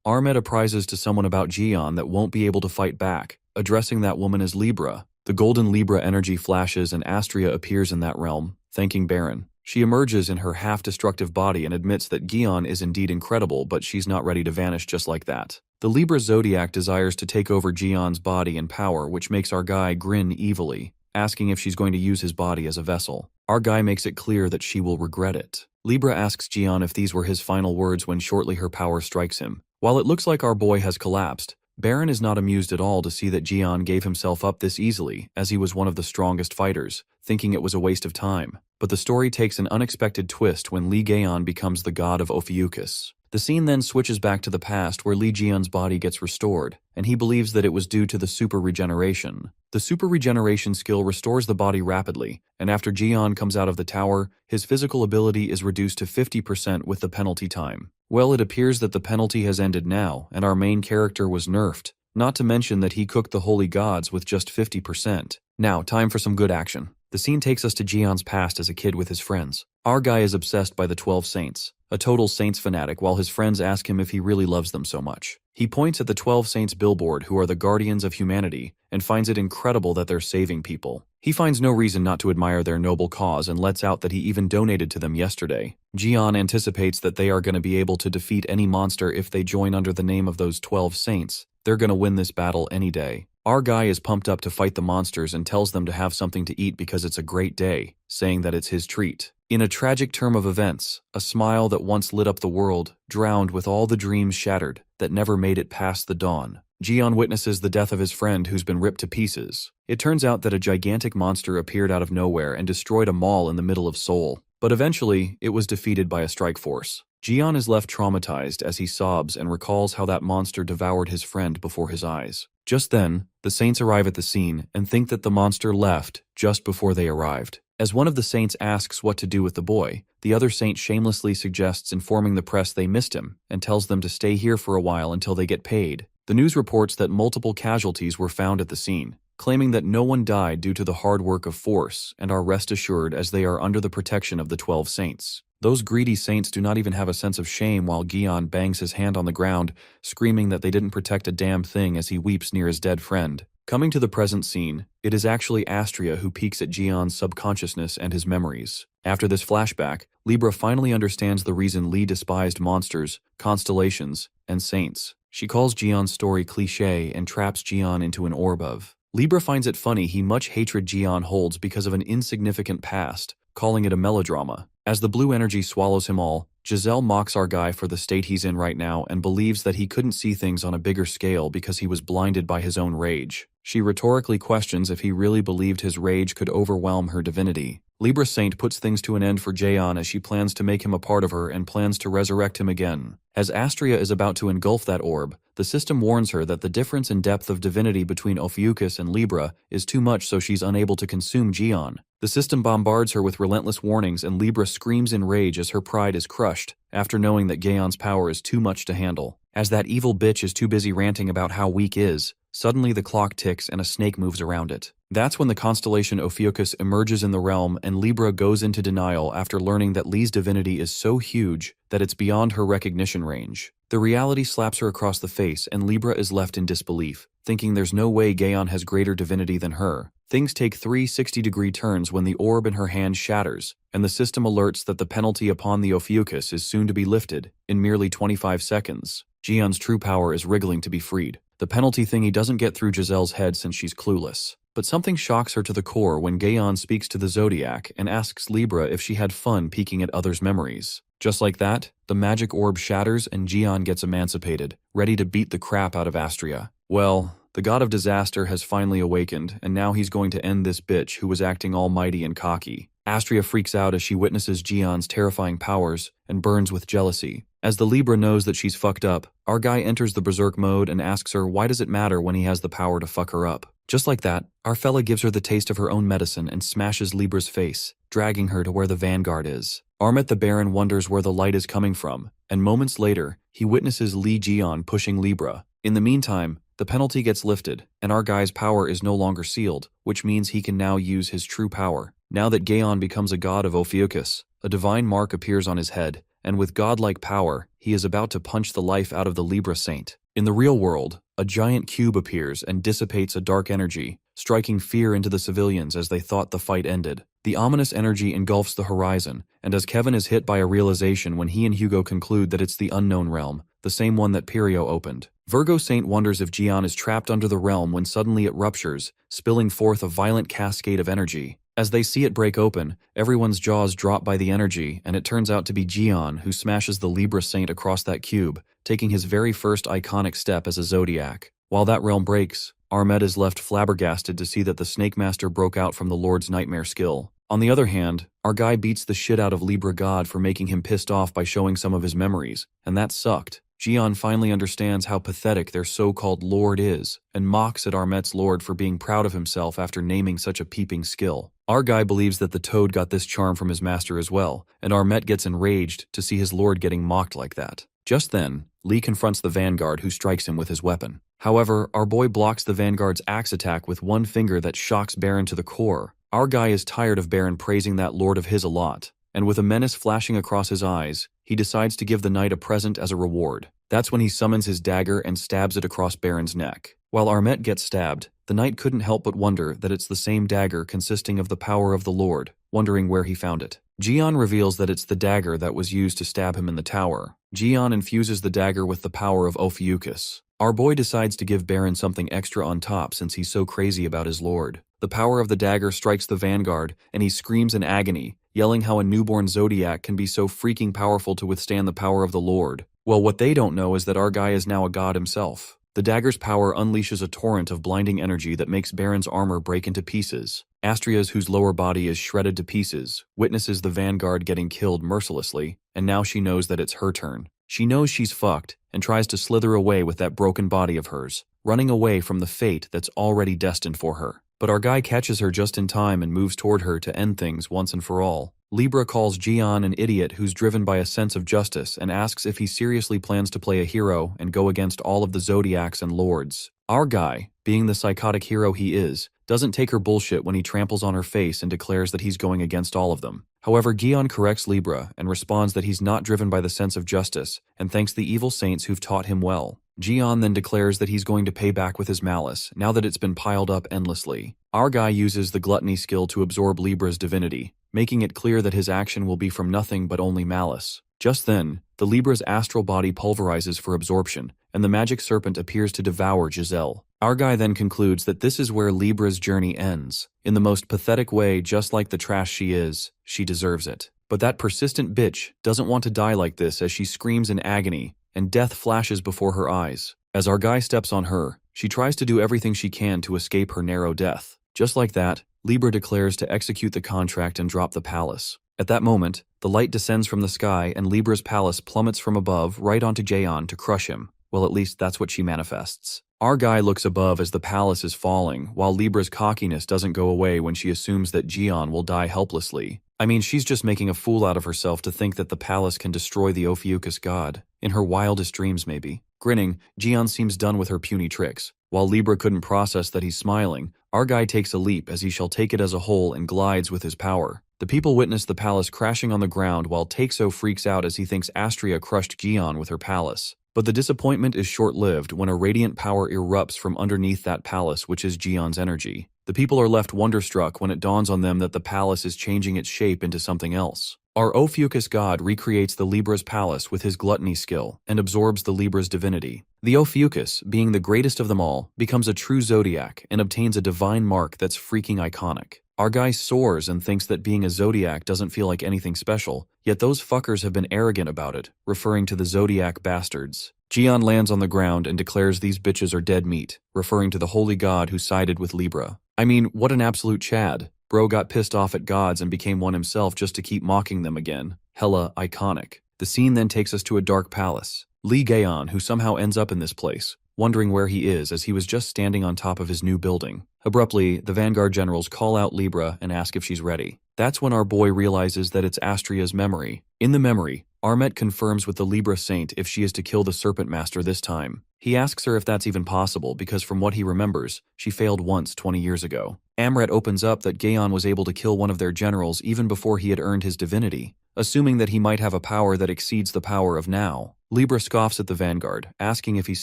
Armet apprises to someone about Jian that won't be able to fight back, addressing that woman as Libra. The golden Libra energy flashes and Astria appears in that realm, thanking Baron. She emerges in her half-destructive body and admits that Gion is indeed incredible, but she's not ready to vanish just like that. The Libra Zodiac desires to take over Gion's body and power, which makes our guy grin evilly. asking if she's going to use his body as a vessel. Our guy makes it clear that she will regret it. Libra asks Jian if these were his final words when shortly her power strikes him. While it looks like our boy has collapsed, Baron is not amused at all to see that Jian gave himself up this easily, as he was one of the strongest fighters, thinking it was a waste of time. But the story takes an unexpected twist when Li Gaon becomes the god of Ophiuchus. The scene then switches back to the past where Li Jian's body gets restored, and he believes that it was due to the super regeneration. The super regeneration skill restores the body rapidly, and after Jian comes out of the tower, his physical ability is reduced to 50% with the penalty time. Well, it appears that the penalty has ended now, and our main character was nerfed, not to mention that he cooked the holy gods with just 50%. Now, time for some good action. The scene takes us to Jian's past as a kid with his friends. Our guy is obsessed by the 12 saints, a total saints fanatic, while his friends ask him if he really loves them so much. He points at the 12 saints billboard, who are the guardians of humanity, and finds it incredible that they're saving people. He finds no reason not to admire their noble cause and lets out that he even donated to them yesterday. Jian anticipates that they are going to be able to defeat any monster if they join under the name of those 12 saints. They're going to win this battle any day. Our guy is pumped up to fight the monsters and tells them to have something to eat because it's a great day, saying that it's his treat. In a tragic turn of events, a smile that once lit up the world, drowned with all the dreams shattered that never made it past the dawn. Jian witnesses the death of his friend who's been ripped to pieces. It turns out that a gigantic monster appeared out of nowhere and destroyed a mall in the middle of Seoul. But eventually, it was defeated by a strike force. Jian is left traumatized as he sobs and recalls how that monster devoured his friend before his eyes. Just then, the saints arrive at the scene and think that the monster left just before they arrived. As one of the saints asks what to do with the boy, the other saint shamelessly suggests informing the press they missed him and tells them to stay here for a while until they get paid. The news reports that multiple casualties were found at the scene, claiming that no one died due to the hard work of force and are rest assured as they are under the protection of the 12 saints. Those greedy saints do not even have a sense of shame while Gion bangs his hand on the ground, screaming that they didn't protect a damn thing as he weeps near his dead friend. Coming to the present scene, it is actually Astria who peeks at Gion's subconsciousness and his memories. After this flashback, Libra finally understands the reason Lee despised monsters, constellations, and saints. She calls Gion's story cliché and traps Gion into an orb of. Libra finds it funny he much hatred Gion holds because of an insignificant past, calling it a melodrama. As the blue energy swallows him all, Giselle mocks our guy for the state he's in right now and believes that he couldn't see things on a bigger scale because he was blinded by his own rage. She rhetorically questions if he really believed his rage could overwhelm her divinity. Libra Saint puts things to an end for Jaeon as she plans to make him a part of her and plans to resurrect him again. As Astria is about to engulf that orb, the system warns her that the difference in depth of divinity between Ophiuchus and Libra is too much, so she's unable to consume Jaeon. The system bombards her with relentless warnings and Libra screams in rage as her pride is crushed, after knowing that Gaon's power is too much to handle. As that evil bitch is too busy ranting about how weak is, suddenly the clock ticks and a snake moves around it. That's when the constellation Ophiuchus emerges in the realm and Libra goes into denial after learning that Lee's divinity is so huge that it's beyond her recognition range. The reality slaps her across the face and Libra is left in disbelief, thinking there's no way Gaon has greater divinity than her. Things take 360-degree turns when the orb in her hand shatters, and the system alerts that the penalty upon the Ophiuchus is soon to be lifted, in merely 25 seconds. Gion's true power is wriggling to be freed. The penalty thingy doesn't get through Giselle's head since she's clueless. But something shocks her to the core when Gaon speaks to the Zodiac and asks Libra if she had fun peeking at others' memories. Just like that, the magic orb shatters and Gion gets emancipated, ready to beat the crap out of Astria. Well, the god of disaster has finally awakened, and now he's going to end this bitch who was acting almighty and cocky. Astria freaks out as she witnesses Gion's terrifying powers and burns with jealousy. As the Libra knows that she's fucked up, our guy enters the berserk mode and asks her why does it matter when he has the power to fuck her up. Just like that, our fella gives her the taste of her own medicine and smashes Libra's face, dragging her to where the vanguard is. Armet the Baron wonders where the light is coming from, and moments later, he witnesses Li Jian pushing Libra. In the meantime, the penalty gets lifted, and our guy's power is no longer sealed, which means he can now use his true power. Now that Gaon becomes a god of Ophiuchus, a divine mark appears on his head, and with godlike power, he is about to punch the life out of the Libra Saint. In the real world, a giant cube appears and dissipates a dark energy, striking fear into the civilians as they thought the fight ended. The ominous energy engulfs the horizon, and as Kevin is hit by a realization when he and Hugo conclude that it's the unknown realm, the same one that Pirio opened. Virgo Saint wonders if Jian is trapped under the realm when suddenly it ruptures, spilling forth a violent cascade of energy. As they see it break open, everyone's jaws drop by the energy, and it turns out to be Jian who smashes the Libra Saint across that cube, taking his very first iconic step as a zodiac. While that realm breaks, Ahmed is left flabbergasted to see that the Snake Master broke out from the Lord's nightmare skill. On the other hand, our guy beats the shit out of Libra God for making him pissed off by showing some of his memories, and that sucked. Jian finally understands how pathetic their so-called Lord is, and mocks at Ahmed's Lord for being proud of himself after naming such a peeping skill. Our guy believes that the Toad got this charm from his master as well, and Ahmed gets enraged to see his Lord getting mocked like that. Just then, Lee confronts the Vanguard who strikes him with his weapon. However, our boy blocks the Vanguard's axe attack with one finger that shocks Baron to the core. Our guy is tired of Baron praising that lord of his a lot, and with a menace flashing across his eyes, he decides to give the knight a present as a reward. That's when he summons his dagger and stabs it across Baron's neck. While Ahmed gets stabbed, the knight couldn't help but wonder that it's the same dagger consisting of the power of the Lord, wondering where he found it. Jian reveals that it's the dagger that was used to stab him in the tower. Jian infuses the dagger with the power of Ophiuchus. Our boy decides to give Baron something extra on top since he's so crazy about his lord. The power of the dagger strikes the Vanguard, and he screams in agony, yelling how a newborn Zodiac can be so freaking powerful to withstand the power of the Lord. Well, what they don't know is that our guy is now a god himself. The dagger's power unleashes a torrent of blinding energy that makes Baron's armor break into pieces. Astria's, whose lower body is shredded to pieces, witnesses the Vanguard getting killed mercilessly, and now she knows that it's her turn. She knows she's fucked, and tries to slither away with that broken body of hers, running away from the fate that's already destined for her. But our guy catches her just in time and moves toward her to end things once and for all. Libra calls Jian an idiot who's driven by a sense of justice and asks if he seriously plans to play a hero and go against all of the Zodiacs and Lords. Our guy, being the psychotic hero he is, doesn't take her bullshit when he tramples on her face and declares that he's going against all of them. However, Jian corrects Libra and responds that he's not driven by the sense of justice and thanks the evil saints who've taught him well. Jian then declares that he's going to pay back with his malice now that it's been piled up endlessly. Our guy uses the gluttony skill to absorb Libra's divinity, making it clear that his action will be from nothing but only malice. Just then, the Libra's astral body pulverizes for absorption, and the magic serpent appears to devour Giselle. Our guy then concludes that this is where Libra's journey ends. In the most pathetic way, just like the trash she is, she deserves it. But that persistent bitch doesn't want to die like this as she screams in agony, and death flashes before her eyes. As our guy steps on her, she tries to do everything she can to escape her narrow death. Just like that, Libra declares to execute the contract and drop the palace. At that moment, the light descends from the sky and Libra's palace plummets from above right onto Jaeon to crush him. Well, at least that's what she manifests. Our guy looks above as the palace is falling, while Libra's cockiness doesn't go away when she assumes that Jian will die helplessly. I mean, she's just making a fool out of herself to think that the palace can destroy the Ophiuchus god. In her wildest dreams, maybe. Grinning, Jian seems done with her puny tricks. While Libra couldn't process that he's smiling, our guy takes a leap as he shall take it as a whole and glides with his power. The people witness the palace crashing on the ground while Taexo freaks out as he thinks Astria crushed Jian with her palace. But the disappointment is short-lived when a radiant power erupts from underneath that palace, which is Jian's energy. The people are left wonderstruck when it dawns on them that the palace is changing its shape into something else. Our Ophiuchus god recreates the Libra's palace with his gluttony skill and absorbs the Libra's divinity. The Ophiuchus, being the greatest of them all, becomes a true zodiac and obtains a divine mark that's freaking iconic. Our guy soars and thinks that being a zodiac doesn't feel like anything special, yet those fuckers have been arrogant about it, referring to the zodiac bastards. Jian lands on the ground and declares these bitches are dead meat, referring to the holy god who sided with Libra. I mean, what an absolute Chad. Bro got pissed off at gods and became one himself just to keep mocking them again. Hella iconic. The scene then takes us to a dark palace. Lee Gaon, who somehow ends up in this place, wondering where he is as he was just standing on top of his new building. Abruptly, the Vanguard generals call out Libra and ask if she's ready. That's when our boy realizes that it's Astria's memory. In the memory, Armet confirms with the Libra Saint if she is to kill the Serpent Master this time. He asks her if that's even possible because from what he remembers, she failed once 20 years ago. Amret opens up that Gaon was able to kill one of their generals even before he had earned his divinity, assuming that he might have a power that exceeds the power of now. Libra scoffs at the Vanguard, asking if he's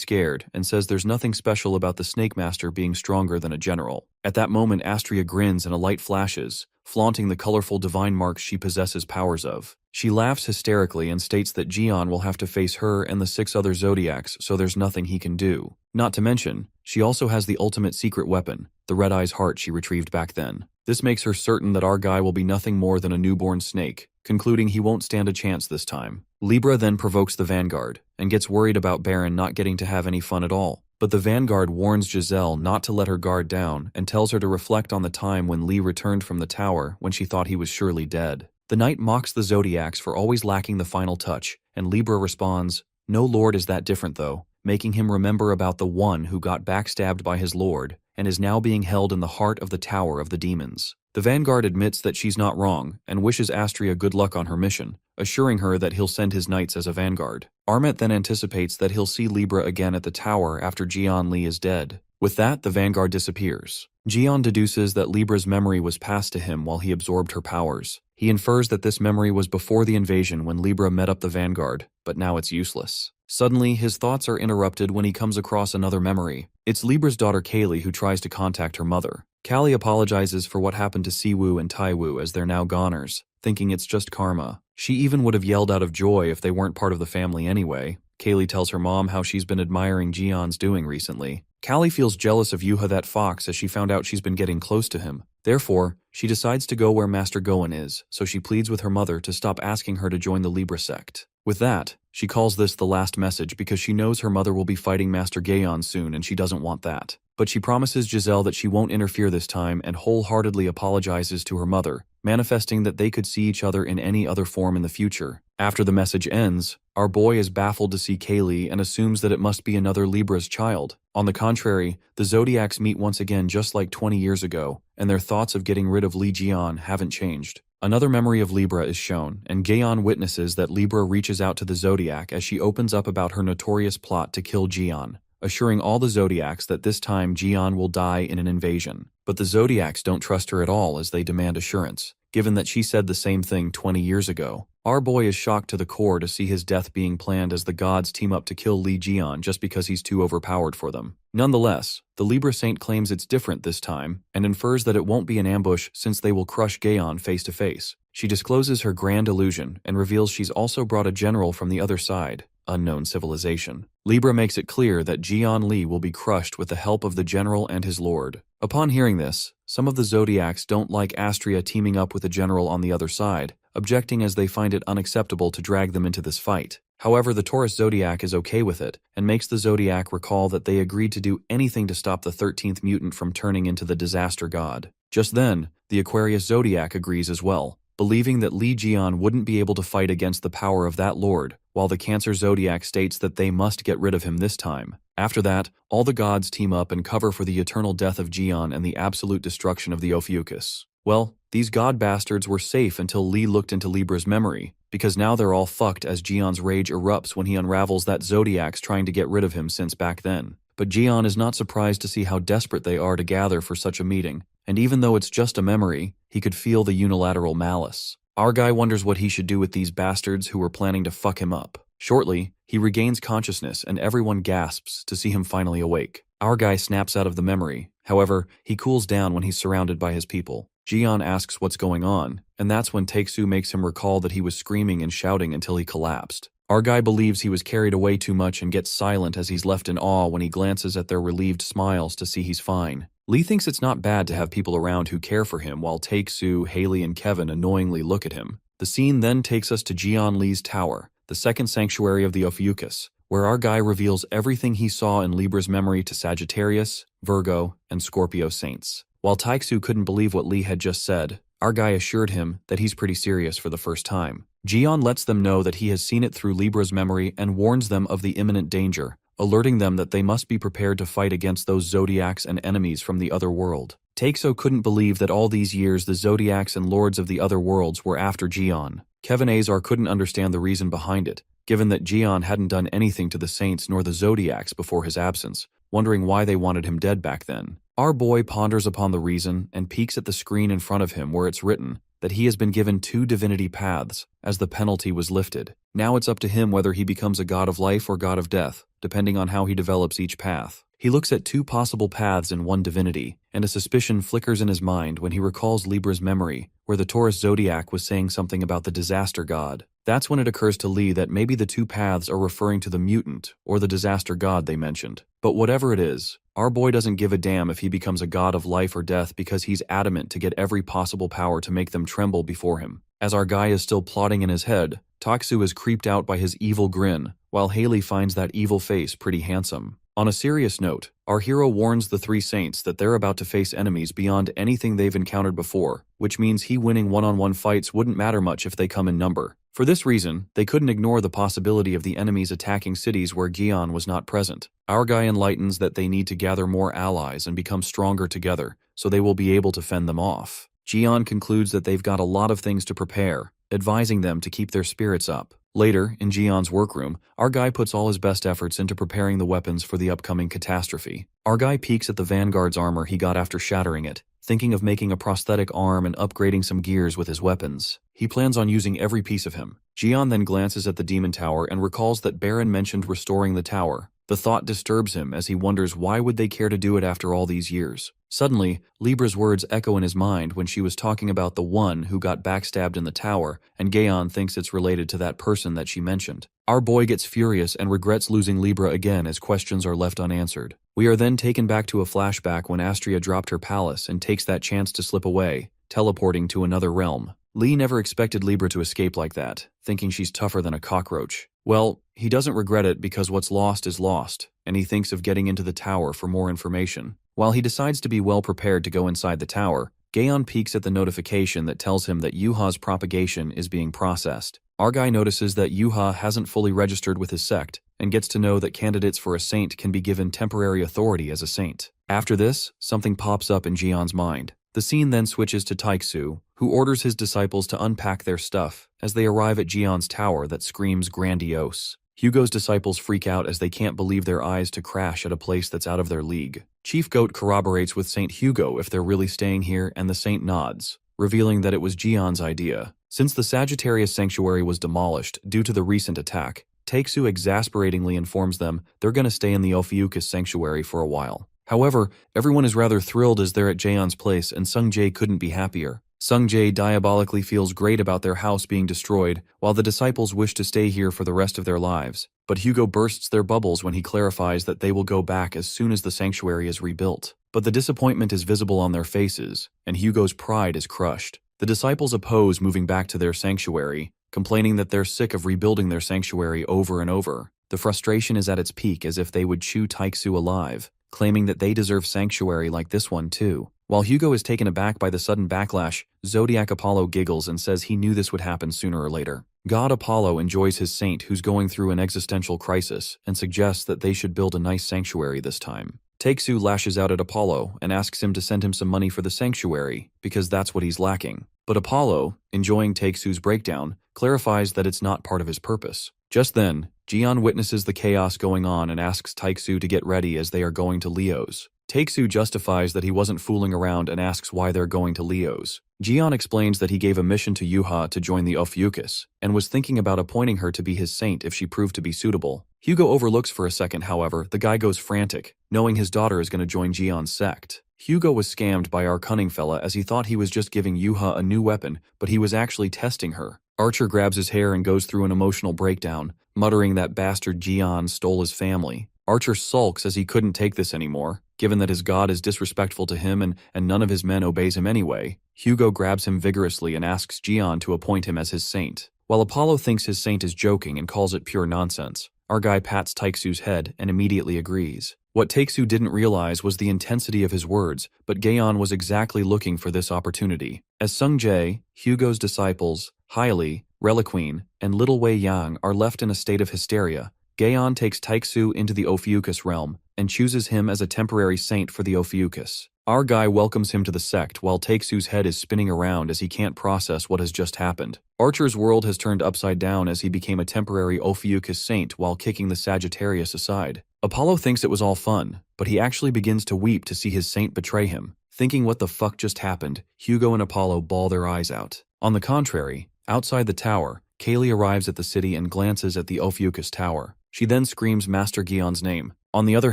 scared, and says there's nothing special about the Snake Master being stronger than a general. At that moment, Astria grins and a light flashes, flaunting the colorful divine marks she possesses powers of. She laughs hysterically and states that Jian will have to face her and the 6 other Zodiacs, so there's nothing he can do. Not to mention, she also has the ultimate secret weapon, the Red Eye's heart she retrieved back then. This makes her certain that our guy will be nothing more than a newborn snake, concluding he won't stand a chance this time. Libra then provokes the Vanguard, and gets worried about Baron not getting to have any fun at all. But the Vanguard warns Giselle not to let her guard down and tells her to reflect on the time when Lee returned from the tower when she thought he was surely dead. The knight mocks the Zodiacs for always lacking the final touch, and Libra responds, "No lord is that different though," making him remember about the one who got backstabbed by his lord and is now being held in the heart of the Tower of the Demons. The Vanguard admits that she's not wrong and wishes Astria good luck on her mission, assuring her that he'll send his knights as a vanguard. Armet then anticipates that he'll see Libra again at the tower after Jian Li is dead. With that, the Vanguard disappears. Jian deduces that Libra's memory was passed to him while he absorbed her powers. He infers that this memory was before the invasion when Libra met up the Vanguard, but now it's useless. Suddenly, his thoughts are interrupted when he comes across another memory. It's Libra's daughter Kaylee who tries to contact her mother. Callie apologizes for what happened to Siwoo and Taiwoo as they're now goners, thinking it's just karma. She even would have yelled out of joy if they weren't part of the family anyway. Kaylee tells her mom how she's been admiring Jian's doing recently. Callie feels jealous of Yuha that fox as she found out she's been getting close to him. Therefore, she decides to go where Master Goen is, so she pleads with her mother to stop asking her to join the Libra sect. With that, she calls this the last message because she knows her mother will be fighting Master Gaon soon and she doesn't want that. But she promises Giselle that she won't interfere this time and wholeheartedly apologizes to her mother, manifesting that they could see each other in any other form in the future. After the message ends, our boy is baffled to see Kaylee and assumes that it must be another Libra's child. On the contrary, the Zodiacs meet once again just like 20 years ago, and their thoughts of getting rid of Li Jian haven't changed. Another memory of Libra is shown, and Gaon witnesses that Libra reaches out to the Zodiac as she opens up about her notorious plot to kill Jian, assuring all the Zodiacs that this time Jian will die in an invasion. But the Zodiacs don't trust her at all as they demand assurance, given that she said the same thing 20 years ago. Our boy is shocked to the core to see his death being planned as the gods team up to kill Li Jian just because he's too overpowered for them. Nonetheless, the Libra Saint claims it's different this time, and infers that it won't be an ambush since they will crush Gaon face to face. She discloses her grand illusion and reveals she's also brought a general from the other side, unknown civilization. Libra makes it clear that Jian Li will be crushed with the help of the general and his lord. Upon hearing this, some of the Zodiacs don't like Astria teaming up with the general on the other side, objecting as they find it unacceptable to drag them into this fight. However, the Taurus Zodiac is okay with it, and makes the Zodiac recall that they agreed to do anything to stop the 13th mutant from turning into the disaster god. Just then, the Aquarius Zodiac agrees as well, believing that Li Jian wouldn't be able to fight against the power of that lord, while the Cancer Zodiac states that they must get rid of him this time. After that, all the gods team up and cover for the eternal death of Jian and the absolute destruction of the Ophiuchus. Well, these god bastards were safe until Li looked into Libra's memory, because now they're all fucked as Jian's rage erupts when he unravels that Zodiac's trying to get rid of him since back then. But Jian is not surprised to see how desperate they are to gather for such a meeting, and even though it's just a memory, he could feel the unilateral malice. Our guy wonders what he should do with these bastards who were planning to fuck him up. Shortly, he regains consciousness and everyone gasps to see him finally awake. Our guy snaps out of the memory. However, he cools down when he's surrounded by his people. Jian asks what's going on, and that's when Taeksu makes him recall that he was screaming and shouting until he collapsed. Our guy believes he was carried away too much and gets silent as he's left in awe when he glances at their relieved smiles to see he's fine. Lee thinks it's not bad to have people around who care for him while Taeksu, Haley, and Kevin annoyingly look at him. The scene then takes us to Jian Li's tower, the second sanctuary of the Ophiuchus, where our guy reveals everything he saw in Libra's memory to Sagittarius, Virgo, and Scorpio saints. While Taeksu couldn't believe what Lee had just said, our guy assured him that he's pretty serious for the first time. Jian lets them know that he has seen it through Libra's memory and warns them of the imminent danger, alerting them that they must be prepared to fight against those Zodiacs and enemies from the other world. Taeksu couldn't believe that all these years the Zodiacs and lords of the other worlds were after Jian. Kevin Azar couldn't understand the reason behind it, given that Jian hadn't done anything to the Saints nor the Zodiacs before his absence, wondering why they wanted him dead back then. Our boy ponders upon the reason and peeks at the screen in front of him where it's written that he has been given 2 divinity paths as the penalty was lifted. Now it's up to him whether he becomes a god of life or god of death, depending on how he develops each path. He looks at 2 possible paths in one divinity, and a suspicion flickers in his mind when he recalls Libra's memory, where the Taurus zodiac was saying something about the disaster god. That's when it occurs to Lee that maybe the two paths are referring to the mutant or the disaster god they mentioned. But whatever it is, our boy doesn't give a damn if he becomes a god of life or death because he's adamant to get every possible power to make them tremble before him. As our guy is still plotting in his head, Taksu is creeped out by his evil grin, while Haley finds that evil face pretty handsome. On a serious note, our hero warns the three saints that they're about to face enemies beyond anything they've encountered before, which means he winning one-on-one fights wouldn't matter much if they come in number. For this reason, they couldn't ignore the possibility of the enemies attacking cities where Gion was not present. Our guy enlightens that they need to gather more allies and become stronger together, so they will be able to fend them off. Gion concludes that they've got a lot of things to prepare, advising them to keep their spirits up. Later, in Gion's workroom, our guy puts all his best efforts into preparing the weapons for the upcoming catastrophe. Our guy peeks at the Vanguard's armor he got after shattering it, thinking of making a prosthetic arm and upgrading some gears with his weapons. He plans on using every piece of him. Gion then glances at the Demon Tower and recalls that Baron mentioned restoring the tower. The thought disturbs him as he wonders why would they care to do it after all these years. Suddenly, Libra's words echo in his mind when she was talking about the one who got backstabbed in the tower, and Gaon thinks it's related to that person that she mentioned. Our boy gets furious and regrets losing Libra again as questions are left unanswered. We are then taken back to a flashback when Astria dropped her palace and takes that chance to slip away, teleporting to another realm. Lee never expected Libra to escape like that, thinking she's tougher than a cockroach. Well, he doesn't regret it because what's lost is lost, and he thinks of getting into the tower for more information. While he decides to be well prepared to go inside the tower, Gaon peeks at the notification that tells him that Yuha's propagation is being processed. Our guy notices that Yuha hasn't fully registered with his sect, and gets to know that candidates for a saint can be given temporary authority as a saint. After this, something pops up in Gion's mind. The scene then switches to Taiksu, who orders his disciples to unpack their stuff as they arrive at Gion's tower that screams grandiose. Hugo's disciples freak out as they can't believe their eyes to crash at a place that's out of their league. Chief Goat corroborates with Saint Hugo if they're really staying here, and the saint nods, revealing that it was Gion's idea. Since the Sagittarius Sanctuary was demolished due to the recent attack, Taiksu exasperatingly informs them they're going to stay in the Ophiuchus Sanctuary for a while. However, everyone is rather thrilled as they're at Jaeon's place, and Sung-jae couldn't be happier. Sung-jae diabolically feels great about their house being destroyed, while the disciples wish to stay here for the rest of their lives. But Hugo bursts their bubbles when he clarifies that they will go back as soon as the sanctuary is rebuilt. But the disappointment is visible on their faces, and Hugo's pride is crushed. The disciples oppose moving back to their sanctuary, complaining that they're sick of rebuilding their sanctuary over and over. The frustration is at its peak, as if they would chew Taiksu alive, claiming that they deserve sanctuary like this one too. While Hugo is taken aback by the sudden backlash, Zodiac Apollo giggles and says he knew this would happen sooner or later. God Apollo enjoys his saint who's going through an existential crisis and suggests that they should build a nice sanctuary this time. Taiksu lashes out at Apollo and asks him to send him some money for the sanctuary, because that's what he's lacking. But Apollo, enjoying Taiksu's breakdown, clarifies that it's not part of his purpose. Just then, Gion witnesses the chaos going on and asks Taiksu to get ready as they are going to Leo's. Taiksu justifies that he wasn't fooling around and asks why they're going to Leo's. Gion explains that he gave a mission to Yuha to join the Ophiuchus, and was thinking about appointing her to be his saint if she proved to be suitable. Hugo overlooks for a second, however, the guy goes frantic, knowing his daughter is going to join Gion's sect. Hugo was scammed by our cunning fella as he thought he was just giving Yuha a new weapon, but he was actually testing her. Archer grabs his hair and goes through an emotional breakdown, muttering that bastard Gion stole his family. Archer sulks as he couldn't take this anymore, given that his god is disrespectful to him and none of his men obeys him anyway. Hugo grabs him vigorously and asks Gion to appoint him as his saint. While Apollo thinks his saint is joking and calls it pure nonsense, our guy pats Taiksu's head and immediately agrees. What Taiksu didn't realize was the intensity of his words, but Gaon was exactly looking for this opportunity. As Sung-jae, Hugo's disciples, Hailey, Reliquine, and Little Wei Yang are left in a state of hysteria, Gaon takes Taiksu into the Ophiuchus realm and chooses him as a temporary saint for the Ophiuchus. Our guy welcomes him to the sect while Taiksu's head is spinning around as he can't process what has just happened. Archer's world has turned upside down as he became a temporary Ophiuchus saint while kicking the Sagittarius aside. Apollo thinks it was all fun, but he actually begins to weep to see his saint betray him. Thinking what the fuck just happened, Hugo and Apollo bawl their eyes out. On the contrary, outside the tower, Kaylee arrives at the city and glances at the Ophiuchus tower. She then screams Master Gion's name, On the other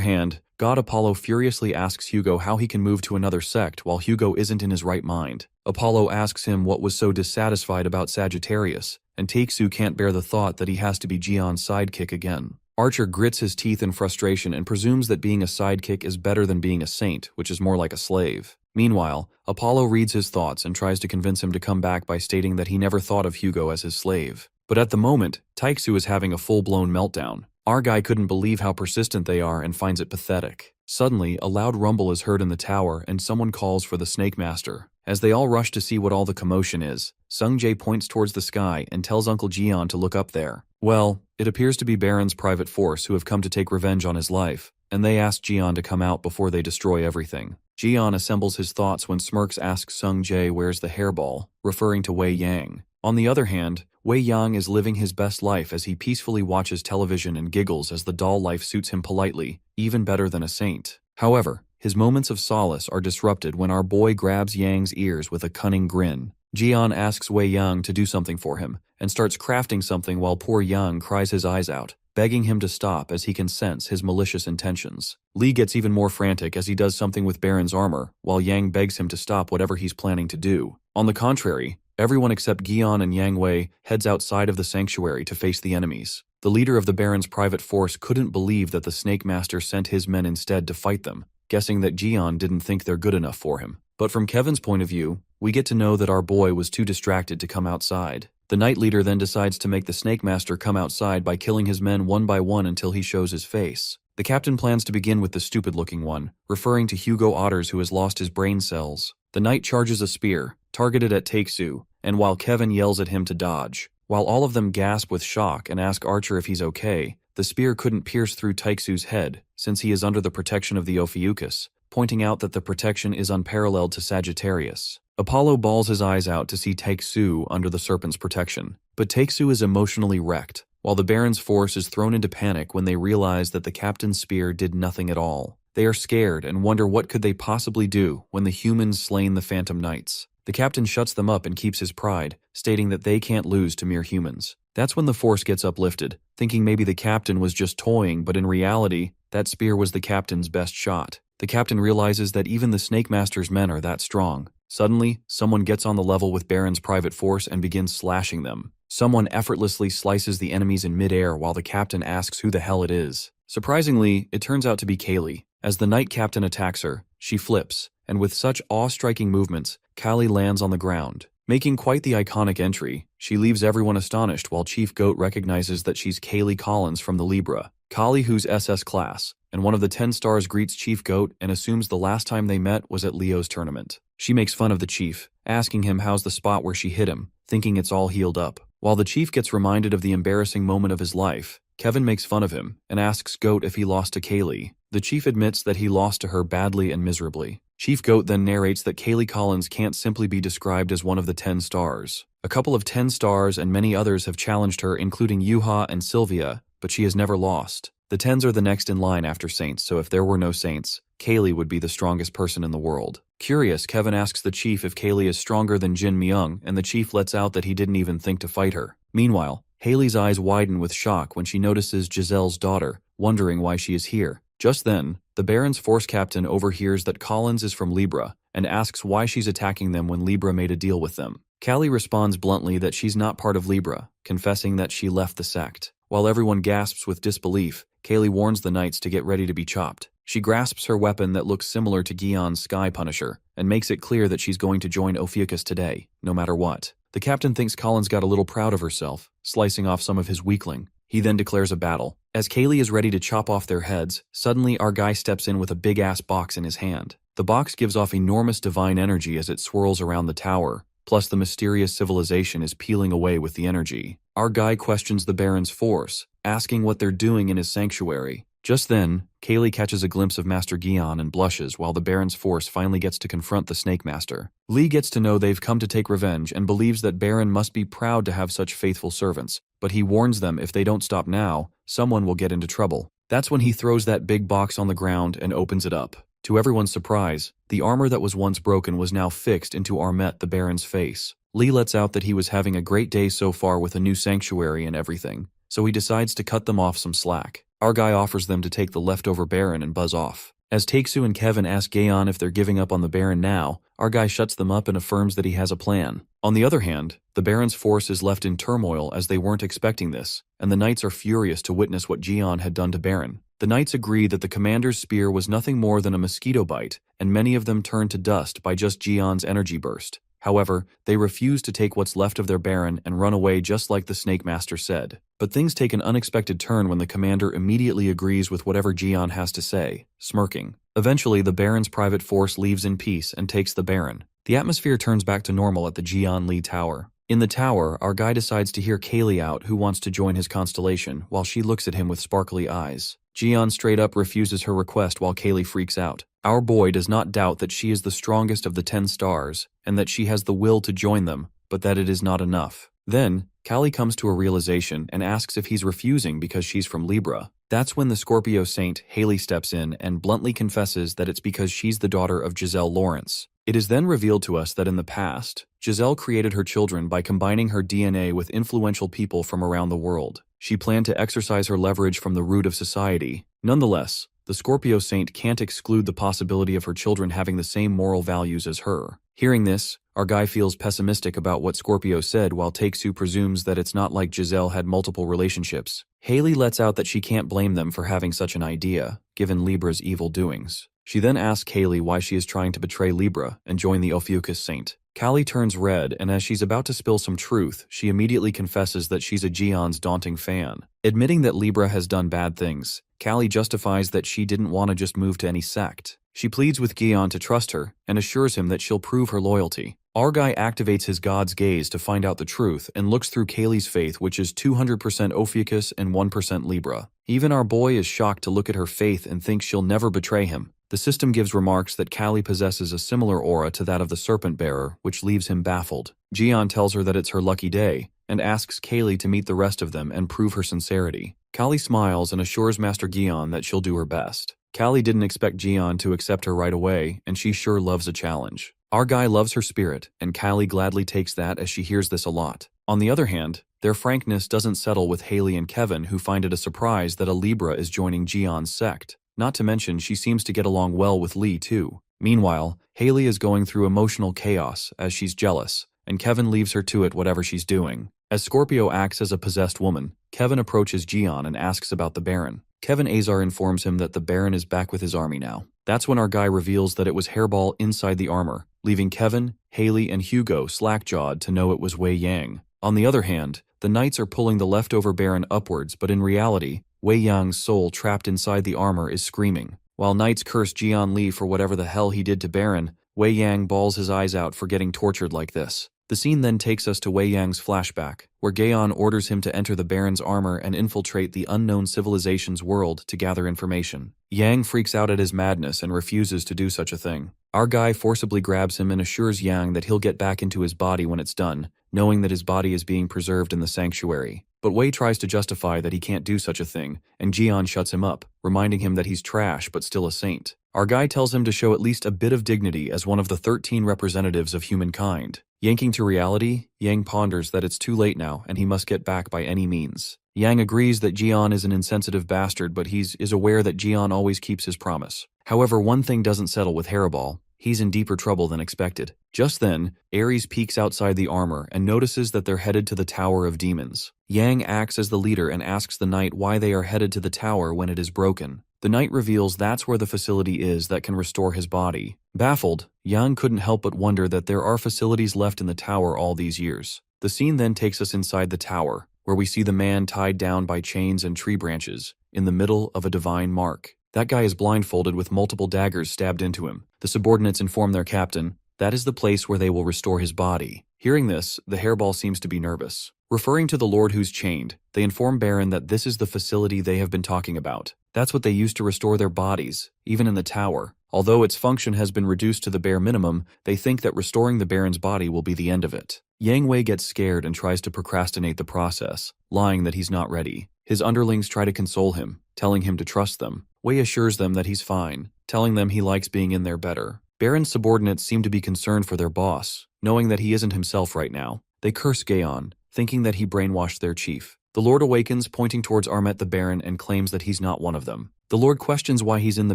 hand, God Apollo furiously asks Hugo how he can move to another sect while Hugo isn't in his right mind. Apollo asks him what was so dissatisfied about Sagittarius, and Takesu can't bear the thought that he has to be Jian's sidekick again. Archer grits his teeth in frustration and presumes that being a sidekick is better than being a saint, which is more like a slave. Meanwhile, Apollo reads his thoughts and tries to convince him to come back by stating that he never thought of Hugo as his slave. But at the moment, Takesu is having a full-blown meltdown. Our guy couldn't believe how persistent they are and finds it pathetic. Suddenly, a loud rumble is heard in the tower and someone calls for the Snake Master. As they all rush to see what all the commotion is, Sung-jae points towards the sky and tells Uncle Jian to look up there. Well, it appears to be Baron's private force who have come to take revenge on his life, and they ask Jian to come out before they destroy everything. Jian assembles his thoughts when Smirks asks Sung-jae where's the hairball, referring to Wei Yang. On the other hand, Wei Yang is living his best life as he peacefully watches television and giggles as the doll life suits him politely, even better than a saint. However, his moments of solace are disrupted when our boy grabs Yang's ears with a cunning grin. Jian asks Wei Yang to do something for him, and starts crafting something while poor Yang cries his eyes out, begging him to stop as he can sense his malicious intentions. Lee gets even more frantic as he does something with Baron's armor, while Yang begs him to stop whatever he's planning to do. On the contrary, everyone except Gion and Yang Wei heads outside of the sanctuary to face the enemies. The leader of the Baron's private force couldn't believe that the Snake Master sent his men instead to fight them, guessing that Gion didn't think they're good enough for him. But from Kevin's point of view, we get to know that our boy was too distracted to come outside. The Night Leader then decides to make the Snake Master come outside by killing his men one by one until he shows his face. The captain plans to begin with the stupid-looking one, referring to Hugo Otters who has lost his brain cells. The Knight charges a spear, targeted at Takesu, and while Kevin yells at him to dodge. While all of them gasp with shock and ask Archer if he's okay, the spear couldn't pierce through Takesu's head, since he is under the protection of the Ophiuchus, pointing out that the protection is unparalleled to Sagittarius. Apollo bawls his eyes out to see Takesu under the serpent's protection, but Takesu is emotionally wrecked, while the Baron's force is thrown into panic when they realize that the captain's spear did nothing at all. They are scared and wonder what could they possibly do when the humans slain the Phantom Knights. The captain shuts them up and keeps his pride, stating that they can't lose to mere humans. That's when the force gets uplifted, thinking maybe the captain was just toying, but in reality, that spear was the captain's best shot. The captain realizes that even the Snake Master's men are that strong. Suddenly, someone gets on the level with Baron's private force and begins slashing them. Someone effortlessly slices the enemies in midair while the captain asks who the hell it is. Surprisingly, it turns out to be Kaylee. As the Knight Captain attacks her, she flips, and with such awe-striking movements, Kali lands on the ground. Making quite the iconic entry, she leaves everyone astonished while Chief Goat recognizes that she's Kaylee Collins from the Libra. Kali, who's SS class, and one of the 10 stars, greets Chief Goat and assumes the last time they met was at Leo's tournament. She makes fun of the Chief, asking him how's the spot where she hit him, thinking it's all healed up. While the Chief gets reminded of the embarrassing moment of his life, Kevin makes fun of him and asks Goat if he lost to Kaylee. The Chief admits that he lost to her badly and miserably. Chief Goat then narrates that Kaylee Collins can't simply be described as one of the 10 stars. A couple of 10 stars and many others have challenged her, including Yuha and Sylvia, but she has never lost. The 10s are the next in line after Saints, so if there were no Saints, Kaylee would be the strongest person in the world. Curious, Kevin asks the Chief if Kaylee is stronger than Jin Myung, and the Chief lets out that he didn't even think to fight her. Meanwhile, Haley's eyes widen with shock when she notices Giselle's daughter, wondering why she is here. Just then, the Baron's force captain overhears that Collins is from Libra, and asks why she's attacking them when Libra made a deal with them. Callie responds bluntly that she's not part of Libra, confessing that she left the sect. While everyone gasps with disbelief, Kaylee warns the knights to get ready to be chopped. She grasps her weapon that looks similar to Gion's Sky Punisher, and makes it clear that she's going to join Ophiuchus today, no matter what. The captain thinks Collins got a little proud of herself, slicing off some of his weakling. He then declares a battle. As Kaylee is ready to chop off their heads, suddenly our guy steps in with a big-ass box in his hand. The box gives off enormous divine energy as it swirls around the tower, plus the mysterious civilization is peeling away with the energy. Our guy questions the Baron's force, asking what they're doing in his sanctuary. Just then, Kaylee catches a glimpse of Master Gion and blushes while the Baron's force finally gets to confront the Snake Master. Lee gets to know they've come to take revenge and believes that Baron must be proud to have such faithful servants, but he warns them if they don't stop now, someone will get into trouble. That's when he throws that big box on the ground and opens it up. To everyone's surprise, the armor that was once broken was now fixed into Armet, the Baron's face. Lee lets out that he was having a great day so far with a new sanctuary and everything, so he decides to cut them off some slack. Our guy offers them to take the leftover Baron and buzz off. As Takesu and Kevin ask Gaon if they're giving up on the Baron now, our guy shuts them up and affirms that he has a plan. On the other hand, the Baron's force is left in turmoil as they weren't expecting this, and the knights are furious to witness what Jian had done to Baron. The knights agree that the commander's spear was nothing more than a mosquito bite, and many of them turn to dust by just Jian's energy burst. However, they refuse to take what's left of their Baron and run away just like the Snake Master said. But things take an unexpected turn when the commander immediately agrees with whatever Jian has to say, smirking. Eventually, the Baron's private force leaves in peace and takes the Baron. The atmosphere turns back to normal at the Jian Li Tower. In the tower, our guy decides to hear Kaylee out, who wants to join his constellation, while she looks at him with sparkly eyes. Jian straight up refuses her request while Kaylee freaks out. Our boy does not doubt that she is the strongest of the 10 stars, and that she has the will to join them, but that it is not enough. Then, Callie comes to a realization and asks if he's refusing because she's from Libra. That's when the Scorpio saint, Haley, steps in and bluntly confesses that it's because she's the daughter of Giselle Lawrence. It is then revealed to us that in the past, Giselle created her children by combining her DNA with influential people from around the world. She planned to exercise her leverage from the root of society. Nonetheless, the Scorpio saint can't exclude the possibility of her children having the same moral values as her. Hearing this, our guy feels pessimistic about what Scorpio said, while Takesu presumes that it's not like Giselle had multiple relationships. Haley lets out that she can't blame them for having such an idea, given Libra's evil doings. She then asks Kaylee why she is trying to betray Libra and join the Ophiuchus Saint. Callie turns red, and as she's about to spill some truth, she immediately confesses that she's a Jian's daunting fan. Admitting that Libra has done bad things, Callie justifies that she didn't want to just move to any sect. She pleads with Gian to trust her and assures him that she'll prove her loyalty. Our guy activates his god's gaze to find out the truth and looks through Kaylee's faith, which is 200% Ophiuchus and 1% Libra. Even our boy is shocked to look at her faith and thinks she'll never betray him. The system gives remarks that Callie possesses a similar aura to that of the Serpent Bearer, which leaves him baffled. Gian tells her that it's her lucky day, and asks Kaylee to meet the rest of them and prove her sincerity. Callie smiles and assures Master Gian that she'll do her best. Callie didn't expect Gian to accept her right away, and she sure loves a challenge. Our guy loves her spirit, and Callie gladly takes that as she hears this a lot. On the other hand, their frankness doesn't settle with Haley and Kevin, who find it a surprise that a Libra is joining Gian's sect. Not to mention, she seems to get along well with Lee too. Meanwhile, Haley is going through emotional chaos as she's jealous, and Kevin leaves her to it whatever she's doing. As Scorpio acts as a possessed woman, Kevin approaches Gian and asks about the Baron. Kevin Azar informs him that the Baron is back with his army now. That's when our guy reveals that it was Hairball inside the armor, leaving Kevin, Haley, and Hugo slack-jawed to know it was Wei Yang. On the other hand, the knights are pulling the leftover Baron upwards, but in reality, Wei Yang's soul trapped inside the armor is screaming. While knights curse Jian Li for whatever the hell he did to Baron, Wei Yang bawls his eyes out for getting tortured like this. The scene then takes us to Wei Yang's flashback, where Gaon orders him to enter the Baron's armor and infiltrate the unknown civilization's world to gather information. Yang freaks out at his madness and refuses to do such a thing. Our guy forcibly grabs him and assures Yang that he'll get back into his body when it's done, knowing that his body is being preserved in the sanctuary. But Wei tries to justify that he can't do such a thing, and Jian shuts him up, reminding him that he's trash but still a saint. Our guy tells him to show at least a bit of dignity as one of the 13 representatives of humankind. Yanking to reality, Yang ponders that it's too late now and he must get back by any means. Yang agrees that Jian is an insensitive bastard, but is aware that Jian always keeps his promise. However, one thing doesn't settle with Hairball. He's in deeper trouble than expected. Just then, Ares peeks outside the armor and notices that they're headed to the Tower of Demons. Yang acts as the leader and asks the knight why they are headed to the tower when it is broken. The knight reveals that's where the facility is that can restore his body. Baffled, Yang couldn't help but wonder that there are facilities left in the tower all these years. The scene then takes us inside the tower, where we see the man tied down by chains and tree branches, in the middle of a divine mark. That guy is blindfolded with multiple daggers stabbed into him. The subordinates inform their captain that is the place where they will restore his body. Hearing this, the Hairball seems to be nervous. Referring to the Lord who's chained, they inform Baron that this is the facility they have been talking about. That's what they use to restore their bodies, even in the tower. Although its function has been reduced to the bare minimum, they think that restoring the Baron's body will be the end of it. Yang Wei gets scared and tries to procrastinate the process, lying that he's not ready. His underlings try to console him, telling him to trust them. Wei assures them that he's fine, telling them he likes being in there better. Baron's subordinates seem to be concerned for their boss, knowing that he isn't himself right now. They curse Gaon, thinking that he brainwashed their chief. The Lord awakens, pointing towards Armet the Baron, and claims that he's not one of them. The Lord questions why he's in the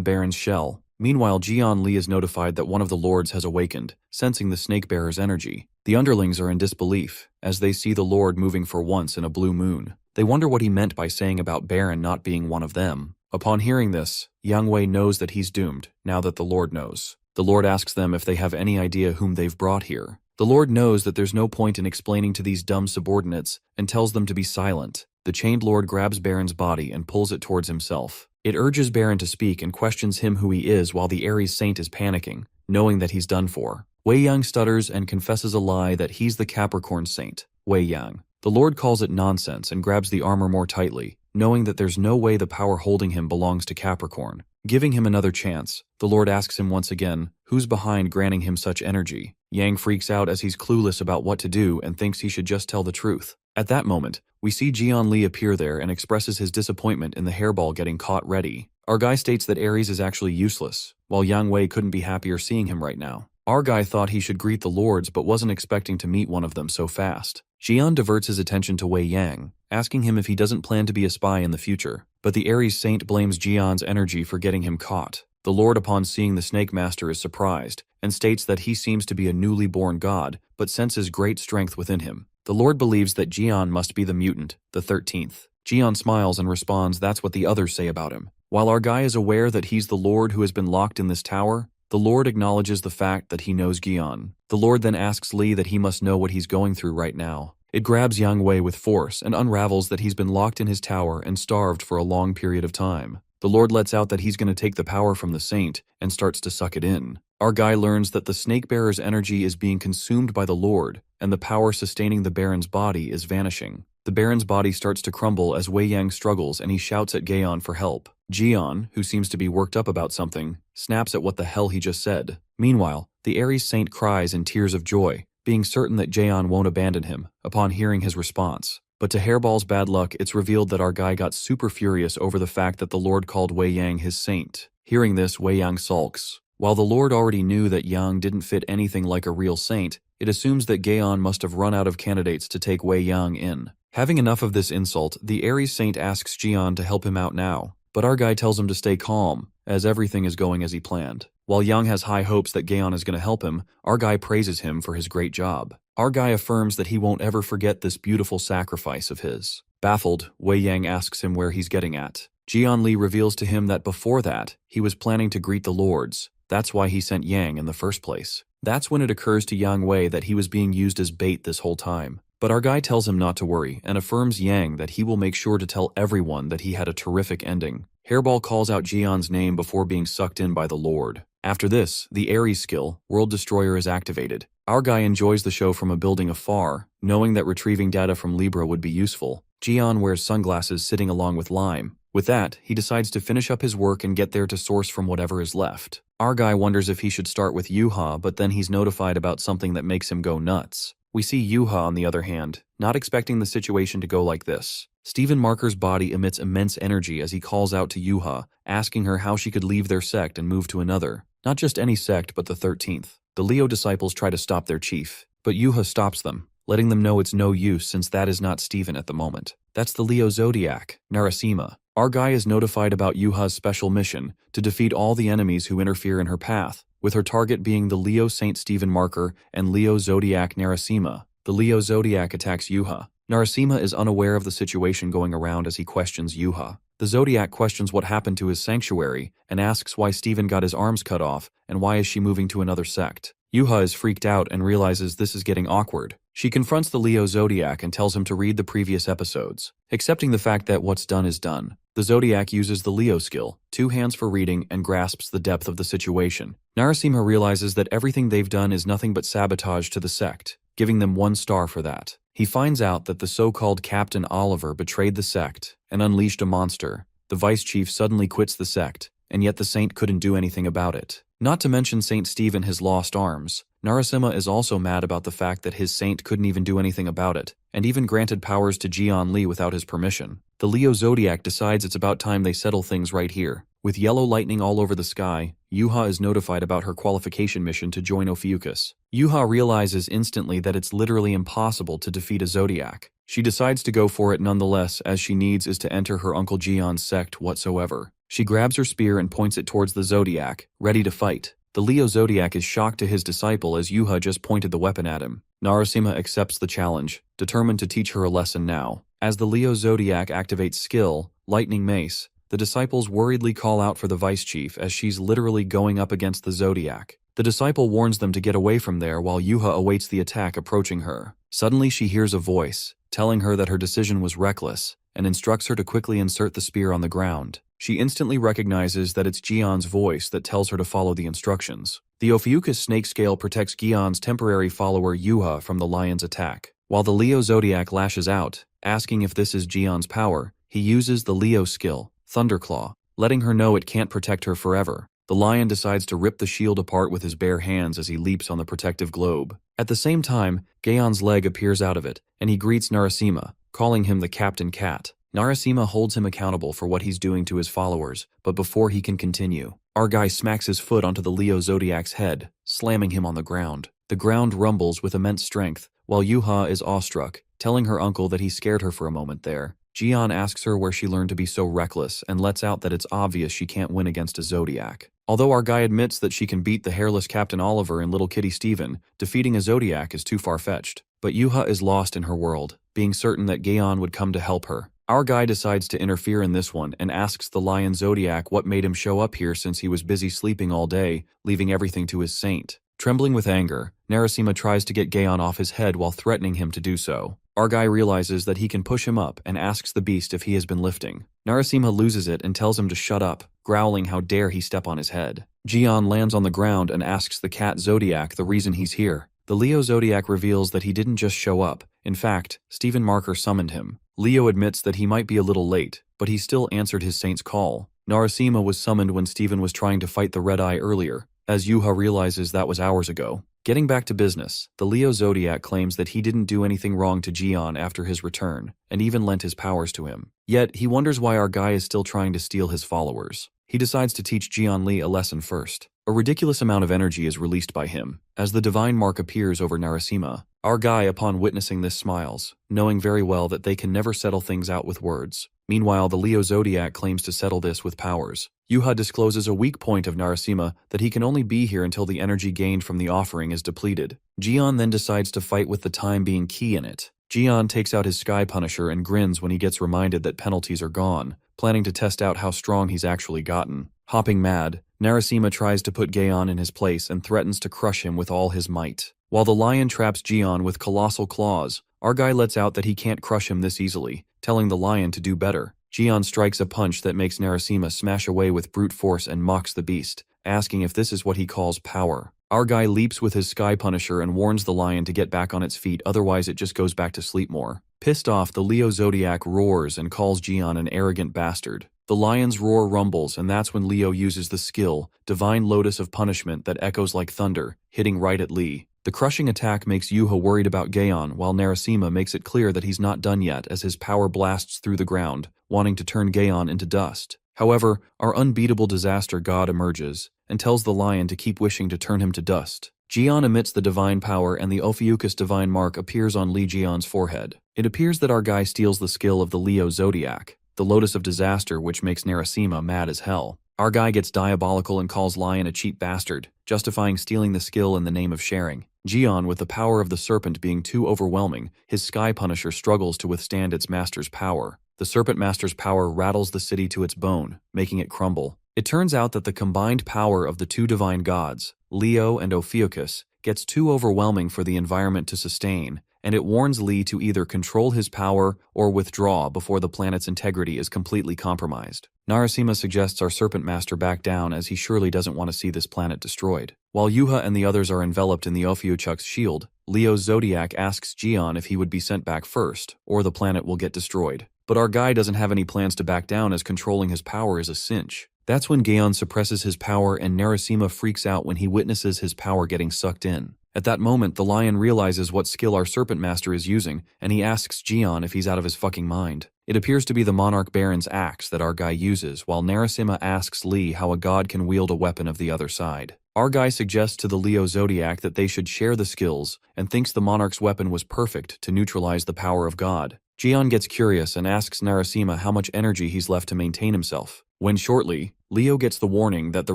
Baron's shell. Meanwhile, Jian is notified that one of the Lords has awakened, sensing the Snake-Bearer's energy. The underlings are in disbelief, as they see the Lord moving for once in a blue moon. They wonder what he meant by saying about Baron not being one of them. Upon hearing this, Yang Wei knows that he's doomed, now that the Lord knows. The Lord asks them if they have any idea whom they've brought here. The Lord knows that there's no point in explaining to these dumb subordinates and tells them to be silent. The chained Lord grabs Baron's body and pulls it towards himself. It urges Baron to speak and questions him who he is while the Aries Saint is panicking, knowing that he's done for. Wei Yang stutters and confesses a lie that he's the Capricorn Saint, Wei Yang. The Lord calls it nonsense and grabs the armor more tightly, knowing that there's no way the power holding him belongs to Capricorn. Giving him another chance, the Lord asks him once again, who's behind granting him such energy. Yang freaks out as he's clueless about what to do and thinks he should just tell the truth. At that moment, we see Jian appear there and expresses his disappointment in the hairball getting caught ready. Our guy states that Aries is actually useless, while Yang Wei couldn't be happier seeing him right now. Our guy thought he should greet the Lords but wasn't expecting to meet one of them so fast. Jian diverts his attention to Wei Yang, asking him if he doesn't plan to be a spy in the future, but the Aries Saint blames Jian's energy for getting him caught. The Lord, upon seeing the Snake Master, is surprised, and states that he seems to be a newly born god, but senses great strength within him. The Lord believes that Jian must be the mutant, the 13th. Jian smiles and responds that's what the others say about him. While our guy is aware that he's the Lord who has been locked in this tower, the Lord acknowledges the fact that he knows Jian. The Lord then asks Li that he must know what he's going through right now. It grabs Yang Wei with force and unravels that he's been locked in his tower and starved for a long period of time. The Lord lets out that he's going to take the power from the Saint and starts to suck it in. Our guy learns that the Snake-Bearer's energy is being consumed by the Lord, and the power sustaining the Baron's body is vanishing. The Baron's body starts to crumble as Wei Yang struggles and he shouts at Gaon for help. Jian, who seems to be worked up about something, snaps at what the hell he just said. Meanwhile, the Aries Saint cries in tears of joy, being certain that Jaeon won't abandon him, upon hearing his response. But to Hairball's bad luck, it's revealed that our guy got super furious over the fact that the Lord called Wei Yang his saint. Hearing this, Wei Yang sulks. While the Lord already knew that Yang didn't fit anything like a real saint, it assumes that Gaon must have run out of candidates to take Wei Yang in. Having enough of this insult, the Aries Saint asks Jian to help him out now, but our guy tells him to stay calm, as everything is going as he planned. While Yang has high hopes that Gaon is going to help him, our guy praises him for his great job. Our guy affirms that he won't ever forget this beautiful sacrifice of his. Baffled, Wei Yang asks him where he's getting at. Jian Li reveals to him that before that, he was planning to greet the Lords. That's why he sent Yang in the first place. That's when it occurs to Yang Wei that he was being used as bait this whole time. But our guy tells him not to worry and affirms Yang that he will make sure to tell everyone that he had a terrific ending. Hairball calls out Jian's name before being sucked in by the Lord. After this, the Aries skill, World Destroyer, is activated. Our guy enjoys the show from a building afar, knowing that retrieving data from Libra would be useful. Jian wears sunglasses sitting along with Lime. With that, he decides to finish up his work and get there to source from whatever is left. Our guy wonders if he should start with Yuha, but then he's notified about something that makes him go nuts. We see Yuha, on the other hand, not expecting the situation to go like this. Stephen Marker's body emits immense energy as he calls out to Yuha, asking her how she could leave their sect and move to another. Not just any sect, but the 13th. The Leo disciples try to stop their chief, but Yuha stops them, letting them know it's no use since that is not Stephen at the moment. That's the Leo Zodiac, Narasimha. Our guy is notified about Yuha's special mission to defeat all the enemies who interfere in her path, with her target being the Leo Saint Stephen Marker and Leo Zodiac Narasimha. The Leo Zodiac attacks Yuha. Narasimha is unaware of the situation going around as he questions Yuha. The Zodiac questions what happened to his sanctuary and asks why Stephen got his arms cut off and why is she moving to another sect. Yuha is freaked out and realizes this is getting awkward. She confronts the Leo Zodiac and tells him to read the previous episodes, accepting the fact that what's done is done. The Zodiac uses the Leo skill, 2 hands for reading, and grasps the depth of the situation. Narasimha realizes that everything they've done is nothing but sabotage to the sect, giving them 1 star for that. He finds out that the so-called Captain Oliver betrayed the sect and unleashed a monster. The vice chief suddenly quits the sect, and yet the saint couldn't do anything about it. Not to mention Saint Stephen has lost arms. Narasimha is also mad about the fact that his saint couldn't even do anything about it, and even granted powers to Jian Li without his permission. The Leo Zodiac decides it's about time they settle things right here. With yellow lightning all over the sky, Yuha is notified about her qualification mission to join Ophiuchus. Yuha realizes instantly that it's literally impossible to defeat a Zodiac. She decides to go for it nonetheless, as she needs is to enter her Uncle Gion's sect whatsoever. She grabs her spear and points it towards the Zodiac, ready to fight. The Leo Zodiac is shocked to his disciple as Yuha just pointed the weapon at him. Narasimha accepts the challenge, determined to teach her a lesson now. As the Leo Zodiac activates skill, Lightning Mace, the disciples worriedly call out for the vice chief as she's literally going up against the Zodiac. The disciple warns them to get away from there while Yuha awaits the attack approaching her. Suddenly she hears a voice, telling her that her decision was reckless, and instructs her to quickly insert the spear on the ground. She instantly recognizes that it's Gion's voice that tells her to follow the instructions. The Ophiuchus snake scale protects Gion's temporary follower Yuha from the lion's attack. While the Leo Zodiac lashes out, asking if this is Gion's power, he uses the Leo skill, Thunderclaw, letting her know it can't protect her forever. The lion decides to rip the shield apart with his bare hands as he leaps on the protective globe. At the same time, Gion's leg appears out of it, and he greets Narasimha, calling him the Captain Cat. Narasimha holds him accountable for what he's doing to his followers, but before he can continue, our guy smacks his foot onto the Leo Zodiac's head, slamming him on the ground. The ground rumbles with immense strength, while Yuha is awestruck, telling her uncle that he scared her for a moment there. Gion asks her where she learned to be so reckless and lets out that it's obvious she can't win against a Zodiac. Although our guy admits that she can beat the hairless Captain Oliver and Little Kitty Steven, defeating a Zodiac is too far-fetched. But Yuha is lost in her world, being certain that Gion would come to help her. Our guy decides to interfere in this one and asks the Lion Zodiac what made him show up here since he was busy sleeping all day, leaving everything to his saint. Trembling with anger, Narasimha tries to get Gion off his head while threatening him to do so. Our guy realizes that he can push him up and asks the beast if he has been lifting. Narasimha loses it and tells him to shut up, growling how dare he step on his head. Gion lands on the ground and asks the cat Zodiac the reason he's here. The Leo Zodiac reveals that he didn't just show up. In fact, Stephen Marker summoned him. Leo admits that he might be a little late, but he still answered his saint's call. Narasimha was summoned when Stephen was trying to fight the Red Eye earlier, as Yuha realizes that was hours ago. Getting back to business, the Leo Zodiac claims that he didn't do anything wrong to Gion after his return, and even lent his powers to him. Yet, he wonders why our guy is still trying to steal his followers. He decides to teach Gion Li a lesson first. A ridiculous amount of energy is released by him, as the divine mark appears over Narasimha. Our guy, upon witnessing this, smiles, knowing very well that they can never settle things out with words. Meanwhile, the Leo Zodiac claims to settle this with powers. Yuha discloses a weak point of Narasimha, that he can only be here until the energy gained from the offering is depleted. Gion then decides to fight with the time being key in it. Gion takes out his Sky Punisher and grins when he gets reminded that penalties are gone, planning to test out how strong he's actually gotten. Hopping mad, Narasimha tries to put Gion in his place and threatens to crush him with all his might. While the lion traps Gion with colossal claws, our guy lets out that he can't crush him this easily, telling the lion to do better. Gion strikes a punch that makes Narasimha smash away with brute force and mocks the beast, asking if this is what he calls power. Our guy leaps with his Sky Punisher and warns the lion to get back on its feet, otherwise it just goes back to sleep more. Pissed off, the Leo Zodiac roars and calls Gion an arrogant bastard. The lion's roar rumbles, and that's when Leo uses the skill, Divine Lotus of Punishment, that echoes like thunder, hitting right at Lee. The crushing attack makes Yuha worried about Gion, while Narasimha makes it clear that he's not done yet as his power blasts through the ground, wanting to turn Gion into dust. However, our unbeatable disaster god emerges, and tells the lion to keep wishing to turn him to dust. Gion emits the divine power and the Ophiuchus divine mark appears on Lee Gion's forehead. It appears that our guy steals the skill of the Leo Zodiac, the Lotus of Disaster, which makes Narasimha mad as hell. Our guy gets diabolical and calls Lion a cheap bastard, justifying stealing the skill in the name of sharing. Gion, with the power of the serpent being too overwhelming, his Sky Punisher struggles to withstand its master's power. The Serpent Master's power rattles the city to its bone, making it crumble. It turns out that the combined power of the two divine gods, Leo and Ophiuchus, gets too overwhelming for the environment to sustain, and it warns Lee to either control his power or withdraw before the planet's integrity is completely compromised. Narasimha suggests our Serpent Master back down, as he surely doesn't want to see this planet destroyed. While Yuha and the others are enveloped in the Ophiuchuk's shield, Leo's Zodiac asks Gion if he would be sent back first, or the planet will get destroyed. But our guy doesn't have any plans to back down, as controlling his power is a cinch. That's when Gion suppresses his power and Narasimha freaks out when he witnesses his power getting sucked in. At that moment, the lion realizes what skill our Serpent Master is using, and he asks Gion if he's out of his fucking mind. It appears to be the Monarch Baron's axe that our guy uses, while Narasimha asks Lee how a god can wield a weapon of the other side. Our guy suggests to the Leo Zodiac that they should share the skills and thinks the monarch's weapon was perfect to neutralize the power of God. Jian gets curious and asks Narasimha how much energy he's left to maintain himself, when shortly, Leo gets the warning that the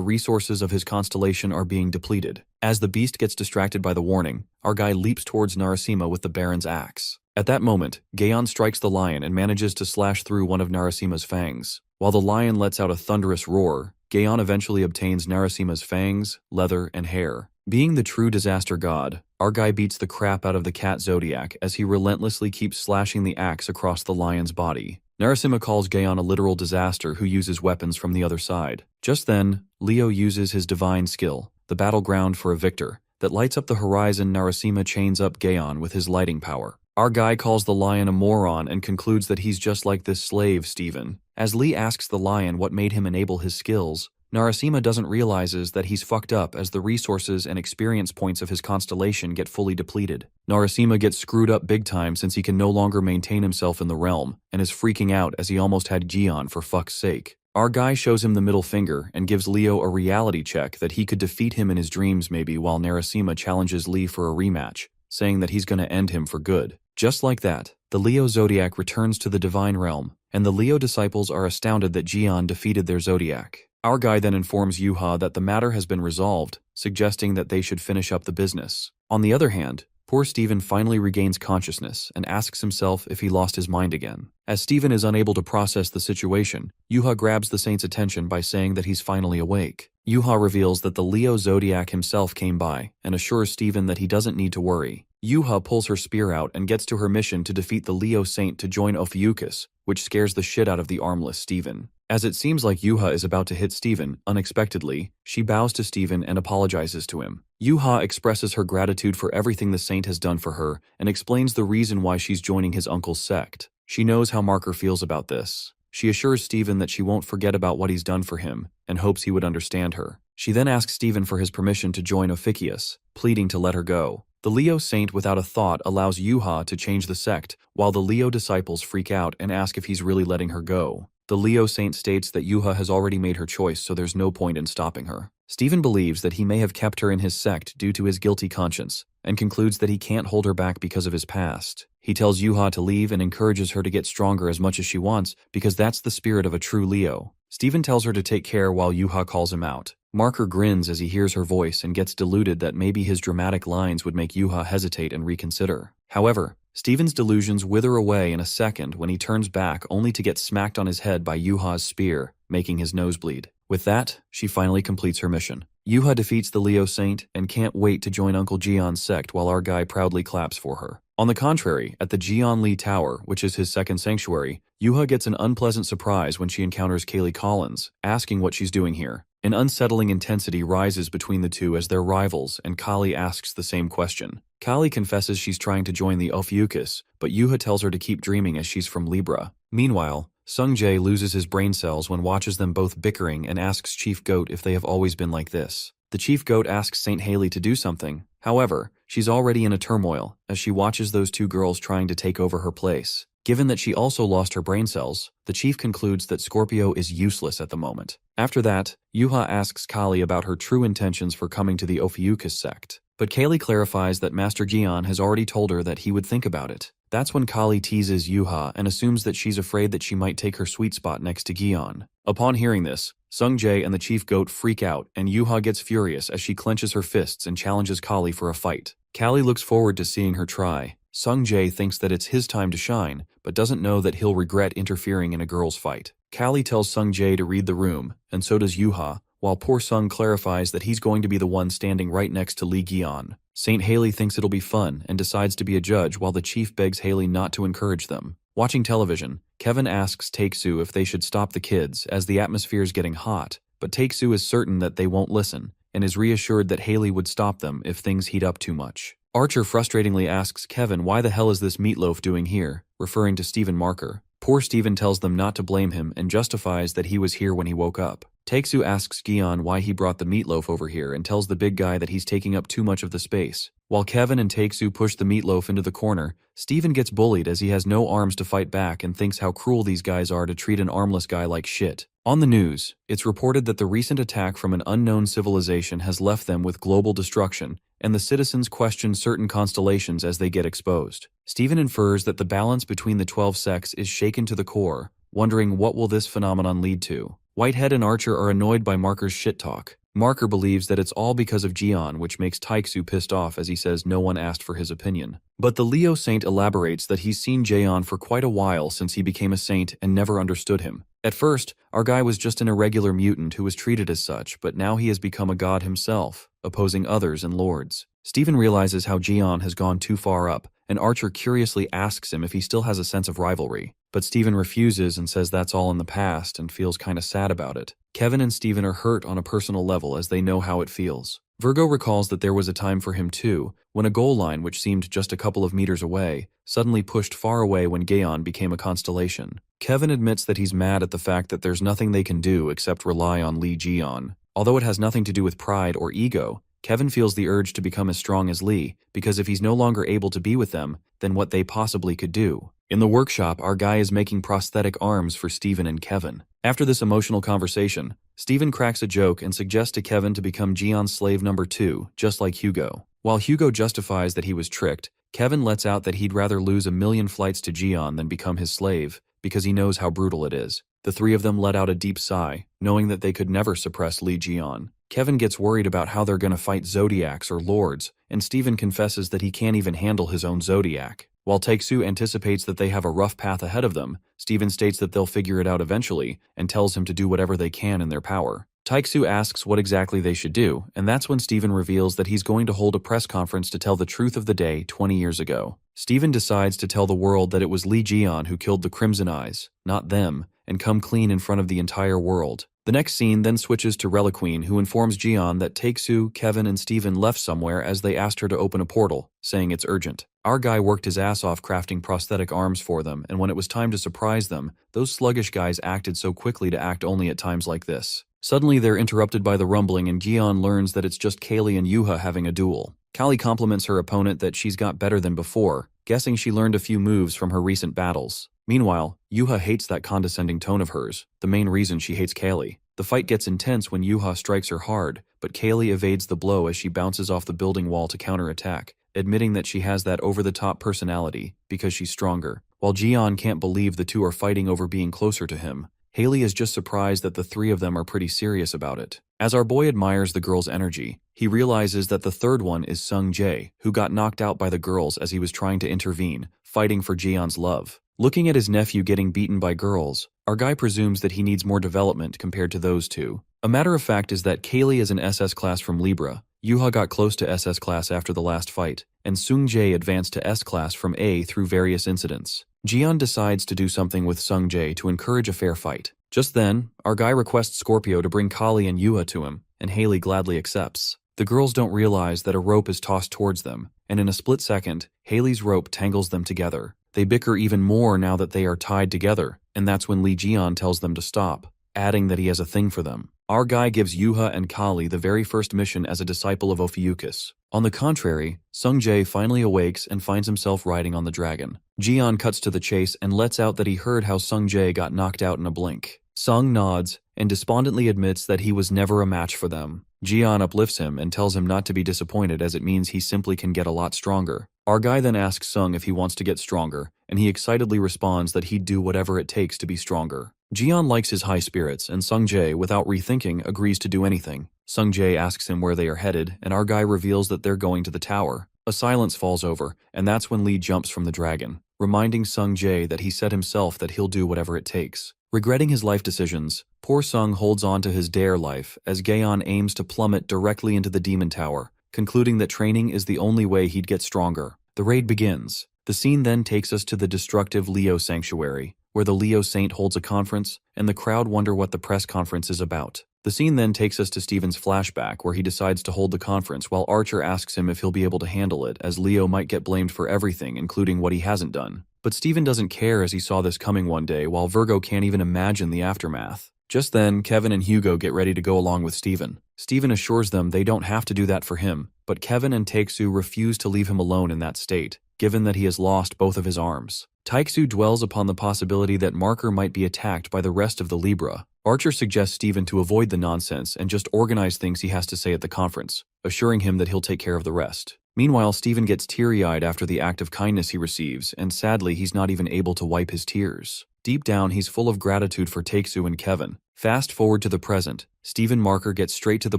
resources of his constellation are being depleted. As the beast gets distracted by the warning, our guy leaps towards Narasimha with the Baron's axe. At that moment, Gaon strikes the lion and manages to slash through one of Narasimha's fangs. While the lion lets out a thunderous roar, Gaon eventually obtains Narasimha's fangs, leather, and hair. Being the true disaster god, our guy beats the crap out of the cat Zodiac as he relentlessly keeps slashing the axe across the lion's body. Narasimha calls Gaon a literal disaster who uses weapons from the other side. Just then, Leo uses his divine skill, the battleground for a victor, that lights up the horizon. Narasimha chains up Gaon with his lighting power. Our guy calls the lion a moron and concludes that he's just like this slave, Steven. As Lee asks the lion what made him enable his skills, Narasimha doesn't realizes that he's fucked up as the resources and experience points of his constellation get fully depleted. Narasimha gets screwed up big time since he can no longer maintain himself in the realm, and is freaking out as he almost had Gion for fuck's sake. Our guy shows him the middle finger and gives Leo a reality check that he could defeat him in his dreams maybe, while Narasimha challenges Lee for a rematch, saying that he's gonna end him for good. Just like that, the Leo Zodiac returns to the divine realm, and the Leo disciples are astounded that Gion defeated their Zodiac. Our guy then informs Yuha that the matter has been resolved, suggesting that they should finish up the business. On the other hand, poor Steven finally regains consciousness and asks himself if he lost his mind again. As Steven is unable to process the situation, Yuha grabs the saint's attention by saying that he's finally awake. Yuha reveals that the Leo Zodiac himself came by and assures Steven that he doesn't need to worry. Yuha pulls her spear out and gets to her mission to defeat the Leo Saint to join Ophiuchus, which scares the shit out of the armless Steven. As it seems like Yuha is about to hit Steven, unexpectedly, she bows to Steven and apologizes to him. Yuha expresses her gratitude for everything the saint has done for her and explains the reason why she's joining his uncle's sect. She knows how Marker feels about this. She assures Steven that she won't forget about what he's done for him and hopes he would understand her. She then asks Steven for his permission to join Ophiuchus, pleading to let her go. The Leo Saint without a thought allows Yuha to change the sect, while the Leo disciples freak out and ask if he's really letting her go. The Leo Saint states that Yuha has already made her choice, so there's no point in stopping her. Steven believes that he may have kept her in his sect due to his guilty conscience, and concludes that he can't hold her back because of his past. He tells Yuha to leave and encourages her to get stronger as much as she wants, because that's the spirit of a true Leo. Steven tells her to take care while Yuha calls him out. Marker grins as he hears her voice and gets deluded that maybe his dramatic lines would make Yuha hesitate and reconsider. However, Steven's delusions wither away in a second when he turns back only to get smacked on his head by Yuha's spear, making his nose bleed. With that, she finally completes her mission. Yuha defeats the Leo Saint and can't wait to join Uncle Gion's sect while our guy proudly claps for her. On the contrary, at the Gion Lee Tower, which is his second sanctuary, Yuha gets an unpleasant surprise when she encounters Kaylee Collins, asking what she's doing here. An unsettling intensity rises between the two as they're rivals, and Kali asks the same question. Kali confesses she's trying to join the Ophiuchus, but Yuha tells her to keep dreaming as she's from Libra. Meanwhile, Sung Jae loses his brain cells when watches them both bickering and asks Chief Goat if they have always been like this. The Chief Goat asks Saint Haley to do something. However, she's already in a turmoil as she watches those two girls trying to take over her place. Given that she also lost her brain cells, the chief concludes that Scorpio is useless at the moment. After that, Yuha asks Kali about her true intentions for coming to the Ophiuchus sect. But Kaylee clarifies that Master Gion has already told her that he would think about it. That's when Kali teases Yuha and assumes that she's afraid that she might take her sweet spot next to Gion. Upon hearing this, Sung Jae and the Chief Goat freak out, and Yuha gets furious as she clenches her fists and challenges Kali for a fight. Kali looks forward to seeing her try. Sung Jae thinks that it's his time to shine, but doesn't know that he'll regret interfering in a girl's fight. Kali tells Sung Jae to read the room, and so does Yuha, while poor Sung clarifies that he's going to be the one standing right next to Lee Gion. Saint Haley thinks it'll be fun and decides to be a judge while the chief begs Haley not to encourage them. Watching television, Kevin asks Taeksu if they should stop the kids as the atmosphere's getting hot, but Taeksu is certain that they won't listen, and is reassured that Haley would stop them if things heat up too much. Archer frustratingly asks Kevin why the hell is this meatloaf doing here, referring to Steven Marker. Poor Steven tells them not to blame him and justifies that he was here when he woke up. Taeksu asks Gion why he brought the meatloaf over here and tells the big guy that he's taking up too much of the space. While Kevin and Taeksu push the meatloaf into the corner, Steven gets bullied as he has no arms to fight back and thinks how cruel these guys are to treat an armless guy like shit. On the news, it's reported that the recent attack from an unknown civilization has left them with global destruction, and the citizens question certain constellations as they get exposed. Steven infers that the balance between the 12 sects is shaken to the core, wondering what will this phenomenon lead to. Whitehead and Archer are annoyed by Marker's shit talk. Marker believes that it's all because of Jian, which makes Taiksu pissed off as he says no one asked for his opinion. But the Leo Saint elaborates that he's seen Jaeon for quite a while since he became a saint and never understood him. At first, our guy was just an irregular mutant who was treated as such, but now he has become a god himself, opposing others and lords. Steven realizes how Jian has gone too far up, and Archer curiously asks him if he still has a sense of rivalry. But Steven refuses and says that's all in the past and feels kinda sad about it. Kevin and Steven are hurt on a personal level as they know how it feels. Virgo recalls that there was a time for him too, when a goal line which seemed just a couple of meters away, suddenly pushed far away when Gaon became a constellation. Kevin admits that he's mad at the fact that there's nothing they can do except rely on Lee Jian. Although it has nothing to do with pride or ego, Kevin feels the urge to become as strong as Lee, because if he's no longer able to be with them, then what they possibly could do. In the workshop, our guy is making prosthetic arms for Steven and Kevin. After this emotional conversation, Steven cracks a joke and suggests to Kevin to become Jian's slave number 2, just like Hugo. While Hugo justifies that he was tricked, Kevin lets out that he'd rather lose 1,000,000 flights to Jian than become his slave, because he knows how brutal it is. The three of them let out a deep sigh, knowing that they could never suppress Lee Jian. Kevin gets worried about how they're gonna fight Zodiacs or Lords, and Steven confesses that he can't even handle his own Zodiac. While Taeksu anticipates that they have a rough path ahead of them, Steven states that they'll figure it out eventually, and tells him to do whatever they can in their power. Taeksu asks what exactly they should do, and that's when Steven reveals that he's going to hold a press conference to tell the truth of the day 20 years ago. Steven decides to tell the world that it was Lee Jian who killed the Crimson Eyes, not them, and come clean in front of the entire world. The next scene then switches to Reliqueen, who informs Jian that Taeksu, Kevin, and Steven left somewhere as they asked her to open a portal, saying it's urgent. Our guy worked his ass off crafting prosthetic arms for them, and when it was time to surprise them, those sluggish guys acted so quickly to act only at times like this. Suddenly they're interrupted by the rumbling and Jian learns that it's just Kaylee and Yuha having a duel. Kali compliments her opponent that she's got better than before, guessing she learned a few moves from her recent battles. Meanwhile, Yuha hates that condescending tone of hers, the main reason she hates Kaylee. The fight gets intense when Yuha strikes her hard, but Kaylee evades the blow as she bounces off the building wall to counterattack, admitting that she has that over-the-top personality because she's stronger. While Jian can't believe the two are fighting over being closer to him, Haley is just surprised that the three of them are pretty serious about it. As our boy admires the girl's energy, he realizes that the third one is Sung Jae, who got knocked out by the girls as he was trying to intervene, fighting for Jian's love. Looking at his nephew getting beaten by girls, our guy presumes that he needs more development compared to those two. A matter of fact is that Kaylee is an SS class from Libra, Yuha got close to SS class after the last fight, and Sung Jae advanced to S class from A through various incidents. Jian decides to do something with Sung Jae to encourage a fair fight. Just then, our guy requests Scorpio to bring Kali and Yuha to him, and Haley gladly accepts. The girls don't realize that a rope is tossed towards them, and in a split second, Haley's rope tangles them together. They bicker even more now that they are tied together, and that's when Lee Jian tells them to stop, adding that he has a thing for them. Our guy gives Yuha and Kali the very first mission as a disciple of Ophiuchus. On the contrary, Sung Jae finally awakes and finds himself riding on the dragon. Jian cuts to the chase and lets out that he heard how Sung Jae got knocked out in a blink. Sung nods and despondently admits that he was never a match for them. Jian uplifts him and tells him not to be disappointed as it means he simply can get a lot stronger. Our guy then asks Sung if he wants to get stronger, and he excitedly responds that he'd do whatever it takes to be stronger. Jian likes his high spirits, and Sung Jae, without rethinking, agrees to do anything. Sung Jae asks him where they are headed, and our guy reveals that they're going to the tower. A silence falls over, and that's when Lee jumps from the dragon, reminding Sung Jae that he said himself that he'll do whatever it takes. Regretting his life decisions, poor Sung holds on to his dare life as Gaon aims to plummet directly into the demon tower, concluding that training is the only way he'd get stronger. The raid begins. The scene then takes us to the destructive Leo Sanctuary, where the Leo Saint holds a conference, and the crowd wonder what the press conference is about. The scene then takes us to Steven's flashback, where he decides to hold the conference while Archer asks him if he'll be able to handle it, as Leo might get blamed for everything, including what he hasn't done. But Steven doesn't care as he saw this coming one day, while Virgo can't even imagine the aftermath. Just then, Kevin and Hugo get ready to go along with Steven. Steven assures them they don't have to do that for him, but Kevin and Taeksu refuse to leave him alone in that state, given that he has lost both of his arms. Taixu dwells upon the possibility that Marker might be attacked by the rest of the Libra. Archer suggests Steven to avoid the nonsense and just organize things he has to say at the conference, assuring him that he'll take care of the rest. Meanwhile, Steven gets teary-eyed after the act of kindness he receives, and sadly he's not even able to wipe his tears. Deep down, he's full of gratitude for Taixu and Kevin. Fast forward to the present, Steven Marker gets straight to the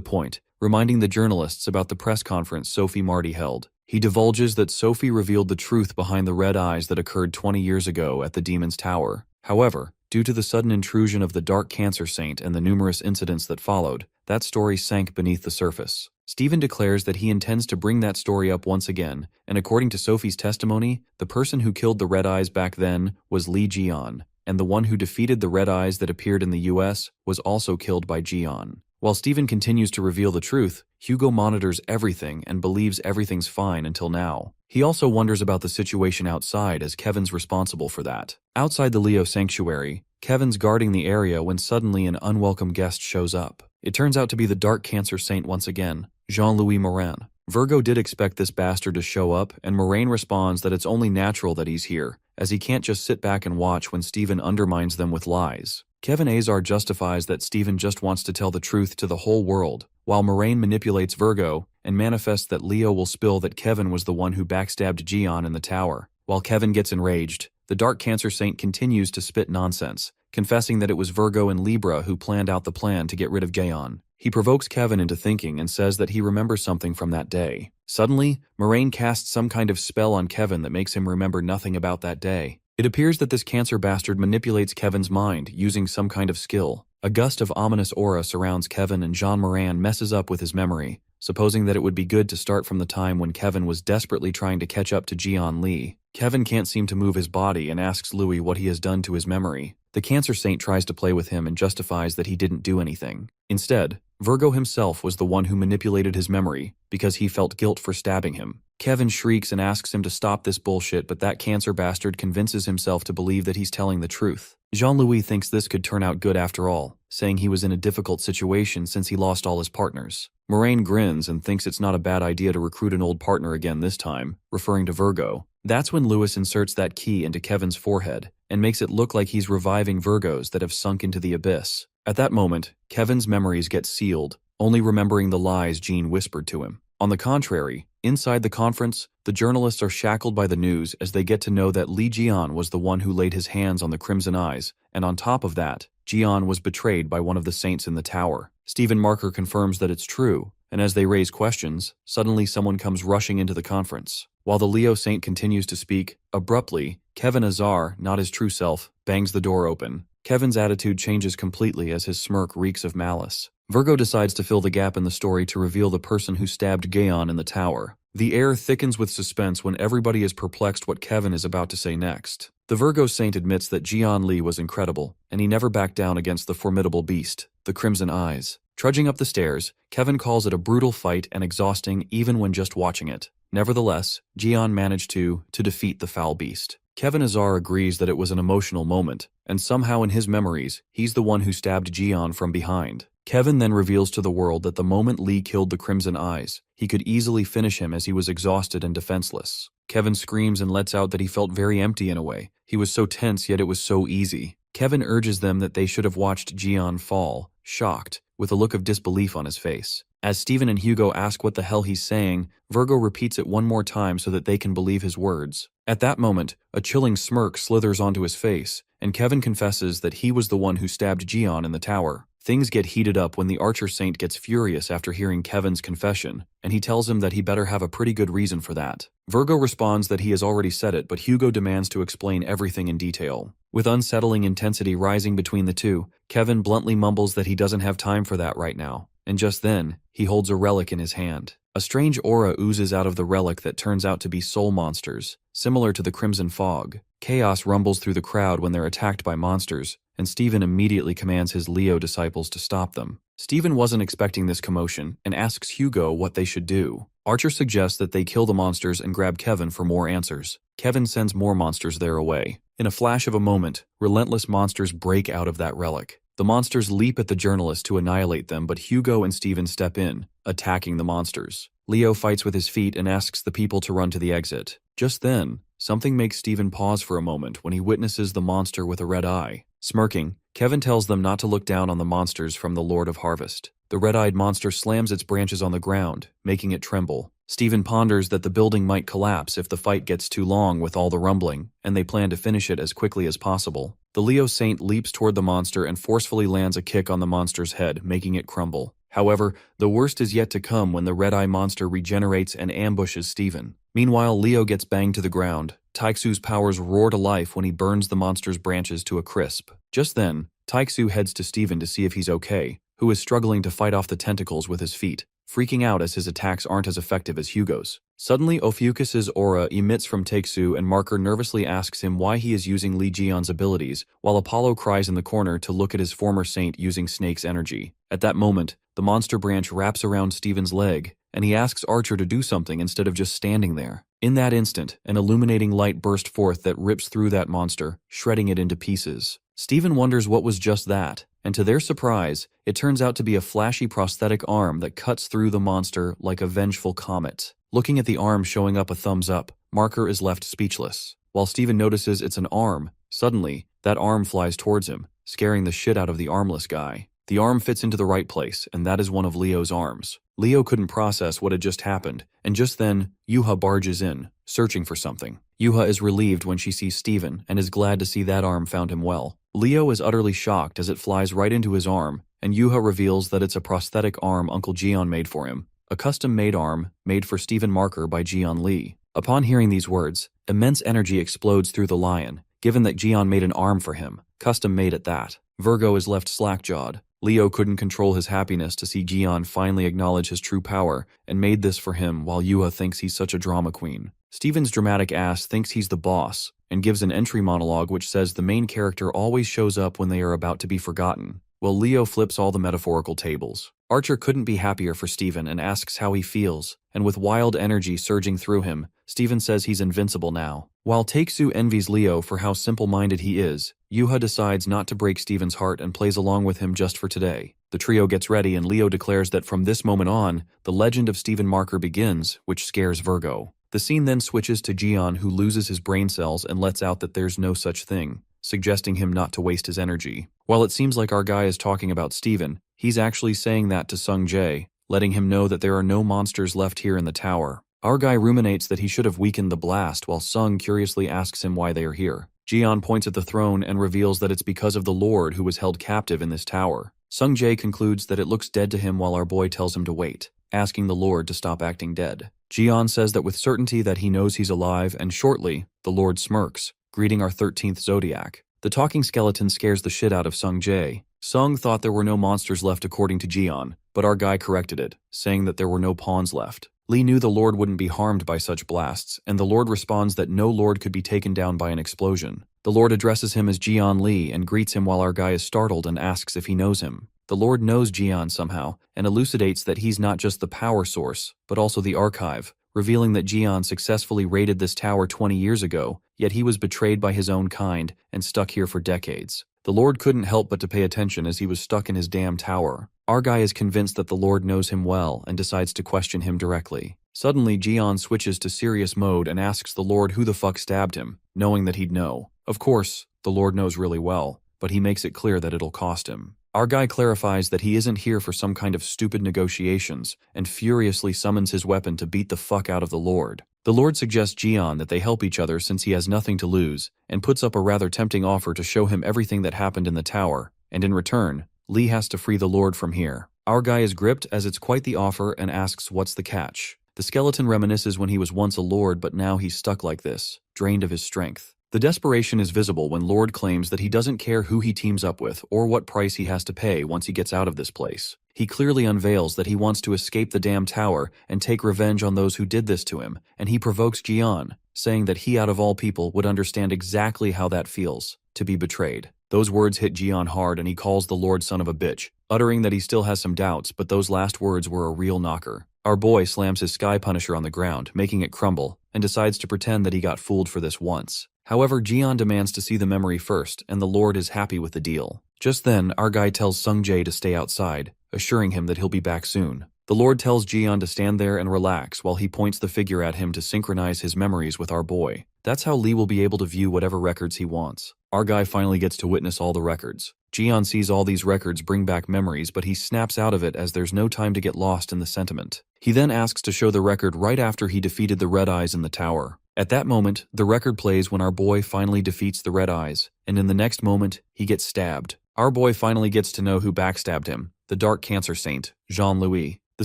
point, reminding the journalists about the press conference Sophie Marty held. He divulges that Sophie revealed the truth behind the red eyes that occurred 20 years ago at the Demon's Tower. However, due to the sudden intrusion of the Dark Cancer Saint and the numerous incidents that followed, that story sank beneath the surface. Steven declares that he intends to bring that story up once again, and according to Sophie's testimony, the person who killed the Red Eyes back then was Lee Jian, and the one who defeated the Red Eyes that appeared in the US was also killed by Jian. While Steven continues to reveal the truth, Hugo monitors everything and believes everything's fine until now. He also wonders about the situation outside, as Kevin's responsible for that. Outside the Leo Sanctuary, Kevin's guarding the area when suddenly an unwelcome guest shows up. It turns out to be the Dark Cancer Saint once again, Jean-Louis Morin. Virgo did expect this bastard to show up, and Moraine responds that it's only natural that he's here, as he can't just sit back and watch when Steven undermines them with lies. Kevin Azar justifies that Steven just wants to tell the truth to the whole world, while Moraine manipulates Virgo and manifests that Leo will spill that Kevin was the one who backstabbed Jian in the tower. While Kevin gets enraged, the Dark Cancer Saint continues to spit nonsense, confessing that it was Virgo and Libra who planned out the plan to get rid of Gaon. He provokes Kevin into thinking and says that he remembers something from that day. Suddenly, Moraine casts some kind of spell on Kevin that makes him remember nothing about that day. It appears that this cancer bastard manipulates Kevin's mind using some kind of skill. A gust of ominous aura surrounds Kevin, and Jean Morin messes up with his memory, supposing that it would be good to start from the time when Kevin was desperately trying to catch up to Jian Li. Kevin can't seem to move his body and asks Louis what he has done to his memory. The Cancer Saint tries to play with him and justifies that he didn't do anything. Instead, Virgo himself was the one who manipulated his memory because he felt guilt for stabbing him. Kevin shrieks and asks him to stop this bullshit, but that cancer bastard convinces himself to believe that he's telling the truth. Jean-Louis thinks this could turn out good after all, saying he was in a difficult situation since he lost all his partners. Moraine grins and thinks it's not a bad idea to recruit an old partner again this time, referring to Virgo. That's when Louis inserts that key into Kevin's forehead and makes it look like he's reviving Virgos that have sunk into the abyss. At that moment, Kevin's memories get sealed, only remembering the lies Jean whispered to him. On the contrary, inside the conference, the journalists are shackled by the news as they get to know that Li Jian was the one who laid his hands on the Crimson Eyes, and on top of that, Jian was betrayed by one of the saints in the tower. Steven Marker confirms that it's true, and as they raise questions, suddenly someone comes rushing into the conference. While the Leo Saint continues to speak, abruptly, Kevin Azar, not his true self, bangs the door open. Kevin's attitude changes completely as his smirk reeks of malice. Virgo decides to fill the gap in the story to reveal the person who stabbed Gaon in the tower. The air thickens with suspense when everybody is perplexed what Kevin is about to say next. The Virgo Saint admits that Jian Li was incredible, and he never backed down against the formidable beast, the Crimson Eyes. Trudging up the stairs, Kevin calls it a brutal fight and exhausting even when just watching it. Nevertheless, Jian managed to defeat the foul beast. Kevin Azar agrees that it was an emotional moment, and somehow in his memories, he's the one who stabbed Jian from behind. Kevin then reveals to the world that the moment Lee killed the Crimson Eyes, he could easily finish him as he was exhausted and defenseless. Kevin screams and lets out that he felt very empty in a way. He was so tense, yet it was so easy. Kevin urges them that they should have watched Jian fall, shocked, with a look of disbelief on his face. As Steven and Hugo ask what the hell he's saying, Virgo repeats it one more time so that they can believe his words. At that moment, a chilling smirk slithers onto his face, and Kevin confesses that he was the one who stabbed Jian in the tower. Things get heated up when the Archer Saint gets furious after hearing Kevin's confession, and he tells him that he better have a pretty good reason for that. Virgo responds that he has already said it, but Hugo demands to explain everything in detail. With unsettling intensity rising between the two, Kevin bluntly mumbles that he doesn't have time for that right now, and just then, he holds a relic in his hand. A strange aura oozes out of the relic that turns out to be soul monsters, similar to the Crimson Fog. Chaos rumbles through the crowd when they're attacked by monsters, and Steven immediately commands his Leo disciples to stop them. Steven wasn't expecting this commotion and asks Hugo what they should do. Archer suggests that they kill the monsters and grab Kevin for more answers. Kevin sends more monsters their way. In a flash of a moment, relentless monsters break out of that relic. The monsters leap at the journalists to annihilate them, but Hugo and Steven step in, attacking the monsters. Leo fights with his feet and asks the people to run to the exit. Just then, something makes Steven pause for a moment when he witnesses the monster with a red eye. Smirking, Kevin tells them not to look down on the monsters from the Lord of Harvest. The red-eyed monster slams its branches on the ground, making it tremble. Steven ponders that the building might collapse if the fight gets too long with all the rumbling, and they plan to finish it as quickly as possible. The Leo Saint leaps toward the monster and forcefully lands a kick on the monster's head, making it crumble. However, the worst is yet to come when the red-eye monster regenerates and ambushes Steven. Meanwhile, Leo gets banged to the ground. Taixu's powers roar to life when he burns the monster's branches to a crisp. Just then, Taixu heads to Steven to see if he's okay, who is struggling to fight off the tentacles with his feet, freaking out as his attacks aren't as effective as Hugo's. Suddenly, Ophiuchus's aura emits from Taixu and Marker nervously asks him why he is using Li Jian's abilities, while Apollo cries in the corner to look at his former saint using Snake's energy. At that moment, the monster branch wraps around Steven's leg, and he asks Archer to do something instead of just standing there. In that instant, an illuminating light burst forth that rips through that monster, shredding it into pieces. Steven wonders what was just that, and to their surprise, it turns out to be a flashy prosthetic arm that cuts through the monster like a vengeful comet. Looking at the arm showing up a thumbs up, Marker is left speechless. While Steven notices it's an arm, suddenly, that arm flies towards him, scaring the shit out of the armless guy. The arm fits into the right place, and that is one of Leo's arms. Leo couldn't process what had just happened, and just then, Yuha barges in, searching for something. Yuha is relieved when she sees Steven and is glad to see that arm found him well. Leo is utterly shocked as it flies right into his arm, and Yuha reveals that it's a prosthetic arm Uncle Jian made for him. A custom-made arm made for Steven Marker by Jian Li. Upon hearing these words, immense energy explodes through the lion, given that Jian made an arm for him, custom-made at that. Virgo is left slack-jawed. Leo couldn't control his happiness to see Jian finally acknowledge his true power and made this for him while Yuha thinks he's such a drama queen. Steven's dramatic ass thinks he's the boss and gives an entry monologue which says the main character always shows up when they are about to be forgotten. Well, Leo flips all the metaphorical tables. Archer couldn't be happier for Steven and asks how he feels, and with wild energy surging through him, Steven says he's invincible now. While Taixu envies Leo for how simple-minded he is, Yuha decides not to break Steven's heart and plays along with him just for today. The trio gets ready and Leo declares that from this moment on, the legend of Steven Marker begins, which scares Virgo. The scene then switches to Jian, who loses his brain cells and lets out that there's no such thing, suggesting him not to waste his energy. While it seems like our guy is talking about Steven, he's actually saying that to Sung Jae, letting him know that there are no monsters left here in the tower. Our guy ruminates that he should have weakened the blast while Sung curiously asks him why they are here. Jian points at the throne and reveals that it's because of the Lord who was held captive in this tower. Sung Jae concludes that it looks dead to him while our boy tells him to wait, asking the Lord to stop acting dead. Jian says that with certainty that he knows he's alive, and shortly, the Lord smirks, greeting our 13th zodiac. The talking skeleton scares the shit out of Sung Jae. Sung thought there were no monsters left according to Jian, but our guy corrected it, saying that there were no pawns left. Lee knew the Lord wouldn't be harmed by such blasts, and the Lord responds that no Lord could be taken down by an explosion. The Lord addresses him as Jian Li and greets him while our guy is startled and asks if he knows him. The Lord knows Jian somehow, and elucidates that he's not just the power source, but also the archive, revealing that Jian successfully raided this tower 20 years ago, yet he was betrayed by his own kind and stuck here for decades. The Lord couldn't help but to pay attention as he was stuck in his damn tower. Our guy is convinced that the Lord knows him well and decides to question him directly. Suddenly, Jian switches to serious mode and asks the Lord who the fuck stabbed him, knowing that he'd know. Of course, the Lord knows really well, but he makes it clear that it'll cost him. Our guy clarifies that he isn't here for some kind of stupid negotiations and furiously summons his weapon to beat the fuck out of the Lord. The Lord suggests Jian that they help each other since he has nothing to lose and puts up a rather tempting offer to show him everything that happened in the tower, and in return, Lee has to free the Lord from here. Our guy is gripped as it's quite the offer and asks what's the catch. The skeleton reminisces when he was once a lord but now he's stuck like this, drained of his strength. The desperation is visible when Lord claims that he doesn't care who he teams up with or what price he has to pay once he gets out of this place. He clearly unveils that he wants to escape the damn tower and take revenge on those who did this to him, and he provokes Jian, saying that he out of all people would understand exactly how that feels, to be betrayed. Those words hit Jian hard and he calls the Lord son of a bitch, uttering that he still has some doubts, but those last words were a real knocker. Our boy slams his Sky Punisher on the ground, making it crumble, and decides to pretend that he got fooled for this once. However, Jian demands to see the memory first, and the Lord is happy with the deal. Just then, our guy tells Sung Jae to stay outside, assuring him that he'll be back soon. The Lord tells Jian to stand there and relax while he points the figure at him to synchronize his memories with our boy. That's how Lee will be able to view whatever records he wants. Our guy finally gets to witness all the records. Jian sees all these records bring back memories, but he snaps out of it as there's no time to get lost in the sentiment. He then asks to show the record right after he defeated the Red Eyes in the tower. At that moment, the record plays when our boy finally defeats the Red Eyes, and in the next moment, he gets stabbed. Our boy finally gets to know who backstabbed him, the Dark Cancer Saint, Jean-Louis. The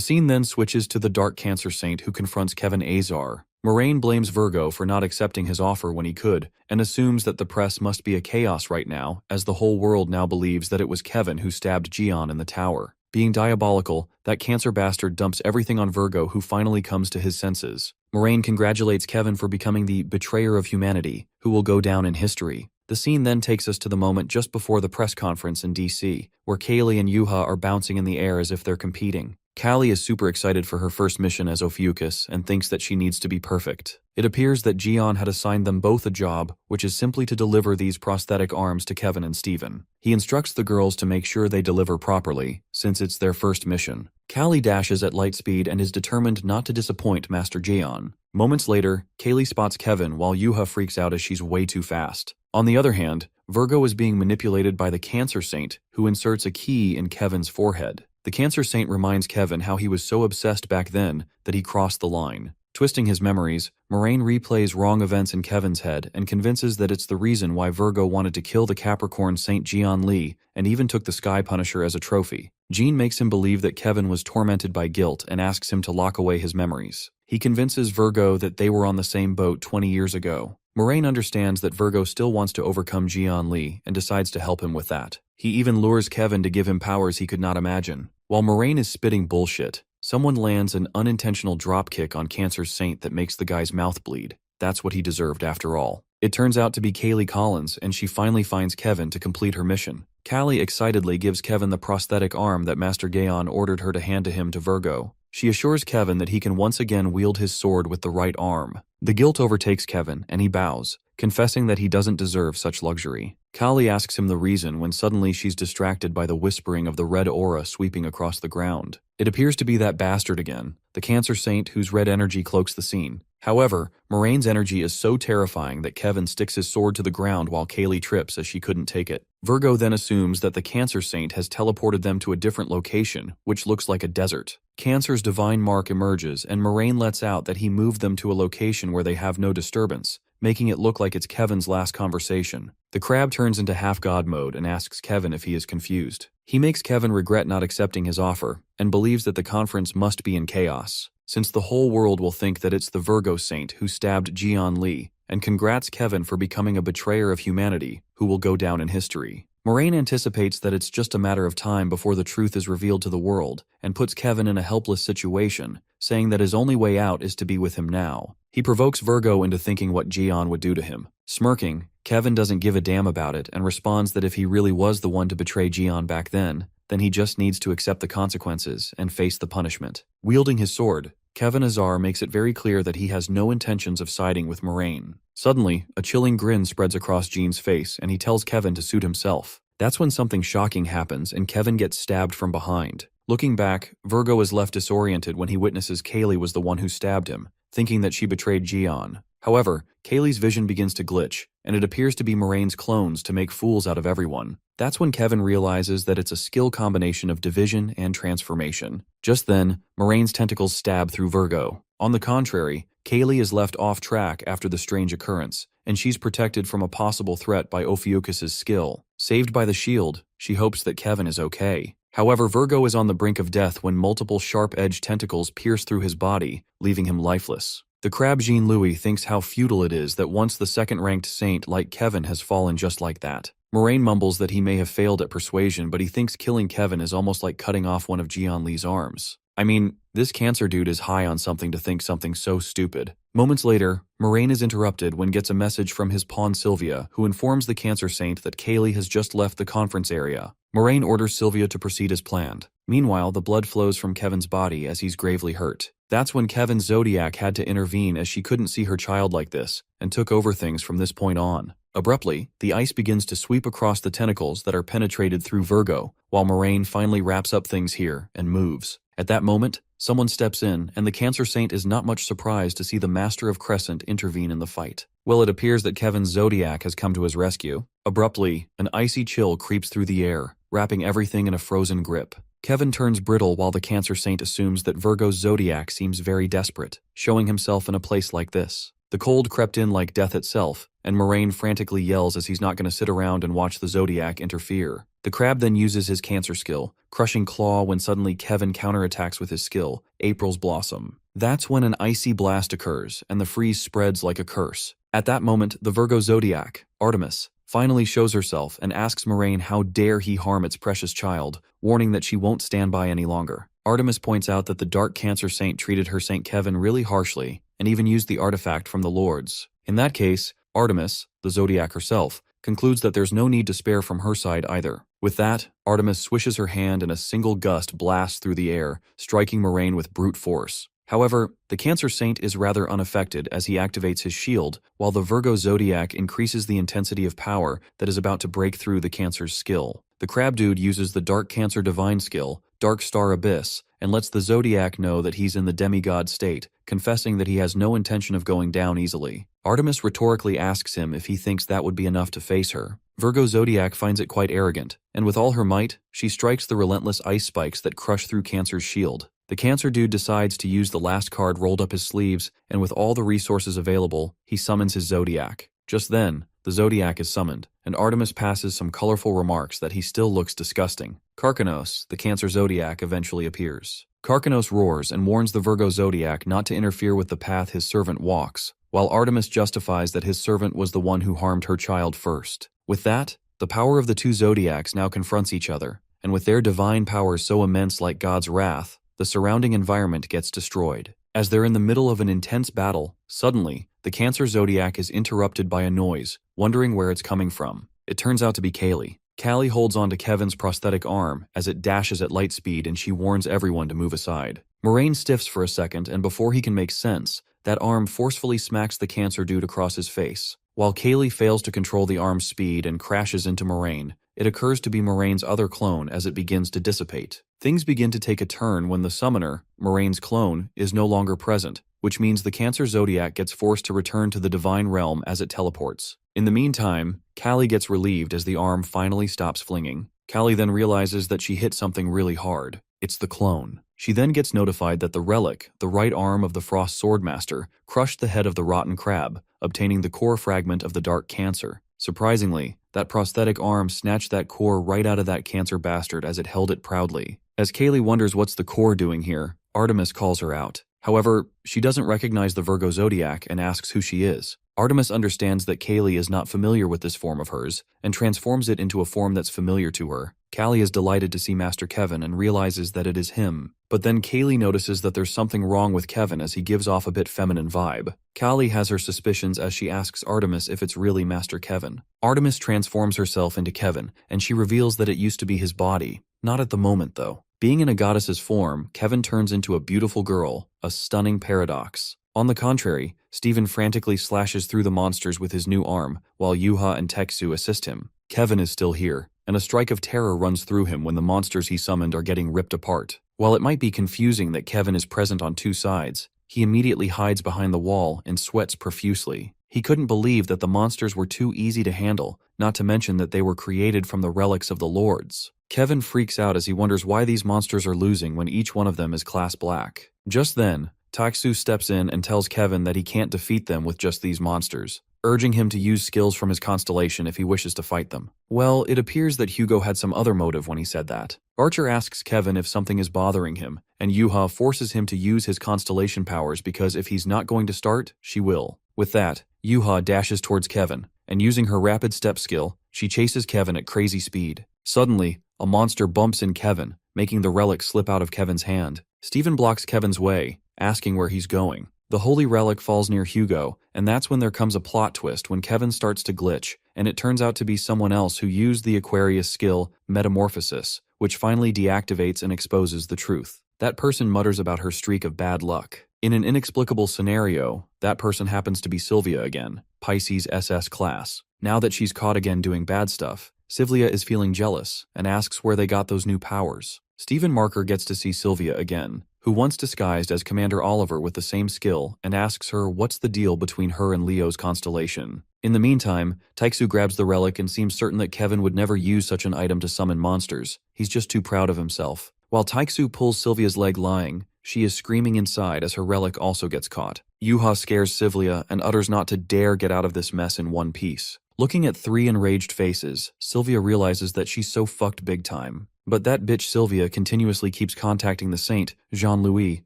scene then switches to the Dark Cancer Saint who confronts Kevin Azar. Moraine blames Virgo for not accepting his offer when he could, and assumes that the press must be a chaos right now, as the whole world now believes that it was Kevin who stabbed Jian in the tower. Being diabolical, that cancer bastard dumps everything on Virgo, who finally comes to his senses. Moraine congratulates Kevin for becoming the betrayer of humanity, who will go down in history. The scene then takes us to the moment just before the press conference in DC, where Kaylee and Yuha are bouncing in the air as if they're competing. Callie is super excited for her first mission as Ophiuchus and thinks that she needs to be perfect. It appears that Jian had assigned them both a job, which is simply to deliver these prosthetic arms to Kevin and Steven. He instructs the girls to make sure they deliver properly, since it's their first mission. Callie dashes at light speed and is determined not to disappoint Master Jian. Moments later, Kaylee spots Kevin while Yuha freaks out as she's way too fast. On the other hand, Virgo is being manipulated by the Cancer Saint, who inserts a key in Kevin's forehead. The Cancer Saint reminds Kevin how he was so obsessed back then that he crossed the line. Twisting his memories, Moraine replays wrong events in Kevin's head and convinces that it's the reason why Virgo wanted to kill the Capricorn Saint Jian Li and even took the Sky Punisher as a trophy. Jean makes him believe that Kevin was tormented by guilt and asks him to lock away his memories. He convinces Virgo that they were on the same boat 20 years ago. Moraine understands that Virgo still wants to overcome Jian Li and decides to help him with that. He even lures Kevin to give him powers he could not imagine. While Moraine is spitting bullshit, someone lands an unintentional dropkick on Cancer Saint that makes the guy's mouth bleed. That's what he deserved after all. It turns out to be Kaylee Collins, and she finally finds Kevin to complete her mission. Callie excitedly gives Kevin the prosthetic arm that Master Gaon ordered her to hand to him to Virgo. She assures Kevin that he can once again wield his sword with the right arm. The guilt overtakes Kevin, and he bows, confessing that he doesn't deserve such luxury. Callie asks him the reason when suddenly she's distracted by the whispering of the red aura sweeping across the ground. It appears to be that bastard again, the Cancer Saint whose red energy cloaks the scene. However, Moraine's energy is so terrifying that Kevin sticks his sword to the ground while Kaylee trips as she couldn't take it. Virgo then assumes that the Cancer Saint has teleported them to a different location, which looks like a desert. Cancer's divine mark emerges, and Moraine lets out that he moved them to a location where they have no disturbance, making it look like it's Kevin's last conversation. The crab turns into half-god mode and asks Kevin if he is confused. He makes Kevin regret not accepting his offer, and believes that the conference must be in chaos, since the whole world will think that it's the Virgo Saint who stabbed Jian Li, and congrats Kevin for becoming a betrayer of humanity who will go down in history. Moraine anticipates that it's just a matter of time before the truth is revealed to the world, and puts Kevin in a helpless situation, saying that his only way out is to be with him now. He provokes Virgo into thinking what Jian would do to him. Smirking, Kevin doesn't give a damn about it and responds that if he really was the one to betray Jian back then he just needs to accept the consequences and face the punishment. Wielding his sword, Kevin Azar makes it very clear that he has no intentions of siding with Moraine. Suddenly, a chilling grin spreads across Jean's face and he tells Kevin to suit himself. That's when something shocking happens and Kevin gets stabbed from behind. Looking back, Virgo is left disoriented when he witnesses Kaylee was the one who stabbed him, thinking that she betrayed Jian. However, Kaylee's vision begins to glitch, and it appears to be Moraine's clones to make fools out of everyone. That's when Kevin realizes that it's a skill combination of division and transformation. Just then, Moraine's tentacles stab through Virgo. On the contrary, Kaylee is left off track after the strange occurrence, and she's protected from a possible threat by Ophiuchus' skill. Saved by the shield, she hopes that Kevin is okay. However, Virgo is on the brink of death when multiple sharp-edged tentacles pierce through his body, leaving him lifeless. The crab Jean-Louis thinks how futile it is that once the second-ranked saint like Kevin has fallen just like that. Moraine mumbles that he may have failed at persuasion, but he thinks killing Kevin is almost like cutting off one of Jian Li's arms. I mean, this cancer dude is high on something to think something so stupid. Moments later, Moraine is interrupted when gets a message from his pawn Sylvia, who informs the Cancer Saint that Kaylee has just left the conference area. Moraine orders Sylvia to proceed as planned. Meanwhile, the blood flows from Kevin's body as he's gravely hurt. That's when Kevin's Zodiac had to intervene as she couldn't see her child like this, and took over things from this point on. Abruptly, the ice begins to sweep across the tentacles that are penetrated through Virgo, while Moraine finally wraps up things here and moves. At that moment, Someone steps in, and the Cancer Saint is not much surprised to see the Master of Crescent intervene in the fight. Well, it appears that Kevin's Zodiac has come to his rescue. Abruptly, an icy chill creeps through the air, wrapping everything in a frozen grip. Kevin turns brittle while the Cancer Saint assumes that Virgo's Zodiac seems very desperate, showing himself in a place like this. The cold crept in like death itself, and Moraine frantically yells as he's not going to sit around and watch the Zodiac interfere. The crab then uses his Cancer skill, crushing Claw when suddenly Kevin counterattacks with his skill, April's Blossom. That's when an icy blast occurs, and the freeze spreads like a curse. At that moment, the Virgo Zodiac, Artemis, finally shows herself and asks Moraine how dare he harm its precious child, warning that she won't stand by any longer. Artemis points out that the Dark Cancer Saint treated her Saint Kevin really harshly, and even used the artifact from the Lords. In that case, Artemis, the Zodiac herself, concludes that there's no need to spare from her side either. With that, Artemis swishes her hand and a single gust blasts through the air, striking Moraine with brute force. However, the Cancer Saint is rather unaffected as he activates his shield, while the Virgo Zodiac increases the intensity of power that is about to break through the Cancer's skill. The Crab Dude uses the Dark Cancer Divine skill, Dark Star Abyss, and lets the Zodiac know that he's in the demigod state, confessing that he has no intention of going down easily. Artemis rhetorically asks him if he thinks that would be enough to face her. Virgo Zodiac finds it quite arrogant, and with all her might, she strikes the relentless ice spikes that crush through Cancer's shield. The Cancer Dude decides to use the last card rolled up his sleeves, and with all the resources available, he summons his Zodiac. Just then, the Zodiac is summoned, and Artemis passes some colorful remarks that he still looks disgusting. Karkanos, the Cancer Zodiac, eventually appears. Karkanos roars and warns the Virgo Zodiac not to interfere with the path his servant walks, while Artemis justifies that his servant was the one who harmed her child first. With that, the power of the two Zodiacs now confronts each other, and with their divine powers so immense like God's wrath, the surrounding environment gets destroyed. As they're in the middle of an intense battle, suddenly, the Cancer Zodiac is interrupted by a noise, wondering where it's coming from. It turns out to be Kaylee. Callie holds onto Kevin's prosthetic arm as it dashes at light speed, and she warns everyone to move aside. Moraine stiffs for a second, and before he can make sense, that arm forcefully smacks the Cancer Dude across his face. While Kaylee fails to control the arm's speed and crashes into Moraine, it occurs to be Moraine's other clone as it begins to dissipate. Things begin to take a turn when the summoner, Moraine's clone, is no longer present, which means the Cancer Zodiac gets forced to return to the Divine Realm as it teleports. In the meantime, Callie gets relieved as the arm finally stops flinging. Callie then realizes that she hit something really hard. It's the clone. She then gets notified that the relic, the right arm of the Frost Swordmaster, crushed the head of the rotten crab, obtaining the core fragment of the Dark Cancer. Surprisingly, that prosthetic arm snatched that core right out of that Cancer bastard as it held it proudly. As Kaylee wonders what's the core doing here, Artemis calls her out. However, she doesn't recognize the Virgo Zodiac and asks who she is. Artemis understands that Kaylee is not familiar with this form of hers, and transforms it into a form that's familiar to her. Callie is delighted to see Master Kevin and realizes that it is him. But then Kaylee notices that there's something wrong with Kevin as he gives off a bit feminine vibe. Callie has her suspicions as she asks Artemis if it's really Master Kevin. Artemis transforms herself into Kevin, and she reveals that it used to be his body. Not at the moment, though. Being in a goddess's form, Kevin turns into a beautiful girl, a stunning paradox. On the contrary, Steven frantically slashes through the monsters with his new arm, while Yuha and Teksu assist him. Kevin is still here, and a strike of terror runs through him when the monsters he summoned are getting ripped apart. While it might be confusing that Kevin is present on two sides, he immediately hides behind the wall and sweats profusely. He couldn't believe that the monsters were too easy to handle, not to mention that they were created from the relics of the Lords. Kevin freaks out as he wonders why these monsters are losing when each one of them is class black. Just then, Taksu steps in and tells Kevin that he can't defeat them with just these monsters, urging him to use skills from his constellation if he wishes to fight them. Well, it appears that Hugo had some other motive when he said that. Archer asks Kevin if something is bothering him, and Yuha forces him to use his constellation powers because if he's not going to start, she will. With that, Yuha dashes towards Kevin, and using her rapid step skill, she chases Kevin at crazy speed. Suddenly, a monster bumps in Kevin, making the relic slip out of Kevin's hand. Steven blocks Kevin's way, asking where he's going. The holy relic falls near Hugo, and that's when there comes a plot twist when Kevin starts to glitch, and it turns out to be someone else who used the Aquarius skill, Metamorphosis, which finally deactivates and exposes the truth. That person mutters about her streak of bad luck. In an inexplicable scenario, that person happens to be Sylvia again, Pisces SS class. Now that she's caught again doing bad stuff, Sylvia is feeling jealous and asks where they got those new powers. Stephen Marker gets to see Sylvia again, who once disguised as Commander Oliver with the same skill, and asks her what's the deal between her and Leo's constellation. In the meantime, Taiksu grabs the relic and seems certain that Kevin would never use such an item to summon monsters. He's just too proud of himself. While Taiksu pulls Sylvia's leg lying, she is screaming inside as her relic also gets caught. Yuha scares Sylvia and utters not to dare get out of this mess in one piece. Looking at 3 enraged faces, Sylvia realizes that she's so fucked big time. But that bitch Sylvia continuously keeps contacting the saint, Jean-Louis,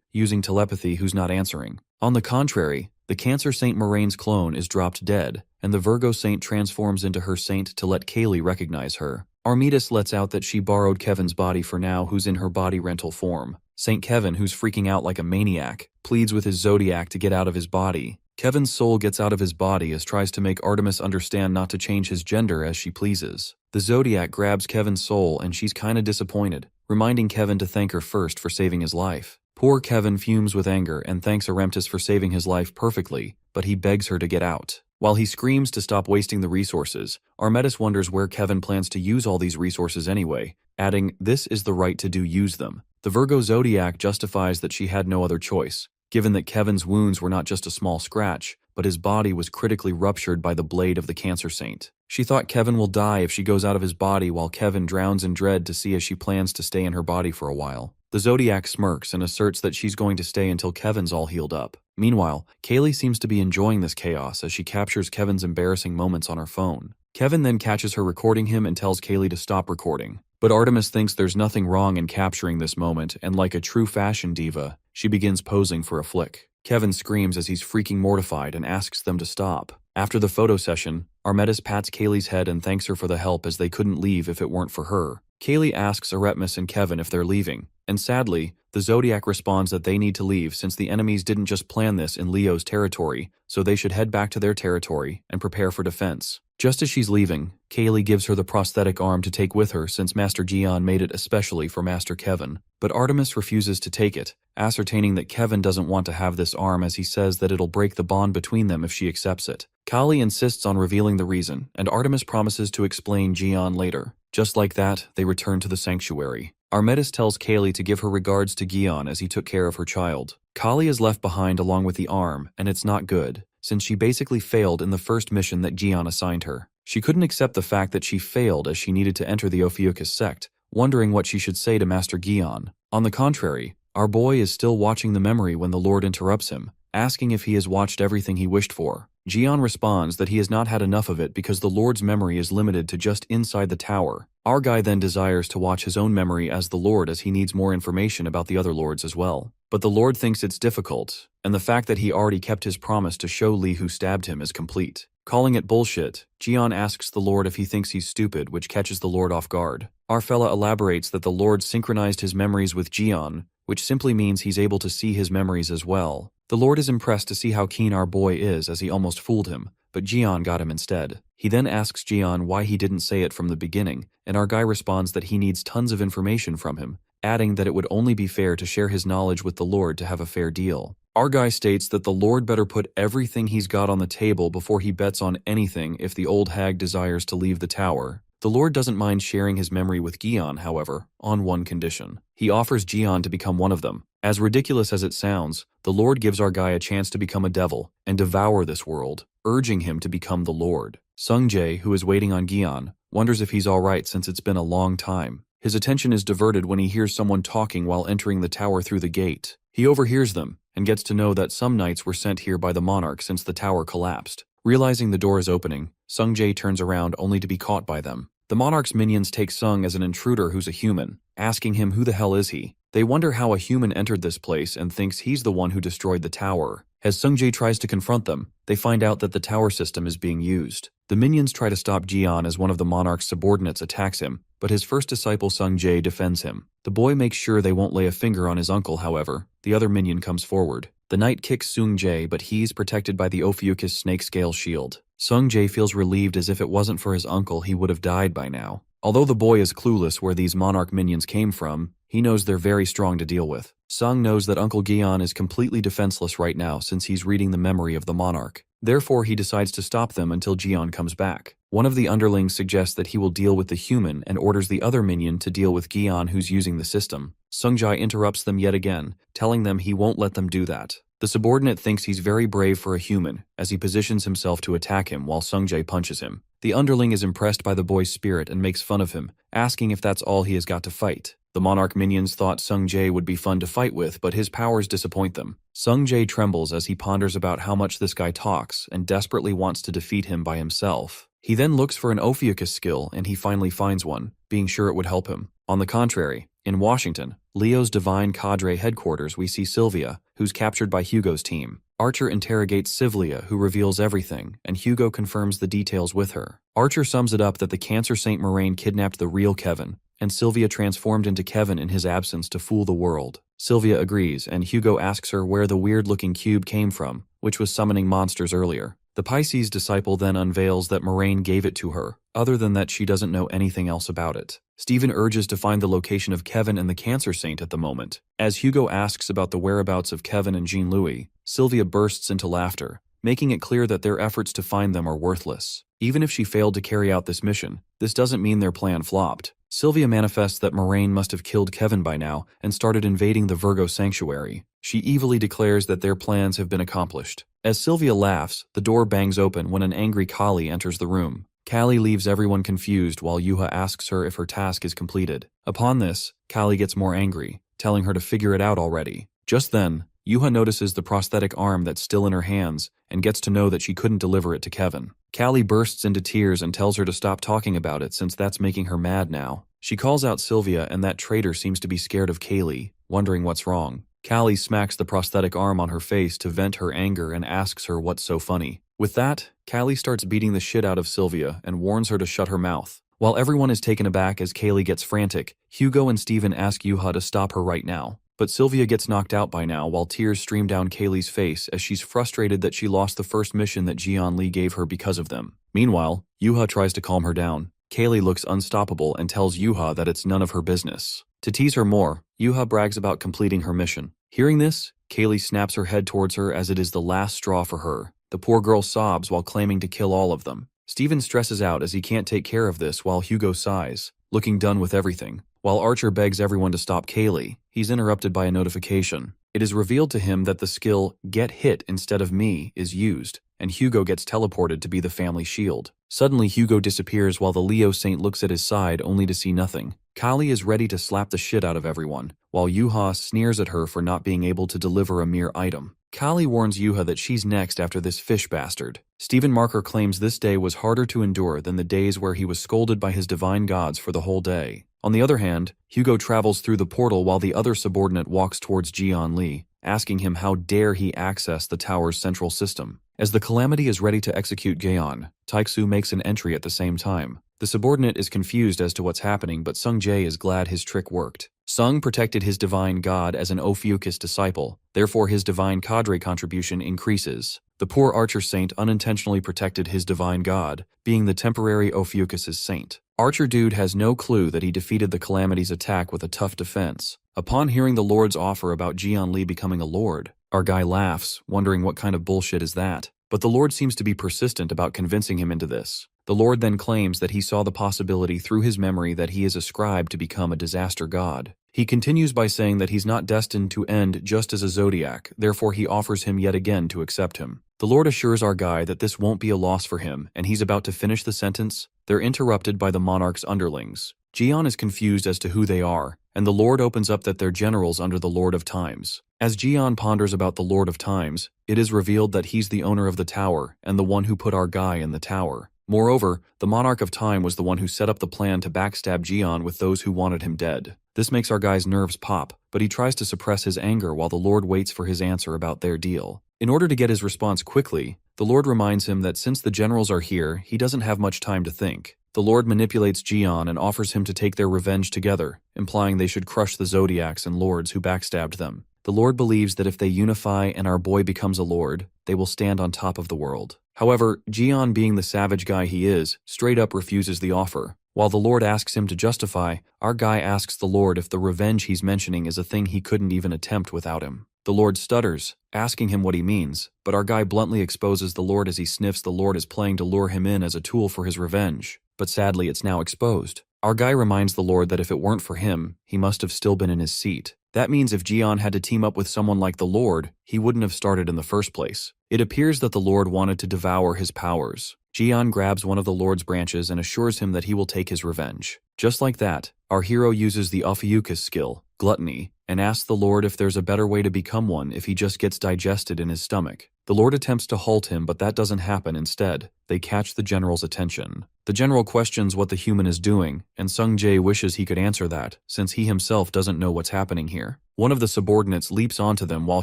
using telepathy who's not answering. On the contrary, the Cancer Saint Moraine's clone is dropped dead, and the Virgo Saint transforms into her saint to let Kaylee recognize her. Armidas lets out that she borrowed Kevin's body for now, who's in her body rental form. Saint Kevin, who's freaking out like a maniac, pleads with his zodiac to get out of his body. Kevin's soul gets out of his body as tries to make Artemis understand not to change his gender as she pleases. The zodiac grabs Kevin's soul and she's kinda disappointed, reminding Kevin to thank her first for saving his life. Poor Kevin fumes with anger and thanks Aremptis for saving his life perfectly, but he begs her to get out. While he screams to stop wasting the resources, Armidas wonders where Kevin plans to use all these resources anyway, adding, "This is the right to use them." The Virgo zodiac justifies that she had no other choice, given that Kevin's wounds were not just a small scratch, but his body was critically ruptured by the blade of the Cancer Saint. She thought Kevin will die if she goes out of his body, while Kevin drowns in dread to see as she plans to stay in her body for a while. The Zodiac smirks and asserts that she's going to stay until Kevin's all healed up. Meanwhile, Kaylee seems to be enjoying this chaos as she captures Kevin's embarrassing moments on her phone. Kevin then catches her recording him and tells Kaylee to stop recording. But Artemis thinks there's nothing wrong in capturing this moment, and like a true fashion diva, she begins posing for a flick. Kevin screams as he's freaking mortified and asks them to stop. After the photo session, Armidas pats Kaylee's head and thanks her for the help as they couldn't leave if it weren't for her. Kaylee asks Artemis and Kevin if they're leaving, and sadly, the Zodiac responds that they need to leave since the enemies didn't just plan this in Leo's territory, so they should head back to their territory and prepare for defense. Just as she's leaving, Kaylee gives her the prosthetic arm to take with her since Master Gian made it especially for Master Kevin, but Artemis refuses to take it, ascertaining that Kevin doesn't want to have this arm as he says that it'll break the bond between them if she accepts it. Kali insists on revealing the reason, and Artemis promises to explain Gian later. Just like that, they return to the sanctuary. Armidas tells Kaylee to give her regards to Gian as he took care of her child. Kali is left behind along with the arm, and it's not good, since she basically failed in the first mission that Gian assigned her. She couldn't accept the fact that she failed as she needed to enter the Ophiuchus sect, wondering what she should say to Master Gian. On the contrary, our boy is still watching the memory when the Lord interrupts him, asking if he has watched everything he wished for. Gian responds that he has not had enough of it because the Lord's memory is limited to just inside the tower. Our guy then desires to watch his own memory as the Lord as he needs more information about the other Lords as well. But the Lord thinks it's difficult, and the fact that he already kept his promise to show Lee who stabbed him is complete. Calling it bullshit, Gian asks the Lord if he thinks he's stupid, which catches the Lord off guard. Our fella elaborates that the Lord synchronized his memories with Gian, which simply means he's able to see his memories as well. The Lord is impressed to see how keen our boy is as he almost fooled him, but Gian got him instead. He then asks Gian why he didn't say it from the beginning, and our guy responds that he needs tons of information from him, adding that it would only be fair to share his knowledge with the Lord to have a fair deal. Our guy states that the Lord better put everything he's got on the table before he bets on anything if the old hag desires to leave the tower. The Lord doesn't mind sharing his memory with Gian, however, on one condition. He offers Gian to become one of them. As ridiculous as it sounds, the Lord gives our guy a chance to become a devil and devour this world, urging him to become the Lord. Sungjae, who is waiting on Gian, wonders if he's alright since it's been a long time. His attention is diverted when he hears someone talking while entering the tower through the gate. He overhears them and gets to know that some knights were sent here by the monarch since the tower collapsed. Realizing the door is opening, Sungjae turns around only to be caught by them. The monarch's minions take Sung as an intruder who's a human, asking him who the hell is he. They wonder how a human entered this place and thinks he's the one who destroyed the tower. As Sungjae tries to confront them, they find out that the tower system is being used. The minions try to stop Gian as one of the monarch's subordinates attacks him, but his first disciple Sungjae defends him. The boy makes sure they won't lay a finger on his uncle, however. The other minion comes forward. The knight kicks Sungjae, but he's protected by the Ophiuchus snake scale shield. Sungjae feels relieved as if it wasn't for his uncle he would have died by now. Although the boy is clueless where these monarch minions came from, he knows they're very strong to deal with. Sung knows that Uncle Gian is completely defenseless right now since he's reading the memory of the monarch. Therefore, he decides to stop them until Gian comes back. One of the underlings suggests that he will deal with the human and orders the other minion to deal with Gion, who's using the system. Sungjai interrupts them yet again, telling them he won't let them do that. The subordinate thinks he's very brave for a human, as he positions himself to attack him while Sungjai punches him. The underling is impressed by the boy's spirit and makes fun of him, asking if that's all he has got to fight. The monarch minions thought Sungjai would be fun to fight with, but his powers disappoint them. Sungjai trembles as he ponders about how much this guy talks and desperately wants to defeat him by himself. He then looks for an Ophiuchus skill and he finally finds one, being sure it would help him. On the contrary, in Washington, Leo's divine cadre headquarters, we see Sylvia, who's captured by Hugo's team. Archer interrogates Sylvia, who reveals everything, and Hugo confirms the details with her. Archer sums it up that the Cancer Saint Moraine kidnapped the real Kevin, and Sylvia transformed into Kevin in his absence to fool the world. Sylvia agrees, and Hugo asks her where the weird-looking cube came from, which was summoning monsters earlier. The Pisces disciple then unveils that Moraine gave it to her, other than that she doesn't know anything else about it. Stephen urges to find the location of Kevin and the Cancer Saint at the moment. As Hugo asks about the whereabouts of Kevin and Jean-Louis, Sylvia bursts into laughter, making it clear that their efforts to find them are worthless. Even if she failed to carry out this mission, this doesn't mean their plan flopped. Sylvia manifests that Moraine must have killed Kevin by now and started invading the Virgo sanctuary. She evilly declares that their plans have been accomplished. As Sylvia laughs, the door bangs open when an angry Kali enters the room. Kali leaves everyone confused while Yuha asks her if her task is completed. Upon this, Kali gets more angry, telling her to figure it out already. Just then, Yuha notices the prosthetic arm that's still in her hands and gets to know that she couldn't deliver it to Kevin. Kali bursts into tears and tells her to stop talking about it since that's making her mad now. She calls out Sylvia and that traitor seems to be scared of Kaylee, wondering what's wrong. Kali smacks the prosthetic arm on her face to vent her anger and asks her what's so funny. With that, Kali starts beating the shit out of Sylvia and warns her to shut her mouth. While everyone is taken aback as Kaylee gets frantic, Hugo and Steven ask Yuha to stop her right now. But Sylvia gets knocked out by now while tears stream down Kaylee's face as she's frustrated that she lost the first mission that Jian Li gave her because of them. Meanwhile, Yuha tries to calm her down. Kaylee looks unstoppable and tells Yuha that it's none of her business. To tease her more, Yuha brags about completing her mission. Hearing this, Kaylee snaps her head towards her as it is the last straw for her. The poor girl sobs while claiming to kill all of them. Steven stresses out as he can't take care of this while Hugo sighs, looking done with everything. While Archer begs everyone to stop Kaylee, he's interrupted by a notification. It is revealed to him that the skill "Get Hit Instead of Me" is used, and Hugo gets teleported to be the family shield. Suddenly, Hugo disappears while the Leo Saint looks at his side only to see nothing. Kali is ready to slap the shit out of everyone, while Yuha sneers at her for not being able to deliver a mere item. Kali warns Yuha that she's next after this fish bastard. Stephen Marker claims this day was harder to endure than the days where he was scolded by his divine gods for the whole day. On the other hand, Hugo travels through the portal while the other subordinate walks towards Jian Li, asking him how dare he access the tower's central system. As the Calamity is ready to execute Gaon, Taixu makes an entry at the same time. The subordinate is confused as to what's happening, but Sung Jae is glad his trick worked. Sung protected his divine god as an Ophiuchus disciple, therefore his divine cadre contribution increases. The poor archer saint unintentionally protected his divine god, being the temporary Ophiuchus's saint. Archer Dude has no clue that he defeated the Calamity's attack with a tough defense. Upon hearing the Lord's offer about Jian Li becoming a lord, our guy laughs, wondering what kind of bullshit is that. But the Lord seems to be persistent about convincing him into this. The Lord then claims that he saw the possibility through his memory that he is ascribed to become a disaster god. He continues by saying that he's not destined to end just as a zodiac, therefore he offers him yet again to accept him. The Lord assures our guy that this won't be a loss for him, and he's about to finish the sentence. They're interrupted by the monarch's underlings. Jian is confused as to who they are, and the Lord opens up that they're generals under the Lord of Times. As Jian ponders about the Lord of Times, it is revealed that he's the owner of the tower and the one who put our guy in the tower. Moreover, the Monarch of Time was the one who set up the plan to backstab Jian with those who wanted him dead. This makes our guy's nerves pop, but he tries to suppress his anger while the Lord waits for his answer about their deal. In order to get his response quickly, the Lord reminds him that since the generals are here, he doesn't have much time to think. The Lord manipulates Jian and offers him to take their revenge together, implying they should crush the Zodiacs and lords who backstabbed them. The Lord believes that if they unify and our boy becomes a lord, they will stand on top of the world. However, Jian, being the savage guy he is, straight up refuses the offer. While the Lord asks him to justify, our guy asks the Lord if the revenge he's mentioning is a thing he couldn't even attempt without him. The Lord stutters, asking him what he means, but our guy bluntly exposes the Lord as he sniffs the Lord is playing to lure him in as a tool for his revenge. But sadly, it's now exposed. Our guy reminds the Lord that if it weren't for him, he must have still been in his seat. That means if Jian had to team up with someone like the Lord, he wouldn't have started in the first place. It appears that the Lord wanted to devour his powers. Jian grabs one of the Lord's branches and assures him that he will take his revenge. Just like that, our hero uses the Ophiuchus skill, gluttony, and asks the Lord if there's a better way to become one if he just gets digested in his stomach. The Lord attempts to halt him, but that doesn't happen. Instead, they catch the general's attention. The general questions what the human is doing, and Sung Jae wishes he could answer that, since he himself doesn't know what's happening here. One of the subordinates leaps onto them while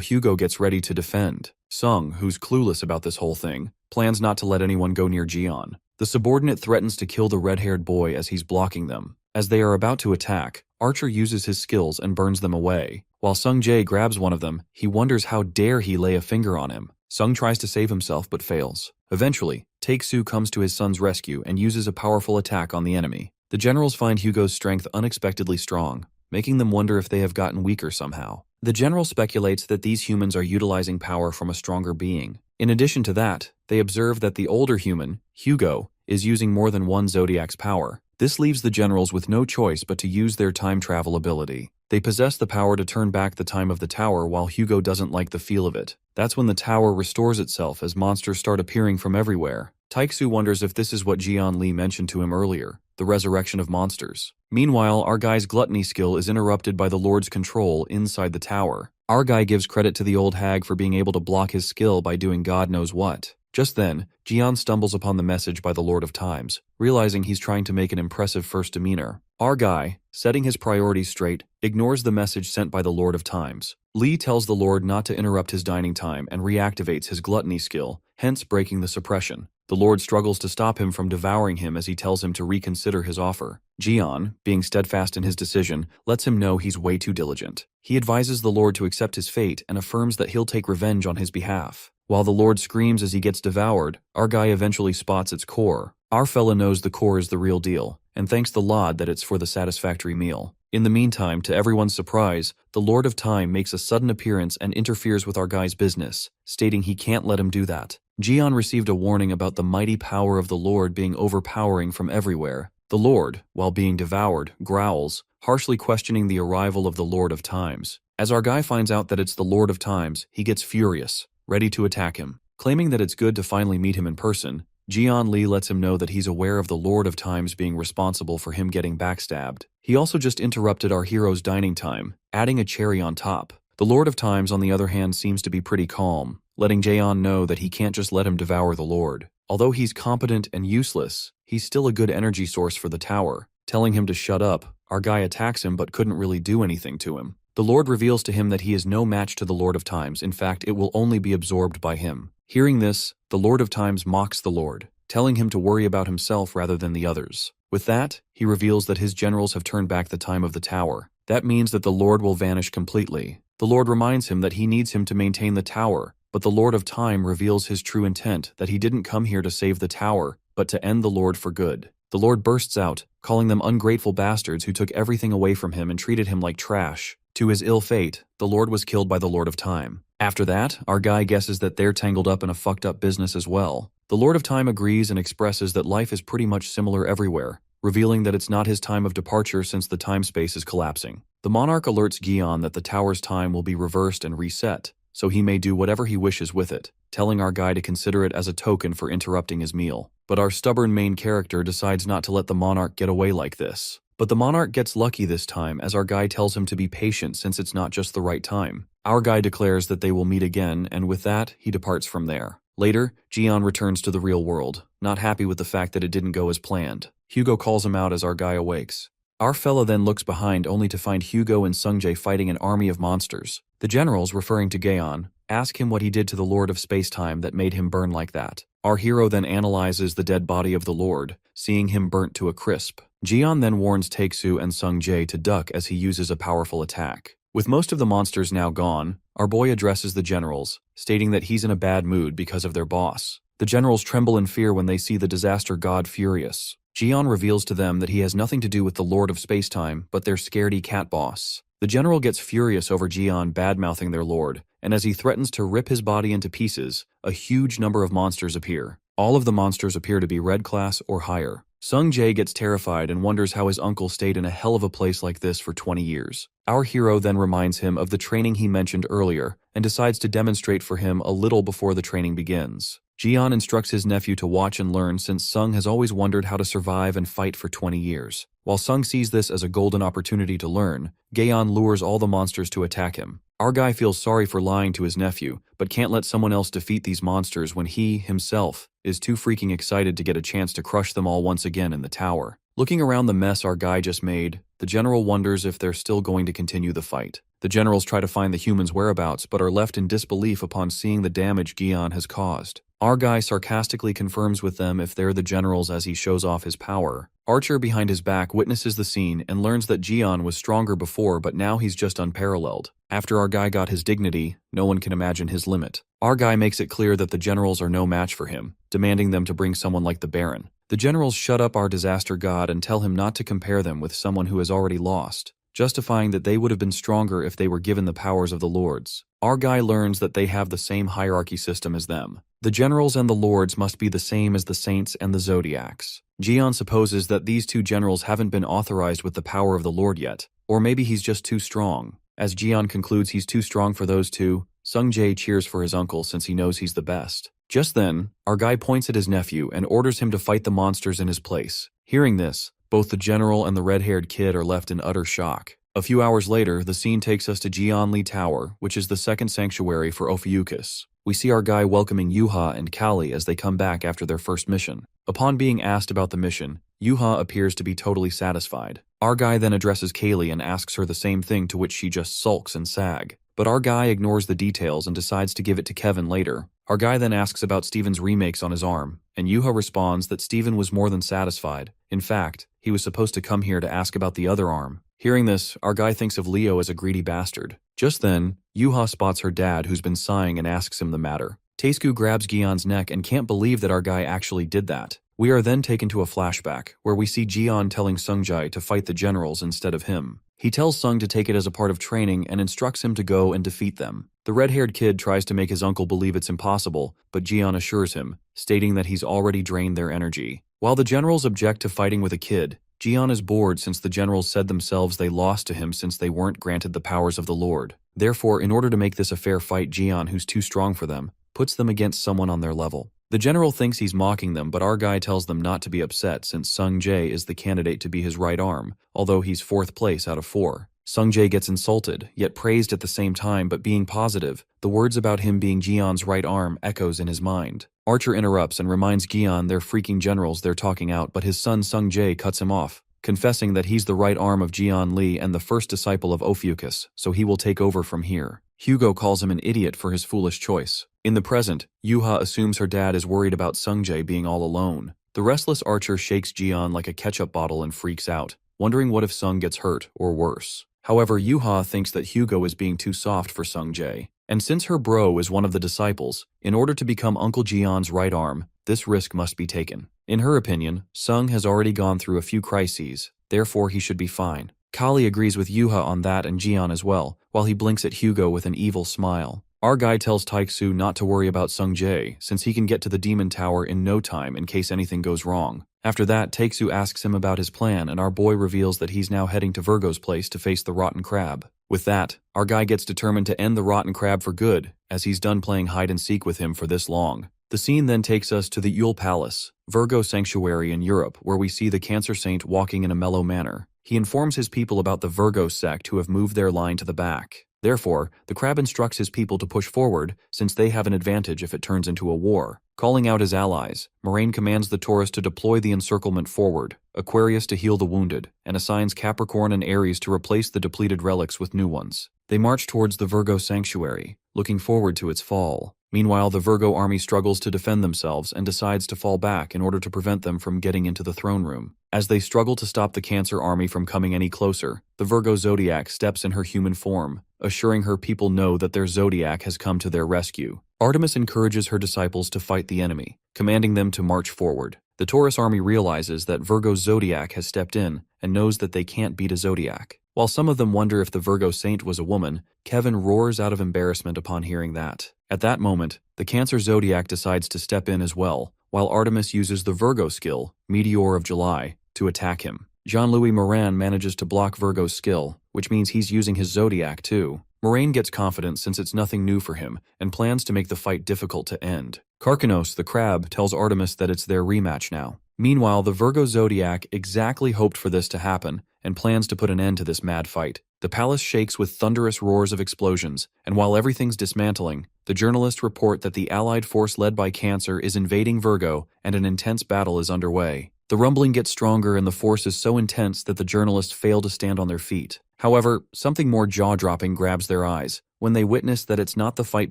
Hugo gets ready to defend. Sung, who's clueless about this whole thing, plans not to let anyone go near Jian. The subordinate threatens to kill the red-haired boy as he's blocking them. As they are about to attack, Archer uses his skills and burns them away. While Sung Jae grabs one of them, he wonders how dare he lay a finger on him. Sung tries to save himself but fails. Eventually, Taek-soo comes to his son's rescue and uses a powerful attack on the enemy. The generals find Hugo's strength unexpectedly strong, making them wonder if they have gotten weaker somehow. The general speculates that these humans are utilizing power from a stronger being. In addition to that, they observe that the older human, Hugo, is using more than one Zodiac's power. This leaves the generals with no choice but to use their time travel ability. They possess the power to turn back the time of the tower while Hugo doesn't like the feel of it. That's when the tower restores itself as monsters start appearing from everywhere. Taek-soo wonders if this is what Jian Lee mentioned to him earlier, the resurrection of monsters. Meanwhile, our guy's gluttony skill is interrupted by the Lord's control inside the tower. Our guy gives credit to the old hag for being able to block his skill by doing God knows what. Just then, Jian stumbles upon the message by the Lord of Times, realizing he's trying to make an impressive first demeanor. Our guy, setting his priorities straight, ignores the message sent by the Lord of Times. Lee tells the Lord not to interrupt his dining time and reactivates his gluttony skill, hence breaking the suppression. The Lord struggles to stop him from devouring him as he tells him to reconsider his offer. Jian, being steadfast in his decision, lets him know he's way too diligent. He advises the Lord to accept his fate and affirms that he'll take revenge on his behalf. While the Lord screams as he gets devoured, our guy eventually spots its core. Our fella knows the core is the real deal, and thanks the Lord that it's for the satisfactory meal. In the meantime, to everyone's surprise, the Lord of Time makes a sudden appearance and interferes with our guy's business, stating he can't let him do that. Jian received a warning about the mighty power of the Lord being overpowering from everywhere. The Lord, while being devoured, growls, harshly questioning the arrival of the Lord of Times. As our guy finds out that it's the Lord of Times, he gets furious, ready to attack him. Claiming that it's good to finally meet him in person, Jian Lee lets him know that he's aware of the Lord of Times being responsible for him getting backstabbed. He also just interrupted our hero's dining time, adding a cherry on top. The Lord of Times, on the other hand, seems to be pretty calm, letting Jaeon know that he can't just let him devour the Lord. Although he's competent and useless, he's still a good energy source for the tower. Telling him to shut up, our guy attacks him but couldn't really do anything to him. The Lord reveals to him that he is no match to the Lord of Times. In fact, it will only be absorbed by him. Hearing this, the Lord of Times mocks the Lord, telling him to worry about himself rather than the others. With that, he reveals that his generals have turned back the time of the tower. That means that the Lord will vanish completely. The Lord reminds him that he needs him to maintain the tower, but the Lord of Time reveals his true intent, that he didn't come here to save the tower, but to end the Lord for good. The Lord bursts out, calling them ungrateful bastards who took everything away from him and treated him like trash. To his ill fate, the Lord was killed by the Lord of Time. After that, our guy guesses that they're tangled up in a fucked up business as well. The Lord of Time agrees and expresses that life is pretty much similar everywhere, revealing that it's not his time of departure since the time-space is collapsing. The monarch alerts Gion that the tower's time will be reversed and reset, so he may do whatever he wishes with it, telling our guy to consider it as a token for interrupting his meal. But our stubborn main character decides not to let the monarch get away like this. But the monarch gets lucky this time as our guy tells him to be patient since it's not just the right time. Our guy declares that they will meet again, and with that, he departs from there. Later, Jian returns to the real world, not happy with the fact that it didn't go as planned. Hugo calls him out as our guy awakes. Our fella then looks behind only to find Hugo and Sungjae fighting an army of monsters. The generals, referring to Gaon, ask him what he did to the Lord of Space-Time that made him burn like that. Our hero then analyzes the dead body of the Lord, seeing him burnt to a crisp. Jian then warns Taek-soo and Sung-jae to duck as he uses a powerful attack. With most of the monsters now gone, our boy addresses the generals, stating that he's in a bad mood because of their boss. The generals tremble in fear when they see the disaster god furious. Jian reveals to them that he has nothing to do with the Lord of Space-Time, but their scaredy cat boss. The general gets furious over Jian bad-mouthing their lord, and as he threatens to rip his body into pieces, a huge number of monsters appear. All of the monsters appear to be red class or higher. Sung Jae gets terrified and wonders how his uncle stayed in a hell of a place like this for 20 years. Our hero then reminds him of the training he mentioned earlier and decides to demonstrate for him a little before the training begins. Jian instructs his nephew to watch and learn since Sung has always wondered how to survive and fight for 20 years. While Sung sees this as a golden opportunity to learn, Gaeon lures all the monsters to attack him. Our guy feels sorry for lying to his nephew, but can't let someone else defeat these monsters when he, himself, is too freaking excited to get a chance to crush them all once again in the tower. Looking around the mess our guy just made, the general wonders if they're still going to continue the fight. The generals try to find the humans' whereabouts but are left in disbelief upon seeing the damage Gion has caused. Our guy sarcastically confirms with them if they're the generals as he shows off his power. Archer behind his back witnesses the scene and learns that Gion was stronger before but now he's just unparalleled. After our guy got his dignity, no one can imagine his limit. Our guy makes it clear that the generals are no match for him, demanding them to bring someone like the Baron. The generals shut up our disaster god and tell him not to compare them with someone who has already lost, justifying that they would have been stronger if they were given the powers of the lords. Our guy learns that they have the same hierarchy system as them. The generals and the lords must be the same as the saints and the zodiacs. Gion supposes that these two generals haven't been authorized with the power of the lord yet, or maybe he's just too strong. As Gion concludes he's too strong for those two, Sung Jae cheers for his uncle since he knows he's the best. Just then, our guy points at his nephew and orders him to fight the monsters in his place. Hearing this, both the general and the red-haired kid are left in utter shock. A few hours later, the scene takes us to Jeonli Tower, which is the second sanctuary for Ophiuchus. We see our guy welcoming Yuha and Kali as they come back after their first mission. Upon being asked about the mission, Yuha appears to be totally satisfied. Our guy then addresses Kaylee and asks her the same thing, to which she just sulks and sag. But our guy ignores the details and decides to give it to Kevin later. Our guy then asks about Steven's remakes on his arm, and Yuha responds that Steven was more than satisfied. In fact, he was supposed to come here to ask about the other arm. Hearing this, our guy thinks of Leo as a greedy bastard. Just then, Yuha spots her dad who's been sighing and asks him the matter. Taesku grabs Gion's neck and can't believe that our guy actually did that. We are then taken to a flashback, where we see Gion telling Sungjae to fight the generals instead of him. He tells Sung to take it as a part of training and instructs him to go and defeat them. The red-haired kid tries to make his uncle believe it's impossible, but Gion assures him, stating that he's already drained their energy. While the generals object to fighting with a kid, Gion is bored since the generals said themselves they lost to him since they weren't granted the powers of the Lord. Therefore, in order to make this a fair fight, Gion, who's too strong for them, puts them against someone on their level. The general thinks he's mocking them, but our guy tells them not to be upset since Sung Jae is the candidate to be his right arm, although he's 4th place out of 4. Sung Jae gets insulted, yet praised at the same time, but being positive, the words about him being Gion's right arm echoes in his mind. Archer interrupts and reminds Gion they're freaking generals they're talking out, but his son Sung Jae cuts him off, confessing that he's the right arm of Gion Lee and the first disciple of Ophiuchus, so he will take over from here. Hugo calls him an idiot for his foolish choice. In the present, Yuha assumes her dad is worried about Sung Jae being all alone. The restless Archer shakes Gion like a ketchup bottle and freaks out, wondering what if Sung gets hurt, or worse. However, Yuha thinks that Hugo is being too soft for Sung Jae. And since her bro is one of the disciples, in order to become Uncle Gion's right arm, this risk must be taken. In her opinion, Sung has already gone through a few crises, therefore he should be fine. Kali agrees with Yuha on that and Gion as well, while he blinks at Hugo with an evil smile. Our guy tells Taeksu not to worry about Sung Jae, since he can get to the Demon Tower in no time in case anything goes wrong. After that, Taeksu asks him about his plan, and our boy reveals that he's now heading to Virgo's place to face the Rotten Crab. With that, our guy gets determined to end the Rotten Crab for good, as he's done playing hide-and-seek with him for this long. The scene then takes us to the Yule Palace, Virgo Sanctuary in Europe, where we see the Cancer Saint walking in a mellow manner. He informs his people about the Virgo sect who have moved their line to the back. Therefore, the crab instructs his people to push forward, since they have an advantage if it turns into a war. Calling out his allies, Moraine commands the Taurus to deploy the encirclement forward, Aquarius to heal the wounded, and assigns Capricorn and Aries to replace the depleted relics with new ones. They march towards the Virgo Sanctuary, looking forward to its fall. Meanwhile, the Virgo army struggles to defend themselves and decides to fall back in order to prevent them from getting into the throne room. As they struggle to stop the Cancer army from coming any closer, the Virgo Zodiac steps in her human form, assuring her people know that their Zodiac has come to their rescue. Artemis encourages her disciples to fight the enemy, commanding them to march forward. The Taurus army realizes that Virgo's Zodiac has stepped in and knows that they can't beat a Zodiac. While some of them wonder if the Virgo saint was a woman, Kevin roars out of embarrassment upon hearing that. At that moment, the Cancer zodiac decides to step in as well, while Artemis uses the Virgo skill, Meteor of July, to attack him. Jean-Louis Morin manages to block Virgo's skill, which means he's using his zodiac too. Moraine gets confident since it's nothing new for him, and plans to make the fight difficult to end. Karkanos, the crab, tells Artemis that it's their rematch now. Meanwhile, the Virgo zodiac exactly hoped for this to happen, and plans to put an end to this mad fight. The palace shakes with thunderous roars of explosions, and while everything's dismantling, the journalists report that the allied force led by Cancer is invading Virgo, and an intense battle is underway. The rumbling gets stronger and the force is so intense that the journalists fail to stand on their feet. However, something more jaw-dropping grabs their eyes when they witness that it's not the fight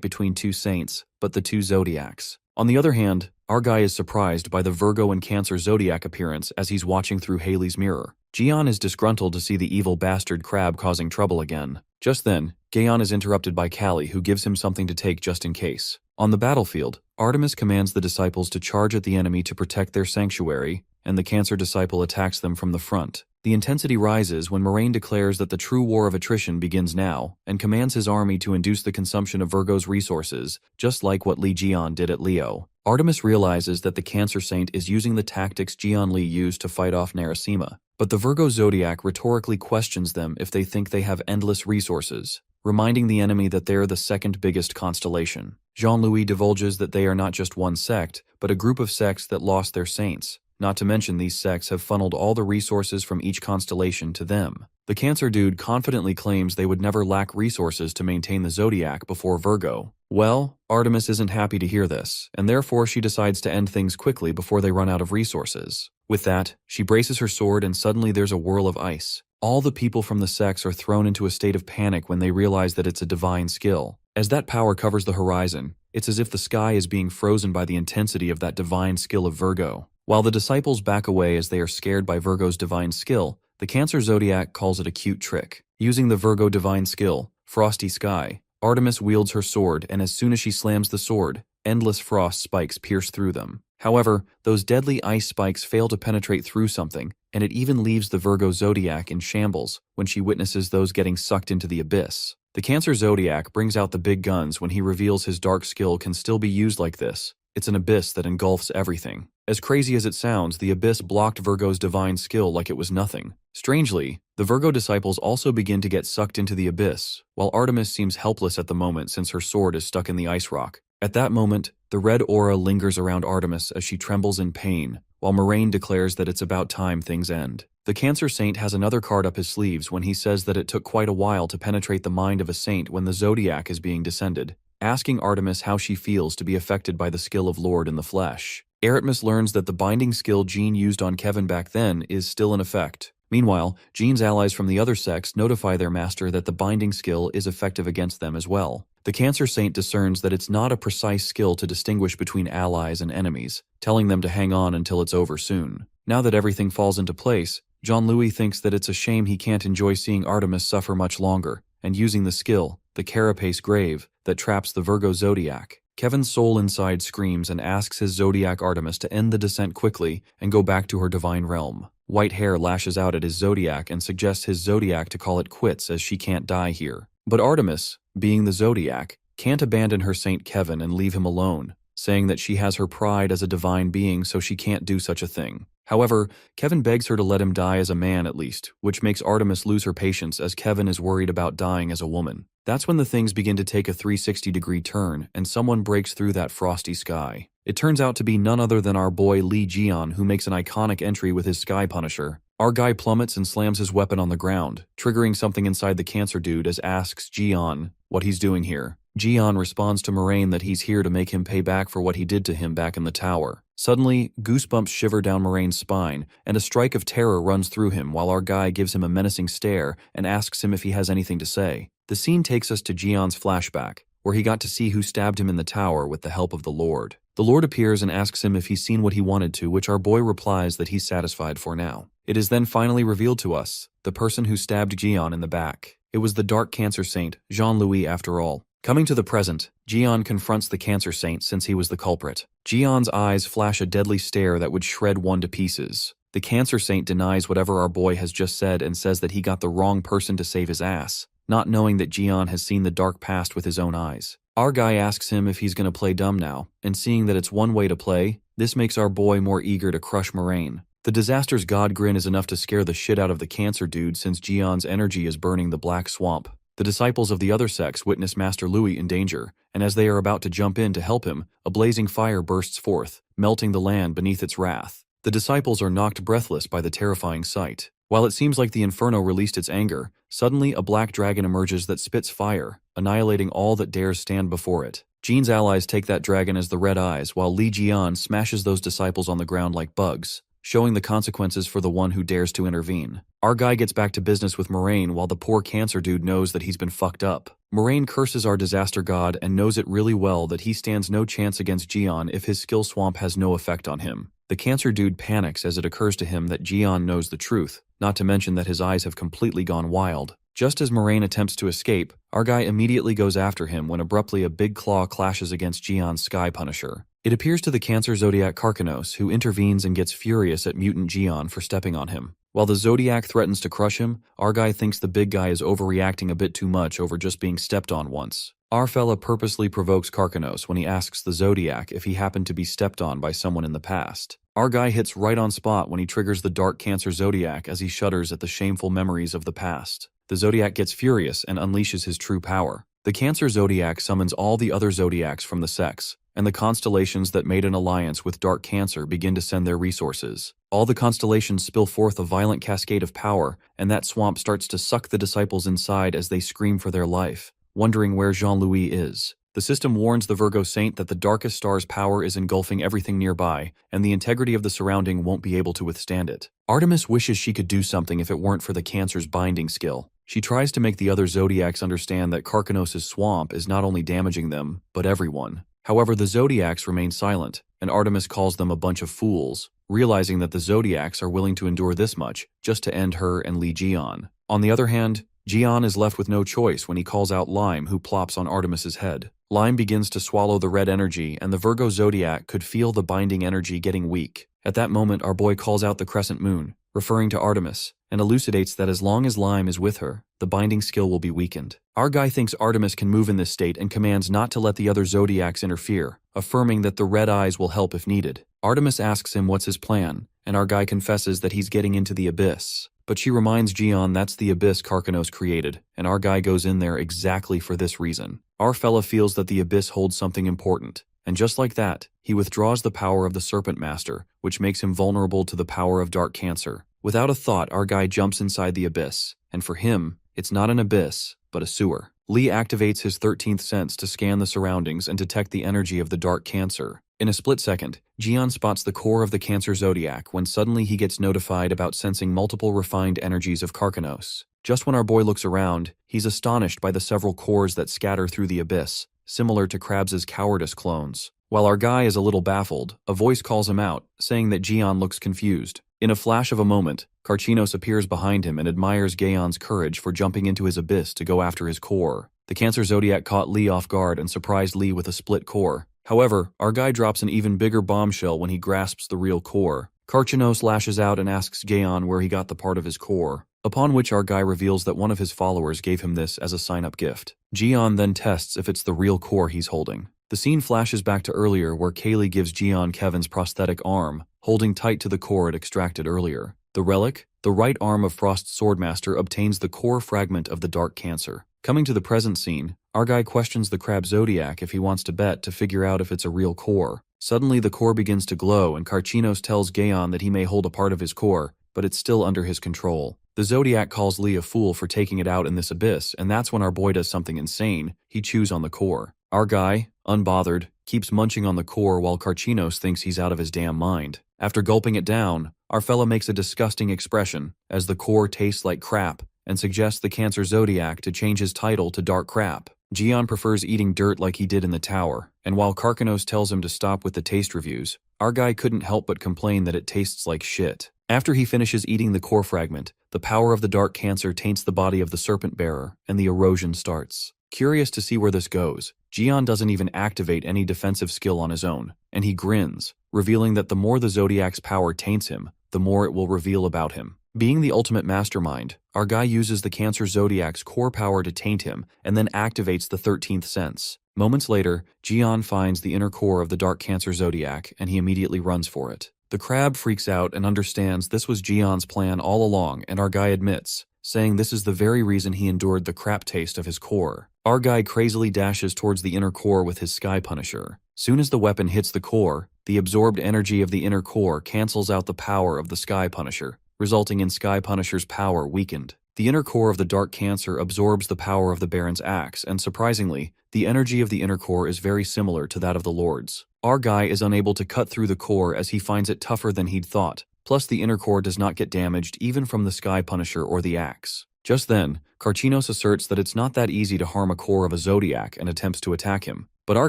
between two saints, but the two zodiacs. On the other hand, our guy is surprised by the Virgo and Cancer zodiac appearance as he's watching through Haley's mirror. Gian is disgruntled to see the evil bastard crab causing trouble again. Just then, Gaon is interrupted by Callie, who gives him something to take just in case. On the battlefield, Artemis commands the disciples to charge at the enemy to protect their sanctuary, and the Cancer disciple attacks them from the front. The intensity rises when Moraine declares that the true war of attrition begins now, and commands his army to induce the consumption of Virgo's resources, just like what Li Jian did at Leo. Artemis realizes that the Cancer Saint is using the tactics Jian Li used to fight off Narasima, but the Virgo Zodiac rhetorically questions them if they think they have endless resources, reminding the enemy that they're the second biggest constellation. Jean-Louis divulges that they are not just one sect, but a group of sects that lost their saints. Not to mention these sects have funneled all the resources from each constellation to them. The Cancer dude confidently claims they would never lack resources to maintain the Zodiac before Virgo. Well, Artemis isn't happy to hear this, and therefore she decides to end things quickly before they run out of resources. With that, she braces her sword and suddenly there's a whirl of ice. All the people from the sects are thrown into a state of panic when they realize that it's a divine skill. As that power covers the horizon, it's as if the sky is being frozen by the intensity of that divine skill of Virgo. While the disciples back away as they are scared by Virgo's divine skill, the Cancer Zodiac calls it a cute trick. Using the Virgo divine skill, Frosty Sky, Artemis wields her sword, and as soon as she slams the sword, endless frost spikes pierce through them. However, those deadly ice spikes fail to penetrate through something, and it even leaves the Virgo Zodiac in shambles when she witnesses those getting sucked into the abyss. The Cancer Zodiac brings out the big guns when he reveals his dark skill can still be used like this. It's an abyss that engulfs everything. As crazy as it sounds, the abyss blocked Virgo's divine skill like it was nothing. Strangely, the Virgo disciples also begin to get sucked into the abyss, while Artemis seems helpless at the moment since her sword is stuck in the ice rock. At that moment, the red aura lingers around Artemis as she trembles in pain, while Moraine declares that it's about time things end. The Cancer Saint has another card up his sleeves when he says that it took quite a while to penetrate the mind of a saint when the Zodiac is being descended, asking Artemis how she feels to be affected by the skill of Lord in the flesh. Eretmus learns that the binding skill Jean used on Kevin back then is still in effect. Meanwhile, Jean's allies from the other sects notify their master that the binding skill is effective against them as well. The Cancer Saint discerns that it's not a precise skill to distinguish between allies and enemies, telling them to hang on until it's over soon. Now that everything falls into place, Jean-Louis thinks that it's a shame he can't enjoy seeing Artemis suffer much longer, and using the skill, the Carapace Grave, that traps the Virgo Zodiac. Kevin's soul inside screams and asks his Zodiac Artemis to end the descent quickly and go back to her divine realm. White Hair lashes out at his Zodiac and suggests his Zodiac to call it quits as she can't die here. But Artemis, being the Zodiac, can't abandon her Saint Kevin and leave him alone, saying that she has her pride as a divine being so she can't do such a thing. However, Kevin begs her to let him die as a man at least, which makes Artemis lose her patience as Kevin is worried about dying as a woman. That's when the things begin to take a 360-degree turn and someone breaks through that frosty sky. It turns out to be none other than our boy Li Jian, who makes an iconic entry with his Sky Punisher. Our guy plummets and slams his weapon on the ground, triggering something inside the Cancer dude as asks Jian what he's doing here. Jian responds to Moraine that he's here to make him pay back for what he did to him back in the tower. Suddenly, goosebumps shiver down Moraine's spine, and a strike of terror runs through him while our guy gives him a menacing stare and asks him if he has anything to say. The scene takes us to Jian's flashback, where he got to see who stabbed him in the tower with the help of the Lord. The Lord appears and asks him if he's seen what he wanted to, which our boy replies that he's satisfied for now. It is then finally revealed to us, the person who stabbed Jian in the back. It was the Dark Cancer Saint, Jean-Louis after all. Coming to the present, Jian confronts the Cancer Saint since he was the culprit. Jian's eyes flash a deadly stare that would shred one to pieces. The Cancer Saint denies whatever our boy has just said and says that he got the wrong person to save his ass, not knowing that Jian has seen the dark past with his own eyes. Our guy asks him if he's gonna play dumb now, and seeing that it's one way to play, this makes our boy more eager to crush Moraine. The disaster's god grin is enough to scare the shit out of the Cancer dude since Jian's energy is burning the black swamp. The disciples of the other sex witness Master Louis in danger, and as they are about to jump in to help him, a blazing fire bursts forth, melting the land beneath its wrath. The disciples are knocked breathless by the terrifying sight. While it seems like the inferno released its anger, suddenly a black dragon emerges that spits fire, annihilating all that dares stand before it. Jin's allies take that dragon as the Red Eyes, while Li Jian smashes those disciples on the ground like bugs, showing the consequences for the one who dares to intervene. Our guy gets back to business with Moraine while the poor Cancer dude knows that he's been fucked up. Moraine curses our disaster god and knows it really well that he stands no chance against Jian if his skill swamp has no effect on him. The Cancer dude panics as it occurs to him that Jian knows the truth, not to mention that his eyes have completely gone wild. Just as Moraine attempts to escape, our guy immediately goes after him when abruptly a big claw clashes against Jian's Sky Punisher. It appears to the Cancer Zodiac Karkanos, who intervenes and gets furious at mutant Jian for stepping on him. While the Zodiac threatens to crush him, our guy thinks the big guy is overreacting a bit too much over just being stepped on once. Our fella purposely provokes Karkanos when he asks the Zodiac if he happened to be stepped on by someone in the past. Our guy hits right on spot when he triggers the Dark Cancer Zodiac as he shudders at the shameful memories of the past. The Zodiac gets furious and unleashes his true power. The Cancer Zodiac summons all the other Zodiacs from the sex, and the constellations that made an alliance with Dark Cancer begin to send their resources. All the constellations spill forth a violent cascade of power, and that swamp starts to suck the disciples inside as they scream for their life, wondering where Jean-Louis is. The system warns the Virgo Saint that the darkest star's power is engulfing everything nearby, and the integrity of the surrounding won't be able to withstand it. Artemis wishes she could do something if it weren't for the Cancer's binding skill. She tries to make the other Zodiacs understand that Karkanos' swamp is not only damaging them, but everyone. However, the Zodiacs remain silent, and Artemis calls them a bunch of fools, realizing that the Zodiacs are willing to endure this much just to end her and Li Jian. On the other hand, Jian is left with no choice when he calls out Lime, who plops on Artemis's head. Lime begins to swallow the red energy, and the Virgo Zodiac could feel the binding energy getting weak. At that moment, our boy calls out the crescent moon, referring to Artemis, and elucidates that as long as Lime is with her, the binding skill will be weakened. Our guy thinks Artemis can move in this state and commands not to let the other Zodiacs interfere, affirming that the Red Eyes will help if needed. Artemis asks him what's his plan, and our guy confesses that he's getting into the abyss. But she reminds Jian that's the abyss Karkanos created, and our guy goes in there exactly for this reason. Our fella feels that the abyss holds something important, and just like that, he withdraws the power of the Serpent Master, which makes him vulnerable to the power of Dark Cancer. Without a thought, our guy jumps inside the abyss, and for him, it's not an abyss, but a sewer. Lee activates his 13th sense to scan the surroundings and detect the energy of the Dark Cancer. In a split second, Jian spots the core of the Cancer Zodiac when suddenly he gets notified about sensing multiple refined energies of Karkanos. Just when our boy looks around, he's astonished by the several cores that scatter through the abyss, similar to Krabs' cowardice clones. While our guy is a little baffled, a voice calls him out, saying that Jian looks confused. In a flash of a moment, Karchinos appears behind him and admires Gaon's courage for jumping into his abyss to go after his core. The Cancer Zodiac caught Lee off guard and surprised Lee with a split core. However, our guy drops an even bigger bombshell when he grasps the real core. Karchinos lashes out and asks Gaon where he got the part of his core, upon which our guy reveals that one of his followers gave him this as a sign-up gift. Jian then tests if it's the real core he's holding. The scene flashes back to earlier where Kaylee gives Jian Kevin's prosthetic arm, holding tight to the core it extracted earlier. The relic, the right arm of Frost's Swordmaster, obtains the core fragment of the Dark Cancer. Coming to the present scene, our guy questions the Crab Zodiac if he wants to bet to figure out if it's a real core. Suddenly the core begins to glow and Karchinos tells Gaon that he may hold a part of his core, but it's still under his control. The Zodiac calls Lee a fool for taking it out in this abyss, and that's when our boy does something insane. He chews on the core. Our guy, unbothered, keeps munching on the core while Karchinos thinks he's out of his damn mind. After gulping it down, our fella makes a disgusting expression as the core tastes like crap and suggests the Cancer Zodiac to change his title to Dark Crap. Jian prefers eating dirt like he did in the tower, and while Karkanos tells him to stop with the taste reviews, our guy couldn't help but complain that it tastes like shit. After he finishes eating the core fragment, the power of the Dark Cancer taints the body of the Serpent Bearer, and the erosion starts. Curious to see where this goes, Jian doesn't even activate any defensive skill on his own, and he grins, revealing that the more the Zodiac's power taints him, the more it will reveal about him. Being the ultimate mastermind, our guy uses the Cancer Zodiac's core power to taint him and then activates the 13th sense. Moments later, Jian finds the inner core of the Dark Cancer Zodiac and he immediately runs for it. The crab freaks out and understands this was Jian's plan all along, and our guy admits, saying this is the very reason he endured the crap taste of his core. Our guy crazily dashes towards the inner core with his Sky Punisher. Soon as the weapon hits the core, the absorbed energy of the inner core cancels out the power of the Sky Punisher, resulting in Sky Punisher's power weakened. The inner core of the Dark Cancer absorbs the power of the Baron's axe, and surprisingly, the energy of the inner core is very similar to that of the Lord's. Our guy is unable to cut through the core as he finds it tougher than he'd thought, plus the inner core does not get damaged even from the Sky Punisher or the axe. Just then, Carchinos asserts that it's not that easy to harm a core of a Zodiac and attempts to attack him. But our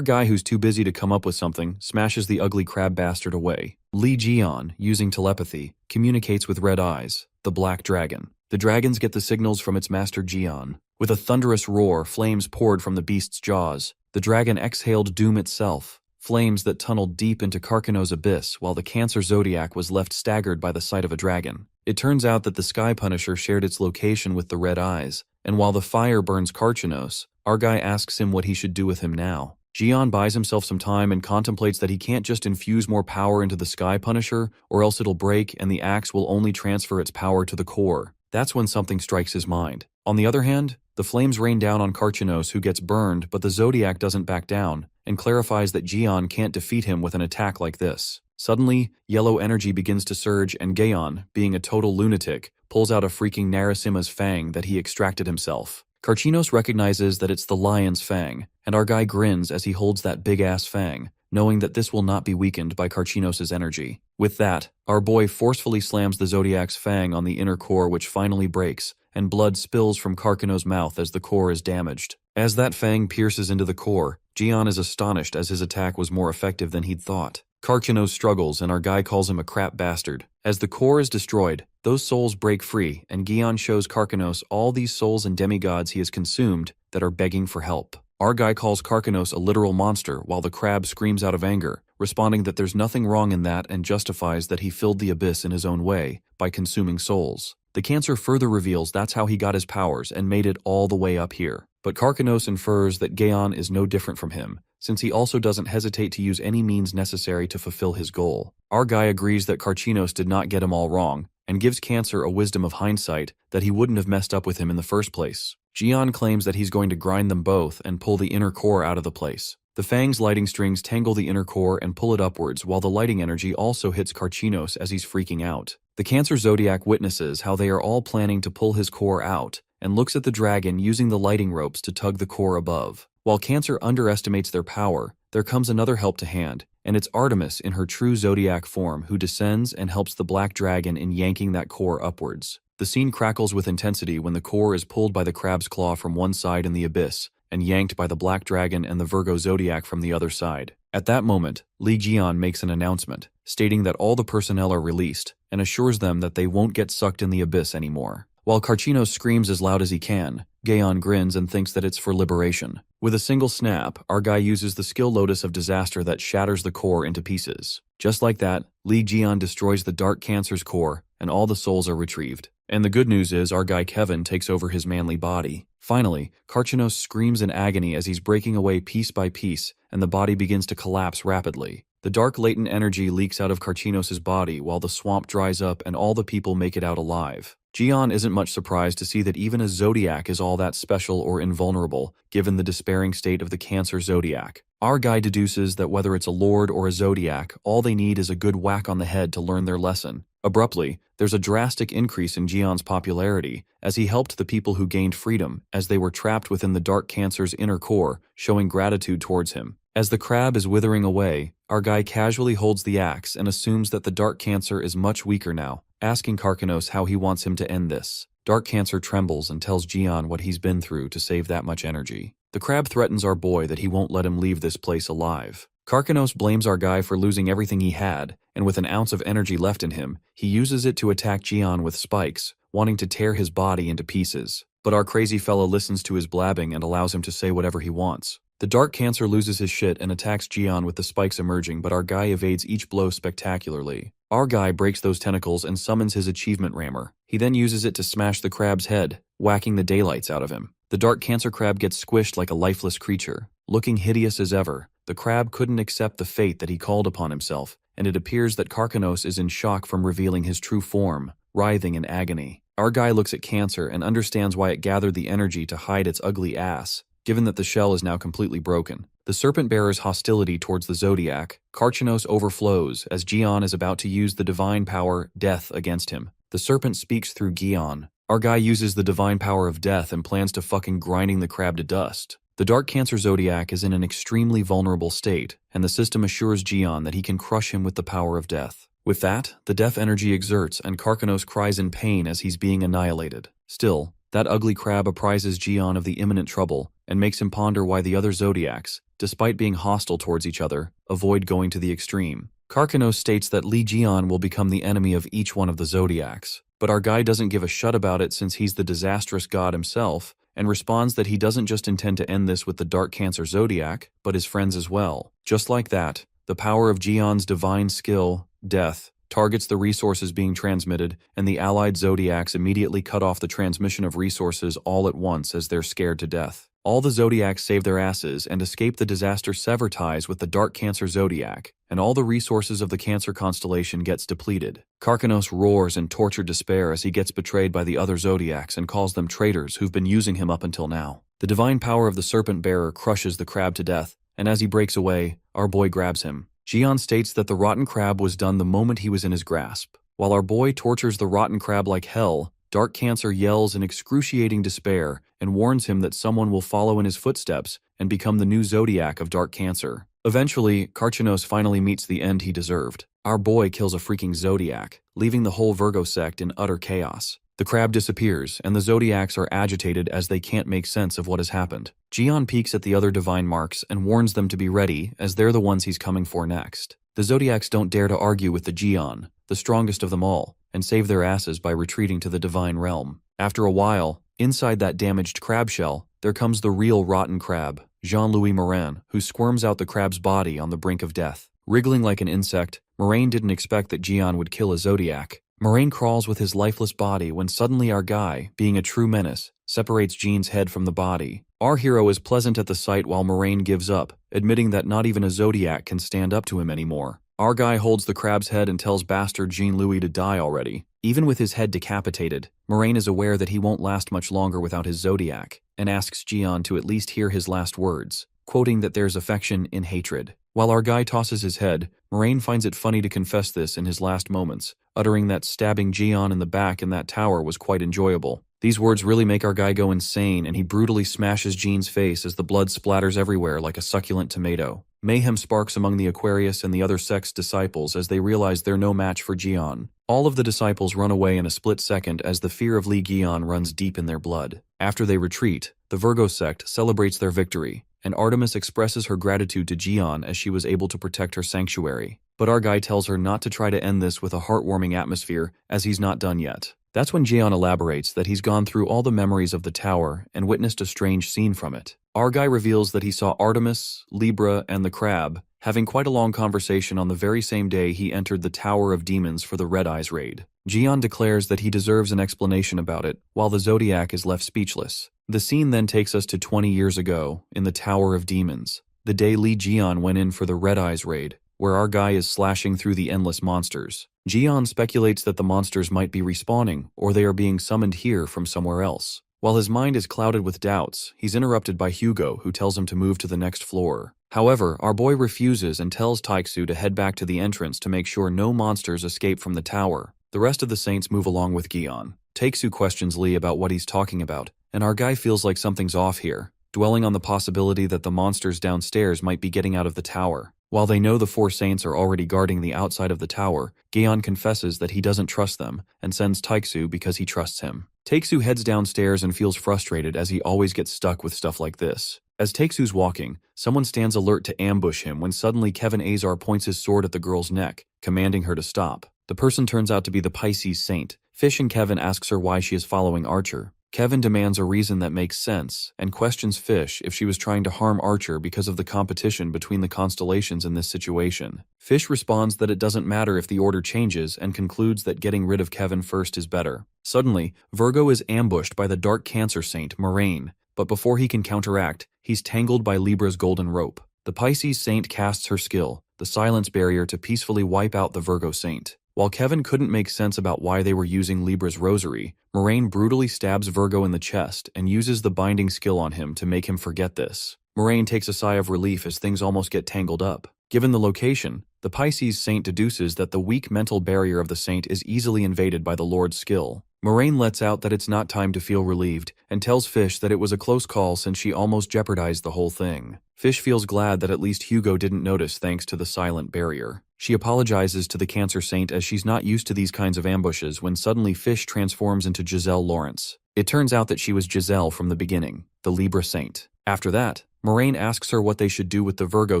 guy, who's too busy to come up with something, smashes the ugly crab bastard away. Li Jian, using telepathy, communicates with Red Eyes, the black dragon. The dragons get the signals from its master Jian. With a thunderous roar, flames poured from the beast's jaws. The dragon exhaled doom itself, flames that tunneled deep into Carcino's abyss while the Cancer Zodiac was left staggered by the sight of a dragon. It turns out that the Sky Punisher shared its location with the Red Eyes, and while the fire burns Carchinos, our guy asks him what he should do with him now. Jian buys himself some time and contemplates that he can't just infuse more power into the Sky Punisher, or else it'll break and the axe will only transfer its power to the core. That's when something strikes his mind. On the other hand, the flames rain down on Carchinos, who gets burned, but the Zodiac doesn't back down, and clarifies that Jian can't defeat him with an attack like this. Suddenly, yellow energy begins to surge and Gaon, being a total lunatic, pulls out a freaking Narasimha's fang that he extracted himself. Carchinos recognizes that it's the lion's fang, and our guy grins as he holds that big-ass fang, knowing that this will not be weakened by Carchinos' energy. With that, our boy forcefully slams the Zodiac's fang on the inner core, which finally breaks, and blood spills from Carcino's mouth as the core is damaged. As that fang pierces into the core, Jian is astonished as his attack was more effective than he'd thought. Carcino struggles and our guy calls him a crap bastard. As the core is destroyed, those souls break free and Gion shows Carcinos all these souls and demigods he has consumed that are begging for help. Our guy calls Carcinos a literal monster while the crab screams out of anger, responding that there's nothing wrong in that and justifies that he filled the abyss in his own way by consuming souls. The Cancer further reveals that's how he got his powers and made it all the way up here. But Carcinos infers that Gaon is no different from him, since he also doesn't hesitate to use any means necessary to fulfill his goal. Our guy agrees that Carchinos did not get him all wrong, and gives Cancer a wisdom of hindsight that he wouldn't have messed up with him in the first place. Jian claims that he's going to grind them both and pull the inner core out of the place. The Fang's lighting strings tangle the inner core and pull it upwards, while the lighting energy also hits Carchinos as he's freaking out. The Cancer Zodiac witnesses how they are all planning to pull his core out, and looks at the dragon using the lighting ropes to tug the core above. While Cancer underestimates their power, there comes another help to hand, and it's Artemis in her true Zodiac form who descends and helps the Black Dragon in yanking that core upwards. The scene crackles with intensity when the core is pulled by the crab's claw from one side in the abyss, and yanked by the Black Dragon and the Virgo Zodiac from the other side. At that moment, Li Jian makes an announcement, stating that all the personnel are released, and assures them that they won't get sucked in the abyss anymore. While Carchinos screams as loud as he can, Gaon grins and thinks that it's for liberation. With a single snap, our guy uses the skill Lotus of Disaster that shatters the core into pieces. Just like that, Li Jian destroys the Dark Cancer's core, and all the souls are retrieved. And the good news is our guy Kevin takes over his manly body. Finally, Carchinos screams in agony as he's breaking away piece by piece, and the body begins to collapse rapidly. The dark latent energy leaks out of Carchinos' body while the swamp dries up and all the people make it out alive. Jian isn't much surprised to see that even a Zodiac is all that special or invulnerable, given the despairing state of the Cancer Zodiac. Our guy deduces that whether it's a Lord or a Zodiac, all they need is a good whack on the head to learn their lesson. Abruptly, there's a drastic increase in Jian's popularity as he helped the people who gained freedom as they were trapped within the Dark Cancer's inner core, showing gratitude towards him. As the crab is withering away, our guy casually holds the axe and assumes that the Dark Cancer is much weaker now, asking Carcinos how he wants him to end this. Dark Cancer trembles and tells Jian what he's been through to save that much energy. The crab threatens our boy that he won't let him leave this place alive. Carcinos blames our guy for losing everything he had, and with an ounce of energy left in him, he uses it to attack Jian with spikes, wanting to tear his body into pieces. But our crazy fella listens to his blabbing and allows him to say whatever he wants. The Dark Cancer loses his shit and attacks Jian with the spikes emerging, but our guy evades each blow spectacularly. Our guy breaks those tentacles and summons his achievement rammer. He then uses it to smash the crab's head, whacking the daylights out of him. The Dark Cancer crab gets squished like a lifeless creature. Looking hideous as ever, the crab couldn't accept the fate that he called upon himself, and it appears that Karkanos is in shock from revealing his true form, writhing in agony. Our guy looks at Cancer and understands why it gathered the energy to hide its ugly ass, given that the shell is now completely broken. The Serpent Bearer's hostility towards the Zodiac, Karkanos overflows as Jian is about to use the divine power, Death, against him. The serpent speaks through Gian. Our guy uses the divine power of Death and plans to fucking grinding the crab to dust. The Dark Cancer Zodiac is in an extremely vulnerable state, and the system assures Jian that he can crush him with the power of Death. With that, the death energy exerts and Karkanos cries in pain as he's being annihilated. Still, that ugly crab apprises Jian of the imminent trouble and makes him ponder why the other Zodiacs, despite being hostile towards each other, avoid going to the extreme. Karkanos states that Li Jian will become the enemy of each one of the Zodiacs, but our guy doesn't give a shut about it since he's the disastrous god himself, and responds that he doesn't just intend to end this with the Dark Cancer Zodiac, but his friends as well. Just like that, the power of Jian's divine skill, Death, targets the resources being transmitted, and the allied Zodiacs immediately cut off the transmission of resources all at once as they're scared to death. All the Zodiacs save their asses and escape the disaster, sever ties with the Dark Cancer Zodiac, and all the resources of the Cancer constellation gets depleted. Karkanos roars in tortured despair as he gets betrayed by the other Zodiacs and calls them traitors who've been using him up until now. The divine power of the Serpent Bearer crushes the crab to death, and as he breaks away, our boy grabs him. Jian states that the rotten crab was done the moment he was in his grasp. While our boy tortures the rotten crab like hell, Dark Cancer yells in excruciating despair and warns him that someone will follow in his footsteps and become the new Zodiac of Dark Cancer. Eventually, Karkanos finally meets the end he deserved. Our boy kills a freaking Zodiac, leaving the whole Virgo sect in utter chaos. The crab disappears, and the Zodiacs are agitated as they can't make sense of what has happened. Jian peeks at the other divine marks and warns them to be ready, as they're the ones he's coming for next. The Zodiacs don't dare to argue with the Jian, the strongest of them all, and save their asses by retreating to the divine realm. After a while, inside that damaged crab shell, there comes the real rotten crab, Jean-Louis Morin, who squirms out the crab's body on the brink of death. Wriggling like an insect, Morin didn't expect that Jian would kill a Zodiac. Morin crawls with his lifeless body when suddenly our guy, being a true menace, separates Jean's head from the body. Our hero is pleasant at the sight while Morin gives up, admitting that not even a Zodiac can stand up to him anymore. Our guy holds the crab's head and tells bastard Jean-Louis to die already. Even with his head decapitated, Morin is aware that he won't last much longer without his Zodiac, and asks Jian to at least hear his last words, quoting that there's affection in hatred. While our guy tosses his head, Morin finds it funny to confess this in his last moments, uttering that stabbing Jian in the back in that tower was quite enjoyable. These words really make our guy go insane, and he brutally smashes Jean's face as the blood splatters everywhere like a succulent tomato. Mayhem sparks among the Aquarius and the other sect's disciples as they realize they're no match for Jian. All of the disciples run away in a split second as the fear of Li Jian runs deep in their blood. After they retreat, the Virgo sect celebrates their victory, and Artemis expresses her gratitude to Jian as she was able to protect her sanctuary. But our guy tells her not to try to end this with a heartwarming atmosphere, as he's not done yet. That's when Jian elaborates that he's gone through all the memories of the tower and witnessed a strange scene from it. Our guy reveals that he saw Artemis, Libra, and the crab having quite a long conversation on the very same day he entered the Tower of Demons for the Red Eyes raid. Jian declares that he deserves an explanation about it, while the Zodiac is left speechless. The scene then takes us to 20 years ago, in the Tower of Demons, the day Li Jian went in for the Red Eyes raid, where our guy is slashing through the endless monsters. Jian speculates that the monsters might be respawning, or they are being summoned here from somewhere else. While his mind is clouded with doubts, he's interrupted by Hugo, who tells him to move to the next floor. However, our boy refuses and tells Taixu to head back to the entrance to make sure no monsters escape from the tower. The rest of the saints move along with Gian. Taixu questions Li about what he's talking about, and our guy feels like something's off here, dwelling on the possibility that the monsters downstairs might be getting out of the tower. While they know the four saints are already guarding the outside of the tower, Gian confesses that he doesn't trust them and sends Taixu because he trusts him. Taixu heads downstairs and feels frustrated as he always gets stuck with stuff like this. As Taixu's walking, someone stands alert to ambush him when suddenly Kevin Azar points his sword at the girl's neck, commanding her to stop. The person turns out to be the Pisces saint. Fish and Kevin asks her why she is following Archer. Kevin demands a reason that makes sense and questions Fish if she was trying to harm Archer because of the competition between the constellations in this situation. Fish responds that it doesn't matter if the order changes and concludes that getting rid of Kevin first is better. Suddenly, Virgo is ambushed by the dark Cancer saint, Moraine, but before he can counteract, he's tangled by Libra's golden rope. The Pisces saint casts her skill, the silence barrier, to peacefully wipe out the Virgo saint. While Kevin couldn't make sense about why they were using Libra's rosary, Moraine brutally stabs Virgo in the chest and uses the binding skill on him to make him forget this. Moraine takes a sigh of relief as things almost get tangled up. Given the location, the Pisces saint deduces that the weak mental barrier of the saint is easily invaded by the Lord's skill. Moraine lets out that it's not time to feel relieved and tells Fish that it was a close call since she almost jeopardized the whole thing. Fish feels glad that at least Hugo didn't notice thanks to the silent barrier. She apologizes to the Cancer saint as she's not used to these kinds of ambushes when suddenly Fish transforms into Giselle Lawrence. It turns out that she was Giselle from the beginning, the Libra saint. After that, Moraine asks her what they should do with the Virgo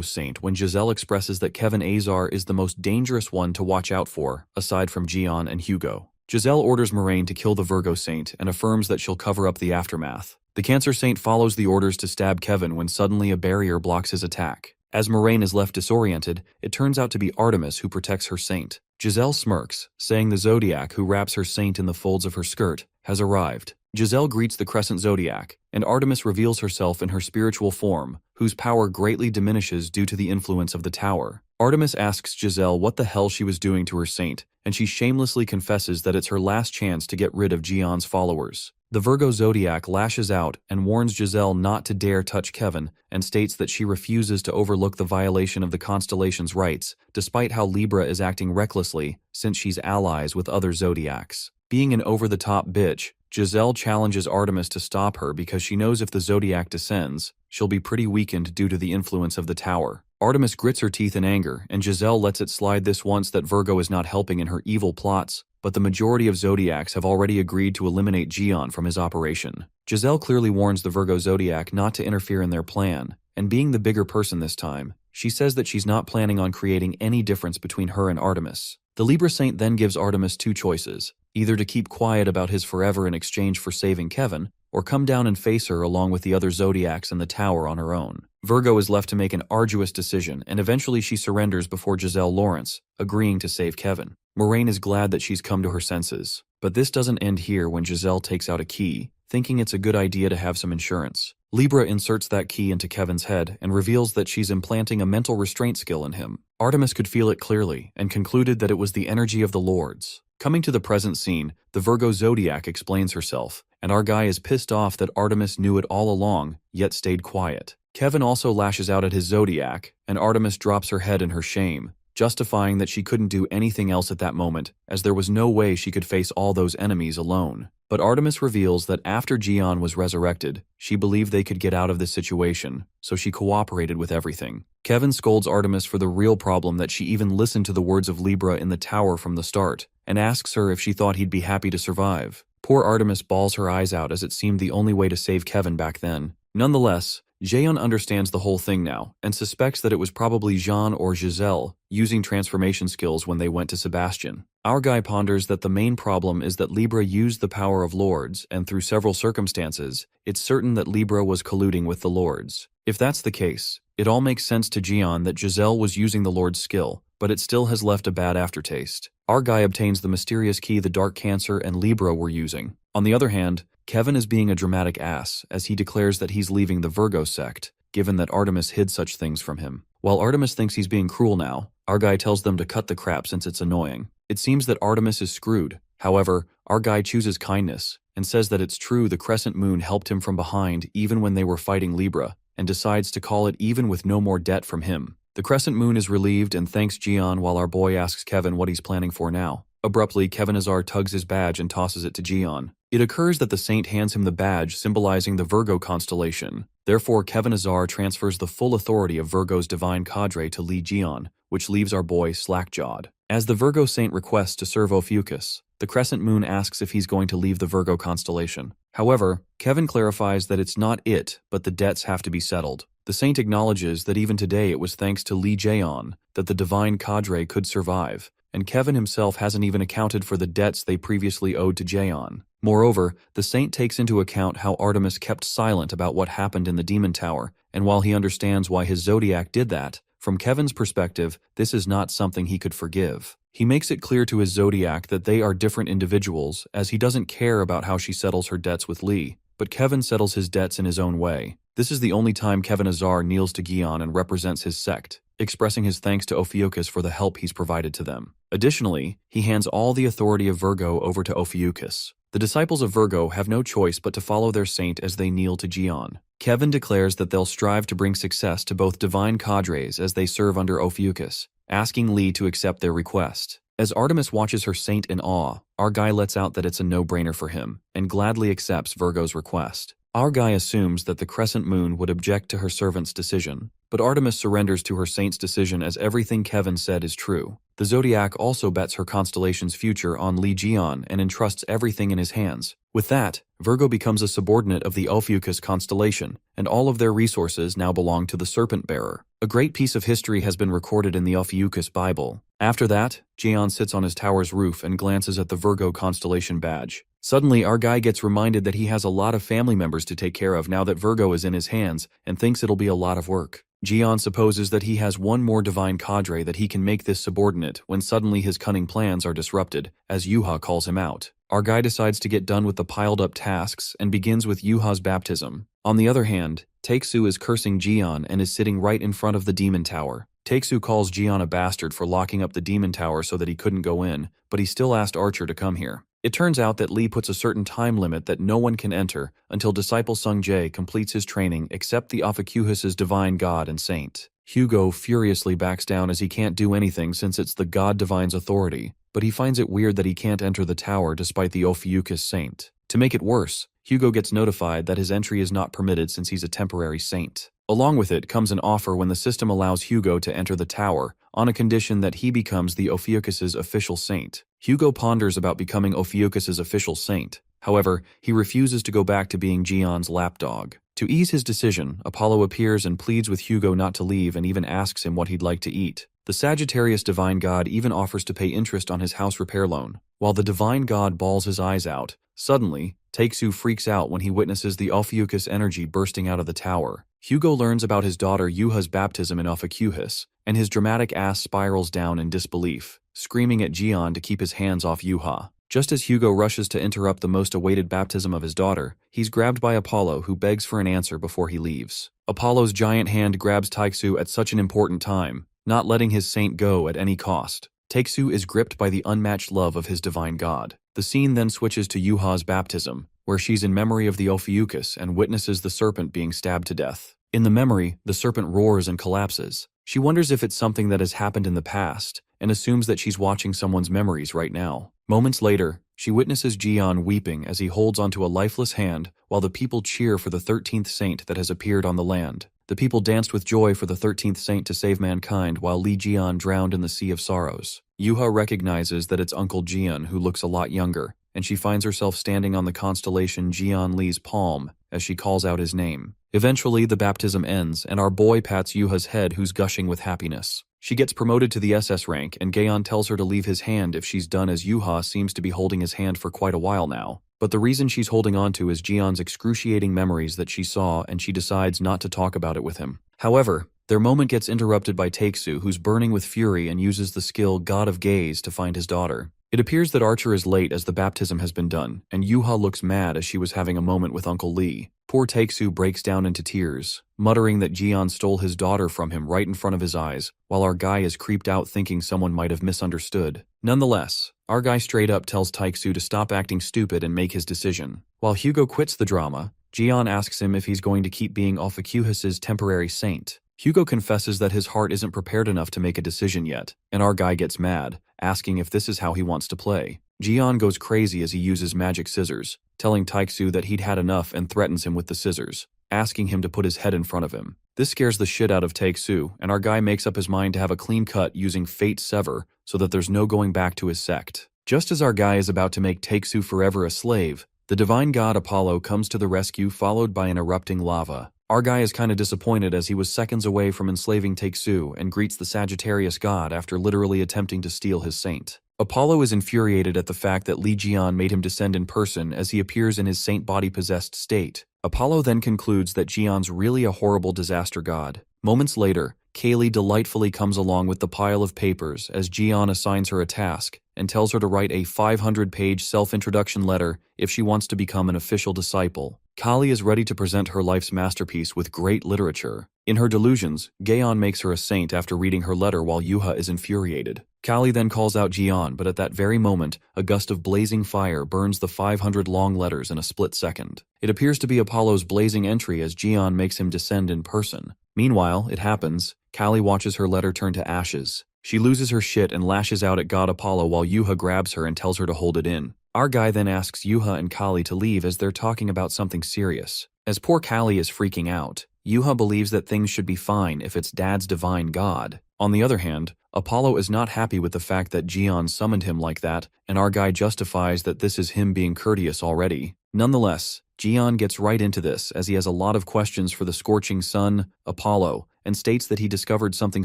saint when Giselle expresses that Kevin Azar is the most dangerous one to watch out for, aside from Gian and Hugo. Giselle orders Moraine to kill the Virgo saint and affirms that she'll cover up the aftermath. The Cancer saint follows the orders to stab Kevin when suddenly a barrier blocks his attack. As Moraine is left disoriented, it turns out to be Artemis who protects her saint. Giselle smirks, saying the Zodiac who wraps her saint in the folds of her skirt has arrived. Giselle greets the Crescent Zodiac, and Artemis reveals herself in her spiritual form, whose power greatly diminishes due to the influence of the tower. Artemis asks Giselle what the hell she was doing to her saint, and she shamelessly confesses that it's her last chance to get rid of Gion's followers. The Virgo Zodiac lashes out and warns Giselle not to dare touch Kevin and states that she refuses to overlook the violation of the constellation's rights, despite how Libra is acting recklessly since she's allies with other Zodiacs. Being an over-the-top bitch, Giselle challenges Artemis to stop her because she knows if the Zodiac descends, she'll be pretty weakened due to the influence of the tower. Artemis grits her teeth in anger, and Giselle lets it slide this once that Virgo is not helping in her evil plots, but the majority of Zodiacs have already agreed to eliminate Gian from his operation. Giselle clearly warns the Virgo Zodiac not to interfere in their plan, and being the bigger person this time, she says that she's not planning on creating any difference between her and Artemis. The Libra Saint then gives Artemis two choices, either to keep quiet about his forever in exchange for saving Kevin, or come down and face her along with the other Zodiacs in the tower on her own. Virgo is left to make an arduous decision, and eventually she surrenders before Giselle Lawrence, agreeing to save Kevin. Moraine is glad that she's come to her senses. But this doesn't end here when Giselle takes out a key, thinking it's a good idea to have some insurance. Libra inserts that key into Kevin's head and reveals that she's implanting a mental restraint skill in him. Artemis could feel it clearly and concluded that it was the energy of the Lords. Coming to the present scene, the Virgo Zodiac explains herself, and our guy is pissed off that Artemis knew it all along, yet stayed quiet. Kevin also lashes out at his Zodiac, and Artemis drops her head in her shame, justifying that she couldn't do anything else at that moment, as there was no way she could face all those enemies alone. But Artemis reveals that after Gian was resurrected, she believed they could get out of this situation, so she cooperated with everything. Kevin scolds Artemis for the real problem that she even listened to the words of Libra in the tower from the start, and asks her if she thought he'd be happy to survive. Poor Artemis bawls her eyes out as it seemed the only way to save Kevin back then. Nonetheless, Jaeon understands the whole thing now, and suspects that it was probably Jean or Giselle using transformation skills when they went to Sebastian. Our guy ponders that the main problem is that Libra used the power of Lords, and through several circumstances, it's certain that Libra was colluding with the Lords. If that's the case, it all makes sense to Gian that Giselle was using the Lord's skill, but it still has left a bad aftertaste. Our guy obtains the mysterious key the Dark Cancer and Libra were using. On the other hand, Kevin is being a dramatic ass as he declares that he's leaving the Virgo sect, given that Artemis hid such things from him. While Artemis thinks he's being cruel now, our guy tells them to cut the crap since it's annoying. It seems that Artemis is screwed. However, our guy chooses kindness and says that it's true the Crescent Moon helped him from behind even when they were fighting Libra, and decides to call it even with no more debt from him. The Crescent Moon is relieved and thanks Gian while our boy asks Kevin what he's planning for now. Abruptly, Kevin Azar tugs his badge and tosses it to Gian. It occurs that the saint hands him the badge symbolizing the Virgo constellation. Therefore, Kevin Azar transfers the full authority of Virgo's divine cadre to Li Gian, which leaves our boy slack-jawed. As the Virgo saint requests to serve Ophiuchus, the Crescent Moon asks if he's going to leave the Virgo constellation. However, Kevin clarifies that it's not it, but the debts have to be settled. The saint acknowledges that even today it was thanks to Li Jaeon that the divine cadre could survive, and Kevin himself hasn't even accounted for the debts they previously owed to Jaeon. Moreover, the saint takes into account how Artemis kept silent about what happened in the Demon Tower, and while he understands why his zodiac did that, from Kevin's perspective, this is not something he could forgive. He makes it clear to his zodiac that they are different individuals, as he doesn't care about how she settles her debts with Lee, but Kevin settles his debts in his own way. This is the only time Kevin Azar kneels to Gion and represents his sect, expressing his thanks to Ophiuchus for the help he's provided to them. Additionally, he hands all the authority of Virgo over to Ophiuchus. The disciples of Virgo have no choice but to follow their saint as they kneel to Gion. Kevin declares that they'll strive to bring success to both divine cadres as they serve under Ophiuchus, asking Lee to accept their request. As Artemis watches her saint in awe, our guy lets out that it's a no-brainer for him, and gladly accepts Virgo's request. Our guy assumes that the crescent moon would object to her servant's decision, but Artemis surrenders to her saint's decision as everything Kevin said is true. The Zodiac also bets her constellation's future on Lee Gion and entrusts everything in his hands. With that, Virgo becomes a subordinate of the Ophiuchus constellation, and all of their resources now belong to the Serpent Bearer. A great piece of history has been recorded in the Ophiuchus Bible. After that, Gion sits on his tower's roof and glances at the Virgo constellation badge. Suddenly, our guy gets reminded that he has a lot of family members to take care of now that Virgo is in his hands, and thinks it'll be a lot of work. Gion supposes that he has one more divine cadre that he can make this subordinate when suddenly his cunning plans are disrupted, as Yuha calls him out. Our guy decides to get done with the piled-up tasks and begins with Yuha's baptism. On the other hand, Taeksu is cursing Gion and is sitting right in front of the Demon Tower. Taeksu calls Gion a bastard for locking up the Demon Tower so that he couldn't go in, but he still asked Archer to come here. It turns out that Lee puts a certain time limit that no one can enter until disciple Sung Jae completes his training except the Ophiuchus' divine god and saint. Hugo furiously backs down as he can't do anything since it's the god divine's authority, but he finds it weird that he can't enter the tower despite the Ophiuchus saint. To make it worse, Hugo gets notified that his entry is not permitted since he's a temporary saint. Along with it comes an offer when the system allows Hugo to enter the tower, on a condition that he becomes the Ophiuchus' official saint. Hugo ponders about becoming Ophiuchus' official saint. However, he refuses to go back to being Gion's lapdog. To ease his decision, Apollo appears and pleads with Hugo not to leave and even asks him what he'd like to eat. The Sagittarius divine god even offers to pay interest on his house repair loan. While the divine god bawls his eyes out, suddenly, Taeksu freaks out when he witnesses the Ophiuchus energy bursting out of the tower. Hugo learns about his daughter Yuha's baptism in Ophiuchus, and his dramatic ass spirals down in disbelief, screaming at Gion to keep his hands off Yuha. Just as Hugo rushes to interrupt the most awaited baptism of his daughter, he's grabbed by Apollo, who begs for an answer before he leaves. Apollo's giant hand grabs Taeksu at such an important time, not letting his saint go at any cost. Taeksu is gripped by the unmatched love of his divine god. The scene then switches to Yuha's baptism, where she's in memory of the Ophiuchus and witnesses the serpent being stabbed to death. In the memory, the serpent roars and collapses. She wonders if it's something that has happened in the past, and assumes that she's watching someone's memories right now. Moments later, she witnesses Gion weeping as he holds onto a lifeless hand while the people cheer for the 13th saint that has appeared on the land. The people danced with joy for the 13th saint to save mankind while Lee Gion drowned in the sea of sorrows. Yuha recognizes that it's Uncle Gion who looks a lot younger, and she finds herself standing on the constellation Gion Lee's palm as she calls out his name. Eventually, the baptism ends, and our boy pats Yuha's head, who's gushing with happiness. She gets promoted to the SS rank, and Gaon tells her to leave his hand if she's done, as Yuha seems to be holding his hand for quite a while now. But the reason she's holding on to is Gion's excruciating memories that she saw, and she decides not to talk about it with him. However, their moment gets interrupted by Taeksu, who's burning with fury and uses the skill God of Gaze to find his daughter. It appears that Archer is late as the baptism has been done, and Yuha looks mad as she was having a moment with Uncle Lee. Poor Taeksu breaks down into tears, muttering that Gion stole his daughter from him right in front of his eyes, while our guy is creeped out thinking someone might have misunderstood. Nonetheless, our guy straight up tells Taeksu to stop acting stupid and make his decision. While Hugo quits the drama, Gion asks him if he's going to keep being Ophiuchus' temporary saint. Hugo confesses that his heart isn't prepared enough to make a decision yet, and our guy gets mad, asking if this is how he wants to play. Gion goes crazy as he uses magic scissors, telling Taeksu that he'd had enough and threatens him with the scissors, asking him to put his head in front of him. This scares the shit out of Taeksu, and our guy makes up his mind to have a clean cut using Fate Sever so that there's no going back to his sect. Just as our guy is about to make Taeksu forever a slave, the divine god Apollo comes to the rescue, followed by an erupting lava. Our guy is kinda disappointed as he was seconds away from enslaving Taeksu and greets the Sagittarius god after literally attempting to steal his saint. Apollo is infuriated at the fact that Li Jian made him descend in person as he appears in his saint body-possessed state. Apollo then concludes that Jian's really a horrible disaster god. Moments later, Kaylee delightfully comes along with the pile of papers as Jian assigns her a task and tells her to write a 500-page self-introduction letter if she wants to become an official disciple. Kali is ready to present her life's masterpiece with great literature. In her delusions, Gaon makes her a saint after reading her letter while Yuha is infuriated. Kali then calls out Jian, but at that very moment, a gust of blazing fire burns the 500 long letters in a split second. It appears to be Apollo's blazing entry as Jian makes him descend in person. Meanwhile, it happens, Kali watches her letter turn to ashes. She loses her shit and lashes out at God Apollo while Yuha grabs her and tells her to hold it in. Our guy then asks Yuha and Kali to leave as they're talking about something serious. As poor Kali is freaking out, Yuha believes that things should be fine if it's Dad's divine god. On the other hand, Apollo is not happy with the fact that Jian summoned him like that, and our guy justifies that this is him being courteous already. Nonetheless, Jian gets right into this as he has a lot of questions for the scorching sun, Apollo, and states that he discovered something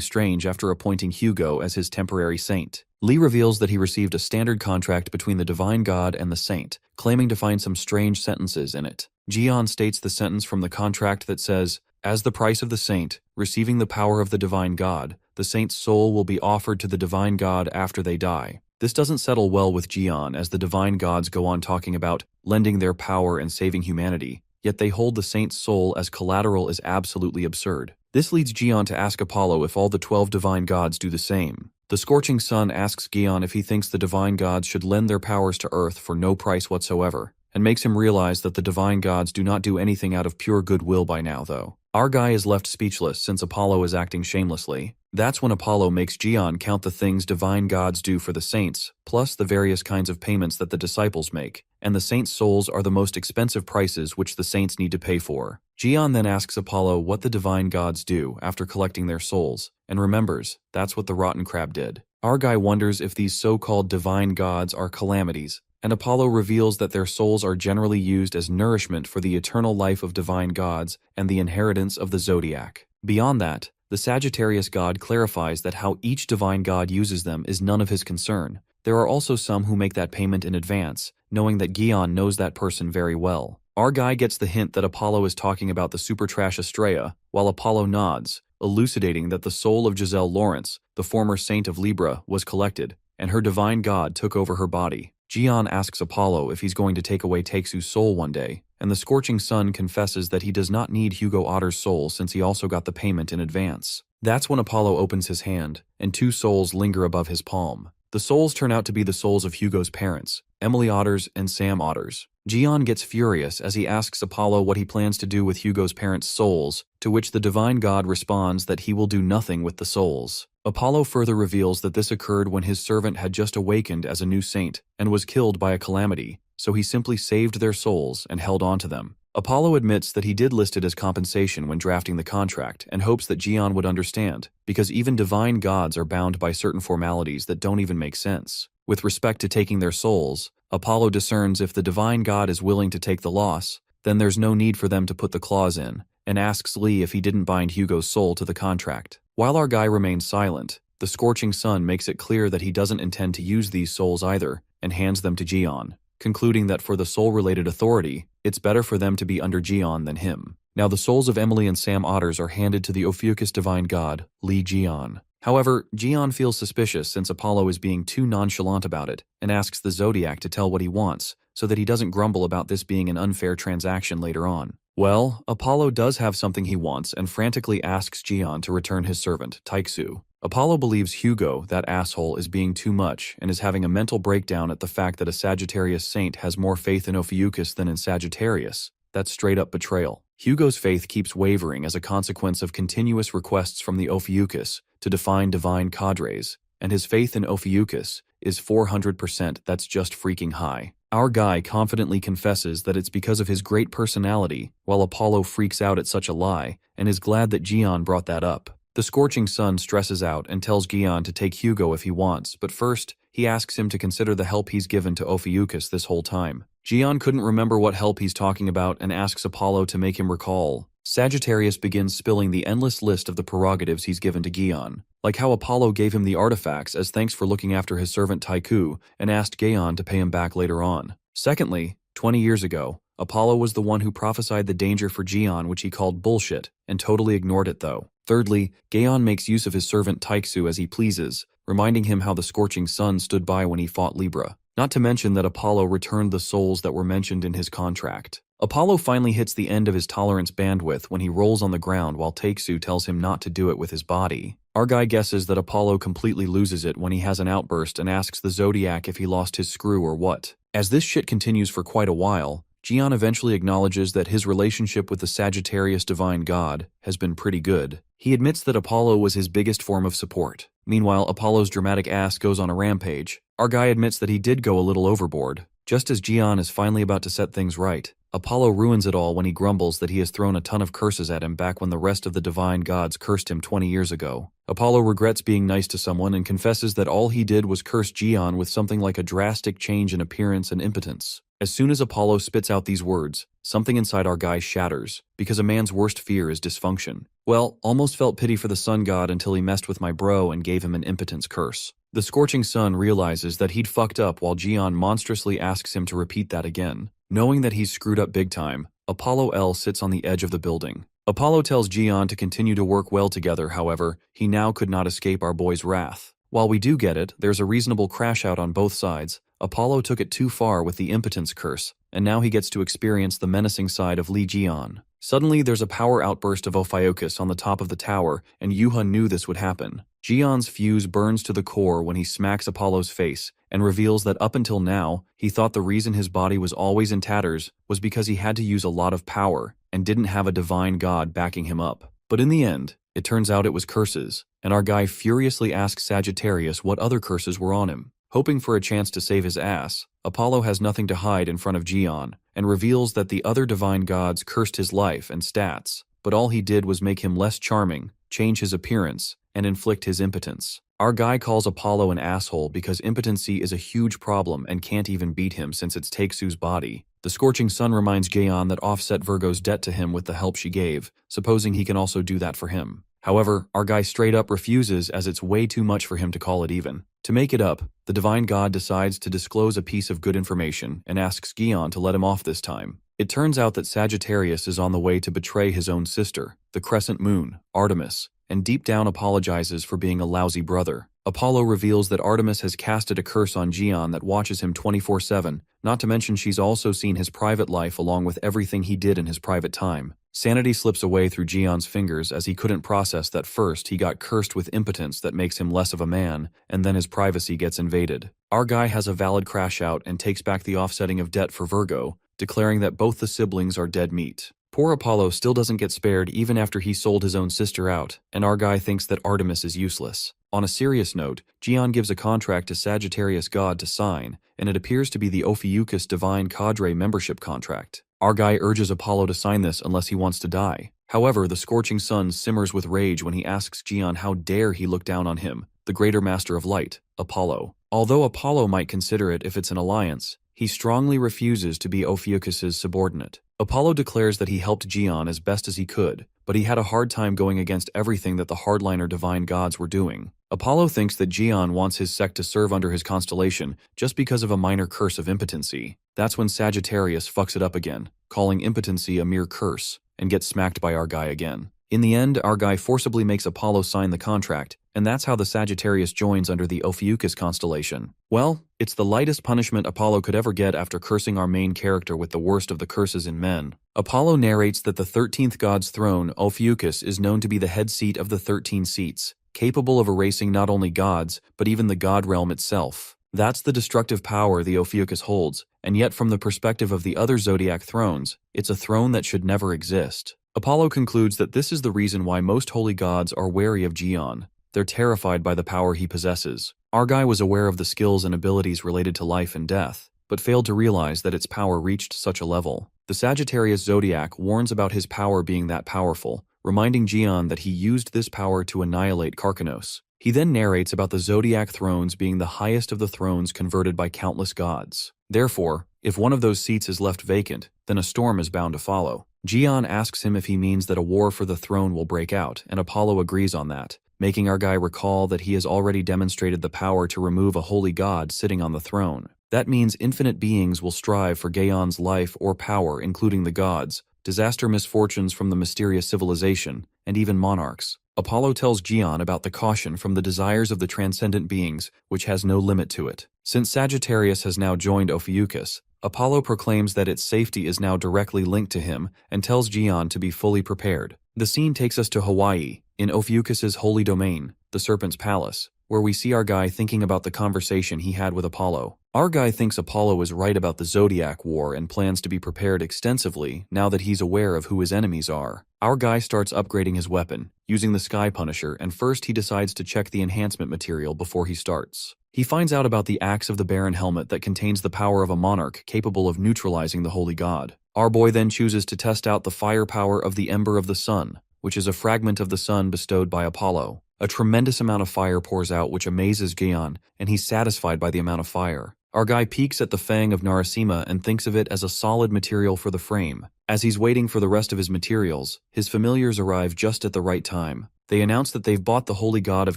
strange after appointing Hugo as his temporary saint. Lee reveals that he received a standard contract between the divine god and the saint, claiming to find some strange sentences in it. Jian states the sentence from the contract that says, "As the price of the saint, receiving the power of the divine god, the saint's soul will be offered to the divine god after they die." This doesn't settle well with Jian as the divine gods go on talking about lending their power and saving humanity, yet they hold the saint's soul as collateral is absolutely absurd. This leads Jian to ask Apollo if all the 12 divine gods do the same. The scorching sun asks Jian if he thinks the divine gods should lend their powers to Earth for no price whatsoever, and makes him realize that the divine gods do not do anything out of pure goodwill by now, though. Our guy is left speechless since Apollo is acting shamelessly. That's when Apollo makes Jian count the things divine gods do for the saints, plus the various kinds of payments that the disciples make, and the saints' souls are the most expensive prices which the saints need to pay for. Jian then asks Apollo what the divine gods do after collecting their souls, and remembers that's what the rotten crab did. Our guy wonders if these so-called divine gods are calamities, and Apollo reveals that their souls are generally used as nourishment for the eternal life of divine gods and the inheritance of the zodiac. Beyond that, the Sagittarius god clarifies that how each divine god uses them is none of his concern. There are also some who make that payment in advance, knowing that Gion knows that person very well. Our guy gets the hint that Apollo is talking about the super trash Estrella, while Apollo nods, elucidating that the soul of Giselle Lawrence, the former saint of Libra, was collected, and her divine god took over her body. Jian asks Apollo if he's going to take away Taeksu's soul one day, and the scorching sun confesses that he does not need Hugo Otter's soul since he also got the payment in advance. That's when Apollo opens his hand, and 2 souls linger above his palm. The souls turn out to be the souls of Hugo's parents, Emily Otters and Sam Otters. Jian gets furious as he asks Apollo what he plans to do with Hugo's parents' souls, to which the divine god responds that he will do nothing with the souls. Apollo further reveals that this occurred when his servant had just awakened as a new saint and was killed by a calamity, so he simply saved their souls and held on to them. Apollo admits that he did list it as compensation when drafting the contract and hopes that Jian would understand, because even divine gods are bound by certain formalities that don't even make sense. With respect to taking their souls, Apollo discerns if the divine god is willing to take the loss, then there's no need for them to put the clause in, and asks Lee if he didn't bind Hugo's soul to the contract. While our guy remains silent, the scorching sun makes it clear that he doesn't intend to use these souls either, and hands them to Jian, concluding that for the soul-related authority, it's better for them to be under Jian than him. Now the souls of Emily and Sam Otters are handed to the Ophiuchus divine god, Li Jian. However, Jian feels suspicious since Apollo is being too nonchalant about it, and asks the Zodiac to tell what he wants, so that he doesn't grumble about this being an unfair transaction later on. Well, Apollo does have something he wants and frantically asks Jian to return his servant, Taeksu. Apollo believes Hugo, that asshole, is being too much and is having a mental breakdown at the fact that a Sagittarius saint has more faith in Ophiuchus than in Sagittarius. That's straight up betrayal. Hugo's faith keeps wavering as a consequence of continuous requests from the Ophiuchus to define divine cadres, and his faith in Ophiuchus is 400%. That's just freaking high. Our guy confidently confesses that it's because of his great personality, while Apollo freaks out at such a lie and is glad that Jian brought that up. The scorching sun stresses out and tells Jian to take Hugo if he wants, but first, he asks him to consider the help he's given to Ophiuchus this whole time. Jian couldn't remember what help he's talking about and asks Apollo to make him recall. Sagittarius begins spilling the endless list of the prerogatives he's given to Gion, like how Apollo gave him the artifacts as thanks for looking after his servant Taiku and asked Gion to pay him back later on. Secondly, 20 years ago, Apollo was the one who prophesied the danger for Gion, which he called bullshit, and totally ignored it though. Thirdly, Gion makes use of his servant Taiksu as he pleases, reminding him how the scorching sun stood by when he fought Libra. Not to mention that Apollo returned the souls that were mentioned in his contract. Apollo finally hits the end of his tolerance bandwidth when he rolls on the ground while Taiksu tells him not to do it with his body. Our guy guesses that Apollo completely loses it when he has an outburst and asks the Zodiac if he lost his screw or what. As this shit continues for quite a while, Gion eventually acknowledges that his relationship with the Sagittarius divine god has been pretty good. He admits that Apollo was his biggest form of support. Meanwhile, Apollo's dramatic ass goes on a rampage. Our guy admits that he did go a little overboard. Just as Gion is finally about to set things right, Apollo ruins it all when he grumbles that he has thrown a ton of curses at him back when the rest of the divine gods cursed him 20 years ago. Apollo regrets being nice to someone and confesses that all he did was curse Gion with something like a drastic change in appearance and impotence. As soon as Apollo spits out these words, something inside our guy shatters, because a man's worst fear is dysfunction. Well, almost felt pity for the sun god until he messed with my bro and gave him an impotence curse. The scorching sun realizes that he'd fucked up while Gion monstrously asks him to repeat that again. Knowing that he's screwed up big time, Apollo L sits on the edge of the building. Apollo tells Gion to continue to work well together, however, he now could not escape our boy's wrath. While we do get it, there's a reasonable crash out on both sides. Apollo took it too far with the impotence curse, and now he gets to experience the menacing side of Lee Gion. Suddenly, there's a power outburst of Ophiuchus on the top of the tower, and Yuha knew this would happen. Gion's fuse burns to the core when he smacks Apollo's face, and reveals that up until now, he thought the reason his body was always in tatters was because he had to use a lot of power, and didn't have a divine god backing him up. But in the end, it turns out it was curses, and our guy furiously asks Sagittarius what other curses were on him. Hoping for a chance to save his ass, Apollo has nothing to hide in front of Gion, and reveals that the other divine gods cursed his life and stats, but all he did was make him less charming, change his appearance, and inflict his impotence. Our guy calls Apollo an asshole because impotency is a huge problem and can't even beat him since it's Taiksu's body. The scorching sun reminds Gion that offset Virgo's debt to him with the help she gave, supposing he can also do that for him. However, our guy straight up refuses as it's way too much for him to call it even. To make it up, the divine god decides to disclose a piece of good information and asks Gion to let him off this time. It turns out that Sagittarius is on the way to betray his own sister, the crescent moon, Artemis, and deep down apologizes for being a lousy brother. Apollo reveals that Artemis has casted a curse on Gion that watches him 24/7, not to mention she's also seen his private life along with everything he did in his private time. Sanity slips away through Gion's fingers as he couldn't process that first he got cursed with impotence that makes him less of a man, and then his privacy gets invaded. Our guy has a valid crash out and takes back the offsetting of debt for Virgo, declaring that both the siblings are dead meat. Poor Apollo still doesn't get spared even after he sold his own sister out, and our guy thinks that Artemis is useless. On a serious note, Gion gives a contract to Sagittarius God to sign, and it appears to be the Ophiuchus Divine Cadre membership contract. Our guy urges Apollo to sign this unless he wants to die. However, the scorching sun simmers with rage when he asks Gion how dare he look down on him, the greater master of light, Apollo. Although Apollo might consider it if it's an alliance, he strongly refuses to be Ophiuchus's subordinate. Apollo declares that he helped Gion as best as he could, but he had a hard time going against everything that the hardliner divine gods were doing. Apollo thinks that Gion wants his sect to serve under his constellation just because of a minor curse of impotency. That's when Sagittarius fucks it up again, calling impotency a mere curse, and gets smacked by our guy again. In the end, our guy forcibly makes Apollo sign the contract, and that's how the Sagittarius joins under the Ophiuchus constellation. Well, it's the lightest punishment Apollo could ever get after cursing our main character with the worst of the curses in men. Apollo narrates that the 13th god's throne, Ophiuchus, is known to be the head seat of the 13 seats, capable of erasing not only gods, but even the god realm itself. That's the destructive power the Ophiuchus holds, and yet from the perspective of the other zodiac thrones, it's a throne that should never exist. Apollo concludes that this is the reason why most holy gods are wary of Gion. They're terrified by the power he possesses. Our guy was aware of the skills and abilities related to life and death, but failed to realize that its power reached such a level. The Sagittarius zodiac warns about his power being that powerful, reminding Gion that he used this power to annihilate Karkanos. He then narrates about the zodiac thrones being the highest of the thrones converted by countless gods. Therefore, if one of those seats is left vacant, then a storm is bound to follow. Jian asks him if he means that a war for the throne will break out, and Apollo agrees on that, making our guy recall that he has already demonstrated the power to remove a holy god sitting on the throne. That means infinite beings will strive for Gaon's life or power, including the gods, disaster misfortunes from the mysterious civilization, and even monarchs. Apollo tells Jian about the caution from the desires of the transcendent beings, which has no limit to it. Since Sagittarius has now joined Ophiuchus, Apollo proclaims that its safety is now directly linked to him and tells Jian to be fully prepared. The scene takes us to Hawaii, in Ophiuchus's holy domain, the Serpent's Palace, where we see our guy thinking about the conversation he had with Apollo. Our guy thinks Apollo is right about the Zodiac War and plans to be prepared extensively now that he's aware of who his enemies are. Our guy starts upgrading his weapon, using the Sky Punisher, and first he decides to check the enhancement material before he starts. He finds out about the axe of the Baron helmet that contains the power of a monarch capable of neutralizing the holy god. Our boy then chooses to test out the firepower of the Ember of the Sun, which is a fragment of the sun bestowed by Apollo. A tremendous amount of fire pours out which amazes Gian, and he's satisfied by the amount of fire. Our guy peeks at the Fang of Narasimha and thinks of it as a solid material for the frame. As he's waiting for the rest of his materials, his familiars arrive just at the right time. They announce that they've bought the holy god of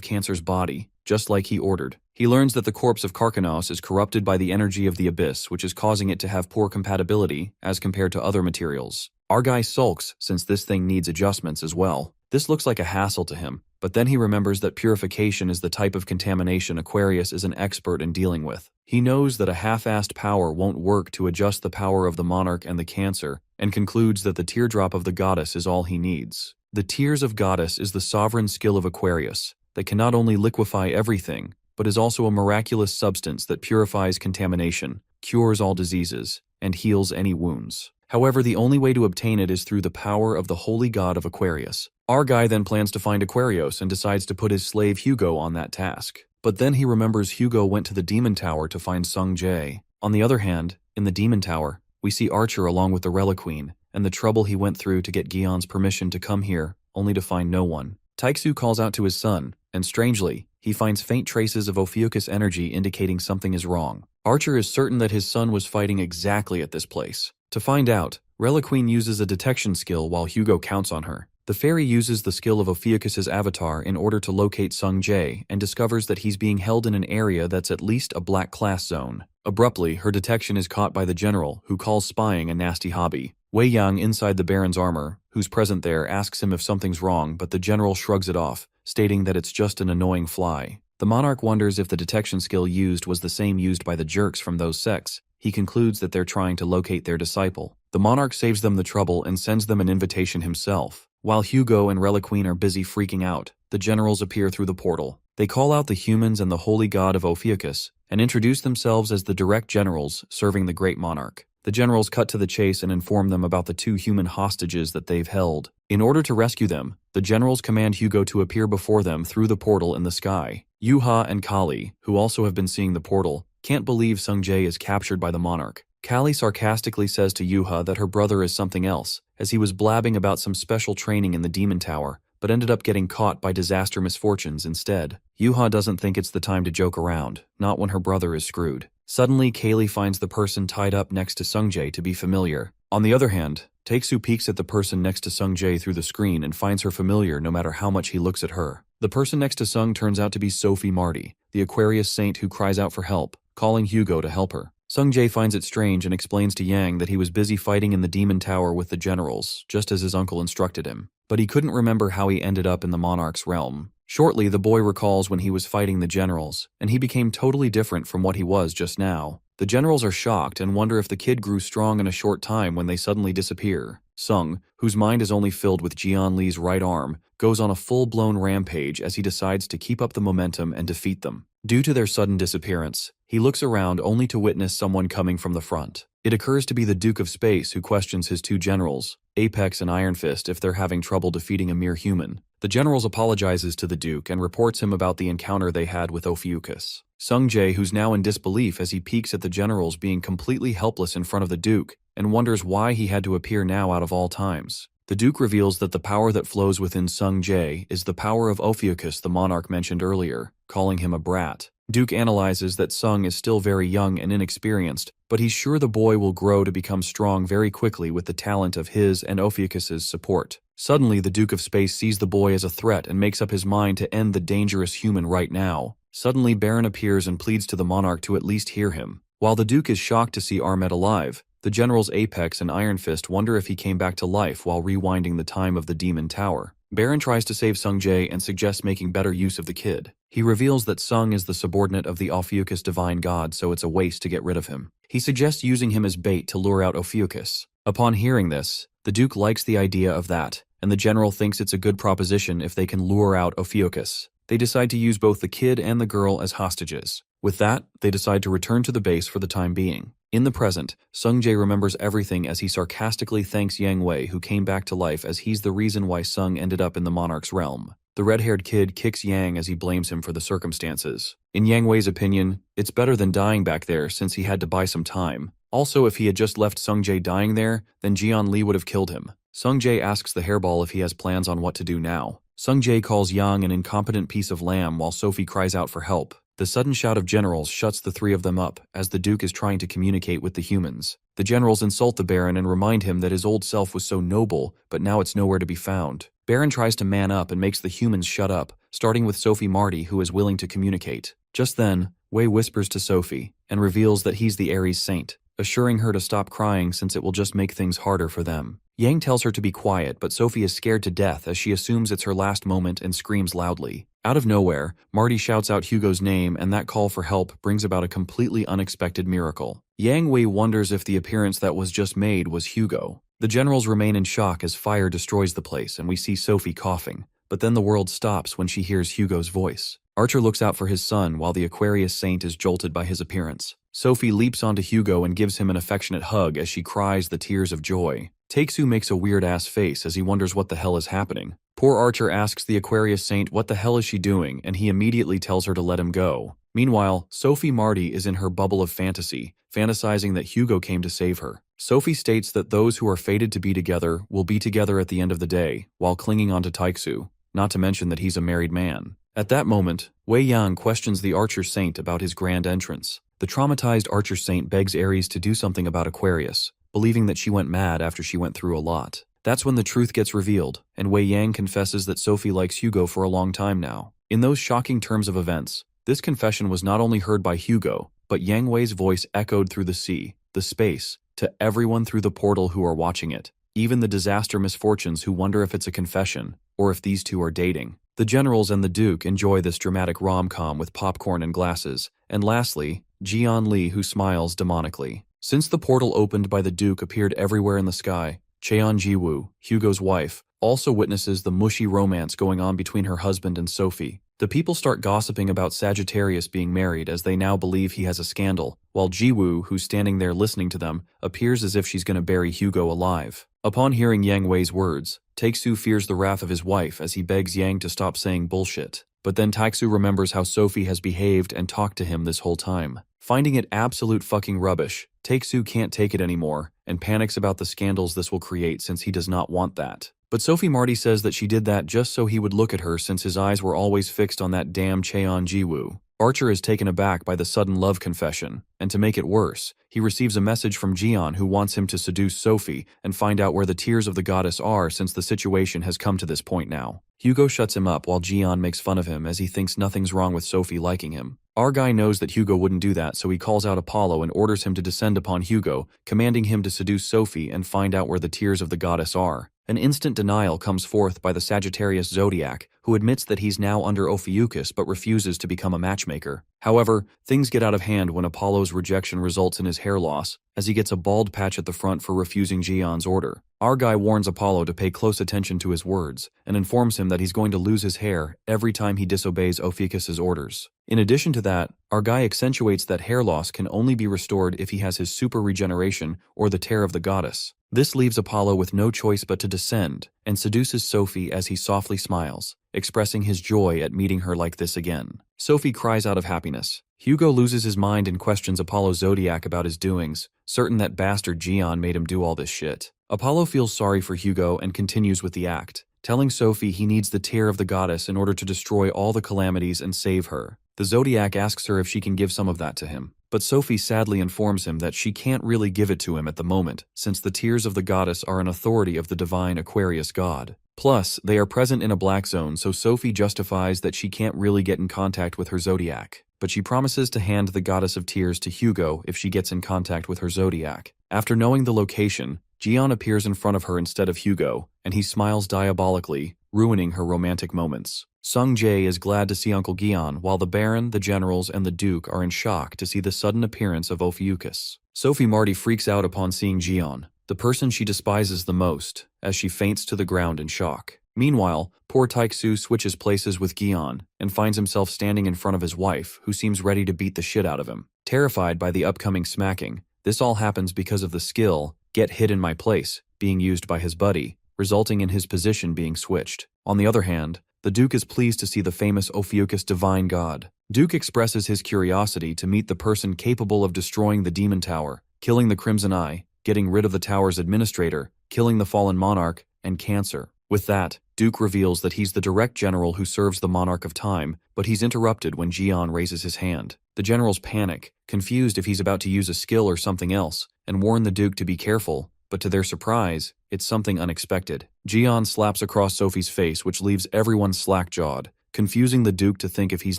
Cancer's body, just like he ordered. He learns that the corpse of Karkanos is corrupted by the energy of the abyss, which is causing it to have poor compatibility as compared to other materials. Our guy sulks since this thing needs adjustments as well. This looks like a hassle to him, but then he remembers that purification is the type of contamination Aquarius is an expert in dealing with. He knows that a half-assed power won't work to adjust the power of the monarch and the Cancer, and concludes that the teardrop of the goddess is all he needs. The tears of goddess is the sovereign skill of Aquarius that can not only liquefy everything, but is also a miraculous substance that purifies contamination, cures all diseases, and heals any wounds. However, the only way to obtain it is through the power of the holy god of Aquarius. Our guy then plans to find Aquarius and decides to put his slave Hugo on that task. But then he remembers Hugo went to the Demon Tower to find Sung Jae. On the other hand, in the Demon Tower, we see Archer along with the Reliqueen, and the trouble he went through to get Gion's permission to come here, only to find no one. Taixu calls out to his son, and strangely, he finds faint traces of Ophiuchus energy indicating something is wrong. Archer is certain that his son was fighting exactly at this place. To find out, Reliqueen uses a detection skill while Hugo counts on her. The fairy uses the skill of Ophiuchus's avatar in order to locate Sung Jae and discovers that he's being held in an area that's at least a black class zone. Abruptly, her detection is caught by the general, who calls spying a nasty hobby. Wei Yang, inside the Baron's armor, who's present there, asks him if something's wrong, but the general shrugs it off, stating that it's just an annoying fly. The monarch wonders if the detection skill used was the same used by the jerks from those sects. He concludes that they're trying to locate their disciple. The monarch saves them the trouble and sends them an invitation himself. While Hugo and Reliqueen are busy freaking out, the generals appear through the portal. They call out the humans and the holy god of Ophiuchus, and introduce themselves as the direct generals serving the great monarch. The generals cut to the chase and inform them about the 2 human hostages that they've held. In order to rescue them, the generals command Hugo to appear before them through the portal in the sky. Yuha and Kali, who also have been seeing the portal, can't believe Sung Jae is captured by the monarch. Kali sarcastically says to Yuha that her brother is something else, as he was blabbing about some special training in the Demon Tower, but ended up getting caught by disaster misfortunes instead. Yuha doesn't think it's the time to joke around, not when her brother is screwed. Suddenly, Kaylee finds the person tied up next to Sung Jae to be familiar. On the other hand, Taeksu peeks at the person next to Sung Jae through the screen and finds her familiar no matter how much he looks at her. The person next to Sung turns out to be Sophie Marty, the Aquarius saint who cries out for help, calling Hugo to help her. Sung Jae finds it strange and explains to Yang that he was busy fighting in the Demon Tower with the generals, just as his uncle instructed him. But he couldn't remember how he ended up in the monarch's realm. Shortly, the boy recalls when he was fighting the generals, and he became totally different from what he was just now. The generals are shocked and wonder if the kid grew strong in a short time when they suddenly disappear. Sung, whose mind is only filled with Jian Li's right arm, goes on a full-blown rampage as he decides to keep up the momentum and defeat them. Due to their sudden disappearance, he looks around only to witness someone coming from the front. It occurs to be the Duke of Space who questions his 2 generals, Apex and Iron Fist, if they're having trouble defeating a mere human. The generals apologizes to the Duke and reports him about the encounter they had with Ophiuchus. Sung Jae, who's now in disbelief as he peeks at the generals being completely helpless in front of the Duke, and wonders why he had to appear now out of all times. The Duke reveals that the power that flows within Sung Jae is the power of Ophiuchus the monarch mentioned earlier, calling him a brat. Duke analyzes that Sung is still very young and inexperienced, but he's sure the boy will grow to become strong very quickly with the talent of his and Ophiuchus's support. Suddenly, the Duke of Space sees the boy as a threat and makes up his mind to end the dangerous human right now. Suddenly, Baron appears and pleads to the monarch to at least hear him. While the Duke is shocked to see Armet alive, the generals Apex and Iron Fist wonder if he came back to life while rewinding the time of the Demon Tower. Baron tries to save Sung Jae and suggests making better use of the kid. He reveals that Sung is the subordinate of the Ophiuchus divine god, so it's a waste to get rid of him. He suggests using him as bait to lure out Ophiuchus. Upon hearing this, the Duke likes the idea of that, and the general thinks it's a good proposition if they can lure out Ophiuchus. They decide to use both the kid and the girl as hostages. With that, they decide to return to the base for the time being. In the present, Sung Jae remembers everything as he sarcastically thanks Yang Wei, who came back to life, as he's the reason why Sung ended up in the monarch's realm. The red-haired kid kicks Yang as he blames him for the circumstances. In Yang Wei's opinion, it's better than dying back there since he had to buy some time. Also, if he had just left Sung Jae dying there, then Jian Li would have killed him. Sung Jae asks the hairball if he has plans on what to do now. Sung Jae calls Yang an incompetent piece of lamb while Sophie cries out for help. The sudden shout of generals shuts the three of them up as the Duke is trying to communicate with the humans. The generals insult the Baron and remind him that his old self was so noble, but now it's nowhere to be found. Baron tries to man up and makes the humans shut up, starting with Sophie Marty, who is willing to communicate. Just then, Wei whispers to Sophie and reveals that he's the Ares Saint, assuring her to stop crying since it will just make things harder for them. Yang tells her to be quiet, but Sophie is scared to death as she assumes it's her last moment and screams loudly. Out of nowhere, Marty shouts out Hugo's name, and that call for help brings about a completely unexpected miracle. Yang Wei wonders if the appearance that was just made was Hugo. The generals remain in shock as fire destroys the place, and we see Sophie coughing. But then the world stops when she hears Hugo's voice. Archer looks out for his son while the Aquarius Saint is jolted by his appearance. Sophie leaps onto Hugo and gives him an affectionate hug as she cries the tears of joy. Takesu makes a weird-ass face as he wonders what the hell is happening. Poor Archer asks the Aquarius Saint what the hell is she doing, and he immediately tells her to let him go. Meanwhile, Sophie Marty is in her bubble of fantasy, fantasizing that Hugo came to save her. Sophie states that those who are fated to be together will be together at the end of the day, while clinging onto Taeksu, not to mention that he's a married man. At that moment, Wei Yang questions the Archer Saint about his grand entrance. The traumatized Archer Saint begs Ares to do something about Aquarius, believing that she went mad after she went through a lot. That's when the truth gets revealed, and Wei Yang confesses that Sophie likes Hugo for a long time now. In those shocking terms of events, this confession was not only heard by Hugo, but Yang Wei's voice echoed through the sea, the space, to everyone through the portal who are watching it, even the disaster misfortunes who wonder if it's a confession, or if these two are dating. The generals and the Duke enjoy this dramatic rom-com with popcorn and glasses, and lastly, Jian Li, who smiles demonically. Since the portal opened by the Duke appeared everywhere in the sky, Cheon Jiwoo, Hugo's wife, also witnesses the mushy romance going on between her husband and Sophie. The people start gossiping about Sagittarius being married as they now believe he has a scandal, while Jiwoo, who's standing there listening to them, appears as if she's going to bury Hugo alive. Upon hearing Yang Wei's words, Taeksu fears the wrath of his wife as he begs Yang to stop saying bullshit. But then Taeksu remembers how Sophie has behaved and talked to him this whole time. Finding it absolute fucking rubbish, Taeksu can't take it anymore and panics about the scandals this will create since he does not want that. But Sophie Marty says that she did that just so he would look at her since his eyes were always fixed on that damn Cheon Jiwoo. Archer is taken aback by the sudden love confession, and to make it worse, he receives a message from Jian who wants him to seduce Sophie and find out where the tears of the goddess are since the situation has come to this point now. Hugo shuts him up while Jian makes fun of him as he thinks nothing's wrong with Sophie liking him. Our guy knows that Hugo wouldn't do that, so he calls out Apollo and orders him to descend upon Hugo, commanding him to seduce Sophie and find out where the tears of the goddess are. An instant denial comes forth by the Sagittarius Zodiac, who admits that he's now under Ophiuchus but refuses to become a matchmaker. However, things get out of hand when Apollo's rejection results in his hair loss, as he gets a bald patch at the front for refusing Jian's order. Our guy warns Apollo to pay close attention to his words, and informs him that he's going to lose his hair every time he disobeys Ophiuchus's orders. In addition to that, our guy accentuates that hair loss can only be restored if he has his super regeneration or the tear of the goddess. This leaves Apollo with no choice but to descend, and seduces Sophie as he softly smiles, expressing his joy at meeting her like this again. Sophie cries out of happiness. Hugo loses his mind and questions Apollo's Zodiac about his doings, certain that bastard Jian made him do all this shit. Apollo feels sorry for Hugo and continues with the act, telling Sophie he needs the tear of the goddess in order to destroy all the calamities and save her. The Zodiac asks her if she can give some of that to him, but Sophie sadly informs him that she can't really give it to him at the moment, since the tears of the goddess are an authority of the divine Aquarius god. Plus, they are present in a black zone, so Sophie justifies that she can't really get in contact with her Zodiac, but she promises to hand the goddess of tears to Hugo if she gets in contact with her Zodiac. After knowing the location, Jian appears in front of her instead of Hugo, and he smiles diabolically, ruining her romantic moments. Sung Jae is glad to see Uncle Gian, while the Baron, the generals, and the Duke are in shock to see the sudden appearance of Ophiuchus. Sophie Marty freaks out upon seeing Jian, the person she despises the most, as she faints to the ground in shock. Meanwhile, poor Taiksu switches places with Gian and finds himself standing in front of his wife, who seems ready to beat the shit out of him. Terrified by the upcoming smacking, this all happens because of the skill, "Get hit in my place," being used by his buddy, resulting in his position being switched. On the other hand, the Duke is pleased to see the famous Ophiuchus divine god. Duke expresses his curiosity to meet the person capable of destroying the Demon Tower, killing the Crimson Eye, getting rid of the tower's administrator, killing the fallen monarch, and cancer. With that, Duke reveals that he's the direct general who serves the monarch of time, but he's interrupted when Jian raises his hand. The generals panic, confused if he's about to use a skill or something else, and warn the Duke to be careful, but to their surprise, it's something unexpected. Jian slaps across Sophie's face, which leaves everyone slack-jawed, confusing the Duke to think if he's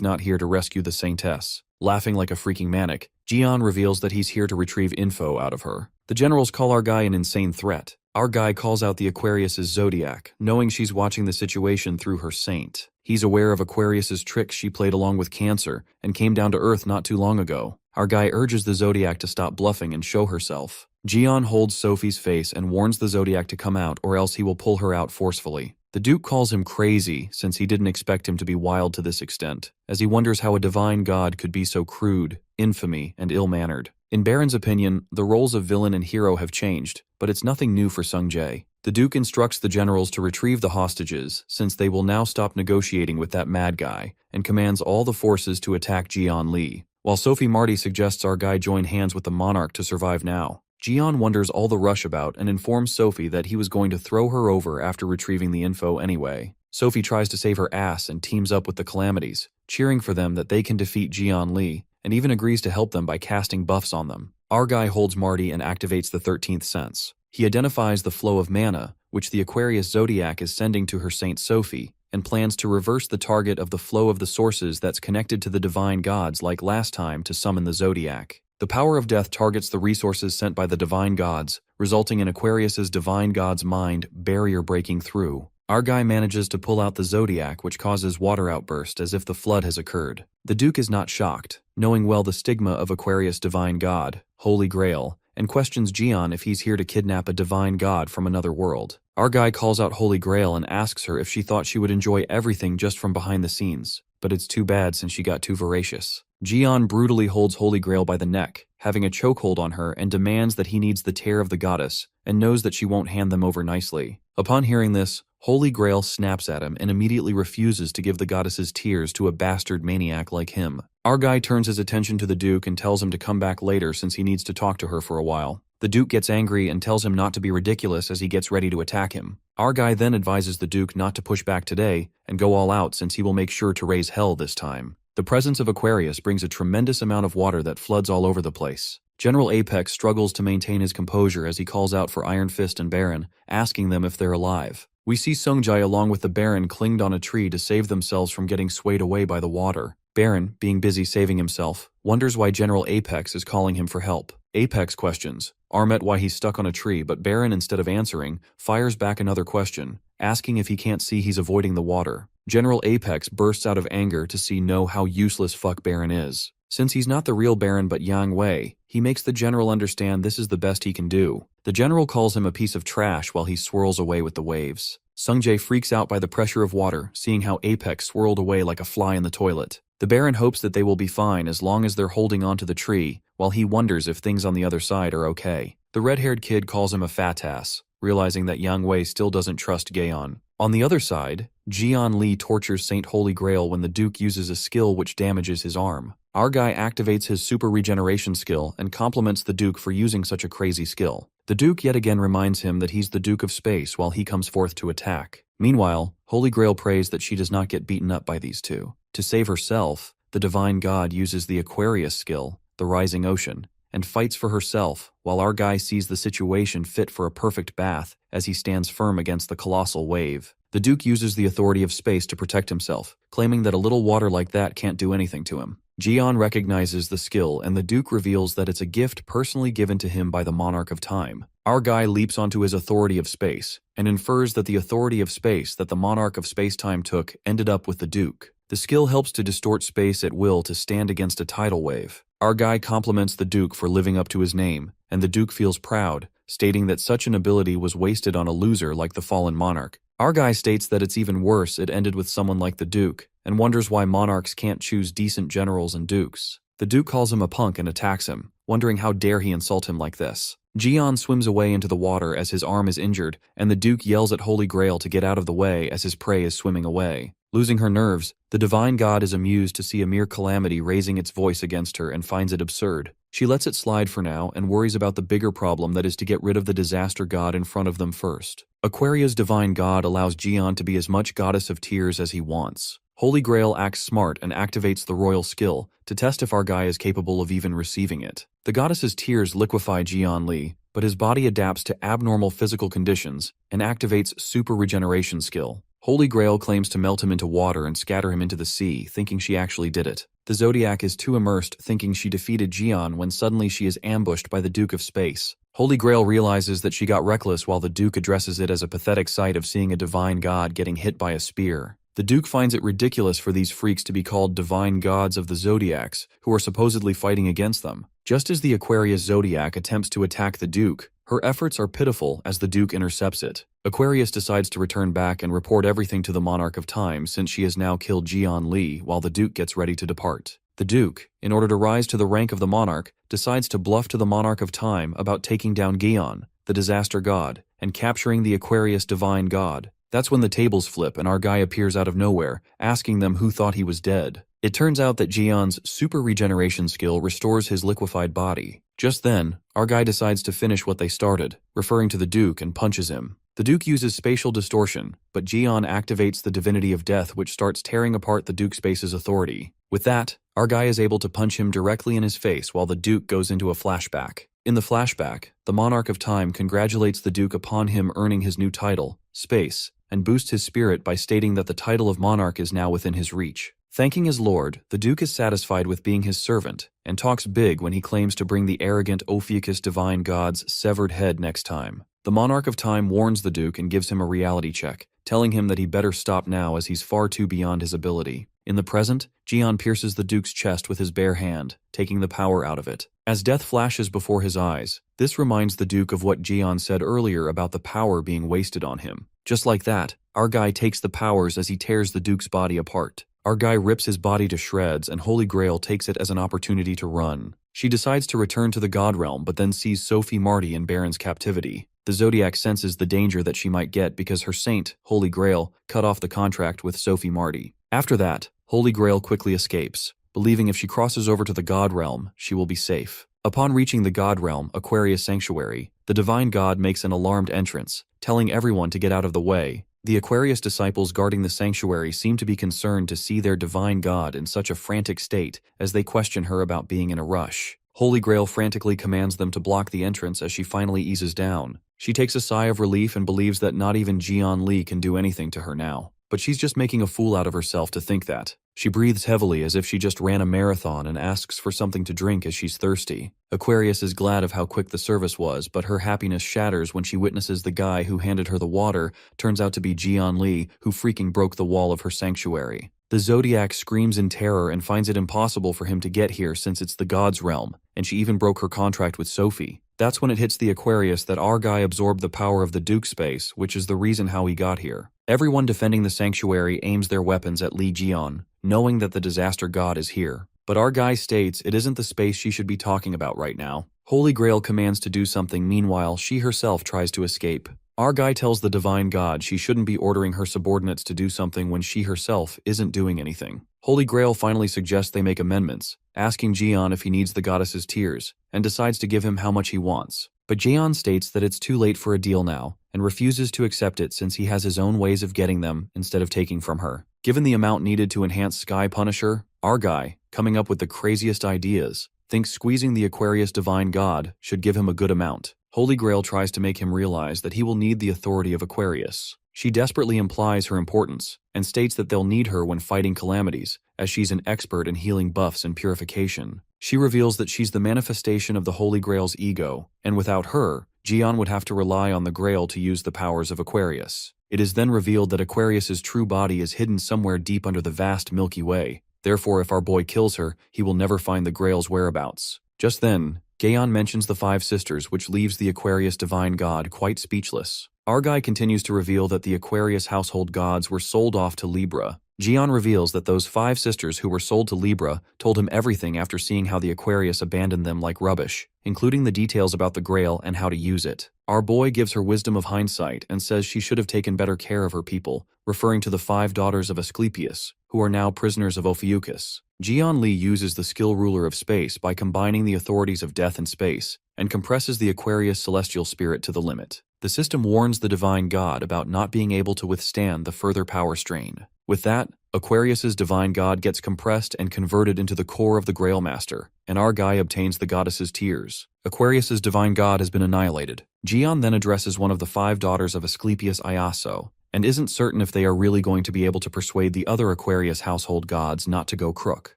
not here to rescue the Saintess. Laughing like a freaking manic, Jian reveals that he's here to retrieve info out of her. The generals call our guy an insane threat. Our guy calls out the Aquarius's Zodiac, knowing she's watching the situation through her saint. He's aware of Aquarius's tricks she played along with Cancer, and came down to Earth not too long ago. Our guy urges the Zodiac to stop bluffing and show herself. Jian holds Sophie's face and warns the Zodiac to come out, or else he will pull her out forcefully. The Duke calls him crazy, since he didn't expect him to be wild to this extent, as he wonders how a divine god could be so crude, infamy, and ill-mannered. In Baron's opinion, the roles of villain and hero have changed, but it's nothing new for Sung Jae. The Duke instructs the generals to retrieve the hostages, since they will now stop negotiating with that mad guy, and commands all the forces to attack Jian Li, while Sophie Marty suggests our guy join hands with the monarch to survive now. Jian wonders all the rush about and informs Sophie that he was going to throw her over after retrieving the info anyway. Sophie tries to save her ass and teams up with the Calamities, cheering for them that they can defeat Jian Li, and even agrees to help them by casting buffs on them. Our guy holds Marty and activates the 13th sense. He identifies the flow of mana, which the Aquarius Zodiac is sending to her Saint Sophie, and plans to reverse the target of the flow of the sources that's connected to the divine gods like last time to summon the Zodiac. The power of death targets the resources sent by the divine gods, resulting in Aquarius's divine god's mind barrier breaking through. Our guy manages to pull out the Zodiac, which causes water outburst as if the flood has occurred. The Duke is not shocked, knowing well the stigma of Aquarius' divine god, Holy Grail, and questions Jian if he's here to kidnap a divine god from another world. Our guy calls out Holy Grail and asks her if she thought she would enjoy everything just from behind the scenes, but it's too bad since she got too voracious. Jian brutally holds Holy Grail by the neck, having a chokehold on her, and demands that he needs the tear of the goddess, and knows that she won't hand them over nicely. Upon hearing this, Holy Grail snaps at him and immediately refuses to give the goddess's tears to a bastard maniac like him. Our guy turns his attention to the Duke and tells him to come back later since he needs to talk to her for a while. The Duke gets angry and tells him not to be ridiculous as he gets ready to attack him. Our guy then advises the Duke not to push back today and go all out since he will make sure to raise hell this time. The presence of Aquarius brings a tremendous amount of water that floods all over the place. General Apex struggles to maintain his composure as he calls out for Iron Fist and Baron, asking them if they're alive. We see Sungjai along with the Baron clinged on a tree to save themselves from getting swayed away by the water. Baron, being busy saving himself, wonders why General Apex is calling him for help. Apex questions Armet why he's stuck on a tree, but Baron, instead of answering, fires back another question, asking if he can't see he's avoiding the water. General Apex bursts out of anger to know how useless fuck Baron is. Since he's not the real Baron but Yang Wei, he makes the general understand this is the best he can do. The general calls him a piece of trash while he swirls away with the waves. Sungjae freaks out by the pressure of water, seeing how Apex swirled away like a fly in the toilet. The Baron hopes that they will be fine as long as they're holding onto the tree, while he wonders if things on the other side are okay. The red-haired kid calls him a fat ass, realizing that Yang Wei still doesn't trust Gaon. On the other side, Jian Li tortures Saint Holy Grail when the Duke uses a skill which damages his arm. Our guy activates his super regeneration skill and compliments the Duke for using such a crazy skill. The Duke yet again reminds him that he's the Duke of Space while he comes forth to attack. Meanwhile, Holy Grail prays that she does not get beaten up by these two. To save herself, the divine god uses the Aquarius skill, the rising ocean, and fights for herself, while our guy sees the situation fit for a perfect bath as he stands firm against the colossal wave. The Duke uses the authority of space to protect himself, claiming that a little water like that can't do anything to him. Jian recognizes the skill, and the Duke reveals that it's a gift personally given to him by the Monarch of Time. Our guy leaps onto his authority of space, and infers that the authority of space that the Monarch of Space-Time took ended up with the Duke. The skill helps to distort space at will to stand against a tidal wave. Our guy compliments the Duke for living up to his name, and the Duke feels proud, stating that such an ability was wasted on a loser like the fallen monarch. Our guy states that it's even worse it ended with someone like the Duke, and wonders why monarchs can't choose decent generals and dukes. The Duke calls him a punk and attacks him, wondering how dare he insult him like this. Jian swims away into the water as his arm is injured, and the Duke yells at Holy Grail to get out of the way as his prey is swimming away. Losing her nerves, the divine god is amused to see a mere calamity raising its voice against her and finds it absurd. She lets it slide for now and worries about the bigger problem that is to get rid of the disaster god in front of them first. Aquaria's divine god allows Jian to be as much goddess of tears as he wants. Holy Grail acts smart and activates the royal skill to test if our guy is capable of even receiving it. The goddess's tears liquefy Jian Li, but his body adapts to abnormal physical conditions and activates super regeneration skill. Holy Grail claims to melt him into water and scatter him into the sea, thinking she actually did it. The Zodiac is too immersed, thinking she defeated Jian when suddenly she is ambushed by the Duke of Space. Holy Grail realizes that she got reckless while the Duke addresses it as a pathetic sight of seeing a divine god getting hit by a spear. The Duke finds it ridiculous for these freaks to be called divine gods of the Zodiacs, who are supposedly fighting against them. Just as the Aquarius Zodiac attempts to attack the Duke, her efforts are pitiful as the Duke intercepts it. Aquarius decides to return back and report everything to the Monarch of Time since she has now killed Jian Li while the Duke gets ready to depart. The Duke, in order to rise to the rank of the Monarch, decides to bluff to the Monarch of Time about taking down Gion, the disaster god, and capturing the Aquarius divine god. That's when the tables flip and our guy appears out of nowhere, asking them who thought he was dead. It turns out that Jian's super regeneration skill restores his liquefied body. Just then, our guy decides to finish what they started, referring to the Duke, and punches him. The Duke uses spatial distortion, but Jian activates the divinity of death, which starts tearing apart the Duke Space's authority. With that, our guy is able to punch him directly in his face while the Duke goes into a flashback. In the flashback, the Monarch of Time congratulates the Duke upon him earning his new title, Space, and boosts his spirit by stating that the title of Monarch is now within his reach. Thanking his lord, the Duke is satisfied with being his servant, and talks big when he claims to bring the arrogant Ophiuchus divine god's severed head next time. The Monarch of Time warns the Duke and gives him a reality check, telling him that he better stop now as he's far too beyond his ability. In the present, Jian pierces the Duke's chest with his bare hand, taking the power out of it. As death flashes before his eyes, this reminds the Duke of what Jian said earlier about the power being wasted on him. Just like that, our guy takes the powers as he tears the Duke's body apart. Our guy rips his body to shreds, and Holy Grail takes it as an opportunity to run. She decides to return to the God Realm, but then sees Sophie Marty in Baron's captivity. The Zodiac senses the danger that she might get because her saint, Holy Grail, cut off the contract with Sophie Marty. After that, Holy Grail quickly escapes, believing if she crosses over to the God Realm, she will be safe. Upon reaching the God Realm, Aquarius Sanctuary, the divine god makes an alarmed entrance, telling everyone to get out of the way. The Aquarius disciples guarding the sanctuary seem to be concerned to see their divine god in such a frantic state as they question her about being in a rush. Holy Grail frantically commands them to block the entrance as she finally eases down. She takes a sigh of relief and believes that not even Jian Li can do anything to her now. But she's just making a fool out of herself to think that. She breathes heavily as if she just ran a marathon and asks for something to drink as she's thirsty. Aquarius is glad of how quick the service was, but her happiness shatters when she witnesses the guy who handed her the water turns out to be Jian Li, who freaking broke the wall of her sanctuary. The Zodiac screams in terror and finds it impossible for him to get here since it's the god's realm, and she even broke her contract with Sophie. That's when it hits the Aquarius that our guy absorbed the power of the Duke Space, which is the reason how he got here. Everyone defending the sanctuary aims their weapons at Li Jian, knowing that the disaster god is here. But our guy states it isn't the space she should be talking about right now. Holy Grail commands to do something, meanwhile she herself tries to escape. Our guy tells the divine god she shouldn't be ordering her subordinates to do something when she herself isn't doing anything. Holy Grail finally suggests they make amendments, asking Jian if he needs the goddess's tears, and decides to give him how much he wants. But Jian states that it's too late for a deal now, and refuses to accept it since he has his own ways of getting them instead of taking from her. Given the amount needed to enhance Sky Punisher, our guy, coming up with the craziest ideas. Thinks squeezing the Aquarius divine god should give him a good amount. Holy Grail tries to make him realize that he will need the authority of Aquarius. She desperately implies her importance and states that they'll need her when fighting calamities, as she's an expert in healing buffs and purification. She reveals that she's the manifestation of the Holy Grail's ego, and without her, Jian would have to rely on the Grail to use the powers of Aquarius. It is then revealed that Aquarius's true body is hidden somewhere deep under the vast Milky Way. Therefore, if our boy kills her, he will never find the Grail's whereabouts. Just then, Gaon mentions the 5 sisters, which leaves the Aquarius divine god quite speechless. Our guy continues to reveal that the Aquarius household gods were sold off to Libra. Jian reveals that those 5 sisters who were sold to Libra told him everything after seeing how the Aquarius abandoned them like rubbish, including the details about the Grail and how to use it. Our boy gives her wisdom of hindsight and says she should have taken better care of her people, referring to the 5 daughters of Asclepius, who are now prisoners of Ophiuchus. Jian Li uses the skill ruler of space by combining the authorities of death and space, and compresses the Aquarius celestial spirit to the limit. The system warns the divine god about not being able to withstand the further power strain. With that, Aquarius's divine god gets compressed and converted into the core of the Grail Master, and our guy obtains the goddess's tears. Aquarius's divine god has been annihilated. Jian then addresses one of the 5 daughters of Asclepius, Iaso, and isn't certain if they are really going to be able to persuade the other Aquarius household gods not to go crook.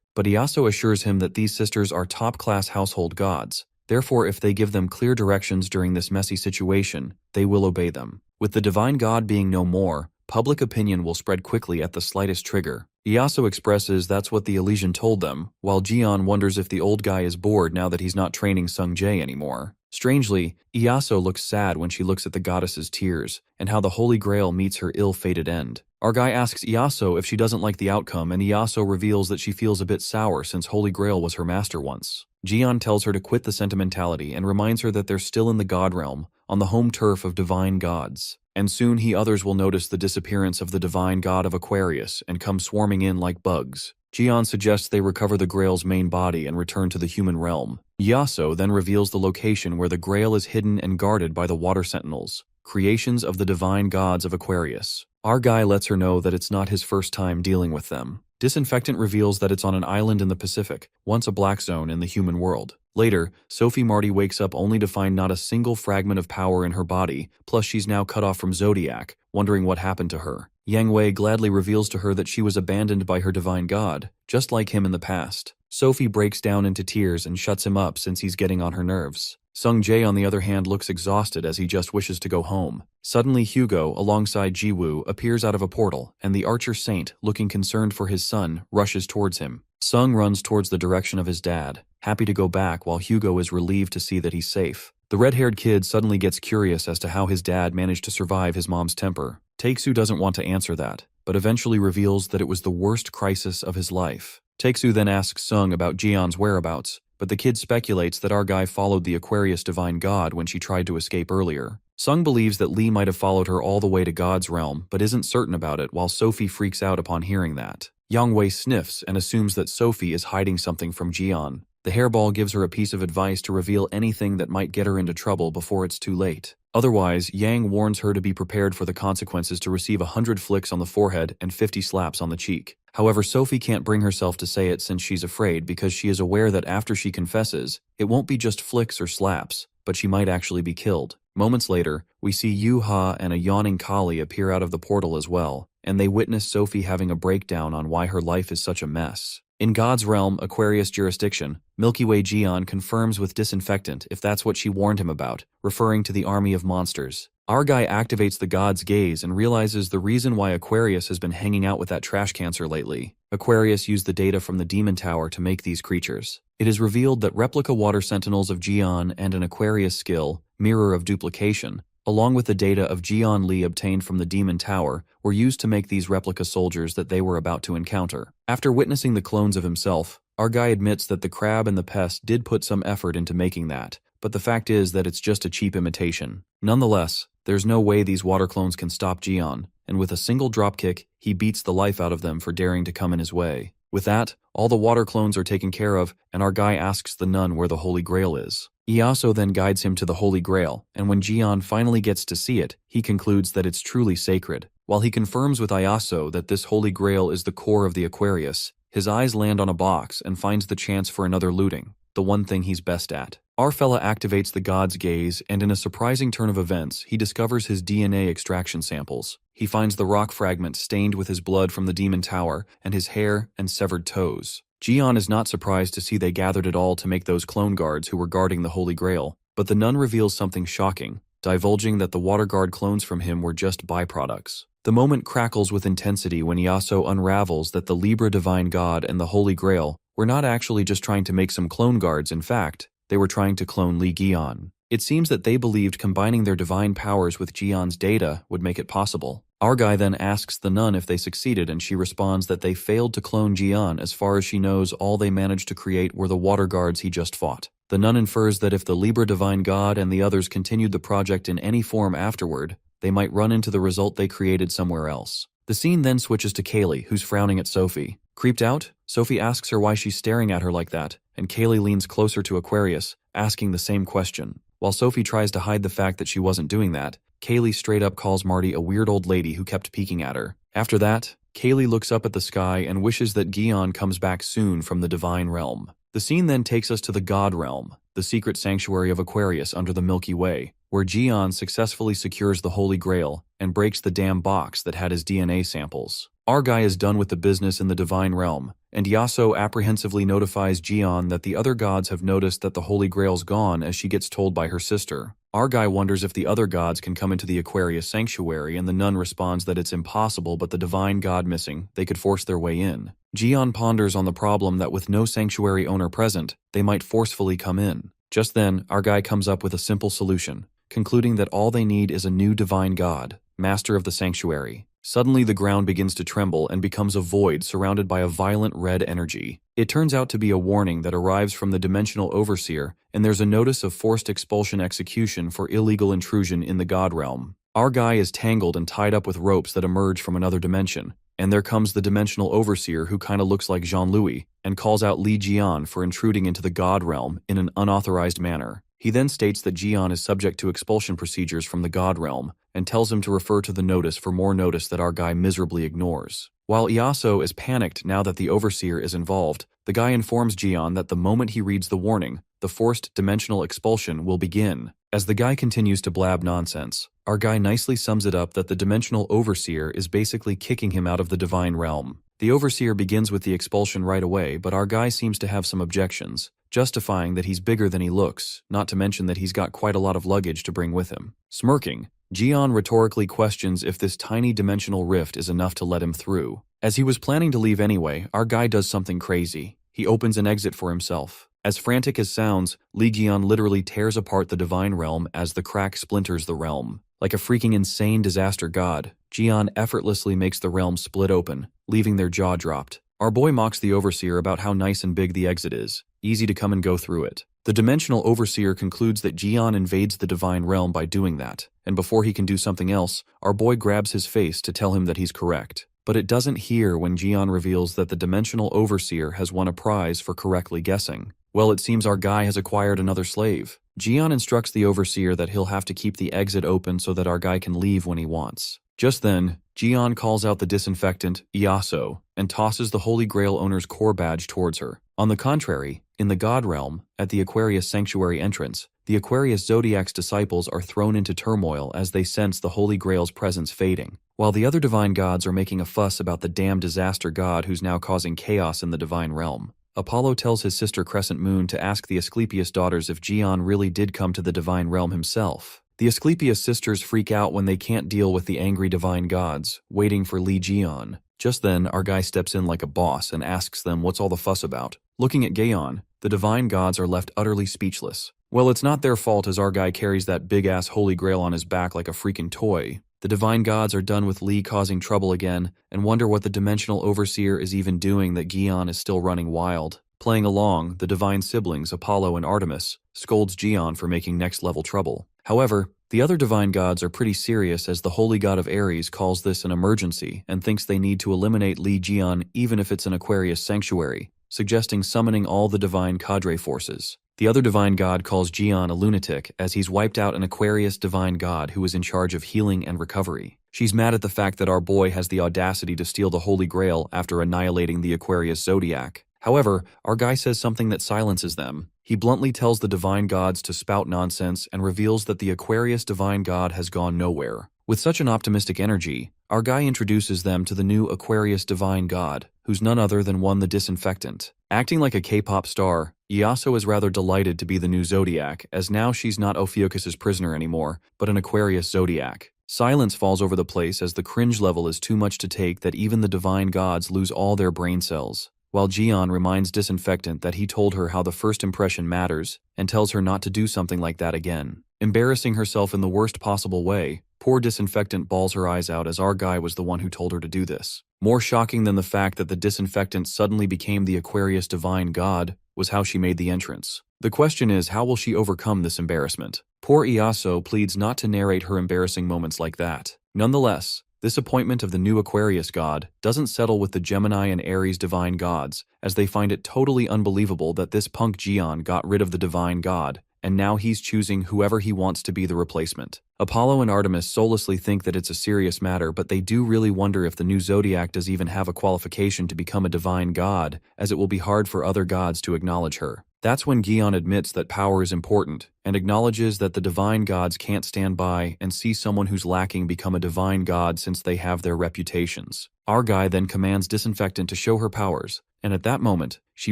But Iaso assures him that these sisters are top-class household gods. Therefore, if they give them clear directions during this messy situation, they will obey them. With the divine god being no more, public opinion will spread quickly at the slightest trigger. Iaso expresses that's what the Elysian told them, while Jian wonders if the old guy is bored now that he's not training Sung Jae anymore. Strangely, Iaso looks sad when she looks at the goddess's tears, and how the Holy Grail meets her ill-fated end. Our guy asks Iaso if she doesn't like the outcome, and Iaso reveals that she feels a bit sour since Holy Grail was her master once. Jian tells her to quit the sentimentality and reminds her that they're still in the god realm, on the home turf of divine gods. And soon others will notice the disappearance of the divine god of Aquarius and come swarming in like bugs. Jian suggests they recover the Grail's main body and return to the human realm. Iaso then reveals the location where the Grail is hidden and guarded by the water sentinels, creations of the divine gods of Aquarius. Our guy lets her know that it's not his first time dealing with them. Disinfectant reveals that it's on an island in the Pacific, once a black zone in the human world. Later, Sophie Marty wakes up only to find not a single fragment of power in her body, plus she's now cut off from Zodiac, wondering what happened to her. Yang Wei gladly reveals to her that she was abandoned by her divine god, just like him in the past. Sophie breaks down into tears and shuts him up since he's getting on her nerves. Sung Jae, on the other hand, looks exhausted as he just wishes to go home. Suddenly, Hugo, alongside Jiwoo, appears out of a portal, and the Archer Saint, looking concerned for his son, rushes towards him. Sung runs towards the direction of his dad, happy to go back while Hugo is relieved to see that he's safe. The red-haired kid suddenly gets curious as to how his dad managed to survive his mom's temper. Taeksu doesn't want to answer that, but eventually reveals that it was the worst crisis of his life. Taeksu then asks Sung about Jian's whereabouts, but the kid speculates that our guy followed the Aquarius divine god when she tried to escape earlier. Sung believes that Lee might have followed her all the way to God's realm, but isn't certain about it, while Sophie freaks out upon hearing that. Yang Wei sniffs and assumes that Sophie is hiding something from Jian. The hairball gives her a piece of advice to reveal anything that might get her into trouble before it's too late. Otherwise, Yang warns her to be prepared for the consequences to receive 100 flicks on the forehead and 50 slaps on the cheek. However, Sophie can't bring herself to say it since she's afraid, because she is aware that after she confesses, it won't be just flicks or slaps, but she might actually be killed. Moments later, we see Yu Ha and a yawning Kali appear out of the portal as well, and they witness Sophie having a breakdown on why her life is such a mess. In God's realm, Aquarius jurisdiction, Milky Way Jian confirms with Disinfectant if that's what she warned him about, referring to the army of monsters. Our guy activates the god's gaze and realizes the reason why Aquarius has been hanging out with that trash cancer lately. Aquarius used the data from the Demon Tower to make these creatures. It is revealed that replica water sentinels of Jian and an Aquarius skill, Mirror of Duplication, along with the data of Jian Li obtained from the Demon Tower, were used to make these replica soldiers that they were about to encounter. After witnessing the clones of himself, our guy admits that the crab and the pest did put some effort into making that, but the fact is that it's just a cheap imitation. Nonetheless, there's no way these water clones can stop Jian, and with a single dropkick, he beats the life out of them for daring to come in his way. With that, all the water clones are taken care of, and our guy asks the nun where the Holy Grail is. Iaso then guides him to the Holy Grail, and when Jian finally gets to see it, he concludes that it's truly sacred. While he confirms with Iaso that this Holy Grail is the core of the Aquarius, His eyes land on a box and finds the chance for another looting, the one thing he's best at. Our fella activates the god's gaze, and in a surprising turn of events, he discovers his DNA extraction samples. He finds the rock fragment stained with his blood from the demon tower, and his hair and severed toes. Jian is not surprised to see they gathered it all to make those clone guards who were guarding the Holy Grail, but the nun reveals something shocking, divulging that the water guard clones from him were just byproducts. The moment crackles with intensity when Yaso unravels that the Libra Divine God and the Holy Grail were not actually just trying to make some clone guards. In fact, they were trying to clone Li Gion. It seems that they believed combining their divine powers with Jian's data would make it possible. Our guy then asks the nun if they succeeded, and she responds that they failed to clone Jian. As far as she knows, all they managed to create were the water guards he just fought. The nun infers that if the Libra Divine God and the others continued the project in any form afterward, they might run into the result they created somewhere else. The scene then switches to Kaylee, who's frowning at Sophie. Creeped out, Sophie asks her why she's staring at her like that, and Kaylee leans closer to Aquarius, asking the same question. While Sophie tries to hide the fact that she wasn't doing that, Kaylee straight up calls Marty a weird old lady who kept peeking at her. After that, Kaylee looks up at the sky and wishes that Gion comes back soon from the divine realm. The scene then takes us to the God Realm, the secret sanctuary of Aquarius under the Milky Way, where Jian successfully secures the Holy Grail and breaks the damn box that had his DNA samples. Our guy is done with the business in the divine realm, and Yaso apprehensively notifies Jian that the other gods have noticed that the Holy Grail's gone, as she gets told by her sister. Our guy wonders if the other gods can come into the Aquarius sanctuary, and the nun responds that it's impossible, but the divine god missing, they could force their way in. Jian ponders on the problem that with no sanctuary owner present, they might forcefully come in. Just then, our guy comes up with a simple solution, concluding that all they need is a new divine god, master of the sanctuary. Suddenly the ground begins to tremble and becomes a void surrounded by a violent red energy. It turns out to be a warning that arrives from the dimensional overseer, and there's a notice of forced expulsion execution for illegal intrusion in the god realm. Our guy is tangled and tied up with ropes that emerge from another dimension, and there comes the dimensional overseer who kinda looks like Jean-Louis, and calls out Li Jian for intruding into the god realm in an unauthorized manner. He then states that Jian is subject to expulsion procedures from the God Realm, and tells him to refer to the notice for more notice that our guy miserably ignores. While Yaso is panicked now that the Overseer is involved, the guy informs Jian that the moment he reads the warning, the forced dimensional expulsion will begin. As the guy continues to blab nonsense, our guy nicely sums it up that the dimensional Overseer is basically kicking him out of the Divine Realm. The Overseer begins with the expulsion right away, but our guy seems to have some objections, justifying that he's bigger than he looks, not to mention that he's got quite a lot of luggage to bring with him. Smirking, Jian rhetorically questions if this tiny dimensional rift is enough to let him through. As he was planning to leave anyway, our guy does something crazy. He opens an exit for himself. As frantic as sounds, Li Jian literally tears apart the divine realm as the crack splinters the realm. Like a freaking insane disaster god, Jian effortlessly makes the realm split open, leaving their jaw dropped. Our boy mocks the Overseer about how nice and big the exit is, easy to come and go through it. The dimensional Overseer concludes that Jian invades the divine realm by doing that, and before he can do something else, our boy grabs his face to tell him that he's correct. But it doesn't hear when Jian reveals that the dimensional Overseer has won a prize for correctly guessing. Well, it seems our guy has acquired another slave. Jian instructs the Overseer that he'll have to keep the exit open so that our guy can leave when he wants. Just then, Jian calls out the disinfectant, Yaso, and tosses the Holy Grail owner's core badge towards her. On the contrary, in the God Realm, at the Aquarius Sanctuary entrance, the Aquarius Zodiac's disciples are thrown into turmoil as they sense the Holy Grail's presence fading. While the other divine gods are making a fuss about the damn disaster god who's now causing chaos in the divine realm, Apollo tells his sister Crescent Moon to ask the Asclepius daughters if Jian really did come to the divine realm himself. The Asclepius sisters freak out when they can't deal with the angry divine gods, waiting for Li Jian. Just then, our guy steps in like a boss and asks them what's all the fuss about. Looking at Gaon, the divine gods are left utterly speechless. Well, it's not their fault as our guy carries that big-ass Holy Grail on his back like a freaking toy. The divine gods are done with Li causing trouble again and wonder what the dimensional Overseer is even doing that Gion is still running wild. Playing along, the divine siblings, Apollo and Artemis, scolds Gion for making next-level trouble. However, the other divine gods are pretty serious as the holy god of Ares calls this an emergency and thinks they need to eliminate Li Jian even if it's an Aquarius sanctuary, suggesting summoning all the divine cadre forces. The other divine god calls Jian a lunatic as he's wiped out an Aquarius divine god who was in charge of healing and recovery. She's mad at the fact that our boy has the audacity to steal the Holy Grail after annihilating the Aquarius Zodiac. However, our guy says something that silences them. He bluntly tells the divine gods to spout nonsense and reveals that the Aquarius divine god has gone nowhere. With such an optimistic energy, our guy introduces them to the new Aquarius divine god, who's none other than one the disinfectant. Acting like a K-pop star, Iaso is rather delighted to be the new Zodiac, as now she's not Ophiuchus's prisoner anymore, but an Aquarius Zodiac. Silence falls over the place as the cringe level is too much to take that even the divine gods lose all their brain cells. While Jian reminds Disinfectant that he told her how the first impression matters and tells her not to do something like that again. Embarrassing herself in the worst possible way, poor Disinfectant bawls her eyes out as our guy was the one who told her to do this. More shocking than the fact that the Disinfectant suddenly became the Aquarius divine god was how she made the entrance. The question is, how will she overcome this embarrassment? Poor Iaso pleads not to narrate her embarrassing moments like that. Nonetheless, this appointment of the new Aquarius god doesn't settle with the Gemini and Aries divine gods, as they find it totally unbelievable that this punk Jian got rid of the divine god, and now he's choosing whoever he wants to be the replacement. Apollo and Artemis soullessly think that it's a serious matter, but they do really wonder if the new Zodiac does even have a qualification to become a divine god, as it will be hard for other gods to acknowledge her. That's when Gion admits that power is important, and acknowledges that the divine gods can't stand by and see someone who's lacking become a divine god since they have their reputations. Our guy then commands Disinfectant to show her powers, and at that moment, she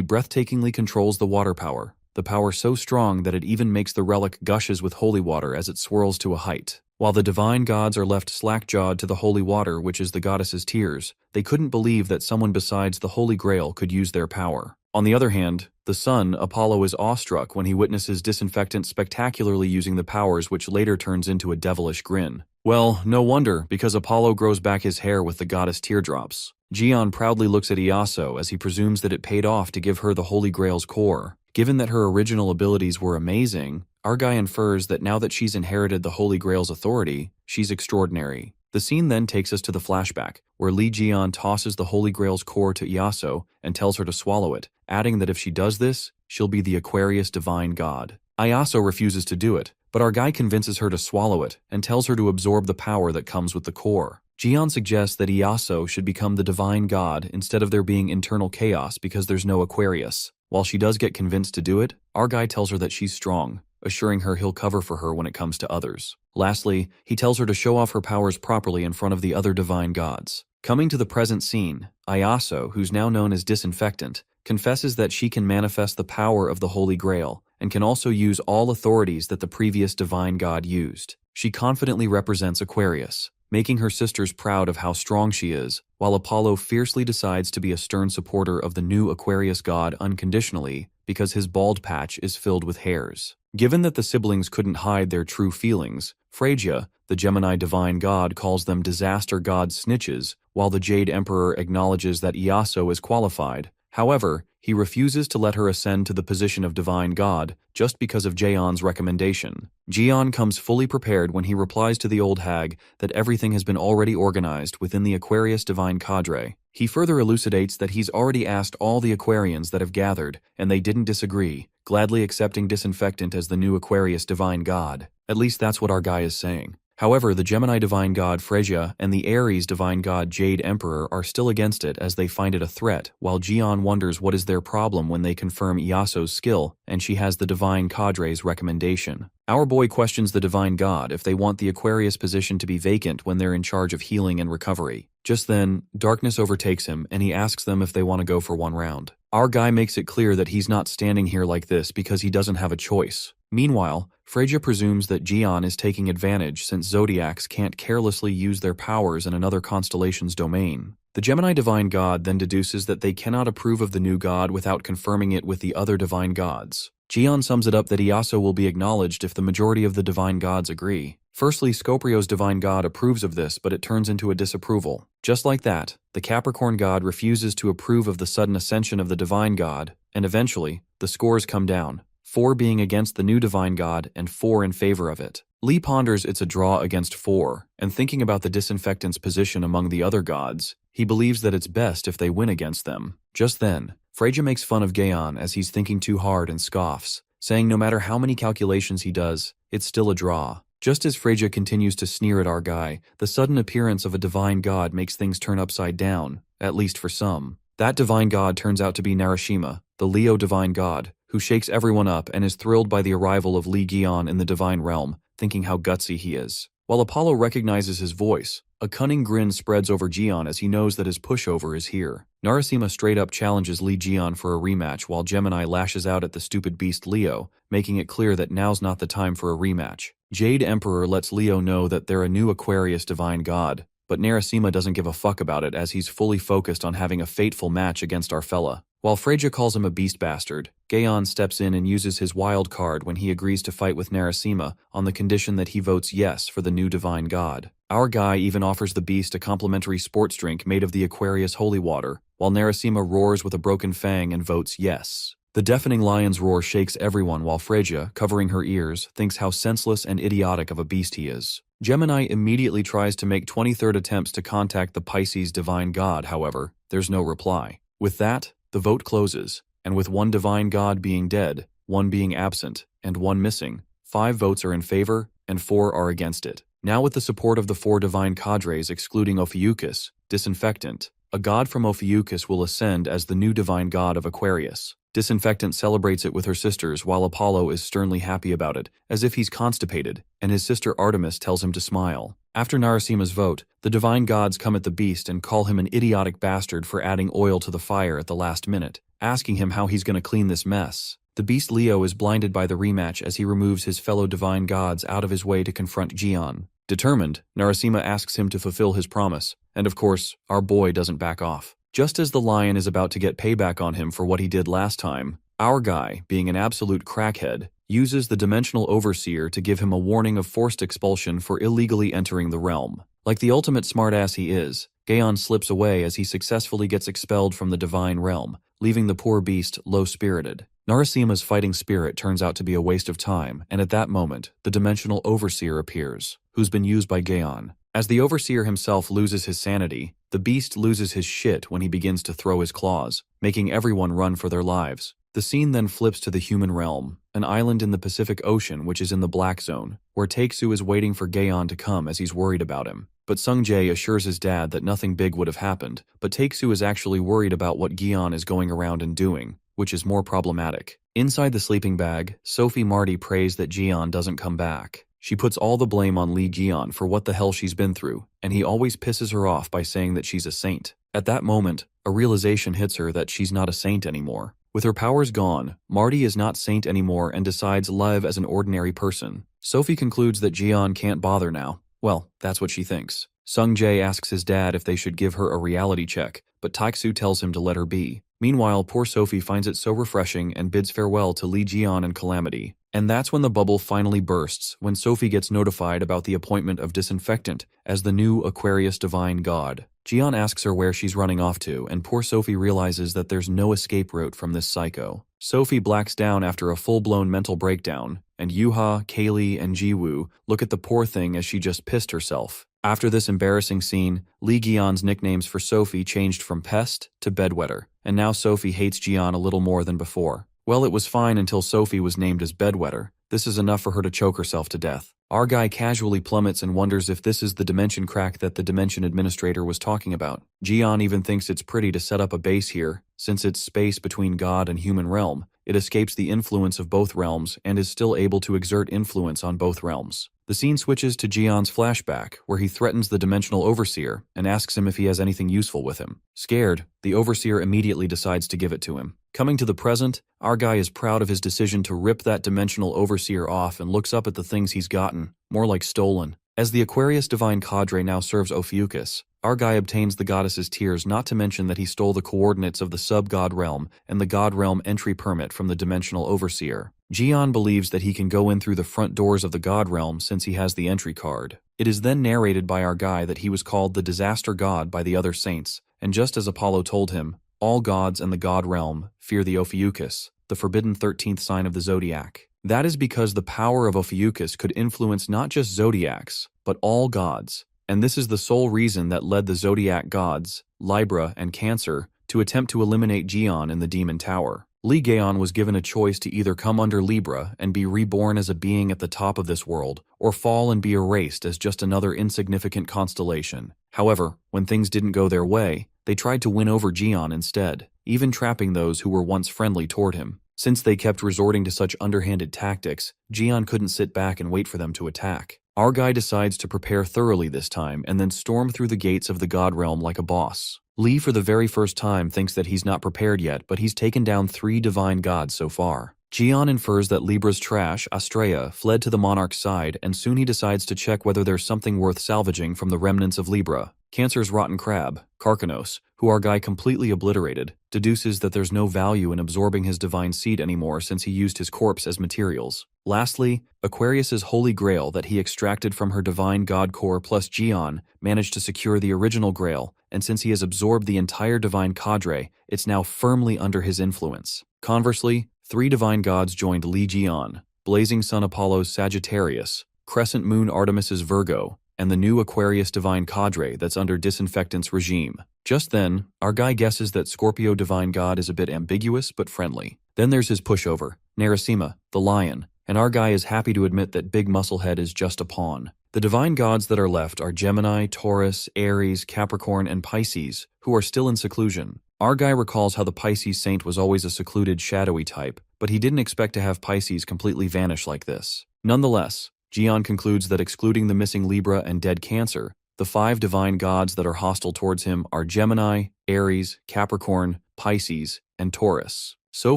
breathtakingly controls the water power. The power so strong that it even makes the relic gushes with holy water as it swirls to a height. While the divine gods are left slack-jawed to the holy water, which is the goddess's tears, they couldn't believe that someone besides the Holy Grail could use their power. On the other hand, the sun, Apollo, is awestruck when he witnesses Disinfectant spectacularly using the powers, which later turns into a devilish grin. Well, no wonder, because Apollo grows back his hair with the goddess teardrops. Gion proudly looks at Iaso as he presumes that it paid off to give her the Holy Grail's core. Given that her original abilities were amazing, our guy infers that now that she's inherited the Holy Grail's authority, she's extraordinary. The scene then takes us to the flashback, where Li Jian tosses the Holy Grail's core to Iaso and tells her to swallow it, adding that if she does this, she'll be the Aquarius divine god. Iaso refuses to do it, but our guy convinces her to swallow it and tells her to absorb the power that comes with the core. Jian suggests that Iaso should become the divine god instead of there being internal chaos because there's no Aquarius. While she does get convinced to do it, our guy tells her that she's strong, assuring her he'll cover for her when it comes to others. Lastly, he tells her to show off her powers properly in front of the other divine gods. Coming to the present scene, Iaso, who's now known as Disinfectant, confesses that she can manifest the power of the Holy Grail and can also use all authorities that the previous divine god used. She confidently represents Aquarius, making her sisters proud of how strong she is, while Apollo fiercely decides to be a stern supporter of the new Aquarius god unconditionally because his bald patch is filled with hairs. Given that the siblings couldn't hide their true feelings, Phrygia, the Gemini divine god, calls them disaster god snitches, while the Jade Emperor acknowledges that Iaso is qualified. However, he refuses to let her ascend to the position of divine god just because of Jaeon's recommendation. Jian comes fully prepared when he replies to the old hag that everything has been already organized within the Aquarius divine cadre. He further elucidates that he's already asked all the Aquarians that have gathered, and they didn't disagree, gladly accepting Disinfectant as the new Aquarius divine god. At least that's what our guy is saying. However, the Gemini divine god Phrygia and the Aries divine god Jade Emperor are still against it as they find it a threat, while Jian wonders what is their problem when they confirm Iaso's skill and she has the divine cadre's recommendation. Our boy questions the divine god if they want the Aquarius position to be vacant when they're in charge of healing and recovery. Just then, darkness overtakes him and he asks them if they want to go for one round. Our guy makes it clear that he's not standing here like this because he doesn't have a choice. Meanwhile, Phrygia presumes that Jian is taking advantage since Zodiacs can't carelessly use their powers in another constellation's domain. The Gemini divine god then deduces that they cannot approve of the new god without confirming it with the other divine gods. Jian sums it up that Iaso will be acknowledged if the majority of the divine gods agree. Firstly, Scoprio's divine god approves of this, but it turns into a disapproval. Just like that, the Capricorn god refuses to approve of the sudden ascension of the divine god, and eventually, the scores come down, 4 being against the new divine god and 4 in favor of it. Li ponders it's a draw against 4, and thinking about the Disinfectant's position among the other gods, he believes that it's best if they win against them. Just then, Phrygia makes fun of Gaon as he's thinking too hard and scoffs, saying no matter how many calculations he does, it's still a draw. Just as Freyja continues to sneer at our guy, the sudden appearance of a divine god makes things turn upside down, at least for some. That divine god turns out to be Narashima, the Leo divine god, who shakes everyone up and is thrilled by the arrival of Lee Gion in the divine realm, thinking how gutsy he is. While Apollo recognizes his voice, a cunning grin spreads over Gion as he knows that his pushover is here. Narasima straight up challenges Lee Gion for a rematch while Gemini lashes out at the stupid beast Leo, making it clear that now's not the time for a rematch. Jade Emperor lets Leo know that they're a new Aquarius divine god, but Narasima doesn't give a fuck about it as he's fully focused on having a fateful match against our fella. While Freyja calls him a beast bastard, Gaon steps in and uses his wild card when he agrees to fight with Narasima on the condition that he votes yes for the new divine god. Our guy even offers the beast a complimentary sports drink made of the Aquarius holy water, while Narasima roars with a broken fang and votes yes. The deafening lion's roar shakes everyone while Freyja, covering her ears, thinks how senseless and idiotic of a beast he is. Gemini immediately tries to make 23rd attempts to contact the Pisces divine god, however, there's no reply. With that, the vote closes, and with one divine god being dead, one being absent, and one missing, 5 votes are in favor, and 4 are against it. Now with the support of the 4 divine cadres excluding Ophiuchus, Disinfectant, a god from Ophiuchus will ascend as the new divine god of Aquarius. Disinfectant celebrates it with her sisters while Apollo is sternly happy about it, as if he's constipated, and his sister Artemis tells him to smile. After Narasima's vote, the divine gods come at the beast and call him an idiotic bastard for adding oil to the fire at the last minute, asking him how he's gonna clean this mess. The beast Leo is blinded by the rematch as he removes his fellow divine gods out of his way to confront Gion. Determined, Narasima asks him to fulfill his promise, and of course, our boy doesn't back off. Just as the lion is about to get payback on him for what he did last time, our guy, being an absolute crackhead, uses the Dimensional Overseer to give him a warning of forced expulsion for illegally entering the realm. Like the ultimate smartass he is, Gaon slips away as he successfully gets expelled from the divine realm, leaving the poor beast low-spirited. Narasima's fighting spirit turns out to be a waste of time, and at that moment, the Dimensional Overseer appears, who's been used by Gaon. As the Overseer himself loses his sanity, the beast loses his shit when he begins to throw his claws, making everyone run for their lives. The scene then flips to the human realm, an island in the Pacific Ocean which is in the Black Zone, where Taeksu is waiting for Gaon to come as he's worried about him. But Sungjae assures his dad that nothing big would have happened, but Taeksu is actually worried about what Gaon is going around and doing, which is more problematic. Inside the sleeping bag, Sophie Marty prays that Gaon doesn't come back. She puts all the blame on Lee Gion for what the hell she's been through, and he always pisses her off by saying that she's a saint. At that moment, a realization hits her that she's not a saint anymore. With her powers gone, Marty is not saint anymore and decides to live as an ordinary person. Sophie concludes that Gion can't bother now. Well, that's what she thinks. Sungjae asks his dad if they should give her a reality check, but Taeksu tells him to let her be. Meanwhile, poor Sophie finds it so refreshing and bids farewell to Lee Gion and Calamity. And that's when the bubble finally bursts, when Sophie gets notified about the appointment of Disinfectant as the new Aquarius divine god. Gion asks her where she's running off to, and poor Sophie realizes that there's no escape route from this psycho. Sophie blacks down after a full-blown mental breakdown, and Yuha, Kaylee, and Jiwoo look at the poor thing as she just pissed herself. After this embarrassing scene, Lee Gion's nicknames for Sophie changed from Pest to Bedwetter, and now Sophie hates Gion a little more than before. Well, it was fine until Sophie was named as Bedwetter. This is enough for her to choke herself to death. Our guy casually plummets and wonders if this is the dimension crack that the dimension administrator was talking about. Gion even thinks it's pretty to set up a base here, since it's space between God and human realm. It escapes the influence of both realms and is still able to exert influence on both realms. The scene switches to Gion's flashback, where he threatens the Dimensional Overseer and asks him if he has anything useful with him. Scared, the Overseer immediately decides to give it to him. Coming to the present, our guy is proud of his decision to rip that Dimensional Overseer off and looks up at the things he's gotten, more like stolen. As the Aquarius Divine Cadre now serves Ophiuchus, our guy obtains the goddess's tears, not to mention that he stole the coordinates of the sub-god realm and the god realm entry permit from the Dimensional Overseer. Gion believes that he can go in through the front doors of the god realm since he has the entry card. It is then narrated by our guy that he was called the Disaster God by the other saints, and just as Apollo told him, all gods and the god realm fear the Ophiuchus, the forbidden 13th sign of the zodiac. That is because the power of Ophiuchus could influence not just zodiacs, but all gods, and this is the sole reason that led the zodiac gods, Libra and Cancer, to attempt to eliminate Gion in the Demon Tower. Lee Gaon was given a choice to either come under Libra and be reborn as a being at the top of this world, or fall and be erased as just another insignificant constellation. However, when things didn't go their way, they tried to win over Gion instead, even trapping those who were once friendly toward him. Since they kept resorting to such underhanded tactics, Gion couldn't sit back and wait for them to attack. Our guy decides to prepare thoroughly this time and then storm through the gates of the God Realm like a boss. Lee for the very first time thinks that he's not prepared yet, but he's taken down 3 divine gods so far. Gion infers that Libra's trash, Astrea, fled to the monarch's side, and soon he decides to check whether there's something worth salvaging from the remnants of Libra. Cancer's rotten crab, Karkanos, who our guy completely obliterated, deduces that there's no value in absorbing his divine seed anymore since he used his corpse as materials. Lastly, Aquarius's holy grail that he extracted from her divine god core plus Gion managed to secure the original grail, and since he has absorbed the entire divine cadre, it's now firmly under his influence. Conversely, 3 divine gods joined Lee Gion: Blazing Sun Apollo's Sagittarius, Crescent Moon Artemis's Virgo, and the new Aquarius divine cadre that's under Disinfectant's regime. Just then, our guy guesses that Scorpio divine god is a bit ambiguous but friendly. Then there's his pushover, Narasima, the lion, and our guy is happy to admit that Big Musclehead is just a pawn. The divine gods that are left are Gemini, Taurus, Aries, Capricorn, and Pisces, who are still in seclusion. Our guy recalls how the Pisces saint was always a secluded, shadowy type, but he didn't expect to have Pisces completely vanish like this. Nonetheless, Gion concludes that excluding the missing Libra and dead Cancer, the 5 divine gods that are hostile towards him are Gemini, Aries, Capricorn, Pisces, and Taurus. So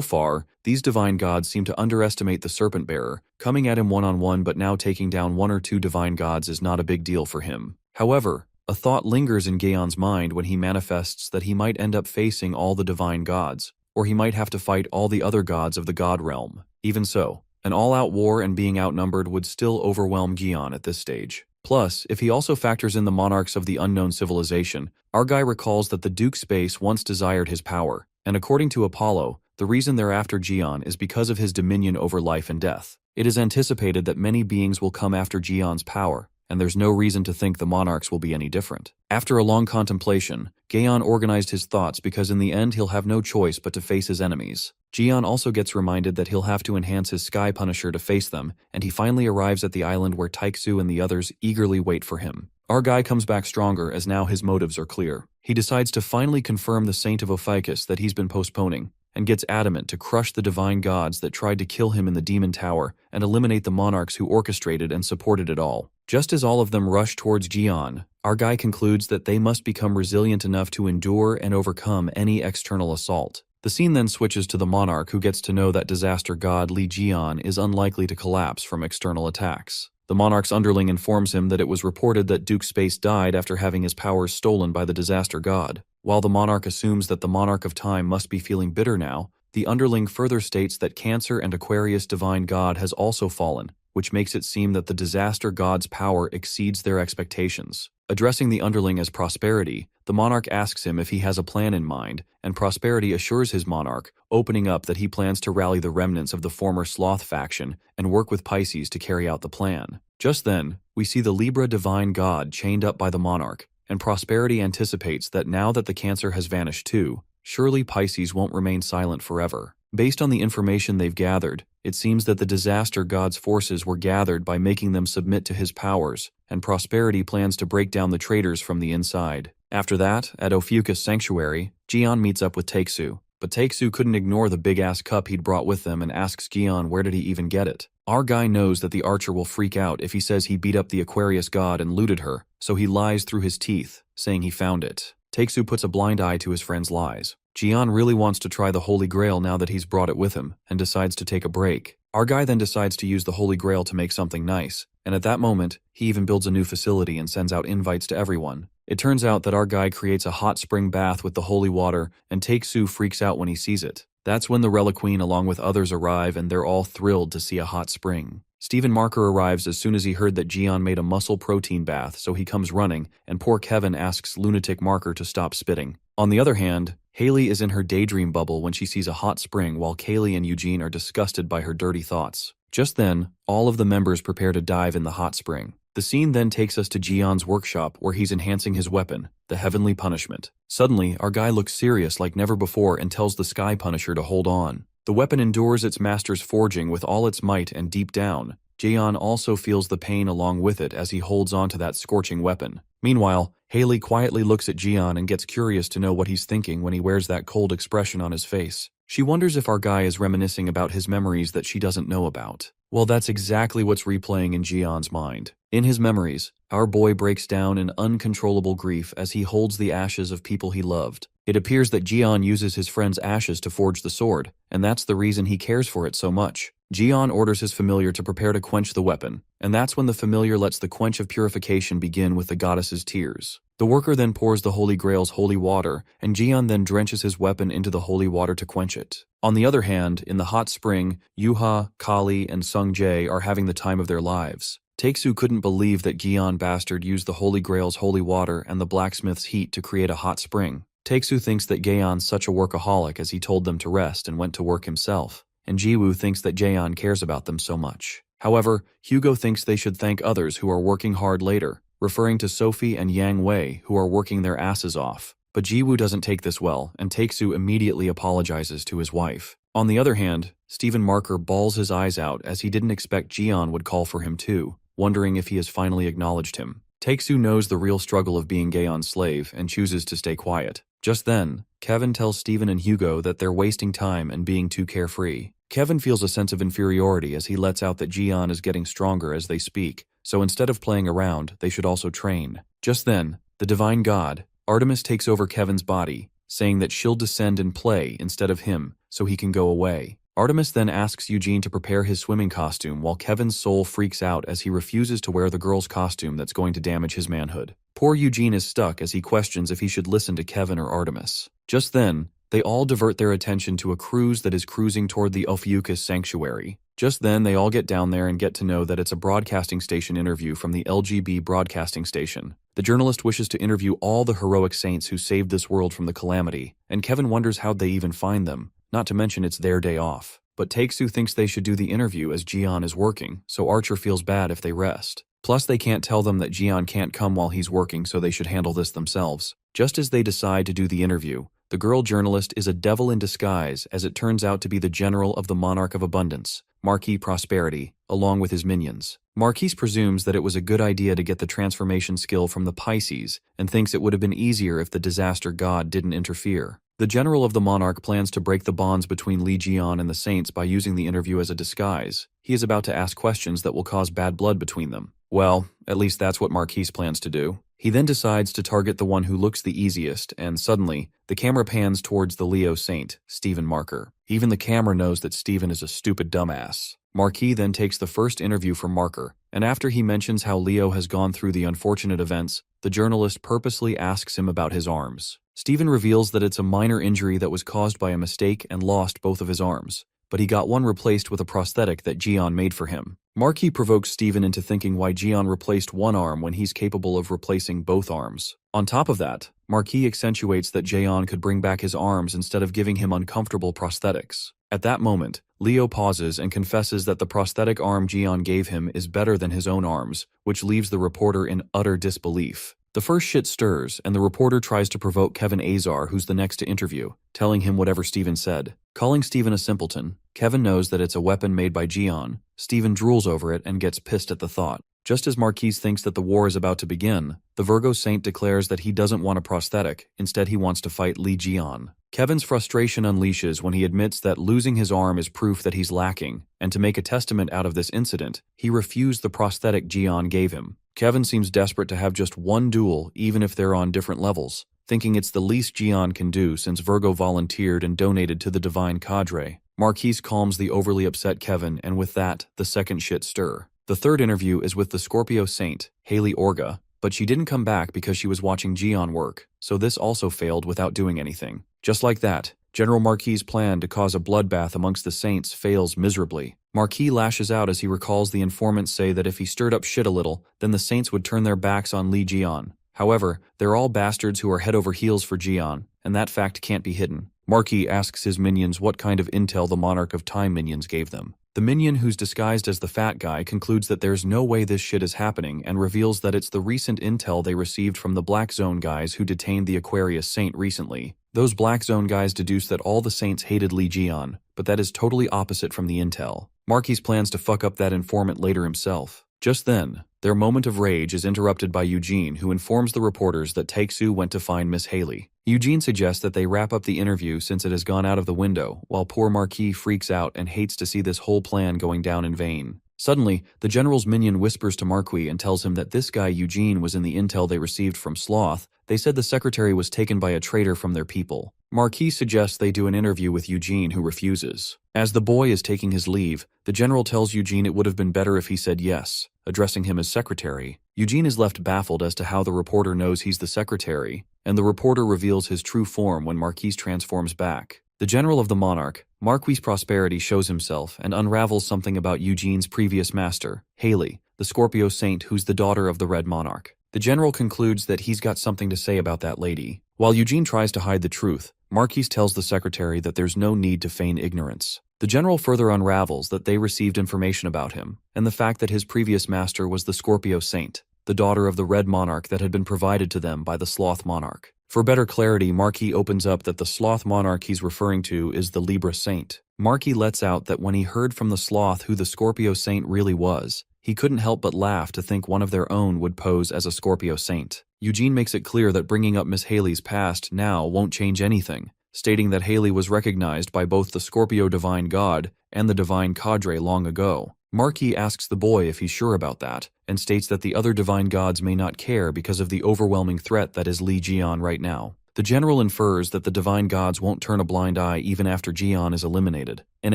far, these divine gods seem to underestimate the Serpent Bearer, coming at him one-on-one, but now taking down 1 or 2 divine gods is not a big deal for him. However, a thought lingers in Gaon's mind when he manifests that he might end up facing all the divine gods, or he might have to fight all the other gods of the God Realm. Even so, an all-out war and being outnumbered would still overwhelm Gion at this stage. Plus, if he also factors in the monarchs of the unknown civilization, our guy recalls that the Duke Space once desired his power, and according to Apollo, the reason they're after Gion is because of his dominion over life and death. It is anticipated that many beings will come after Gion's power, and there's no reason to think the monarchs will be any different. After a long contemplation, Gaon organized his thoughts because in the end he'll have no choice but to face his enemies. Gion also gets reminded that he'll have to enhance his Sky Punisher to face them, and he finally arrives at the island where Taiksu and the others eagerly wait for him. Our guy comes back stronger as now his motives are clear. He decides to finally confirm the Saint of Ophiuchus that he's been postponing, and gets adamant to crush the divine gods that tried to kill him in the Demon Tower and eliminate the monarchs who orchestrated and supported it all. Just as all of them rush towards Gion, our guy concludes that they must become resilient enough to endure and overcome any external assault. The scene then switches to the monarch, who gets to know that disaster god Lee Gion is unlikely to collapse from external attacks. The monarch's underling informs him that it was reported that Duke Space died after having his powers stolen by the disaster god. While the monarch assumes that the monarch of time must be feeling bitter now, the underling further states that Cancer and Aquarius divine god has also fallen, which makes it seem that the disaster god's power exceeds their expectations. Addressing the underling as Prosperity, the monarch asks him if he has a plan in mind, and Prosperity assures his monarch, opening up that he plans to rally the remnants of the former Sloth faction and work with Pisces to carry out the plan. Just then, we see the Libra divine god chained up by the monarch, and Prosperity anticipates that now that the Cancer has vanished too, surely Pisces won't remain silent forever. Based on the information they've gathered, it seems that the disaster god's forces were gathered by making them submit to his powers, and Prosperity plans to break down the traitors from the inside. After that, at Ophiuchus Sanctuary, Gion meets up with Taiksu, but Taiksu couldn't ignore the big-ass cup he'd brought with him and asks Gion where did he even get it. Our guy knows that the archer will freak out if he says he beat up the Aquarius god and looted her, so he lies through his teeth, saying he found it. Taiksu puts a blind eye to his friend's lies. Gion really wants to try the Holy Grail now that he's brought it with him, and decides to take a break. Our guy then decides to use the Holy Grail to make something nice, and at that moment, he even builds a new facility and sends out invites to everyone. It turns out that our guy creates a hot spring bath with the holy water, and Taiksu freaks out when he sees it. That's when the Reliqueen along with others arrive, and they're all thrilled to see a hot spring. Stephen Marker arrives as soon as he heard that Gion made a muscle protein bath, so he comes running, and poor Kevin asks Lunatic Marker to stop spitting. On the other hand, Haley is in her daydream bubble when she sees a hot spring, while Kaylee and Eugene are disgusted by her dirty thoughts. Just then, all of the members prepare to dive in the hot spring. The scene then takes us to Gion's workshop where he's enhancing his weapon, the Heavenly Punishment. Suddenly, our guy looks serious like never before and tells the Sky Punisher to hold on. The weapon endures its master's forging with all its might, and deep down, Jaeon also feels the pain along with it as he holds on to that scorching weapon. Meanwhile, Haley quietly looks at Jaeon and gets curious to know what he's thinking when he wears that cold expression on his face. She wonders if our guy is reminiscing about his memories that she doesn't know about. Well, that's exactly what's replaying in Jaeon's mind. In his memories, our boy breaks down in uncontrollable grief as he holds the ashes of people he loved. It appears that Jaeon uses his friend's ashes to forge the sword, and that's the reason he cares for it so much. Jaeon orders his familiar to prepare to quench the weapon, and that's when the familiar lets the quench of purification begin with the goddess's tears. The worker then pours the Holy Grail's holy water, and Jaeon then drenches his weapon into the holy water to quench it. On the other hand, in the hot spring, Yuha, Kali, and Sungjae are having the time of their lives. Taeksu couldn't believe that Jaeon bastard used the Holy Grail's holy water and the blacksmith's heat to create a hot spring. Taeksu thinks that Jaeon's such a workaholic as he told them to rest and went to work himself, and Jiwoo thinks that Jaeon cares about them so much. However, Hugo thinks they should thank others who are working hard later, referring to Sophie and Yang Wei who are working their asses off. But Jiwoo doesn't take this well, and Taeksu immediately apologizes to his wife. On the other hand, Stephen Marker bawls his eyes out as he didn't expect Jaeon would call for him too, wondering if he has finally acknowledged him. Taeksu knows the real struggle of being Gaeon's slave and chooses to stay quiet. Just then, Kevin tells Stephen and Hugo that they're wasting time and being too carefree. Kevin feels a sense of inferiority as he lets out that Jaeon is getting stronger as they speak, so instead of playing around, they should also train. Just then, the divine god, Artemis, takes over Kevin's body, saying that she'll descend and play instead of him, so he can go away. Artemis then asks Eugene to prepare his swimming costume while Kevin's soul freaks out as he refuses to wear the girl's costume that's going to damage his manhood. Poor Eugene is stuck as he questions if he should listen to Kevin or Artemis. Just then, they all divert their attention to a cruise that is cruising toward the Ophiuchus sanctuary. Just then, they all get down there and get to know that it's a broadcasting station interview from the LGB broadcasting station. The journalist wishes to interview all the heroic saints who saved this world from the calamity, and Kevin wonders how'd they even find them, not to mention it's their day off. But Taeksu thinks they should do the interview as Jaeon is working, so Archer feels bad if they rest. Plus, they can't tell them that Jaeon can't come while he's working, so they should handle this themselves. Just as they decide to do the interview, the girl journalist is a devil in disguise as it turns out to be the general of the Monarch of Abundance, Marquis Prosperity, along with his minions. Marquis presumes that it was a good idea to get the transformation skill from the Pisces and thinks it would have been easier if the disaster god didn't interfere. The general of the Monarch plans to break the bonds between Lee Jaeon and the Saints by using the interview as a disguise. He is about to ask questions that will cause bad blood between them. Well, at least that's what Marquis plans to do. He then decides to target the one who looks the easiest, and suddenly, the camera pans towards the Leo Saint, Stephen Marker. Even the camera knows that Stephen is a stupid dumbass. Marquis then takes the first interview from Marker, and after he mentions how Leo has gone through the unfortunate events, the journalist purposely asks him about his arms. Stephen reveals that it's a minor injury that was caused by a mistake and lost both of his arms, but he got one replaced with a prosthetic that Jaeon made for him. Marquis provokes Stephen into thinking why Jaeon replaced one arm when he's capable of replacing both arms. On top of that, Marquis accentuates that Jaeon could bring back his arms instead of giving him uncomfortable prosthetics. At that moment, Leo pauses and confesses that the prosthetic arm Jaeon gave him is better than his own arms, which leaves the reporter in utter disbelief. The first shit stirs, and the reporter tries to provoke Kevin Azar, who's the next to interview, telling him whatever Stephen said. Calling Stephen a simpleton, Kevin knows that it's a weapon made by Jaeon. Stephen drools over it and gets pissed at the thought. Just as Marquis thinks that the war is about to begin, the Virgo Saint declares that he doesn't want a prosthetic, instead he wants to fight Lee Jaeon. Kevin's frustration unleashes when he admits that losing his arm is proof that he's lacking, and to make a testament out of this incident, he refused the prosthetic Jaeon gave him. Kevin seems desperate to have just one duel, even if they're on different levels, thinking it's the least Jaeon can do since Virgo volunteered and donated to the Divine Cadre. Marquis calms the overly upset Kevin, and with that, the second shit stir. The third interview is with the Scorpio Saint, Haley Orga, but she didn't come back because she was watching Jaeon work, so this also failed without doing anything. Just like that, General Marquis' plan to cause a bloodbath amongst the Saints fails miserably. Marquis lashes out as he recalls the informants say that if he stirred up shit a little, then the Saints would turn their backs on Lee Jaeon. However, they're all bastards who are head over heels for Jaeon, and that fact can't be hidden. Marquis asks his minions what kind of intel the Monarch of Time minions gave them. The minion who's disguised as the fat guy concludes that there's no way this shit is happening and reveals that it's the recent intel they received from the Black Zone guys who detained the Aquarius Saint recently. Those Black Zone guys deduced that all the Saints hated Lee Jaeon, but that is totally opposite from the intel. Marquis plans to fuck up that informant later himself. Just then, their moment of rage is interrupted by Eugene, who informs the reporters that Taeksu went to find Miss Haley. Eugene suggests that they wrap up the interview since it has gone out of the window, while poor Marquis freaks out and hates to see this whole plan going down in vain. Suddenly, the general's minion whispers to Marquis and tells him that this guy Eugene was in the intel they received from Sloth. They said the secretary was taken by a traitor from their people. Marquis suggests they do an interview with Eugene, who refuses. As the boy is taking his leave, the general tells Eugene it would have been better if he said yes, addressing him as secretary. Eugene is left baffled as to how the reporter knows he's the secretary, and the reporter reveals his true form when Marquis transforms back. The general of the monarch, Marquis Prosperity, shows himself and unravels something about Eugene's previous master, Haley, the Scorpio saint who's the daughter of the Red Monarch. The general concludes that he's got something to say about that lady. While Eugene tries to hide the truth, Marquis tells the secretary that there's no need to feign ignorance. The general further unravels that they received information about him, and the fact that his previous master was the Scorpio saint, the daughter of the Red Monarch that had been provided to them by the Sloth Monarch. For better clarity, Marquis opens up that the Sloth Monarch he's referring to is the Libra Saint. Marquis lets out that when he heard from the Sloth who the Scorpio Saint really was, he couldn't help but laugh to think one of their own would pose as a Scorpio Saint. Eugene makes it clear that bringing up Miss Haley's past now won't change anything, stating that Haley was recognized by both the Scorpio Divine God and the Divine Cadre long ago. Marquis asks the boy if he's sure about that, and states that the other divine gods may not care because of the overwhelming threat that is Li Jian right now. The general infers that the divine gods won't turn a blind eye even after Jian is eliminated, and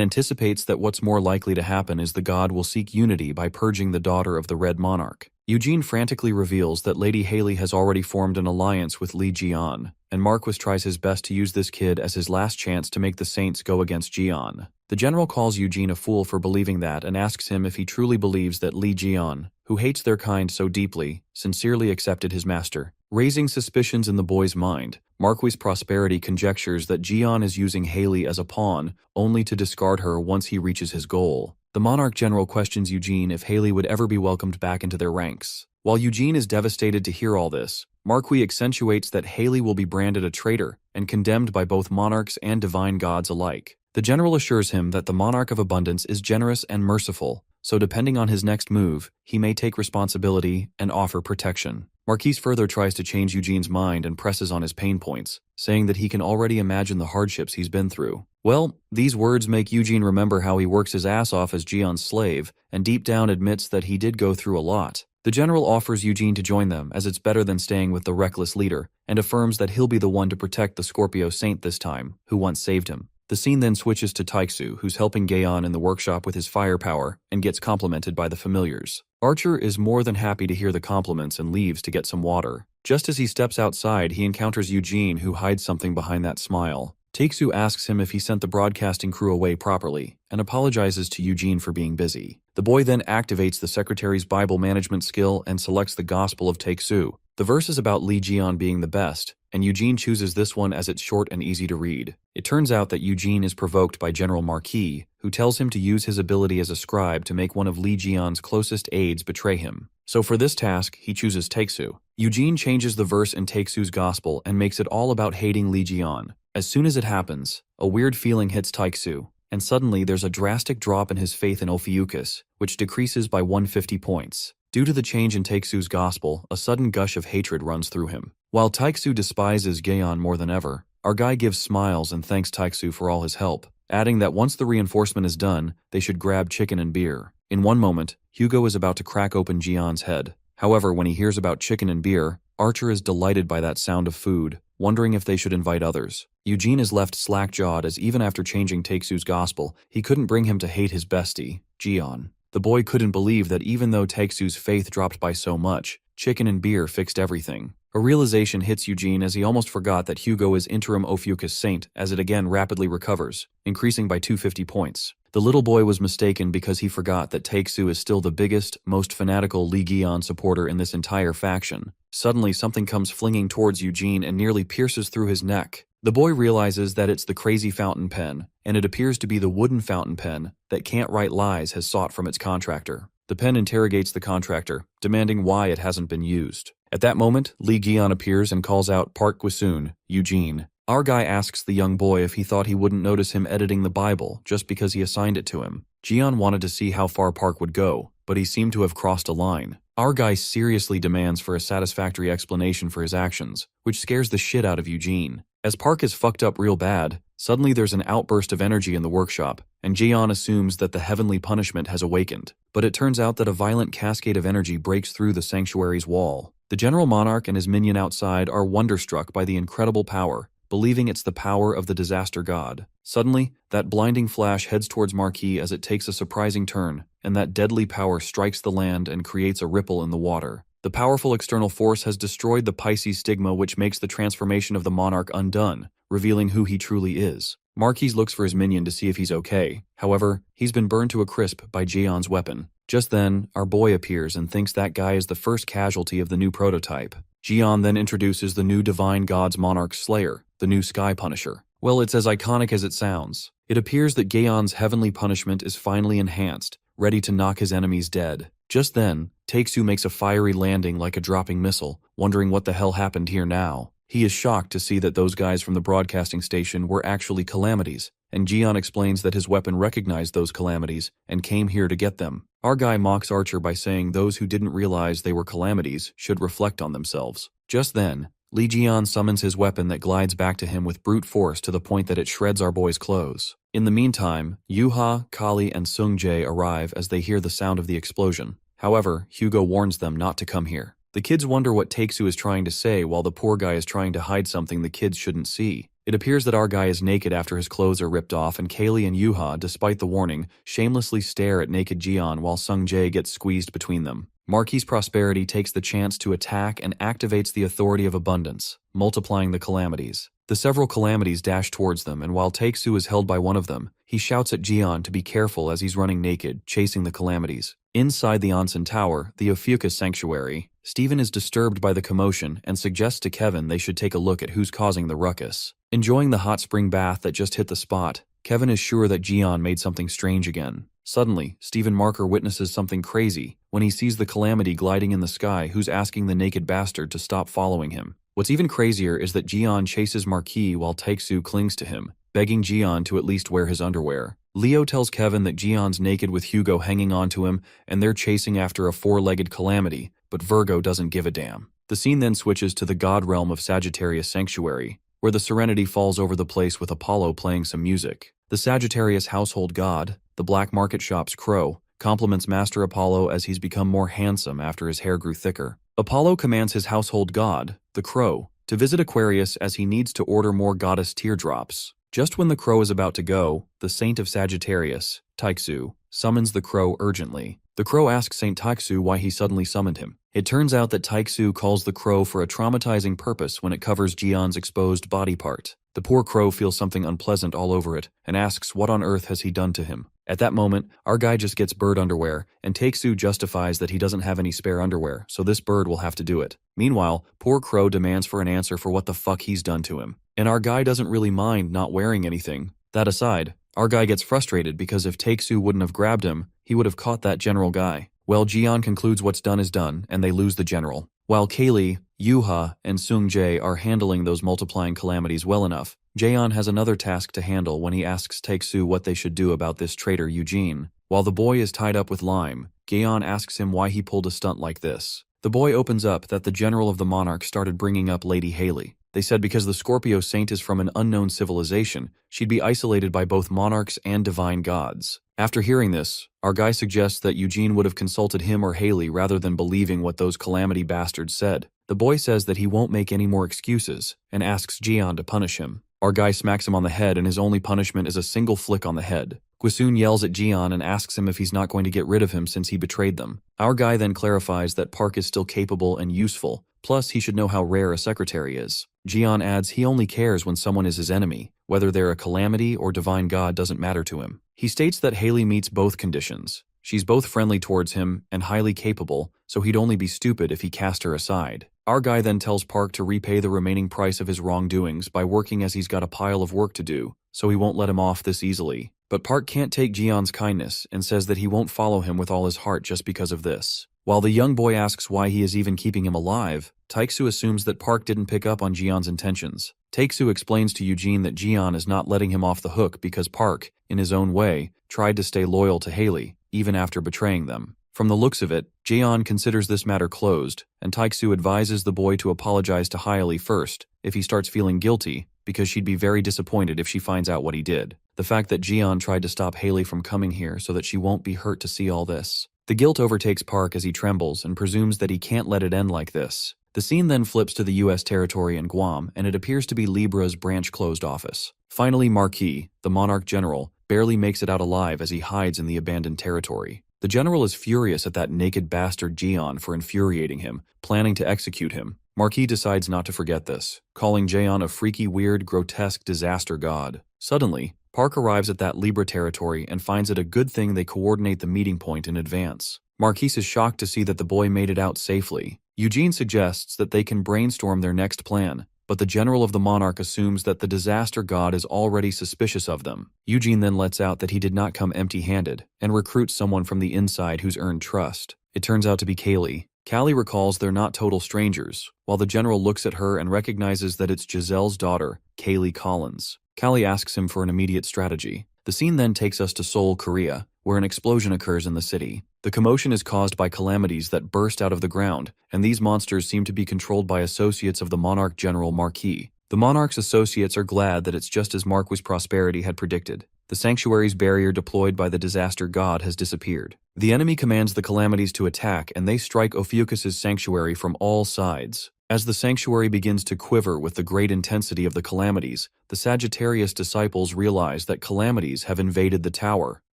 anticipates that what's more likely to happen is the god will seek unity by purging the daughter of the Red Monarch. Eugene frantically reveals that Lady Haley has already formed an alliance with Li Jian, and Marquis tries his best to use this kid as his last chance to make the Saints go against Jian. The general calls Eugene a fool for believing that and asks him if he truly believes that Li Jian, who hates their kind so deeply, sincerely accepted his master. Raising suspicions in the boy's mind, Marquis Prosperity conjectures that Jian is using Haley as a pawn, only to discard her once he reaches his goal. The monarch general questions Eugene if Haley would ever be welcomed back into their ranks. While Eugene is devastated to hear all this, Marquis accentuates that Haley will be branded a traitor and condemned by both monarchs and divine gods alike. The general assures him that the monarch of abundance is generous and merciful, so depending on his next move, he may take responsibility and offer protection. Marquis further tries to change Eugene's mind and presses on his pain points, saying that he can already imagine the hardships he's been through. Well, these words make Eugene remember how he works his ass off as Jian's slave, and deep down admits that he did go through a lot. The general offers Eugene to join them as it's better than staying with the reckless leader, and affirms that he'll be the one to protect the Scorpio Saint this time, who once saved him. The scene then switches to Taeksu, who's helping Gaon in the workshop with his firepower and gets complimented by the familiars. Archer is more than happy to hear the compliments and leaves to get some water. Just as he steps outside, he encounters Eugene, who hides something behind that smile. Taeksu asks him if he sent the broadcasting crew away properly, and apologizes to Eugene for being busy. The boy then activates the secretary's Bible management skill and selects the Gospel of Taeksu. The verse is about Li Jian being the best, and Eugene chooses this one as it's short and easy to read. It turns out that Eugene is provoked by General Marquis, who tells him to use his ability as a scribe to make one of Li Jian's closest aides betray him. So for this task, he chooses Taeksu. Eugene changes the verse in Taeksu's gospel and makes it all about hating Li Jian. As soon as it happens, a weird feeling hits Taeksu, and suddenly there's a drastic drop in his faith in Ophiuchus, which decreases by 150 points. Due to the change in Taeksu's gospel, a sudden gush of hatred runs through him. While Taeksu despises Gaon more than ever, our guy gives smiles and thanks Taeksu for all his help, adding that once the reinforcement is done, they should grab chicken and beer. In one moment, Hugo is about to crack open Jian's head. However, when he hears about chicken and beer, Archer is delighted by that sound of food, wondering if they should invite others. Eugene is left slack-jawed as even after changing Taeksu's gospel, he couldn't bring him to hate his bestie, Jian. The boy couldn't believe that even though Taeksu's faith dropped by so much, chicken and beer fixed everything. A realization hits Eugene as he almost forgot that Hugo is interim Ophiuchus Saint as it again rapidly recovers, increasing by 250 points. The little boy was mistaken because he forgot that Taeksu is still the biggest, most fanatical Li Jian supporter in this entire faction. Suddenly something comes flinging towards Eugene and nearly pierces through his neck. The boy realizes that it's the crazy fountain pen, and it appears to be the wooden fountain pen that Can't Write Lies has sought from its contractor. The pen interrogates the contractor, demanding why it hasn't been used. At that moment, Li Jian appears and calls out Park Gwisun, Eugene. Our guy asks the young boy if he thought he wouldn't notice him editing the Bible just because he assigned it to him. Jian wanted to see how far Park would go, but he seemed to have crossed a line. Our guy seriously demands for a satisfactory explanation for his actions, which scares the shit out of Eugene. As Park is fucked up real bad, suddenly there's an outburst of energy in the workshop, and Jian assumes that the heavenly punishment has awakened. But it turns out that a violent cascade of energy breaks through the sanctuary's wall. The General Monarch and his minion outside are wonderstruck by the incredible power, believing it's the power of the disaster god. Suddenly, that blinding flash heads towards Marquis as it takes a surprising turn, and that deadly power strikes the land and creates a ripple in the water. The powerful external force has destroyed the Pisces stigma, which makes the transformation of the monarch undone, revealing who he truly is. Marquis looks for his minion to see if he's okay. However, he's been burned to a crisp by Jian's weapon. Just then, our boy appears and thinks that guy is the first casualty of the new prototype. Jian then introduces the new divine god's monarch slayer, the new Sky Punisher. Well, it's as iconic as it sounds. It appears that Gaon's heavenly punishment is finally enhanced, ready to knock his enemies dead. Just then, Takesu makes a fiery landing like a dropping missile, wondering what the hell happened here now. He is shocked to see that those guys from the broadcasting station were actually calamities, and Jian explains that his weapon recognized those calamities and came here to get them. Our guy mocks Archer by saying those who didn't realize they were calamities should reflect on themselves. Just then, Li Jian summons his weapon that glides back to him with brute force to the point that it shreds our boy's clothes. In the meantime, Yuha, Kali, and Sung-jae arrive as they hear the sound of the explosion. However, Hugo warns them not to come here. The kids wonder what Takesu is trying to say while the poor guy is trying to hide something the kids shouldn't see. It appears that our guy is naked after his clothes are ripped off, and Kaylee and Yuha, despite the warning, shamelessly stare at naked Jian while Sung-jae gets squeezed between them. Marquis Prosperity takes the chance to attack and activates the authority of abundance, multiplying the calamities. The several calamities dash towards them, and while Takesu is held by one of them, he shouts at Jian to be careful as he's running naked, chasing the calamities. Inside the Onsen Tower, the Ophiuchus Sanctuary, Steven is disturbed by the commotion and suggests to Kevin they should take a look at who's causing the ruckus. Enjoying the hot spring bath that just hit the spot, Kevin is sure that Jian made something strange again. Suddenly, Stephen Marker witnesses something crazy when he sees the calamity gliding in the sky who's asking the naked bastard to stop following him. What's even crazier is that Jian chases Marquis while Takesu clings to him, begging Jian to at least wear his underwear. Leo tells Kevin that Jian's naked with Hugo hanging onto him and they're chasing after a four-legged calamity, but Virgo doesn't give a damn. The scene then switches to the god realm of Sagittarius Sanctuary, where the Serenity falls over the place with Apollo playing some music. The Sagittarius household god, the black market shop's crow, compliments Master Apollo as he's become more handsome after his hair grew thicker. Apollo commands his household god, the crow, to visit Aquarius as he needs to order more goddess teardrops. Just when the crow is about to go, the saint of Sagittarius, Taeksu, summons the crow urgently. The crow asks Saint Taeksu why he suddenly summoned him. It turns out that Taeksu calls the crow for a traumatizing purpose when it covers Jian's exposed body part. The poor crow feels something unpleasant all over it and asks what on earth has he done to him. At that moment, our guy just gets bird underwear, and Taeksu justifies that he doesn't have any spare underwear, so this bird will have to do it. Meanwhile, poor crow demands for an answer for what the fuck he's done to him. And our guy doesn't really mind not wearing anything. That aside, our guy gets frustrated because if Taeksu wouldn't have grabbed him, he would have caught that general guy. Well, Jian concludes what's done is done, and they lose the general. While Kaylee, Yuha, and Sung-jae are handling those multiplying calamities well enough, Jaeon has another task to handle when he asks Taeksu what they should do about this traitor Eugene. While the boy is tied up with Lime, Gaon asks him why he pulled a stunt like this. The boy opens up that the general of the monarch started bringing up Lady Haley. They said because the Scorpio saint is from an unknown civilization, she'd be isolated by both monarchs and divine gods. After hearing this, our guy suggests that Eugene would have consulted him or Haley rather than believing what those calamity bastards said. The boy says that he won't make any more excuses and asks Jian to punish him. Our guy smacks him on the head and his only punishment is a single flick on the head. Guisun yells at Jian and asks him if he's not going to get rid of him since he betrayed them. Our guy then clarifies that Park is still capable and useful, plus he should know how rare a secretary is. Jian adds he only cares when someone is his enemy. Whether they're a calamity or divine god doesn't matter to him. He states that Haley meets both conditions. She's both friendly towards him and highly capable, so he'd only be stupid if he cast her aside. Our guy then tells Park to repay the remaining price of his wrongdoings by working as he's got a pile of work to do, so he won't let him off this easily. But Park can't take Jian's kindness and says that he won't follow him with all his heart just because of this. While the young boy asks why he is even keeping him alive, Taeksu assumes that Park didn't pick up on Jeon's intentions. Taeksu explains to Eugene that Jeon is not letting him off the hook because Park, in his own way, tried to stay loyal to Haley, even after betraying them. From the looks of it, Jeon considers this matter closed, and Taeksu advises the boy to apologize to Haley first if he starts feeling guilty, because she'd be very disappointed if she finds out what he did. The fact that Jeon tried to stop Haley from coming here so that she won't be hurt to see all this. The guilt overtakes Park as he trembles and presumes that he can't let it end like this. The scene then flips to the US territory in Guam, and it appears to be Libra's branch closed office. Finally, Marquis, the monarch general, barely makes it out alive as he hides in the abandoned territory. The general is furious at that naked bastard Jeon for infuriating him, planning to execute him. Marquis decides not to forget this, calling Jeon a freaky, weird, grotesque disaster god. Suddenly, Park arrives at that Libra territory and finds it a good thing they coordinate the meeting point in advance. Marquis is shocked to see that the boy made it out safely. Eugene suggests that they can brainstorm their next plan, but the general of the monarch assumes that the disaster god is already suspicious of them. Eugene then lets out that he did not come empty-handed, and recruits someone from the inside who's earned trust. It turns out to be Kaylee. Callie recalls they're not total strangers, while the general looks at her and recognizes that it's Giselle's daughter, Kaylee Collins. Callie asks him for an immediate strategy. The scene then takes us to Seoul, Korea, where an explosion occurs in the city. The commotion is caused by calamities that burst out of the ground, and these monsters seem to be controlled by associates of the monarch general Marquis. The monarch's associates are glad that it's just as Marquis' Prosperity had predicted. The sanctuary's barrier deployed by the disaster god has disappeared. The enemy commands the calamities to attack, and they strike Ophiuchus's sanctuary from all sides. As the sanctuary begins to quiver with the great intensity of the calamities, the Sagittarius disciples realize that calamities have invaded the tower.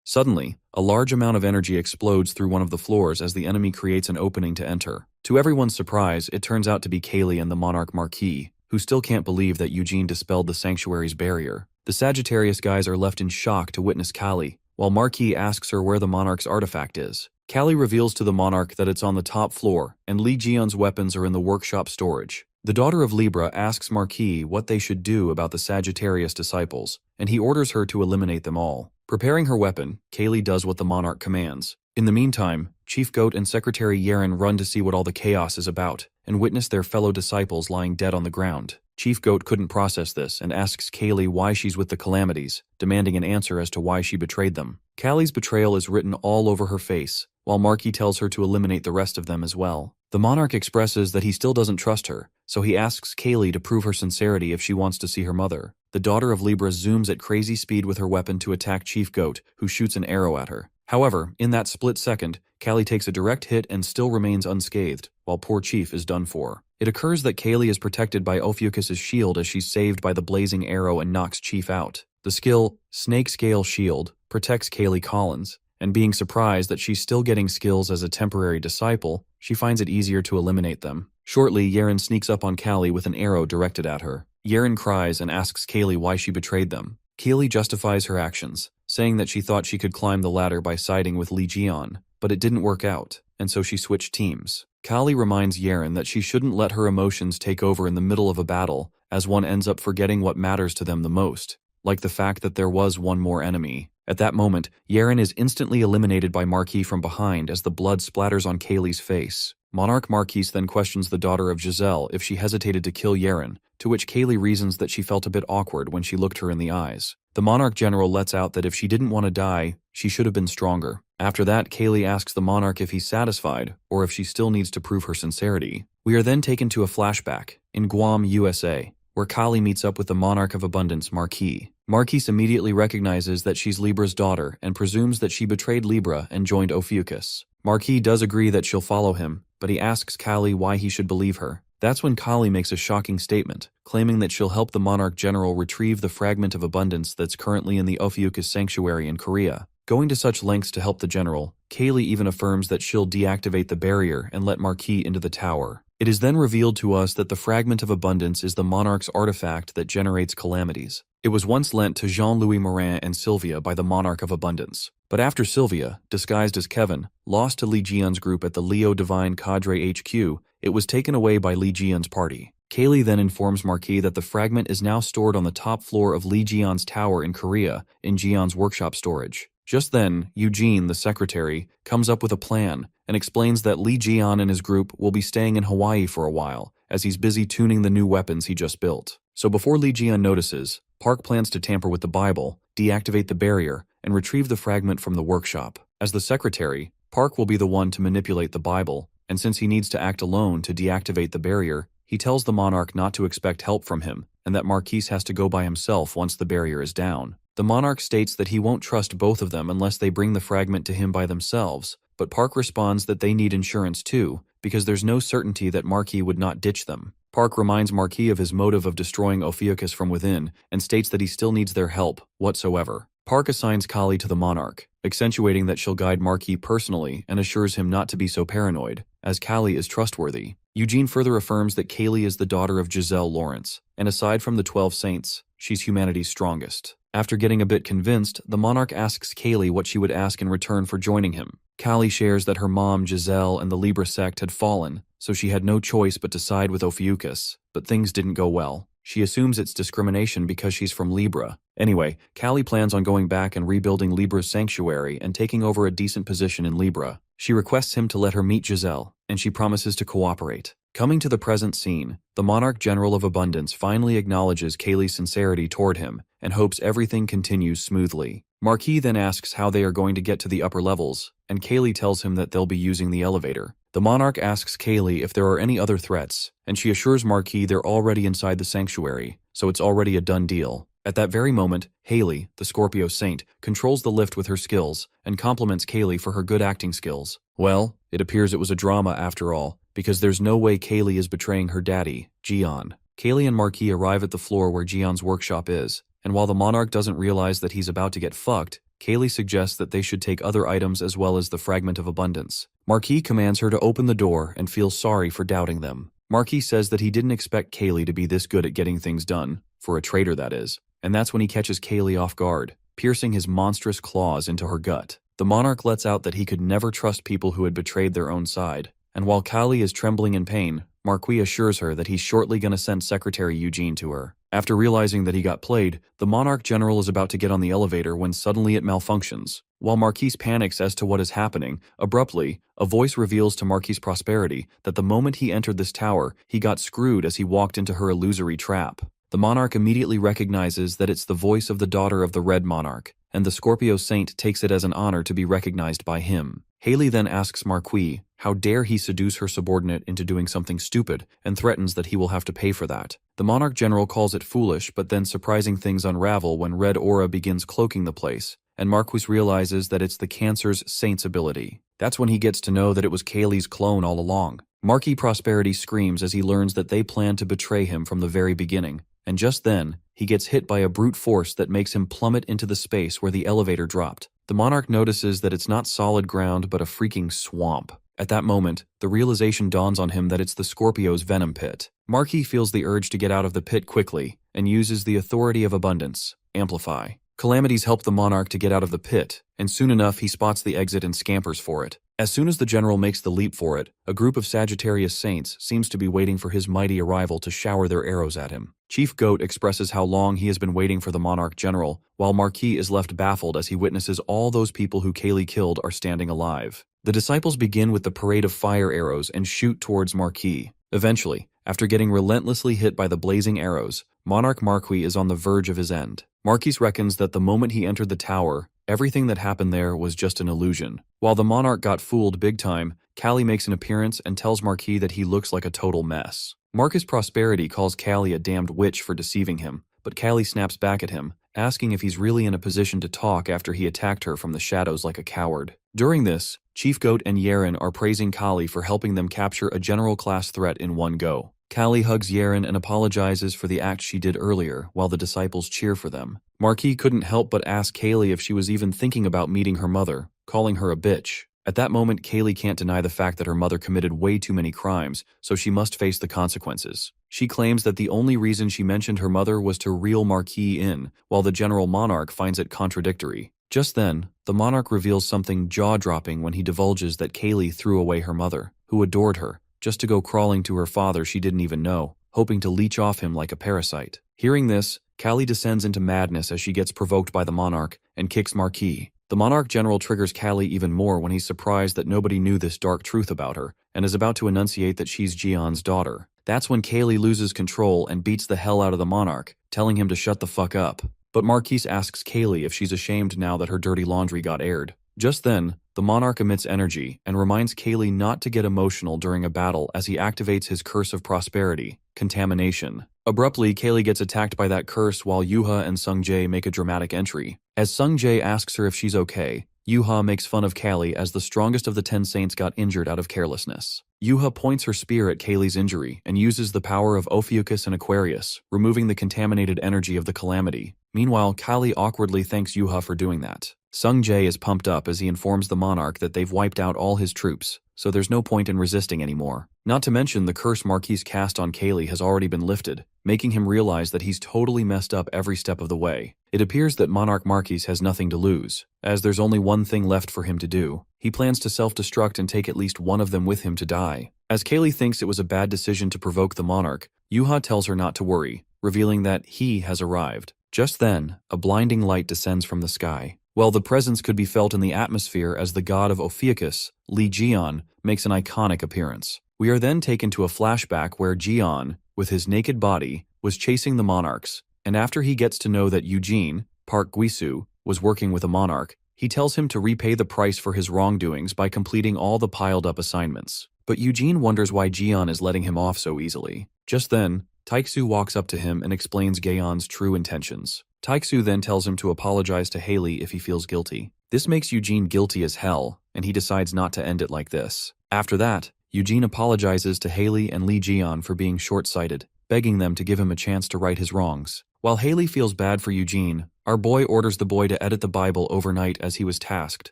Suddenly, a large amount of energy explodes through one of the floors as the enemy creates an opening to enter. To everyone's surprise, it turns out to be Kaylee and the monarch Marquis, who still can't believe that Eugene dispelled the sanctuary's barrier. The Sagittarius guys are left in shock to witness Callie, while Marquis asks her where the monarch's artifact is. Callie reveals to the monarch that it's on the top floor, and Lee Jeon's weapons are in the workshop storage. The daughter of Libra asks Marquis what they should do about the Sagittarius disciples, and he orders her to eliminate them all. Preparing her weapon, Kaylee does what the monarch commands. In the meantime, Chief Goat and Secretary Yeren run to see what all the chaos is about, and witness their fellow disciples lying dead on the ground. Chief Goat couldn't process this and asks Kaylee why she's with the calamities, demanding an answer as to why she betrayed them. Callie's betrayal is written all over her face, while Marquis tells her to eliminate the rest of them as well. The monarch expresses that he still doesn't trust her, so he asks Kaylee to prove her sincerity if she wants to see her mother. The daughter of Libra zooms at crazy speed with her weapon to attack Chief Goat, who shoots an arrow at her. However, in that split second, Callie takes a direct hit and still remains unscathed, while poor Chief is done for. It occurs that Kaylee is protected by Ophiuchus's shield as she's saved by the blazing arrow and knocks Chief out. The skill, Snake Scale Shield, protects Kaylee Collins, and being surprised that she's still getting skills as a temporary disciple, she finds it easier to eliminate them. Shortly, Yeren sneaks up on Callie with an arrow directed at her. Yeren cries and asks Kaylee why she betrayed them. Kaylee justifies her actions, saying that she thought she could climb the ladder by siding with Lee Jeon, but it didn't work out, and so she switched teams. Callie reminds Yeren that she shouldn't let her emotions take over in the middle of a battle, as one ends up forgetting what matters to them the most, like the fact that there was one more enemy. At that moment, Yeren is instantly eliminated by Marquis from behind as the blood splatters on Kaylee's face. Monarch Marquis then questions the daughter of Giselle if she hesitated to kill Yeren, to which Kaylee reasons that she felt a bit awkward when she looked her in the eyes. The monarch general lets out that if she didn't want to die, she should have been stronger. After that, Kaylee asks the monarch if he's satisfied, or if she still needs to prove her sincerity. We are then taken to a flashback, in Guam, USA, where Kali meets up with the monarch of abundance, Marquis. Marquis immediately recognizes that she's Libra's daughter and presumes that she betrayed Libra and joined Ophiuchus. Marquis does agree that she'll follow him, but he asks Kali why he should believe her. That's when Kali makes a shocking statement, claiming that she'll help the monarch general retrieve the fragment of abundance that's currently in the Ophiuchus sanctuary in Korea. Going to such lengths to help the general, Kaylee even affirms that she'll deactivate the barrier and let Marquis into the tower. It is then revealed to us that the fragment of abundance is the monarch's artifact that generates calamities. It was once lent to Jean-Louis Morin and Sylvia by the monarch of abundance. But after Sylvia, disguised as Kevin, lost to Lee Jeon's group at the Leo Divine Cadre HQ, it was taken away by Lee Jeon's party. Kaylee then informs Marquis that the fragment is now stored on the top floor of Lee Jeon's tower in Korea, in Jeon's workshop storage. Just then, Eugene, the secretary, comes up with a plan and explains that Lee Jian and his group will be staying in Hawaii for a while, as he's busy tuning the new weapons he just built. So before Lee Jian notices, Park plans to tamper with the Bible, deactivate the barrier, and retrieve the fragment from the workshop. As the secretary, Park will be the one to manipulate the Bible, and since he needs to act alone to deactivate the barrier, he tells the monarch not to expect help from him, and that Marquise has to go by himself once the barrier is down. The monarch states that he won't trust both of them unless they bring the fragment to him by themselves, but Park responds that they need insurance too, because there's no certainty that Marquis would not ditch them. Park reminds Marquis of his motive of destroying Ophiuchus from within, and states that he still needs their help, whatsoever. Park assigns Kali to the monarch, accentuating that she'll guide Marquis personally and assures him not to be so paranoid, as Kali is trustworthy. Eugene further affirms that Kaylee is the daughter of Giselle Lawrence, and aside from the 12 saints, she's humanity's strongest. After getting a bit convinced, the monarch asks Kaylee what she would ask in return for joining him. Kali shares that her mom, Giselle, and the Libra sect had fallen, so she had no choice but to side with Ophiuchus, but things didn't go well. She assumes it's discrimination because she's from Libra. Anyway, Kali plans on going back and rebuilding Libra's sanctuary and taking over a decent position in Libra. She requests him to let her meet Giselle, and she promises to cooperate. Coming to the present scene, the Monarch General of Abundance finally acknowledges Kaylee's sincerity toward him and hopes everything continues smoothly. Marquis then asks how they are going to get to the upper levels, and Kaylee tells him that they'll be using the elevator. The monarch asks Kaylee if there are any other threats, and she assures Marquis they're already inside the sanctuary, so it's already a done deal. At that very moment, Haley, the Scorpio Saint, controls the lift with her skills and compliments Kaylee for her good acting skills. Well, it appears it was a drama after all, because there's no way Kaylee is betraying her daddy, Jian. Kaylee and Marquis arrive at the floor where Jian's workshop is, and while the monarch doesn't realize that he's about to get fucked, Kaylee suggests that they should take other items as well as the Fragment of Abundance. Marquis commands her to open the door and feels sorry for doubting them. Marquis says that he didn't expect Kaylee to be this good at getting things done, for a traitor that is, and that's when he catches Kaylee off guard, piercing his monstrous claws into her gut. The monarch lets out that he could never trust people who had betrayed their own side, and while Kaylee is trembling in pain, Marquis assures her that he's shortly going to send Secretary Eugene to her. After realizing that he got played, the Monarch General is about to get on the elevator when suddenly it malfunctions. While Marquis panics as to what is happening, abruptly, a voice reveals to Marquis Prosperity that the moment he entered this tower, he got screwed as he walked into her illusory trap. The monarch immediately recognizes that it's the voice of the daughter of the Red Monarch, and the Scorpio Saint takes it as an honor to be recognized by him. Haley then asks Marquis how dare he seduce her subordinate into doing something stupid and threatens that he will have to pay for that. The Monarch General calls it foolish, but then surprising things unravel when Red Aura begins cloaking the place, and Marquis realizes that it's the Cancer's Saint's ability. That's when he gets to know that it was Kaylee's clone all along. Marquis Prosperity screams as he learns that they plan to betray him from the very beginning, and just then, he gets hit by a brute force that makes him plummet into the space where the elevator dropped. The monarch notices that it's not solid ground but a freaking swamp. At that moment, the realization dawns on him that it's the Scorpio's venom pit. Marquis feels the urge to get out of the pit quickly and uses the authority of abundance, Amplify. Calamities help the monarch to get out of the pit, and soon enough he spots the exit and scampers for it. As soon as the general makes the leap for it, a group of Sagittarius Saints seems to be waiting for his mighty arrival to shower their arrows at him. Chief Goat expresses how long he has been waiting for the Monarch General, while Marquis is left baffled as he witnesses all those people who Kaylee killed are standing alive. The disciples begin with the parade of fire arrows and shoot towards Marquis. Eventually, after getting relentlessly hit by the blazing arrows, Monarch Marquis is on the verge of his end. Marquis reckons that the moment he entered the tower, everything that happened there was just an illusion. While the monarch got fooled big time, Callie makes an appearance and tells Marquis that he looks like a total mess. Marcus Prosperity calls Callie a damned witch for deceiving him, but Callie snaps back at him, asking if he's really in a position to talk after he attacked her from the shadows like a coward. During this, Chief Goat and Yaren are praising Callie for helping them capture a general-class threat in one go. Callie hugs Yaren and apologizes for the act she did earlier, while the disciples cheer for them. Marquis couldn't help but ask Kaylee if she was even thinking about meeting her mother, calling her a bitch. At that moment, Kaylee can't deny the fact that her mother committed way too many crimes, so she must face the consequences. She claims that the only reason she mentioned her mother was to reel Marquis in, while the General Monarch finds it contradictory. Just then, the monarch reveals something jaw-dropping when he divulges that Kaylee threw away her mother, who adored her, just to go crawling to her father she didn't even know, hoping to leech off him like a parasite. Hearing this, Callie descends into madness as she gets provoked by the monarch and kicks Marquis. The Monarch General triggers Callie even more when he's surprised that nobody knew this dark truth about her, and is about to enunciate that she's Jion's daughter. That's when Callie loses control and beats the hell out of the Monarch, telling him to shut the fuck up. But Marquise asks Callie if she's ashamed now that her dirty laundry got aired. Just then, the Monarch emits energy and reminds Callie not to get emotional during a battle as he activates his curse of prosperity, contamination. Abruptly, Callie gets attacked by that curse while Yuha and Sungjae make a dramatic entry. As Sungjae asks her if she's okay, Yuha makes fun of Callie as the strongest of the 10 saints got injured out of carelessness. Yuha points her spear at Kallie's injury and uses the power of Ophiuchus and Aquarius, removing the contaminated energy of the calamity. Meanwhile, Callie awkwardly thanks Yuha for doing that. Sungjae is pumped up as he informs the Monarch that they've wiped out all his troops, so there's no point in resisting anymore. Not to mention the curse Marquise cast on Callie has already been lifted, making him realize that he's totally messed up every step of the way. It appears that Monarch Marquise has nothing to lose, as there's only one thing left for him to do. He plans to self-destruct and take at least one of them with him to die. As Callie thinks it was a bad decision to provoke the Monarch, Yuha tells her not to worry, revealing that he has arrived. Just then, a blinding light descends from the sky. Well, the presence could be felt in the atmosphere as the god of Ophiuchus, Lee Jian, makes an iconic appearance. We are then taken to a flashback where Jian, with his naked body, was chasing the monarchs, and after he gets to know that Eugene, Park Guisu, was working with a monarch, he tells him to repay the price for his wrongdoings by completing all the piled-up assignments. But Eugene wonders why Jian is letting him off so easily. Just then, Taiksu walks up to him and explains Gaon's true intentions. Taiksu then tells him to apologize to Haley if he feels guilty. This makes Eugene guilty as hell, and he decides not to end it like this. After that, Eugene apologizes to Haley and Lee Jian for being short-sighted, begging them to give him a chance to right his wrongs. While Haley feels bad for Eugene, our boy orders the boy to edit the Bible overnight as he was tasked.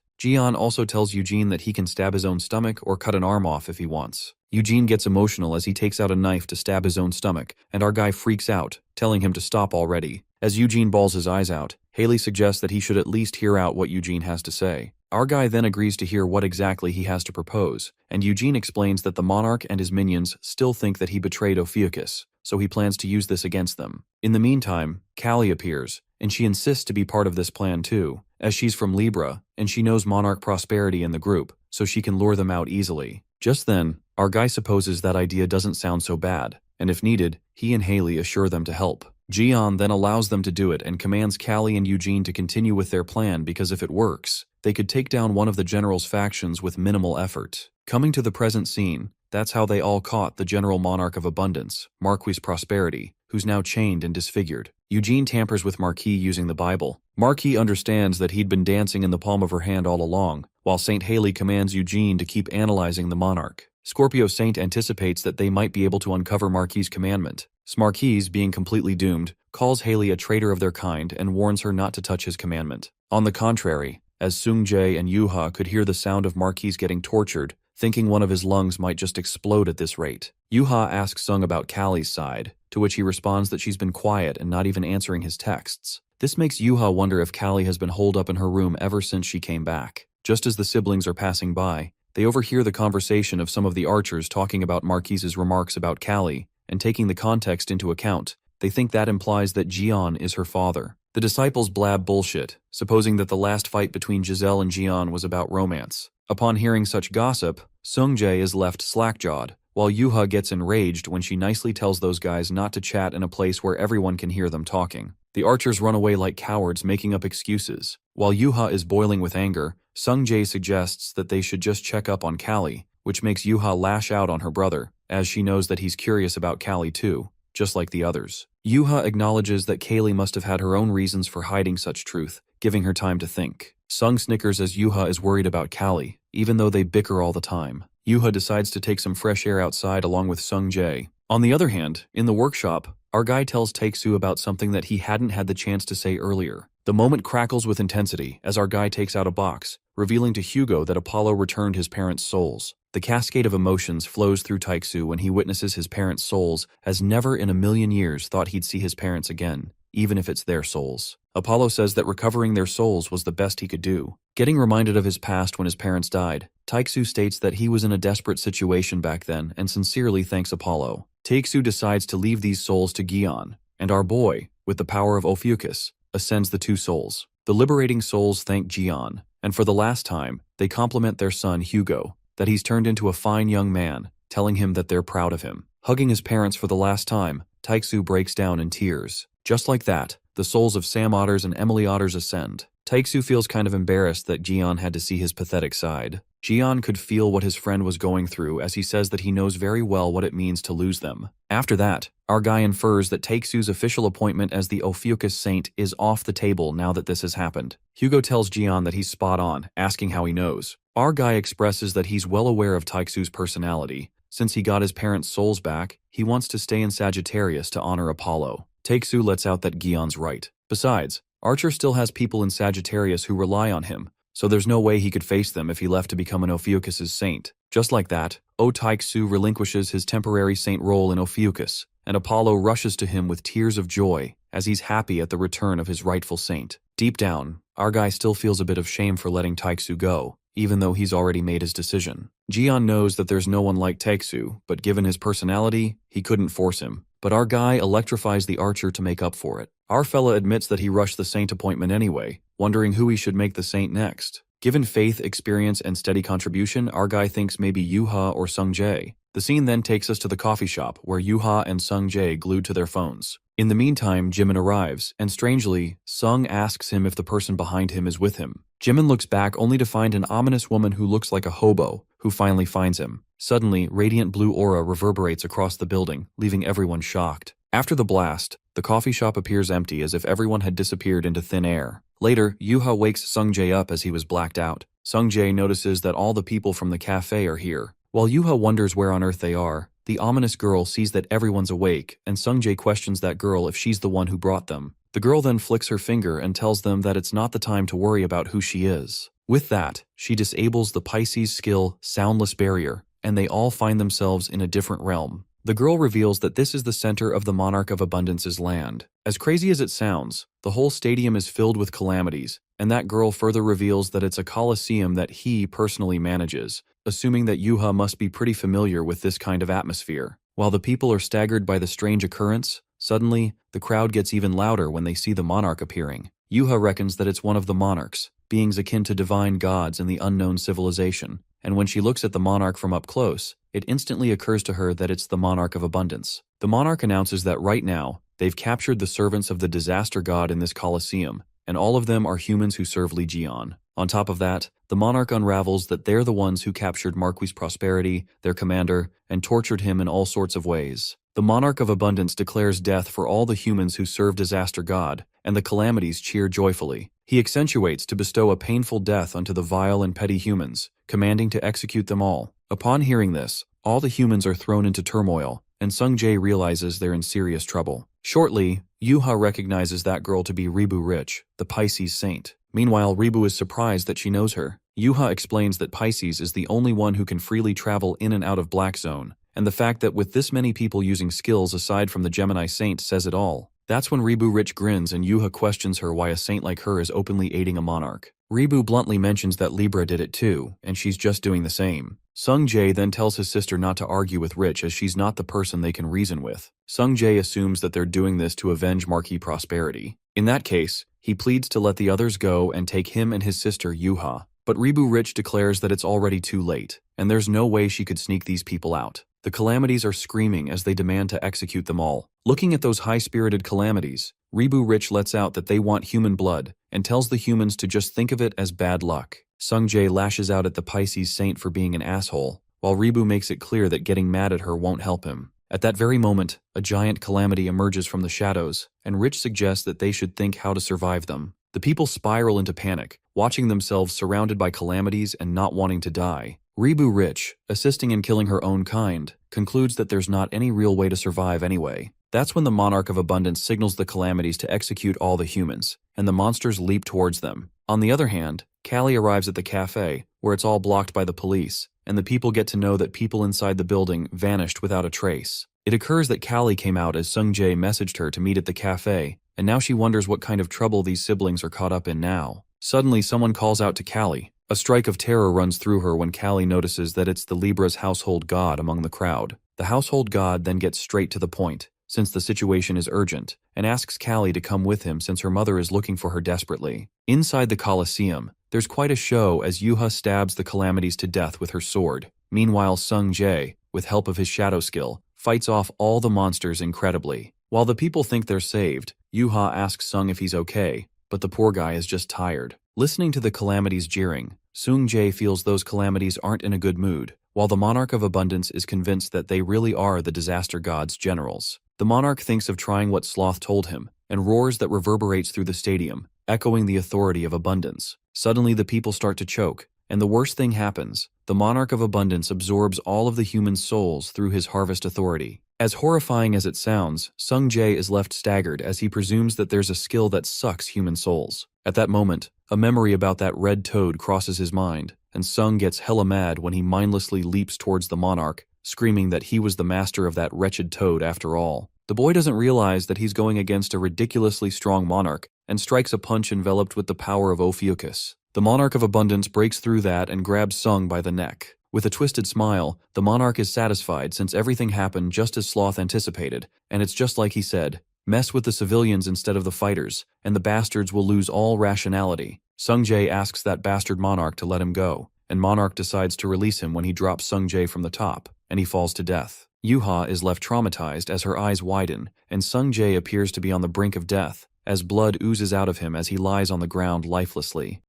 Jian also tells Eugene that he can stab his own stomach or cut an arm off if he wants. Eugene gets emotional as he takes out a knife to stab his own stomach, and our guy freaks out, telling him to stop already. As Eugene bawls his eyes out, Haley suggests that he should at least hear out what Eugene has to say. Our guy then agrees to hear what exactly he has to propose, and Eugene explains that the monarch and his minions still think that he betrayed Ophiuchus, so he plans to use this against them. In the meantime, Callie appears, and she insists to be part of this plan too, as she's from Libra, and she knows Monarch Prosperity in the group, so she can lure them out easily. Just then, our guy supposes that idea doesn't sound so bad, and if needed, he and Haley assure them to help. Jian then allows them to do it and commands Callie and Eugene to continue with their plan because if it works, they could take down one of the general's factions with minimal effort. Coming to the present scene, that's how they all caught the General Monarch of Abundance, Marquis Prosperity, who's now chained and disfigured. Eugene tampers with Marquis using the Bible. Marquis understands that he'd been dancing in the palm of her hand all along, while Saint Haley commands Eugene to keep analyzing the monarch. Scorpio Saint anticipates that they might be able to uncover Marquis' commandment. Marquis, being completely doomed, calls Haley a traitor of their kind and warns her not to touch his commandment. On the contrary, as Sungjae and Yuha could hear the sound of Marquis getting tortured, thinking one of his lungs might just explode at this rate, Yuha asks Sung about Callie's side, to which he responds that she's been quiet and not even answering his texts. This makes Yuha wonder if Callie has been holed up in her room ever since she came back. Just as the siblings are passing by, they overhear the conversation of some of the archers talking about Marquis's remarks about Callie, and taking the context into account, they think that implies that Jian is her father. The disciples blab bullshit, supposing that the last fight between Giselle and Jian was about romance. Upon hearing such gossip, Sungjae is left slack-jawed, while Yuha gets enraged when she nicely tells those guys not to chat in a place where everyone can hear them talking. The archers run away like cowards, making up excuses. While Yuha is boiling with anger, Sungjae suggests that they should just check up on Callie, which makes Yuha lash out on her brother, as she knows that he's curious about Callie too, just like the others. Yuha acknowledges that Callie must have had her own reasons for hiding such truth, giving her time to think. Sung snickers as Yuha is worried about Callie, even though they bicker all the time. Yuha decides to take some fresh air outside along with Sungjae. On the other hand, in the workshop, our guy tells Taeksu about something that he hadn't had the chance to say earlier. The moment crackles with intensity as our guy takes out a box, revealing to Hugo that Apollo returned his parents' souls. The cascade of emotions flows through Taeksu when he witnesses his parents' souls, as never in a million years thought he'd see his parents again, even if it's their souls. Apollo says that recovering their souls was the best he could do. Getting reminded of his past when his parents died, Taeksu states that he was in a desperate situation back then and sincerely thanks Apollo. Taeksu decides to leave these souls to Gion, and our boy, with the power of Ophiuchus, ascends the two souls. The liberating souls thank Jian, and for the last time, they compliment their son Hugo, that he's turned into a fine young man, telling him that they're proud of him. Hugging his parents for the last time, Taixu breaks down in tears. Just like that, the souls of Sam Otters and Emily Otters ascend. Taixu feels kind of embarrassed that Jian had to see his pathetic side. Jian could feel what his friend was going through as he says that he knows very well what it means to lose them. After that, our guy infers that Taixu's official appointment as the Ophiuchus Saint is off the table now that this has happened. Hugo tells Jian that he's spot on, asking how he knows. Our guy expresses that he's well aware of Taixu's personality. Since he got his parents' souls back, he wants to stay in Sagittarius to honor Apollo. Taixu lets out that Gion's right. Besides, Archer still has people in Sagittarius who rely on him, so there's no way he could face them if he left to become an Ophiuchus' saint. Just like that, Taixu relinquishes his temporary saint role in Ophiuchus, and Apollo rushes to him with tears of joy as he's happy at the return of his rightful saint. Deep down, our guy still feels a bit of shame for letting Taixu go, even though he's already made his decision. Jian knows that there's no one like Taixu, but given his personality, he couldn't force him. But our guy electrifies the Archer to make up for it. Our fella admits that he rushed the saint appointment anyway, wondering who he should make the saint next. Given faith, experience, and steady contribution, our guy thinks maybe Yuha or Sung Jae. The scene then takes us to the coffee shop, where Yuha and Sung Jae glued to their phones. In the meantime, Jimin arrives, and strangely, Sung asks him if the person behind him is with him. Jimin looks back only to find an ominous woman who looks like a hobo, who finally finds him. Suddenly, radiant blue aura reverberates across the building, leaving everyone shocked. After the blast, the coffee shop appears empty as if everyone had disappeared into thin air. Later, Yuha wakes Sung Jae up as he was blacked out. Sung Jae notices that all the people from the cafe are here. While Yuha wonders where on earth they are, the ominous girl sees that everyone's awake, and Sung Jae questions that girl if she's the one who brought them. The girl then flicks her finger and tells them that it's not the time to worry about who she is. With that, she disables the Pisces skill Soundless Barrier, and they all find themselves in a different realm. The girl reveals that this is the center of the Monarch of Abundance's land. As crazy as it sounds, the whole stadium is filled with calamities, and that girl further reveals that it's a coliseum that he personally manages, assuming that Yuha must be pretty familiar with this kind of atmosphere. While the people are staggered by the strange occurrence, suddenly, the crowd gets even louder when they see the monarch appearing. Yuha reckons that it's one of the monarchs, beings akin to divine gods in the unknown civilization, and when she looks at the monarch from up close, it instantly occurs to her that it's the monarch of abundance. The monarch announces that right now, they've captured the servants of the disaster god in this coliseum, and all of them are humans who serve Li Jian. On top of that, the monarch unravels that they're the ones who captured Marquis Prosperity, their commander, and tortured him in all sorts of ways. The monarch of abundance declares death for all the humans who serve disaster god, and the calamities cheer joyfully. He accentuates to bestow a painful death unto the vile and petty humans, commanding to execute them all. Upon hearing this, all the humans are thrown into turmoil, and Sung Jae realizes they're in serious trouble. Shortly, Yuha recognizes that girl to be Ribu Rich, the Pisces saint. Meanwhile, Ribu is surprised that she knows her. Yuha explains that Pisces is the only one who can freely travel in and out of Black Zone, and the fact that with this many people using skills aside from the Gemini saint says it all. That's when Ribu Rich grins and Yuha questions her why a saint like her is openly aiding a monarch. Ribu bluntly mentions that Libra did it too, and she's just doing the same. Sung Jae then tells his sister not to argue with Rich as she's not the person they can reason with. Sung Jae assumes that they're doing this to avenge Marquis Prosperity. In that case, he pleads to let the others go and take him and his sister Yuha. But Ribu Rich declares that it's already too late, and there's no way she could sneak these people out. The calamities are screaming as they demand to execute them all. Looking at those high-spirited calamities, Ribu Rich lets out that they want human blood and tells the humans to just think of it as bad luck. Sung Jae lashes out at the Pisces saint for being an asshole, while Ribu makes it clear that getting mad at her won't help him. At that very moment, a giant calamity emerges from the shadows, and Rich suggests that they should think how to survive them. The people spiral into panic, watching themselves surrounded by calamities and not wanting to die. Ribu Rich, assisting in killing her own kind, concludes that there's not any real way to survive anyway. That's when the Monarch of Abundance signals the calamities to execute all the humans, and the monsters leap towards them. On the other hand, Callie arrives at the cafe, where it's all blocked by the police, and the people get to know that people inside the building vanished without a trace. It occurs that Callie came out as Sung Jae messaged her to meet at the cafe, and now she wonders what kind of trouble these siblings are caught up in now. Suddenly, someone calls out to Callie. A strike of terror runs through her when Callie notices that it's the Libra's household god among the crowd. The household god then gets straight to the point. since the situation is urgent, and asks Callie to come with him since her mother is looking for her desperately. Inside the Colosseum, there's quite a show as Yuha stabs the calamities to death with her sword. Meanwhile, Sung Jae, with help of his shadow skill, fights off all the monsters incredibly. While the people think they're saved, Yuha asks Sung if he's okay, but the poor guy is just tired. Listening to the calamities jeering, Sung Jae feels those calamities aren't in a good mood, while the Monarch of Abundance is convinced that they really are the disaster god's generals. The monarch thinks of trying what Sloth told him, and roars that reverberates through the stadium, echoing the authority of abundance. Suddenly the people start to choke, and the worst thing happens. The Monarch of Abundance absorbs all of the human souls through his harvest authority. As horrifying as it sounds, Sung Jae is left staggered as he presumes that there's a skill that sucks human souls. At that moment, a memory about that red toad crosses his mind, and Sung gets hella mad when he mindlessly leaps towards the monarch, screaming that he was the master of that wretched toad after all. The boy doesn't realize that he's going against a ridiculously strong monarch and strikes a punch enveloped with the power of Ophiuchus. The Monarch of Abundance breaks through that and grabs Sung by the neck. With a twisted smile, the monarch is satisfied since everything happened just as Sloth anticipated, and it's just like he said, mess with the civilians instead of the fighters, and the bastards will lose all rationality. Sung Jae asks that bastard monarch to let him go, and Monarch decides to release him when he drops Sung Jae from the top, and he falls to death. Yuha is left traumatized as her eyes widen, and Sung Jae appears to be on the brink of death, as blood oozes out of him as he lies on the ground lifelessly.